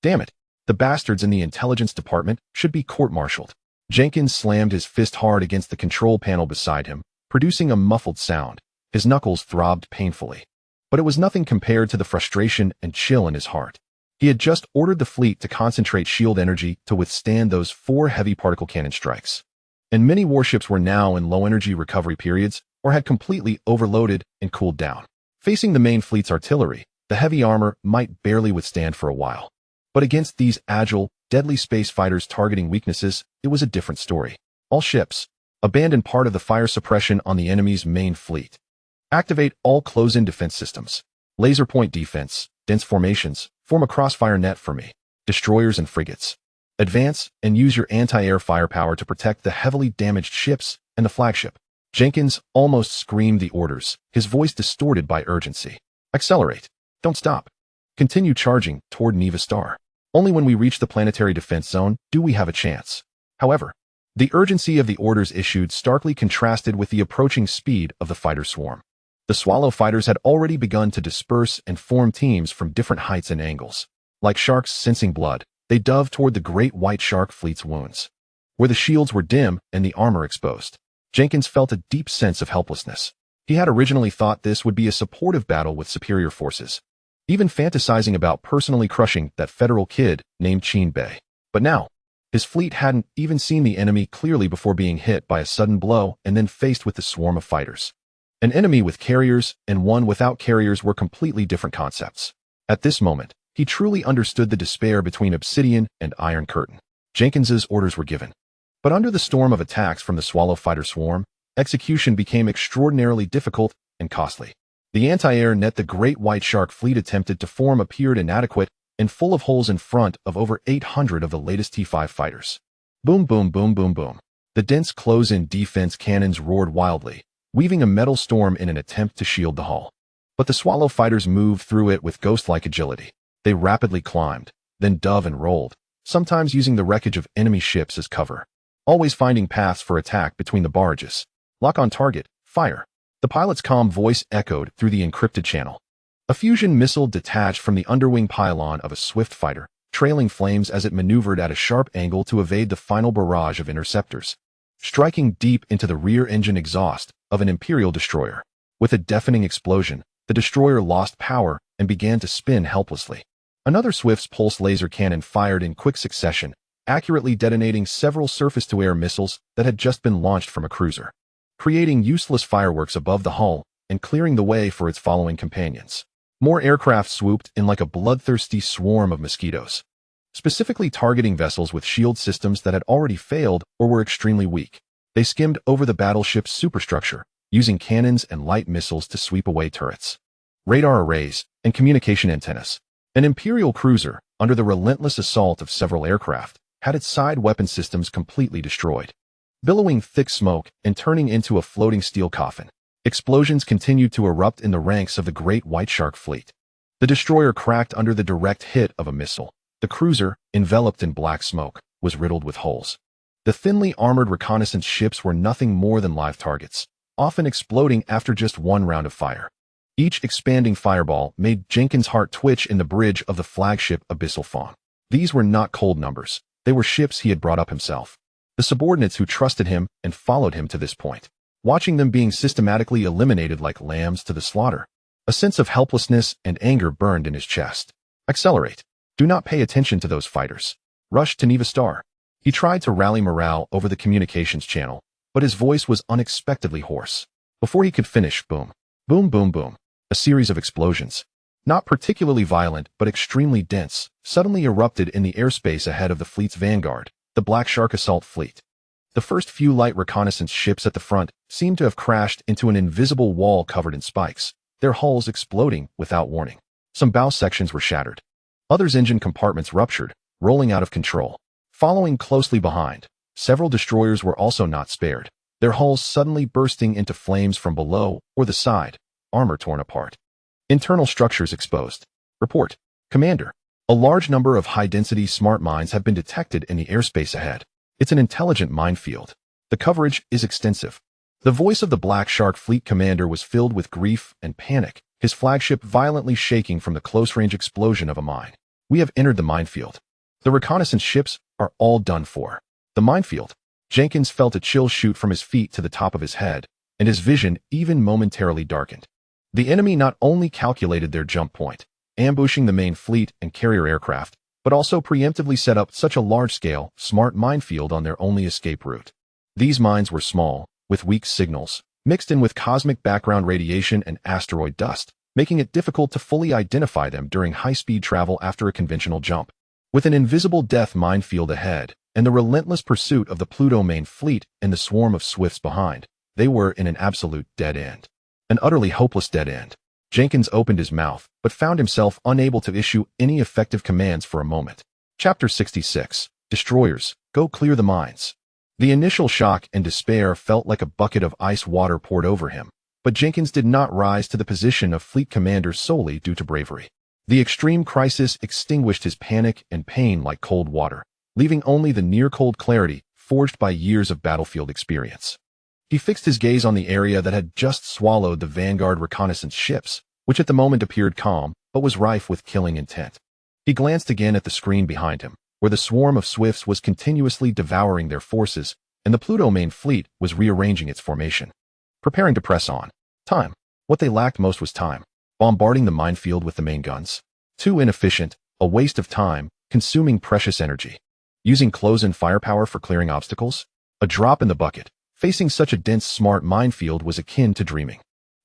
Damn it, the bastards in the intelligence department should be court-martialed. Jenkins slammed his fist hard against the control panel beside him, producing a muffled sound. His knuckles throbbed painfully. But it was nothing compared to the frustration and chill in his heart. He had just ordered the fleet to concentrate shield energy to withstand those 4 heavy particle cannon strikes. And many warships were now in low-energy recovery periods or had completely overloaded and cooled down. Facing the main fleet's artillery, the heavy armor might barely withstand for a while. But against these agile, deadly space fighters targeting weaknesses, it was a different story. All ships, abandon part of the fire suppression on the enemy's main fleet. Activate all close-in defense systems. Laser point defense, dense formations, form a crossfire net for me. Destroyers and frigates. Advance and use your anti-air firepower to protect the heavily damaged ships and the flagship. Jenkins almost screamed the orders, his voice distorted by urgency. Accelerate. Don't stop. Continue charging toward Neva Star. Only when we reach the planetary defense zone do we have a chance. However, the urgency of the orders issued starkly contrasted with the approaching speed of the fighter swarm. The Swallow fighters had already begun to disperse and form teams from different heights and angles. Like sharks sensing blood, they dove toward the great white shark fleet's wounds. Where the shields were dim and the armor exposed, Jenkins felt a deep sense of helplessness. He had originally thought this would be a supportive battle with superior forces, even fantasizing about personally crushing that federal kid named Qin Bei. But now, his fleet hadn't even seen the enemy clearly before being hit by a sudden blow and then faced with the swarm of fighters. An enemy with carriers and one without carriers were completely different concepts. At this moment, he truly understood the despair between Obsidian and Iron Curtain. Jenkins's orders were given. But under the storm of attacks from the Swallow fighter swarm, execution became extraordinarily difficult and costly. The anti-air net the Great White Shark fleet attempted to form appeared inadequate and full of holes in front of over 800 of the latest T5 fighters. Boom, boom, boom, boom, boom. The dense close-in defense cannons roared wildly, weaving a metal storm in an attempt to shield the hull. But the Swallow fighters moved through it with ghost-like agility. They rapidly climbed, then dove and rolled, sometimes using the wreckage of enemy ships as cover, always finding paths for attack between the barges. Lock on target, fire. The pilot's calm voice echoed through the encrypted channel. A fusion missile detached from the underwing pylon of a swift fighter, trailing flames as it maneuvered at a sharp angle to evade the final barrage of interceptors, striking deep into the rear engine exhaust of an Imperial destroyer. With a deafening explosion, the destroyer lost power and began to spin helplessly. Another Swift's pulse laser cannon fired in quick succession, accurately detonating several surface-to-air missiles that had just been launched from a cruiser, creating useless fireworks above the hull and clearing the way for its following companions. More aircraft swooped in like a bloodthirsty swarm of mosquitoes, specifically targeting vessels with shield systems that had already failed or were extremely weak. They skimmed over the battleship's superstructure, using cannons and light missiles to sweep away turrets, radar arrays, and communication antennas. An Imperial cruiser, under the relentless assault of several aircraft, had its side weapon systems completely destroyed, billowing thick smoke and turning into a floating steel coffin. Explosions continued to erupt in the ranks of the Great White Shark Fleet. The destroyer cracked under the direct hit of a missile. The cruiser, enveloped in black smoke, was riddled with holes. The thinly armored reconnaissance ships were nothing more than live targets, often exploding after just one round of fire. Each expanding fireball made Jenkins' heart twitch in the bridge of the flagship Abyssal Fawn. These were not cold numbers. They were ships he had brought up himself. The subordinates who trusted him and followed him to this point. Watching them being systematically eliminated like lambs to the slaughter. A sense of helplessness and anger burned in his chest. Accelerate. Do not pay attention to those fighters. Rush to Neva Star. He tried to rally morale over the communications channel, but his voice was unexpectedly hoarse. Before he could finish, boom, boom, boom, boom. A series of explosions, not particularly violent but extremely dense, suddenly erupted in the airspace ahead of the fleet's vanguard, the Black Shark Assault Fleet. The first few light reconnaissance ships at the front seemed to have crashed into an invisible wall covered in spikes, their hulls exploding without warning. Some bow sections were shattered. Others' engine compartments ruptured, rolling out of control. Following closely behind, several destroyers were also not spared, their hulls suddenly bursting into flames from below or the side, armor torn apart. Internal structures exposed. Report. Commander. A large number of high-density smart mines have been detected in the airspace ahead. It's an intelligent minefield. The coverage is extensive. The voice of the Black Shark Fleet commander was filled with grief and panic, his flagship violently shaking from the close-range explosion of a mine. We have entered the minefield. The reconnaissance ships are all done for. The minefield. Jenkins felt a chill shoot from his feet to the top of his head, and his vision even momentarily darkened. The enemy not only calculated their jump point, ambushing the main fleet and carrier aircraft, but also preemptively set up such a large-scale, smart minefield on their only escape route. These mines were small, with weak signals, mixed in with cosmic background radiation and asteroid dust, making it difficult to fully identify them during high-speed travel after a conventional jump. With an invisible death minefield ahead, and the relentless pursuit of the Pluto main fleet and the swarm of Swifts behind, they were in an absolute dead end. An utterly hopeless dead end. Jenkins opened his mouth, but found himself unable to issue any effective commands for a moment. Chapter 66. Destroyers, go clear the mines. The initial shock and despair felt like a bucket of ice water poured over him, but Jenkins did not rise to the position of fleet commander solely due to bravery. The extreme crisis extinguished his panic and pain like cold water, leaving only the near-cold clarity forged by years of battlefield experience. He fixed his gaze on the area that had just swallowed the vanguard reconnaissance ships, which at the moment appeared calm, but was rife with killing intent. He glanced again at the screen behind him, where the swarm of Swifts was continuously devouring their forces, and the Pluto main fleet was rearranging its formation, preparing to press on. Time. What they lacked most was time. Bombarding the minefield with the main guns. Too inefficient, a waste of time, consuming precious energy. Using close-in firepower for clearing obstacles? A drop in the bucket. Facing such a dense, smart minefield was akin to dreaming.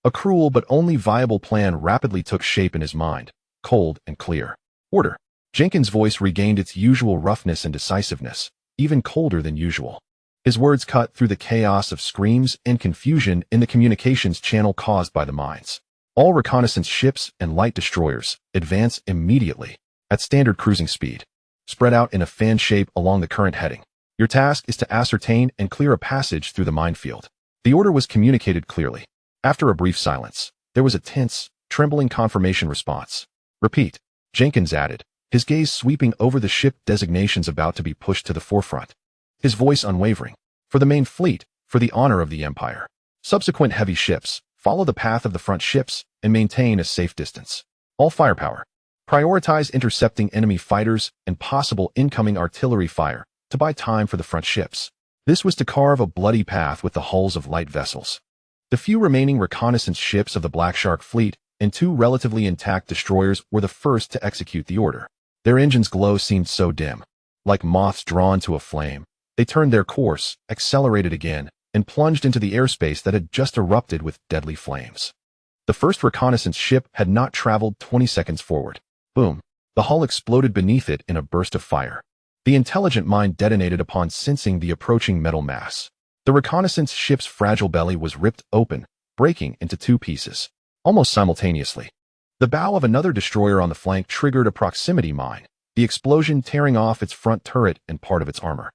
A cruel but only viable plan rapidly took shape in his mind, cold and clear. Order. Jenkins' voice regained its usual roughness and decisiveness, even colder than usual. His words cut through the chaos of screams and confusion in the communications channel caused by the mines. All reconnaissance ships and light destroyers advance immediately, at standard cruising speed. Spread out in a fan shape along the current heading. Your task is to ascertain and clear a passage through the minefield. The order was communicated clearly. After a brief silence, there was a tense, trembling confirmation response. Repeat, Jenkins added, his gaze sweeping over the ship designations about to be pushed to the forefront. His voice unwavering. For the main fleet, for the honor of the Empire. Subsequent heavy ships, follow the path of the front ships and maintain a safe distance. All firepower. Prioritize intercepting enemy fighters and possible incoming artillery fire to buy time for the front ships. This was to carve a bloody path with the hulls of light vessels. The few remaining reconnaissance ships of the Black Shark Fleet and two relatively intact destroyers were the first to execute the order. Their engines' glow seemed so dim. Like moths drawn to a flame, they turned their course, accelerated again, and plunged into the airspace that had just erupted with deadly flames. The first reconnaissance ship had not traveled 20 seconds forward. Boom. The hull exploded beneath it in a burst of fire. The intelligent mind detonated upon sensing the approaching metal mass. The reconnaissance ship's fragile belly was ripped open, breaking into two pieces, almost simultaneously. The bow of another destroyer on the flank triggered a proximity mine, the explosion tearing off its front turret and part of its armor,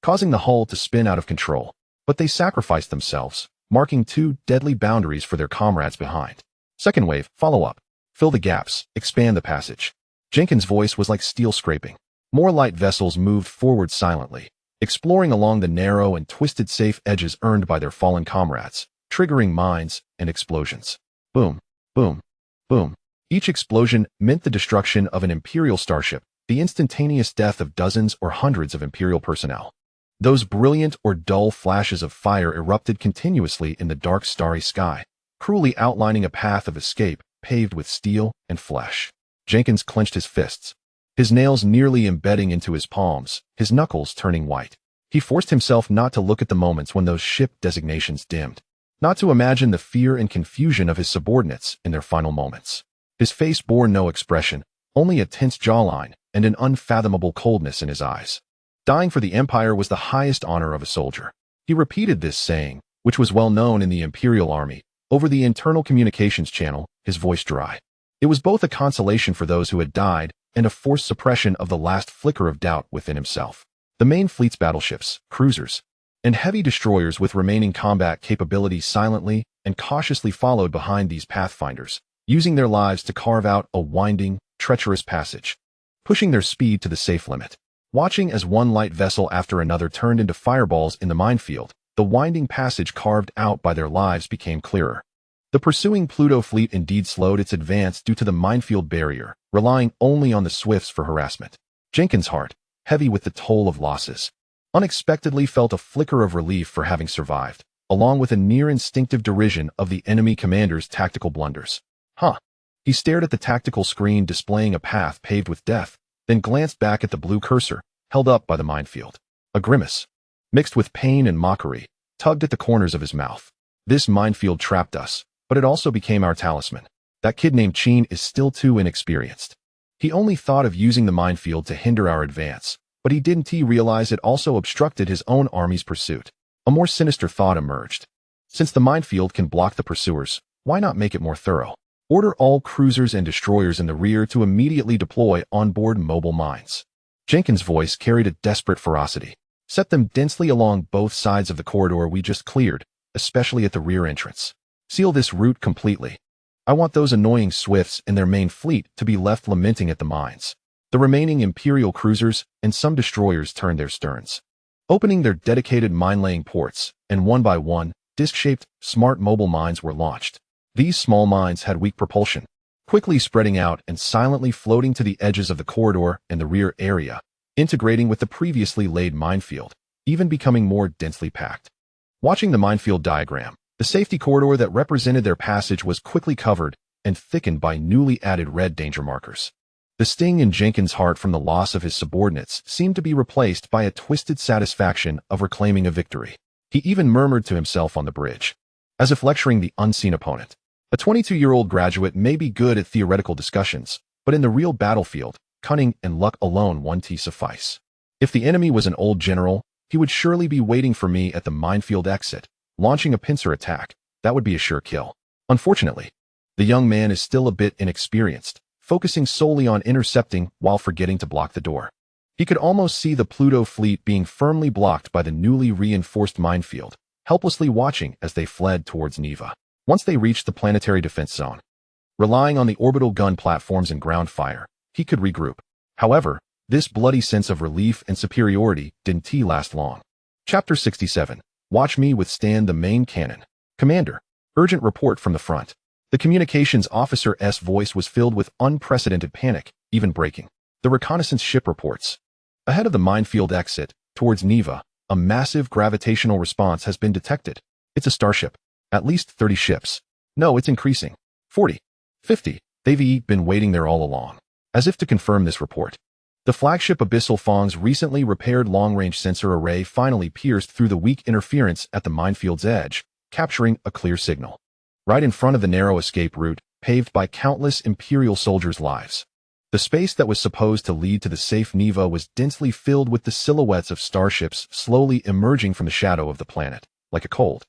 causing the hull to spin out of control. But they sacrificed themselves, marking two deadly boundaries for their comrades behind. Second wave, follow up. Fill the gaps, expand the passage. Jenkins' voice was like steel scraping. More light vessels moved forward silently, exploring along the narrow and twisted safe edges earned by their fallen comrades, triggering mines and explosions. Boom, boom, boom. Each explosion meant the destruction of an Imperial starship, the instantaneous death of dozens or hundreds of Imperial personnel. Those brilliant or dull flashes of fire erupted continuously in the dark starry sky, cruelly outlining a path of escape paved with steel and flesh. Jenkins clenched his fists, his nails nearly embedding into his palms, his knuckles turning white. He forced himself not to look at the moments when those ship designations dimmed, not to imagine the fear and confusion of his subordinates in their final moments. His face bore no expression, only a tense jawline and an unfathomable coldness in his eyes. Dying for the Empire was the highest honor of a soldier. He repeated this saying, which was well known in the Imperial Army, over the internal communications channel, his voice dry. It was both a consolation for those who had died and a forced suppression of the last flicker of doubt within himself. The main fleet's battleships, cruisers, and heavy destroyers with remaining combat capabilities silently and cautiously followed behind these pathfinders, using their lives to carve out a winding, treacherous passage, pushing their speed to the safe limit. Watching as one light vessel after another turned into fireballs in the minefield, the winding passage carved out by their lives became clearer. The pursuing Pluto fleet indeed slowed its advance due to the minefield barrier, relying only on the Swifts for harassment. Jenkins' heart, heavy with the toll of losses, unexpectedly felt a flicker of relief for having survived, along with a near-instinctive derision of the enemy commander's tactical blunders. He stared at the tactical screen displaying a path paved with death, then glanced back at the blue cursor, held up by the minefield. A grimace, mixed with pain and mockery, tugged at the corners of his mouth. This minefield trapped us, but it also became our talisman. That kid named Qin is still too inexperienced. He only thought of using the minefield to hinder our advance, but he didn't realize it also obstructed his own army's pursuit. A more sinister thought emerged. Since the minefield can block the pursuers, why not make it more thorough? Order all cruisers and destroyers in the rear to immediately deploy onboard mobile mines. Jenkins' voice carried a desperate ferocity. Set them densely along both sides of the corridor we just cleared, especially at the rear entrance. Seal this route completely. I want those annoying Swifts and their main fleet to be left lamenting at the mines. The remaining Imperial cruisers and some destroyers turned their sterns, opening their dedicated mine-laying ports, and one by one, disc-shaped, smart mobile mines were launched. These small mines had weak propulsion, quickly spreading out and silently floating to the edges of the corridor and the rear area, integrating with the previously laid minefield, even becoming more densely packed. Watching the minefield diagram, the safety corridor that represented their passage was quickly covered and thickened by newly added red danger markers. The sting in Jenkins' heart from the loss of his subordinates seemed to be replaced by a twisted satisfaction of reclaiming a victory. He even murmured to himself on the bridge, as if lecturing the unseen opponent. A 22-year-old graduate may be good at theoretical discussions, but in the real battlefield, cunning and luck alone won't suffice. If the enemy was an old general, he would surely be waiting for me at the minefield exit, launching a pincer attack. That would be a sure kill. Unfortunately, the young man is still a bit inexperienced, focusing solely on intercepting while forgetting to block the door. He could almost see the Pluto fleet being firmly blocked by the newly reinforced minefield, helplessly watching as they fled towards Neva. Once they reached the planetary defense zone, relying on the orbital gun platforms and ground fire, he could regroup. However, this bloody sense of relief and superiority didn't last long. Chapter 67. Watch me withstand the main cannon. Commander, urgent report from the front. The communications officer's voice was filled with unprecedented panic, even breaking. The reconnaissance ship reports. Ahead of the minefield exit, towards Neva, a massive gravitational response has been detected. It's a starship. At least 30 ships. No, it's increasing. 40. 50. They've been waiting there all along. As if to confirm this report, the flagship Abyssal Fong's recently repaired long-range sensor array finally pierced through the weak interference at the minefield's edge, capturing a clear signal. Right in front of the narrow escape route, paved by countless Imperial soldiers' lives. The space that was supposed to lead to the safe Neva was densely filled with the silhouettes of starships slowly emerging from the shadow of the planet, like a cold,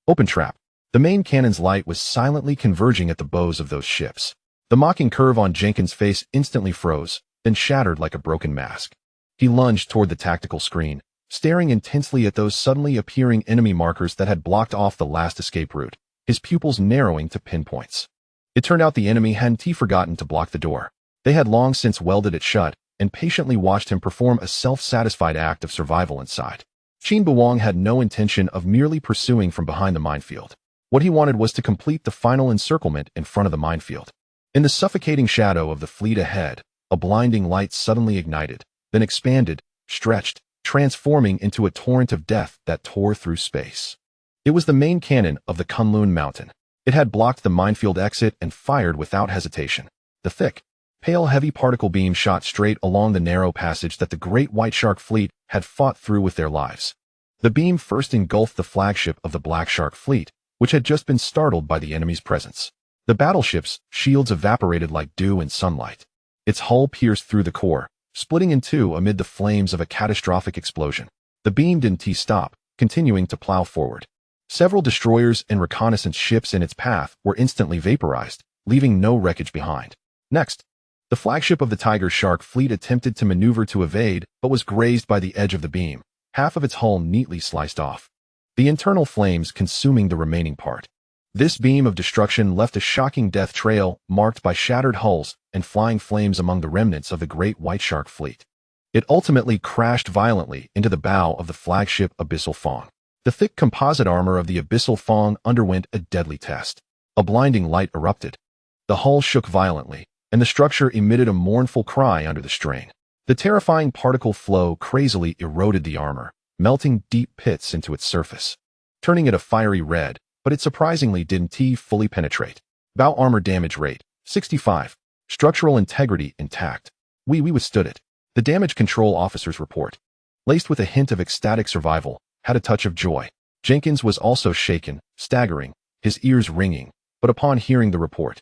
open trap. The main cannon's light was silently converging at the bows of those ships. The mocking curve on Jenkins' face instantly froze, then shattered like a broken mask. He lunged toward the tactical screen, staring intensely at those suddenly appearing enemy markers that had blocked off the last escape route, his pupils narrowing to pinpoints. It turned out the enemy hadn't forgotten to block the door. They had long since welded it shut and patiently watched him perform a self-satisfied act of survival inside. Qin Beiwang had no intention of merely pursuing from behind the minefield. What he wanted was to complete the final encirclement in front of the minefield. In the suffocating shadow of the fleet ahead, a blinding light suddenly ignited, then expanded, stretched, transforming into a torrent of death that tore through space. It was the main cannon of the Kunlun Mountain. It had blocked the minefield exit and fired without hesitation. The thick, pale heavy particle beam shot straight along the narrow passage that the great White Shark fleet had fought through with their lives. The beam first engulfed the flagship of the Black Shark fleet, which had just been startled by the enemy's presence. The battleship's shields evaporated like dew in sunlight. Its hull pierced through the core, splitting in two amid the flames of a catastrophic explosion. The beam didn't stop, continuing to plow forward. Several destroyers and reconnaissance ships in its path were instantly vaporized, leaving no wreckage behind. Next, the flagship of the Tiger Shark fleet attempted to maneuver to evade, but was grazed by the edge of the beam, half of its hull neatly sliced off, the internal flames consuming the remaining part. This beam of destruction left a shocking death trail marked by shattered hulls and flying flames among the remnants of the great White Shark fleet. It ultimately crashed violently into the bow of the flagship Abyssal Fawn. The thick composite armor of the Abyssal Fawn underwent a deadly test. A blinding light erupted. The hull shook violently, and the structure emitted a mournful cry under the strain. The terrifying particle flow crazily eroded the armor, melting deep pits into its surface, turning it a fiery red, but it surprisingly didn't fully penetrate. Bow armor damage rate, 65. Structural integrity intact. We withstood it. The damage control officer's report, laced with a hint of ecstatic survival, had a touch of joy. Jenkins was also shaken, staggering, his ears ringing, but upon hearing the report,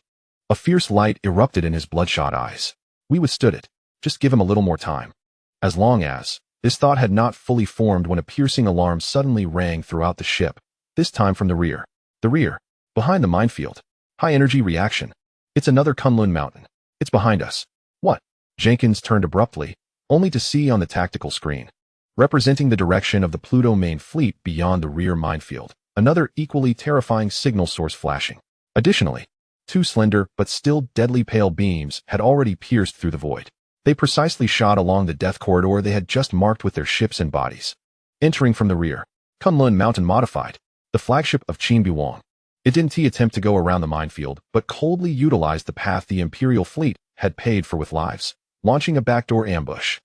a fierce light erupted in his bloodshot eyes. We withstood it. Just give him a little more time. As long as, this thought had not fully formed when a piercing alarm suddenly rang throughout the ship, this time from the rear. The rear, behind the minefield. High-energy reaction. It's another Kunlun Mountain. It's behind us. What? Jenkins turned abruptly, only to see on the tactical screen, representing the direction of the Pluto main fleet beyond the rear minefield, another equally terrifying signal source flashing. Additionally, two slender but still deadly pale beams had already pierced through the void. They precisely shot along the death corridor they had just marked with their ships and bodies. Entering from the rear, Kunlun Mountain Modified, the flagship of Qin Beiwang. It didn't attempt to go around the minefield, but coldly utilized the path the Imperial fleet had paid for with lives, launching a backdoor ambush.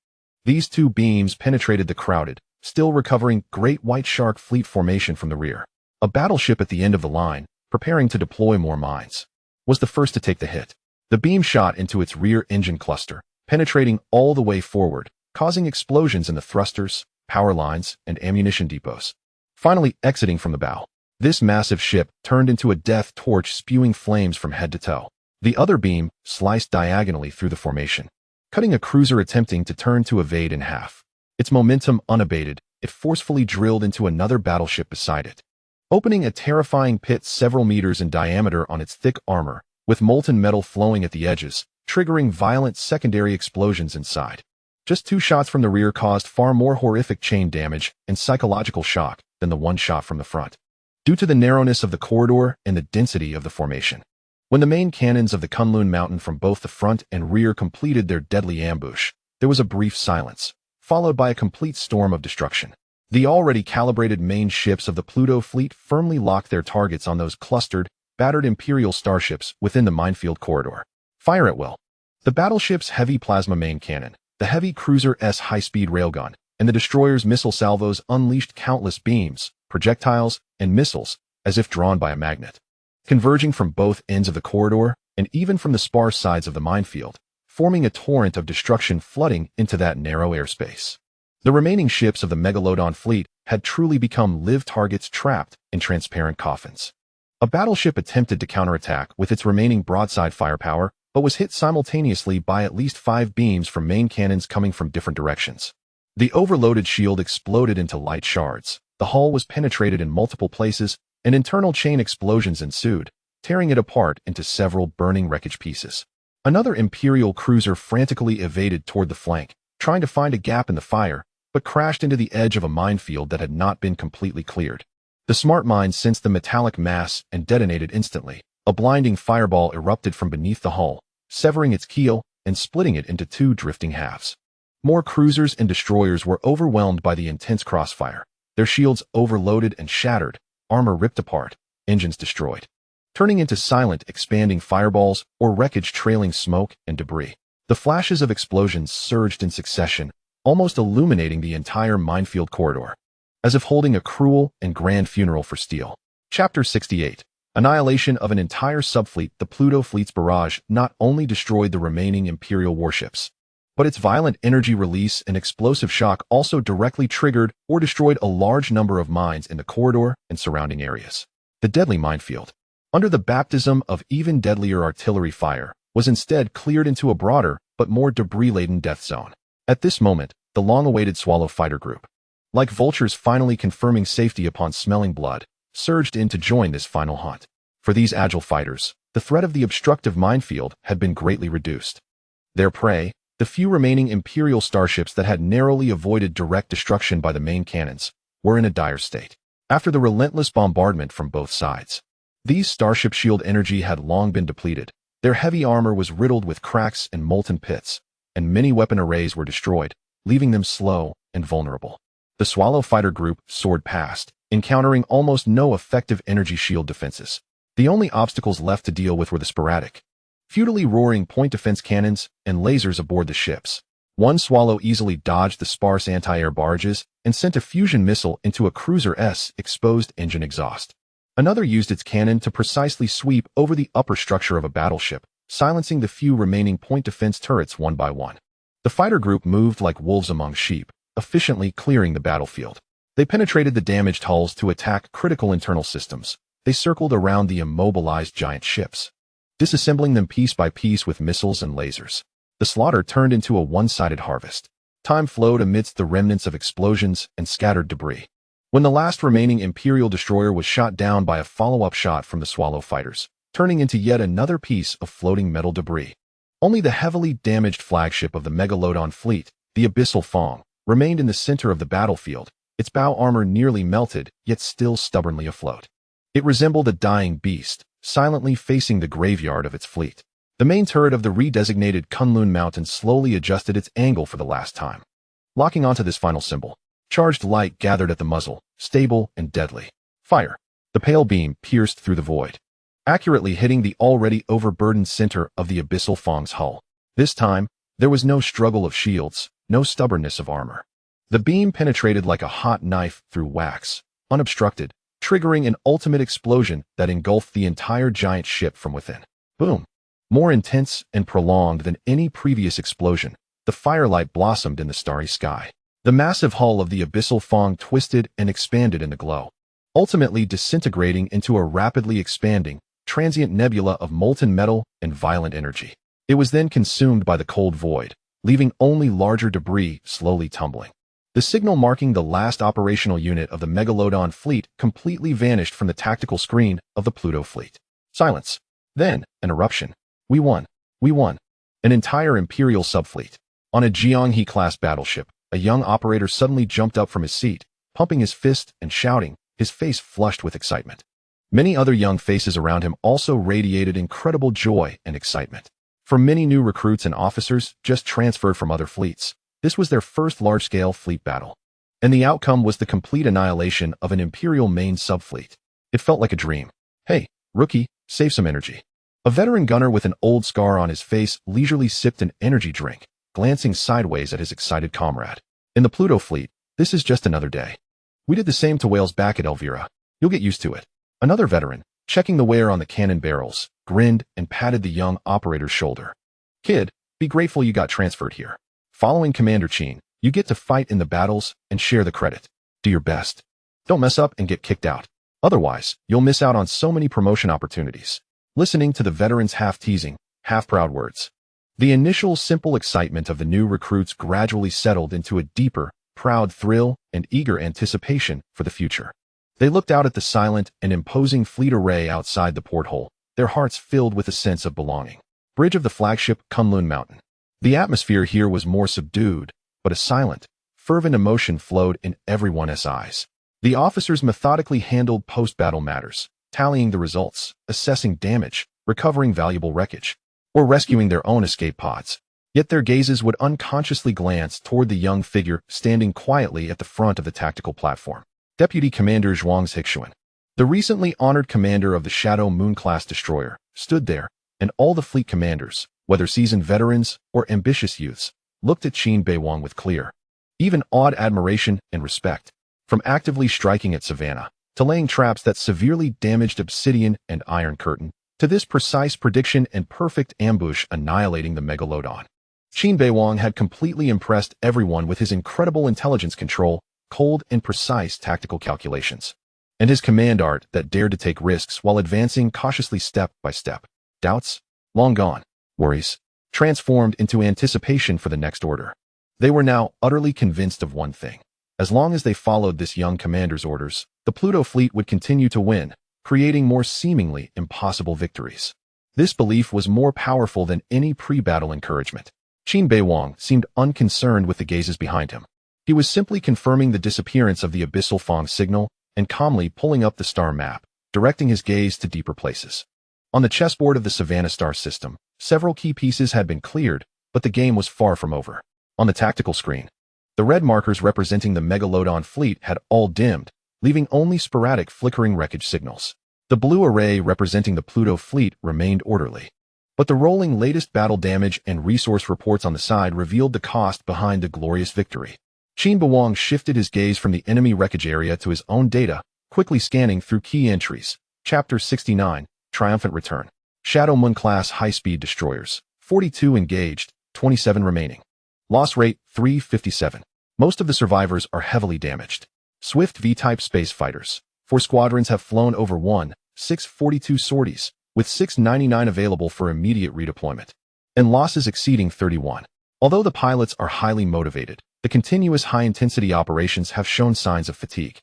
These two beams penetrated the crowded, still recovering Great White Shark fleet formation from the rear. A battleship at the end of the line, preparing to deploy more mines, was the first to take the hit. The beam shot into its rear engine cluster, penetrating all the way forward, causing explosions in the thrusters, power lines, and ammunition depots. Finally exiting from the bow, this massive ship turned into a death torch spewing flames from head to toe. The other beam sliced diagonally through the formation, cutting a cruiser attempting to turn to evade in half. Its momentum unabated, it forcefully drilled into another battleship beside it, opening a terrifying pit several meters in diameter on its thick armor, with molten metal flowing at the edges, triggering violent secondary explosions inside. Just two shots from the rear caused far more horrific chain damage and psychological shock than the one shot from the front, due to the narrowness of the corridor and the density of the formation. When the main cannons of the Kunlun Mountain from both the front and rear completed their deadly ambush, there was a brief silence, followed by a complete storm of destruction. The already calibrated main ships of the Pluto fleet firmly locked their targets on those clustered, battered Imperial starships within the minefield corridor. Fire at will. The battleship's heavy plasma main cannon, the heavy cruiser's high-speed railgun, and the destroyer's missile salvos unleashed countless beams, projectiles, and missiles, as if drawn by a magnet, converging from both ends of the corridor and even from the sparse sides of the minefield, forming a torrent of destruction flooding into that narrow airspace. The remaining ships of the Megalodon fleet had truly become live targets trapped in transparent coffins. A battleship attempted to counterattack with its remaining broadside firepower, but was hit simultaneously by at least 5 beams from main cannons coming from different directions. The overloaded shield exploded into light shards. The hull was penetrated in multiple places, and internal chain explosions ensued, tearing it apart into several burning wreckage pieces. Another Imperial cruiser frantically evaded toward the flank, trying to find a gap in the fire, but crashed into the edge of a minefield that had not been completely cleared. The smart mine sensed the metallic mass and detonated instantly. A blinding fireball erupted from beneath the hull, severing its keel and splitting it into two drifting halves. More cruisers and destroyers were overwhelmed by the intense crossfire, their shields overloaded and shattered, armor ripped apart, engines destroyed, turning into silent, expanding fireballs or wreckage trailing smoke and debris. The flashes of explosions surged in succession, almost illuminating the entire minefield corridor, as if holding a cruel and grand funeral for steel. Chapter 68. Annihilation of an entire subfleet. The Pluto fleet's barrage not only destroyed the remaining Imperial warships, but its violent energy release and explosive shock also directly triggered or destroyed a large number of mines in the corridor and surrounding areas. The deadly minefield, under the baptism of even deadlier artillery fire, was instead cleared into a broader but more debris-laden death zone. At this moment, the long-awaited Swallow fighter group, like vultures finally confirming safety upon smelling blood, surged in to join this final hunt. For these agile fighters, the threat of the obstructive minefield had been greatly reduced. Their prey, the few remaining Imperial starships that had narrowly avoided direct destruction by the main cannons, were in a dire state. After the relentless bombardment from both sides, these starship shield energy had long been depleted. Their heavy armor was riddled with cracks and molten pits, and many weapon arrays were destroyed, leaving them slow and vulnerable. The Swallow fighter group soared past, encountering almost no effective energy shield defenses. The only obstacles left to deal with were the sporadic, futilely roaring point defense cannons and lasers aboard the ships. One Swallow easily dodged the sparse anti-air barges and sent a fusion missile into a cruiser's exposed engine exhaust. Another used its cannon to precisely sweep over the upper structure of a battleship, silencing the few remaining point defense turrets one by one. The fighter group moved like wolves among sheep, efficiently clearing the battlefield. They penetrated the damaged hulls to attack critical internal systems. They circled around the immobilized giant ships, disassembling them piece by piece with missiles and lasers. The slaughter turned into a one-sided harvest. Time flowed amidst the remnants of explosions and scattered debris. When the last remaining Imperial destroyer was shot down by a follow-up shot from the Swallow fighters, turning into yet another piece of floating metal debris, only the heavily damaged flagship of the Megalodon fleet, the Abyssal Fong, remained in the center of the battlefield, its bow armor nearly melted, yet still stubbornly afloat. It resembled a dying beast, silently facing the graveyard of its fleet. The main turret of the redesignated Kunlun Mountain slowly adjusted its angle for the last time. Locking onto this final symbol, charged light gathered at the muzzle, stable and deadly. Fire. The pale beam pierced through the void, accurately hitting the already overburdened center of the Abyssal Fong's hull. This time, there was no struggle of shields, no stubbornness of armor. The beam penetrated like a hot knife through wax, unobstructed, triggering an ultimate explosion that engulfed the entire giant ship from within. Boom! More intense and prolonged than any previous explosion, the firelight blossomed in the starry sky. The massive hull of the Abyssal Fong twisted and expanded in the glow, ultimately disintegrating into a rapidly expanding, transient nebula of molten metal and violent energy. It was then consumed by the cold void, leaving only larger debris slowly tumbling. The signal marking the last operational unit of the Megalodon fleet completely vanished from the tactical screen of the Pluto fleet. Silence. Then, an eruption. We won. We won. An entire Imperial subfleet. On a Jianghe-class battleship, a young operator suddenly jumped up from his seat, pumping his fist and shouting, his face flushed with excitement. Many other young faces around him also radiated incredible joy and excitement. For many new recruits and officers just transferred from other fleets, this was their first large-scale fleet battle, and the outcome was the complete annihilation of an Imperial main subfleet. It felt like a dream. Hey, rookie, save some energy. A veteran gunner with an old scar on his face leisurely sipped an energy drink, glancing sideways at his excited comrade. In the Pluto fleet, this is just another day. We did the same to whales back at Elvira. You'll get used to it. Another veteran, checking the wear on the cannon barrels, grinned and patted the young operator's shoulder. Kid, be grateful you got transferred here. Following Commander Qin, you get to fight in the battles and share the credit. Do your best. Don't mess up and get kicked out. Otherwise, you'll miss out on so many promotion opportunities. Listening to the veteran's half-teasing, half-proud words, the initial simple excitement of the new recruits gradually settled into a deeper, proud thrill and eager anticipation for the future. They looked out at the silent and imposing fleet array outside the porthole, their hearts filled with a sense of belonging. Bridge of the flagship Kunlun Mountain. The atmosphere here was more subdued, but a silent, fervent emotion flowed in everyone's eyes. The officers methodically handled post-battle matters, tallying the results, assessing damage, recovering valuable wreckage, or rescuing their own escape pods. Yet their gazes would unconsciously glance toward the young figure standing quietly at the front of the tactical platform. Deputy Commander Zhuang Zixuan, the recently honored commander of the Shadow Moon-class destroyer, stood there, and all the fleet commanders, whether seasoned veterans or ambitious youths, looked at Qin Beiwang with clear, even awed admiration and respect. From actively striking at Savannah, to laying traps that severely damaged Obsidian and Iron Curtain, to this precise prediction and perfect ambush annihilating the Megalodon. Qin Beiwang had completely impressed everyone with his incredible intelligence control, cold and precise tactical calculations, and his command art that dared to take risks while advancing cautiously step by step. Doubts? Long gone. Worries? Transformed into anticipation for the next order. They were now utterly convinced of one thing. As long as they followed this young commander's orders, the Pluto fleet would continue to win, creating more seemingly impossible victories. This belief was more powerful than any pre-battle encouragement. Qin Beiwang seemed unconcerned with the gazes behind him. He was simply confirming the disappearance of the abyssal Fong signal and calmly pulling up the star map, directing his gaze to deeper places. On the chessboard of the Savannah star system, several key pieces had been cleared, but the game was far from over. On the tactical screen, the red markers representing the Megalodon fleet had all dimmed, leaving only sporadic flickering wreckage signals. The blue array representing the Pluto fleet remained orderly. But the rolling latest battle damage and resource reports on the side revealed the cost behind the glorious victory. Qin Beiwang shifted his gaze from the enemy wreckage area to his own data, quickly scanning through key entries. Chapter 69, Triumphant Return. Shadow Moon-class high-speed destroyers, 42 engaged, 27 remaining. Loss rate, 357. Most of the survivors are heavily damaged. Swift V-type space fighters. 4 squadrons have flown over 642 sorties, with 699 available for immediate redeployment. And losses exceeding 31. Although the pilots are highly motivated, the continuous high-intensity operations have shown signs of fatigue.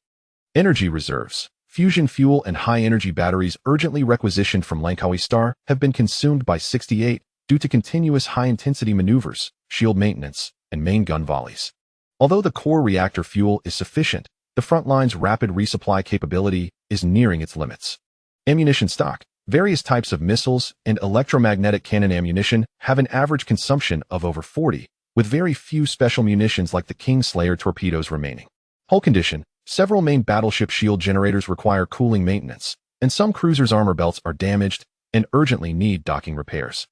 Energy reserves, fusion fuel and high-energy batteries urgently requisitioned from Langkawi Star have been consumed by 68 due to continuous high-intensity maneuvers, shield maintenance, and main gun volleys. Although the core reactor fuel is sufficient, the front line's rapid resupply capability is nearing its limits. Ammunition stock. Various types of missiles and electromagnetic cannon ammunition have an average consumption of over 40, with very few special munitions like the Kingslayer torpedoes remaining. Hull condition. Several main battleship shield generators require cooling maintenance, and some cruisers' armor belts are damaged and urgently need docking repairs.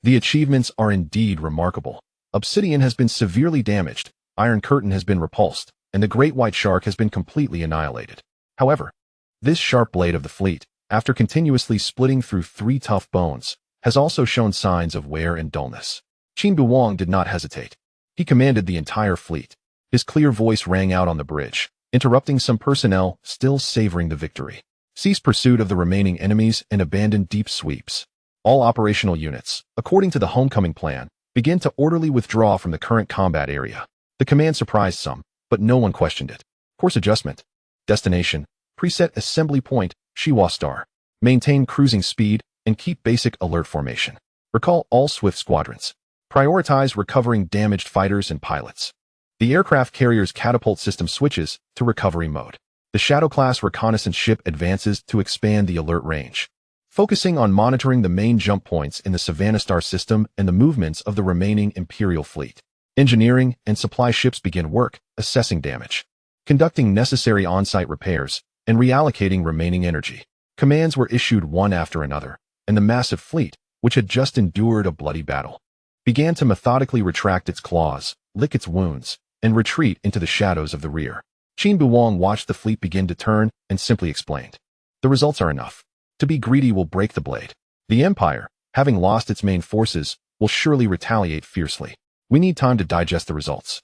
The achievements are indeed remarkable. Obsidian has been severely damaged, Iron Curtain has been repulsed, and the Great White Shark has been completely annihilated. However, this sharp blade of the fleet, after continuously splitting through 3 tough bones, has also shown signs of wear and dullness. Qin Beiwang did not hesitate. He commanded the entire fleet. His clear voice rang out on the bridge, interrupting some personnel still savoring the victory. Cease pursuit of the remaining enemies and abandon deep sweeps. All operational units, according to the homecoming plan, begin to orderly withdraw from the current combat area. The command surprised some, but no one questioned it. Course adjustment. Destination. Preset assembly point, Shiwa Star. Maintain cruising speed and keep basic alert formation. Recall all swift squadrons. Prioritize recovering damaged fighters and pilots. The aircraft carrier's catapult system switches to recovery mode. The Shadow-class reconnaissance ship advances to expand the alert range, focusing on monitoring the main jump points in the Savannah Star system and the movements of the remaining Imperial fleet. Engineering and supply ships begin work, assessing damage, conducting necessary on-site repairs, and reallocating remaining energy. Commands were issued one after another, and the massive fleet, which had just endured a bloody battle, began to methodically retract its claws, lick its wounds, and retreat into the shadows of the rear. Qin Beiwang watched the fleet begin to turn and simply explained, "The results are enough. To be greedy will break the blade. The Empire, having lost its main forces, will surely retaliate fiercely. We need time to digest the results,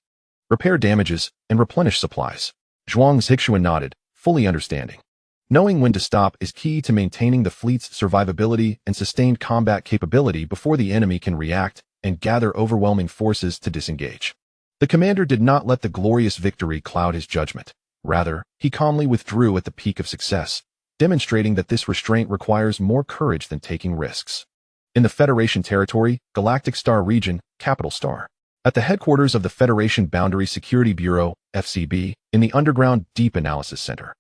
repair damages, and replenish supplies." Zhuang Zixuan nodded, fully understanding. Knowing when to stop is key to maintaining the fleet's survivability and sustained combat capability before the enemy can react and gather overwhelming forces to disengage. The commander did not let the glorious victory cloud his judgment. Rather, he calmly withdrew at the peak of success, demonstrating that this restraint requires more courage than taking risks. In the Federation territory, Galactic Star region, Capital Star. At the headquarters of the Federation Boundary Security Bureau, FCB, in the underground Deep Analysis Center.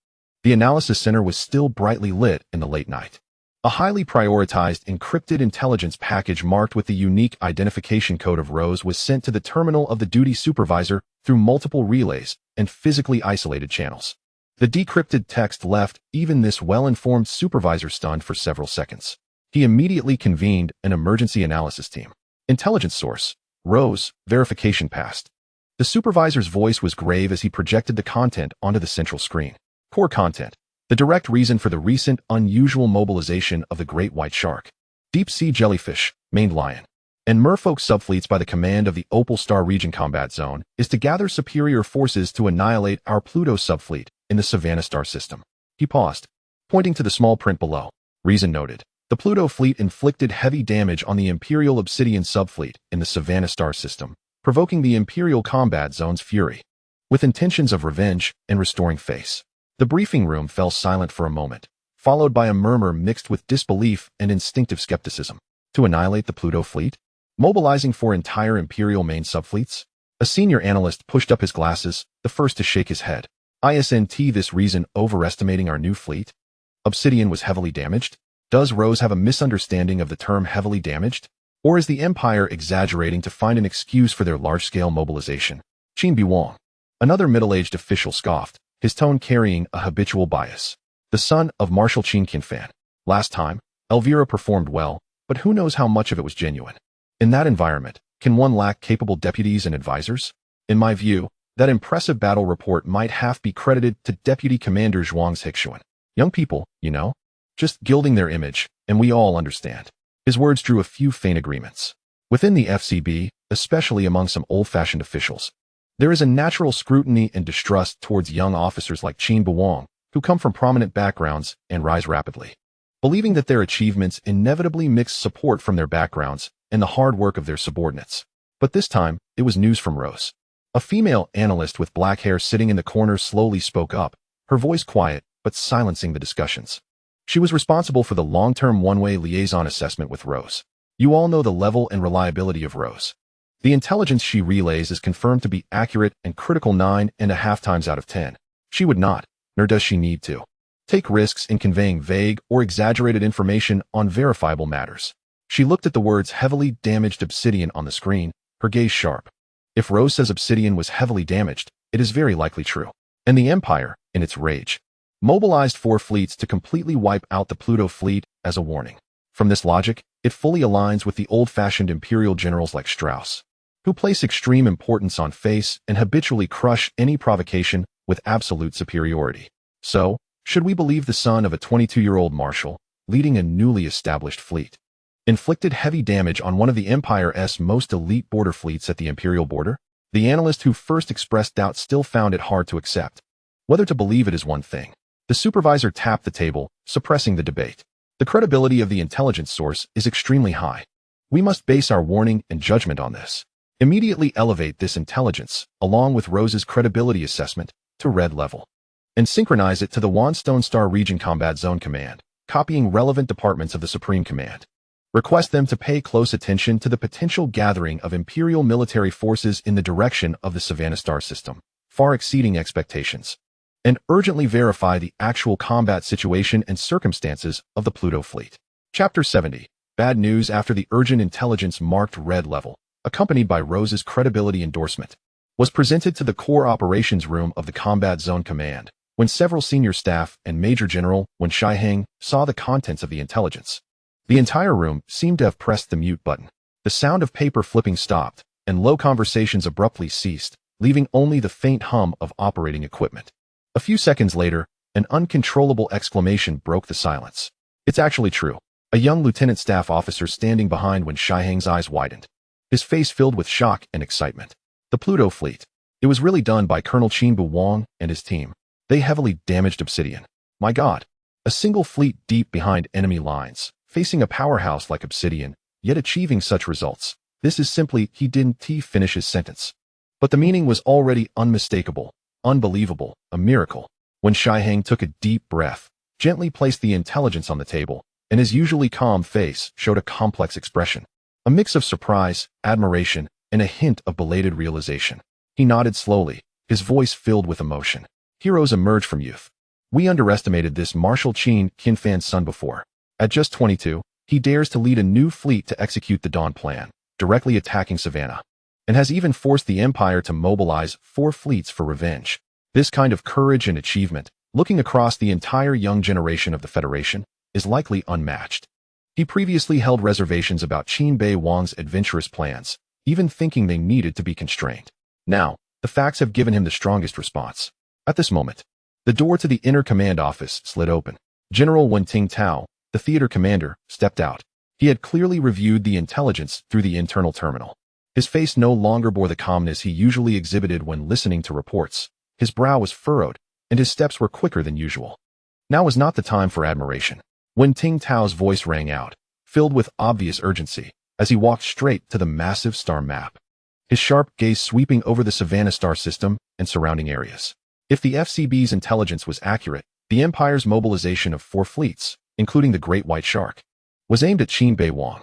The Analysis Center was still brightly lit in the late night. A highly prioritized encrypted intelligence package marked with the unique identification code of Rose was sent to the terminal of the duty supervisor through multiple relays and physically isolated channels. The decrypted text left even this well-informed supervisor stunned for several seconds. He immediately convened an emergency analysis team. Intelligence source: Rose, verification passed. The supervisor's voice was grave as he projected the content onto the central screen. Core content: the direct reason for the recent unusual mobilization of the great white shark, deep-sea jellyfish, maned lion, and merfolk subfleets by the command of the Opal Star Region Combat Zone is to gather superior forces to annihilate our Pluto subfleet in the Savannah Star System. He paused, pointing to the small print below. Reason noted. The Pluto fleet inflicted heavy damage on the Imperial Obsidian subfleet in the Savannah Star System, provoking the Imperial Combat Zone's fury, with intentions of revenge and restoring face. The briefing room fell silent for a moment, followed by a murmur mixed with disbelief and instinctive skepticism. To annihilate the Pluto fleet? Mobilizing 4 entire Imperial main subfleets? A senior analyst pushed up his glasses, the first to shake his head. Isn't this reason overestimating our new fleet? Obsidian was heavily damaged? Does Rose have a misunderstanding of the term heavily damaged? Or is the Empire exaggerating to find an excuse for their large-scale mobilization? Qin Beiwang, another middle-aged official, scoffed, his tone carrying a habitual bias. The son of Marshal Qin Beiwang. Last time, Elvira performed well, but who knows how much of it was genuine. In that environment, can one lack capable deputies and advisors? In my view, that impressive battle report might half be credited to Deputy Commander Zhuang's Hixuan. Young people, you know? Just gilding their image, and we all understand. His words drew a few faint agreements. Within the FCB, especially among some old-fashioned officials, there is a natural scrutiny and distrust towards young officers like Qin Beiwang, who come from prominent backgrounds and rise rapidly, believing that their achievements inevitably mix support from their backgrounds and the hard work of their subordinates. But this time, it was news from Rose. A female analyst with black hair sitting in the corner slowly spoke up, her voice quiet but silencing the discussions. She was responsible for the long-term one-way liaison assessment with Rose. You all know the level and reliability of Rose. The intelligence she relays is confirmed to be accurate and critical 9.5 times out of 10. She would not, nor does she need to, take risks in conveying vague or exaggerated information on verifiable matters. She looked at the words heavily damaged obsidian on the screen, her gaze sharp. If Rose says obsidian was heavily damaged, it is very likely true. And the Empire, in its rage, mobilized 4 fleets to completely wipe out the Pluto fleet as a warning. From this logic, it fully aligns with the old-fashioned imperial generals like Strauss, who place extreme importance on face and habitually crush any provocation with absolute superiority. So, should we believe the son of a 22-year-old marshal, leading a newly established fleet, inflicted heavy damage on one of the Empire's most elite border fleets at the imperial border? The analyst who first expressed doubt still found it hard to accept. Whether to believe it is one thing. The supervisor tapped the table, suppressing the debate. The credibility of the intelligence source is extremely high. We must base our warning and judgment on this. Immediately elevate this intelligence, along with Rose's credibility assessment, to red level. And synchronize it to the Wanstone Star Region Combat Zone Command, copying relevant departments of the Supreme Command. Request them to pay close attention to the potential gathering of Imperial military forces in the direction of the Savannah Star System, far exceeding expectations. And urgently verify the actual combat situation and circumstances of the Pluto fleet. Chapter 70. Bad news after the urgent intelligence marked red level, accompanied by Rose's credibility endorsement, was presented to the core operations room of the Combat Zone Command, when several senior staff and Major General Wen Shiheng saw the contents of the intelligence. The entire room seemed to have pressed the mute button. The sound of paper flipping stopped, and low conversations abruptly ceased, leaving only the faint hum of operating equipment. A few seconds later, an uncontrollable exclamation broke the silence. It's actually true. A young lieutenant staff officer standing behind Wen Shiheng's eyes widened, his face filled with shock and excitement. The Pluto fleet. It was really done by Colonel Qin Beiwang and his team. They heavily damaged Obsidian. My God. A single fleet deep behind enemy lines, facing a powerhouse like Obsidian, yet achieving such results. This is simply, he didn't finish his sentence. But the meaning was already unmistakable. Unbelievable, a miracle. Wen Shiheng took a deep breath, gently placed the intelligence on the table, and his usually calm face showed a complex expression. A mix of surprise, admiration, and a hint of belated realization. He nodded slowly, his voice filled with emotion. Heroes emerge from youth. We underestimated this Marshal Qin Beiwang's son before. At just 22, he dares to lead a new fleet to execute the Dawn Plan, directly attacking Savannah, and has even forced the Empire to mobilize 4 fleets for revenge. This kind of courage and achievement, looking across the entire young generation of the Federation, is likely unmatched. He previously held reservations about Qin Beiwang's adventurous plans, even thinking they needed to be constrained. Now, the facts have given him the strongest response. At this moment, the door to the inner command office slid open. General Tao, the theater commander, stepped out. He had clearly reviewed the intelligence through the internal terminal. His face no longer bore the calmness he usually exhibited when listening to reports. His brow was furrowed, and his steps were quicker than usual. Now was not the time for admiration. Tao's voice rang out, filled with obvious urgency, as he walked straight to the massive star map, his sharp gaze sweeping over the Savannah star system and surrounding areas. If the FCB's intelligence was accurate, the Empire's mobilization of 4 fleets, including the Great White Shark, was aimed at Qin Beiwang.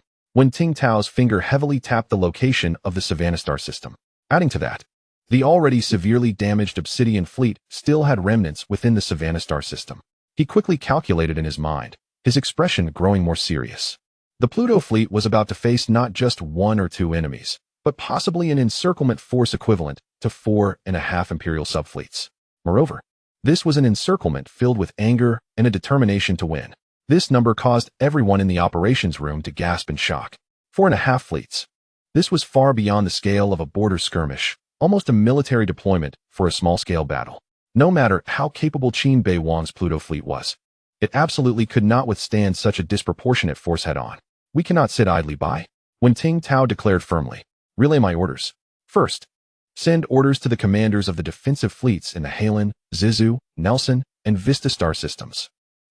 Tao's finger heavily tapped the location of the Savannah star system. Adding to that, the already severely damaged Obsidian fleet still had remnants within the Savannah star system. He quickly calculated in his mind, his expression growing more serious. The Pluto fleet was about to face not just 1 or 2 enemies, but possibly an encirclement force equivalent to 4.5 Imperial subfleets. Moreover, this was an encirclement filled with anger and a determination to win. This number caused everyone in the operations room to gasp in shock. 4.5 fleets. This was far beyond the scale of a border skirmish, almost a military deployment for a small-scale battle. No matter how capable Qin Beiwang's Pluto fleet was, it absolutely could not withstand such a disproportionate force head-on. We cannot sit idly by. Tao declared firmly, relay my orders. First, send orders to the commanders of the defensive fleets in the Halen, Zizou, Nelson, and Vista star systems.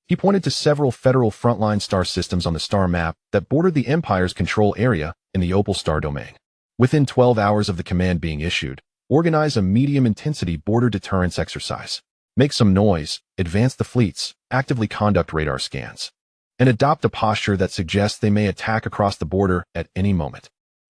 He pointed to several federal frontline star systems on the star map that bordered the Empire's control area in the Opal star domain. Within 12 hours of the command being issued, organize a medium-intensity border deterrence exercise. Make some noise, advance the fleets, actively conduct radar scans, and adopt a posture that suggests they may attack across the border at any moment.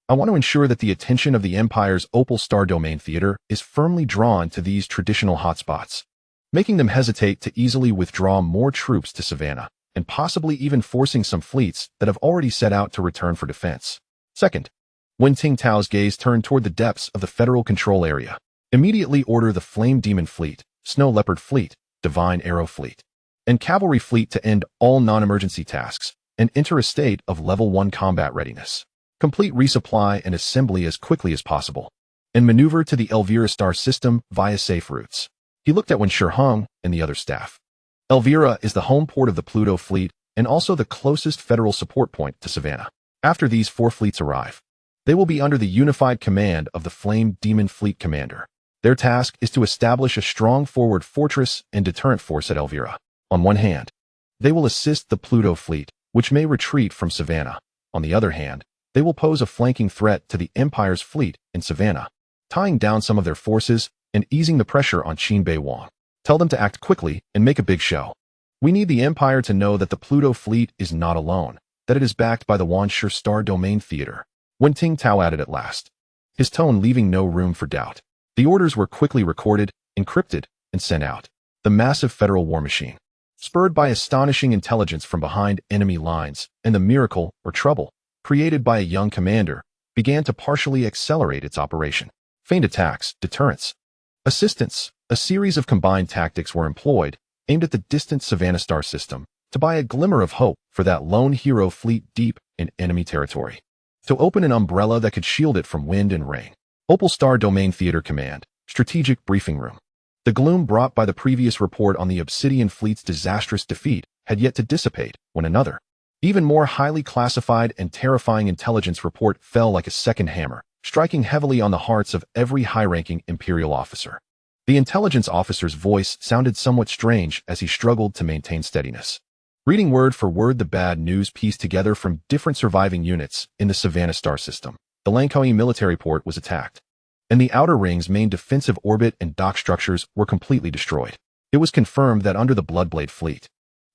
I want to ensure that the attention of the Empire's Opal star domain theater is firmly drawn to these traditional hotspots, making them hesitate to easily withdraw more troops to Savannah, and possibly even forcing some fleets that have already set out to return for defense. Second, when Tao's gaze turned toward the depths of the federal control area, immediately order the Flame Demon Fleet, Snow Leopard Fleet, Divine Arrow Fleet, and Cavalry Fleet to end all non-emergency tasks and enter a state of Level 1 combat readiness. Complete resupply and assembly as quickly as possible, and maneuver to the Elvira star system via safe routes. He looked at Wen Shiheng and the other staff. Elvira is the home port of the Pluto fleet and also the closest federal support point to Savannah. After these 4 fleets arrive, they will be under the unified command of the Flame Demon Fleet Commander. Their task is to establish a strong forward fortress and deterrent force at Elvira. On one hand, they will assist the Pluto fleet, which may retreat from Savannah. On the other hand, they will pose a flanking threat to the Empire's fleet in Savannah, tying down some of their forces and easing the pressure on Qin Beiwang. Tell them to act quickly and make a big show. We need the Empire to know that the Pluto fleet is not alone, that it is backed by the Wanshi Star Domain Theater. Tao added at last, his tone leaving no room for doubt. The orders were quickly recorded, encrypted, and sent out. The massive federal war machine, spurred by astonishing intelligence from behind enemy lines and the miracle or trouble created by a young commander, began to partially accelerate its operation. Feigned attacks, deterrence, assistance, a series of combined tactics were employed, aimed at the distant Savannah star system, to buy a glimmer of hope for that lone hero fleet deep in enemy territory, to open an umbrella that could shield it from wind and rain. Opal Star Domain Theater Command, Strategic Briefing Room. The gloom brought by the previous report on the Obsidian fleet's disastrous defeat had yet to dissipate when another, even more highly classified and terrifying intelligence report fell like a second hammer, striking heavily on the hearts of every high-ranking Imperial officer. The intelligence officer's voice sounded somewhat strange as he struggled to maintain steadiness, reading word for word the bad news pieced together from different surviving units in the Savannah star system. The Langkawi military port was attacked, and the Outer Ring's main defensive orbit and dock structures were completely destroyed. It was confirmed that under the Bloodblade fleet,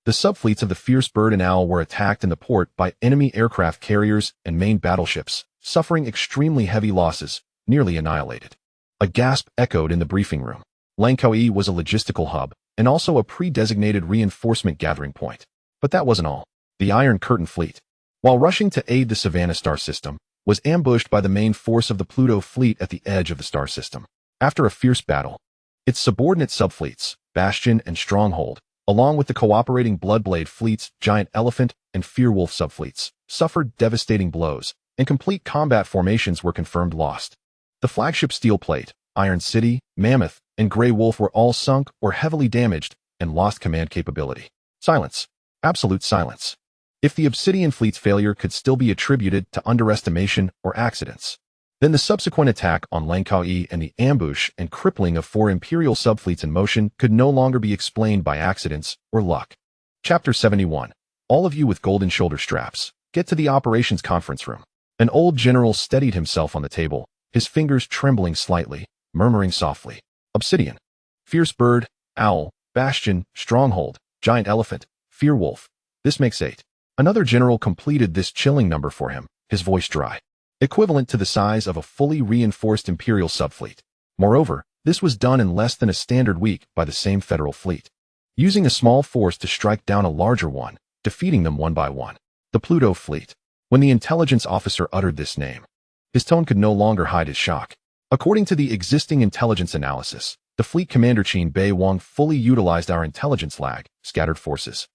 the subfleets of the Fierce Bird and Owl were attacked in the port by enemy aircraft carriers and main battleships, suffering extremely heavy losses, nearly annihilated. A gasp echoed in the briefing room. Langkawi was a logistical hub, and also a pre-designated reinforcement gathering point. But that wasn't all. The Iron Curtain fleet, while rushing to aid the Savannah star system, was ambushed by the main force of the Pluto fleet at the edge of the star system. After a fierce battle, its subordinate subfleets, Bastion and Stronghold, along with the cooperating Bloodblade fleets, Giant Elephant and Fearwolf subfleets, suffered devastating blows, and complete combat formations were confirmed lost. The flagship Steel Plate, Iron City, Mammoth, and Grey Wolf were all sunk or heavily damaged and lost command capability. Silence. Absolute silence. If the Obsidian fleet's failure could still be attributed to underestimation or accidents, then the subsequent attack on Langkawi and the ambush and crippling of 4 Imperial subfleets in motion could no longer be explained by accidents or luck. Chapter 71. All of you with golden shoulder straps, get to the operations conference room. An old general steadied himself on the table, his fingers trembling slightly, murmuring softly. Obsidian. Fierce Bird, Owl, Bastion, Stronghold, Giant Elephant, Fearwolf. This makes 8. Another general completed this chilling number for him, his voice dry. Equivalent to the size of a fully reinforced Imperial subfleet. Moreover, this was done in less than a standard week by the same Federal fleet, using a small force to strike down a larger one, defeating them one by one. The Pluto fleet. When the intelligence officer uttered this name, his tone could no longer hide his shock. According to the existing intelligence analysis, the fleet commander Qin Beiwang fully utilized our intelligence lag, scattered forces,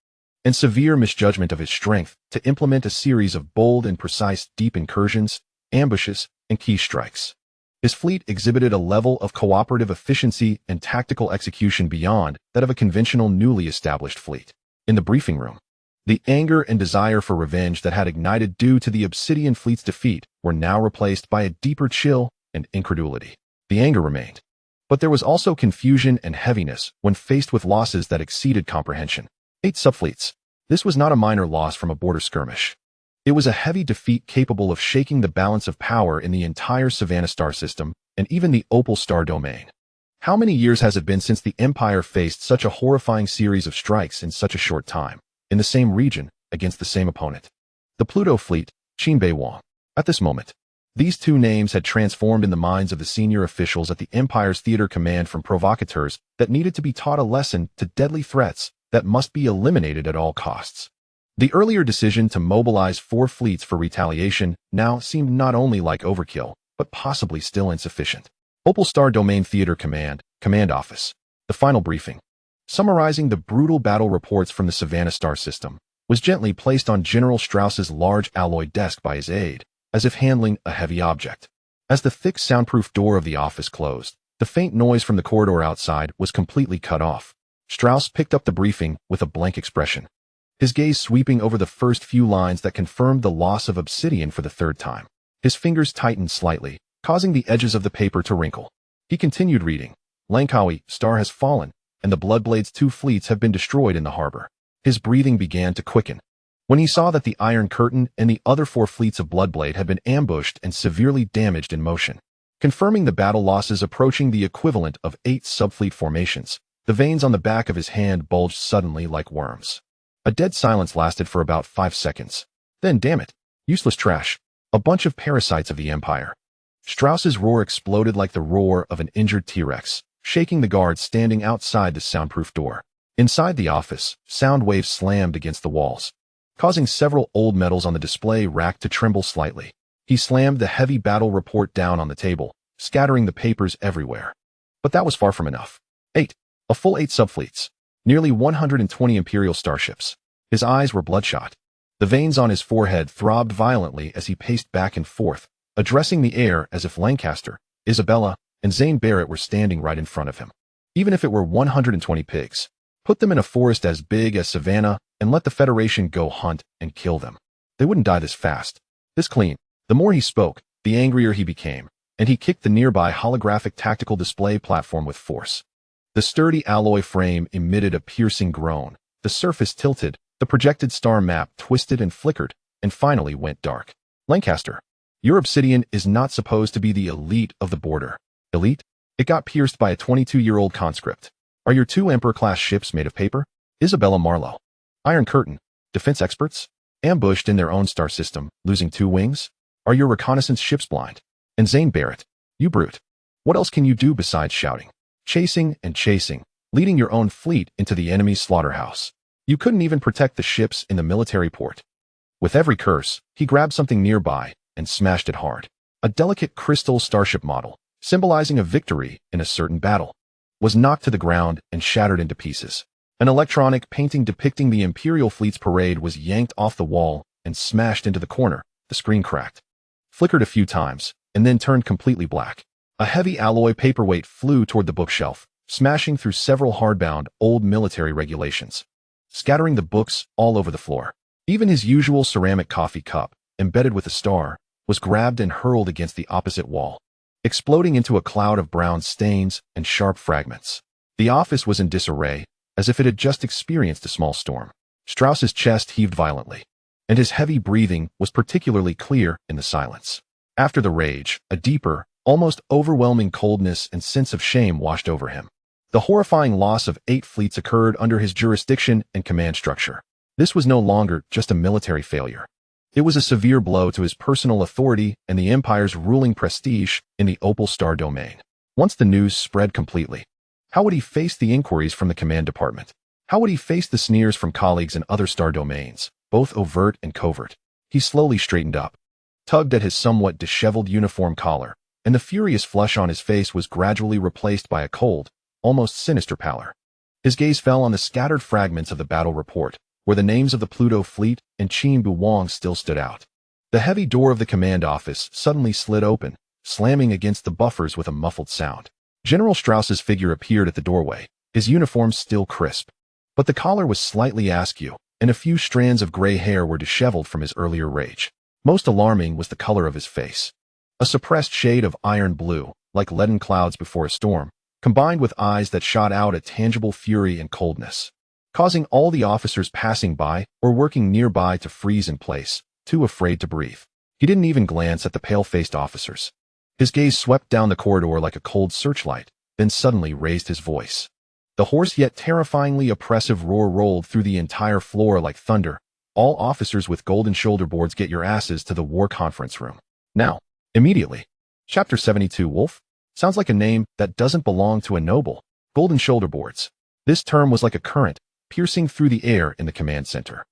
and severe misjudgment of his strength to implement a series of bold and precise deep incursions, ambushes, and key strikes. His fleet exhibited a level of cooperative efficiency and tactical execution beyond that of a conventional newly established fleet. In the briefing room, the anger and desire for revenge that had ignited due to the Obsidian fleet's defeat were now replaced by a deeper chill and incredulity. The anger remained, but there was also confusion and heaviness when faced with losses that exceeded comprehension. 8 subfleets. This was not a minor loss from a border skirmish. It was a heavy defeat capable of shaking the balance of power in the entire Savannah star system and even the Opal star domain. How many years has it been since the Empire faced such a horrifying series of strikes in such a short time, in the same region, against the same opponent? The Pluto fleet, Qin Beiwang. At this moment, these 2 names had transformed in the minds of the senior officials at the Empire's theater command from provocateurs that needed to be taught a lesson to deadly threats that must be eliminated at all costs. The earlier decision to mobilize 4 fleets for retaliation now seemed not only like overkill, but possibly still insufficient. Opal Star Domain Theater Command Office. The final briefing, summarizing the brutal battle reports from the Savannah star system, was gently placed on General Strauss's large alloy desk by his aide, as if handling a heavy object. As the thick soundproof door of the office closed, the faint noise from the corridor outside was completely cut off. Strauss picked up the briefing with a blank expression, his gaze sweeping over the first few lines that confirmed the loss of Obsidian for the 3rd time. His fingers tightened slightly, causing the edges of the paper to wrinkle. He continued reading. Langkawi star has fallen, and the Bloodblade's 2 fleets have been destroyed in the harbor. His breathing began to quicken when he saw that the Iron Curtain and the other 4 fleets of Bloodblade had been ambushed and severely damaged in motion, confirming the battle losses approaching the equivalent of 8 subfleet formations. The veins on the back of his hand bulged suddenly like worms. A dead silence lasted for about 5 seconds. Then, damn it, useless trash. A bunch of parasites of the Empire. Strauss's roar exploded like the roar of an injured T-Rex, shaking the guards standing outside the soundproof door. Inside the office, sound waves slammed against the walls, causing several old medals on the display rack to tremble slightly. He slammed the heavy battle report down on the table, scattering the papers everywhere. But that was far from enough. 8. A full 8 subfleets. Nearly 120 Imperial starships. His eyes were bloodshot. The veins on his forehead throbbed violently as he paced back and forth, addressing the air as if Lancaster, Isabella, and Zane Barrett were standing right in front of him. Even if it were 120 pigs, put them in a forest as big as Savannah and let the Federation go hunt and kill them. They wouldn't die this fast, this clean. The more he spoke, the angrier he became, and he kicked the nearby holographic tactical display platform with force. The sturdy alloy frame emitted a piercing groan. The surface tilted, the projected star map twisted and flickered, and finally went dark. Lancaster, your Obsidian is not supposed to be the elite of the border. Elite? It got pierced by a 22-year-old conscript. Are your 2 Emperor-class ships made of paper? Isabella Marlowe. Iron Curtain, defense experts? Ambushed in their own star system, losing 2 wings? Are your reconnaissance ships blind? And Zane Barrett, you brute. What else can you do besides shouting? Chasing and chasing, leading your own fleet into the enemy's slaughterhouse. You couldn't even protect the ships in the military port. With every curse, he grabbed something nearby and smashed it hard. A delicate crystal starship model, symbolizing a victory in a certain battle, was knocked to the ground and shattered into pieces. An electronic painting depicting the Imperial fleet's parade was yanked off the wall and smashed into the corner. The screen cracked, flickered a few times, and then turned completely black. A heavy alloy paperweight flew toward the bookshelf, smashing through several hardbound, old military regulations, scattering the books all over the floor. Even his usual ceramic coffee cup, embedded with a star, was grabbed and hurled against the opposite wall, exploding into a cloud of brown stains and sharp fragments. The office was in disarray, as if it had just experienced a small storm. Strauss's chest heaved violently, and his heavy breathing was particularly clear in the silence. After the rage, a deeper, almost overwhelming coldness and sense of shame washed over him. The horrifying loss of 8 fleets occurred under his jurisdiction and command structure. This was no longer just a military failure. It was a severe blow to his personal authority and the Empire's ruling prestige in the Opal Star domain. Once the news spread completely, how would he face the inquiries from the command department? How would he face the sneers from colleagues in other star domains, both overt and covert? He slowly straightened up, tugged at his somewhat disheveled uniform collar, and the furious flush on his face was gradually replaced by a cold, almost sinister pallor. His gaze fell on the scattered fragments of the battle report, where the names of the Pluto fleet and Qin Beiwang still stood out. The heavy door of the command office suddenly slid open, slamming against the buffers with a muffled sound. General Strauss's figure appeared at the doorway, his uniform still crisp. But the collar was slightly askew, and a few strands of gray hair were disheveled from his earlier rage. Most alarming was the color of his face. A suppressed shade of iron blue, like leaden clouds before a storm, combined with eyes that shot out a tangible fury and coldness, causing all the officers passing by or working nearby to freeze in place, too afraid to breathe. He didn't even glance at the pale-faced officers. His gaze swept down the corridor like a cold searchlight, then suddenly raised his voice. The hoarse yet terrifyingly oppressive roar rolled through the entire floor like thunder. All officers with golden shoulder boards, get your asses to the war conference room. Now. Immediately. Chapter 72 Wolf? Sounds like a name that doesn't belong to a noble. Golden shoulder boards. This term was like a current, piercing through the air in the command center.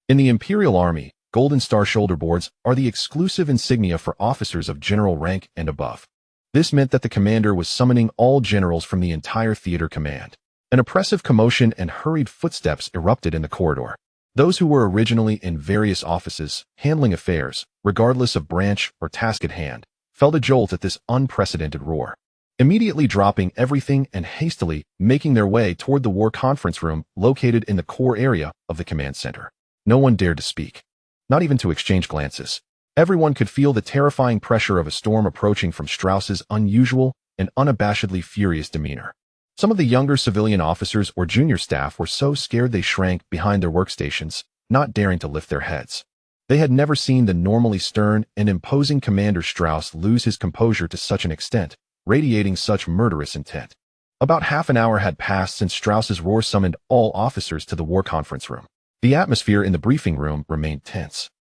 In the Imperial Army, Golden Star shoulder boards are the exclusive insignia for officers of general rank and above. This meant that the commander was summoning all generals from the entire theater command. An oppressive commotion and hurried footsteps erupted in the corridor. Those who were originally in various offices, handling affairs, regardless of branch or task at hand, felt a jolt at this unprecedented roar. Immediately dropping everything and hastily making their way toward the war conference room located in the core area of the command center. No one dared to speak. Not even to exchange glances. Everyone could feel the terrifying pressure of a storm approaching from Strauss's unusual and unabashedly furious demeanor. Some of the younger civilian officers or junior staff were so scared they shrank behind their workstations, not daring to lift their heads. They had never seen the normally stern and imposing Commander Strauss lose his composure to such an extent, radiating such murderous intent. About half an hour had passed since Strauss's roar summoned all officers to the war conference room. The atmosphere in the briefing room remained tense,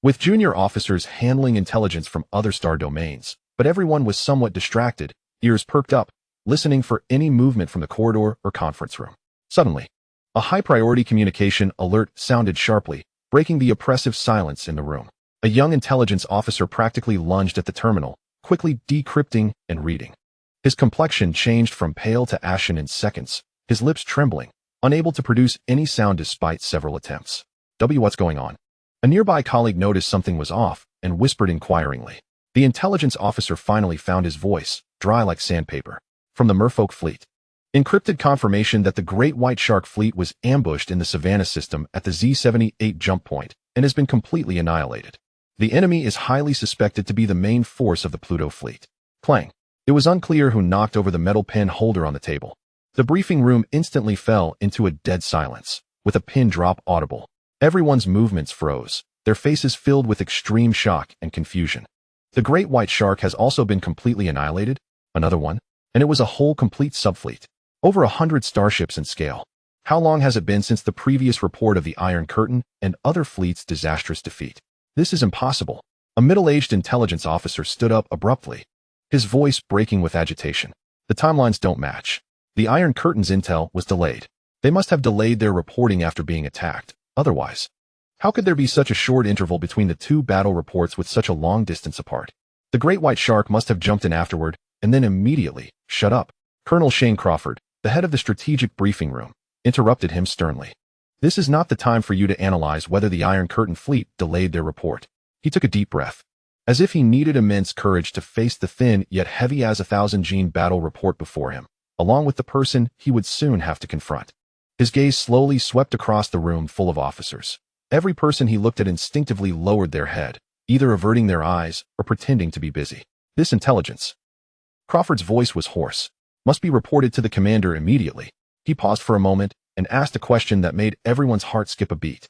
with junior officers handling intelligence from other star domains, but everyone was somewhat distracted, ears perked up, listening for any movement from the corridor or conference room. Suddenly, a high-priority communication alert sounded sharply, breaking the oppressive silence in the room. A young intelligence officer practically lunged at the terminal, quickly decrypting and reading. His complexion changed from pale to ashen in seconds, his lips trembling, unable to produce any sound despite several attempts. What's going on? A nearby colleague noticed something was off and whispered inquiringly. The intelligence officer finally found his voice, dry like sandpaper. From the Merfolk fleet. Encrypted confirmation that the Great White Shark fleet was ambushed in the Savannah system at the Z-78 jump point and has been completely annihilated. The enemy is highly suspected to be the main force of the Pluto fleet. Clang. It was unclear who knocked over the metal pen holder on the table. The briefing room instantly fell into a dead silence, with a pin drop audible. Everyone's movements froze, their faces filled with extreme shock and confusion. The Great White Shark has also been completely annihilated? Another one? And it was a whole complete subfleet. Over 100 starships in scale. How long has it been since the previous report of the Iron Curtain and other fleets' disastrous defeat? This is impossible. A middle-aged intelligence officer stood up abruptly, his voice breaking with agitation. The timelines don't match. The Iron Curtain's intel was delayed. They must have delayed their reporting after being attacked. Otherwise, how could there be such a short interval between the two battle reports with such a long distance apart? The Great White Shark must have jumped in afterward, and then immediately, shut up. Colonel Shane Crawford, the head of the strategic briefing room, interrupted him sternly. This is not the time for you to analyze whether the Iron Curtain fleet delayed their report. He took a deep breath, as if he needed immense courage to face the thin yet heavy as 1,000-gene battle report before him, along with the person he would soon have to confront. His gaze slowly swept across the room full of officers. Every person he looked at instinctively lowered their head, either averting their eyes or pretending to be busy. This intelligence. Crawford's voice was hoarse. Must be reported to the commander immediately. He paused for a moment and asked a question that made everyone's heart skip a beat.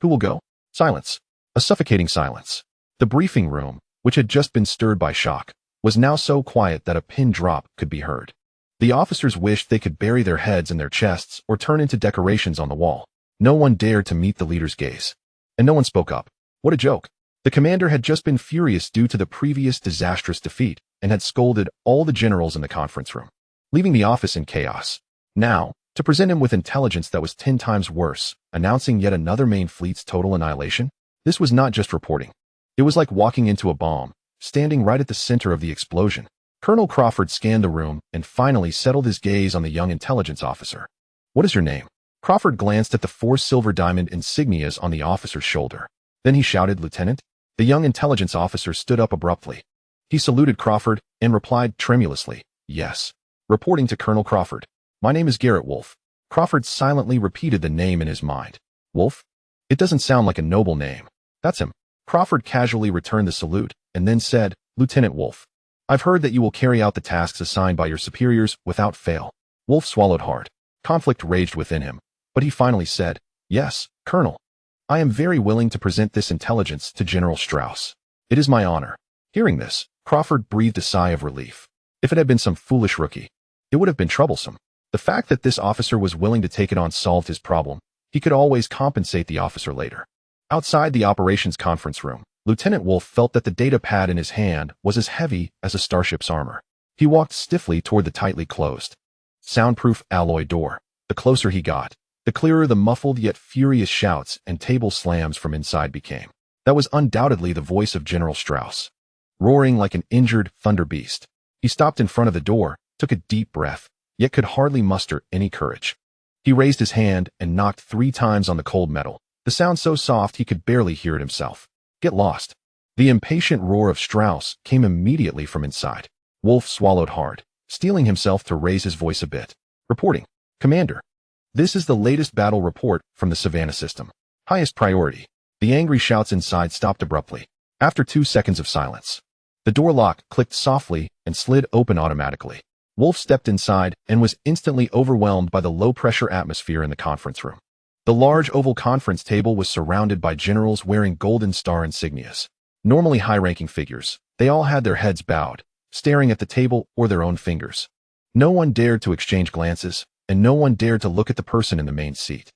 Who will go? Silence. A suffocating silence. The briefing room, which had just been stirred by shock, was now so quiet that a pin drop could be heard. The officers wished they could bury their heads in their chests or turn into decorations on the wall. No one dared to meet the leader's gaze. And no one spoke up. What a joke. The commander had just been furious due to the previous disastrous defeat and had scolded all the generals in the conference room, leaving the office in chaos. Now, to present him with intelligence that was 10 times worse, announcing yet another main fleet's total annihilation, this was not just reporting. It was like walking into a bomb, standing right at the center of the explosion. Colonel Crawford scanned the room and finally settled his gaze on the young intelligence officer. What is your name? Crawford glanced at the 4 silver diamond insignias on the officer's shoulder. Then he shouted, Lieutenant. The young intelligence officer stood up abruptly. He saluted Crawford and replied tremulously, Yes. Reporting to Colonel Crawford. My name is Garrett Wolf. Crawford silently repeated the name in his mind. Wolf? It doesn't sound like a noble name. That's him. Crawford casually returned the salute and then said, Lieutenant Wolf. I've heard that you will carry out the tasks assigned by your superiors without fail. Wolf swallowed hard. Conflict raged within him, but he finally said, Yes, Colonel. I am very willing to present this intelligence to General Strauss. It is my honor. Hearing this, Crawford breathed a sigh of relief. If it had been some foolish rookie, it would have been troublesome. The fact that this officer was willing to take it on solved his problem. He could always compensate the officer later. Outside the operations conference room, Lieutenant Wolf felt that the data pad in his hand was as heavy as a starship's armor. He walked stiffly toward the tightly closed, soundproof alloy door. The closer he got, the clearer the muffled yet furious shouts and table slams from inside became. That was undoubtedly the voice of General Strauss, roaring like an injured thunder beast. He stopped in front of the door, took a deep breath, yet could hardly muster any courage. He raised his hand and knocked 3 times on the cold metal, the sound so soft he could barely hear it himself. Get lost. The impatient roar of Strauss came immediately from inside. Wolf swallowed hard, steeling himself to raise his voice a bit. Reporting. Commander. This is the latest battle report from the Savannah system. Highest priority. The angry shouts inside stopped abruptly. After 2 seconds of silence, the door lock clicked softly and slid open automatically. Wolf stepped inside and was instantly overwhelmed by the low-pressure atmosphere in the conference room. The large oval conference table was surrounded by generals wearing Golden Star insignias. Normally high-ranking figures, they all had their heads bowed, staring at the table or their own fingers. No one dared to exchange glances, and no one dared to look at the person in the main seat.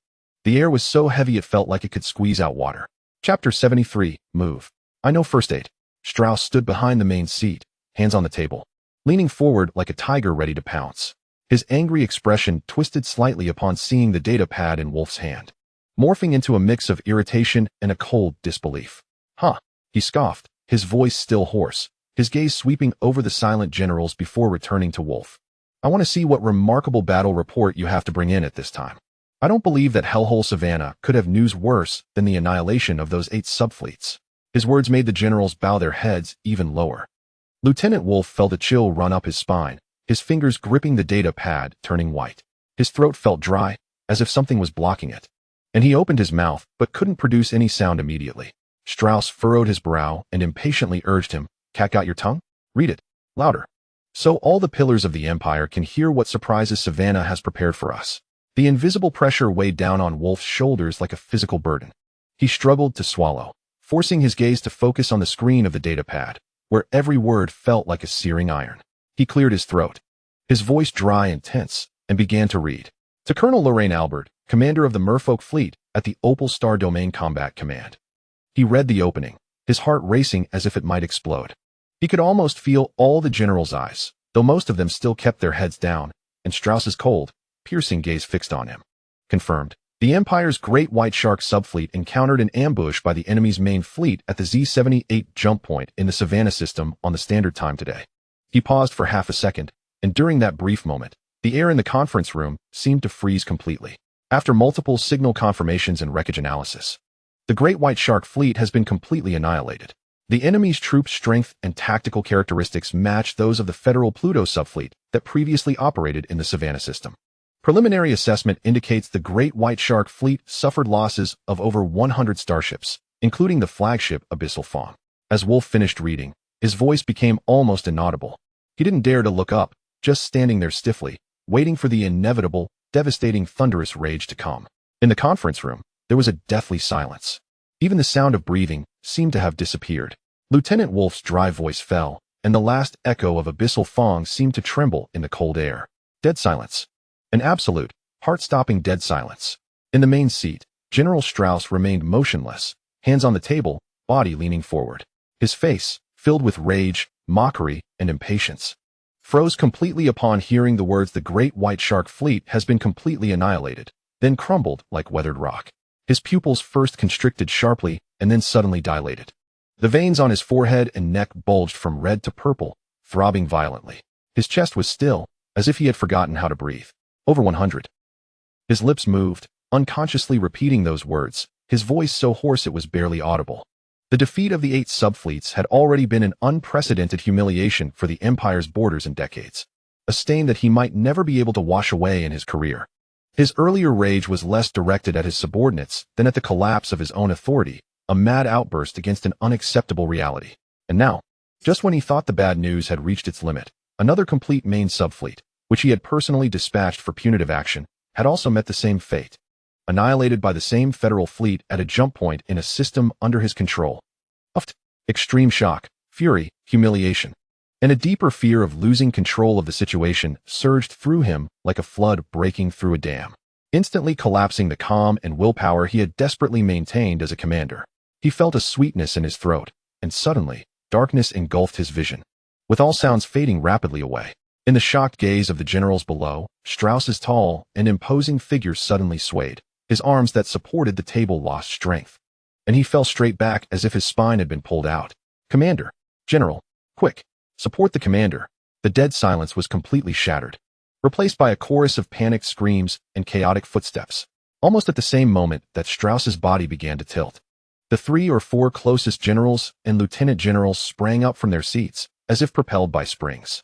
The air was so heavy it felt like it could squeeze out water. Chapter 73, Move. I know first aid. Strauss stood behind the main seat, hands on the table, leaning forward like a tiger ready to pounce. His angry expression twisted slightly upon seeing the data pad in Wolf's hand, morphing into a mix of irritation and a cold disbelief. Huh, he scoffed, his voice still hoarse, his gaze sweeping over the silent generals before returning to Wolf. I want to see what remarkable battle report you have to bring in at this time. I don't believe that Hellhole Savannah could have news worse than the annihilation of those 8 subfleets. His words made the generals bow their heads even lower. Lieutenant Wolf felt a chill run up his spine, his fingers gripping the data pad, turning white. His throat felt dry, as if something was blocking it. And he opened his mouth, but couldn't produce any sound immediately. Strauss furrowed his brow and impatiently urged him, Cat got your tongue? Read it. Louder. So all the pillars of the Empire can hear what surprises Savannah has prepared for us. The invisible pressure weighed down on Wolf's shoulders like a physical burden. He struggled to swallow, forcing his gaze to focus on the screen of the data pad, where every word felt like a searing iron. He cleared his throat, his voice dry and tense, and began to read. To Colonel Lorraine Albert, commander of the Merfolk Fleet at the Opal Star Domain Combat Command. He read the opening, his heart racing as if it might explode. He could almost feel all the generals' eyes, though most of them still kept their heads down, and Strauss's cold, piercing gaze fixed on him. Confirmed. The Empire's Great White Shark subfleet encountered an ambush by the enemy's main fleet at the Z-78 jump point in the Savannah system on the standard time today. He paused for half a second, and during that brief moment, the air in the conference room seemed to freeze completely. After multiple signal confirmations and wreckage analysis, the Great White Shark fleet has been completely annihilated. The enemy's troop strength and tactical characteristics match those of the Federal Pluto subfleet that previously operated in the Savannah system. Preliminary assessment indicates the Great White Shark fleet suffered losses of over 100 starships, including the flagship Abyssal Fawn. As Wolf finished reading, his voice became almost inaudible. He didn't dare to look up, just standing there stiffly, waiting for the inevitable, devastating, thunderous rage to come. In the conference room, there was a deathly silence. Even the sound of breathing seemed to have disappeared. Lieutenant Wolf's dry voice fell, and the last echo of Abyssal Fawn seemed to tremble in the cold air. Dead silence. An absolute, heart-stopping dead silence. In the main seat, General Strauss remained motionless, hands on the table, body leaning forward. His face, filled with rage, mockery, and impatience, froze completely upon hearing the words "the Great White Shark fleet has been completely annihilated," then crumbled like weathered rock. His pupils first constricted sharply and then suddenly dilated. The veins on his forehead and neck bulged from red to purple, throbbing violently. His chest was still, as if he had forgotten how to breathe. Over 100. His lips moved, unconsciously repeating those words, his voice so hoarse it was barely audible. The defeat of the 8 subfleets had already been an unprecedented humiliation for the Empire's borders in decades, a stain that he might never be able to wash away in his career. His earlier rage was less directed at his subordinates than at the collapse of his own authority, a mad outburst against an unacceptable reality. And now, just when he thought the bad news had reached its limit, another complete main subfleet, which he had personally dispatched for punitive action, had also met the same fate. Annihilated by the same Federal fleet at a jump point in a system under his control. Extreme shock, fury, humiliation, and a deeper fear of losing control of the situation surged through him like a flood breaking through a dam, instantly collapsing the calm and willpower he had desperately maintained as a commander. He felt a sweetness in his throat, and suddenly, darkness engulfed his vision, with all sounds fading rapidly away. In the shocked gaze of the generals below, Strauss's tall and imposing figure suddenly swayed. His arms that supported the table lost strength, and he fell straight back as if his spine had been pulled out. "Commander! General! Quick! Support the commander!" The dead silence was completely shattered, replaced by a chorus of panicked screams and chaotic footsteps. Almost at the same moment that Strauss's body began to tilt, the 3 or 4 closest generals and lieutenant generals sprang up from their seats, as if propelled by springs.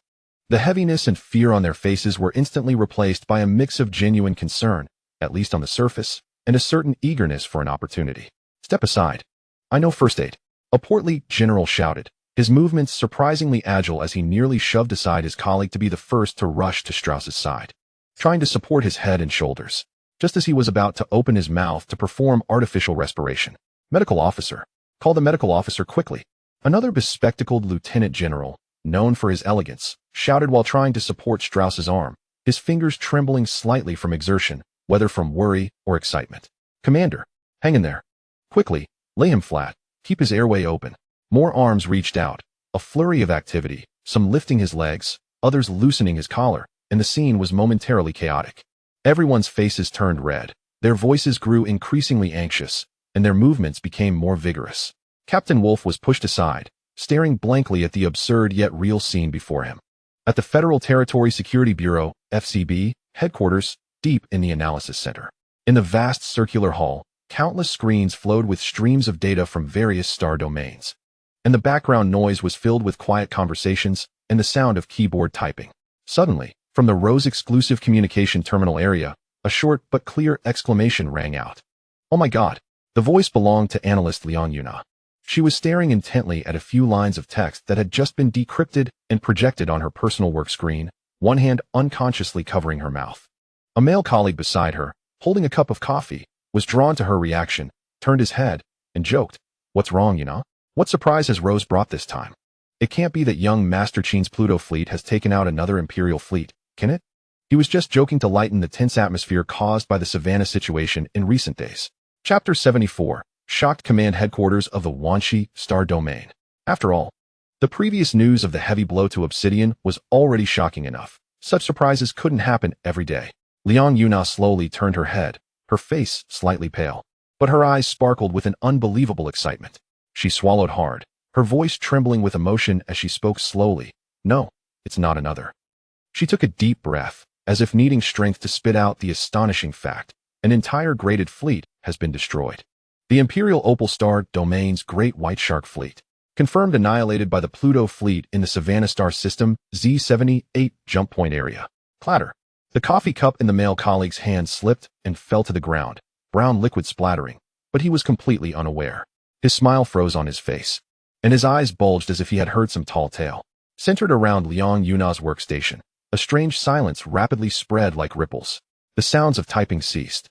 The heaviness and fear on their faces were instantly replaced by a mix of genuine concern, at least on the surface, and a certain eagerness for an opportunity. "Step aside. I know first aid," a portly general shouted, his movements surprisingly agile as he nearly shoved aside his colleague to be the first to rush to Strauss's side, trying to support his head and shoulders, just as he was about to open his mouth to perform artificial respiration. "Medical officer. Call the medical officer quickly." Another bespectacled lieutenant general, known for his elegance, shouted while trying to support Strauss's arm, his fingers trembling slightly from exertion, whether from worry or excitement. "Commander, hang in there. Quickly, lay him flat, keep his airway open." More arms reached out, a flurry of activity, some lifting his legs, others loosening his collar, and the scene was momentarily chaotic. Everyone's faces turned red, their voices grew increasingly anxious, and their movements became more vigorous. Captain Wolf was pushed aside, staring blankly at the absurd yet real scene before him. At the Federal Territory Security Bureau, FCB, headquarters, deep in the analysis center. In the vast circular hall, countless screens flowed with streams of data from various star domains, and the background noise was filled with quiet conversations and the sound of keyboard typing. Suddenly, from the Rose exclusive communication terminal area, a short but clear exclamation rang out. "Oh my God!" The voice belonged to analyst Liang Yuna. She was staring intently at a few lines of text that had just been decrypted and projected on her personal work screen, one hand unconsciously covering her mouth. A male colleague beside her, holding a cup of coffee, was drawn to her reaction, turned his head, and joked, "What's wrong, Yuna? What surprise has Rose brought this time? It can't be that young Master Qin's Pluto fleet has taken out another Imperial fleet, can it?" He was just joking to lighten the tense atmosphere caused by the Savannah situation in recent days. Chapter 74. shocked command headquarters of the Wanshi Star Domain. After all, the previous news of the heavy blow to Obsidian was already shocking enough. Such surprises couldn't happen every day. Liang Yuna slowly turned her head, her face slightly pale, but her eyes sparkled with an unbelievable excitement. She swallowed hard, her voice trembling with emotion as she spoke slowly. No, it's not another. She took a deep breath, as if needing strength to spit out the astonishing fact. An entire graded fleet has been destroyed. The Imperial Opal Star Domain's Great White Shark Fleet, confirmed annihilated by the Pluto Fleet in the Savannah Star System Z78 jump point area. Clatter. The coffee cup in the male colleague's hand slipped and fell to the ground, brown liquid splattering, but he was completely unaware. His smile froze on his face, and his eyes bulged as if he had heard some tall tale. Centered around Liang Yuna's workstation, a strange silence rapidly spread like ripples. The sounds of typing ceased.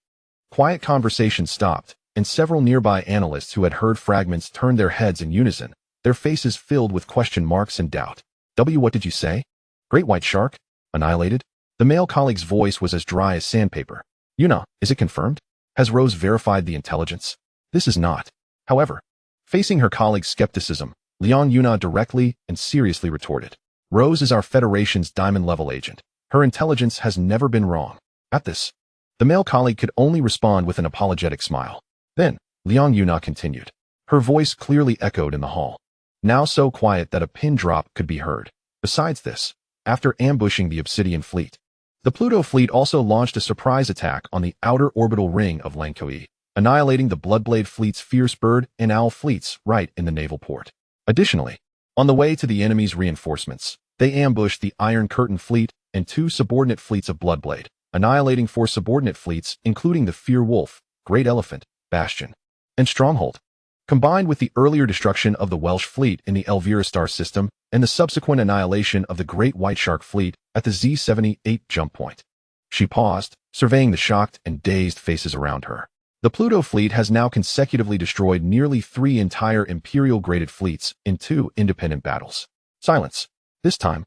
Quiet conversation stopped, and several nearby analysts who had heard fragments turned their heads in unison, their faces filled with question marks and doubt. What did you say? Great White Shark? Annihilated? The male colleague's voice was as dry as sandpaper. Yuna, is it confirmed? Has Rose verified the intelligence? This is not. However, facing her colleague's skepticism, Liang Yuna directly and seriously retorted. Rose is our Federation's diamond-level agent. Her intelligence has never been wrong. At this, the male colleague could only respond with an apologetic smile. Then, Liang Yuna continued. Her voice clearly echoed in the hall, now so quiet that a pin drop could be heard. Besides this, after ambushing the Obsidian Fleet, the Pluto Fleet also launched a surprise attack on the outer orbital ring of Langkoi, annihilating the Bloodblade Fleet's Fierce Bird and Owl Fleets right in the naval port. Additionally, on the way to the enemy's reinforcements, they ambushed the Iron Curtain Fleet and 2 subordinate fleets of Bloodblade, annihilating 4 subordinate fleets including the Fear Wolf, Great Elephant, Bastion, and Stronghold. Combined with the earlier destruction of the Welsh fleet in the Elvira star system and the subsequent annihilation of the Great White Shark Fleet at the Z78 jump point. She paused, surveying the shocked and dazed faces around her. The Pluto fleet has now consecutively destroyed nearly 3 entire Imperial-graded fleets in 2 independent battles. Silence. This time,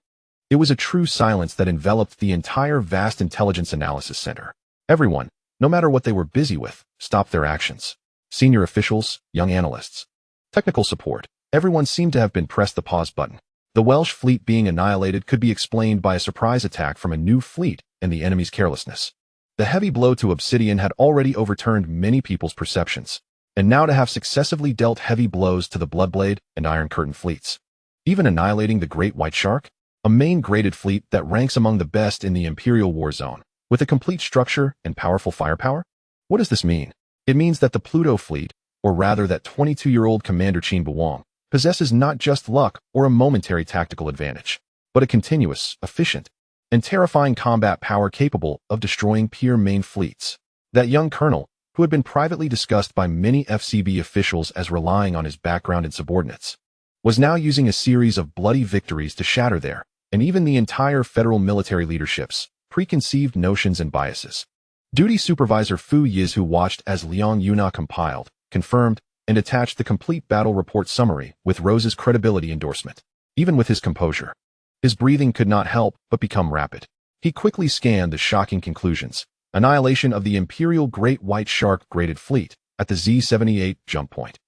it was a true silence that enveloped the entire vast intelligence analysis center. Everyone, no matter what they were busy with, stopped their actions. Senior officials, young analysts, technical support, everyone seemed to have been pressed the pause button. The Welsh fleet being annihilated could be explained by a surprise attack from a new fleet and the enemy's carelessness. The heavy blow to Obsidian had already overturned many people's perceptions, and now to have successively dealt heavy blows to the Bloodblade and Iron Curtain fleets, even annihilating the Great White Shark, a main-graded fleet that ranks among the best in the Imperial War Zone, with a complete structure and powerful firepower? What does this mean? It means that the Pluto fleet, or rather that 22-year-old Commander Qin Beiwang, possesses not just luck or a momentary tactical advantage, but a continuous, efficient, and terrifying combat power capable of destroying peer main fleets. That young colonel, who had been privately discussed by many FCB officials as relying on his background and subordinates, was now using a series of bloody victories to shatter their, and even the entire federal military leadership's, preconceived notions and biases. Duty Supervisor Fu Yizhu watched as Liang Yuna compiled, confirmed, and attached the complete battle report summary with Rose's credibility endorsement. Even with his composure, his breathing could not help but become rapid. He quickly scanned the shocking conclusions. Annihilation of the Imperial Great White Shark graded fleet at the Z78 jump point.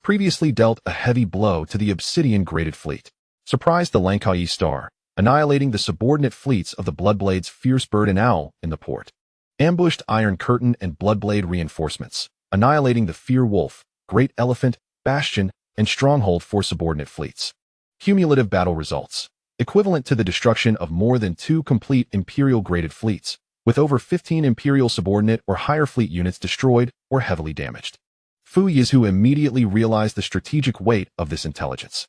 Previously dealt a heavy blow to the Obsidian graded fleet. Surprised the Langkoi Star, annihilating the subordinate fleets of the Bloodblades Fierce Bird and Owl in the port. Ambushed Iron Curtain and Bloodblade reinforcements, annihilating the Fear Wolf, Great Elephant, Bastion, and Stronghold 4 subordinate fleets. Cumulative battle results, equivalent to the destruction of more than 2 complete Imperial-graded fleets, with over 15 Imperial subordinate or higher fleet units destroyed or heavily damaged. Fu Yizhu immediately realized the strategic weight of this intelligence.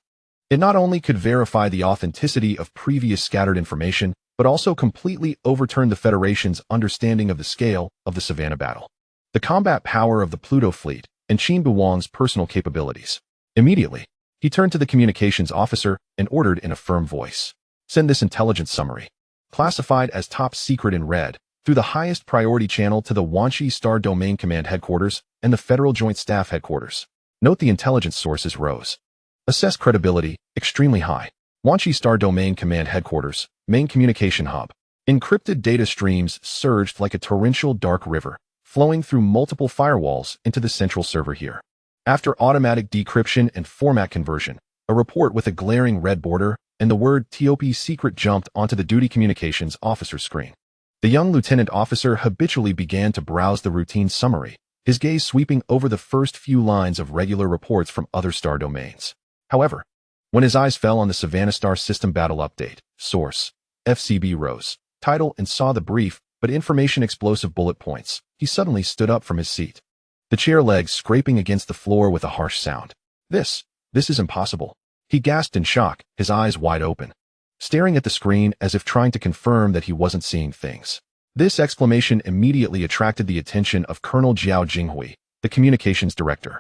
It not only could verify the authenticity of previous scattered information, but also completely overturned the Federation's understanding of the scale of the Savannah battle, the combat power of the Pluto fleet, and Qin Beiwang's personal capabilities. Immediately, he turned to the communications officer and ordered in a firm voice, "Send this intelligence summary, classified as top secret in red, through the highest priority channel to the Wanshi Star Domain Command Headquarters and the Federal Joint Staff Headquarters. Note the intelligence source is Rose. Assess credibility, extremely high. Wanshi Star Domain Command Headquarters, main communication hub. Encrypted data streams surged like a torrential dark river, flowing through multiple firewalls into the central server here. After automatic decryption and format conversion, a report with a glaring red border and the word TOP secret jumped onto the duty communications officer's screen. The young lieutenant officer habitually began to browse the routine summary, his gaze sweeping over the first few lines of regular reports from other star domains. However, when his eyes fell on the Savannah Star System Battle Update, source, FCB Rose, title and saw the brief but information explosive bullet points, he suddenly stood up from his seat, the chair legs scraping against the floor with a harsh sound. This is impossible. He gasped in shock, his eyes wide open, staring at the screen as if trying to confirm that he wasn't seeing things. This exclamation immediately attracted the attention of Colonel Jiao Jinghui, the communications director.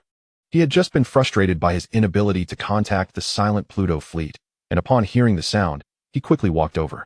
He had just been frustrated by his inability to contact the silent Pluto fleet, and upon hearing the sound, he quickly walked over,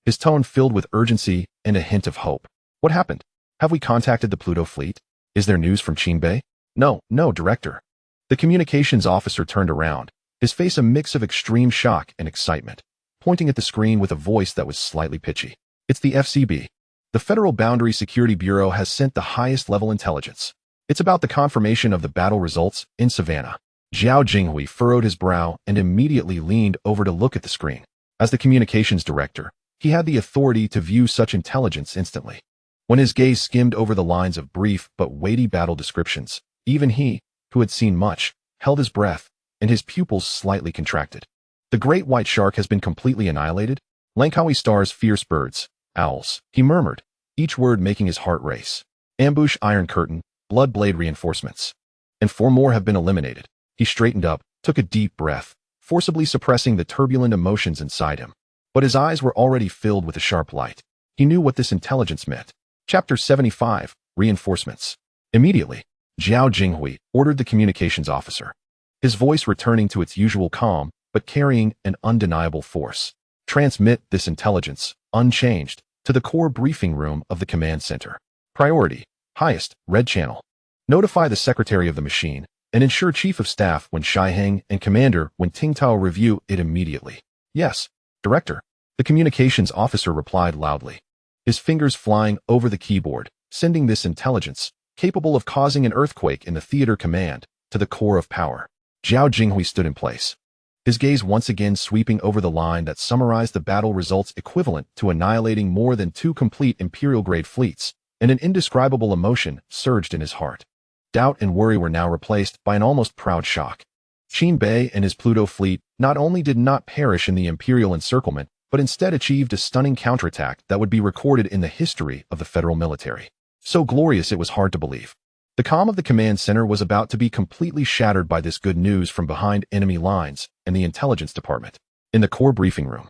his tone filled with urgency and a hint of hope. What happened? Have we contacted the Pluto fleet? Is there news from Qin Bei? No, director. The communications officer turned around, his face a mix of extreme shock and excitement, pointing at the screen with a voice that was slightly pitchy. It's the FCB. The Federal Boundary Security Bureau has sent the highest level intelligence. It's about the confirmation of the battle results in Savannah. Jiao Jinghui furrowed his brow and immediately leaned over to look at the screen. As the communications director, he had the authority to view such intelligence instantly. When his gaze skimmed over the lines of brief but weighty battle descriptions, even he, who had seen much, held his breath, and his pupils slightly contracted. The great white shark has been completely annihilated? Langkawi Star's fierce birds, owls, he murmured, each word making his heart race. Ambush iron curtain, blood blade reinforcements. And 4 more have been eliminated. He straightened up, took a deep breath, forcibly suppressing the turbulent emotions inside him. But his eyes were already filled with a sharp light. He knew what this intelligence meant. Chapter 75, Reinforcements. Immediately, Jiao Jinghui ordered the communications officer, his voice returning to its usual calm, but carrying an undeniable force. Transmit this intelligence, unchanged, to the core briefing room of the command center. Priority, highest, red channel. Notify the secretary of the machine, and ensure Chief of Staff Wen Shiheng and Commander Wen Tingtao review it immediately. Yes, Director. The communications officer replied loudly, his fingers flying over the keyboard, sending this intelligence, capable of causing an earthquake in the theater command, to the core of power. Jiao Jinghui stood in place, his gaze once again sweeping over the line that summarized the battle results equivalent to annihilating more than 2 complete Imperial-grade fleets, and an indescribable emotion surged in his heart. Doubt and worry were now replaced by an almost proud shock. Qin Bei and his Pluto fleet not only did not perish in the Imperial encirclement, but instead achieved a stunning counterattack that would be recorded in the history of the federal military. So glorious it was hard to believe. The calm of the command center was about to be completely shattered by this good news from behind enemy lines and the intelligence department. In the core briefing room,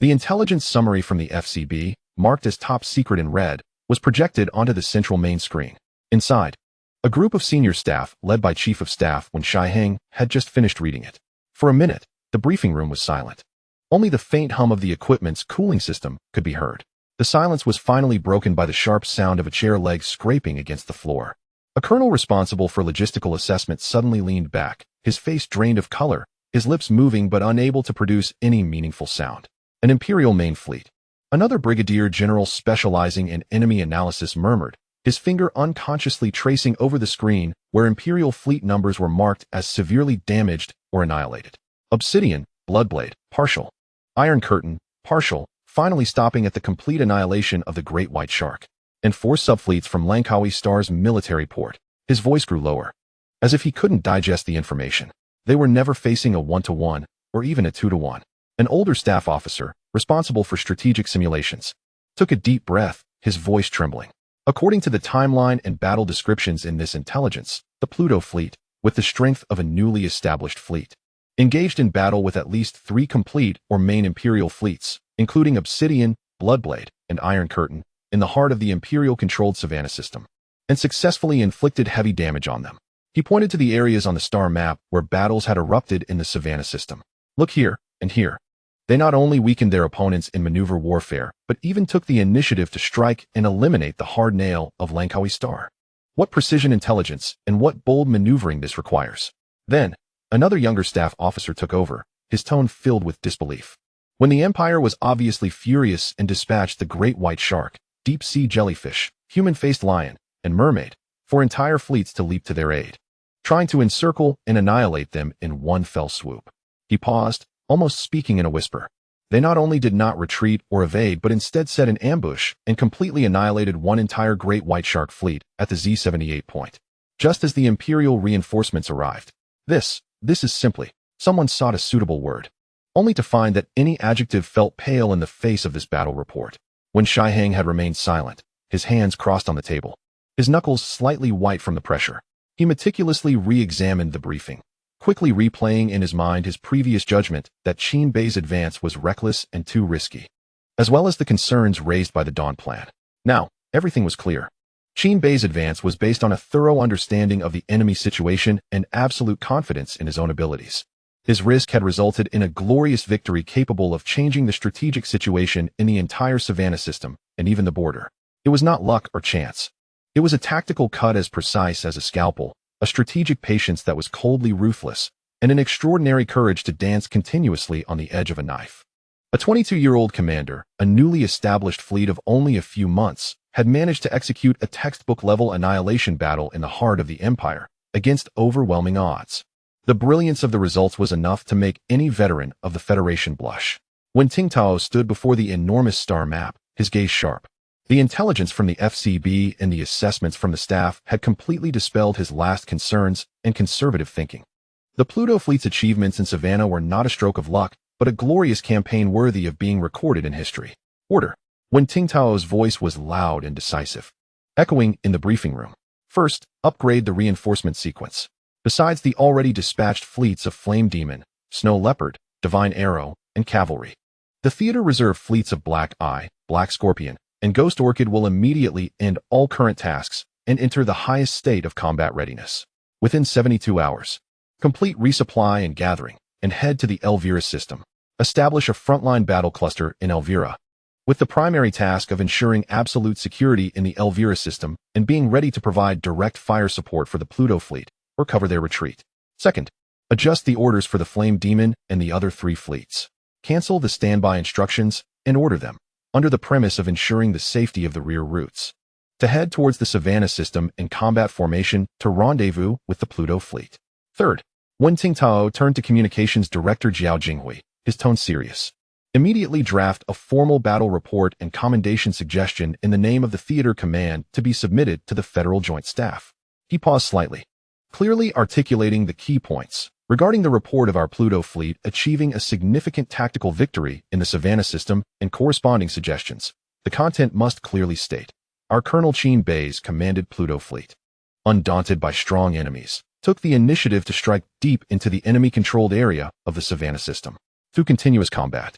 the intelligence summary from the FCB, marked as top secret in red, was projected onto the central main screen. Inside, a group of senior staff, led by Chief of Staff Wen Shiheng, had just finished reading it. For a minute, the briefing room was silent. Only the faint hum of the equipment's cooling system could be heard. The silence was finally broken by the sharp sound of a chair leg scraping against the floor. A colonel responsible for logistical assessment suddenly leaned back, his face drained of color, his lips moving but unable to produce any meaningful sound. An Imperial main fleet. Another brigadier general specializing in enemy analysis murmured, his finger unconsciously tracing over the screen where Imperial fleet numbers were marked as severely damaged or annihilated. Obsidian, Bloodblade, partial. Iron Curtain, partial, finally stopping at the complete annihilation of the Great White Shark. And 4 subfleets from Langkawi Star's military port. His voice grew lower, as if he couldn't digest the information. They were never facing a 1-to-1, or even a 2-to-1. An older staff officer, responsible for strategic simulations, took a deep breath, his voice trembling. According to the timeline and battle descriptions in this intelligence, the Pluto fleet, with the strength of a newly established fleet, engaged in battle with at least 3 complete or main Imperial fleets, including Obsidian, Bloodblade, and Iron Curtain, in the heart of the Imperial-controlled Savannah system, and successfully inflicted heavy damage on them. He pointed to the areas on the star map where battles had erupted in the Savannah system. Look here, and here. They not only weakened their opponents in maneuver warfare, but even took the initiative to strike and eliminate the hard nail of Langkawi Star. What precision intelligence and what bold maneuvering this requires. Then, another younger staff officer took over, his tone filled with disbelief. When the Empire was obviously furious and dispatched the Great White Shark, deep-sea jellyfish, human-faced lion, and mermaid, for entire fleets to leap to their aid. trying to encircle and annihilate them in one fell swoop. He paused, almost speaking in a whisper. They not only did not retreat or evade, but instead set an ambush and completely annihilated one entire Great White Shark fleet at the Z-78 point, just as the Imperial reinforcements arrived. This is simply, someone sought a suitable word, only to find that any adjective felt pale in the face of this battle report. When Shihang had remained silent, his hands crossed on the table, his knuckles slightly white from the pressure, he meticulously re-examined the briefing, quickly replaying in his mind his previous judgment that Qin Bei's advance was reckless and too risky, as well as the concerns raised by the Dawn Plan. Now, everything was clear. Qin Bei's advance was based on a thorough understanding of the enemy situation and absolute confidence in his own abilities. His risk had resulted in a glorious victory capable of changing the strategic situation in the entire Savannah system and even the border. It was not luck or chance. It was a tactical cut as precise as a scalpel, a strategic patience that was coldly ruthless, and an extraordinary courage to dance continuously on the edge of a knife. A 22-year-old commander, a newly established fleet of only a few months, had managed to execute a textbook-level annihilation battle in the heart of the Empire, against overwhelming odds. The brilliance of the results was enough to make any veteran of the Federation blush. When Ting Tao stood before the enormous star map, his gaze sharp, the intelligence from the FCB and the assessments from the staff had completely dispelled his last concerns and conservative thinking. The Pluto fleet's achievements in Savannah were not a stroke of luck, but a glorious campaign worthy of being recorded in history. Order. When Ting Tao's voice was loud and decisive, echoing in the briefing room. First, upgrade the reinforcement sequence. Besides the already dispatched fleets of Flame Demon, Snow Leopard, Divine Arrow, and Cavalry, the Theater Reserve fleets of Black Eye, Black Scorpion, and Ghost Orchid will immediately end all current tasks and enter the highest state of combat readiness. Within 72 hours, complete resupply and gathering, and head to the Elvira system. Establish a frontline battle cluster in Elvira, with the primary task of ensuring absolute security in the Elvira system and being ready to provide direct fire support for the Pluto fleet or cover their retreat. Second, adjust the orders for the Flame Demon and the other 3 fleets. Cancel the standby instructions and order them, under the premise of ensuring the safety of the rear routes, to head towards the Savannah system in combat formation to rendezvous with the Pluto fleet. Third, Wen Tingtao turned to Communications Director Jiao Jinghui, his tone serious. Immediately draft a formal battle report and commendation suggestion in the name of the Theater Command to be submitted to the Federal Joint Staff. He paused slightly, clearly articulating the key points regarding the report of our Pluto fleet achieving a significant tactical victory in the Savannah system and corresponding suggestions. The content must clearly state, our Colonel Qin Bei's commanded Pluto fleet, undaunted by strong enemies, took the initiative to strike deep into the enemy-controlled area of the Savannah system. Through continuous combat,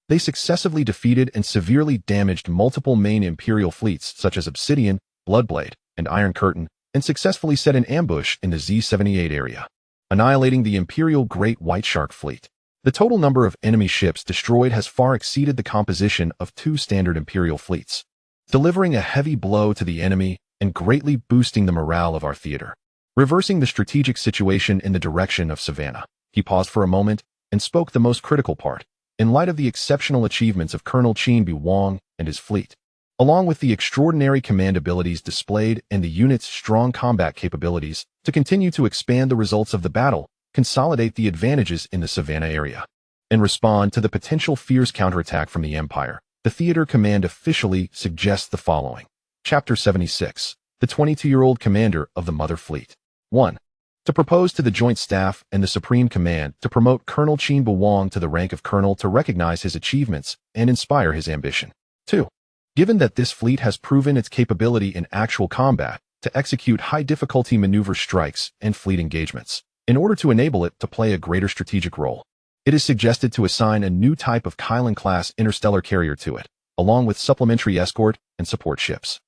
they successively defeated and severely damaged multiple main Imperial fleets such as Obsidian, Bloodblade, and Iron Curtain, and successfully set an ambush in the Z-78 area, annihilating the Imperial Great White Shark fleet. The total number of enemy ships destroyed has far exceeded the composition of 2 standard Imperial fleets, delivering a heavy blow to the enemy and greatly boosting the morale of our theater. Reversing the strategic situation in the direction of Savannah, he paused for a moment and spoke the most critical part. In light of the exceptional achievements of Colonel Qin Beiwang and his fleet, along with the extraordinary command abilities displayed and the unit's strong combat capabilities, to continue to expand the results of the battle, consolidate the advantages in the Savannah area, and respond to the potential fierce counterattack from the Empire, the Theater Command officially suggests the following. Chapter 76. The 22-year-old commander of the Mother Fleet. 1. To propose to the Joint Staff and the Supreme Command to promote Colonel Qin Beiwang to the rank of colonel to recognize his achievements and inspire his ambition. 2. Given that this fleet has proven its capability in actual combat to execute high-difficulty maneuver strikes and fleet engagements, in order to enable it to play a greater strategic role, it is suggested to assign a new type of Kylan-class interstellar carrier to it, along with supplementary escort and support ships.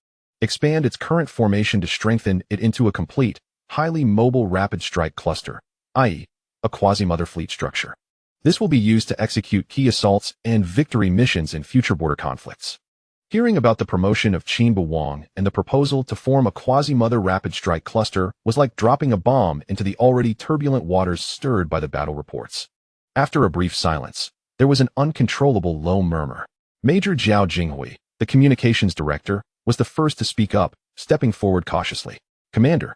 Expand its current formation to strengthen it into a complete, highly mobile rapid strike cluster, i.e., a quasi-mother fleet structure. This will be used to execute key assaults and victory missions in future border conflicts. Hearing about the promotion of Qin Beiwang and the proposal to form a quasi-mother rapid strike cluster was like dropping a bomb into the already turbulent waters stirred by the battle reports. After a brief silence, there was an uncontrollable low murmur. Major Jiao Jinghui, the communications director, was the first to speak up, stepping forward cautiously. Commander,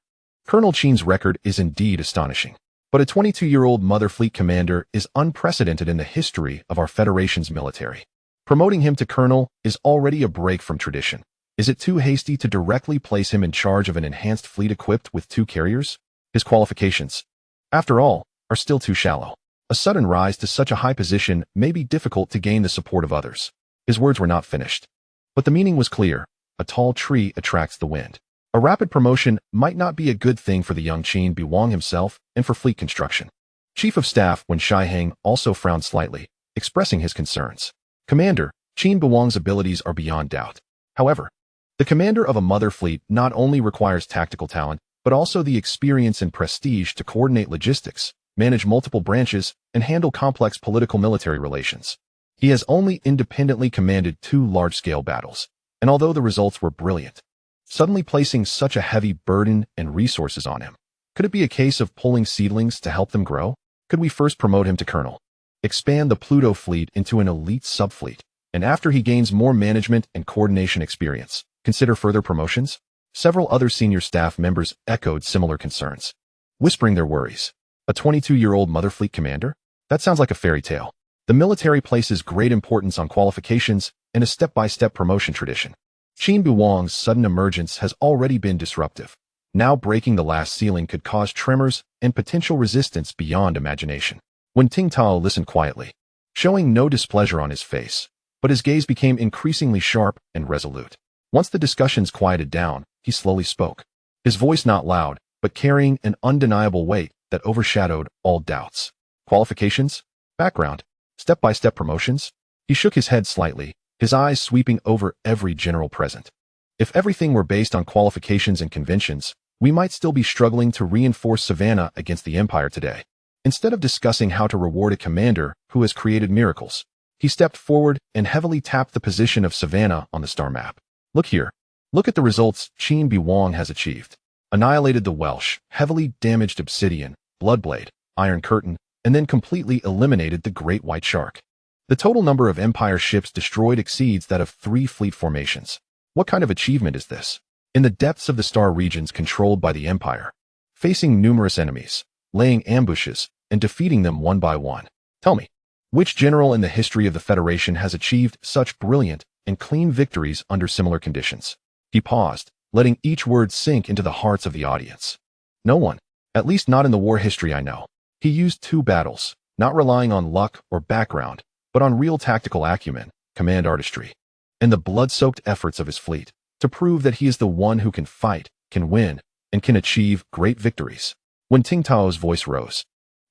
Colonel Qin's record is indeed astonishing. But a 22-year-old Mother Fleet commander is unprecedented in the history of our Federation's military. Promoting him to colonel is already a break from tradition. Is it too hasty to directly place him in charge of an enhanced fleet equipped with 2 carriers? His qualifications, after all, are still too shallow. A sudden rise to such a high position may be difficult to gain the support of others. His words were not finished. But the meaning was clear. A tall tree attracts the wind. A rapid promotion might not be a good thing for the young Qin Beiwang himself and for fleet construction. Chief of Staff Wen Shiheng also frowned slightly, expressing his concerns. Commander, Qin Beiwang's abilities are beyond doubt. However, the commander of a mother fleet not only requires tactical talent, but also the experience and prestige to coordinate logistics, manage multiple branches, and handle complex political-military relations. He has only independently commanded 2 large-scale battles, and although the results were brilliant, suddenly placing such a heavy burden and resources on him. Could it be a case of pulling seedlings to help them grow? Could we first promote him to colonel, expand the Pluto fleet into an elite subfleet, and after he gains more management and coordination experience, consider further promotions? Several other senior staff members echoed similar concerns, whispering their worries. A 22-year-old Mother Fleet commander? That sounds like a fairy tale. The military places great importance on qualifications and a step-by-step promotion tradition. Qin Beiwang's sudden emergence has already been disruptive. Now breaking the last ceiling could cause tremors and potential resistance beyond imagination. When Ting Tao listened quietly, showing no displeasure on his face, but his gaze became increasingly sharp and resolute. Once the discussions quieted down, he slowly spoke, his voice not loud, but carrying an undeniable weight that overshadowed all doubts. Qualifications? Background? Step-by-step promotions? He shook his head slightly, his eyes sweeping over every general present. If everything were based on qualifications and conventions, we might still be struggling to reinforce Savannah against the Empire today. Instead of discussing how to reward a commander who has created miracles, he stepped forward and heavily tapped the position of Savannah on the star map. Look here. Look at the results Qin Beiwang has achieved. Annihilated the Welsh, heavily damaged Obsidian, Bloodblade, Iron Curtain, and then completely eliminated the Great White Shark. The total number of Empire ships destroyed exceeds that of 3 fleet formations. What kind of achievement is this? In the depths of the star regions controlled by the Empire, facing numerous enemies, laying ambushes, and defeating them one by one. Tell me, which general in the history of the Federation has achieved such brilliant and clean victories under similar conditions? He paused, letting each word sink into the hearts of the audience. No one, at least not in the war history I know. He used 2 battles, not relying on luck or background, but on real tactical acumen, command artistry, and the blood-soaked efforts of his fleet, to prove that he is the one who can fight, can win, and can achieve great victories. When Ting Tao's voice rose,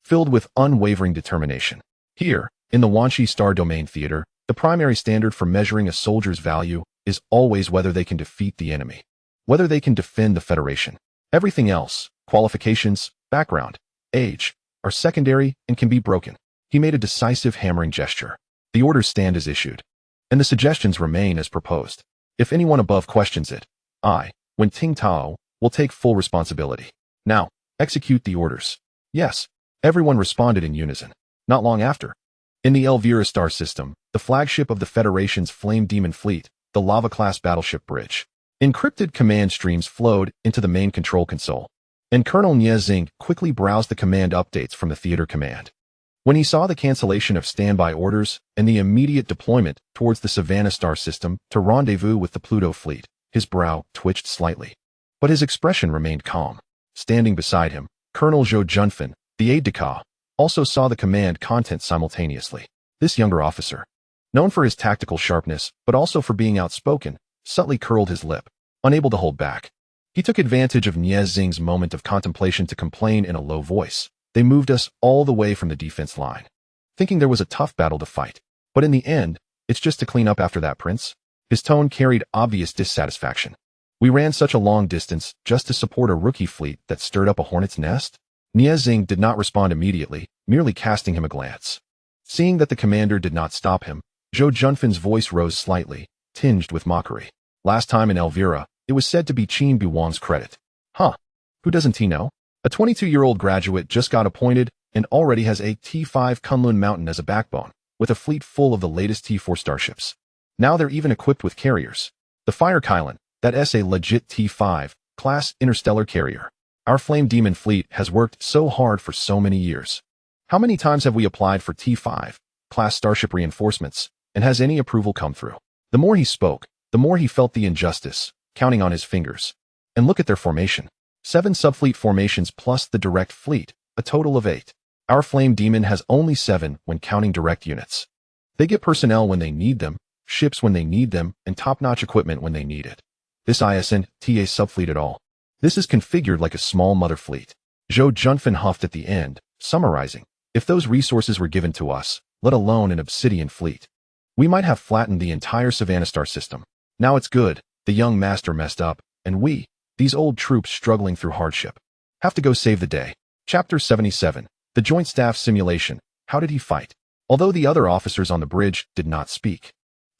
filled with unwavering determination. Here, in the Wanshi Star Domain Theater, the primary standard for measuring a soldier's value is always whether they can defeat the enemy, whether they can defend the Federation. Everything else, qualifications, background, age, are secondary and can be broken. He made a decisive hammering gesture. The orders stand as issued, and the suggestions remain as proposed. If anyone above questions it, I, when Ting Tao, will take full responsibility. Now, execute the orders. Yes, everyone responded in unison. Not long after, in the Elvira star system, the flagship of the Federation's Flame Demon Fleet, the Lava-class battleship bridge, encrypted command streams flowed into the main control console, and Colonel Nie Xing quickly browsed the command updates from the theater command. When he saw the cancellation of standby orders and the immediate deployment towards the Savannah star system to rendezvous with the Pluto fleet, his brow twitched slightly. But his expression remained calm. Standing beside him, Colonel Zhou Junfen, the aide-de-camp, also saw the command content simultaneously. This younger officer, known for his tactical sharpness but also for being outspoken, subtly curled his lip, unable to hold back. He took advantage of Nie Xing's moment of contemplation to complain in a low voice. They moved us all the way from the defense line, thinking there was a tough battle to fight. But in the end, it's just to clean up after that, Prince. His tone carried obvious dissatisfaction. We ran such a long distance just to support a rookie fleet that stirred up a hornet's nest? Nie Xing did not respond immediately, merely casting him a glance. Seeing that the commander did not stop him, Zhou Junfen's voice rose slightly, tinged with mockery. Last time in Elvira, it was said to be Qin Beiwang's credit. Huh? Who doesn't he know? A 22-year-old graduate just got appointed and already has a T5 Kunlun Mountain as a backbone, with a fleet full of the latest T4 starships. Now they're even equipped with carriers. The Fire Kylan, that's a legit T5 class interstellar carrier. Our Flame Demon fleet has worked so hard for so many years. How many times have we applied for T5 class Starship reinforcements, and has any approval come through? The more he spoke, the more he felt the injustice, counting on his fingers. And look at their formation. 7 subfleet formations plus the direct fleet, a total of 8. Our Flame Demon has only 7 when counting direct units. They get personnel when they need them, ships when they need them, and top-notch equipment when they need it. This isn't TA subfleet at all. This is configured like a small mother fleet. Zhou Junfan huffed at the end, summarizing, if those resources were given to us, let alone an obsidian fleet, we might have flattened the entire Savannah Star system. Now it's good, the young master messed up, and we, these old troops struggling through hardship, have to go save the day. Chapter 77, The Joint Staff Simulation. How did he fight? Although the other officers on the bridge did not speak,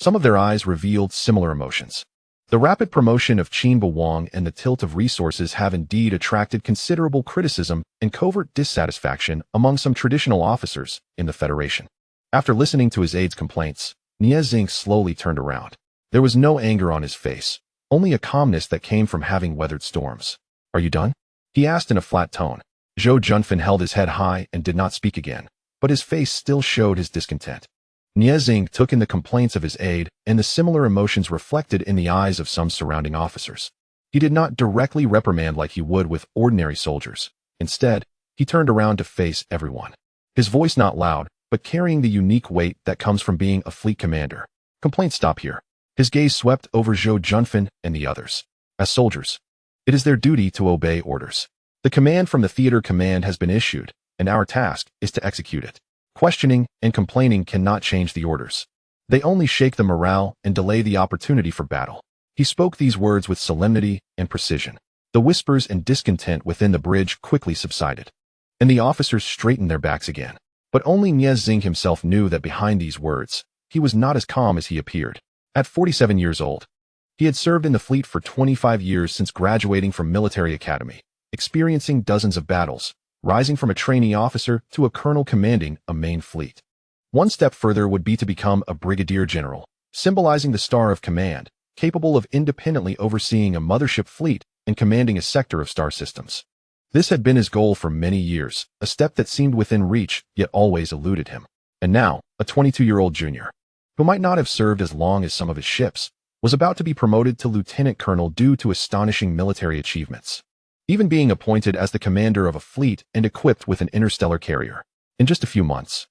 some of their eyes revealed similar emotions. The rapid promotion of Qin Beiwang and the tilt of resources have indeed attracted considerable criticism and covert dissatisfaction among some traditional officers in the Federation. After listening to his aide's complaints, Nie Xing slowly turned around. There was no anger on his face, only a calmness that came from having weathered storms. Are you done? He asked in a flat tone. Zhou Junfan held his head high and did not speak again, but his face still showed his discontent. Nie Xing took in the complaints of his aide and the similar emotions reflected in the eyes of some surrounding officers. He did not directly reprimand like he would with ordinary soldiers. Instead, he turned around to face everyone. His voice not loud, but carrying the unique weight that comes from being a fleet commander. Complaints stop here. His gaze swept over Zhou Junfan and the others. As soldiers, it is their duty to obey orders. The command from the theater command has been issued, and our task is to execute it. Questioning and complaining cannot change the orders. They only shake the morale and delay the opportunity for battle. He spoke these words with solemnity and precision. The whispers and discontent within the bridge quickly subsided, and the officers straightened their backs again. But only Nie Xing himself knew that behind these words, he was not as calm as he appeared. At 47 years old, he had served in the fleet for 25 years since graduating from military academy, experiencing dozens of battles, rising from a trainee officer to a colonel commanding a main fleet. One step further would be to become a brigadier general, symbolizing the star of command, capable of independently overseeing a mothership fleet and commanding a sector of star systems. This had been his goal for many years, a step that seemed within reach yet always eluded him. And now, a 22-year-old junior, who might not have served as long as some of his ships, was about to be promoted to lieutenant colonel due to astonishing military achievements, even being appointed as the commander of a fleet and equipped with an interstellar carrier. In just a few months,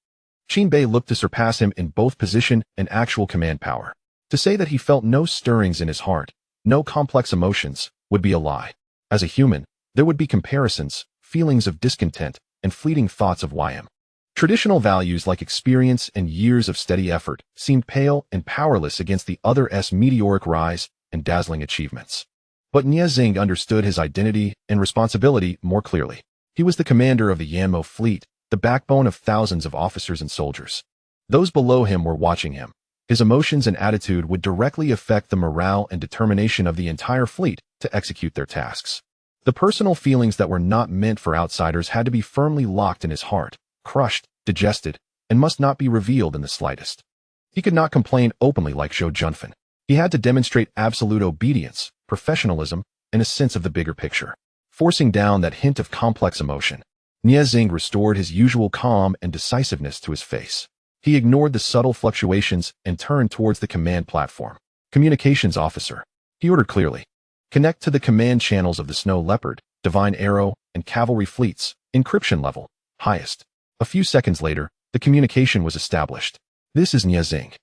Qin Bei looked to surpass him in both position and actual command power. To say that he felt no stirrings in his heart, no complex emotions, would be a lie. As a human, there would be comparisons, feelings of discontent, and fleeting thoughts of why him. Traditional values like experience and years of steady effort seemed pale and powerless against the other's meteoric rise and dazzling achievements. But Nie Xing understood his identity and responsibility more clearly. He was the commander of the Yanmo fleet, the backbone of thousands of officers and soldiers. Those below him were watching him. His emotions and attitude would directly affect the morale and determination of the entire fleet to execute their tasks. The personal feelings that were not meant for outsiders had to be firmly locked in his heart, crushed, digested, and must not be revealed in the slightest. He could not complain openly like Zhou Junfan. He had to demonstrate absolute obedience, professionalism, and a sense of the bigger picture. Forcing down that hint of complex emotion, Nie Xing restored his usual calm and decisiveness to his face. He ignored the subtle fluctuations and turned towards the command platform. Communications officer, he ordered clearly. Connect to the command channels of the Snow Leopard, Divine Arrow, and Cavalry fleets, encryption level, highest. A few seconds later, the communication was established. This is Nie Xing.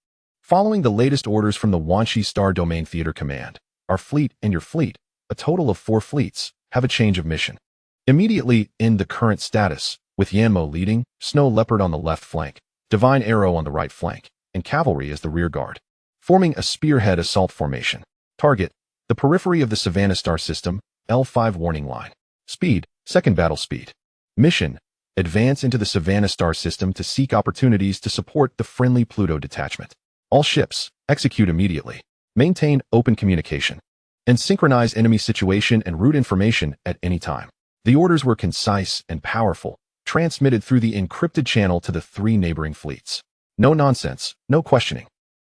Following the latest orders from the Wanxi Star Domain Theater Command, our fleet and your fleet, a total of 4 fleets, have a change of mission. Immediately end the current status, with Yanmo leading, Snow Leopard on the left flank, Divine Arrow on the right flank, and Cavalry as the rear guard, forming a spearhead assault formation. Target, the periphery of the Savannah Star System, L5 warning line. Speed, second battle speed. Mission, advance into the Savannah Star System to seek opportunities to support the friendly Pluto detachment. All ships, execute immediately. Maintain open communication. And synchronize enemy situation and route information at any time. The orders were concise and powerful, transmitted through the encrypted channel to the 3 neighboring fleets. No nonsense, no questioning.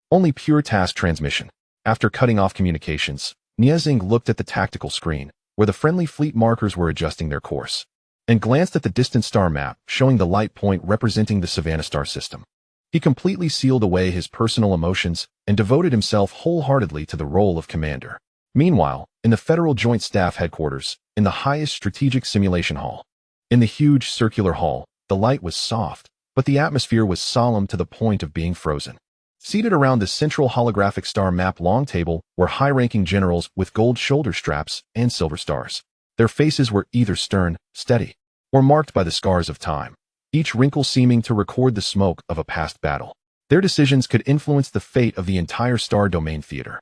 Only pure task transmission. After cutting off communications, Nie Xing looked at the tactical screen, where the friendly fleet markers were adjusting their course, and glanced at the distant star map showing the light point representing the Savannah star system. He completely sealed away his personal emotions and devoted himself wholeheartedly to the role of commander. Meanwhile, in the Federal Joint Staff Headquarters, in the highest strategic simulation hall, in the huge circular hall, the light was soft, but the atmosphere was solemn to the point of being frozen. Seated around the central holographic star map long table were high-ranking generals with gold shoulder straps and silver stars. Their faces were either stern, steady, or marked by the scars of time, each wrinkle seeming to record the smoke of a past battle. Their decisions could influence the fate of the entire star domain theater.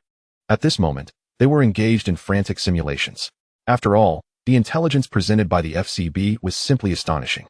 At this moment, they were engaged in frantic simulations. After all, the intelligence presented by the FCB was simply astonishing.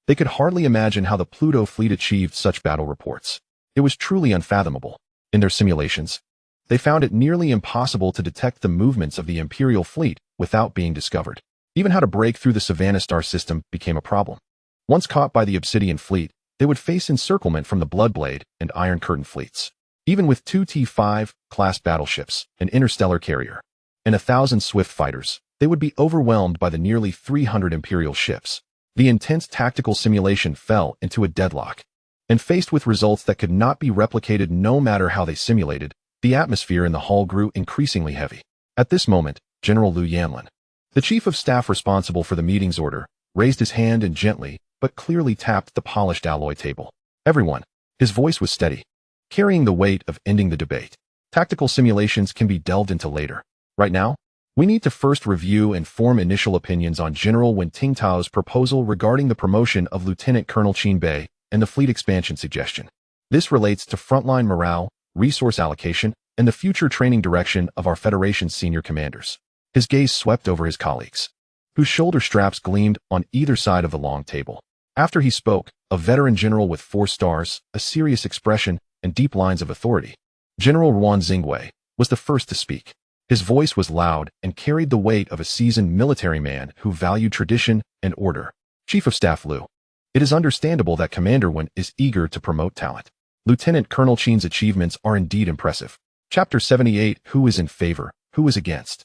They could hardly imagine how the Pluto fleet achieved such battle reports. It was truly unfathomable. In their simulations, they found it nearly impossible to detect the movements of the Imperial fleet without being discovered. Even how to break through the Savannah star system became a problem. Once caught by the Obsidian fleet, they would face encirclement from the Bloodblade and Iron Curtain fleets. Even with 2 T-5-class battleships, an interstellar carrier, and 1,000 swift fighters, they would be overwhelmed by the nearly 300 Imperial ships. The intense tactical simulation fell into a deadlock. And faced with results that could not be replicated no matter how they simulated, the atmosphere in the hall grew increasingly heavy. At this moment, General Liu Yanlin, the chief of staff responsible for the meeting's order, raised his hand and gently, but clearly tapped the polished alloy table. Everyone. His voice was steady, carrying the weight of ending the debate. Tactical simulations can be delved into later. Right now, we need to first review and form initial opinions on General Wen Tingtao's proposal regarding the promotion of Lieutenant Colonel Qin Bei and the fleet expansion suggestion. This relates to frontline morale, resource allocation, and the future training direction of our Federation's senior commanders. His gaze swept over his colleagues, whose shoulder straps gleamed on either side of the long table. After he spoke, a veteran general with 4 stars, a serious expression, and deep lines of authority, General Ruan Xingwei, was the first to speak. His voice was loud and carried the weight of a seasoned military man who valued tradition and order. Chief of Staff Liu, it is understandable that Commander Wen is eager to promote talent. Lieutenant Colonel Qin's achievements are indeed impressive. Chapter 78, Who is in favor, who is against?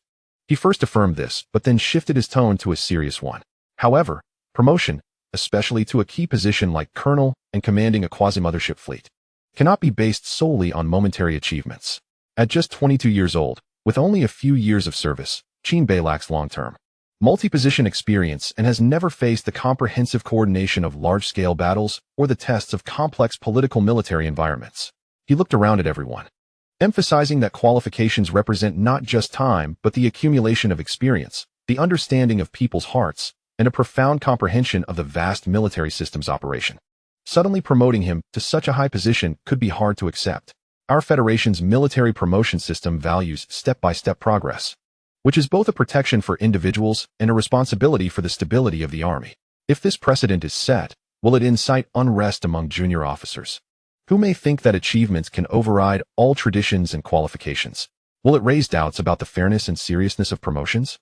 He first affirmed this, but then shifted his tone to a serious one. However, promotion, especially to a key position like colonel and commanding a quasi-mothership fleet, cannot be based solely on momentary achievements. At just 22 years old, with only a few years of service, Qin Bei lacks long-term multi-position experience and has never faced the comprehensive coordination of large-scale battles or the tests of complex political military environments. He looked around at everyone, emphasizing that qualifications represent not just time but the accumulation of experience, the understanding of people's hearts, and a profound comprehension of the vast military system's operation. Suddenly promoting him to such a high position could be hard to accept. Our Federation's military promotion system values step-by-step progress, which is both a protection for individuals and a responsibility for the stability of the Army. If this precedent is set, will it incite unrest among junior officers, who may think that achievements can override all traditions and qualifications? Will it raise doubts about the fairness and seriousness of promotions?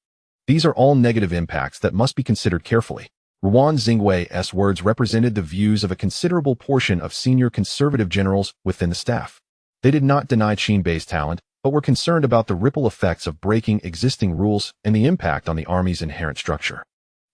These are all negative impacts that must be considered carefully. Ruan Xingwei's words represented the views of a considerable portion of senior conservative generals within the staff. They did not deny Qin Bei's talent, but were concerned about the ripple effects of breaking existing rules and the impact on the Army's inherent structure.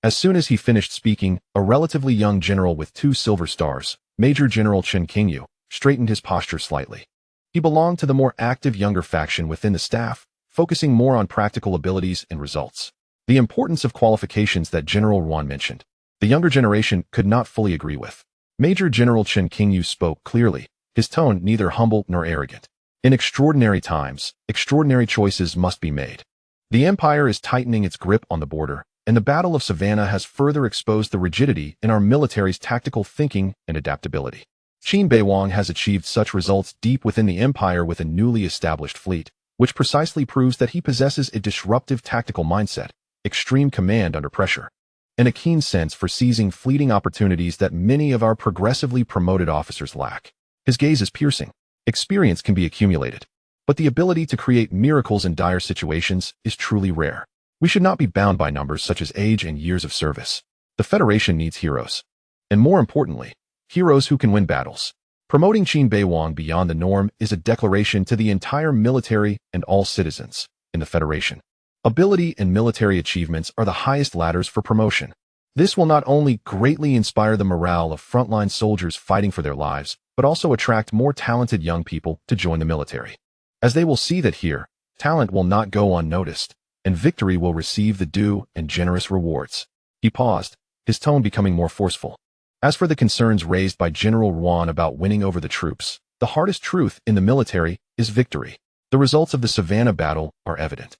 As soon as he finished speaking, a relatively young general with 2 silver stars, Major General Chen Qingyu, straightened his posture slightly. He belonged to the more active younger faction within the staff, focusing more on practical abilities and results. The importance of qualifications that General Ruan mentioned, the younger generation could not fully agree with. Major General Chen Qingyu spoke clearly, his tone neither humble nor arrogant. In extraordinary times, extraordinary choices must be made. The Empire is tightening its grip on the border, and the Battle of Savannah has further exposed the rigidity in our military's tactical thinking and adaptability. Qin Beiwang has achieved such results deep within the Empire with a newly established fleet, which precisely proves that he possesses a disruptive tactical mindset, extreme command under pressure, and a keen sense for seizing fleeting opportunities that many of our progressively promoted officers lack. His gaze is piercing. Experience can be accumulated, but the ability to create miracles in dire situations is truly rare. We should not be bound by numbers such as age and years of service. The Federation needs heroes, and more importantly, heroes who can win battles. Promoting Qin Beiwang beyond the norm is a declaration to the entire military and all citizens in the Federation Ability and military achievements are the highest ladders for promotion. This will not only greatly inspire the morale of frontline soldiers fighting for their lives, but also attract more talented young people to join the military. As they will see that here, talent will not go unnoticed, and victory will receive the due and generous rewards. He paused, his tone becoming more forceful. As for the concerns raised by General Yuan about winning over the troops, the hardest truth in the military is victory. The results of the Savannah battle are evident.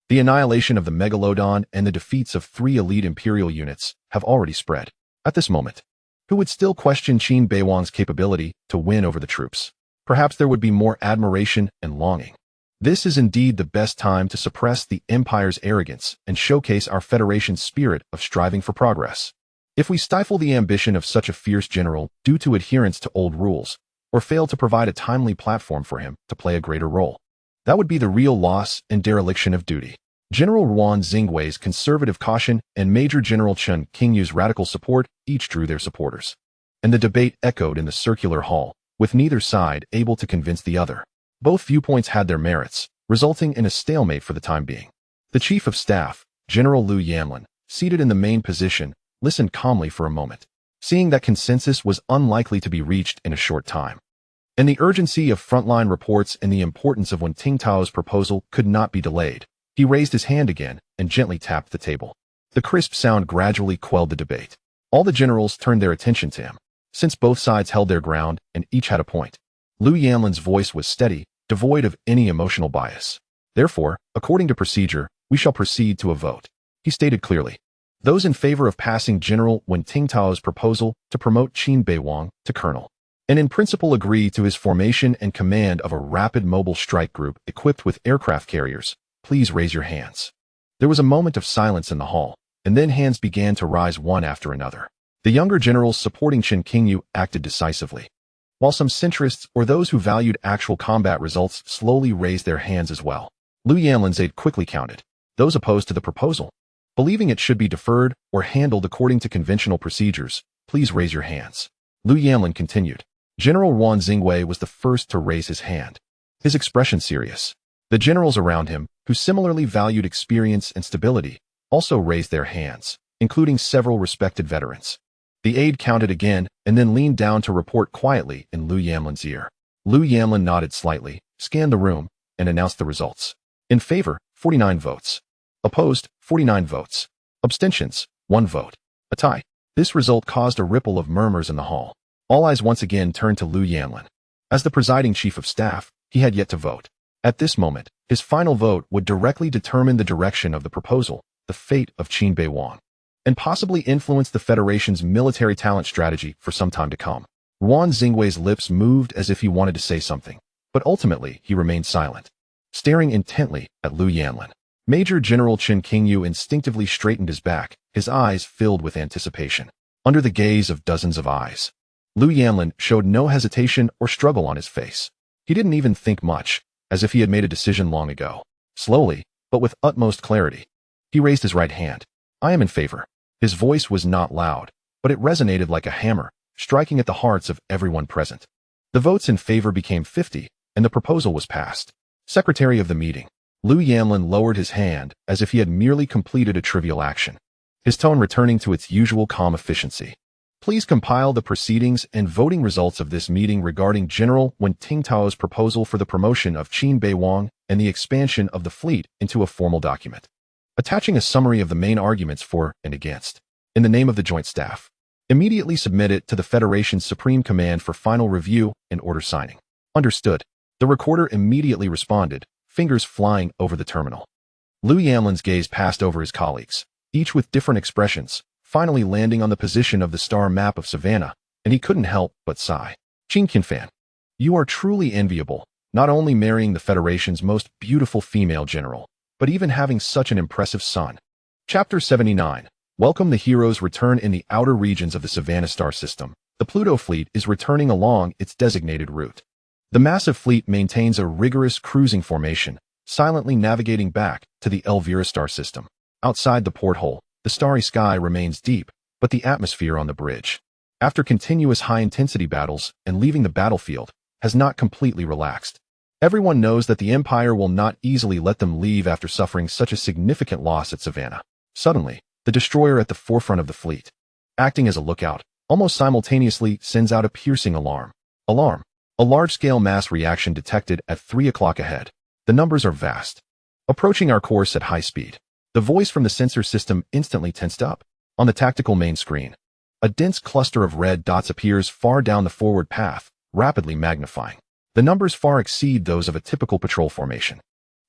The annihilation of the Megalodon and the defeats of 3 elite Imperial units have already spread. At this moment, who would still question Qin Beiwang's capability to win over the troops? Perhaps there would be more admiration and longing. This is indeed the best time to suppress the Empire's arrogance and showcase our Federation's spirit of striving for progress. If we stifle the ambition of such a fierce general due to adherence to old rules, or fail to provide a timely platform for him to play a greater role, that would be the real loss and dereliction of duty. General Ruan Xingwei's conservative caution and Major General Chen Qingyu's radical support each drew their supporters. And the debate echoed in the circular hall, with neither side able to convince the other. Both viewpoints had their merits, resulting in a stalemate for the time being. The Chief of Staff, General Liu Yanlin, seated in the main position, listened calmly for a moment, seeing that consensus was unlikely to be reached in a short time. And the urgency of frontline reports and the importance of Wen Tingtao's proposal could not be delayed. He raised his hand again and gently tapped the table. The crisp sound gradually quelled the debate. All the generals turned their attention to him, since both sides held their ground and each had a point. Liu Yanlin's voice was steady, devoid of any emotional bias. Therefore, according to procedure, we shall proceed to a vote, he stated clearly. Those in favor of passing General Wen Tingtao's proposal to promote Qin Beiwang to colonel, and in principle agree to his formation and command of a rapid mobile strike group equipped with aircraft carriers, please raise your hands. There was a moment of silence in the hall, and then hands began to rise one after another. The younger generals supporting Chen Qingyu acted decisively, while some centrists or those who valued actual combat results slowly raised their hands as well. Liu Yanlin's aide quickly counted those opposed to the proposal. Believing it should be deferred or handled according to conventional procedures, please raise your hands. Liu Yanlin continued. General Ruan Xingwei was the first to raise his hand, his expression serious. The generals around him, who similarly valued experience and stability, also raised their hands, including several respected veterans. The aide counted again and then leaned down to report quietly in Liu Yanlin's ear. Liu Yanlin nodded slightly, scanned the room, and announced the results. In favor, 49 votes. Opposed, 49 votes. Abstentions, 1 vote. A tie. This result caused a ripple of murmurs in the hall. All eyes once again turned to Liu Yanlin. As the presiding chief of staff, he had yet to vote. At this moment, his final vote would directly determine the direction of the proposal, the fate of Qin Beiwang, and possibly influence the Federation's military talent strategy for some time to come. Ruan Xingwei's lips moved as if he wanted to say something, but ultimately he remained silent, staring intently at Liu Yanlin. Major General Chen Qingyu instinctively straightened his back, his eyes filled with anticipation. Under the gaze of dozens of eyes, Liu Yanlin showed no hesitation or struggle on his face. He didn't even think much, as if he had made a decision long ago. Slowly, but with utmost clarity, he raised his right hand. I am in favor. His voice was not loud, but it resonated like a hammer, striking at the hearts of everyone present. The votes in favor became 50, and the proposal was passed. Secretary of the meeting, Liu Yanlin lowered his hand as if he had merely completed a trivial action, his tone returning to its usual calm efficiency. Please compile the proceedings and voting results of this meeting regarding General Wen Tingtao's proposal for the promotion of Qin Beiwang and the expansion of the fleet into a formal document, attaching a summary of the main arguments for and against, in the name of the Joint Staff. Immediately submit it to the Federation's Supreme Command for final review and order signing. Understood. The recorder immediately responded, fingers flying over the terminal. Liu Yanlin's gaze passed over his colleagues, each with different expressions, finally landing on the position of the star map of Savannah, and he couldn't help but sigh. Qin Qinfan, you are truly enviable, not only marrying the Federation's most beautiful female general, but even having such an impressive son. Chapter 79. Welcome. The heroes return. In the outer regions of the Savannah star system, the Pluto fleet is returning along its designated route. The massive fleet maintains a rigorous cruising formation, silently navigating back to the Elvira star system. Outside the porthole, the starry sky remains deep, but the atmosphere on the bridge, after continuous high-intensity battles and leaving the battlefield, has not completely relaxed. Everyone knows that the Empire will not easily let them leave after suffering such a significant loss at Savannah. Suddenly, the destroyer at the forefront of the fleet, acting as a lookout, almost simultaneously sends out a piercing alarm. Alarm. A large-scale mass reaction detected at 3 o'clock ahead. The numbers are vast. Approaching our course at high speed. The voice from the sensor system instantly tensed up. On the tactical main screen, a dense cluster of red dots appears far down the forward path, rapidly magnifying. The numbers far exceed those of a typical patrol formation,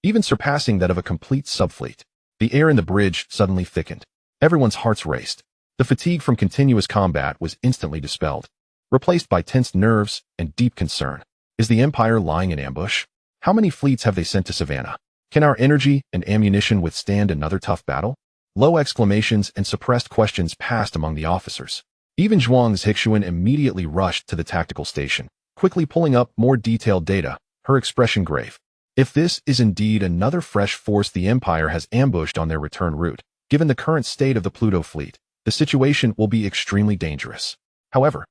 even surpassing that of a complete subfleet. The air in the bridge suddenly thickened. Everyone's hearts raced. The fatigue from continuous combat was instantly dispelled, replaced by tensed nerves and deep concern. Is the Empire lying in ambush? How many fleets have they sent to Savannah? Can our energy and ammunition withstand another tough battle? Low exclamations and suppressed questions passed among the officers. Even Zhuang's Hixuan immediately rushed to the tactical station, quickly pulling up more detailed data, her expression grave. If this is indeed another fresh force the Empire has ambushed on their return route, given the current state of the Pluto fleet, the situation will be extremely dangerous. However,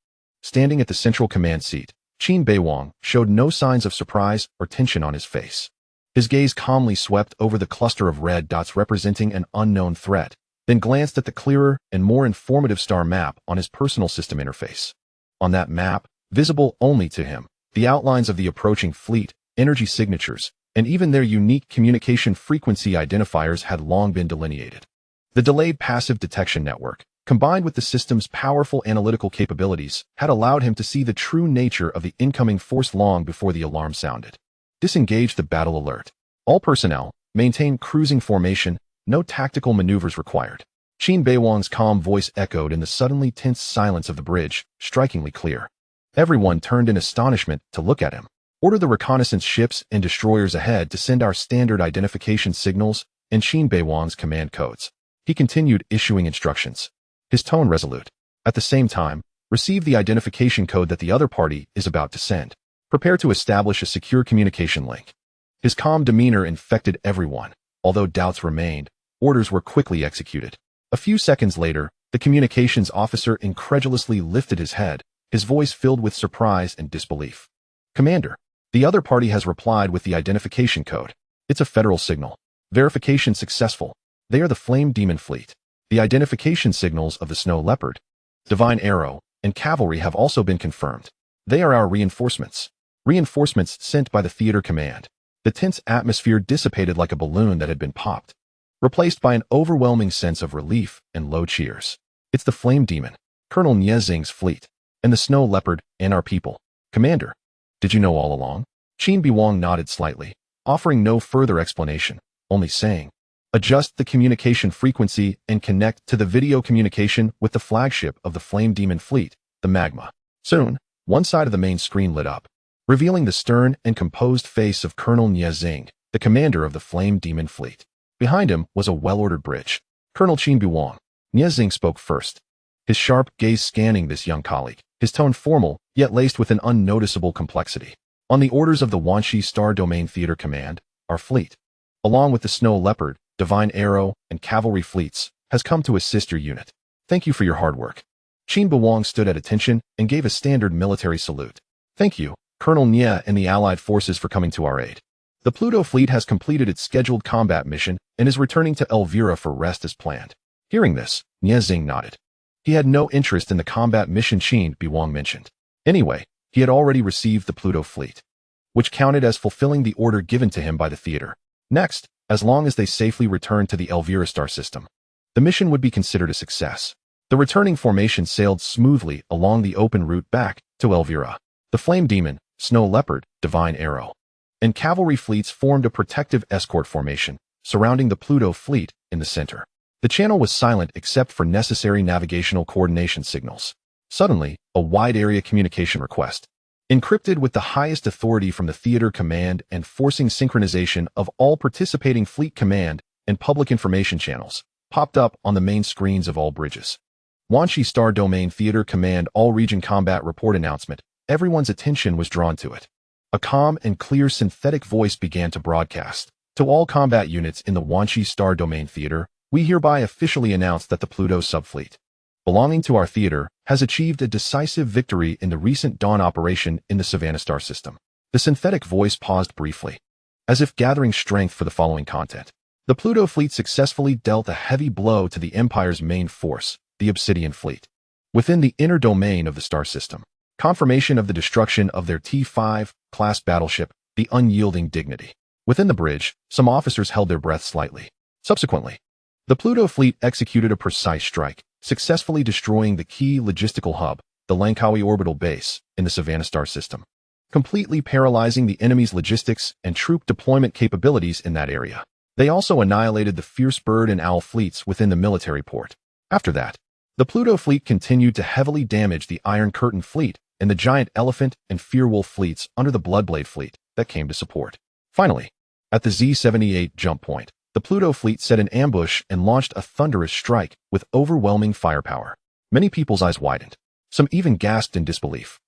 standing at the central command seat, Qin Beiwang showed no signs of surprise or tension on his face. His gaze calmly swept over the cluster of red dots representing an unknown threat, then glanced at the clearer and more informative star map on his personal system interface. On that map, visible only to him, the outlines of the approaching fleet, energy signatures, and even their unique communication frequency identifiers had long been delineated. The delayed passive detection network, combined with the system's powerful analytical capabilities, had allowed him to see the true nature of the incoming force long before the alarm sounded. Disengage the battle alert. All personnel, maintain cruising formation, no tactical maneuvers required. Qin Beiwang's calm voice echoed in the suddenly tense silence of the bridge, strikingly clear. Everyone turned in astonishment to look at him. Order the reconnaissance ships and destroyers ahead to send our standard identification signals and Qin Beiwang's command codes. He continued issuing instructions, his tone resolute. At the same time, receive the identification code that the other party is about to send. Prepare to establish a secure communication link. His calm demeanor infected everyone. Although doubts remained, orders were quickly executed. A few seconds later, the communications officer incredulously lifted his head, his voice filled with surprise and disbelief. Commander, the other party has replied with the identification code. It's a federal signal. Verification successful. They are the Flame Demon Fleet. The identification signals of the Snow Leopard, Divine Arrow, and Cavalry have also been confirmed. They are our reinforcements. Reinforcements sent by the Theater Command. The tense atmosphere dissipated like a balloon that had been popped, replaced by an overwhelming sense of relief and low cheers. It's the Flame Demon, Colonel Niezing's fleet, and the Snow Leopard and our people. Commander, did you know all along? Qin Beiwang nodded slightly, offering no further explanation, only saying, adjust the communication frequency and connect to the video communication with the flagship of the Flame Demon Fleet, the Magma. Soon, one side of the main screen lit up, revealing the stern and composed face of Colonel Niezing, the commander of the Flame Demon Fleet. Behind him was a well-ordered bridge. Colonel Qin Beiwang. Niezing spoke first, his sharp gaze scanning this young colleague, his tone formal, yet laced with an unnoticeable complexity. On the orders of the Wanshi Star Domain Theater Command, our fleet, along with the Snow Leopard, Divine Arrow, and Cavalry fleets, has come to assist your unit. Thank you for your hard work. Qin Beiwang stood at attention and gave a standard military salute. Thank you, Colonel Nie and the Allied forces for coming to our aid. The Pluto fleet has completed its scheduled combat mission and is returning to Elvira for rest as planned. Hearing this, Niezing nodded. He had no interest in the combat mission Qin Beiwang mentioned. Anyway, he had already received the Pluto fleet, which counted as fulfilling the order given to him by the theater. Next, as long as they safely returned to the Elvira star system, the mission would be considered a success. The returning formation sailed smoothly along the open route back to Elvira. The Flame Demon, Snow Leopard, Divine Arrow, and Cavalry fleets formed a protective escort formation, surrounding the Pluto fleet in the center. The channel was silent except for necessary navigational coordination signals. Suddenly, a wide-area communication request, encrypted with the highest authority from the Theater Command and forcing synchronization of all participating fleet command and public information channels, popped up on the main screens of all bridges. Wanshi Star Domain Theater Command All-Region Combat Report announcement. Everyone's attention was drawn to it. A calm and clear synthetic voice began to broadcast. To all combat units in the Wanshi Star Domain Theater, we hereby officially announce that the Pluto subfleet, belonging to our theater, has achieved a decisive victory in the recent Dawn operation in the Savannah star system. The synthetic voice paused briefly, as if gathering strength for the following content. The Pluto fleet successfully dealt a heavy blow to the Empire's main force, the Obsidian fleet. Within the inner domain of the star system, confirmation of the destruction of their T-5 class battleship, the Unyielding Dignity. Within the bridge, some officers held their breath slightly. Subsequently, the Pluto fleet executed a precise strike, successfully destroying the key logistical hub, the Langkawi orbital base, in the Savannah star system, completely paralyzing the enemy's logistics and troop deployment capabilities in that area. They also annihilated the Fierce Bird and Owl fleets within the military port. After that, the Pluto fleet continued to heavily damage the Iron Curtain fleet and the Giant Elephant and Fearwolf fleets under the Bloodblade fleet that came to support. Finally, at the Z-78 jump point, the Pluto fleet set an ambush and launched a thunderous strike with overwhelming firepower. Many people's eyes widened. Some even gasped in disbelief.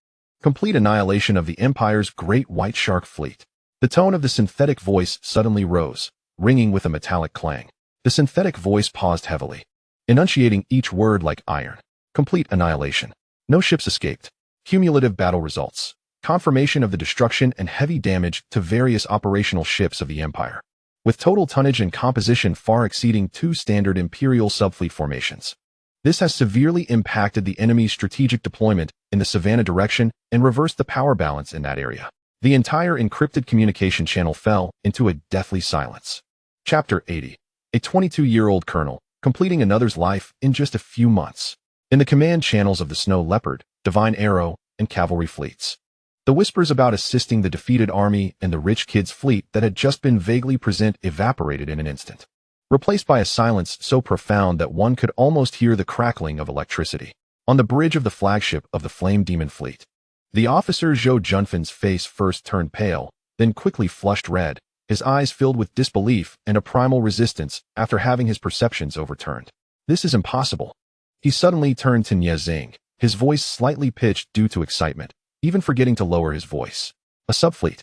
Complete annihilation of the Empire's Great White Shark fleet. The tone of the synthetic voice suddenly rose, ringing with a metallic clang. The synthetic voice paused heavily, enunciating each word like iron. Complete annihilation. No ships escaped. Cumulative battle results. Confirmation of the destruction and heavy damage to various operational ships of the Empire, with total tonnage and composition far exceeding 2 standard Imperial subfleet formations. This has severely impacted the enemy's strategic deployment in the Savannah direction and reversed the power balance in that area. The entire encrypted communication channel fell into a deathly silence. Chapter 80. A 22-year-old colonel, completing another's life in just a few months. In the command channels of the Snow Leopard, Divine Arrow, and cavalry fleets, the whispers about assisting the defeated army and the rich kid's fleet that had just been vaguely present evaporated in an instant, replaced by a silence so profound that one could almost hear the crackling of electricity. On the bridge of the flagship of the Flame Demon fleet, the officer Zhou Junfan's face first turned pale, then quickly flushed red, his eyes filled with disbelief and a primal resistance after having his perceptions overturned. This is impossible. He suddenly turned to Nie Xing, his voice slightly pitched due to excitement, even forgetting to lower his voice. A subfleet.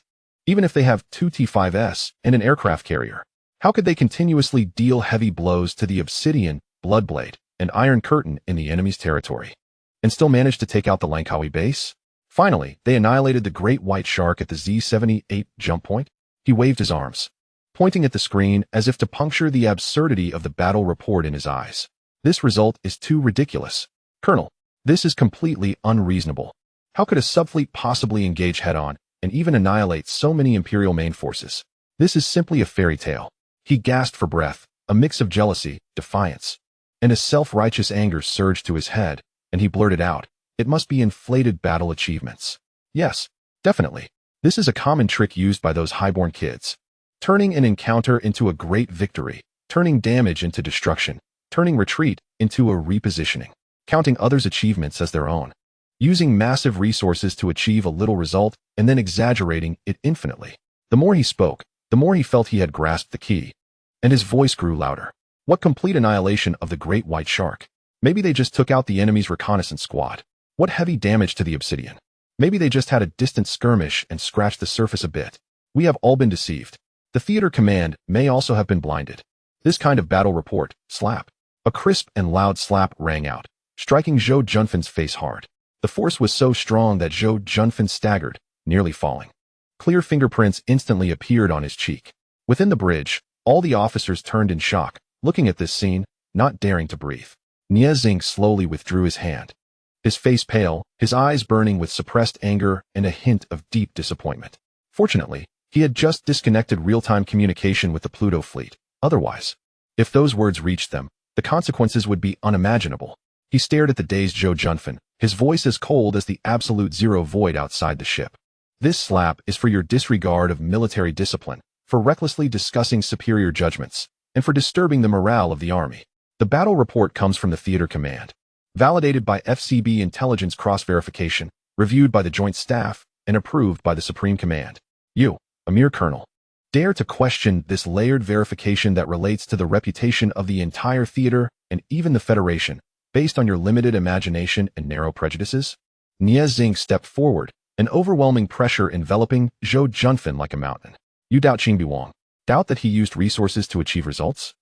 Even if they have 2 T-5s and an aircraft carrier, how could they continuously deal heavy blows to the Obsidian, Bloodblade, and Iron Curtain in the enemy's territory, and still manage to take out the Langkawi base? Finally, they annihilated the Great White Shark at the Z-78 jump point. He waved his arms, pointing at the screen as if to puncture the absurdity of the battle report in his eyes. This result is too ridiculous. Colonel, this is completely unreasonable. How could a subfleet possibly engage head-on and even annihilate so many Imperial main forces? This is simply a fairy tale. He gasped for breath. A mix of jealousy, defiance, and a self-righteous anger surged to his head, and he blurted out, "It must be inflated battle achievements." Yes, definitely. This is a common trick used by those highborn kids. Turning an encounter into a great victory, turning damage into destruction, turning retreat into a repositioning, counting others' achievements as their own, using massive resources to achieve a little result and then exaggerating it infinitely. The more he spoke, the more he felt he had grasped the key, and his voice grew louder. What complete annihilation of the Great White Shark? Maybe they just took out the enemy's reconnaissance squad. What heavy damage to the Obsidian? Maybe they just had a distant skirmish and scratched the surface a bit. We have all been deceived. The theater command may also have been blinded. This kind of battle report, slap. A crisp and loud slap rang out, striking Zhou Junfan's face hard. The force was so strong that Zhou Junfan staggered, nearly falling. Clear fingerprints instantly appeared on his cheek. Within the bridge, all the officers turned in shock, looking at this scene, not daring to breathe. Nie Xing slowly withdrew his hand, his face pale, his eyes burning with suppressed anger and a hint of deep disappointment. Fortunately, he had just disconnected real-time communication with the Pluto fleet. Otherwise, if those words reached them, the consequences would be unimaginable. He stared at the dazed Zhou Junfan, his voice as cold as the absolute zero void outside the ship. This slap is for your disregard of military discipline, for recklessly discussing superior judgments, and for disturbing the morale of the army. The battle report comes from the theater command, validated by FCB intelligence cross-verification, reviewed by the Joint Staff, and approved by the Supreme Command. You, a mere colonel, dare to question this layered verification that relates to the reputation of the entire theater and even the Federation, based on your limited imagination and narrow prejudices? Nie Xing stepped forward, an overwhelming pressure enveloping Zhou Junfan like a mountain. You doubt Qin Beiwang? Doubt that he used resources to achieve results?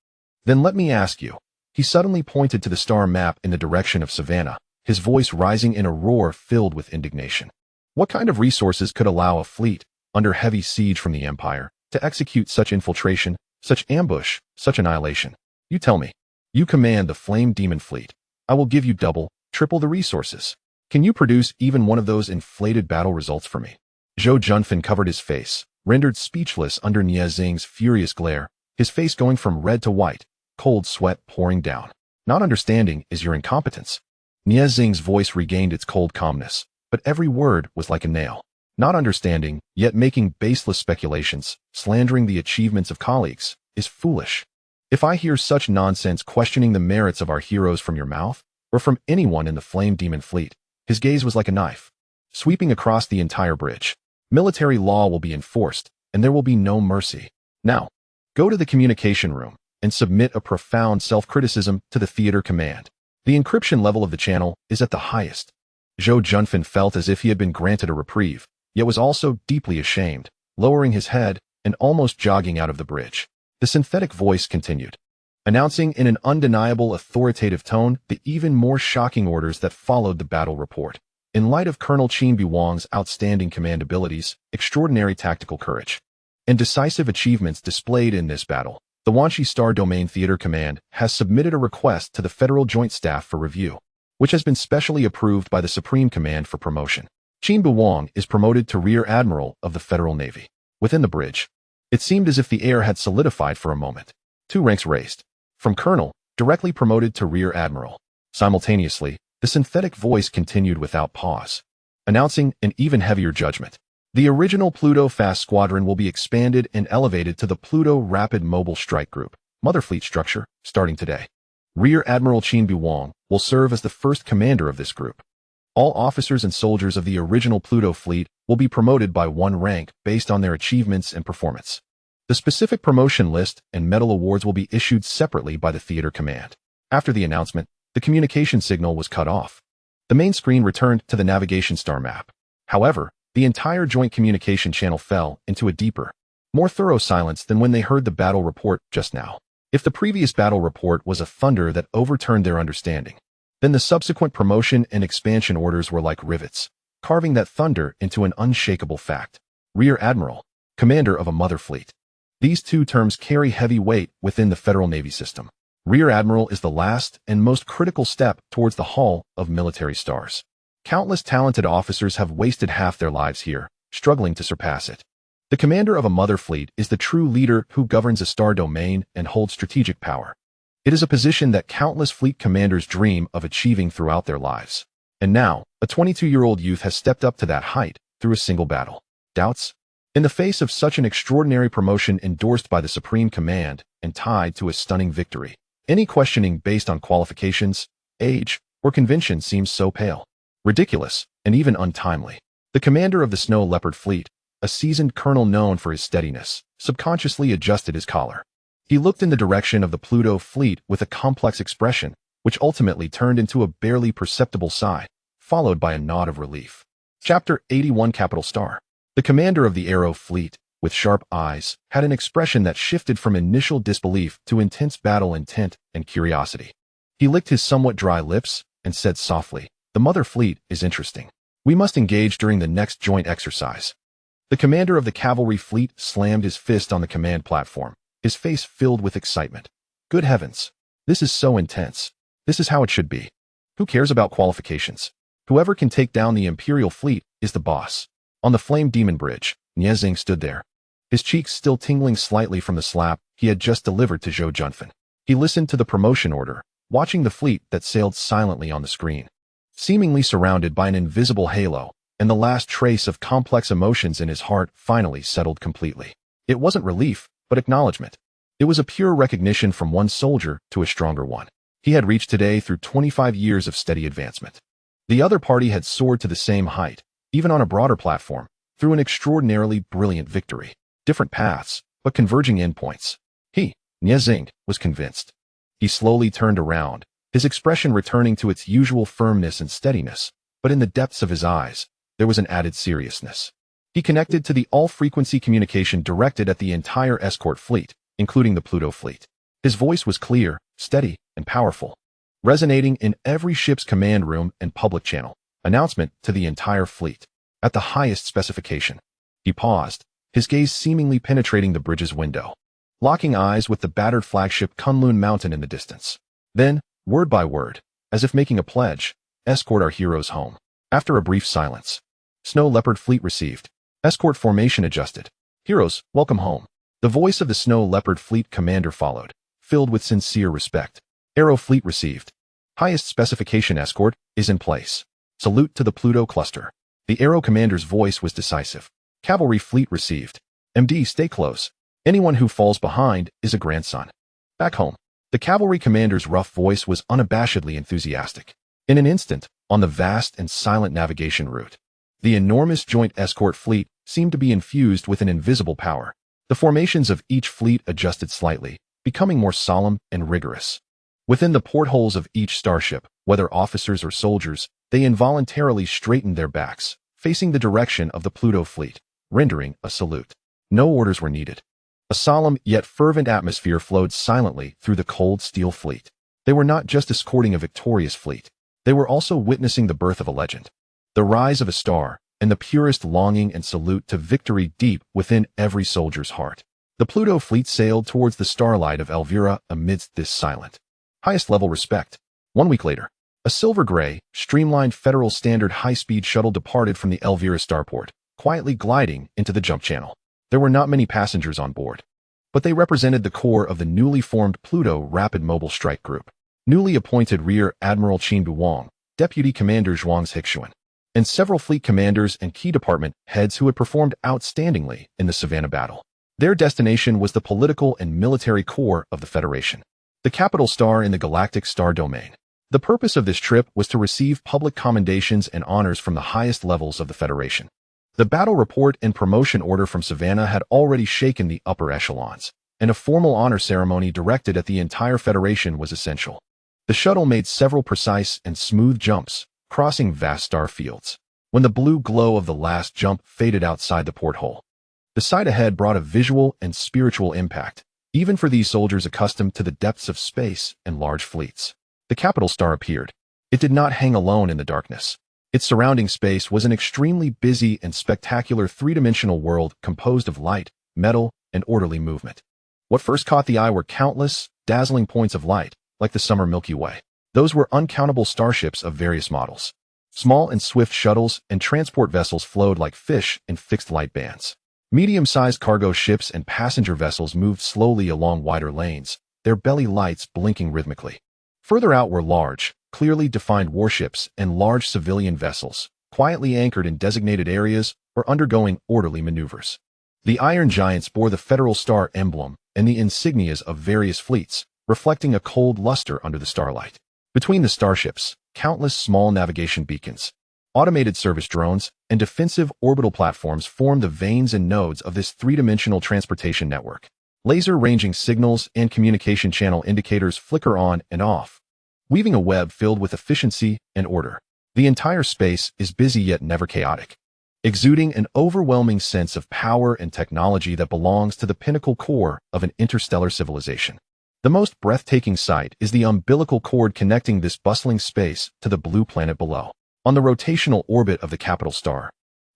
Then let me ask you. He suddenly pointed to the star map in the direction of Savannah, his voice rising in a roar filled with indignation. What kind of resources could allow a fleet, under heavy siege from the Empire, to execute such infiltration, such ambush, such annihilation? You tell me. You command the Flame Demon Fleet. I will give you double, triple the resources. Can you produce even one of those inflated battle results for me? Zhou Junfan covered his face, rendered speechless under Nie Xing's furious glare, his face going from red to white, cold sweat pouring down. Not understanding is your incompetence. Nie Xing's voice regained its cold calmness, but every word was like a nail. Not understanding, yet making baseless speculations, slandering the achievements of colleagues, is foolish. If I hear such nonsense questioning the merits of our heroes from your mouth, or from anyone in the Flame Demon Fleet, his gaze was like a knife, sweeping across the entire bridge. Military law will be enforced, and there will be no mercy. Now, go to the communication room and submit a profound self-criticism to the theater command. The encryption level of the channel is at the highest. Zhou Junfan felt as if he had been granted a reprieve, yet was also deeply ashamed, lowering his head and almost jogging out of the bridge. The synthetic voice continued, announcing in an undeniable authoritative tone the even more shocking orders that followed the battle report. In light of Colonel Qin Beiwang's outstanding command abilities, extraordinary tactical courage, and decisive achievements displayed in this battle, the Wanshi Star Domain Theater Command has submitted a request to the Federal Joint Staff for review, which has been specially approved by the Supreme Command for promotion. Qin Beiwang is promoted to Rear Admiral of the Federal Navy. Within the bridge, it seemed as if the air had solidified for a moment. 2 ranks raised. From Colonel, directly promoted to Rear Admiral. Simultaneously, the synthetic voice continued without pause, announcing an even heavier judgment. The original Pluto-fast squadron will be expanded and elevated to the Pluto Rapid Mobile Strike Group, Mother Fleet structure, starting today. Rear Admiral Qin Beiwang will serve as the first commander of this group. All officers and soldiers of the original Pluto fleet will be promoted by 1 rank based on their achievements and performance. The specific promotion list and medal awards will be issued separately by the theater command. After the announcement, the communication signal was cut off. The main screen returned to the navigation star map. However, the entire joint communication channel fell into a deeper, more thorough silence than when they heard the battle report just now. If the previous battle report was a thunder that overturned their understanding, then the subsequent promotion and expansion orders were like rivets, carving that thunder into an unshakable fact. Rear Admiral, commander of a mother fleet. These 2 terms carry heavy weight within the Federal Navy system. Rear Admiral is the last and most critical step towards the Hall of Military Stars. Countless talented officers have wasted half their lives here, struggling to surpass it. The commander of a mother fleet is the true leader who governs a star domain and holds strategic power. It is a position that countless fleet commanders dream of achieving throughout their lives. And now, a 22-year-old youth has stepped up to that height through a single battle. Doubts? In the face of such an extraordinary promotion endorsed by the Supreme Command and tied to a stunning victory, any questioning based on qualifications, age, or convention seems so pale, ridiculous, and even untimely. The commander of the Snow Leopard Fleet, a seasoned colonel known for his steadiness, subconsciously adjusted his collar. He looked in the direction of the Pluto fleet with a complex expression, which ultimately turned into a barely perceptible sigh, followed by a nod of relief. Chapter 81 Capital Star. The commander of the Aero fleet, with sharp eyes, had an expression that shifted from initial disbelief to intense battle intent and curiosity. He licked his somewhat dry lips and said softly, "The mother fleet is interesting. We must engage during the next joint exercise." The commander of the cavalry fleet slammed his fist on the command platform, his face filled with excitement. Good heavens! This is so intense. This is how it should be. Who cares about qualifications? Whoever can take down the Imperial fleet is the boss. On the Flame Demon Bridge, Nie Xing stood there, his cheeks still tingling slightly from the slap he had just delivered to Zhou Junfan. He listened to the promotion order, watching the fleet that sailed silently on the screen, seemingly surrounded by an invisible halo, and the last trace of complex emotions in his heart finally settled completely. It wasn't relief, but acknowledgement. It was a pure recognition from one soldier to a stronger one. He had reached today through 25 years of steady advancement. The other party had soared to the same height, even on a broader platform, through an extraordinarily brilliant victory. Different paths, but converging endpoints. He, Nie Xing, was convinced. He slowly turned around, his expression returning to its usual firmness and steadiness, but in the depths of his eyes, there was an added seriousness. He connected to the all-frequency communication directed at the entire escort fleet, including the Pluto fleet. His voice was clear, steady, and powerful, resonating in every ship's command room and public channel. Announcement to the entire fleet, at the highest specification. He paused, his gaze seemingly penetrating the bridge's window, locking eyes with the battered flagship Kunlun Mountain in the distance. Then, word by word, as if making a pledge, escort our heroes home. After a brief silence, Snow Leopard Fleet received. Escort formation adjusted. Heroes, welcome home. The voice of the Snow Leopard Fleet commander followed, filled with sincere respect. Aero Fleet received. Highest specification escort is in place. Salute to the Pluto cluster. The Aero commander's voice was decisive. Cavalry Fleet received. MD, stay close. Anyone who falls behind is a grandson. Back home. The cavalry commander's rough voice was unabashedly enthusiastic. In an instant, on the vast and silent navigation route, the enormous joint escort fleet seemed to be infused with an invisible power. The formations of each fleet adjusted slightly, becoming more solemn and rigorous. Within the portholes of each starship, whether officers or soldiers, they involuntarily straightened their backs, facing the direction of the Pluto fleet, rendering a salute. No orders were needed. A solemn yet fervent atmosphere flowed silently through the cold steel fleet. They were not just escorting a victorious fleet. They were also witnessing the birth of a legend, the rise of a star, and the purest longing and salute to victory deep within every soldier's heart. The Pluto fleet sailed towards the starlight of Elvira amidst this silent, highest-level respect. 1 week later, a silver-gray, streamlined Federal Standard high-speed shuttle departed from the Elvira starport, quietly gliding into the jump channel. There were not many passengers on board, but they represented the core of the newly formed Pluto Rapid Mobile Strike Group. Newly appointed Rear Admiral Qin Beiwang, Deputy Commander Zhuang Zhixuan, and several fleet commanders and key department heads who had performed outstandingly in the Savannah battle. Their destination was the political and military core of the Federation, the capital star in the galactic star domain. The purpose of this trip was to receive public commendations and honors from the highest levels of the Federation. The battle report and promotion order from Savannah had already shaken the upper echelons, and a formal honor ceremony directed at the entire Federation was essential. The shuttle made several precise and smooth jumps, crossing vast star fields. When the blue glow of the last jump faded outside the porthole, the sight ahead brought a visual and spiritual impact, even for these soldiers accustomed to the depths of space and large fleets. The capital star appeared. It did not hang alone in the darkness. Its surrounding space was an extremely busy and spectacular three-dimensional world composed of light, metal, and orderly movement. What first caught the eye were countless, dazzling points of light, like the summer Milky Way. Those were uncountable starships of various models. Small and swift shuttles and transport vessels flowed like fish in fixed light bands. Medium-sized cargo ships and passenger vessels moved slowly along wider lanes, their belly lights blinking rhythmically. Further out were large, clearly defined warships and large civilian vessels, quietly anchored in designated areas or undergoing orderly maneuvers. The Iron Giants bore the Federal Star emblem and the insignias of various fleets, reflecting a cold luster under the starlight. Between the starships, countless small navigation beacons, automated service drones, and defensive orbital platforms formed the veins and nodes of this three-dimensional transportation network. Laser-ranging signals and communication channel indicators flicker on and off, weaving a web filled with efficiency and order. The entire space is busy yet never chaotic, exuding an overwhelming sense of power and technology that belongs to the pinnacle core of an interstellar civilization. The most breathtaking sight is the umbilical cord connecting this bustling space to the blue planet below. On the rotational orbit of the capital star,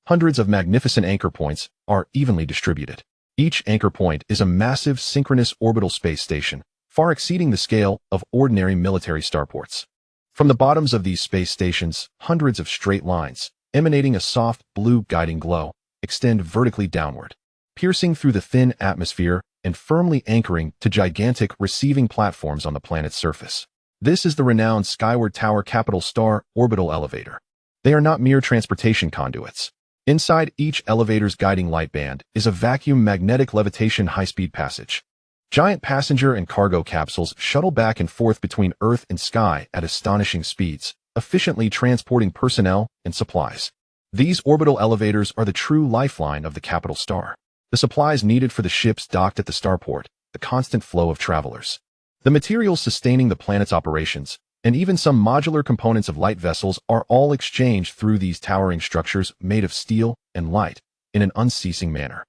hundreds of magnificent anchor points are evenly distributed. Each anchor point is a massive synchronous orbital space station, far exceeding the scale of ordinary military starports. From the bottoms of these space stations, hundreds of straight lines, emanating a soft blue guiding glow, extend vertically downward, piercing through the thin atmosphere and firmly anchoring to gigantic receiving platforms on the planet's surface. This is the renowned Skyward Tower Capital Star Orbital Elevator. They are not mere transportation conduits. Inside each elevator's guiding light band is a vacuum magnetic levitation high-speed passage. Giant passenger and cargo capsules shuttle back and forth between Earth and sky at astonishing speeds, efficiently transporting personnel and supplies. These orbital elevators are the true lifeline of the capital star. The supplies needed for the ships docked at the starport, the constant flow of travelers, the materials sustaining the planet's operations, and even some modular components of light vessels are all exchanged through these towering structures made of steel and light in an unceasing manner.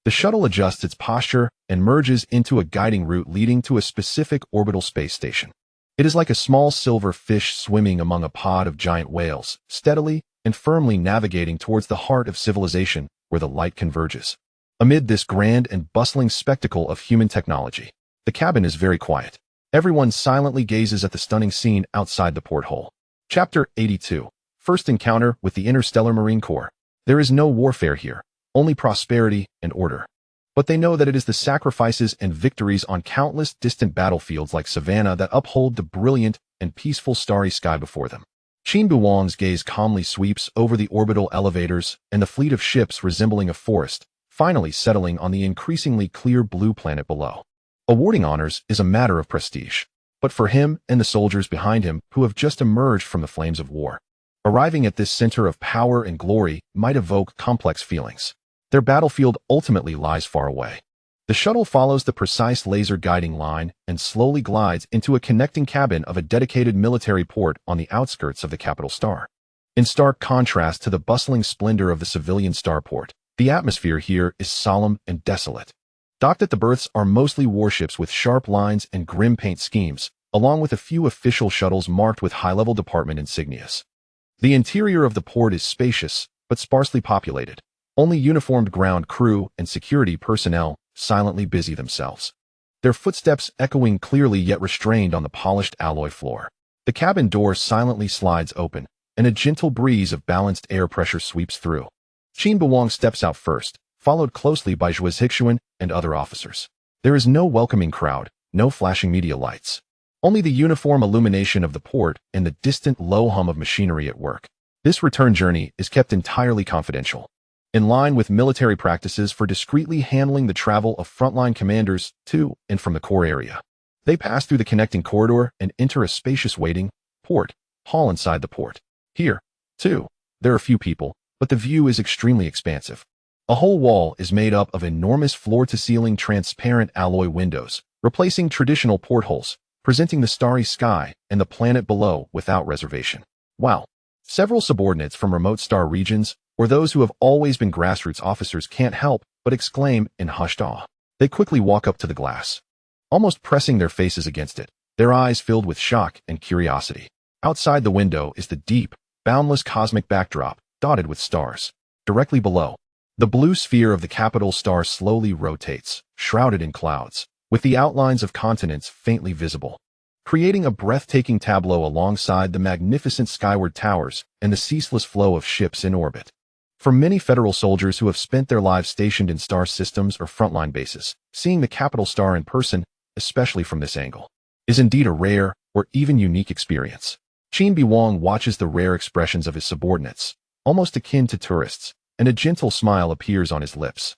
The shuttle adjusts its posture and merges into a guiding route leading to a specific orbital space station. It is like a small silver fish swimming among a pod of giant whales, steadily and firmly navigating towards the heart of civilization where the light converges. Amid this grand and bustling spectacle of human technology, the cabin is very quiet. Everyone silently gazes at the stunning scene outside the porthole. Chapter 82. First Encounter with the Interstellar Marine Corps. There is no warfare here, only prosperity and order. But they know that it is the sacrifices and victories on countless distant battlefields like Savannah that uphold the brilliant and peaceful starry sky before them. Qin Beiwang's gaze calmly sweeps over the orbital elevators and the fleet of ships resembling a forest, finally settling on the increasingly clear blue planet below. Awarding honors is a matter of prestige, but for him and the soldiers behind him who have just emerged from the flames of war, arriving at this center of power and glory might evoke complex feelings. Their battlefield ultimately lies far away. The shuttle follows the precise laser guiding line and slowly glides into a connecting cabin of a dedicated military port on the outskirts of the capital star. In stark contrast to the bustling splendor of the civilian starport, the atmosphere here is solemn and desolate. Docked at the berths are mostly warships with sharp lines and grim paint schemes, along with a few official shuttles marked with high-level department insignias. The interior of the port is spacious, but sparsely populated. Only uniformed ground crew and security personnel silently busy themselves, their footsteps echoing clearly yet restrained on the polished alloy floor. The cabin door silently slides open, and a gentle breeze of balanced air pressure sweeps through. Qin Beiwang steps out first, followed closely by Zhuozhixuan and other officers. There is no welcoming crowd, no flashing media lights. Only the uniform illumination of the port and the distant low hum of machinery at work. This return journey is kept entirely confidential, in line with military practices for discreetly handling the travel of frontline commanders to and from the core area. They pass through the connecting corridor and enter a spacious waiting port hall inside the port. Here, too, there are few people, but the view is extremely expansive. A whole wall is made up of enormous floor-to-ceiling transparent alloy windows, replacing traditional portholes, presenting the starry sky and the planet below without reservation. Wow! Several subordinates from remote star regions, or those who have always been grassroots officers, can't help but exclaim in hushed awe. They quickly walk up to the glass, almost pressing their faces against it, their eyes filled with shock and curiosity. Outside the window is the deep, boundless cosmic backdrop, dotted with stars. Directly below, the blue sphere of the capital star slowly rotates, shrouded in clouds, with the outlines of continents faintly visible, creating a breathtaking tableau alongside the magnificent skyward towers and the ceaseless flow of ships in orbit. For many federal soldiers who have spent their lives stationed in star systems or frontline bases, seeing the capital star in person, especially from this angle, is indeed a rare or even unique experience. Qin Beiwang watches the rare expressions of his subordinates, almost akin to tourists, and a gentle smile appears on his lips.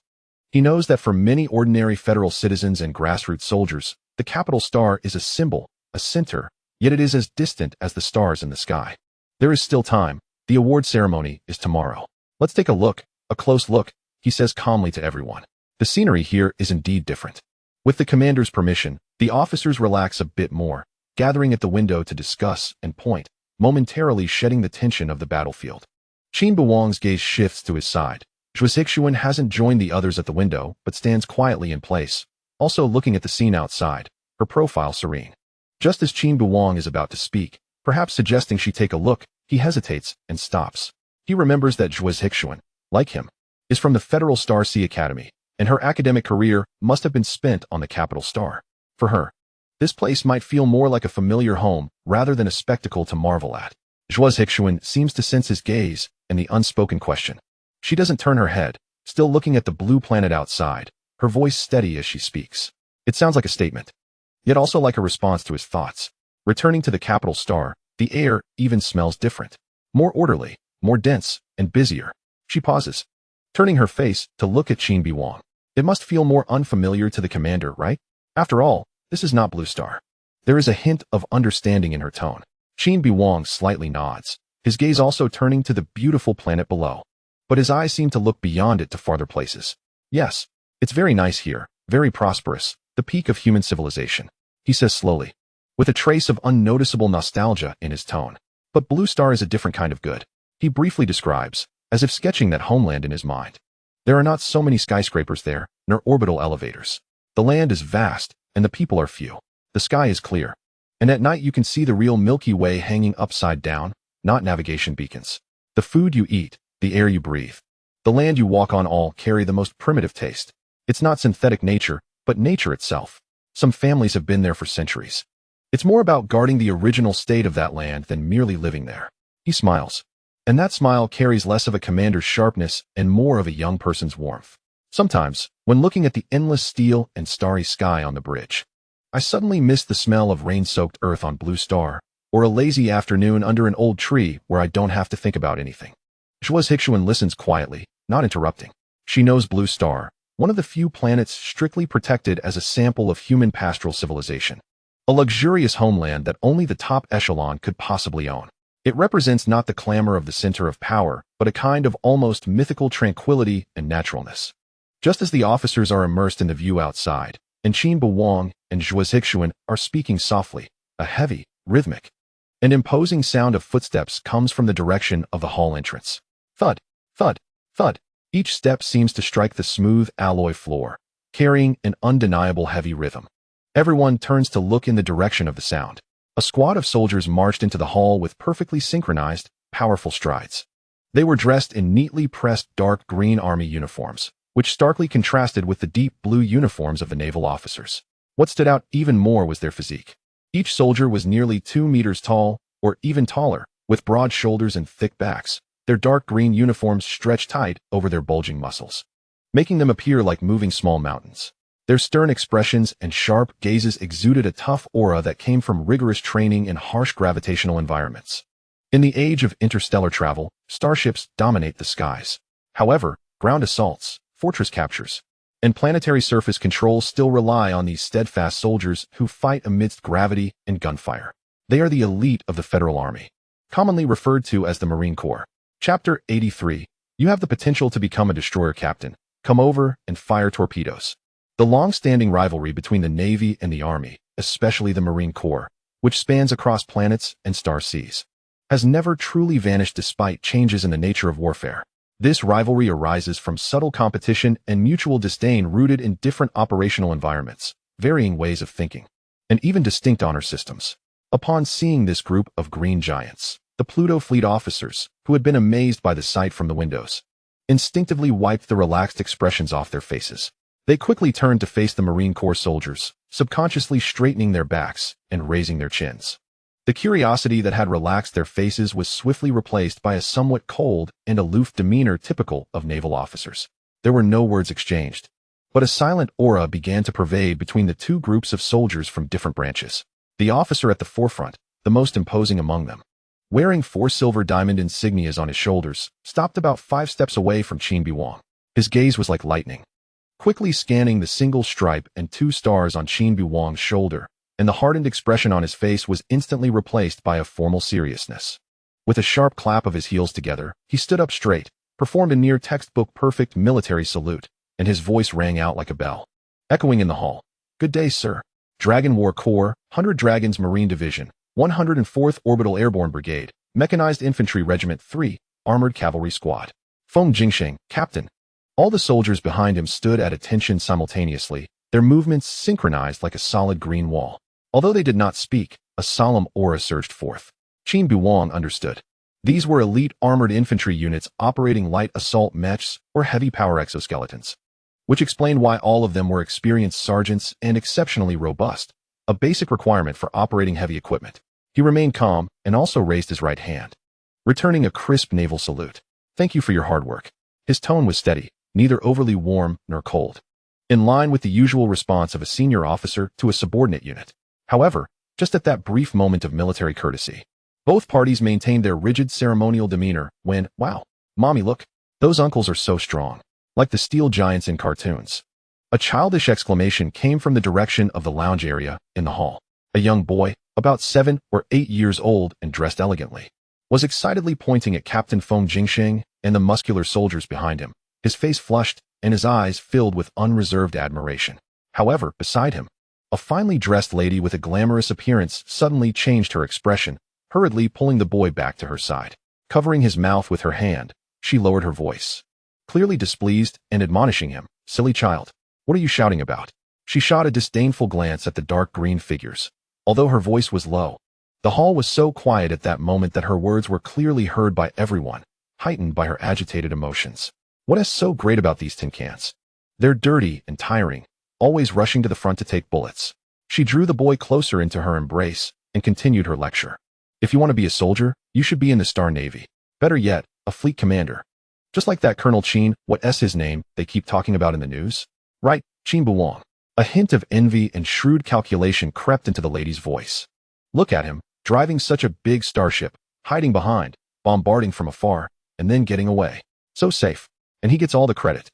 He knows that for many ordinary federal citizens and grassroots soldiers, the capital star is a symbol, a center, yet it is as distant as the stars in the sky. There is still time. The award ceremony is tomorrow. Let's take a close look, he says calmly to everyone. The scenery here is indeed different. With the commander's permission, the officers relax a bit more, gathering at the window to discuss and point, momentarily shedding the tension of the battlefield. Qin Beiwang's gaze shifts to his side. Zhuozhixuan hasn't joined the others at the window, but stands quietly in place, also looking at the scene outside, her profile serene. Just as Qin Beiwang is about to speak, perhaps suggesting she take a look, he hesitates and stops. He remembers that Zhuozhixuan, like him, is from the Federal Star Sea Academy, and her academic career must have been spent on the capital star. For her, this place might feel more like a familiar home rather than a spectacle to marvel at. Zhuozhixuan seems to sense his gaze and the unspoken question. She doesn't turn her head, still looking at the blue planet outside, her voice steady as she speaks. It sounds like a statement, yet also like a response to his thoughts. Returning to the capital star, the air even smells different. More orderly, more dense, and busier. She pauses, turning her face to look at Qin Beiwang. It must feel more unfamiliar to the commander, right? After all, this is not Blue Star. There is a hint of understanding in her tone. Qin Beiwang slightly nods, his gaze also turning to the beautiful planet below. But his eyes seem to look beyond it to farther places. Yes, it's very nice here, very prosperous, the peak of human civilization, he says slowly, with a trace of unnoticeable nostalgia in his tone. But Blue Star is a different kind of good, he briefly describes, as if sketching that homeland in his mind. There are not so many skyscrapers there, nor orbital elevators. The land is vast, and the people are few. The sky is clear, and at night you can see the real Milky Way hanging upside down, not navigation beacons. The food you eat, the air you breathe, The land you walk on all carry the most primitive taste. It's not synthetic nature, but nature itself. Some families have been there for centuries. It's more about guarding the original state of that land than merely living there. He smiles. And that smile carries less of a commander's sharpness and more of a young person's warmth. Sometimes, when looking at the endless steel and starry sky on the bridge, I suddenly miss the smell of rain-soaked earth on Blue Star, or a lazy afternoon under an old tree where I don't have to think about anything. Hixuan listens quietly, not interrupting. She knows Blue Star, one of the few planets strictly protected as a sample of human pastoral civilization. A luxurious homeland that only the top echelon could possibly own. It represents not the clamor of the center of power, but a kind of almost mythical tranquility and naturalness. Just as the officers are immersed in the view outside, and Qin Beiwang and Hixuan are speaking softly, a heavy, rhythmic, and imposing sound of footsteps comes from the direction of the hall entrance. Thud, thud, thud. Each step seems to strike the smooth alloy floor, carrying an undeniable heavy rhythm. Everyone turns to look in the direction of the sound. A squad of soldiers marched into the hall with perfectly synchronized, powerful strides. They were dressed in neatly pressed dark green army uniforms, which starkly contrasted with the deep blue uniforms of the naval officers. What stood out even more was their physique. Each soldier was nearly 2 meters tall, or even taller, with broad shoulders and thick backs. Their dark green uniforms stretched tight over their bulging muscles, making them appear like moving small mountains. Their stern expressions and sharp gazes exuded a tough aura that came from rigorous training in harsh gravitational environments. In the age of interstellar travel, starships dominate the skies. However, ground assaults, fortress captures, and planetary surface control still rely on these steadfast soldiers who fight amidst gravity and gunfire. They are the elite of the Federal Army, commonly referred to as the Marine Corps. Chapter 83. You have the potential to become a destroyer captain. Come over and fire torpedoes. The long-standing rivalry between the Navy and the Army, especially the Marine Corps, which spans across planets and star seas, has never truly vanished despite changes in the nature of warfare. This rivalry arises from subtle competition and mutual disdain rooted in different operational environments, varying ways of thinking, and even distinct honor systems. Upon seeing this group of green giants, the Pluto fleet officers, who had been amazed by the sight from the windows, instinctively wiped the relaxed expressions off their faces. They quickly turned to face the Marine Corps soldiers, subconsciously straightening their backs and raising their chins. The curiosity that had relaxed their faces was swiftly replaced by a somewhat cold and aloof demeanor typical of naval officers. There were no words exchanged, but a silent aura began to pervade between the two groups of soldiers from different branches. The officer at the forefront, the most imposing among them, wearing 4 silver diamond insignias on his shoulders, stopped about 5 steps away from Qin Beiwang. His gaze was like lightning, quickly scanning the single stripe and 2 stars on Qin Beiwang's shoulder, and the hardened expression on his face was instantly replaced by a formal seriousness. With a sharp clap of his heels together, he stood up straight, performed a near textbook-perfect military salute, and his voice rang out like a bell, echoing in the hall. Good day, sir. Dragon War Corps, 100 Dragons Marine Division, 104th Orbital Airborne Brigade, Mechanized Infantry Regiment 3, Armored Cavalry Squad. Feng Jingsheng, Captain. All the soldiers behind him stood at attention simultaneously, their movements synchronized like a solid green wall. Although they did not speak, a solemn aura surged forth. Qin Beiwang understood. These were elite armored infantry units operating light assault mechs or heavy power exoskeletons, which explained why all of them were experienced sergeants and exceptionally robust, a basic requirement for operating heavy equipment. He remained calm and also raised his right hand, returning a crisp naval salute. Thank you for your hard work. His tone was steady, neither overly warm nor cold, in line with the usual response of a senior officer to a subordinate unit. However, just at that brief moment of military courtesy, both parties maintained their rigid ceremonial demeanor when, wow, mommy, look, those uncles are so strong, like the steel giants in cartoons. A childish exclamation came from the direction of the lounge area in the hall. A young boy, about 7 or 8 years old and dressed elegantly, was excitedly pointing at Captain Feng Jingsheng and the muscular soldiers behind him, his face flushed and his eyes filled with unreserved admiration. However, beside him, a finely dressed lady with a glamorous appearance suddenly changed her expression, hurriedly pulling the boy back to her side. Covering his mouth with her hand, she lowered her voice, clearly displeased and admonishing him. Silly child, what are you shouting about? She shot a disdainful glance at the dark green figures. Although her voice was low, the hall was so quiet at that moment that her words were clearly heard by everyone, heightened by her agitated emotions. What is so great about these tin cans? They're dirty and tiring, always rushing to the front to take bullets. She drew the boy closer into her embrace and continued her lecture. If you want to be a soldier, you should be in the Star Navy. Better yet, a fleet commander. Just like that Colonel Qin, what's his name, they keep talking about in the news? Right, Qin Beiwang. A hint of envy and shrewd calculation crept into the lady's voice. Look at him, driving such a big starship, hiding behind, bombarding from afar, and then getting away. So safe. And he gets all the credit.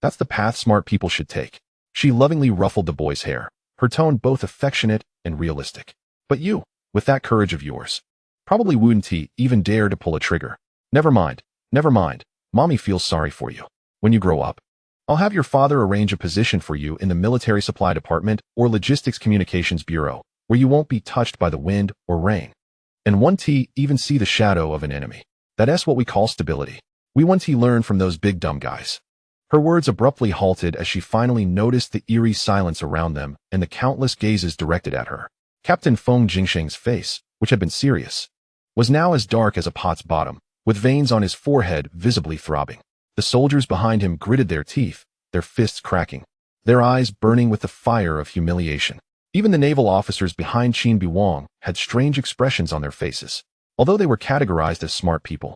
That's the path smart people should take. She lovingly ruffled the boy's hair, her tone both affectionate and realistic. But you, with that courage of yours, probably wouldn't even dare to pull a trigger. Never mind. Mommy feels sorry for you. When you grow up, I'll have your father arrange a position for you in the military supply department or logistics communications bureau, where you won't be touched by the wind or rain. And won't even see the shadow of an enemy. That's what we call stability. We won't learn from those big dumb guys. Her words abruptly halted as she finally noticed the eerie silence around them and the countless gazes directed at her. Captain Feng Jingsheng's face, which had been serious, was now as dark as a pot's bottom, with veins on his forehead visibly throbbing. The soldiers behind him gritted their teeth, their fists cracking, their eyes burning with the fire of humiliation. Even the naval officers behind Qin Beiwang had strange expressions on their faces, although they were categorized as smart people.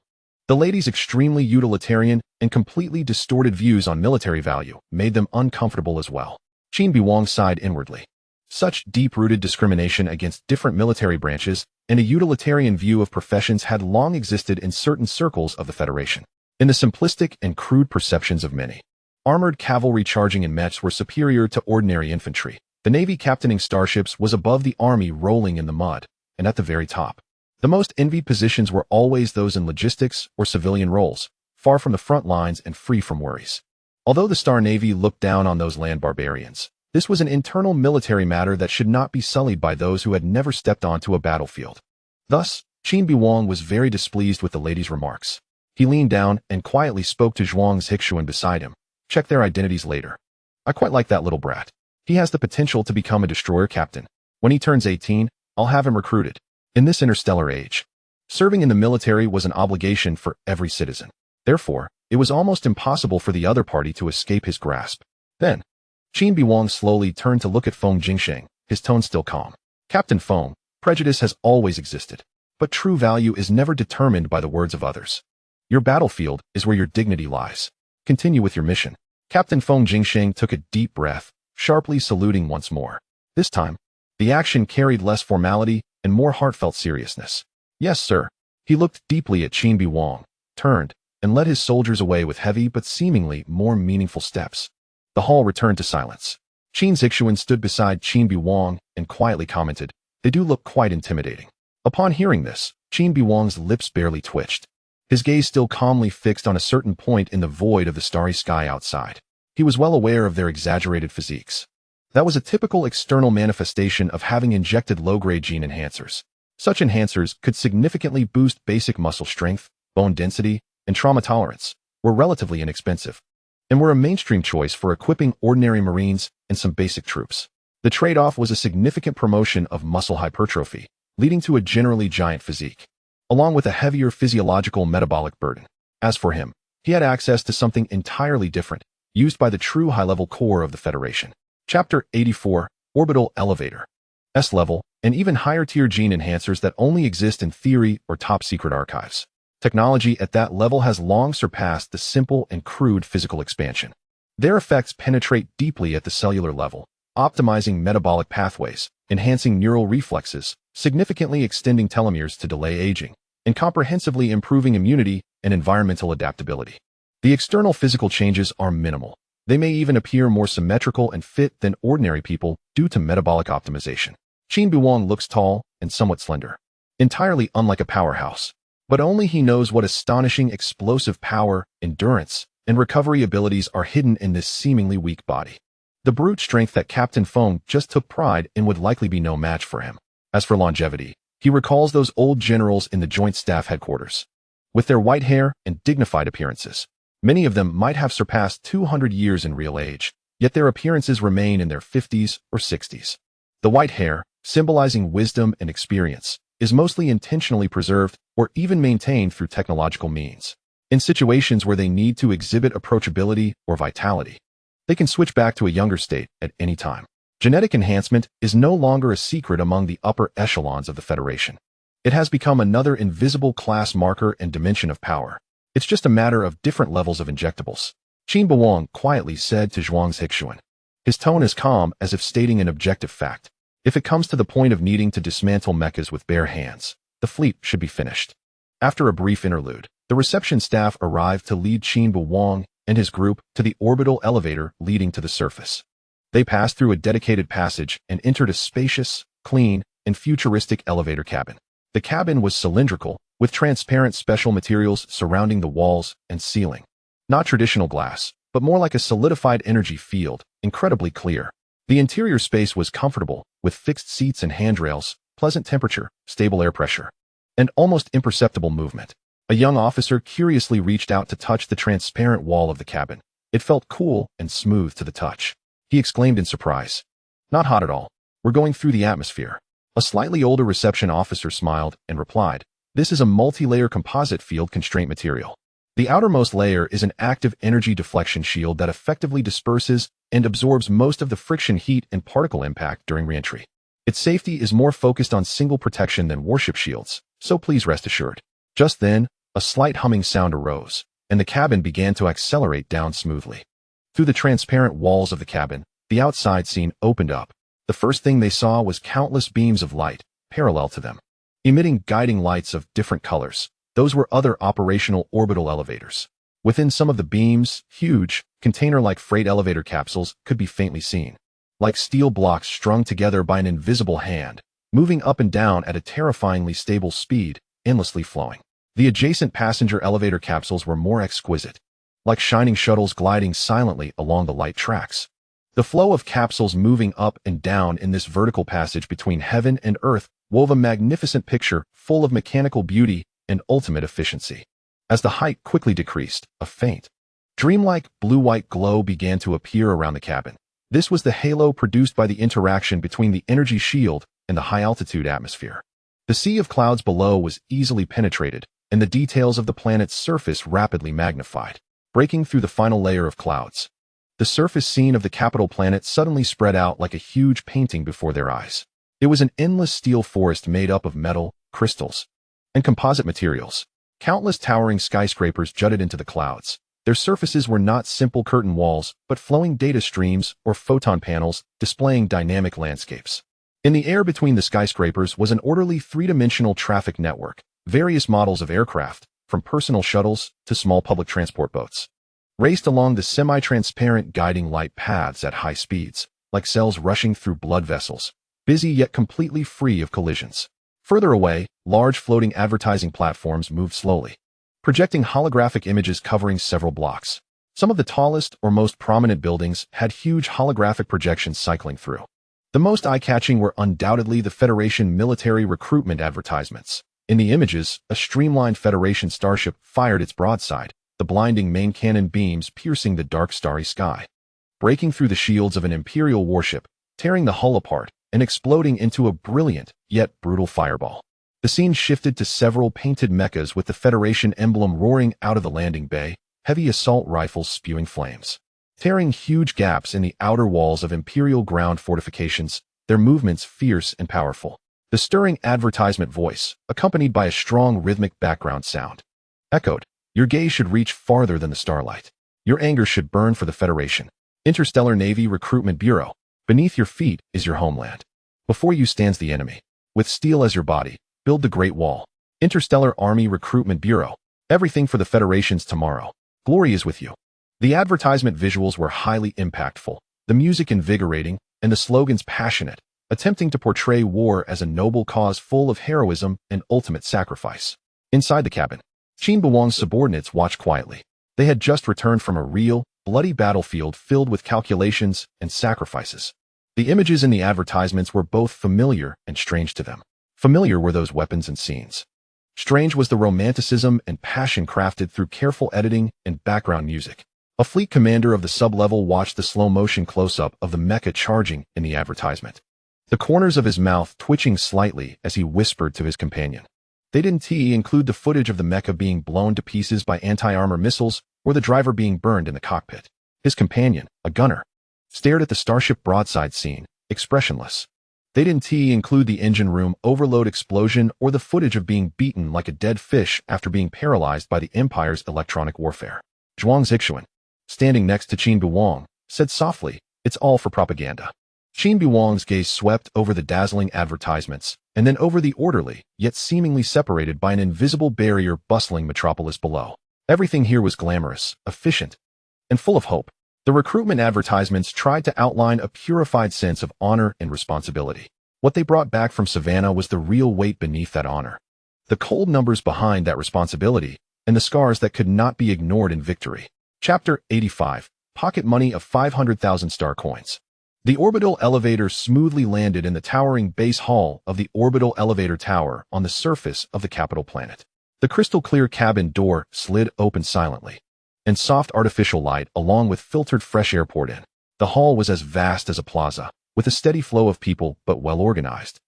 The lady's extremely utilitarian and completely distorted views on military value made them uncomfortable as well. Qin Beiwang sighed inwardly. Such deep-rooted discrimination against different military branches and a utilitarian view of professions had long existed in certain circles of the Federation. In the simplistic and crude perceptions of many, armored cavalry charging in mechs were superior to ordinary infantry. The Navy captaining starships was above the Army rolling in the mud, and at the very top. The most envied positions were always those in logistics or civilian roles, far from the front lines and free from worries. Although the Star Navy looked down on those land barbarians, this was an internal military matter that should not be sullied by those who had never stepped onto a battlefield. Thus, Qin Beiwang was very displeased with the lady's remarks. He leaned down and quietly spoke to Zhuang's Hixuan beside him. Check their identities later. I quite like that little brat. He has the potential to become a destroyer captain. When he turns 18, I'll have him recruited. In this interstellar age, serving in the military was an obligation for every citizen. Therefore, it was almost impossible for the other party to escape his grasp. Then, Qin Beiwang slowly turned to look at Feng Jingsheng, his tone still calm. Captain Feng, prejudice has always existed, but true value is never determined by the words of others. Your battlefield is where your dignity lies. Continue with your mission. Captain Feng Jingsheng took a deep breath, sharply saluting once more. This time, the action carried less formality and more heartfelt seriousness. Yes, sir. He looked deeply at Qin Beiwang, turned, and led his soldiers away with heavy but seemingly more meaningful steps. The hall returned to silence. Qin Zixuan stood beside Qin Beiwang and quietly commented, "They do look quite intimidating." Upon hearing this, Qin Beiwang's lips barely twitched, his gaze still calmly fixed on a certain point in the void of the starry sky outside. He was well aware of their exaggerated physiques. That was a typical external manifestation of having injected low-grade gene enhancers. Such enhancers could significantly boost basic muscle strength, bone density, and trauma tolerance, were relatively inexpensive, and were a mainstream choice for equipping ordinary Marines and some basic troops. The trade-off was a significant promotion of muscle hypertrophy, leading to a generally giant physique, along with a heavier physiological metabolic burden. As for him, he had access to something entirely different, used by the true high-level core of the Federation. Chapter 84, Orbital Elevator. S-level, and even higher-tier gene enhancers that only exist in theory or top-secret archives. Technology at that level has long surpassed the simple and crude physical expansion. Their effects penetrate deeply at the cellular level, optimizing metabolic pathways, enhancing neural reflexes, significantly extending telomeres to delay aging, and comprehensively improving immunity and environmental adaptability. The external physical changes are minimal. They may even appear more symmetrical and fit than ordinary people due to metabolic optimization. Qin Beiwang looks tall and somewhat slender, entirely unlike a powerhouse. But only he knows what astonishing explosive power, endurance, and recovery abilities are hidden in this seemingly weak body. The brute strength that Captain Feng just took pride in would likely be no match for him. As for longevity, he recalls those old generals in the Joint Staff Headquarters. With their white hair and dignified appearances, many of them might have surpassed 200 years in real age, yet their appearances remain in their 50s or 60s. The white hair, symbolizing wisdom and experience, is mostly intentionally preserved or even maintained through technological means. In situations where they need to exhibit approachability or vitality, they can switch back to a younger state at any time. Genetic enhancement is no longer a secret among the upper echelons of the Federation. It has become another invisible class marker and dimension of power. It's just a matter of different levels of injectables. Qin Beiwang quietly said to Zhuang's Hixuan. His tone is calm, as if stating an objective fact. If it comes to the point of needing to dismantle mechas with bare hands, the fleet should be finished. After a brief interlude, the reception staff arrived to lead Qin Beiwang and his group to the orbital elevator leading to the surface. They passed through a dedicated passage and entered a spacious, clean, and futuristic elevator cabin. The cabin was cylindrical, with transparent special materials surrounding the walls and ceiling. Not traditional glass, but more like a solidified energy field, incredibly clear. The interior space was comfortable, with fixed seats and handrails, pleasant temperature, stable air pressure, and almost imperceptible movement. A young officer curiously reached out to touch the transparent wall of the cabin. It felt cool and smooth to the touch. He exclaimed in surprise. Not hot at all. We're going through the atmosphere. A slightly older reception officer smiled and replied, this is a multi-layer composite field constraint material. The outermost layer is an active energy deflection shield that effectively disperses and absorbs most of the friction heat and particle impact during reentry. Its safety is more focused on single protection than warship shields, so please rest assured. Just then, a slight humming sound arose, and the cabin began to accelerate down smoothly. Through the transparent walls of the cabin, the outside scene opened up. The first thing they saw was countless beams of light, parallel to them, emitting guiding lights of different colors. Those were other operational orbital elevators. Within some of the beams, huge, container-like freight elevator capsules could be faintly seen, like steel blocks strung together by an invisible hand, moving up and down at a terrifyingly stable speed, endlessly flowing. The adjacent passenger elevator capsules were more exquisite, like shining shuttles gliding silently along the light tracks. The flow of capsules moving up and down in this vertical passage between heaven and earth wove a magnificent picture full of mechanical beauty and ultimate efficiency. As the height quickly decreased, a faint, dreamlike blue-white glow began to appear around the cabin. This was the halo produced by the interaction between the energy shield and the high-altitude atmosphere. The sea of clouds below was easily penetrated, and the details of the planet's surface rapidly magnified. Breaking through the final layer of clouds, the surface scene of the capital planet suddenly spread out like a huge painting before their eyes. It was an endless steel forest made up of metal, crystals, and composite materials. Countless towering skyscrapers jutted into the clouds. Their surfaces were not simple curtain walls, but flowing data streams or photon panels displaying dynamic landscapes. In the air between the skyscrapers was an orderly three-dimensional traffic network, various models of aircraft, from personal shuttles to small public transport boats, raced along the semi-transparent guiding light paths at high speeds, like cells rushing through blood vessels, busy yet completely free of collisions. Further away, large floating advertising platforms moved slowly, projecting holographic images covering several blocks. Some of the tallest or most prominent buildings had huge holographic projections cycling through. The most eye-catching were undoubtedly the Federation military recruitment advertisements. In the images, a streamlined Federation starship fired its broadside, the blinding main cannon beams piercing the dark starry sky, breaking through the shields of an Imperial warship, tearing the hull apart, and exploding into a brilliant, yet brutal fireball. The scene shifted to several painted mechas with the Federation emblem roaring out of the landing bay, heavy assault rifles spewing flames, tearing huge gaps in the outer walls of Imperial ground fortifications, their movements fierce and powerful. The stirring advertisement voice, accompanied by a strong rhythmic background sound, echoed, "Your gaze should reach farther than the starlight. Your anger should burn for the Federation. Interstellar Navy Recruitment Bureau. Beneath your feet is your homeland. Before you stands the enemy. With steel as your body, build the Great Wall. Interstellar Army Recruitment Bureau. Everything for the Federation's tomorrow. Glory is with you." The advertisement visuals were highly impactful, the music invigorating, and the slogans passionate, attempting to portray war as a noble cause full of heroism and ultimate sacrifice. Inside the cabin, Qin Beiwang's subordinates watched quietly. They had just returned from a real, bloody battlefield filled with calculations and sacrifices. The images in the advertisements were both familiar and strange to them. Familiar were those weapons and scenes. Strange was the romanticism and passion crafted through careful editing and background music. A fleet commander of the sub-level watched the slow-motion close-up of the mecha charging in the advertisement, the corners of his mouth twitching slightly as he whispered to his companion, They didn't include the footage of the mecha being blown to pieces by anti-armor missiles or the driver being burned in the cockpit. His companion, a gunner, stared at the Starship broadside scene, expressionless. They didn't include the engine room overload explosion or the footage of being beaten like a dead fish after being paralyzed by the Empire's electronic warfare. Zhuang Zixuan, standing next to Qin Beiwang, said softly, "It's all for propaganda." Qin Beiwang's gaze swept over the dazzling advertisements, and then over the orderly, yet seemingly separated by an invisible barrier bustling metropolis below. Everything here was glamorous, efficient, and full of hope. The recruitment advertisements tried to outline a purified sense of honor and responsibility. What they brought back from Savannah was the real weight beneath that honor. The cold numbers behind that responsibility, and the scars that could not be ignored in victory. Chapter 85. Pocket money of 500,000 star coins. The orbital elevator smoothly landed in the towering base hall of the orbital elevator tower on the surface of the capital planet. The crystal-clear cabin door slid open silently, and soft artificial light along with filtered fresh air poured in. The hall was as vast as a plaza, with a steady flow of people but well-organized.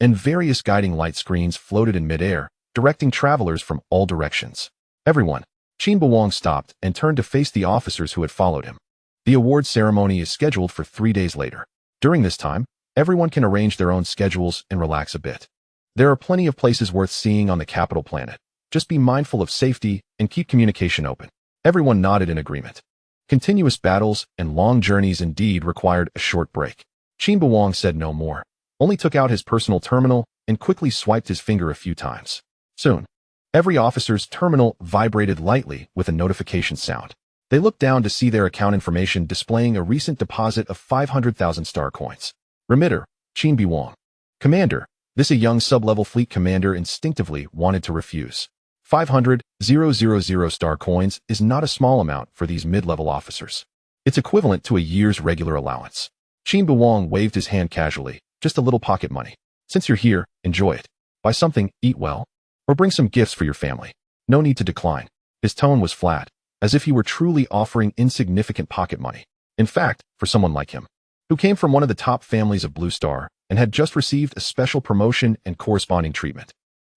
And various guiding light screens floated in midair, directing travelers from all directions. Everyone. Qin Beiwang stopped and turned to face the officers who had followed him. The award ceremony is scheduled for 3 days later. During this time, everyone can arrange their own schedules and relax a bit. There are plenty of places worth seeing on the capital planet. Just be mindful of safety and keep communication open. Everyone nodded in agreement. Continuous battles and long journeys indeed required a short break. Qin Beiwang said no more, only took out his personal terminal and quickly swiped his finger a few times. Soon, every officer's terminal vibrated lightly with a notification sound. They looked down to see their account information displaying a recent deposit of 500,000 star coins. Remitter, Qin Beiwang. Commander, this a young sub-level fleet commander instinctively wanted to refuse. 500,000 star coins is not a small amount for these mid-level officers. It's equivalent to a year's regular allowance. Qin Beiwang waved his hand casually, just a little pocket money. Since you're here, enjoy it. Buy something, eat well, or bring some gifts for your family. No need to decline. His tone was flat, as if he were truly offering insignificant pocket money. In fact, for someone like him, who came from one of the top families of Blue Star and had just received a special promotion and corresponding treatment,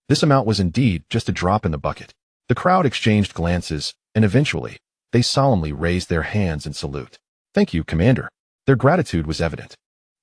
this amount was indeed just a drop in the bucket. The crowd exchanged glances, and eventually, they solemnly raised their hands in salute. Thank you, Commander. Their gratitude was evident.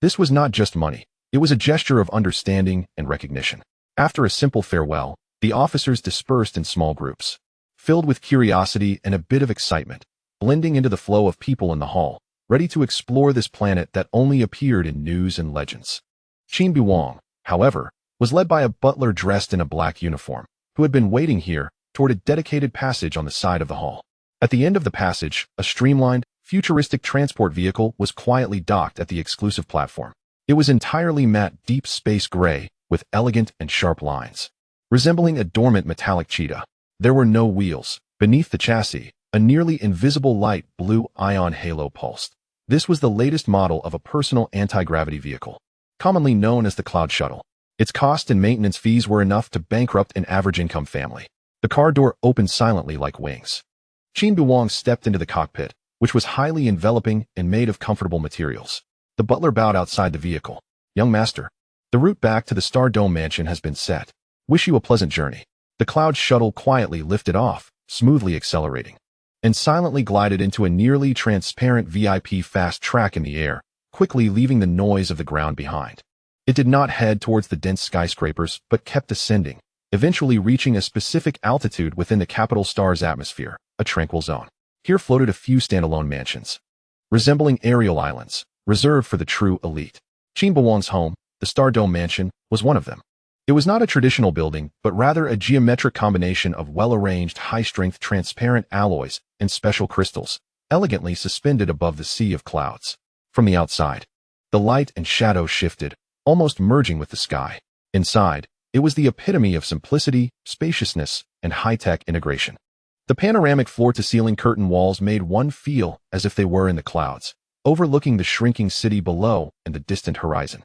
This was not just money. It was a gesture of understanding and recognition. After a simple farewell, the officers dispersed in small groups, filled with curiosity and a bit of excitement, blending into the flow of people in the hall, ready to explore this planet that only appeared in news and legends. Qin Beiwang, however, was led by a butler dressed in a black uniform, who had been waiting here toward a dedicated passage on the side of the hall. At the end of the passage, a streamlined, futuristic transport vehicle was quietly docked at the exclusive platform. It was entirely matte deep space gray, with elegant and sharp lines, resembling a dormant metallic cheetah. There were no wheels. Beneath the chassis, a nearly invisible light blue ion halo pulsed. This was the latest model of a personal anti-gravity vehicle, commonly known as the Cloud Shuttle. Its cost and maintenance fees were enough to bankrupt an average-income family. The car door opened silently like wings. Qin Beiwang stepped into the cockpit, which was highly enveloping and made of comfortable materials. The butler bowed outside the vehicle. Young master, the route back to the Star Dome mansion has been set. Wish you a pleasant journey. The Cloud Shuttle quietly lifted off, smoothly accelerating, and silently glided into a nearly transparent VIP fast track in the air, quickly leaving the noise of the ground behind. It did not head towards the dense skyscrapers, but kept ascending, eventually reaching a specific altitude within the capital star's atmosphere, a tranquil zone. Here floated a few standalone mansions, resembling aerial islands, reserved for the true elite. Qin Beiwang's home, the Star Dome mansion, was one of them. It was not a traditional building, but rather a geometric combination of well-arranged, high-strength, transparent alloys and special crystals, elegantly suspended above the sea of clouds. From the outside, the light and shadow shifted, almost merging with the sky. Inside, it was the epitome of simplicity, spaciousness, and high-tech integration. The panoramic floor-to-ceiling curtain walls made one feel as if they were in the clouds, overlooking the shrinking city below and the distant horizon.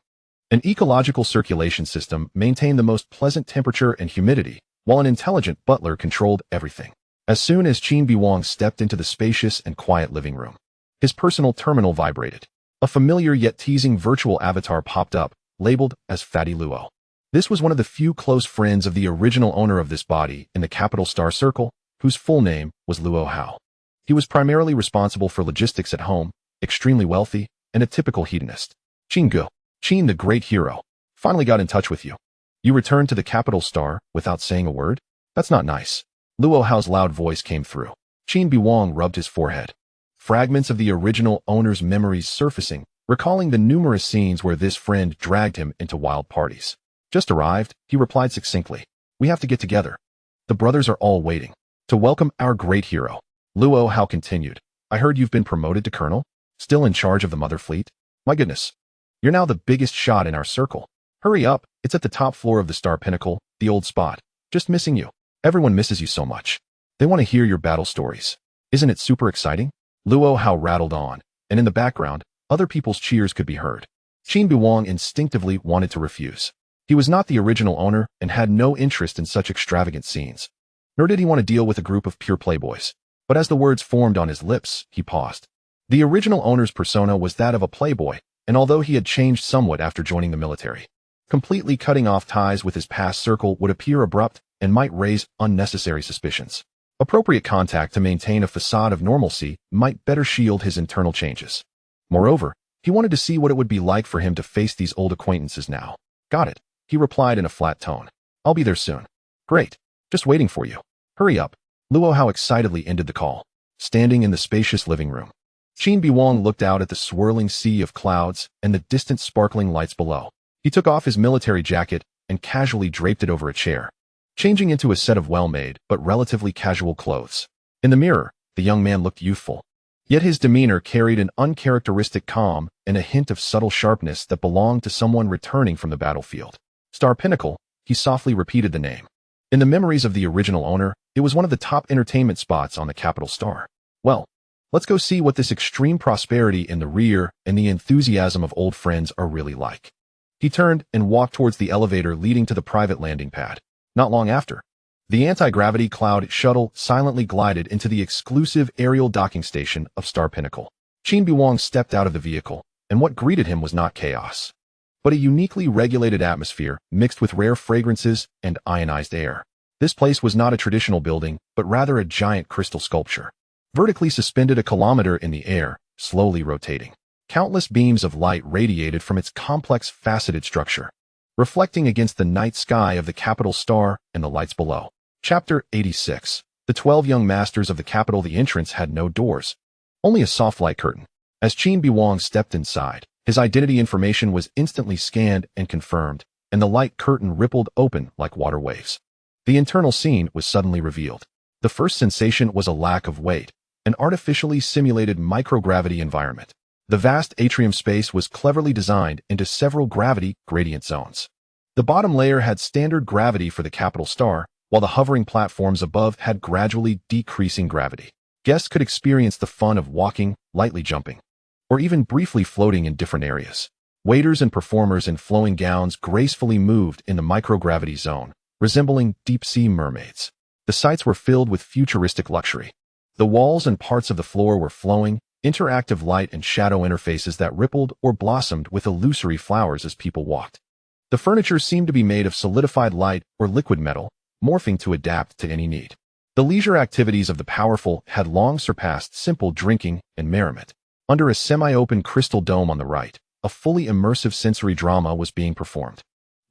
An ecological circulation system maintained the most pleasant temperature and humidity, while an intelligent butler controlled everything. As soon as Qin Beiwang stepped into the spacious and quiet living room, his personal terminal vibrated. A familiar yet teasing virtual avatar popped up, labeled as Fatty Luo. This was one of the few close friends of the original owner of this body in the capital star circle, whose full name was Luo Hao. He was primarily responsible for logistics at home, extremely wealthy, and a typical hedonist. Qin the great hero, finally got in touch with you. You returned to the capital star without saying a word? That's not nice. Luo Hao's loud voice came through. Qin Beiwang rubbed his forehead. Fragments of the original owner's memories surfacing, recalling the numerous scenes where this friend dragged him into wild parties. Just arrived, he replied succinctly. We have to get together. The brothers are all waiting to welcome our great hero. Luo Hao continued. I heard you've been promoted to colonel? Still in charge of the mother fleet? My goodness. You're now the biggest shot in our circle. Hurry up, it's at the top floor of the Star Pinnacle, the old spot. Just missing you. Everyone misses you so much. They want to hear your battle stories. Isn't it super exciting? Luo Hao rattled on, and in the background, other people's cheers could be heard. Qin Beiwang instinctively wanted to refuse. He was not the original owner and had no interest in such extravagant scenes. Nor did he want to deal with a group of pure playboys. But as the words formed on his lips, he paused. The original owner's persona was that of a playboy, and although he had changed somewhat after joining the military, completely cutting off ties with his past circle would appear abrupt and might raise unnecessary suspicions. Appropriate contact to maintain a facade of normalcy might better shield his internal changes. Moreover, he wanted to see what it would be like for him to face these old acquaintances now. Got it, he replied in a flat tone. I'll be there soon. Great, just waiting for you. Hurry up. Luo Hao excitedly ended the call. Standing in the spacious living room, Qin Beiwang looked out at the swirling sea of clouds and the distant sparkling lights below. He took off his military jacket and casually draped it over a chair, changing into a set of well-made but relatively casual clothes. In the mirror, the young man looked youthful. Yet his demeanor carried an uncharacteristic calm and a hint of subtle sharpness that belonged to someone returning from the battlefield. Star Pinnacle, he softly repeated the name. In the memories of the original owner, it was one of the top entertainment spots on the capital star. Well, let's go see what this extreme prosperity in the rear and the enthusiasm of old friends are really like. He turned and walked towards the elevator leading to the private landing pad. Not long after, the anti-gravity cloud shuttle silently glided into the exclusive aerial docking station of Star Pinnacle. Qin Beiwang stepped out of the vehicle, and what greeted him was not chaos, but a uniquely regulated atmosphere mixed with rare fragrances and ionized air. This place was not a traditional building, but rather a giant crystal sculpture, vertically suspended a kilometer in the air, slowly rotating. Countless beams of light radiated from its complex, faceted structure, reflecting against the night sky of the capital star and the lights below. Chapter 86. The 12 young masters of the capital. The entrance had no doors, only a soft light curtain. As Qin Beiwang stepped inside, his identity information was instantly scanned and confirmed, and the light curtain rippled open like water waves. The internal scene was suddenly revealed. The first sensation was a lack of weight, an artificially simulated microgravity environment. The vast atrium space was cleverly designed into several gravity gradient zones. The bottom layer had standard gravity for the capital star, while the hovering platforms above had gradually decreasing gravity. Guests could experience the fun of walking, lightly jumping, or even briefly floating in different areas. Waiters and performers in flowing gowns gracefully moved in the microgravity zone, resembling deep-sea mermaids. The sights were filled with futuristic luxury. The walls and parts of the floor were flowing, interactive light and shadow interfaces that rippled or blossomed with illusory flowers as people walked. The furniture seemed to be made of solidified light or liquid metal, morphing to adapt to any need. The leisure activities of the powerful had long surpassed simple drinking and merriment. Under a semi-open crystal dome on the right, a fully immersive sensory drama was being performed.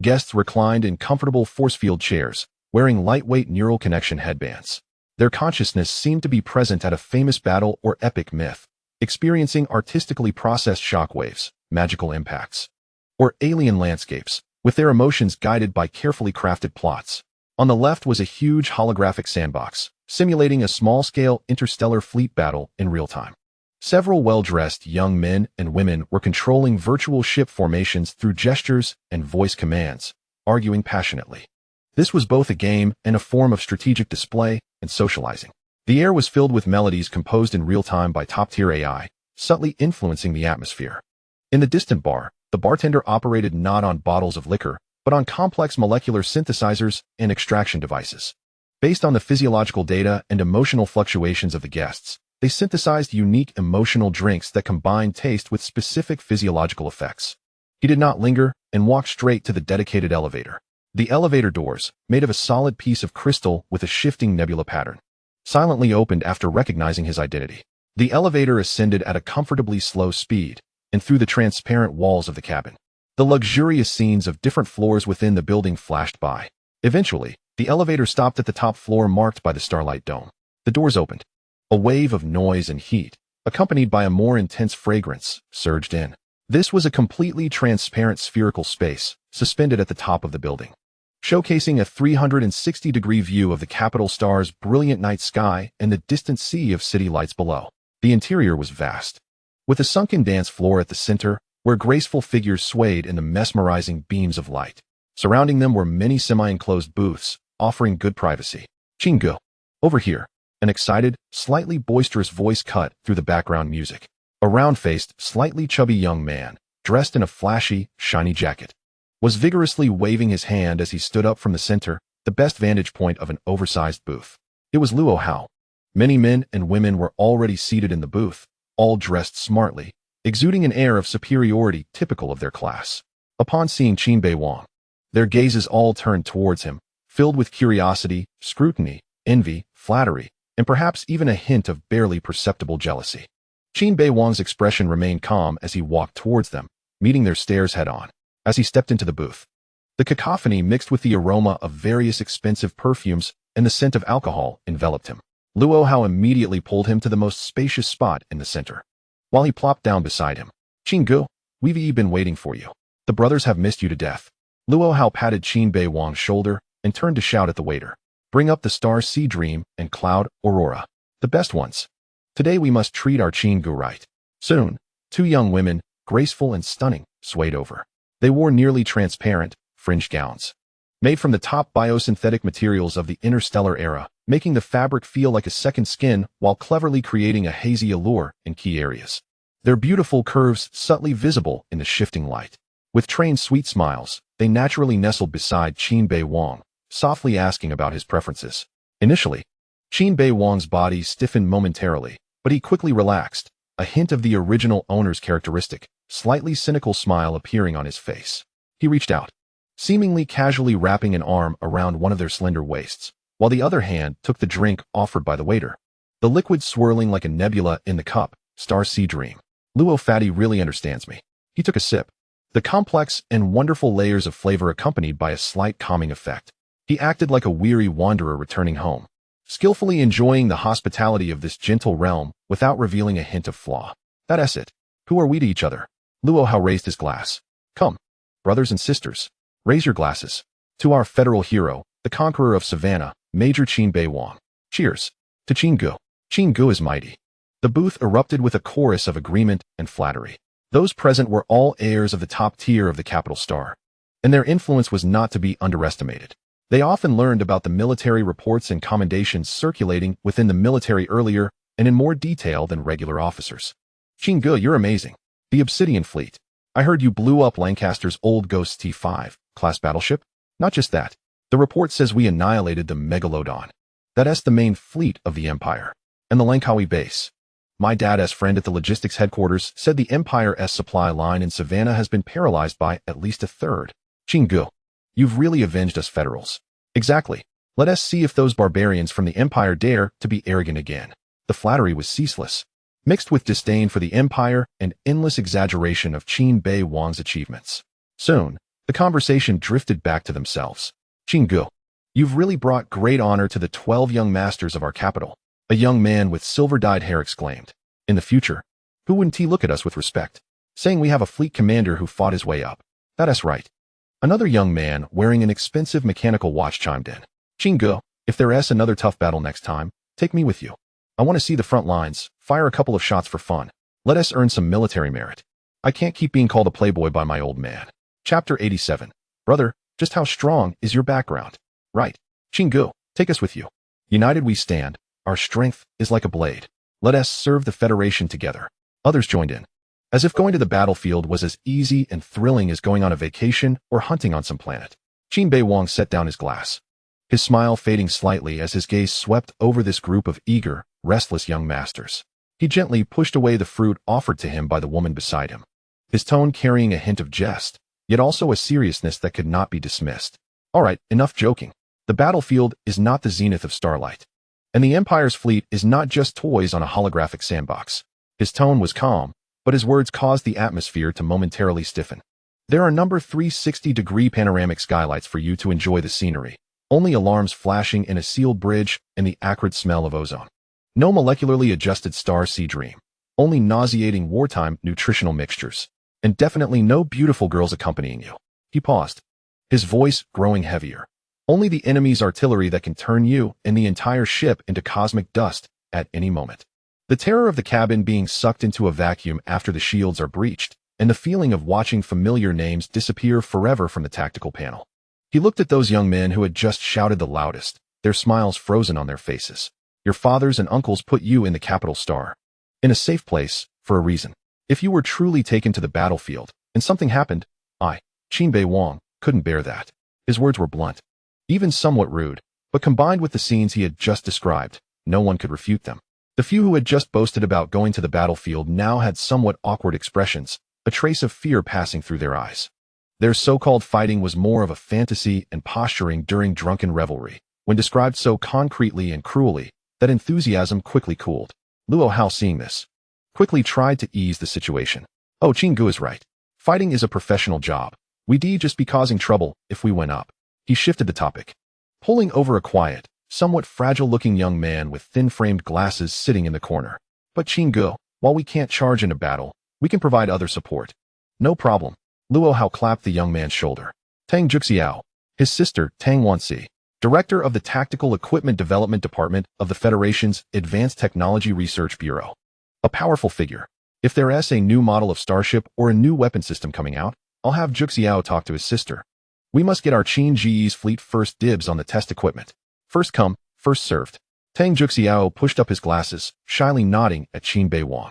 Guests reclined in comfortable force-field chairs, wearing lightweight neural connection headbands. Their consciousness seemed to be present at a famous battle or epic myth, experiencing artistically processed shockwaves, magical impacts, or alien landscapes, with their emotions guided by carefully crafted plots. On the left was a huge holographic sandbox, simulating a small-scale interstellar fleet battle in real time. Several well-dressed young men and women were controlling virtual ship formations through gestures and voice commands, arguing passionately. This was both a game and a form of strategic display and socializing. The air was filled with melodies composed in real time by top-tier AI, subtly influencing the atmosphere. In the distant bar, the bartender operated not on bottles of liquor, but on complex molecular synthesizers and extraction devices. Based on the physiological data and emotional fluctuations of the guests, they synthesized unique emotional drinks that combined taste with specific physiological effects. He did not linger and walked straight to the dedicated elevator. The elevator doors, made of a solid piece of crystal with a shifting nebula pattern, silently opened after recognizing his identity. The elevator ascended at a comfortably slow speed, and through the transparent walls of the cabin. The luxurious scenes of different floors within the building flashed by. Eventually, the elevator stopped at the top floor marked by the starlight dome. The doors opened. A wave of noise and heat, accompanied by a more intense fragrance, surged in. This was a completely transparent spherical space, suspended at the top of the building, showcasing a 360-degree view of the capital star's brilliant night sky and the distant sea of city lights below. The interior was vast, with a sunken dance floor at the center, where graceful figures swayed in the mesmerizing beams of light. Surrounding them were many semi-enclosed booths, offering good privacy. "Qin, over here." An excited, slightly boisterous voice cut through the background music. A round-faced, slightly chubby young man, dressed in a flashy, shiny jacket, was vigorously waving his hand as he stood up from the center, the best vantage point of an oversized booth. It was Luo Hao. Many men and women were already seated in the booth, all dressed smartly, exuding an air of superiority typical of their class. Upon seeing Qin Beiwang, their gazes all turned towards him, filled with curiosity, scrutiny, envy, flattery, and perhaps even a hint of barely perceptible jealousy. Qin Beiwang's expression remained calm as he walked towards them, meeting their stares head-on. As he stepped into the booth, the cacophony mixed with the aroma of various expensive perfumes and the scent of alcohol enveloped him. Luo Hao immediately pulled him to the most spacious spot in the center. While he plopped down beside him, "Qin, we've been waiting for you. The brothers have missed you to death." Luo Hao patted Qin Beiwang's shoulder and turned to shout at the waiter, "Bring up the Star Sea Dream and Cloud Aurora, the best ones. Today we must treat our Qin right." Soon, two young women, graceful and stunning, swayed over. They wore nearly transparent, fringed gowns, made from the top biosynthetic materials of the interstellar era, making the fabric feel like a second skin while cleverly creating a hazy allure in key areas. Their beautiful curves subtly visible in the shifting light. With trained sweet smiles, they naturally nestled beside Qin Beiwang, softly asking about his preferences. Initially, Qin Beiwang's body stiffened momentarily, but he quickly relaxed, a hint of the original owner's characteristic, slightly cynical smile appearing on his face. He reached out, seemingly casually wrapping an arm around one of their slender waists, while the other hand took the drink offered by the waiter. The liquid swirling like a nebula in the cup, Star Sea Dream. "Luo Fatty really understands me." He took a sip. The complex and wonderful layers of flavor accompanied by a slight calming effect. He acted like a weary wanderer returning home, skillfully enjoying the hospitality of this gentle realm without revealing a hint of flaw. "That's it. Who are we to each other?" Luo Hao raised his glass. "Come, brothers and sisters, raise your glasses. To our federal hero, the conqueror of Savannah, Major Qin Beiwang. Cheers. To Qin. Qin is mighty." The booth erupted with a chorus of agreement and flattery. Those present were all heirs of the top tier of the capital star, and their influence was not to be underestimated. They often learned about the military reports and commendations circulating within the military earlier and in more detail than regular officers. "Qin, you're amazing. The Obsidian Fleet. I heard you blew up Lancaster's old Ghost T5 class battleship." "Not just that. The report says we annihilated the Megalodon. That's the main fleet of the Empire. And the Langkawi base. My dad's friend at the logistics headquarters said the Empire's supply line in Savannah has been paralyzed by at least a third." "Qin, you've really avenged us Federals." "Exactly. Let us see if those barbarians from the Empire dare to be arrogant again." The flattery was ceaseless, mixed with disdain for the Empire and endless exaggeration of Qin Beiwang's achievements. Soon, the conversation drifted back to themselves. "Qin, you've really brought great honor to the 12 young masters of our capital," a young man with silver-dyed hair exclaimed. "In the future, who wouldn't he look at us with respect, saying we have a fleet commander who fought his way up?" "That's right." Another young man wearing an expensive mechanical watch chimed in. "Qin, if there's another tough battle next time, take me with you. I want to see the front lines, fire a couple of shots for fun. Let us earn some military merit. I can't keep being called a playboy by my old man." Chapter 87. Brother, just how strong is your background? "Right. Qin, take us with you. United we stand. Our strength is like a blade. Let us serve the Federation together." Others joined in, as if going to the battlefield was as easy and thrilling as going on a vacation or hunting on some planet. Qin Beiwang set down his glass, his smile fading slightly as his gaze swept over this group of eager, restless young masters. He gently pushed away the fruit offered to him by the woman beside him, his tone carrying a hint of jest, yet also a seriousness that could not be dismissed. Alright, enough joking. The battlefield is not the zenith of starlight. And the Empire's fleet is not just toys on a holographic sandbox. His tone was calm, but his words caused the atmosphere to momentarily stiffen. There are number 360-degree panoramic skylights for you to enjoy the scenery, only alarms flashing in a sealed bridge and the acrid smell of ozone. No molecularly adjusted star-sea dream, only nauseating wartime nutritional mixtures, and definitely no beautiful girls accompanying you. He paused, his voice growing heavier. Only the enemy's artillery that can turn you and the entire ship into cosmic dust at any moment. The terror of the cabin being sucked into a vacuum after the shields are breached, and the feeling of watching familiar names disappear forever from the tactical panel. He looked at those young men who had just shouted the loudest, their smiles frozen on their faces. Your fathers and uncles put you in the capital star. In a safe place, for a reason. If you were truly taken to the battlefield, and something happened, Qin Beiwang, couldn't bear that. His words were blunt, even somewhat rude, but combined with the scenes he had just described, no one could refute them. The few who had just boasted about going to the battlefield now had somewhat awkward expressions, a trace of fear passing through their eyes. Their so-called fighting was more of a fantasy and posturing during drunken revelry, when described so concretely and cruelly that enthusiasm quickly cooled. Luo Hao, seeing this, quickly tried to ease the situation. Oh, Qin Gu is right. Fighting is a professional job. We'd just be causing trouble if we went up. He shifted the topic, pulling over a quiet, somewhat fragile-looking young man with thin-framed glasses sitting in the corner. But Qin Gu, while we can't charge in a battle, we can provide other support. No problem. Luo Hao clapped the young man's shoulder. Tang Juxiao, his sister Tang Wanxi, director of the Tactical Equipment Development Department of the Federation's Advanced Technology Research Bureau. A powerful figure. If there's a new model of Starship or a new weapon system coming out, I'll have Juxiao talk to his sister. We must get our Qin Ji's fleet first dibs on the test equipment. First come, first served. Tang Juxiao pushed up his glasses, shyly nodding at Qin Beiwang.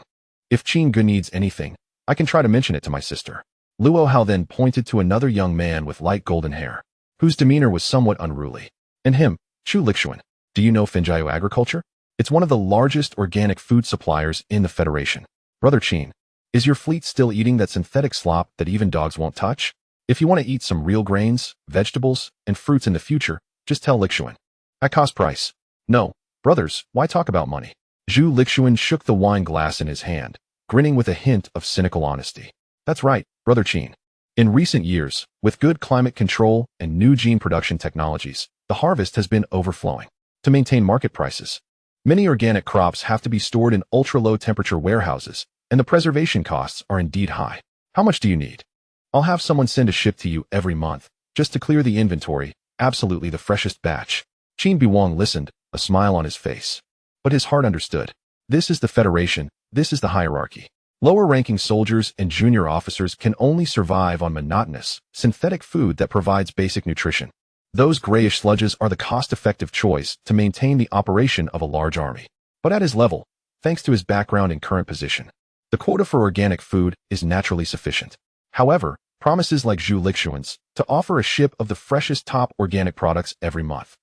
If Qin Gu needs anything, I can try to mention it to my sister. Luo Hao then pointed to another young man with light golden hair, whose demeanor was somewhat unruly. And him, Chu Lixuan. Do you know Finjiao Agriculture? It's one of the largest organic food suppliers in the Federation. Brother Qin, is your fleet still eating that synthetic slop that even dogs won't touch? If you want to eat some real grains, vegetables, and fruits in the future, just tell Lixuan. At cost price. No, brothers, why talk about money? Zhu Lixuan shook the wine glass in his hand, grinning with a hint of cynical honesty. That's right, Brother Qin. In recent years, with good climate control and new gene production technologies, the harvest has been overflowing. To maintain market prices, many organic crops have to be stored in ultra-low temperature warehouses, and the preservation costs are indeed high. How much do you need? I'll have someone send a ship to you every month, just to clear the inventory, absolutely the freshest batch. Qin Beiwang listened, a smile on his face. But his heart understood. This is the Federation, this is the hierarchy. Lower-ranking soldiers and junior officers can only survive on monotonous, synthetic food that provides basic nutrition. Those grayish sludges are the cost-effective choice to maintain the operation of a large army. But at his level, thanks to his background and current position, the quota for organic food is naturally sufficient. However, promises like Zhu Lixuan's to offer a ship of the freshest top organic products every month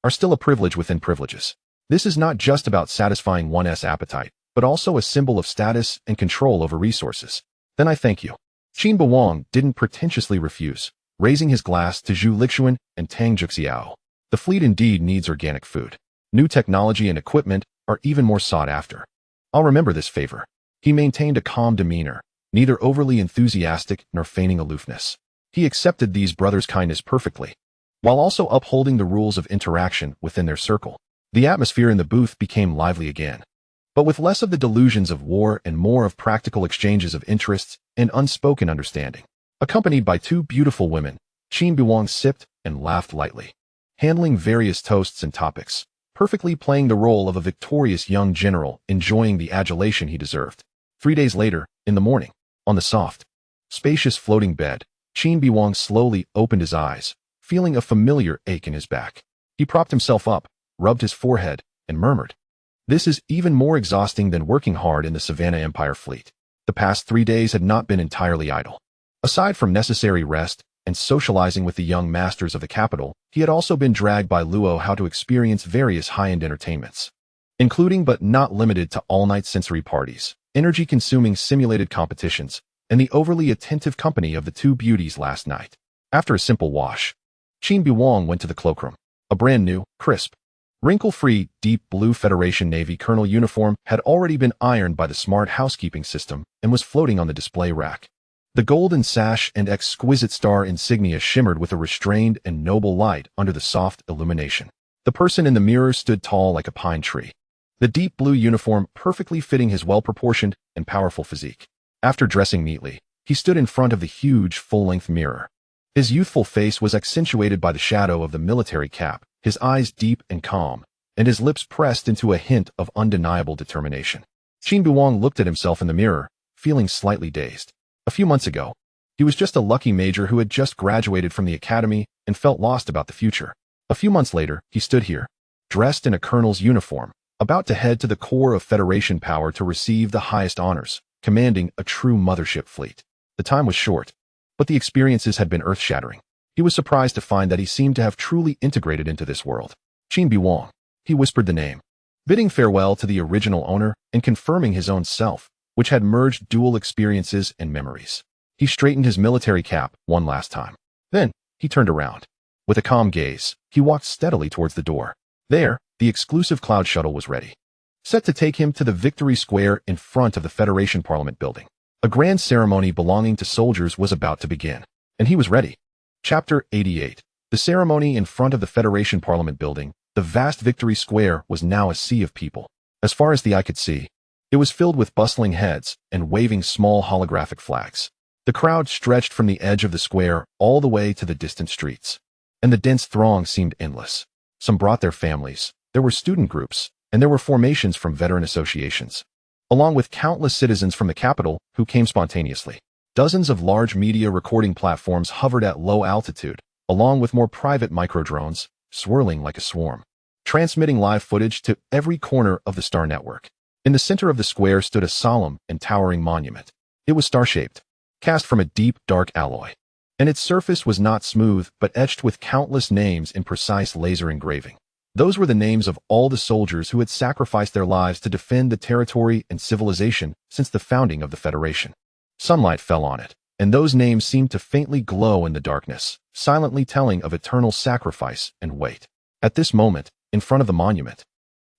are still a privilege within privileges. This is not just about satisfying one's appetite, but also a symbol of status and control over resources. Then I thank you. Qin Beiwang didn't pretentiously refuse, raising his glass to Zhu Lixuan and Tang Juxiao. The fleet indeed needs organic food. New technology and equipment are even more sought after. I'll remember this favor. He maintained a calm demeanor, neither overly enthusiastic nor feigning aloofness. He accepted these brothers' kindness perfectly, while also upholding the rules of interaction within their circle. The atmosphere in the booth became lively again, but with less of the delusions of war and more of practical exchanges of interests and unspoken understanding. Accompanied by two beautiful women, Qin Beiwang sipped and laughed lightly, handling various toasts and topics, perfectly playing the role of a victorious young general enjoying the adulation he deserved. 3 days later, in the morning, on the soft, spacious floating bed, Qin Beiwang slowly opened his eyes, feeling a familiar ache in his back. He propped himself up, rubbed his forehead, and murmured, "This is even more exhausting than working hard in the Savannah Empire fleet." The past 3 days had not been entirely idle. Aside from necessary rest and socializing with the young masters of the capital, he had also been dragged by Luo Hao to experience various high-end entertainments, including but not limited to all-night sensory parties, energy-consuming simulated competitions, and the overly attentive company of the two beauties last night. After a simple wash, Qin Beiwang went to the cloakroom. A brand new, crisp, wrinkle-free, deep blue Federation Navy colonel uniform had already been ironed by the smart housekeeping system and was floating on the display rack. The golden sash and exquisite star insignia shimmered with a restrained and noble light under the soft illumination. The person in the mirror stood tall like a pine tree, the deep blue uniform perfectly fitting his well-proportioned and powerful physique. After dressing neatly, he stood in front of the huge, full-length mirror. His youthful face was accentuated by the shadow of the military cap, his eyes deep and calm, and his lips pressed into a hint of undeniable determination. Qin Beiwang looked at himself in the mirror, feeling slightly dazed. A few months ago, he was just a lucky major who had just graduated from the academy and felt lost about the future. A few months later, he stood here, dressed in a colonel's uniform, about to head to the core of Federation power to receive the highest honors, commanding a true mothership fleet. The time was short, but the experiences had been earth-shattering. He was surprised to find that he seemed to have truly integrated into this world. Qin Beiwang. He whispered the name, bidding farewell to the original owner and confirming his own self, which had merged dual experiences and memories. He straightened his military cap one last time. Then, he turned around. With a calm gaze, he walked steadily towards the door. There, the exclusive cloud shuttle was ready, set to take him to the Victory Square in front of the Federation Parliament building. A grand ceremony belonging to soldiers was about to begin, and he was ready. Chapter 88. The ceremony in front of the Federation Parliament building, the vast Victory Square, was now a sea of people. As far as the eye could see, it was filled with bustling heads and waving small holographic flags. The crowd stretched from the edge of the square all the way to the distant streets, and the dense throng seemed endless. Some brought their families, there were student groups, and there were formations from veteran associations, along with countless citizens from the capital who came spontaneously. Dozens of large media recording platforms hovered at low altitude, along with more private microdrones, swirling like a swarm, transmitting live footage to every corner of the star network. In the center of the square stood a solemn and towering monument. It was star-shaped, cast from a deep, dark alloy, and its surface was not smooth but etched with countless names in precise laser engraving. Those were the names of all the soldiers who had sacrificed their lives to defend the territory and civilization since the founding of the Federation. Sunlight fell on it, and those names seemed to faintly glow in the darkness, silently telling of eternal sacrifice and weight. At this moment, in front of the monument,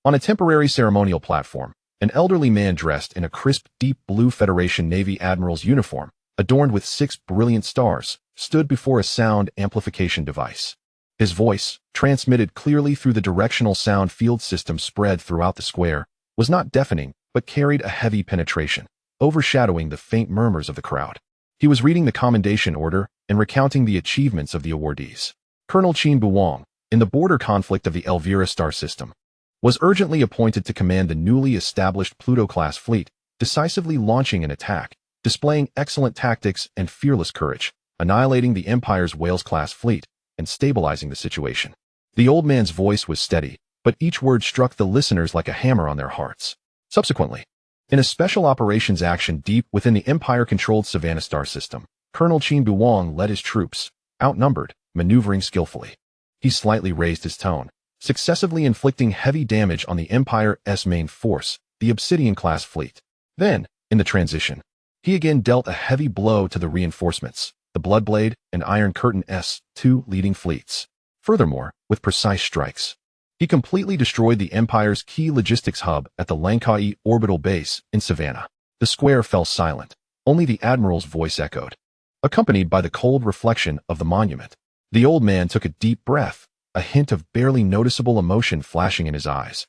on a temporary ceremonial platform, an elderly man dressed in a crisp, deep blue Federation Navy admiral's uniform, adorned with 6 brilliant stars, stood before a sound amplification device. His voice, transmitted clearly through the directional sound field system spread throughout the square, was not deafening but carried a heavy penetration, overshadowing the faint murmurs of the crowd. He was reading the commendation order and recounting the achievements of the awardees. Colonel Qin Beiwang, in the border conflict of the Elvira star system, was urgently appointed to command the newly established Pluto-class fleet, decisively launching an attack, displaying excellent tactics and fearless courage, annihilating the Empire's Wales-class fleet, and stabilizing the situation. The old man's voice was steady, but each word struck the listeners like a hammer on their hearts. Subsequently, in a special operations action deep within the Empire-controlled Savannah star system, Colonel Qin Beiwang led his troops, outnumbered, maneuvering skillfully. He slightly raised his tone, successively inflicting heavy damage on the Empire's main force, the Obsidian-class fleet. Then, in the transition, he again dealt a heavy blow to the reinforcements, the Bloodblade and Iron Curtain S2 leading fleets. Furthermore, with precise strikes, he completely destroyed the Empire's key logistics hub at the Lankai orbital base in Savannah. The square fell silent. Only the Admiral's voice echoed, accompanied by the cold reflection of the monument. The old man took a deep breath, a hint of barely noticeable emotion flashing in his eyes,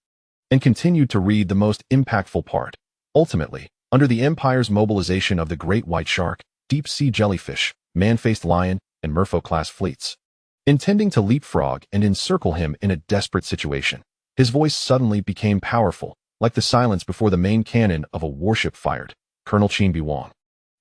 and continued to read the most impactful part. Ultimately, under the Empire's mobilization of the Great White Shark, Deep-Sea Jellyfish, Man-Faced Lion, and Merfolk-class fleets, intending to leapfrog and encircle him in a desperate situation, his voice suddenly became powerful, like the silence before the main cannon of a warship fired. Colonel Qin Beiwang,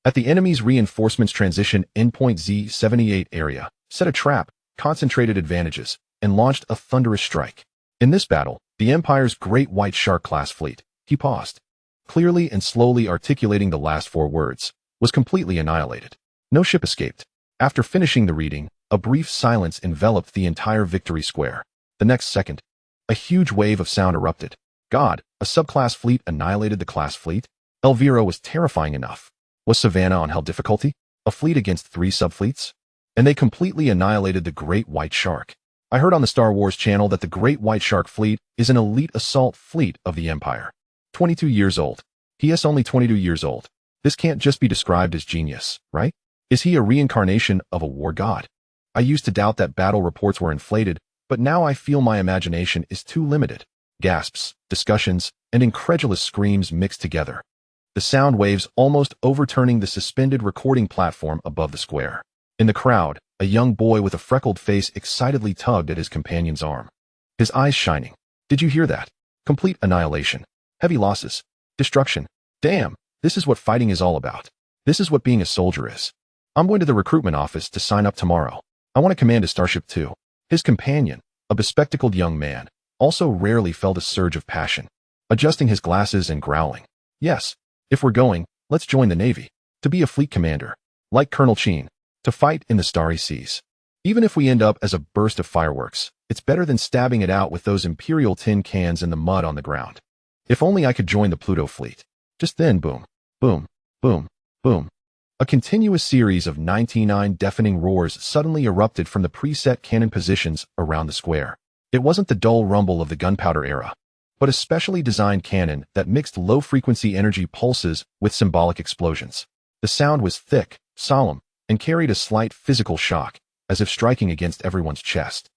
at the enemy's reinforcements transition endpoint Z78 area, set a trap, concentrated advantages, and launched a thunderous strike. In this battle, the Empire's Great White Shark-class fleet, he paused, clearly and slowly articulating the last 4 words, was completely annihilated. No ship escaped. After finishing the reading, a brief silence enveloped the entire Victory Square. The next second, a huge wave of sound erupted. God, a subclass fleet annihilated the class fleet? Elvira was terrifying enough. Was Savannah on hell difficulty? A fleet against 3 subfleets? and they completely annihilated the Great White Shark. I heard on the Star Wars channel that the Great White Shark fleet is an elite assault fleet of the Empire. 22 years old. He is only 22 years old. This can't just be described as genius, right? Is he a reincarnation of a war god? I used to doubt that battle reports were inflated, but now I feel my imagination is too limited. Gasps, discussions, and incredulous screams mixed together. The sound waves almost overturning the suspended recording platform above the square. In the crowd, a young boy with a freckled face excitedly tugged at his companion's arm. His eyes shining. Did you hear that? Complete annihilation. Heavy losses. Destruction. Damn, this is what fighting is all about. This is what being a soldier is. I'm going to the recruitment office to sign up tomorrow. I want to command a starship too. His companion, a bespectacled young man, also rarely felt a surge of passion, adjusting his glasses and growling. Yes, if we're going, let's join the Navy. To be a fleet commander, like Colonel Qin, to fight in the starry seas. Even if we end up as a burst of fireworks, it's better than stabbing it out with those Imperial tin cans in the mud on the ground. If only I could join the Pluto fleet. Just then, boom, boom, boom, boom. A continuous series of 99 deafening roars suddenly erupted from the preset cannon positions around the square. It wasn't the dull rumble of the gunpowder era, but a specially designed cannon that mixed low-frequency energy pulses with symbolic explosions. The sound was thick, solemn, and carried a slight physical shock, as if striking against everyone's chest,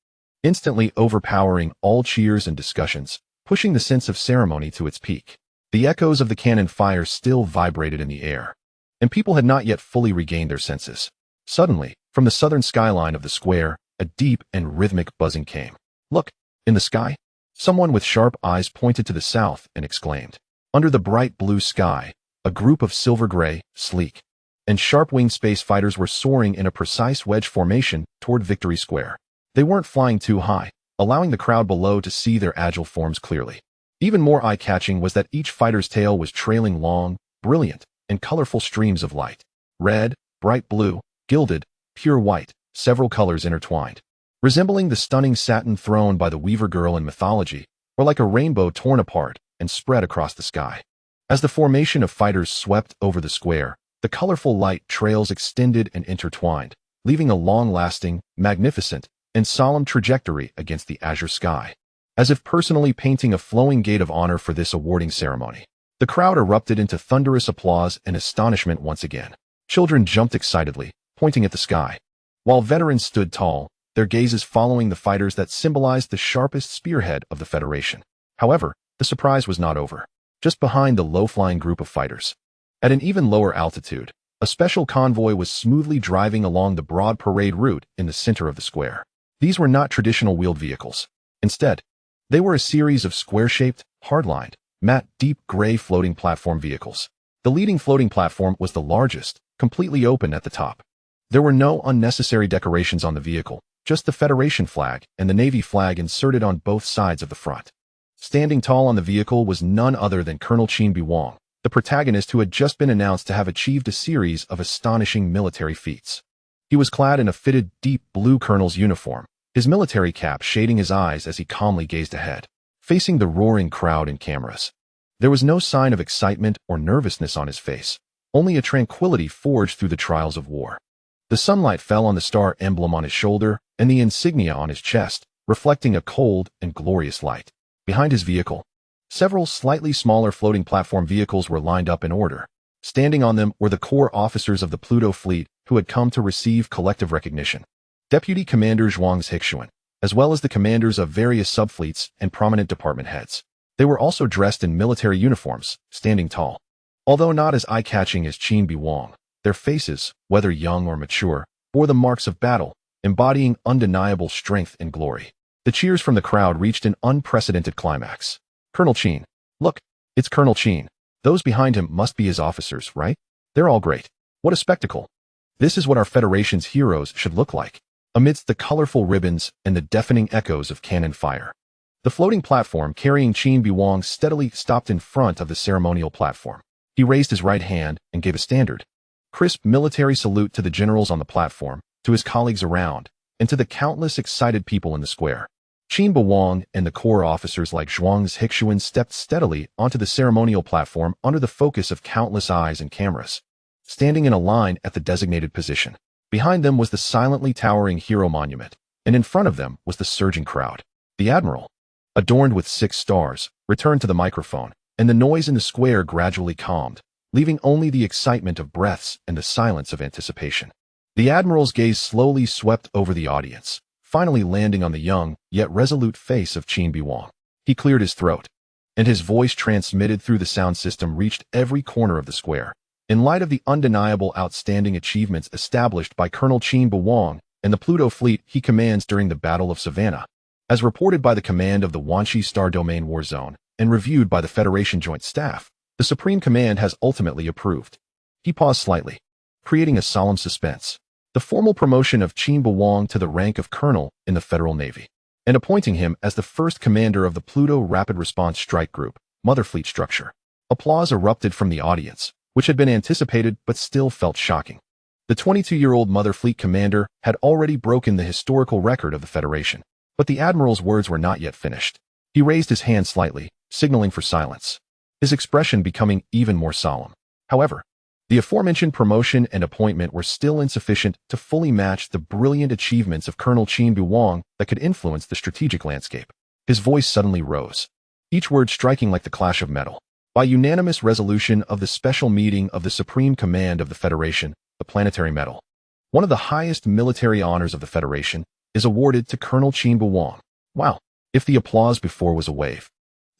instantly overpowering all cheers and discussions, pushing the sense of ceremony to its peak. The echoes of the cannon fire still vibrated in the air, and people had not yet fully regained their senses. Suddenly, from the southern skyline of the square, a deep and rhythmic buzzing came. Look, in the sky. Someone with sharp eyes pointed to the south and exclaimed. Under the bright blue sky, a group of silver-gray, sleek, and sharp-winged space fighters were soaring in a precise wedge formation toward Victory Square. They weren't flying too high, allowing the crowd below to see their agile forms clearly. Even more eye-catching was that each fighter's tail was trailing long, brilliant, and colorful streams of light. Red, bright blue, gilded, pure white, several colors intertwined. Resembling the stunning satin throne by the Weaver Girl in mythology, or like a rainbow torn apart and spread across the sky. As the formation of fighters swept over the square, the colorful light trails extended and intertwined, leaving a long-lasting, magnificent, and solemn trajectory against the azure sky, as if personally painting a flowing gate of honor for this awarding ceremony. The crowd erupted into thunderous applause and astonishment once again. Children jumped excitedly, pointing at the sky, while veterans stood tall, their gazes following the fighters that symbolized the sharpest spearhead of the Federation. However, the surprise was not over. Just behind the low-flying group of fighters, at an even lower altitude, a special convoy was smoothly driving along the broad parade route in the center of the square. These were not traditional wheeled vehicles. Instead, they were a series of square-shaped, hard-lined, matte deep gray floating platform vehicles. The leading floating platform was the largest, completely open at the top. There were no unnecessary decorations on the vehicle, just the Federation flag and the Navy flag inserted on both sides of the front. Standing tall on the vehicle was none other than Colonel Qin Beiwang, the protagonist who had just been announced to have achieved a series of astonishing military feats. He was clad in a fitted deep blue colonel's uniform, his military cap shading his eyes as he calmly gazed ahead, facing the roaring crowd and cameras. There was no sign of excitement or nervousness on his face, only a tranquility forged through the trials of war. The sunlight fell on the star emblem on his shoulder and the insignia on his chest, reflecting a cold and glorious light. Behind his vehicle, several slightly smaller floating platform vehicles were lined up in order. Standing on them were the core officers of the Pluto fleet who had come to receive collective recognition. Deputy Commander Zhuang Zhixuan, as well as the commanders of various subfleets and prominent department heads. They were also dressed in military uniforms, standing tall. Although not as eye-catching as Qin Beiwang, their faces, whether young or mature, bore the marks of battle, embodying undeniable strength and glory. The cheers from the crowd reached an unprecedented climax. Colonel Qin. Look, it's Colonel Qin. Those behind him must be his officers, right? They're all great. What a spectacle. This is what our Federation's heroes should look like, amidst the colorful ribbons and the deafening echoes of cannon fire. The floating platform carrying Qin Beiwang steadily stopped in front of the ceremonial platform. He raised his right hand and gave a standard, crisp military salute to the generals on the platform, to his colleagues around, and to the countless excited people in the square. Qin Beiwang and the corps officers like Zhuang Zhixuan stepped steadily onto the ceremonial platform under the focus of countless eyes and cameras, standing in a line at the designated position. Behind them was the silently towering hero monument, and in front of them was the surging crowd. The admiral, adorned with 6 stars, returned to the microphone, and the noise in the square gradually calmed, leaving only the excitement of breaths and the silence of anticipation. The admiral's gaze slowly swept over the audience, finally landing on the young, yet resolute face of Qin Beiwang. He cleared his throat, and his voice transmitted through the sound system reached every corner of the square. In light of the undeniable outstanding achievements established by Colonel Qin Beiwang and the Pluto fleet he commands during the Battle of Savannah, as reported by the command of the Wanshi Star Domain War Zone and reviewed by the Federation Joint Staff, the Supreme Command has ultimately approved. He paused slightly, creating a solemn suspense. The formal promotion of Qin Beiwang to the rank of colonel in the Federal Navy, and appointing him as the first commander of the Pluto Rapid Response Strike Group, Mother Fleet structure. Applause erupted from the audience, which had been anticipated but still felt shocking. The 22-year-old Mother Fleet commander had already broken the historical record of the Federation. But the admiral's words were not yet finished. He raised his hand slightly, signaling for silence, his expression becoming even more solemn. However, the aforementioned promotion and appointment were still insufficient to fully match the brilliant achievements of Colonel Qin Beiwang that could influence the strategic landscape. His voice suddenly rose, each word striking like the clash of metal. By unanimous resolution of the special meeting of the Supreme Command of the Federation, the Planetary Medal, one of the highest military honors of the Federation, is awarded to Colonel Qin Beiwang. Wow, if the applause before was a wave,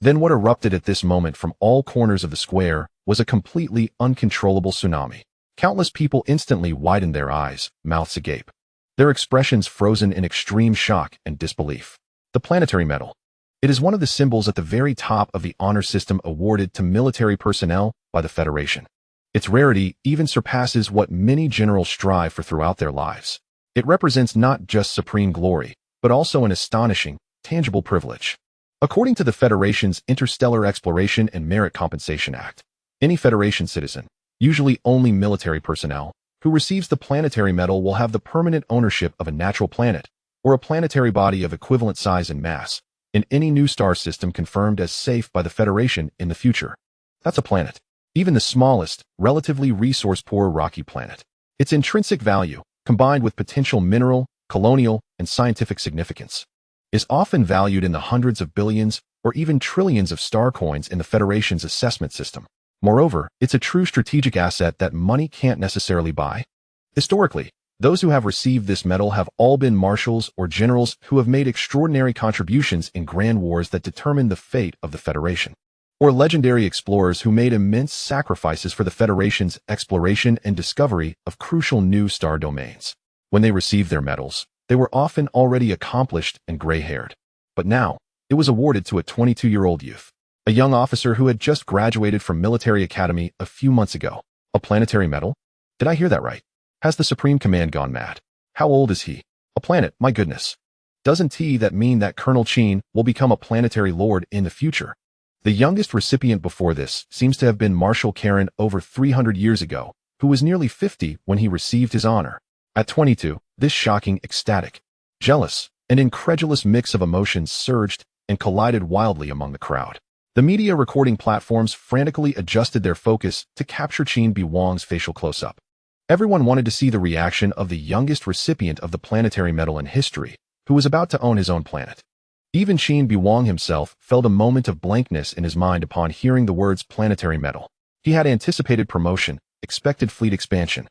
then what erupted at this moment from all corners of the square was a completely uncontrollable tsunami. Countless people instantly widened their eyes, mouths agape, their expressions frozen in extreme shock and disbelief. The Planetary Medal. It is one of the symbols at the very top of the honor system awarded to military personnel by the Federation. Its rarity even surpasses what many generals strive for throughout their lives. It represents not just supreme glory, but also an astonishing, tangible privilege. According to the Federation's Interstellar Exploration and Merit Compensation Act, any Federation citizen, usually only military personnel, who receives the Planetary Medal will have the permanent ownership of a natural planet, or a planetary body of equivalent size and mass, in any new star system confirmed as safe by the Federation in the future. That's a planet. Even the smallest, relatively resource-poor rocky planet. Its intrinsic value, combined with potential mineral, colonial, and scientific significance, is often valued in the hundreds of billions or even trillions of star coins in the Federation's assessment system. Moreover, it's a true strategic asset that money can't necessarily buy. Historically, those who have received this medal have all been marshals or generals who have made extraordinary contributions in grand wars that determine the fate of the Federation, or legendary explorers who made immense sacrifices for the Federation's exploration and discovery of crucial new star domains. When they received their medals, they were often already accomplished and gray-haired. But now, it was awarded to a 22-year-old youth, a young officer who had just graduated from military academy a few months ago. A planetary medal? Did I hear that right? Has the Supreme Command gone mad? How old is he? A planet, my goodness. Doesn't that mean that Colonel Qin will become a planetary lord in the future? The youngest recipient before this seems to have been Marshal Karen over 300 years ago, who was nearly 50 when he received his honor. At 22, this shocking, ecstatic, jealous, and incredulous mix of emotions surged and collided wildly among the crowd. The media recording platforms frantically adjusted their focus to capture Qin Beiwang's facial close-up. Everyone wanted to see the reaction of the youngest recipient of the Planetary Medal in history, who was about to own his own planet. Even Qin Beiwang himself felt a moment of blankness in his mind upon hearing the words Planetary Medal. He had anticipated promotion, expected fleet expansion,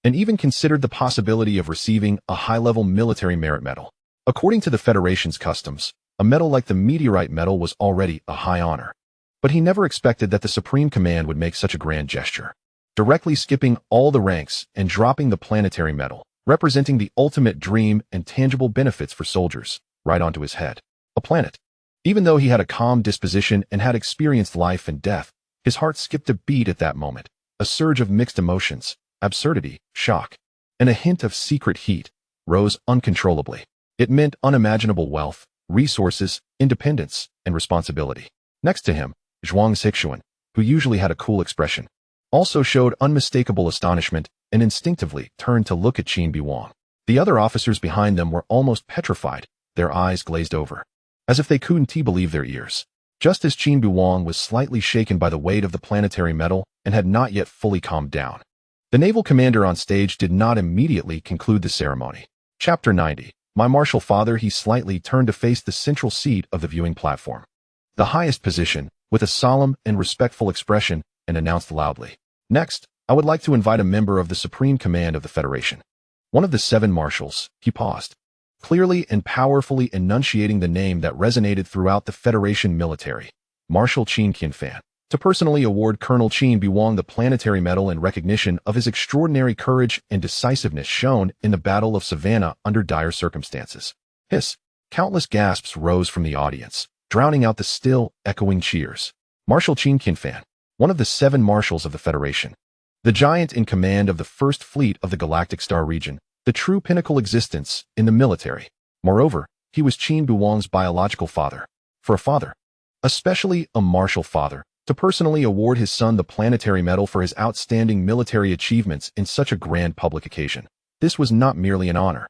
and even considered the possibility of receiving a high-level military merit medal. According to the Federation's customs, a medal like the Meteorite Medal was already a high honor. But he never expected that the Supreme Command would make such a grand gesture, directly skipping all the ranks and dropping the Planetary Medal, representing the ultimate dream and tangible benefits for soldiers, right onto his head. A planet. Even though he had a calm disposition and had experienced life and death, his heart skipped a beat at that moment, a surge of mixed emotions, absurdity, shock, and a hint of secret heat rose uncontrollably. It meant unimaginable wealth, resources, independence, and responsibility. Next to him, Zhuang Zixuan, who usually had a cool expression, also showed unmistakable astonishment and instinctively turned to look at Qin Beiwang. The other officers behind them were almost petrified, their eyes glazed over, as if they couldn't believe their ears. Just as Qin Beiwang was slightly shaken by the weight of the Planetary Medal and had not yet fully calmed down, The naval commander on stage did not immediately conclude the ceremony. Chapter 90. My martial father. He slightly turned to face the central seat of the viewing platform, the highest position, with a solemn and respectful expression, and announced loudly, "Next, I would like to invite a member of the Supreme Command of the Federation. One of the 7 marshals." He paused, clearly and powerfully enunciating the name that resonated throughout the Federation military, Marshal Qin Beiwang, to personally award Colonel Qin Beiwang the planetary medal in recognition of his extraordinary courage and decisiveness shown in the Battle of Savannah under dire circumstances. Countless gasps rose from the audience, drowning out the still, echoing cheers. Marshal Qin Beiwang, one of the 7 marshals of the Federation, the giant in command of the First Fleet of the Galactic Star region, the true pinnacle existence in the military. Moreover, he was Qin Beiwang's biological father. For a father, especially a marshal father, to personally award his son the planetary medal for his outstanding military achievements in such a grand public occasion. This was not merely an honor,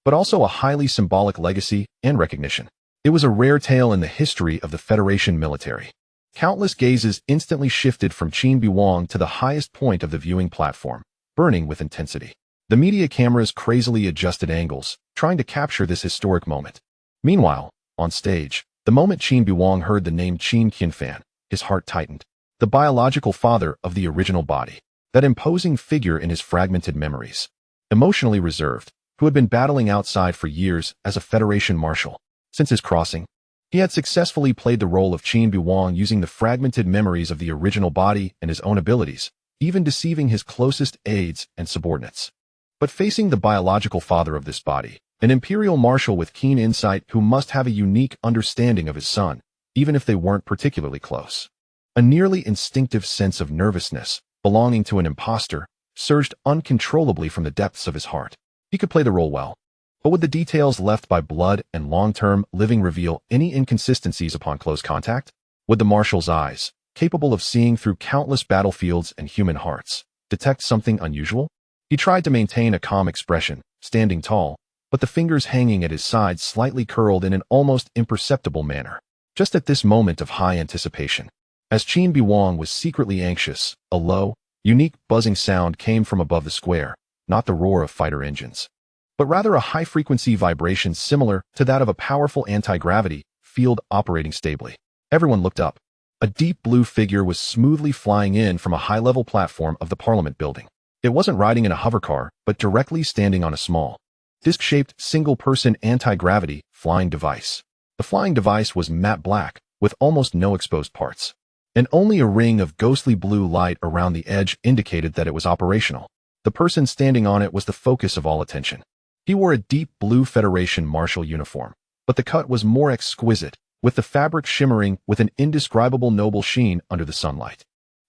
but also a highly symbolic legacy and recognition. It was a rare tale in the history of the Federation military. Countless gazes instantly shifted from Qin Beiwang to the highest point of the viewing platform, burning with intensity. The media cameras crazily adjusted angles, trying to capture this historic moment. Meanwhile, on stage, the moment Qin Beiwang heard the name Qin Beiwang, his heart tightened. The biological father of the original body, that imposing figure in his fragmented memories, emotionally reserved, who had been battling outside for years as a Federation marshal. Since his crossing, he had successfully played the role of Qin Beiwang using the fragmented memories of the original body and his own abilities, even deceiving his closest aides and subordinates. But facing the biological father of this body, an imperial marshal with keen insight who must have a unique understanding of his son, even if they weren't particularly close. A nearly instinctive sense of nervousness, belonging to an imposter, surged uncontrollably from the depths of his heart. He could play the role well, but would the details left by blood and long-term living reveal any inconsistencies upon close contact? Would the marshal's eyes, capable of seeing through countless battlefields and human hearts, detect something unusual? He tried to maintain a calm expression, standing tall, but the fingers hanging at his sides slightly curled in an almost imperceptible manner. Just at this moment of high anticipation, as Qin Beiwang was secretly anxious, a low, unique buzzing sound came from above the square, not the roar of fighter engines, but rather a high-frequency vibration similar to that of a powerful anti-gravity field operating stably. Everyone looked up. A deep blue figure was smoothly flying in from a high-level platform of the Parliament building. It wasn't riding in a hovercar, but directly standing on a small, disc-shaped, single-person anti-gravity flying device. The flying device was matte black, with almost no exposed parts, and only a ring of ghostly blue light around the edge indicated that it was operational. The person standing on it was the focus of all attention. He wore a deep blue Federation marshal uniform, but the cut was more exquisite, with the fabric shimmering with an indescribable noble sheen under the sunlight.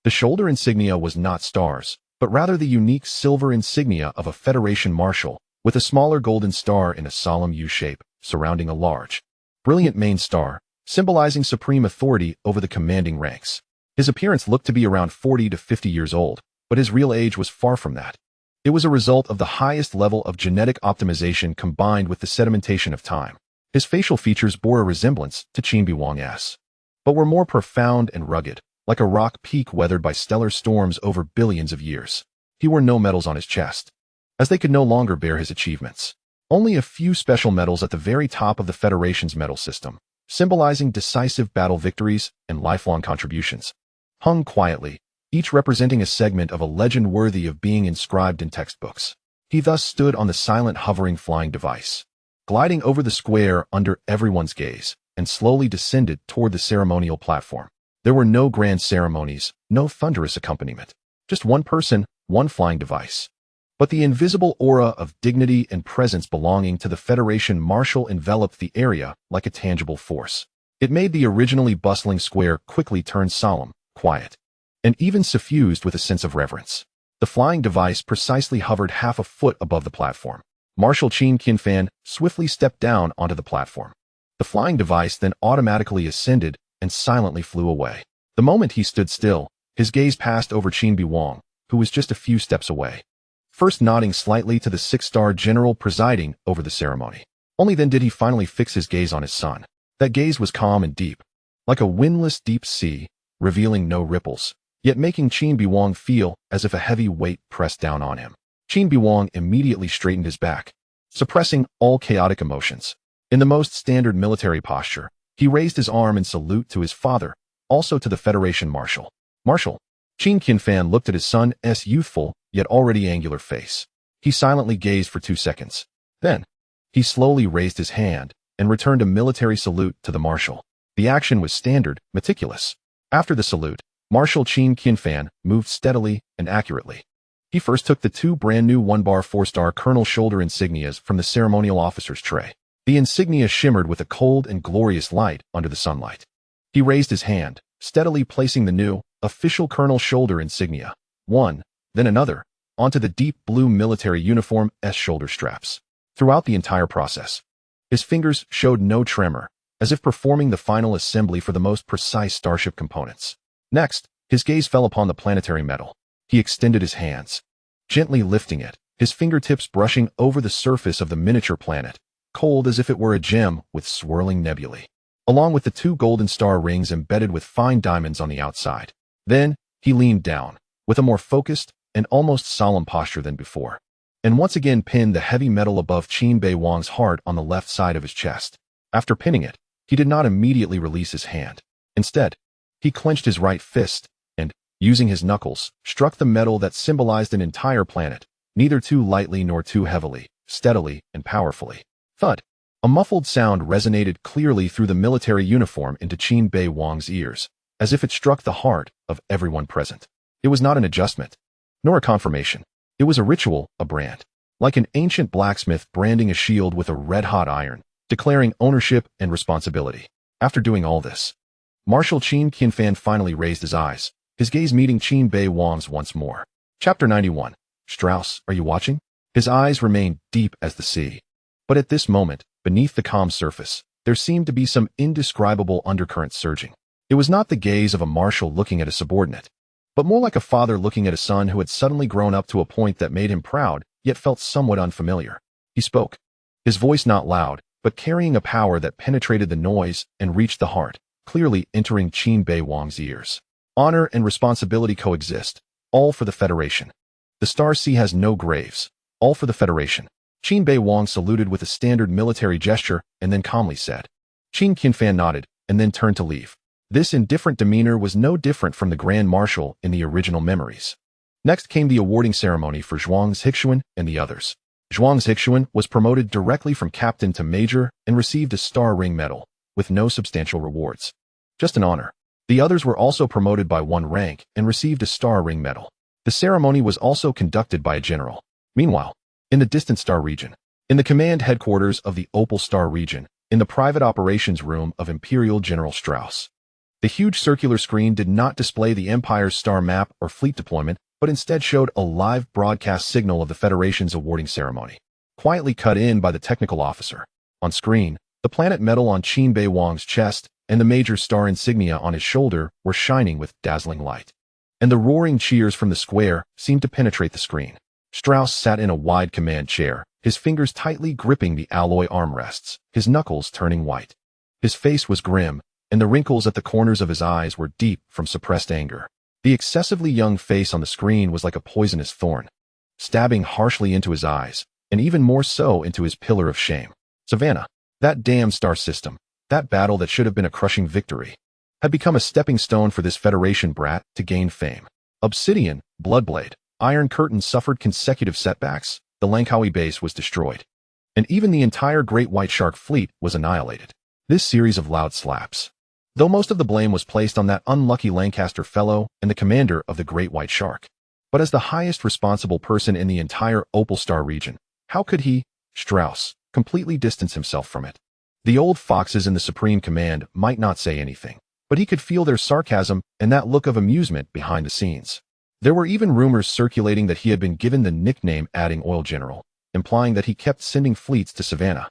The shoulder insignia was not stars, but rather the unique silver insignia of a Federation marshal, with a smaller golden star in a solemn U shape, surrounding a large, brilliant main star, symbolizing supreme authority over the commanding ranks. His appearance looked to be around 40 to 50 years old, but his real age was far from that. It was a result of the highest level of genetic optimization combined with the sedimentation of time. His facial features bore a resemblance to Qin Beiwang's, but were more profound and rugged, like a rock peak weathered by stellar storms over billions of years. He wore no medals on his chest, as they could no longer bear his achievements. Only a few special medals at the very top of the Federation's medal system, symbolizing decisive battle victories and lifelong contributions, hung quietly, each representing a segment of a legend worthy of being inscribed in textbooks. He thus stood on the silent hovering flying device, gliding over the square under everyone's gaze, and slowly descended toward the ceremonial platform. There were no grand ceremonies, no thunderous accompaniment, just one person, one flying device. But the invisible aura of dignity and presence belonging to the Federation marshal enveloped the area like a tangible force. It made the originally bustling square quickly turn solemn, quiet, and even suffused with a sense of reverence. The flying device precisely hovered half a foot above the platform. Marshal Qin Beiwang swiftly stepped down onto the platform. The flying device then automatically ascended and silently flew away. The moment he stood still, his gaze passed over Qin Beiwang, who was just a few steps away, first nodding slightly to the 6-star general presiding over the ceremony. Only then did he finally fix his gaze on his son. That gaze was calm and deep, like a windless deep sea, revealing no ripples, yet making Qin Beiwang feel as if a heavy weight pressed down on him. Qin Beiwang immediately straightened his back, suppressing all chaotic emotions. In the most standard military posture, he raised his arm in salute to his father, also to the Federation Marshal. Marshal. Qin Qianfan looked at his son's youthful, yet already angular face. He silently gazed for 2 seconds. Then, he slowly raised his hand and returned a military salute to the Marshal. The action was standard, meticulous. After the salute, Marshal Qin Qianfan moved steadily and accurately. He first took the 2 brand-new 1-bar 4-star Colonel shoulder insignias from the ceremonial officer's tray. The insignia shimmered with a cold and glorious light under the sunlight. He raised his hand, steadily placing the new, official Colonel shoulder insignia, one, then another, onto the deep blue military uniform's shoulder straps. Throughout the entire process, his fingers showed no tremor, as if performing the final assembly for the most precise Starship components. Next, his gaze fell upon the planetary medal. He extended his hands, gently lifting it, his fingertips brushing over the surface of the miniature planet, cold as if it were a gem with swirling nebulae, along with the 2 golden star rings embedded with fine diamonds on the outside. Then, he leaned down, with a more focused and almost solemn posture than before, and once again pinned the heavy medal above Qin Beiwang's heart on the left side of his chest. After pinning it, he did not immediately release his hand. Instead, he clenched his right fist and, using his knuckles, struck the medal that symbolized an entire planet, neither too lightly nor too heavily, steadily and powerfully. Thud! A muffled sound resonated clearly through the military uniform into Qin Beiwang's ears, as if it struck the heart of everyone present. It was not an adjustment, nor a confirmation. It was a ritual, a brand. Like an ancient blacksmith branding a shield with a red-hot iron, declaring ownership and responsibility. After doing all this, Marshal Qin Qianfan finally raised his eyes, his gaze meeting Qin Beiwang's once more. Chapter 91. Strauss, are you watching? His eyes remained deep as the sea. But at this moment, beneath the calm surface, there seemed to be some indescribable undercurrent surging. It was not the gaze of a marshal looking at a subordinate, but more like a father looking at a son who had suddenly grown up to a point that made him proud, yet felt somewhat unfamiliar. He spoke, his voice not loud, but carrying a power that penetrated the noise and reached the heart, clearly entering Qin Beiwang's ears. Honor and responsibility coexist, all for the Federation. The Star Sea has no graves, all for the Federation. Qin Beiwang saluted with a standard military gesture and then calmly said. Qin Qianfan nodded and then turned to leave. This indifferent demeanor was no different from the Grand Marshal in the original memories. Next came the awarding ceremony for Zhuang Zixuan and the others. Zhuang Zixuan was promoted directly from captain to major and received a star ring medal, with no substantial rewards. Just an honor. The others were also promoted by 1 rank and received a star ring medal. The ceremony was also conducted by a general. Meanwhile, in the distant star region, in the command headquarters of the Opal Star region, in the private operations room of Imperial General Strauss, the huge circular screen did not display the Empire's star map or fleet deployment, but instead showed a live broadcast signal of the Federation's awarding ceremony, quietly cut in by the technical officer. On screen, the planet medal on Qin Beiwang's chest and the major star insignia on his shoulder were shining with dazzling light, and the roaring cheers from the square seemed to penetrate the screen. Strauss sat in a wide command chair, his fingers tightly gripping the alloy armrests, his knuckles turning white. His face was grim, and the wrinkles at the corners of his eyes were deep from suppressed anger. The excessively young face on the screen was like a poisonous thorn, stabbing harshly into his eyes, and even more so into his pillar of shame. Savannah, that damn star system, that battle that should have been a crushing victory, had become a stepping stone for this Federation brat to gain fame. Obsidian, Bloodblade, Iron Curtain suffered consecutive setbacks, the Langkawi base was destroyed, and even the entire Great White Shark fleet was annihilated. This series of loud slaps, though most of the blame was placed on that unlucky Lancaster fellow and the commander of the Great White Shark. But as the highest responsible person in the entire Opal Star region, how could he, Strauss, completely distance himself from it? The old foxes in the Supreme Command might not say anything, but he could feel their sarcasm and that look of amusement behind the scenes. There were even rumors circulating that he had been given the nickname Adding Oil General, implying that he kept sending fleets to Savannah,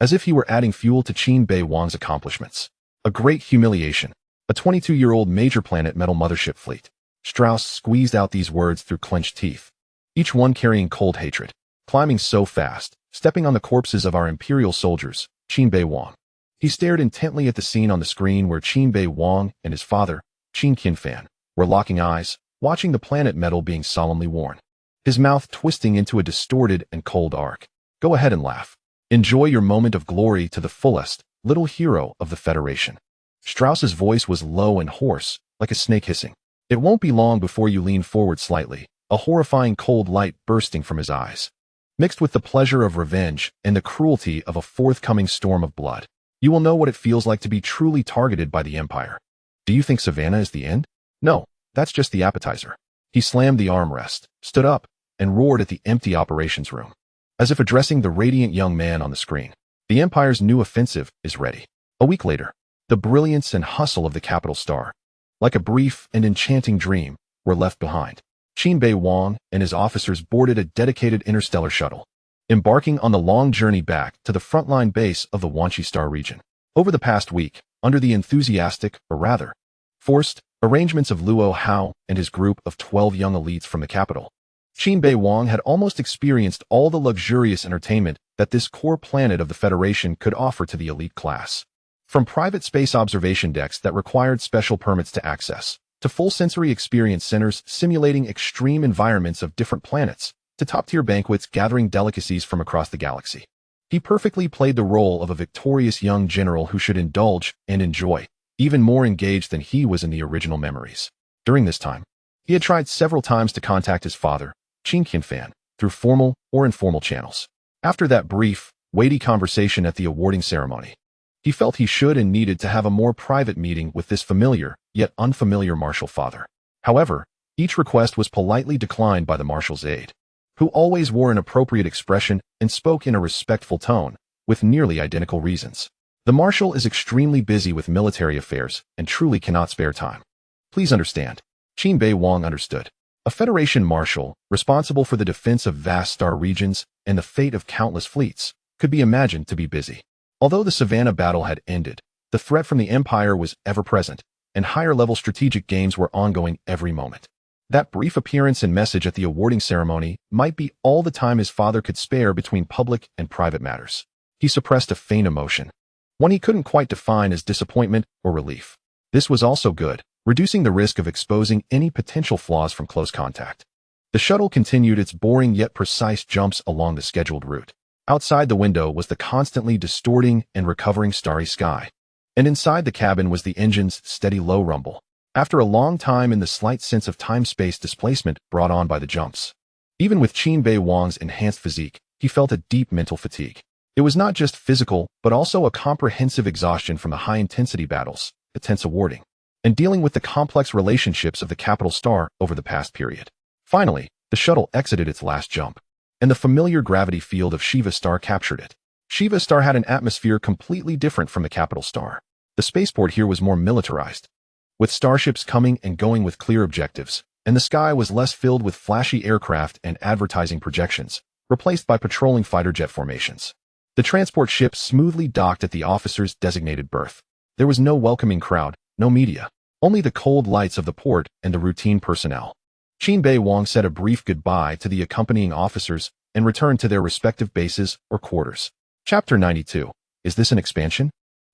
as if he were adding fuel to Qin Beiwang's accomplishments. A great humiliation. A 22-year-old major planet metal mothership fleet. Strauss squeezed out these words through clenched teeth, each one carrying cold hatred. Climbing so fast, stepping on the corpses of our Imperial soldiers, Qin Beiwang. He stared intently at the scene on the screen where Qin Beiwang and his father, Qin Qianfan, were locking eyes, watching the planet metal being solemnly worn. His mouth twisting into a distorted and cold arc. Go ahead and laugh. Enjoy your moment of glory to the fullest, little hero of the Federation. Strauss's voice was low and hoarse, like a snake hissing. It won't be long before you lean forward slightly, a horrifying cold light bursting from his eyes. Mixed with the pleasure of revenge and the cruelty of a forthcoming storm of blood, you will know what it feels like to be truly targeted by the Empire. Do you think Savannah is the end? No, that's just the appetizer. He slammed the armrest, stood up, and roared at the empty operations room, as if addressing the radiant young man on the screen. The Empire's new offensive is ready. A week later, the brilliance and hustle of the capital star, like a brief and enchanting dream, were left behind. Qin Beiwang and his officers boarded a dedicated interstellar shuttle, embarking on the long journey back to the frontline base of the Wanshi Star region. Over the past week, under the enthusiastic, or rather, forced, arrangements of Luo Hao and his group of 12 young elites from the capital, Qin Beiwang had almost experienced all the luxurious entertainment that this core planet of the Federation could offer to the elite class. From private space observation decks that required special permits to access, to full sensory experience centers simulating extreme environments of different planets, to top-tier banquets gathering delicacies from across the galaxy. He perfectly played the role of a victorious young general who should indulge and enjoy, even more engaged than he was in the original memories. During this time, he had tried several times to contact his father, Qin Beiwang, through formal or informal channels. After that brief, weighty conversation at the awarding ceremony, he felt he should and needed to have a more private meeting with this familiar, yet unfamiliar marshal father. However, each request was politely declined by the marshal's aide, who always wore an appropriate expression and spoke in a respectful tone, with nearly identical reasons. The marshal is extremely busy with military affairs and truly cannot spare time. Please understand. Qin Beiwang understood. A Federation marshal, responsible for the defense of vast star regions and the fate of countless fleets, could be imagined to be busy. Although the Savannah battle had ended, the threat from the Empire was ever present, and higher-level strategic games were ongoing every moment. That brief appearance and message at the awarding ceremony might be all the time his father could spare between public and private matters. He suppressed a faint emotion, one he couldn't quite define as disappointment or relief. This was also good, reducing the risk of exposing any potential flaws from close contact. The shuttle continued its boring yet precise jumps along the scheduled route. Outside the window was the constantly distorting and recovering starry sky, and inside the cabin was the engine's steady low rumble, after a long time in the slight sense of time-space displacement brought on by the jumps. Even with Qin Beiwang's enhanced physique, he felt a deep mental fatigue. It was not just physical, but also a comprehensive exhaustion from the high-intensity battles, the tense awarding, and dealing with the complex relationships of the capital star over the past period. Finally, the shuttle exited its last jump, and the familiar gravity field of Shiva Star captured it. Shiva Star had an atmosphere completely different from the capital star. The spaceport here was more militarized, with starships coming and going with clear objectives, and the sky was less filled with flashy aircraft and advertising projections, replaced by patrolling fighter jet formations. The transport ship smoothly docked at the officer's designated berth. There was no welcoming crowd, no media, only the cold lights of the port and the routine personnel. Qin Beiwang said a brief goodbye to the accompanying officers and returned to their respective bases or quarters. Chapter 92. Is this an expansion?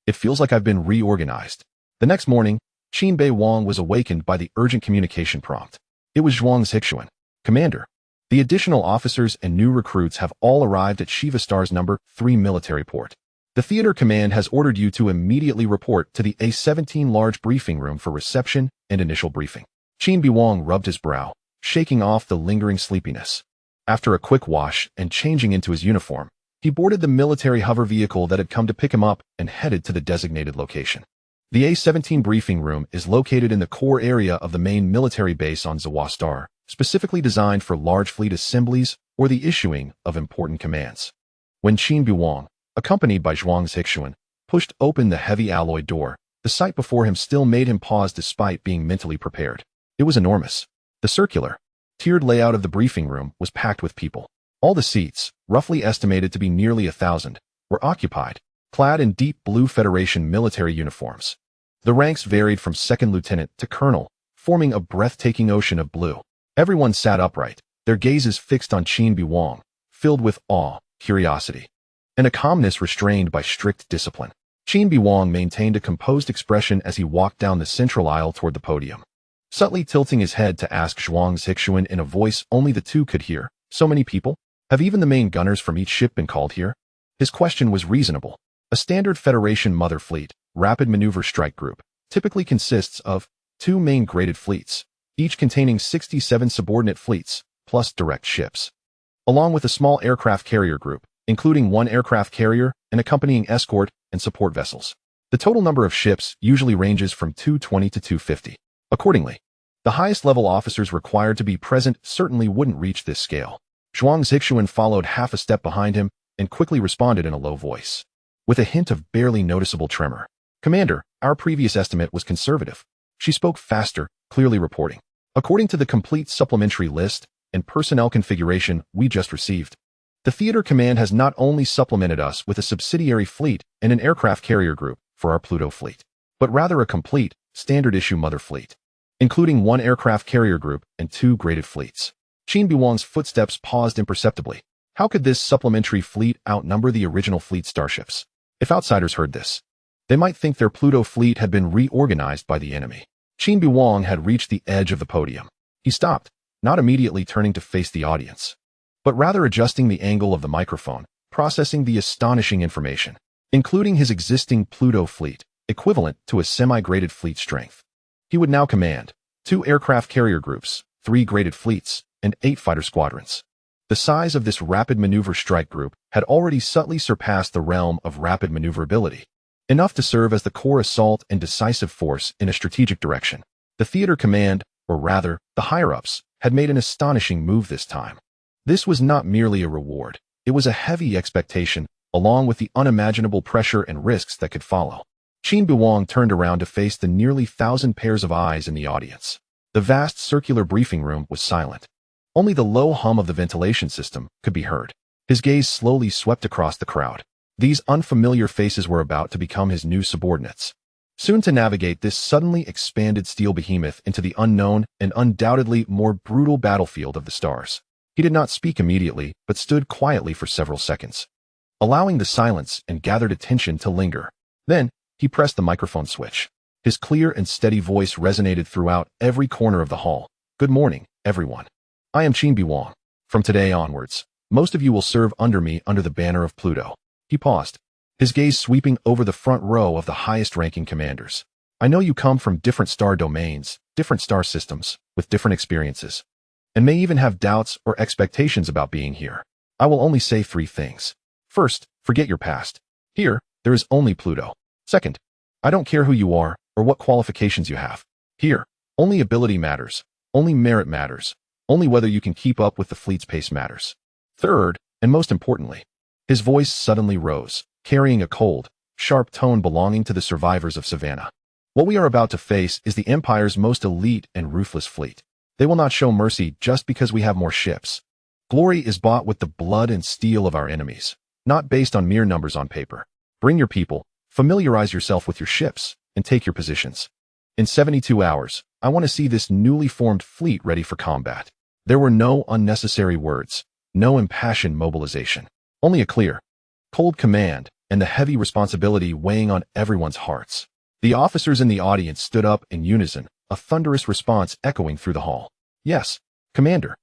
It feels like I've been reorganized. The next morning, Qin Beiwang was awakened by the urgent communication prompt. It was Zhuang's Hixuan. Commander, the additional officers and new recruits have all arrived at Shiva Star's number 3 military port. The theater command has ordered you to immediately report to the A-17 large briefing room for reception and initial briefing. Qin Beiwang rubbed his brow, shaking off the lingering sleepiness. After a quick wash and changing into his uniform, he boarded the military hover vehicle that had come to pick him up and headed to the designated location. The A-17 briefing room is located in the core area of the main military base on Zawa Star, specifically designed for large fleet assemblies or the issuing of important commands. When Qin Beiwang, accompanied by Zhuang's Hixuan, pushed open the heavy alloy door, the sight before him still made him pause despite being mentally prepared. It was enormous. The circular, tiered layout of the briefing room was packed with people. All the seats, roughly estimated to be nearly 1,000, were occupied, clad in deep blue Federation military uniforms. The ranks varied from second lieutenant to colonel, forming a breathtaking ocean of blue. Everyone sat upright, their gazes fixed on Qin Beiwang, filled with awe, curiosity, and a calmness restrained by strict discipline. Qin Beiwang maintained a composed expression as he walked down the central aisle toward the podium. subtly tilting his head to ask Zhuang Zixuan in a voice only the two could hear. So many people? Have even the main gunners from each ship been called here? His question was reasonable. A standard Federation Mother Fleet, Rapid Maneuver Strike Group, typically consists of 2 main graded fleets, each containing 67 subordinate fleets, plus direct ships, along with a small aircraft carrier group, including 1 aircraft carrier and accompanying escort and support vessels. The total number of ships usually ranges from 220 to 250. Accordingly, the highest level officers required to be present certainly wouldn't reach this scale. Zhuang Zixuan followed half a step behind him and quickly responded in a low voice, with a hint of barely noticeable tremor. Commander, our previous estimate was conservative. She spoke faster, clearly reporting. According to the complete supplementary list and personnel configuration we just received, the Theater Command has not only supplemented us with a subsidiary fleet and an aircraft carrier group for our Pluto fleet, but rather a complete, standard-issue mother fleet, including 1 aircraft carrier group and 2 graded fleets. Qin Beiwang's footsteps paused imperceptibly. How could this supplementary fleet outnumber the original fleet starships? If outsiders heard this, they might think their Pluto fleet had been reorganized by the enemy. Qin Beiwang had reached the edge of the podium. He stopped, not immediately turning to face the audience, but rather adjusting the angle of the microphone, processing the astonishing information, including his existing Pluto fleet, equivalent to a semi-graded fleet strength. He would now command 2 aircraft carrier groups, 3 graded fleets, and 8 fighter squadrons. The size of this rapid maneuver strike group had already subtly surpassed the realm of rapid maneuverability, enough to serve as the core assault and decisive force in a strategic direction. The Theater Command, or rather, the higher-ups, had made an astonishing move this time. This was not merely a reward, it was a heavy expectation, along with the unimaginable pressure and risks that could follow. Qin Beiwang turned around to face the nearly 1,000 pairs of eyes in the audience. The vast circular briefing room was silent. Only the low hum of the ventilation system could be heard. His gaze slowly swept across the crowd. These unfamiliar faces were about to become his new subordinates, soon to navigate this suddenly expanded steel behemoth into the unknown and undoubtedly more brutal battlefield of the stars. He did not speak immediately, but stood quietly for several seconds, allowing the silence and gathered attention to linger. Then, he pressed the microphone switch. His clear and steady voice resonated throughout every corner of the hall. Good morning, everyone. I am Qin Beiwang. From today onwards, most of you will serve under me under the banner of Pluto. He paused, his gaze sweeping over the front row of the highest-ranking commanders. I know you come from different star domains, different star systems, with different experiences, and may even have doubts or expectations about being here. I will only say 3 things. First, forget your past. Here, there is only Pluto. Second, I don't care who you are or what qualifications you have. Here, only ability matters, only merit matters, only whether you can keep up with the fleet's pace matters. Third, and most importantly, his voice suddenly rose, carrying a cold, sharp tone belonging to the survivors of Savannah. What we are about to face is the Empire's most elite and ruthless fleet. They will not show mercy just because we have more ships. Glory is bought with the blood and steel of our enemies, not based on mere numbers on paper. Bring your people, familiarize yourself with your ships, and take your positions. In 72 hours, I want to see this newly formed fleet ready for combat. There were no unnecessary words, no impassioned mobilization, only a clear, cold command and the heavy responsibility weighing on everyone's hearts. The officers in the audience stood up in unison, a thunderous response echoing through the hall. Yes, Commander.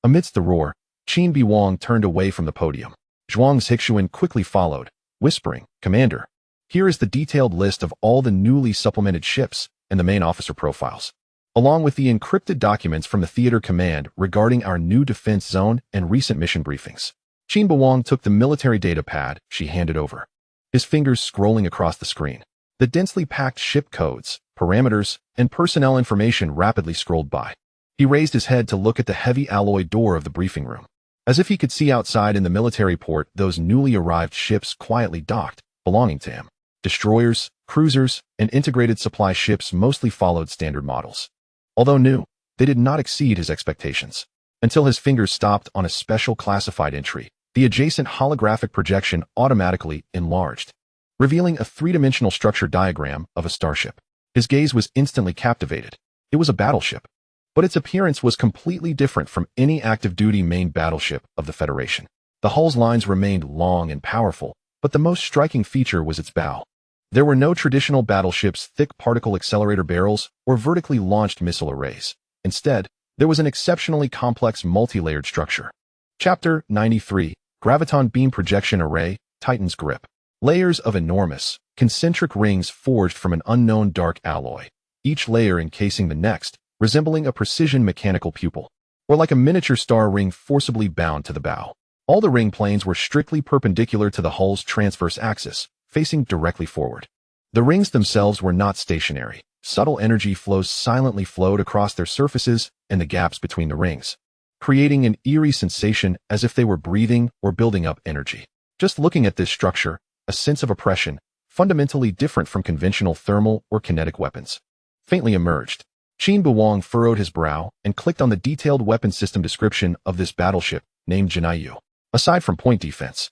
Amidst the roar, Qin Beiwang turned away from the podium. Zhuang Zixuan quickly followed, whispering, Commander, here is the detailed list of all the newly supplemented ships and the main officer profiles, along with the encrypted documents from the Theater Command regarding our new defense zone and recent mission briefings. Qin Beiwang took the military data pad she handed over, his fingers scrolling across the screen. The densely packed ship codes, parameters, and personnel information rapidly scrolled by. He raised his head to look at the heavy alloy door of the briefing room. As if he could see outside in the military port those newly arrived ships quietly docked, belonging to him. Destroyers, cruisers, and integrated supply ships mostly followed standard models. Although new, they did not exceed his expectations, until his fingers stopped on a special classified entry. The adjacent holographic projection automatically enlarged, revealing a 3-dimensional structure diagram of a starship. His gaze was instantly captivated. It was a battleship, but its appearance was completely different from any active-duty main battleship of the Federation. The hull's lines remained long and powerful, but the most striking feature was its bow. There were no traditional battleships' thick particle accelerator barrels or vertically launched missile arrays. Instead, there was an exceptionally complex multi-layered structure. Chapter 93, Graviton Beam Projection Array, Titan's Grip. Layers of enormous, concentric rings forged from an unknown dark alloy, each layer encasing the next, resembling a precision mechanical pupil, or like a miniature star ring forcibly bound to the bow. All the ring planes were strictly perpendicular to the hull's transverse axis, facing directly forward. The rings themselves were not stationary. Subtle energy flows silently flowed across their surfaces and the gaps between the rings, creating an eerie sensation as if they were breathing or building up energy. Just looking at this structure, a sense of oppression, fundamentally different from conventional thermal or kinetic weapons, faintly emerged. Qin Beiwang furrowed his brow and clicked on the detailed weapon system description of this battleship, named Jinaiyu. Aside from point defense,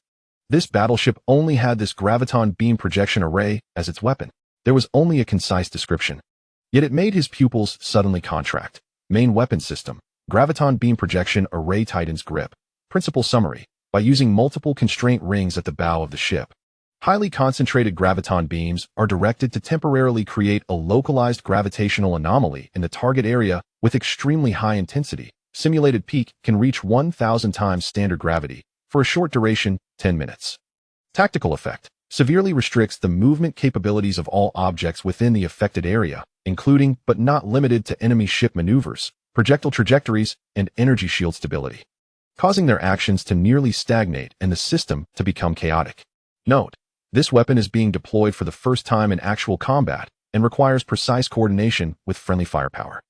this battleship only had this graviton beam projection array as its weapon. There was only a concise description. Yet it made his pupils suddenly contract. Main weapon system, graviton beam projection array Titan's Grip. Principal summary, by using multiple constraint rings at the bow of the ship, highly concentrated graviton beams are directed to temporarily create a localized gravitational anomaly in the target area with extremely high intensity. Simulated peak can reach 1,000 times standard gravity for a short duration, 10 minutes. Tactical effect severely restricts the movement capabilities of all objects within the affected area, including but not limited to enemy ship maneuvers, projectile trajectories, and energy shield stability, causing their actions to nearly stagnate and the system to become chaotic. Note, this weapon is being deployed for the first time in actual combat and requires precise coordination with friendly firepower.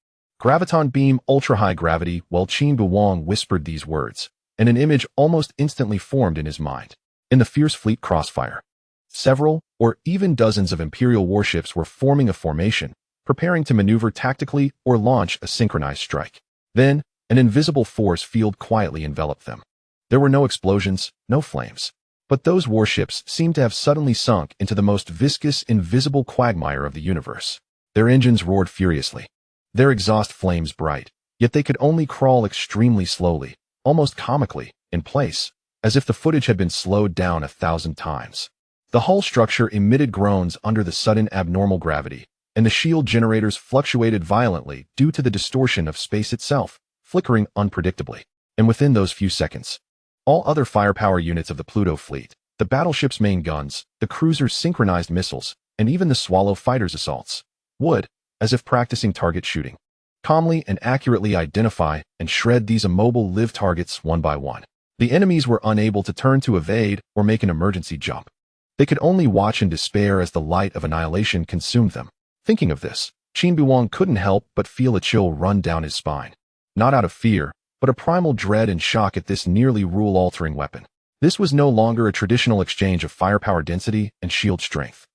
Graviton beam ultra-high gravity. While Qin Beiwang whispered these words, and an image almost instantly formed in his mind. In the fierce fleet crossfire, several, or even dozens of Imperial warships were forming a formation, preparing to maneuver tactically or launch a synchronized strike. Then, an invisible force field quietly enveloped them. There were no explosions, no flames. But those warships seemed to have suddenly sunk into the most viscous, invisible quagmire of the universe. Their engines roared furiously, their exhaust flames bright, yet they could only crawl extremely slowly, almost comically, in place, as if the footage had been slowed down 1,000 times. The hull structure emitted groans under the sudden abnormal gravity, and the shield generators fluctuated violently due to the distortion of space itself, flickering unpredictably. And within those few seconds, all other firepower units of the Pluto fleet, the battleship's main guns, the cruiser's synchronized missiles, and even the Swallow fighter's assaults, would, as if practicing target shooting, calmly and accurately identify and shred these immobile live targets one by one. The enemies were unable to turn to evade or make an emergency jump. They could only watch in despair as the light of annihilation consumed them. Thinking of this, Qin Beiwang couldn't help but feel a chill run down his spine. Not out of fear, but a primal dread and shock at this nearly rule-altering weapon. This was no longer a traditional exchange of firepower density and shield strength.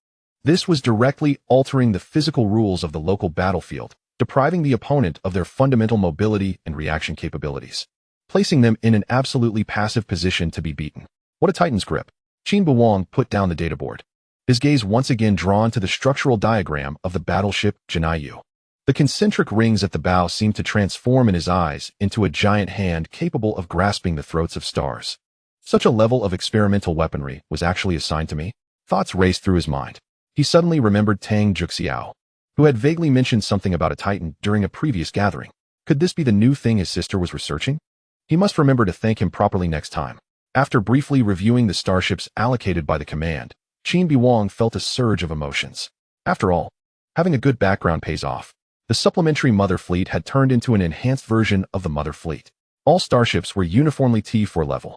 This was directly altering the physical rules of the local battlefield, depriving the opponent of their fundamental mobility and reaction capabilities, placing them in an absolutely passive position to be beaten. What a Titan's Grip! Qin Beiwang put down the databoard, his gaze once again drawn to the structural diagram of the battleship Jinaiyu. The concentric rings at the bow seemed to transform in his eyes into a giant hand capable of grasping the throats of stars. Such a level of experimental weaponry was actually assigned to me? Thoughts raced through his mind. He suddenly remembered Tang Juxiao, who had vaguely mentioned something about a Titan during a previous gathering. Could this be the new thing his sister was researching? He must remember to thank him properly next time. After briefly reviewing the starships allocated by the command, Qin Beiwang felt a surge of emotions. After all, having a good background pays off. The supplementary Mother Fleet had turned into an enhanced version of the Mother Fleet. All starships were uniformly T4 level.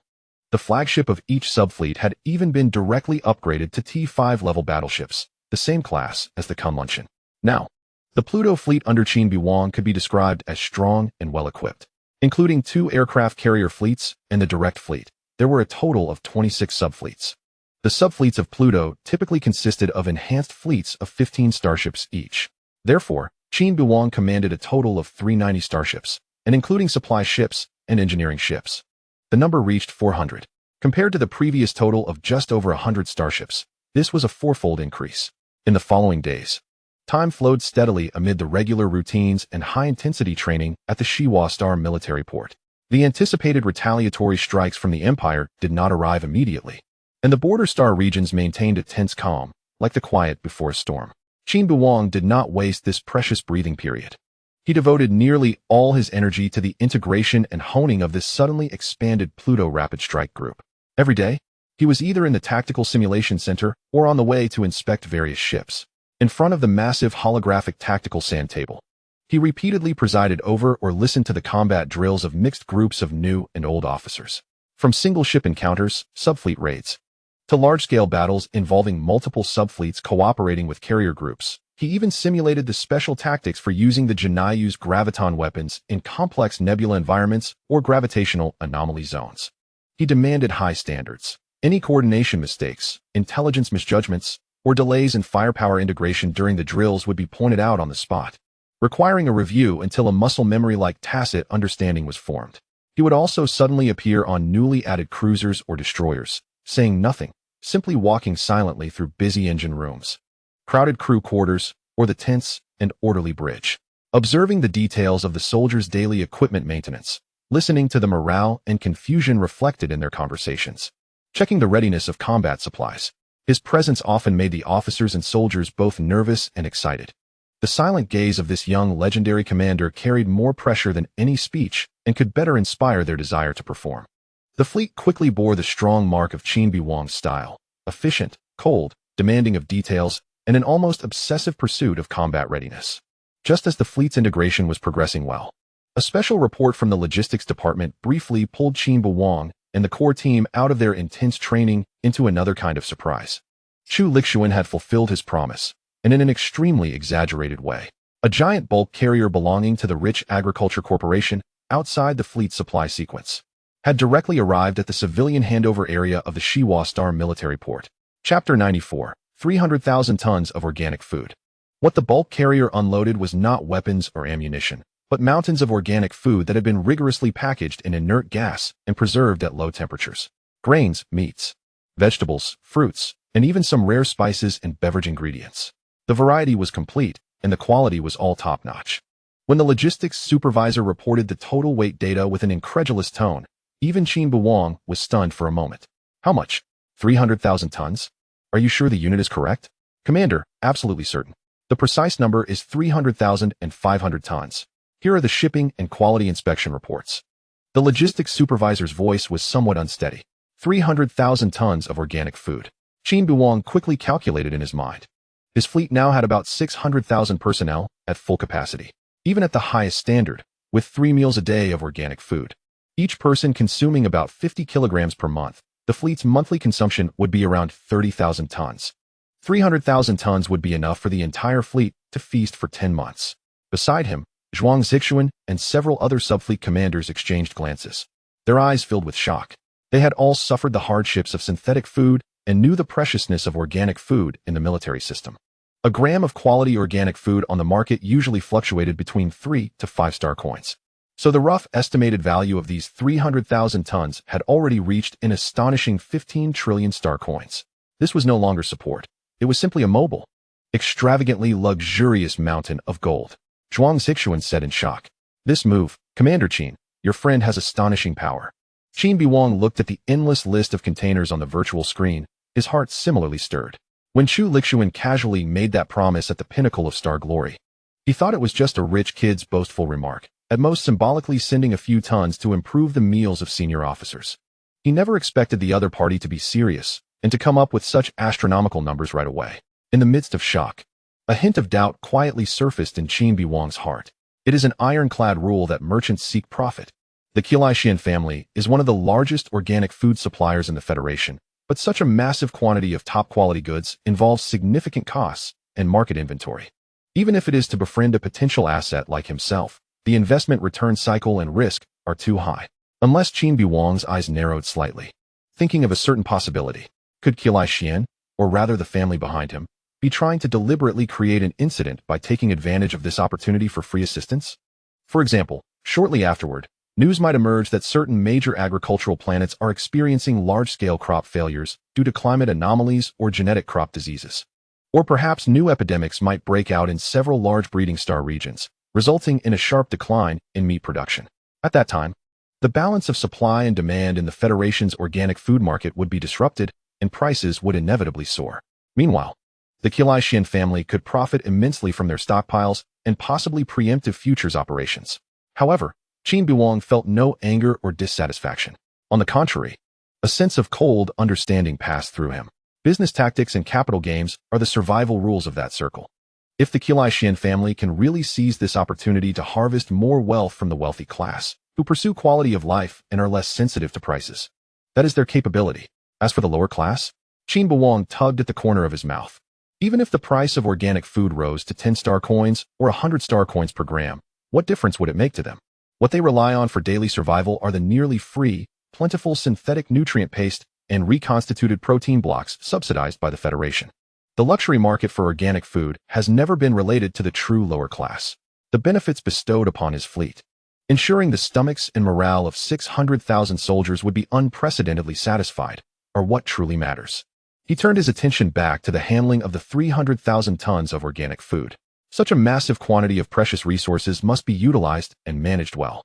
The flagship of each subfleet had even been directly upgraded to T5 level battleships, the same class as the Kunlunchen. Now, the Pluto fleet under Qin Beiwang could be described as strong and well-equipped. Including 2 aircraft carrier fleets and the direct fleet, there were a total of 26 subfleets. The subfleets of Pluto typically consisted of enhanced fleets of 15 starships each. Therefore, Qin Beiwang commanded a total of 390 starships, and including supply ships and engineering ships. The number reached 400. Compared to the previous total of just over 100 starships, this was a 4-fold increase. In the following days, time flowed steadily amid the regular routines and high-intensity training at the Shiwa Star military port. The anticipated retaliatory strikes from the Empire did not arrive immediately, and the border star regions maintained a tense calm, like the quiet before a storm. Qin Beiwang did not waste this precious breathing period. He devoted nearly all his energy to the integration and honing of this suddenly expanded Pluto Rapid Strike Group. Every day, he was either in the Tactical Simulation Center or on the way to inspect various ships. In front of the massive holographic tactical sand table, he repeatedly presided over or listened to the combat drills of mixed groups of new and old officers. From single-ship encounters, subfleet raids, to large-scale battles involving multiple subfleets cooperating with carrier groups, he even simulated the special tactics for using the Jinayu's graviton weapons in complex nebula environments or gravitational anomaly zones. He demanded high standards. Any coordination mistakes, intelligence misjudgments, or delays in firepower integration during the drills would be pointed out on the spot, requiring a review until a muscle memory-like tacit understanding was formed. He would also suddenly appear on newly added cruisers or destroyers, saying nothing, simply walking silently through busy engine rooms, crowded crew quarters, or the tense and orderly bridge, observing the details of the soldiers' daily equipment maintenance, listening to the morale and confusion reflected in their conversations, checking the readiness of combat supplies. His presence often made the officers and soldiers both nervous and excited. The silent gaze of this young legendary commander carried more pressure than any speech and could better inspire their desire to perform. The fleet quickly bore the strong mark of Qin Beiwang's style, efficient, cold, demanding of details, and an almost obsessive pursuit of combat readiness. Just as the fleet's integration was progressing well, a special report from the logistics department briefly pulled Qin Beiwang and the core team out of their intense training into another kind of surprise. Chu Lixuan had fulfilled his promise, and in an extremely exaggerated way. A giant bulk carrier belonging to the Rich Agriculture Corporation, outside the fleet's supply sequence, had directly arrived at the civilian handover area of the Shiwa Star military port. Chapter 94, 300,000 tons of organic food. What the bulk carrier unloaded was not weapons or ammunition, but mountains of organic food that had been rigorously packaged in inert gas and preserved at low temperatures. Grains, meats, vegetables, fruits, and even some rare spices and beverage ingredients. The variety was complete, and the quality was all top-notch. When the logistics supervisor reported the total weight data with an incredulous tone, even Qin Beiwang was stunned for a moment. How much? 300,000 tons? Are you sure the unit is correct? Commander, absolutely certain. The precise number is 300,500 tons. Here are the shipping and quality inspection reports. The logistics supervisor's voice was somewhat unsteady. 300,000 tons of organic food. Qin Beiwang quickly calculated in his mind. His fleet now had about 600,000 personnel at full capacity, even at the highest standard, with 3 meals a day of organic food. Each person consuming about 50 kilograms per month. The fleet's monthly consumption would be around 30,000 tons. 300,000 tons would be enough for the entire fleet to feast for 10 months. Beside him, Zhuang Zixuan and several other subfleet commanders exchanged glances, their eyes filled with shock. They had all suffered the hardships of synthetic food and knew the preciousness of organic food in the military system. A gram of quality organic food on the market usually fluctuated between 3 to 5-star coins. So the rough estimated value of these 300,000 tons had already reached an astonishing 15 trillion star coins. This was no longer support. It was simply a mobile, extravagantly luxurious mountain of gold. Zhuang Zixuan said in shock. This move, Commander Qin, your friend has astonishing power. Qin Beiwang looked at the endless list of containers on the virtual screen, his heart similarly stirred. When Chu Lixuan casually made that promise at the pinnacle of star glory, he thought it was just a rich kid's boastful remark, at most symbolically sending a few tons to improve the meals of senior officers. He never expected the other party to be serious and to come up with such astronomical numbers right away. In the midst of shock, a hint of doubt quietly surfaced in Qin Beiwang's heart. It is an ironclad rule that merchants seek profit. The Qin family is one of the largest organic food suppliers in the Federation, but such a massive quantity of top-quality goods involves significant costs and market inventory. Even if it is to befriend a potential asset like himself, the investment return cycle and risk are too high. Unless Qin Beiwang's eyes narrowed slightly, thinking of a certain possibility. Could Qin, or rather the family behind him, be trying to deliberately create an incident by taking advantage of this opportunity for free assistance? For example, shortly afterward, news might emerge that certain major agricultural planets are experiencing large-scale crop failures due to climate anomalies or genetic crop diseases. Or perhaps new epidemics might break out in several large breeding star regions, resulting in a sharp decline in meat production. At that time, the balance of supply and demand in the Federation's organic food market would be disrupted, and prices would inevitably soar. Meanwhile, The Qin family could profit immensely from their stockpiles and possibly preemptive futures operations. However, Qin Beiwang felt no anger or dissatisfaction. On the contrary, a sense of cold understanding passed through him. Business tactics and capital games are the survival rules of that circle. If the Qin family can really seize this opportunity to harvest more wealth from the wealthy class, who pursue quality of life and are less sensitive to prices, that is their capability. As for the lower class, Qin Beiwang tugged at the corner of his mouth. Even if the price of organic food rose to 10-star coins or 100-star coins per gram, what difference would it make to them? What they rely on for daily survival are the nearly free, plentiful synthetic nutrient paste and reconstituted protein blocks subsidized by the Federation. The luxury market for organic food has never been related to the true lower class. The benefits bestowed upon his fleet, ensuring the stomachs and morale of 600,000 soldiers would be unprecedentedly satisfied, are what truly matters. He turned his attention back to the handling of the 300,000 tons of organic food. Such a massive quantity of precious resources must be utilized and managed well.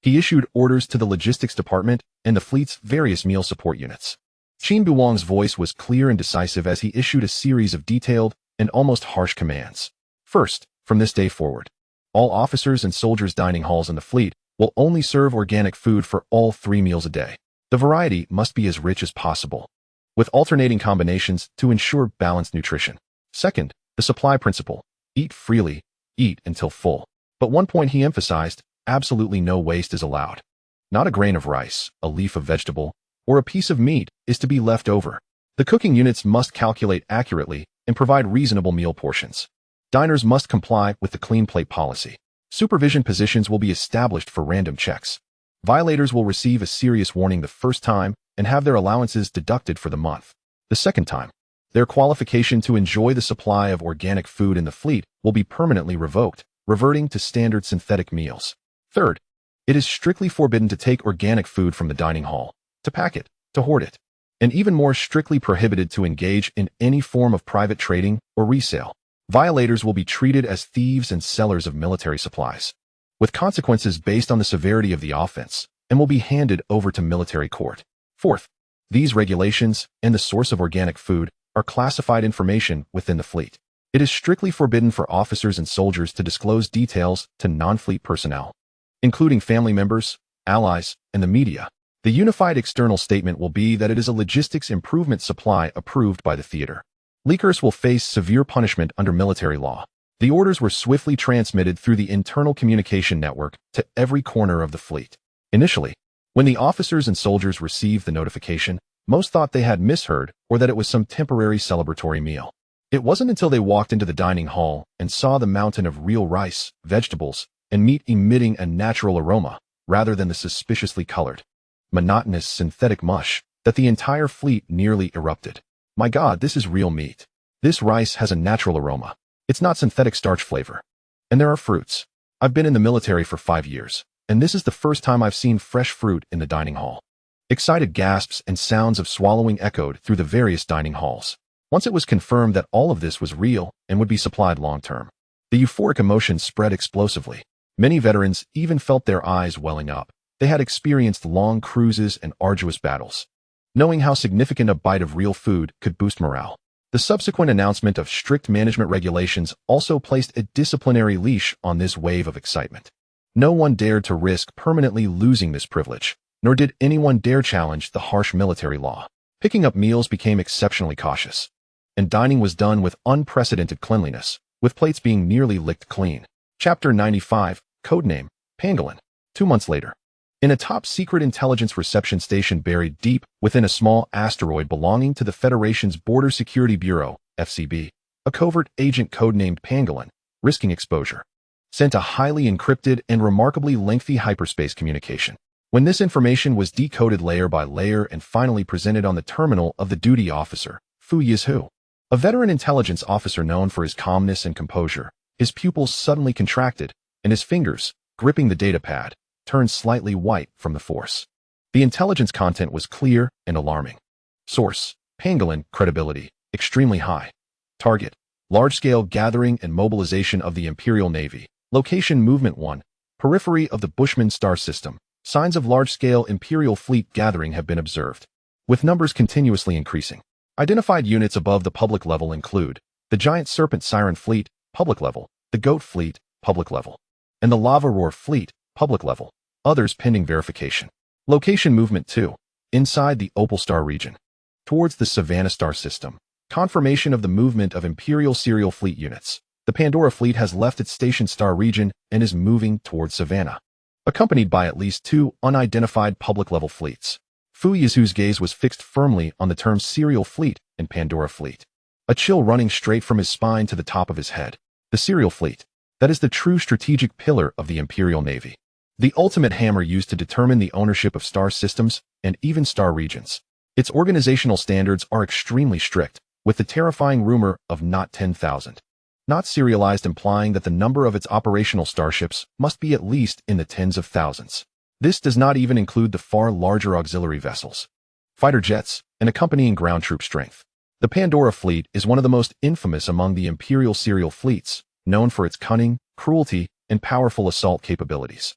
He issued orders to the logistics department and the fleet's various meal support units. Qin Beiwang's voice was clear and decisive as he issued a series of detailed and almost harsh commands. First, from this day forward, all officers and soldiers' dining halls in the fleet will only serve organic food for all 3 meals a day. The variety must be as rich as possible, with alternating combinations to ensure balanced nutrition. Second, the supply principle. Eat freely, eat until full. But one point he emphasized, absolutely no waste is allowed. Not a grain of rice, a leaf of vegetable, or a piece of meat is to be left over. The cooking units must calculate accurately and provide reasonable meal portions. Diners must comply with the clean plate policy. Supervision positions will be established for random checks. Violators will receive a serious warning the first time and have their allowances deducted for the month. The second time, their qualification to enjoy the supply of organic food in the fleet will be permanently revoked, reverting to standard synthetic meals. Third, it is strictly forbidden to take organic food from the dining hall, to pack it, to hoard it, and even more strictly prohibited to engage in any form of private trading or resale. Violators will be treated as thieves and sellers of military supplies, with consequences based on the severity of the offense, and will be handed over to military court. Fourth, these regulations and the source of organic food are classified information within the fleet. It is strictly forbidden for officers and soldiers to disclose details to non-fleet personnel, including family members, allies, and the media. The unified external statement will be that it is a logistics improvement supply approved by the theater. Leakers will face severe punishment under military law. The orders were swiftly transmitted through the internal communication network to every corner of the fleet. Initially, when the officers and soldiers received the notification, most thought they had misheard or that it was some temporary celebratory meal. It wasn't until they walked into the dining hall and saw the mountain of real rice, vegetables, and meat emitting a natural aroma, rather than the suspiciously colored, monotonous synthetic mush, that the entire fleet nearly erupted. My God, this is real meat. This rice has a natural aroma. It's not synthetic starch flavor. And there are fruits. I've been in the military for 5 years, and this is the first time I've seen fresh fruit in the dining hall. Excited gasps and sounds of swallowing echoed through the various dining halls. Once it was confirmed that all of this was real and would be supplied long-term, the euphoric emotion spread explosively. Many veterans even felt their eyes welling up. They had experienced long cruises and arduous battles, knowing how significant a bite of real food could boost morale. The subsequent announcement of strict management regulations also placed a disciplinary leash on this wave of excitement. No one dared to risk permanently losing this privilege, nor did anyone dare challenge the harsh military law. Picking up meals became exceptionally cautious, and dining was done with unprecedented cleanliness, with plates being nearly licked clean. Chapter 95, Codename, Pangolin. 2 months later, in a top-secret intelligence reception station buried deep within a small asteroid belonging to the Federation's Border Security Bureau, FCB, a covert agent codenamed Pangolin, risking exposure, sent a highly encrypted and remarkably lengthy hyperspace communication. When this information was decoded layer by layer and finally presented on the terminal of the duty officer, Fu Yizhu, a veteran intelligence officer known for his calmness and composure, his pupils suddenly contracted, and his fingers, gripping the data pad, turned slightly white from the force. The intelligence content was clear and alarming. Source: Pangolin, credibility, extremely high. Target: large-scale gathering and mobilization of the Imperial Navy. Location: Movement 1, periphery of the Bushman star system. Signs of large-scale Imperial fleet gathering have been observed, with numbers continuously increasing. Identified units above the public level include the Giant Serpent Siren Fleet, public level, the Goat Fleet, public level, and the Lava Roar Fleet, public level. Others pending verification. Location movement 2. Inside the Opal Star region. Towards the Savannah Star system. Confirmation of the movement of Imperial Serial Fleet units. The Pandora Fleet has left its Station Star region and is moving towards Savannah, accompanied by at least 2 unidentified public-level fleets. Fu Yizu's gaze was fixed firmly on the terms Serial Fleet and Pandora Fleet. A chill running straight from his spine to the top of his head. The Serial Fleet. That is the true strategic pillar of the Imperial Navy. The ultimate hammer used to determine the ownership of star systems and even star regions. Its organizational standards are extremely strict, with the terrifying rumor of not 10,000. Not serialized, implying that the number of its operational starships must be at least in the tens of thousands. This does not even include the far larger auxiliary vessels, fighter jets, and accompanying ground troop strength. The Pandora Fleet is one of the most infamous among the Imperial serial fleets, known for its cunning, cruelty, and powerful assault capabilities.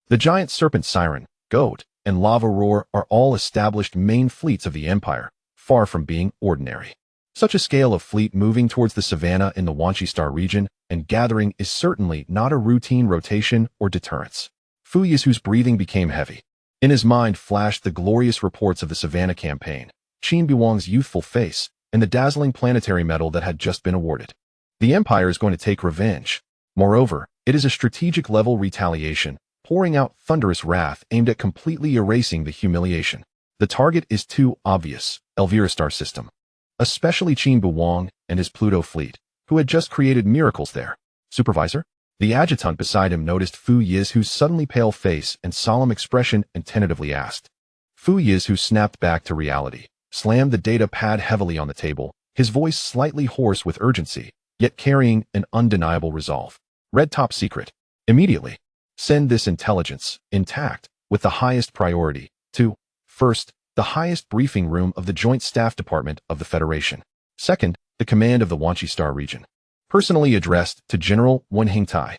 The Giant Serpent Siren, Goat, and Lava Roar are all established main fleets of the Empire, far from being ordinary. Such a scale of fleet moving towards the Savannah in the Wanshi Star region and gathering is certainly not a routine rotation or deterrence. Fu Yizu's breathing became heavy. In his mind flashed the glorious reports of the Savannah campaign, Qin Beiwang's youthful face, and the dazzling planetary medal that had just been awarded. The Empire is going to take revenge. Moreover, it is a strategic-level retaliation, pouring out thunderous wrath aimed at completely erasing the humiliation. The target is too obvious, Elvira Star System. Especially Qin Beiwang and his Pluto fleet, who had just created miracles there. Supervisor? The adjutant beside him noticed Fu Yizu's suddenly pale face and solemn expression and tentatively asked. Fu Yizu snapped back to reality, slammed the data pad heavily on the table, his voice slightly hoarse with urgency, yet carrying an undeniable resolve. Red top secret. Immediately. Send this intelligence, intact, with the highest priority, to, first, the highest briefing room of the Joint Staff Department of the Federation. Second, the command of the Wanshi Star region. Personally addressed to General Wen Hingtai.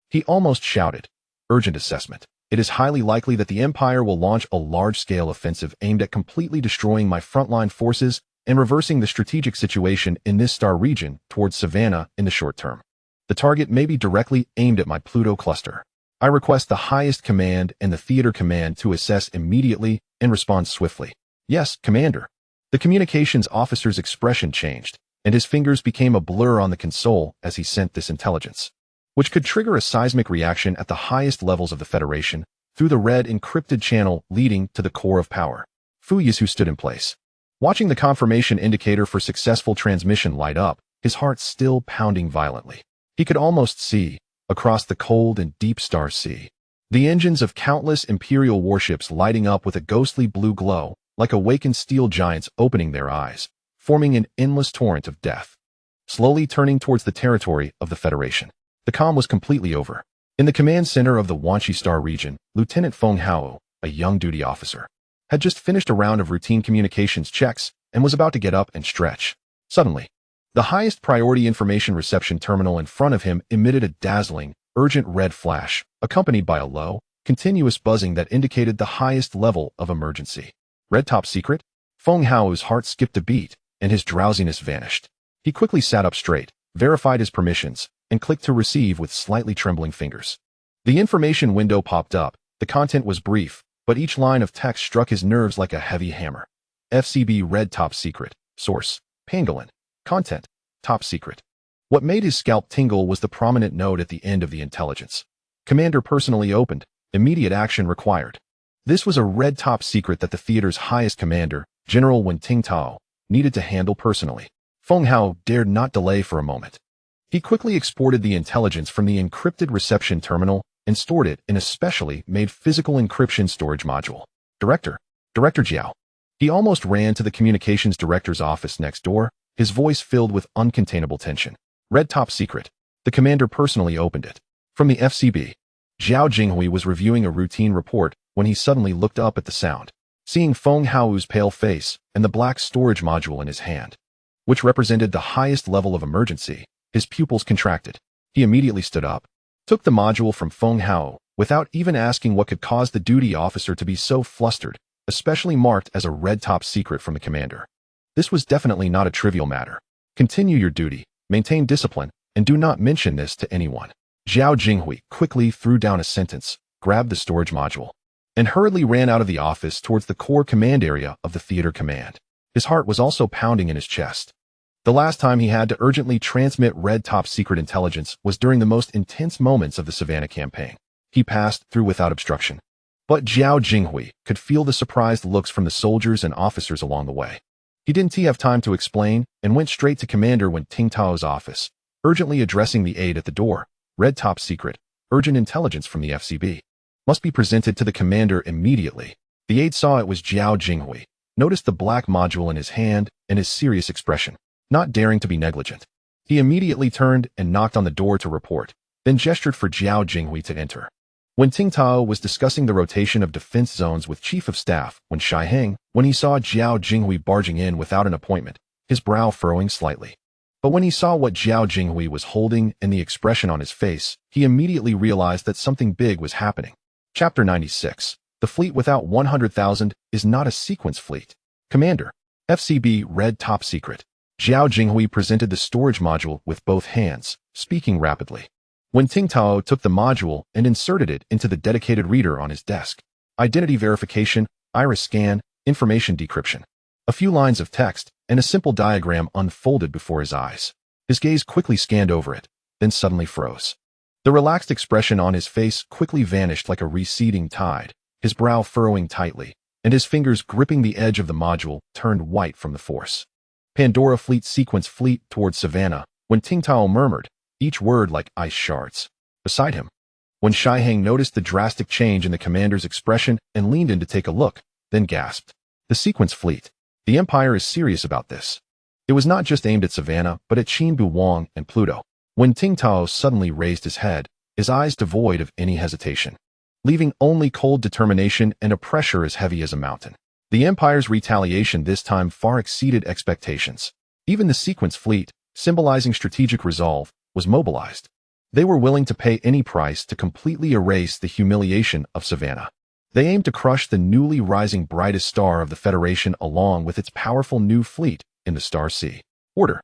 He almost shouted. Urgent assessment. It is highly likely that the Empire will launch a large-scale offensive aimed at completely destroying my frontline forces and reversing the strategic situation in this star region towards Savannah in the short term. The target may be directly aimed at my Pluto cluster. I request the highest command and the theater command to assess immediately and respond swiftly. Yes, Commander. The communications officer's expression changed, and his fingers became a blur on the console as he sent this intelligence, which could trigger a seismic reaction at the highest levels of the Federation through the red encrypted channel leading to the core of power. Fu Yizu stood in place, watching the confirmation indicator for successful transmission light up, his heart still pounding violently. He could almost see, across the cold and deep star sea, the engines of countless Imperial warships lighting up with a ghostly blue glow, like awakened steel giants opening their eyes, forming an endless torrent of death. Slowly turning towards the territory of the Federation. The calm was completely over. In the command center of the Wanshi Star region, Lieutenant Feng Hao, a young duty officer, had just finished a round of routine communications checks and was about to get up and stretch. Suddenly, the highest priority information reception terminal in front of him emitted a dazzling, urgent red flash, accompanied by a low, continuous buzzing that indicated the highest level of emergency. Red top secret? Feng Hao's heart skipped a beat, and his drowsiness vanished. He quickly sat up straight, verified his permissions, and clicked to receive with slightly trembling fingers. The information window popped up. The content was brief, but each line of text struck his nerves like a heavy hammer. FCB red top secret. Source: Pangolin. Content: top secret. What made his scalp tingle was the prominent note at the end of the intelligence. Commander personally opened. Immediate action required. This was a red top secret that the theater's highest commander, General Wen Tingtao, needed to handle personally. Feng Hao dared not delay for a moment. He quickly exported the intelligence from the encrypted reception terminal and stored it in a specially made physical encryption storage module. Director Jiao. He almost ran to the communications director's office next door, his voice filled with uncontainable tension. Red top secret. The commander personally opened it. From the FCB. Zhao Jinghui was reviewing a routine report when he suddenly looked up at the sound, seeing Feng Hao's pale face and the black storage module in his hand, which represented the highest level of emergency. His pupils contracted. He immediately stood up, took the module from Feng Hao, without even asking what could cause the duty officer to be so flustered, especially marked as a red top secret from the commander. This was definitely not a trivial matter. Continue your duty, Maintain discipline, and do not mention this to anyone. Zhao Jinghui quickly threw down a sentence, grabbed the storage module, and hurriedly ran out of the office towards the core command area of the theater command. His heart was also pounding in his chest. The last time he had to urgently transmit red top-secret intelligence was during the most intense moments of the Savannah campaign. He passed through without obstruction. But Zhao Jinghui could feel the surprised looks from the soldiers and officers along the way. He didn't have time to explain and went straight to Commander Wen Tingtao's office, urgently addressing the aide at the door. Red top secret, urgent intelligence from the FCB. Must be presented to the commander immediately. The aide saw it was Zhao Jinghui, noticed the black module in his hand and his serious expression, not daring to be negligent. He immediately turned and knocked on the door to report, then gestured for Zhao Jinghui to enter. When Tingtao was discussing the rotation of defense zones with Chief of Staff, when he saw Zhao Jinghui barging in without an appointment, his brow furrowing slightly. But when he saw what Zhao Jinghui was holding and the expression on his face, he immediately realized that something big was happening. Chapter 96. The fleet without 100,000 is not a sequence fleet. Commander. FCB Red Top Secret. Zhao Jinghui presented the storage module with both hands, speaking rapidly. When Tingtao took the module and inserted it into the dedicated reader on his desk. Identity verification, iris scan, information decryption. A few lines of text and a simple diagram unfolded before his eyes. His gaze quickly scanned over it, then suddenly froze. The relaxed expression on his face quickly vanished like a receding tide, his brow furrowing tightly, and his fingers gripping the edge of the module turned white from the force. Pandora Fleet sequence fleet towards Savannah, when Tingtao murmured, each word like ice shards. Beside him, when Shiheng noticed the drastic change in the commander's expression and leaned in to take a look, then gasped. The sequence fleet. The Empire is serious about this. It was not just aimed at Savannah, but at Qin Beiwang and Pluto. When Tingtao suddenly raised his head, his eyes devoid of any hesitation, leaving only cold determination and a pressure as heavy as a mountain. The Empire's retaliation this time far exceeded expectations. Even the sequence fleet, symbolizing strategic resolve, was mobilized. They were willing to pay any price to completely erase the humiliation of Savannah. They aimed to crush the newly rising brightest star of the Federation along with its powerful new fleet in the Star Sea. Order.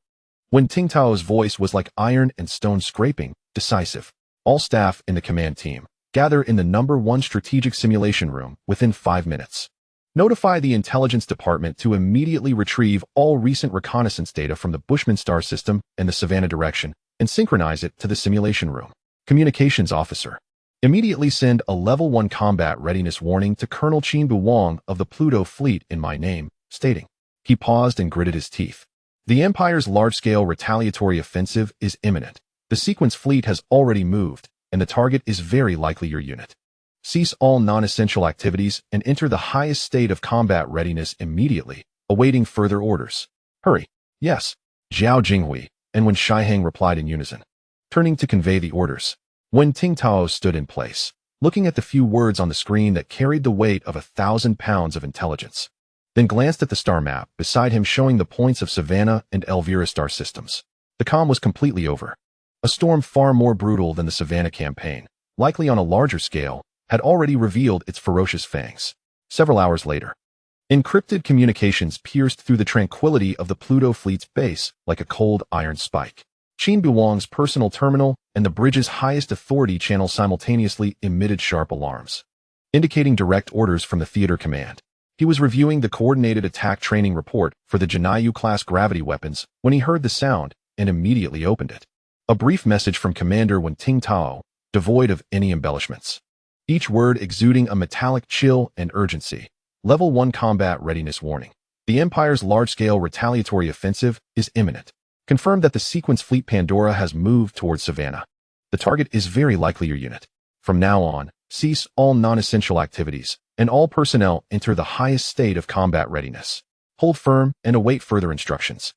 When Tingtao's voice was like iron and stone scraping, decisive. All staff in the command team, gather in the #1 strategic simulation room within 5 minutes. Notify the intelligence department to immediately retrieve all recent reconnaissance data from the Bushman star system and the Savannah direction and synchronize it to the simulation room. Communications officer. Immediately send a Level 1 combat readiness warning to Colonel Qin Beiwang of the Pluto Fleet in my name, stating. He paused and gritted his teeth. The Empire's large-scale retaliatory offensive is imminent. The sequence fleet has already moved, and the target is very likely your unit. Cease all non-essential activities and enter the highest state of combat readiness immediately, awaiting further orders. Hurry. Yes. Zhao Jinghui, and when Shiheng replied in unison. Turning to convey the orders. When Tingtao stood in place, looking at the few words on the screen that carried the weight of 1,000 pounds of intelligence, then glanced at the star map beside him showing the points of Savannah and Elvira star systems. The calm was completely over. A storm far more brutal than the Savannah campaign, likely on a larger scale, had already revealed its ferocious fangs. Several hours later, encrypted communications pierced through the tranquility of the Pluto fleet's base like a cold iron spike. Qin Beiwang's personal terminal and the bridge's highest authority channel simultaneously emitted sharp alarms, indicating direct orders from the theater command. He was reviewing the coordinated attack training report for the Janayu-class gravity weapons when he heard the sound and immediately opened it. A brief message from Commander Wen Tingtao, devoid of any embellishments. Each word exuding a metallic chill and urgency. Level 1 combat readiness warning. The Empire's large-scale retaliatory offensive is imminent. Confirm that the sequence fleet Pandora has moved towards Savannah. The target is very likely your unit. From now on, cease all non-essential activities, and all personnel enter the highest state of combat readiness. Hold firm and await further instructions.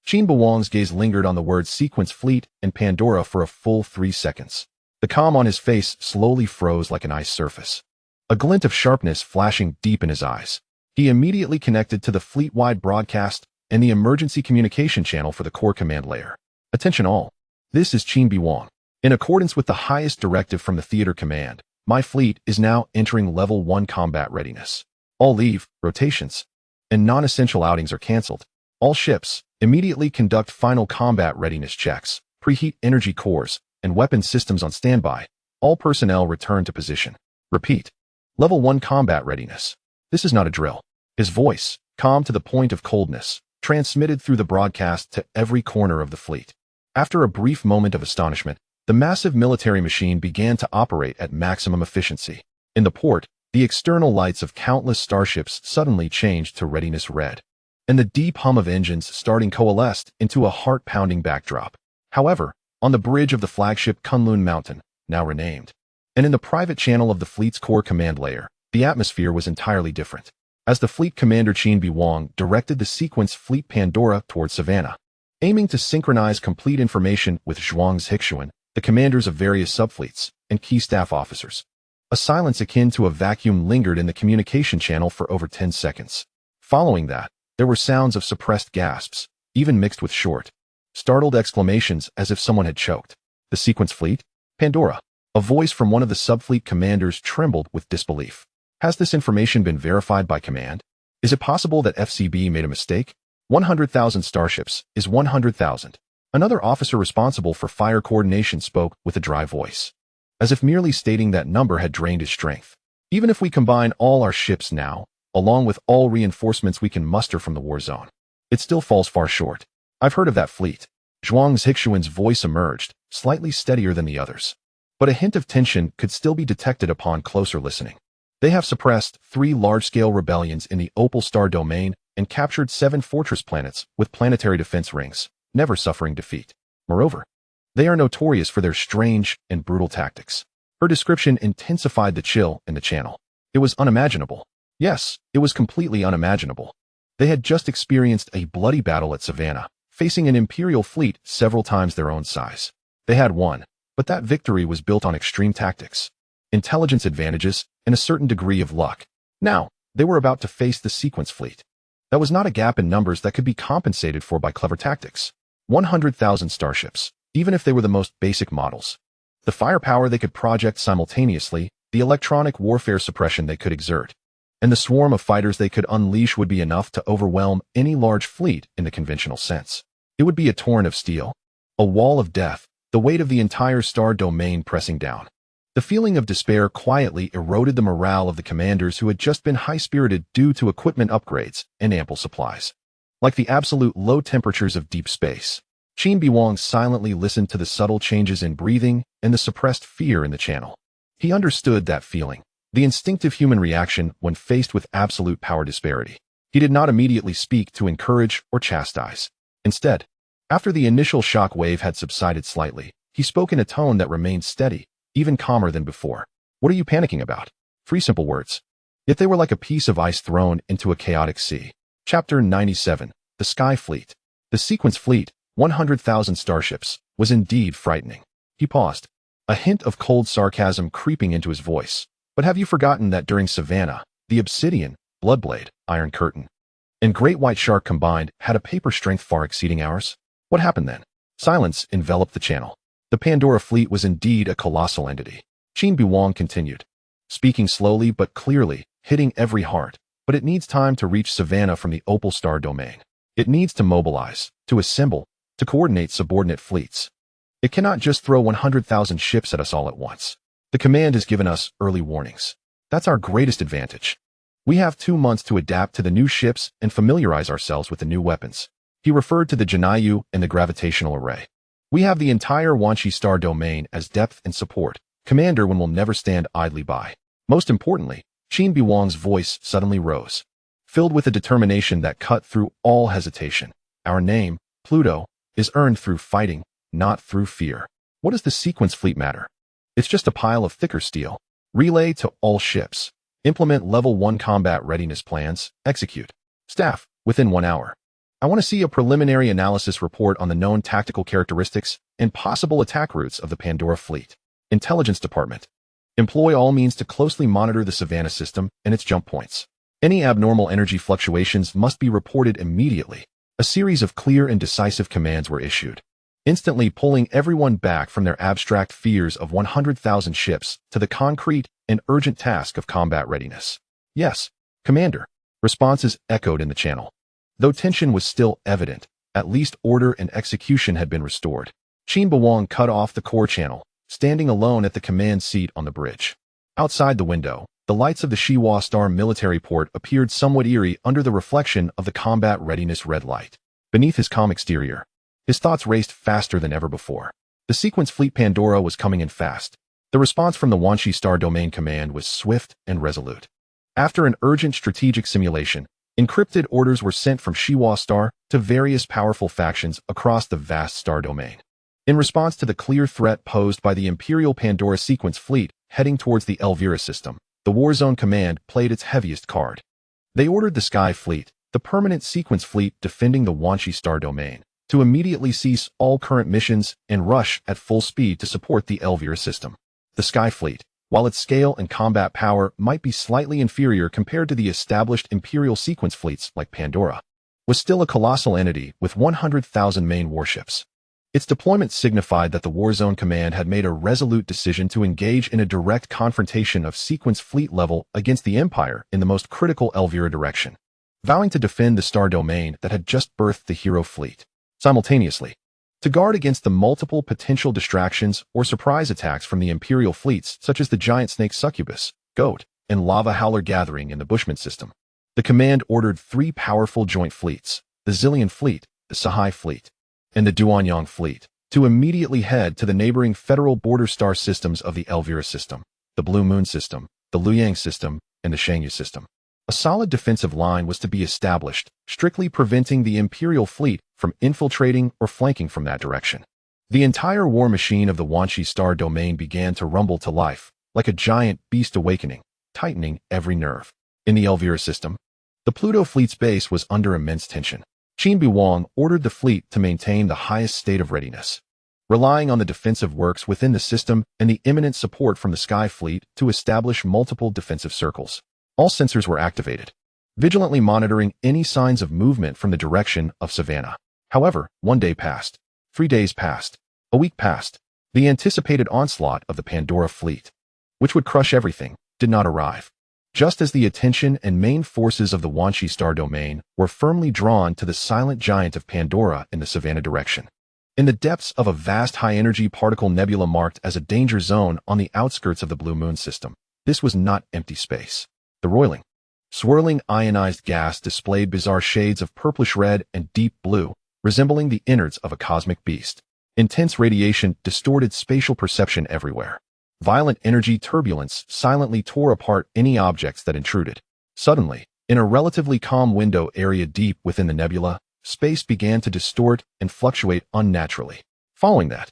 Qin Beiwang's gaze lingered on the words sequence fleet and Pandora for a full 3 seconds. The calm on his face slowly froze like an ice surface. A glint of sharpness flashing deep in his eyes. He immediately connected to the fleet-wide broadcast and the emergency communication channel for the core command layer. Attention all. This is Qin Beiwang. In accordance with the highest directive from the theater command, my fleet is now entering Level 1 combat readiness. All leave, rotations, and non-essential outings are cancelled. All ships, immediately conduct final combat readiness checks, preheat energy cores, and weapon systems on standby. All personnel return to position. Repeat. Level 1 combat readiness. This is not a drill. His voice, calm to the point of coldness, transmitted through the broadcast to every corner of the fleet. After a brief moment of astonishment, the massive military machine began to operate at maximum efficiency. In the port, the external lights of countless starships suddenly changed to readiness red, and the deep hum of engines starting coalesced into a heart-pounding backdrop. However, on the bridge of the flagship Kunlun Mountain, now renamed, and in the private channel of the fleet's core command layer, the atmosphere was entirely different. As the fleet commander Qin Beiwang directed the sequence Fleet Pandora toward Savannah, aiming to synchronize complete information with Zhuang's Hixuan, the commanders of various subfleets, and key staff officers. A silence akin to a vacuum lingered in the communication channel for over 10 seconds. Following that, there were sounds of suppressed gasps, even mixed with short, startled exclamations as if someone had choked. The sequence fleet? Pandora. A voice from one of the subfleet commanders trembled with disbelief. Has this information been verified by command? Is it possible that FCB made a mistake? 100,000 starships is 100,000. Another officer responsible for fire coordination spoke with a dry voice, as if merely stating that number had drained his strength. Even if we combine all our ships now, along with all reinforcements we can muster from the war zone, it still falls far short. I've heard of that fleet. Zhuang's Hixuan's voice emerged, slightly steadier than the others. But a hint of tension could still be detected upon closer listening. They have suppressed 3 large-scale rebellions in the Opal Star domain and captured 7 fortress planets with planetary defense rings, never suffering defeat. Moreover, they are notorious for their strange and brutal tactics. Her description intensified the chill in the channel. It was unimaginable. Yes, it was completely unimaginable. They had just experienced a bloody battle at Savannah, facing an Imperial fleet several times their own size. They had won, but that victory was built on extreme tactics, intelligence advantages, and a certain degree of luck. Now, they were about to face the sequence fleet. That was not a gap in numbers that could be compensated for by clever tactics. 100,000 starships, even if they were the most basic models. The firepower they could project simultaneously, the electronic warfare suppression they could exert, and the swarm of fighters they could unleash would be enough to overwhelm any large fleet in the conventional sense. It would be a torrent of steel, a wall of death, the weight of the entire star domain pressing down. The feeling of despair quietly eroded the morale of the commanders who had just been high-spirited due to equipment upgrades and ample supplies. Like the absolute low temperatures of deep space, Qin Beiwang silently listened to the subtle changes in breathing and the suppressed fear in the channel. He understood that feeling, the instinctive human reaction when faced with absolute power disparity. He did not immediately speak to encourage or chastise. Instead, after the initial shock wave had subsided slightly, he spoke in a tone that remained steady, even calmer than before. What are you panicking about? 3 simple words. Yet they were like a piece of ice thrown into a chaotic sea. Chapter 97. The Sky Fleet. The sequence fleet, 100,000 starships, was indeed frightening. He paused, a hint of cold sarcasm creeping into his voice. But have you forgotten that during Savannah, the Obsidian, Bloodblade, Iron Curtain, and Great White Shark combined had a paper strength far exceeding ours? What happened then? Silence enveloped the channel. The Pandora fleet was indeed a colossal entity. Qin Beiwang continued, speaking slowly but clearly, hitting every heart. But it needs time to reach Savannah from the Opal Star domain. It needs to mobilize, to assemble, to coordinate subordinate fleets. It cannot just throw 100,000 ships at us all at once. The command has given us early warnings. That's our greatest advantage. We have 2 months to adapt to the new ships and familiarize ourselves with the new weapons. He referred to the Janayu and the gravitational array. We have the entire Wanshi Star domain as depth and support. Commander Wen will never stand idly by. Most importantly, Qin Beiwang's voice suddenly rose, filled with a determination that cut through all hesitation. Our name, Pluto, is earned through fighting, not through fear. What does the sequence fleet matter? It's just a pile of thicker steel. Relay to all ships. Implement level 1 combat readiness plans. Execute. Staff, within 1 hour. I want to see a preliminary analysis report on the known tactical characteristics and possible attack routes of the Pandora fleet. Intelligence Department. Employ all means to closely monitor the Savannah system and its jump points. Any abnormal energy fluctuations must be reported immediately. A series of clear and decisive commands were issued, instantly pulling everyone back from their abstract fears of 100,000 ships to the concrete and urgent task of combat readiness. Yes, Commander. Responses echoed in the channel. Though tension was still evident, at least order and execution had been restored. Qin Beiwang cut off the core channel, standing alone at the command seat on the bridge. Outside the window, the lights of the Shiwa Star military port appeared somewhat eerie under the reflection of the combat readiness red light. Beneath his calm exterior, his thoughts raced faster than ever before. The sequence fleet Pandora was coming in fast. The response from the Wanshi Star Domain Command was swift and resolute. After an urgent strategic simulation, encrypted orders were sent from Shiwa Star to various powerful factions across the vast star domain. In response to the clear threat posed by the Imperial Pandora sequence fleet heading towards the Elvira system, the Warzone Command played its heaviest card. They ordered the Sky Fleet, the permanent sequence fleet defending the Wanshi Star domain, to immediately cease all current missions and rush at full speed to support the Elvira system. The Sky Fleet, while its scale and combat power might be slightly inferior compared to the established Imperial sequence fleets like Pandora, was still a colossal entity with 100,000 main warships. Its deployment signified that the Warzone Command had made a resolute decision to engage in a direct confrontation of sequence fleet level against the Empire in the most critical Elvira direction, vowing to defend the star domain that had just birthed the hero fleet. Simultaneously, to guard against the multiple potential distractions or surprise attacks from the Imperial fleets such as the giant snake Succubus, Goat, and lava howler gathering in the Bushman system, the command ordered 3 powerful joint fleets, the Zillion Fleet, the Sahai Fleet, and the Duanyang Fleet, to immediately head to the neighboring federal border star systems of the Elvira system, the Blue Moon system, the Luyang system, and the Shangyu system. A solid defensive line was to be established, strictly preventing the Imperial fleet from infiltrating or flanking from that direction. The entire war machine of the Wanshi Star domain began to rumble to life, like a giant beast awakening, tightening every nerve. In the Elvira system, the Pluto fleet's base was under immense tension. Qin Beiwang ordered the fleet to maintain the highest state of readiness, relying on the defensive works within the system and the imminent support from the Sky Fleet to establish multiple defensive circles. All sensors were activated, vigilantly monitoring any signs of movement from the direction of Savannah. However, 1 day passed, 3 days passed, a week passed. The anticipated onslaught of the Pandora fleet, which would crush everything, did not arrive. Just as the attention and main forces of the Wanshi Star domain were firmly drawn to the silent giant of Pandora in the Savannah direction. In the depths of a vast high-energy particle nebula marked as a danger zone on the outskirts of the Blue Moon system, this was not empty space. The roiling, swirling ionized gas displayed bizarre shades of purplish red and deep blue, resembling the innards of a cosmic beast. Intense radiation distorted spatial perception everywhere. Violent energy turbulence silently tore apart any objects that intruded. Suddenly, in a relatively calm window area deep within the nebula, space began to distort and fluctuate unnaturally. Following that,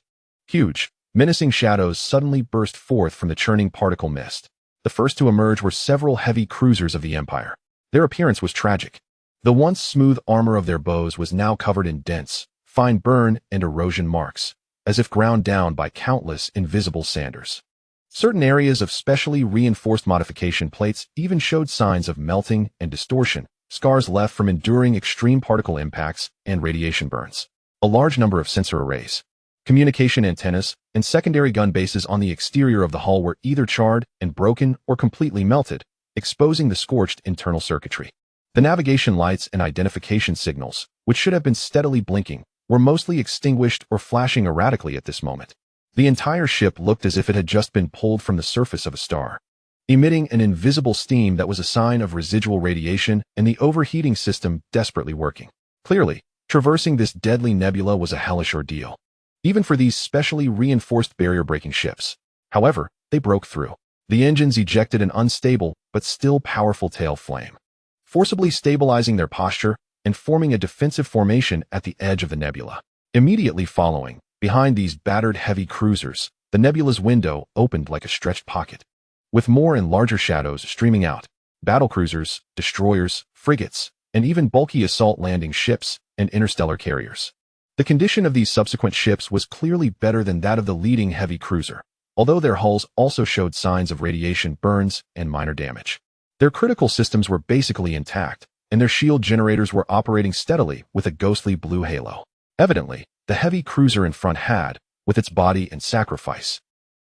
huge, menacing shadows suddenly burst forth from the churning particle mist. The first to emerge were several heavy cruisers of the Empire. Their appearance was tragic. The once smooth armor of their bows was now covered in dense, fine burn and erosion marks, as if ground down by countless invisible sanders. Certain areas of specially reinforced modification plates even showed signs of melting and distortion, scars left from enduring extreme particle impacts and radiation burns. A large number of sensor arrays, communication antennas, and secondary gun bases on the exterior of the hull were either charred and broken or completely melted, exposing the scorched internal circuitry. The navigation lights and identification signals, which should have been steadily blinking, were mostly extinguished or flashing erratically at this moment. The entire ship looked as if it had just been pulled from the surface of a star, emitting an invisible steam that was a sign of residual radiation and the overheating system desperately working. Clearly, traversing this deadly nebula was a hellish ordeal, even for these specially reinforced barrier-breaking ships. However, they broke through. The engines ejected an unstable but still powerful tail flame, forcibly stabilizing their posture and forming a defensive formation at the edge of the nebula. Immediately following, behind these battered heavy cruisers, the nebula's window opened like a stretched pocket, with more and larger shadows streaming out. Battlecruisers, destroyers, frigates, and even bulky assault landing ships and interstellar carriers. The condition of these subsequent ships was clearly better than that of the leading heavy cruiser, although their hulls also showed signs of radiation burns and minor damage. Their critical systems were basically intact, and their shield generators were operating steadily with a ghostly blue halo. Evidently, the heavy cruiser in front had, with its body and sacrifice,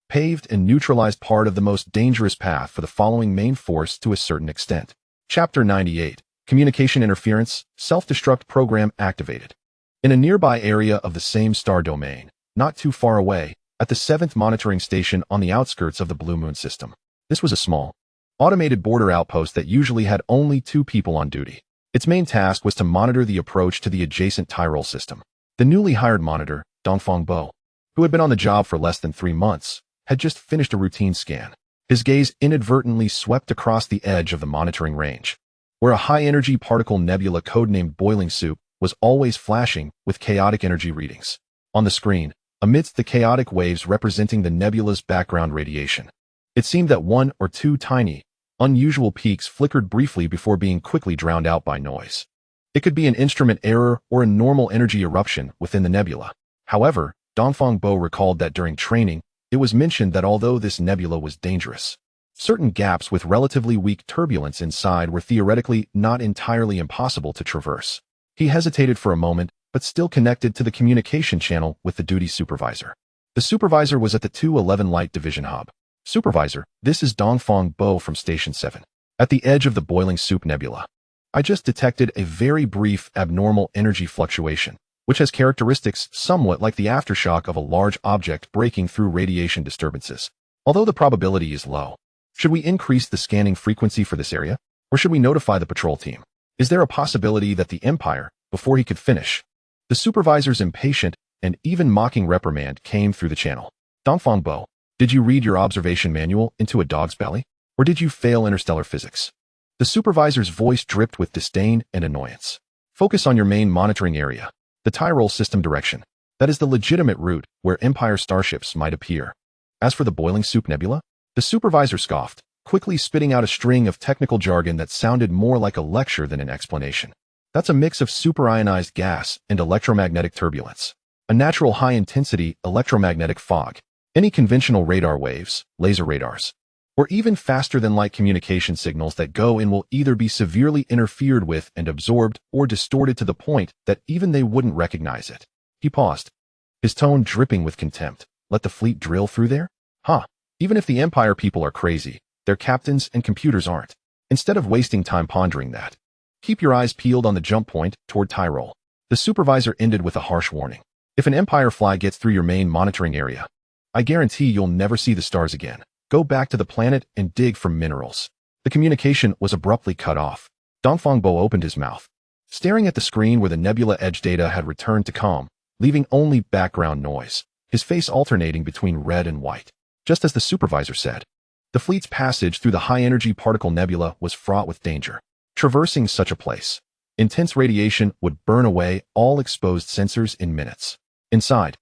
paved and neutralized part of the most dangerous path for the following main force to a certain extent. Chapter 98. Communication interference, self-destruct program activated. In a nearby area of the same star domain, not too far away, at the 7th monitoring station on the outskirts of the Blue Moon system. This was a small, automated border outpost that usually had only 2 people on duty. Its main task was to monitor the approach to the adjacent Tyrol system. The newly hired monitor, Dongfang Bo, who had been on the job for less than 3 months, had just finished a routine scan. His gaze inadvertently swept across the edge of the monitoring range, where a high-energy particle nebula codenamed Boiling Soup was always flashing with chaotic energy readings. On the screen, amidst the chaotic waves representing the nebula's background radiation, it seemed that 1 or 2 tiny, unusual peaks flickered briefly before being quickly drowned out by noise. It could be an instrument error or a normal energy eruption within the nebula. However, Dongfang Bo recalled that during training, it was mentioned that although this nebula was dangerous, certain gaps with relatively weak turbulence inside were theoretically not entirely impossible to traverse. He hesitated for a moment, but still connected to the communication channel with the duty supervisor. The supervisor was at the 211 Light Division Hub. Supervisor, this is Dongfang Bo from Station 7. At the edge of the Boiling Soup Nebula, I just detected a very brief abnormal energy fluctuation, which has characteristics somewhat like the aftershock of a large object breaking through radiation disturbances. Although the probability is low, should we increase the scanning frequency for this area? Or should we notify the patrol team? Is there a possibility that the Empire, before he could finish? The supervisor's impatient and even mocking reprimand came through the channel. Dongfang Bo, did you read your observation manual into a dog's belly? Or did you fail interstellar physics? The supervisor's voice dripped with disdain and annoyance. Focus on your main monitoring area, the Tyrol system direction. That is the legitimate route where Empire starships might appear. As for the Boiling Soup Nebula, the supervisor scoffed, quickly spitting out a string of technical jargon that sounded more like a lecture than an explanation. That's a mix of superionized gas and electromagnetic turbulence, a natural high-intensity electromagnetic fog. Any conventional radar waves, laser radars, or even faster-than-light communication signals that go in will either be severely interfered with and absorbed or distorted to the point that even they wouldn't recognize it. He paused, his tone dripping with contempt. Let the fleet drill through there? Huh. Even if the Empire people are crazy, their captains and computers aren't. Instead of wasting time pondering that, keep your eyes peeled on the jump point toward Tyrol. The supervisor ended with a harsh warning. If an Empire fly gets through your main monitoring area, I guarantee you'll never see the stars again. Go back to the planet and dig for minerals. The communication was abruptly cut off. Dongfang Bo opened his mouth, staring at the screen where the nebula edge data had returned to calm, leaving only background noise, his face alternating between red and white. Just as the supervisor said, the fleet's passage through the high-energy particle nebula was fraught with danger. Traversing such a place, intense radiation would burn away all exposed sensors in minutes. Inside,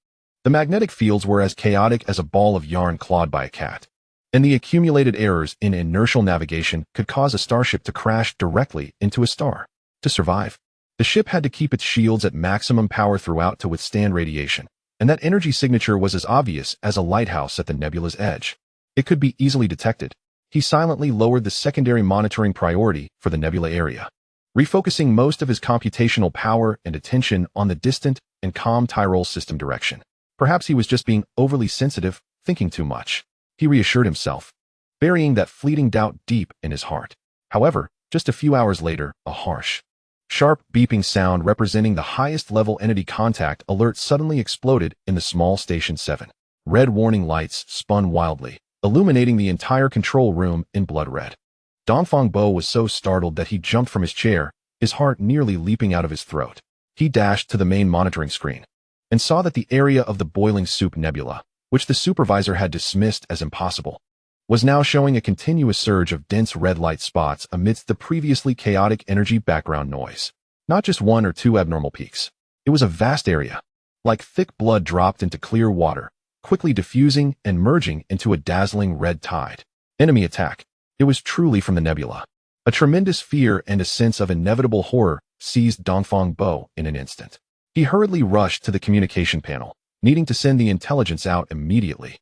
the magnetic fields were as chaotic as a ball of yarn clawed by a cat, and the accumulated errors in inertial navigation could cause a starship to crash directly into a star. To survive, the ship had to keep its shields at maximum power throughout to withstand radiation, and that energy signature was as obvious as a lighthouse at the nebula's edge. It could be easily detected. He silently lowered the secondary monitoring priority for the nebula area, refocusing most of his computational power and attention on the distant and calm Tyrol system direction. Perhaps he was just being overly sensitive, thinking too much. He reassured himself, burying that fleeting doubt deep in his heart. However, just a few hours later, a harsh, sharp beeping sound representing the highest level entity contact alert suddenly exploded in the small Station 7. Red warning lights spun wildly, illuminating the entire control room in blood red. Dongfang Bo was so startled that he jumped from his chair, his heart nearly leaping out of his throat. He dashed to the main monitoring screen and saw that the area of the Boiling Soup Nebula, which the supervisor had dismissed as impossible, was now showing a continuous surge of dense red light spots amidst the previously chaotic energy background noise. Not just 1 or 2 abnormal peaks. It was a vast area, like thick blood dropped into clear water, quickly diffusing and merging into a dazzling red tide. Enemy attack. It was truly from the nebula. A tremendous fear and a sense of inevitable horror seized Dongfang Bo in an instant. He hurriedly rushed to the communication panel, needing to send the intelligence out immediately.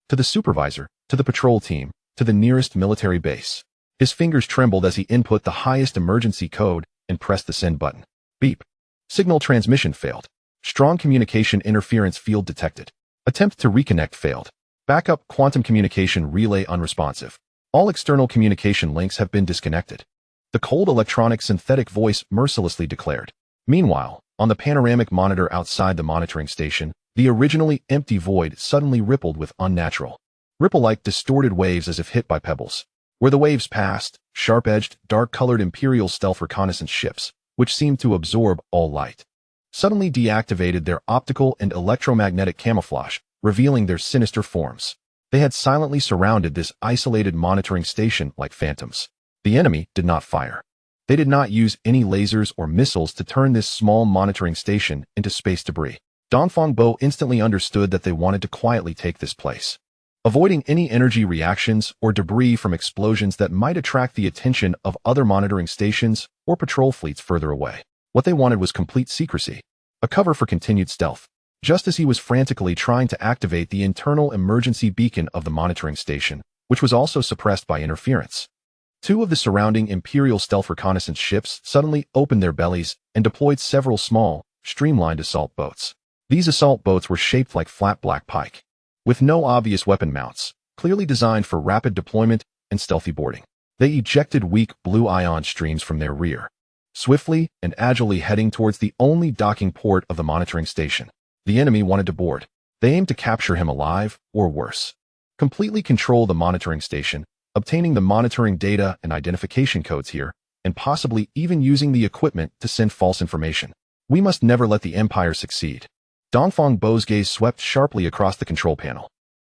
To the supervisor, to the patrol team, to the nearest military base. His fingers trembled as he input the highest emergency code and pressed the send button. Beep. Signal transmission failed. Strong communication interference field detected. Attempt to reconnect failed. Backup quantum communication relay unresponsive. All external communication links have been disconnected. the cold electronic synthetic voice mercilessly declared. Meanwhile, on the panoramic monitor outside the monitoring station, the originally empty void suddenly rippled with unnatural, ripple-like distorted waves as if hit by pebbles. Where the waves passed, sharp-edged, dark-colored Imperial stealth reconnaissance ships, which seemed to absorb all light, suddenly deactivated their optical and electromagnetic camouflage, revealing their sinister forms. They had silently surrounded this isolated monitoring station like phantoms. The enemy did not fire. They did not use any lasers or missiles to turn this small monitoring station into space debris. Dongfang Bo instantly understood that they wanted to quietly take this place, avoiding any energy reactions or debris from explosions that might attract the attention of other monitoring stations or patrol fleets further away. What they wanted was complete secrecy, a cover for continued stealth. Just as he was frantically trying to activate the internal emergency beacon of the monitoring station, which was also suppressed by interference, two of the surrounding Imperial stealth reconnaissance ships suddenly opened their bellies and deployed several small, streamlined assault boats. These assault boats were shaped like flat black pike, with no obvious weapon mounts, clearly designed for rapid deployment and stealthy boarding. They ejected weak blue ion streams from their rear, swiftly and agilely heading towards the only docking port of the monitoring station. The enemy wanted to board. They aimed to capture him alive, or worse, completely control the monitoring station, obtaining the monitoring data and identification codes here, and possibly even using the equipment to send false information. We must never let the Empire succeed. Dongfang Bo's gaze swept sharply across the control panel.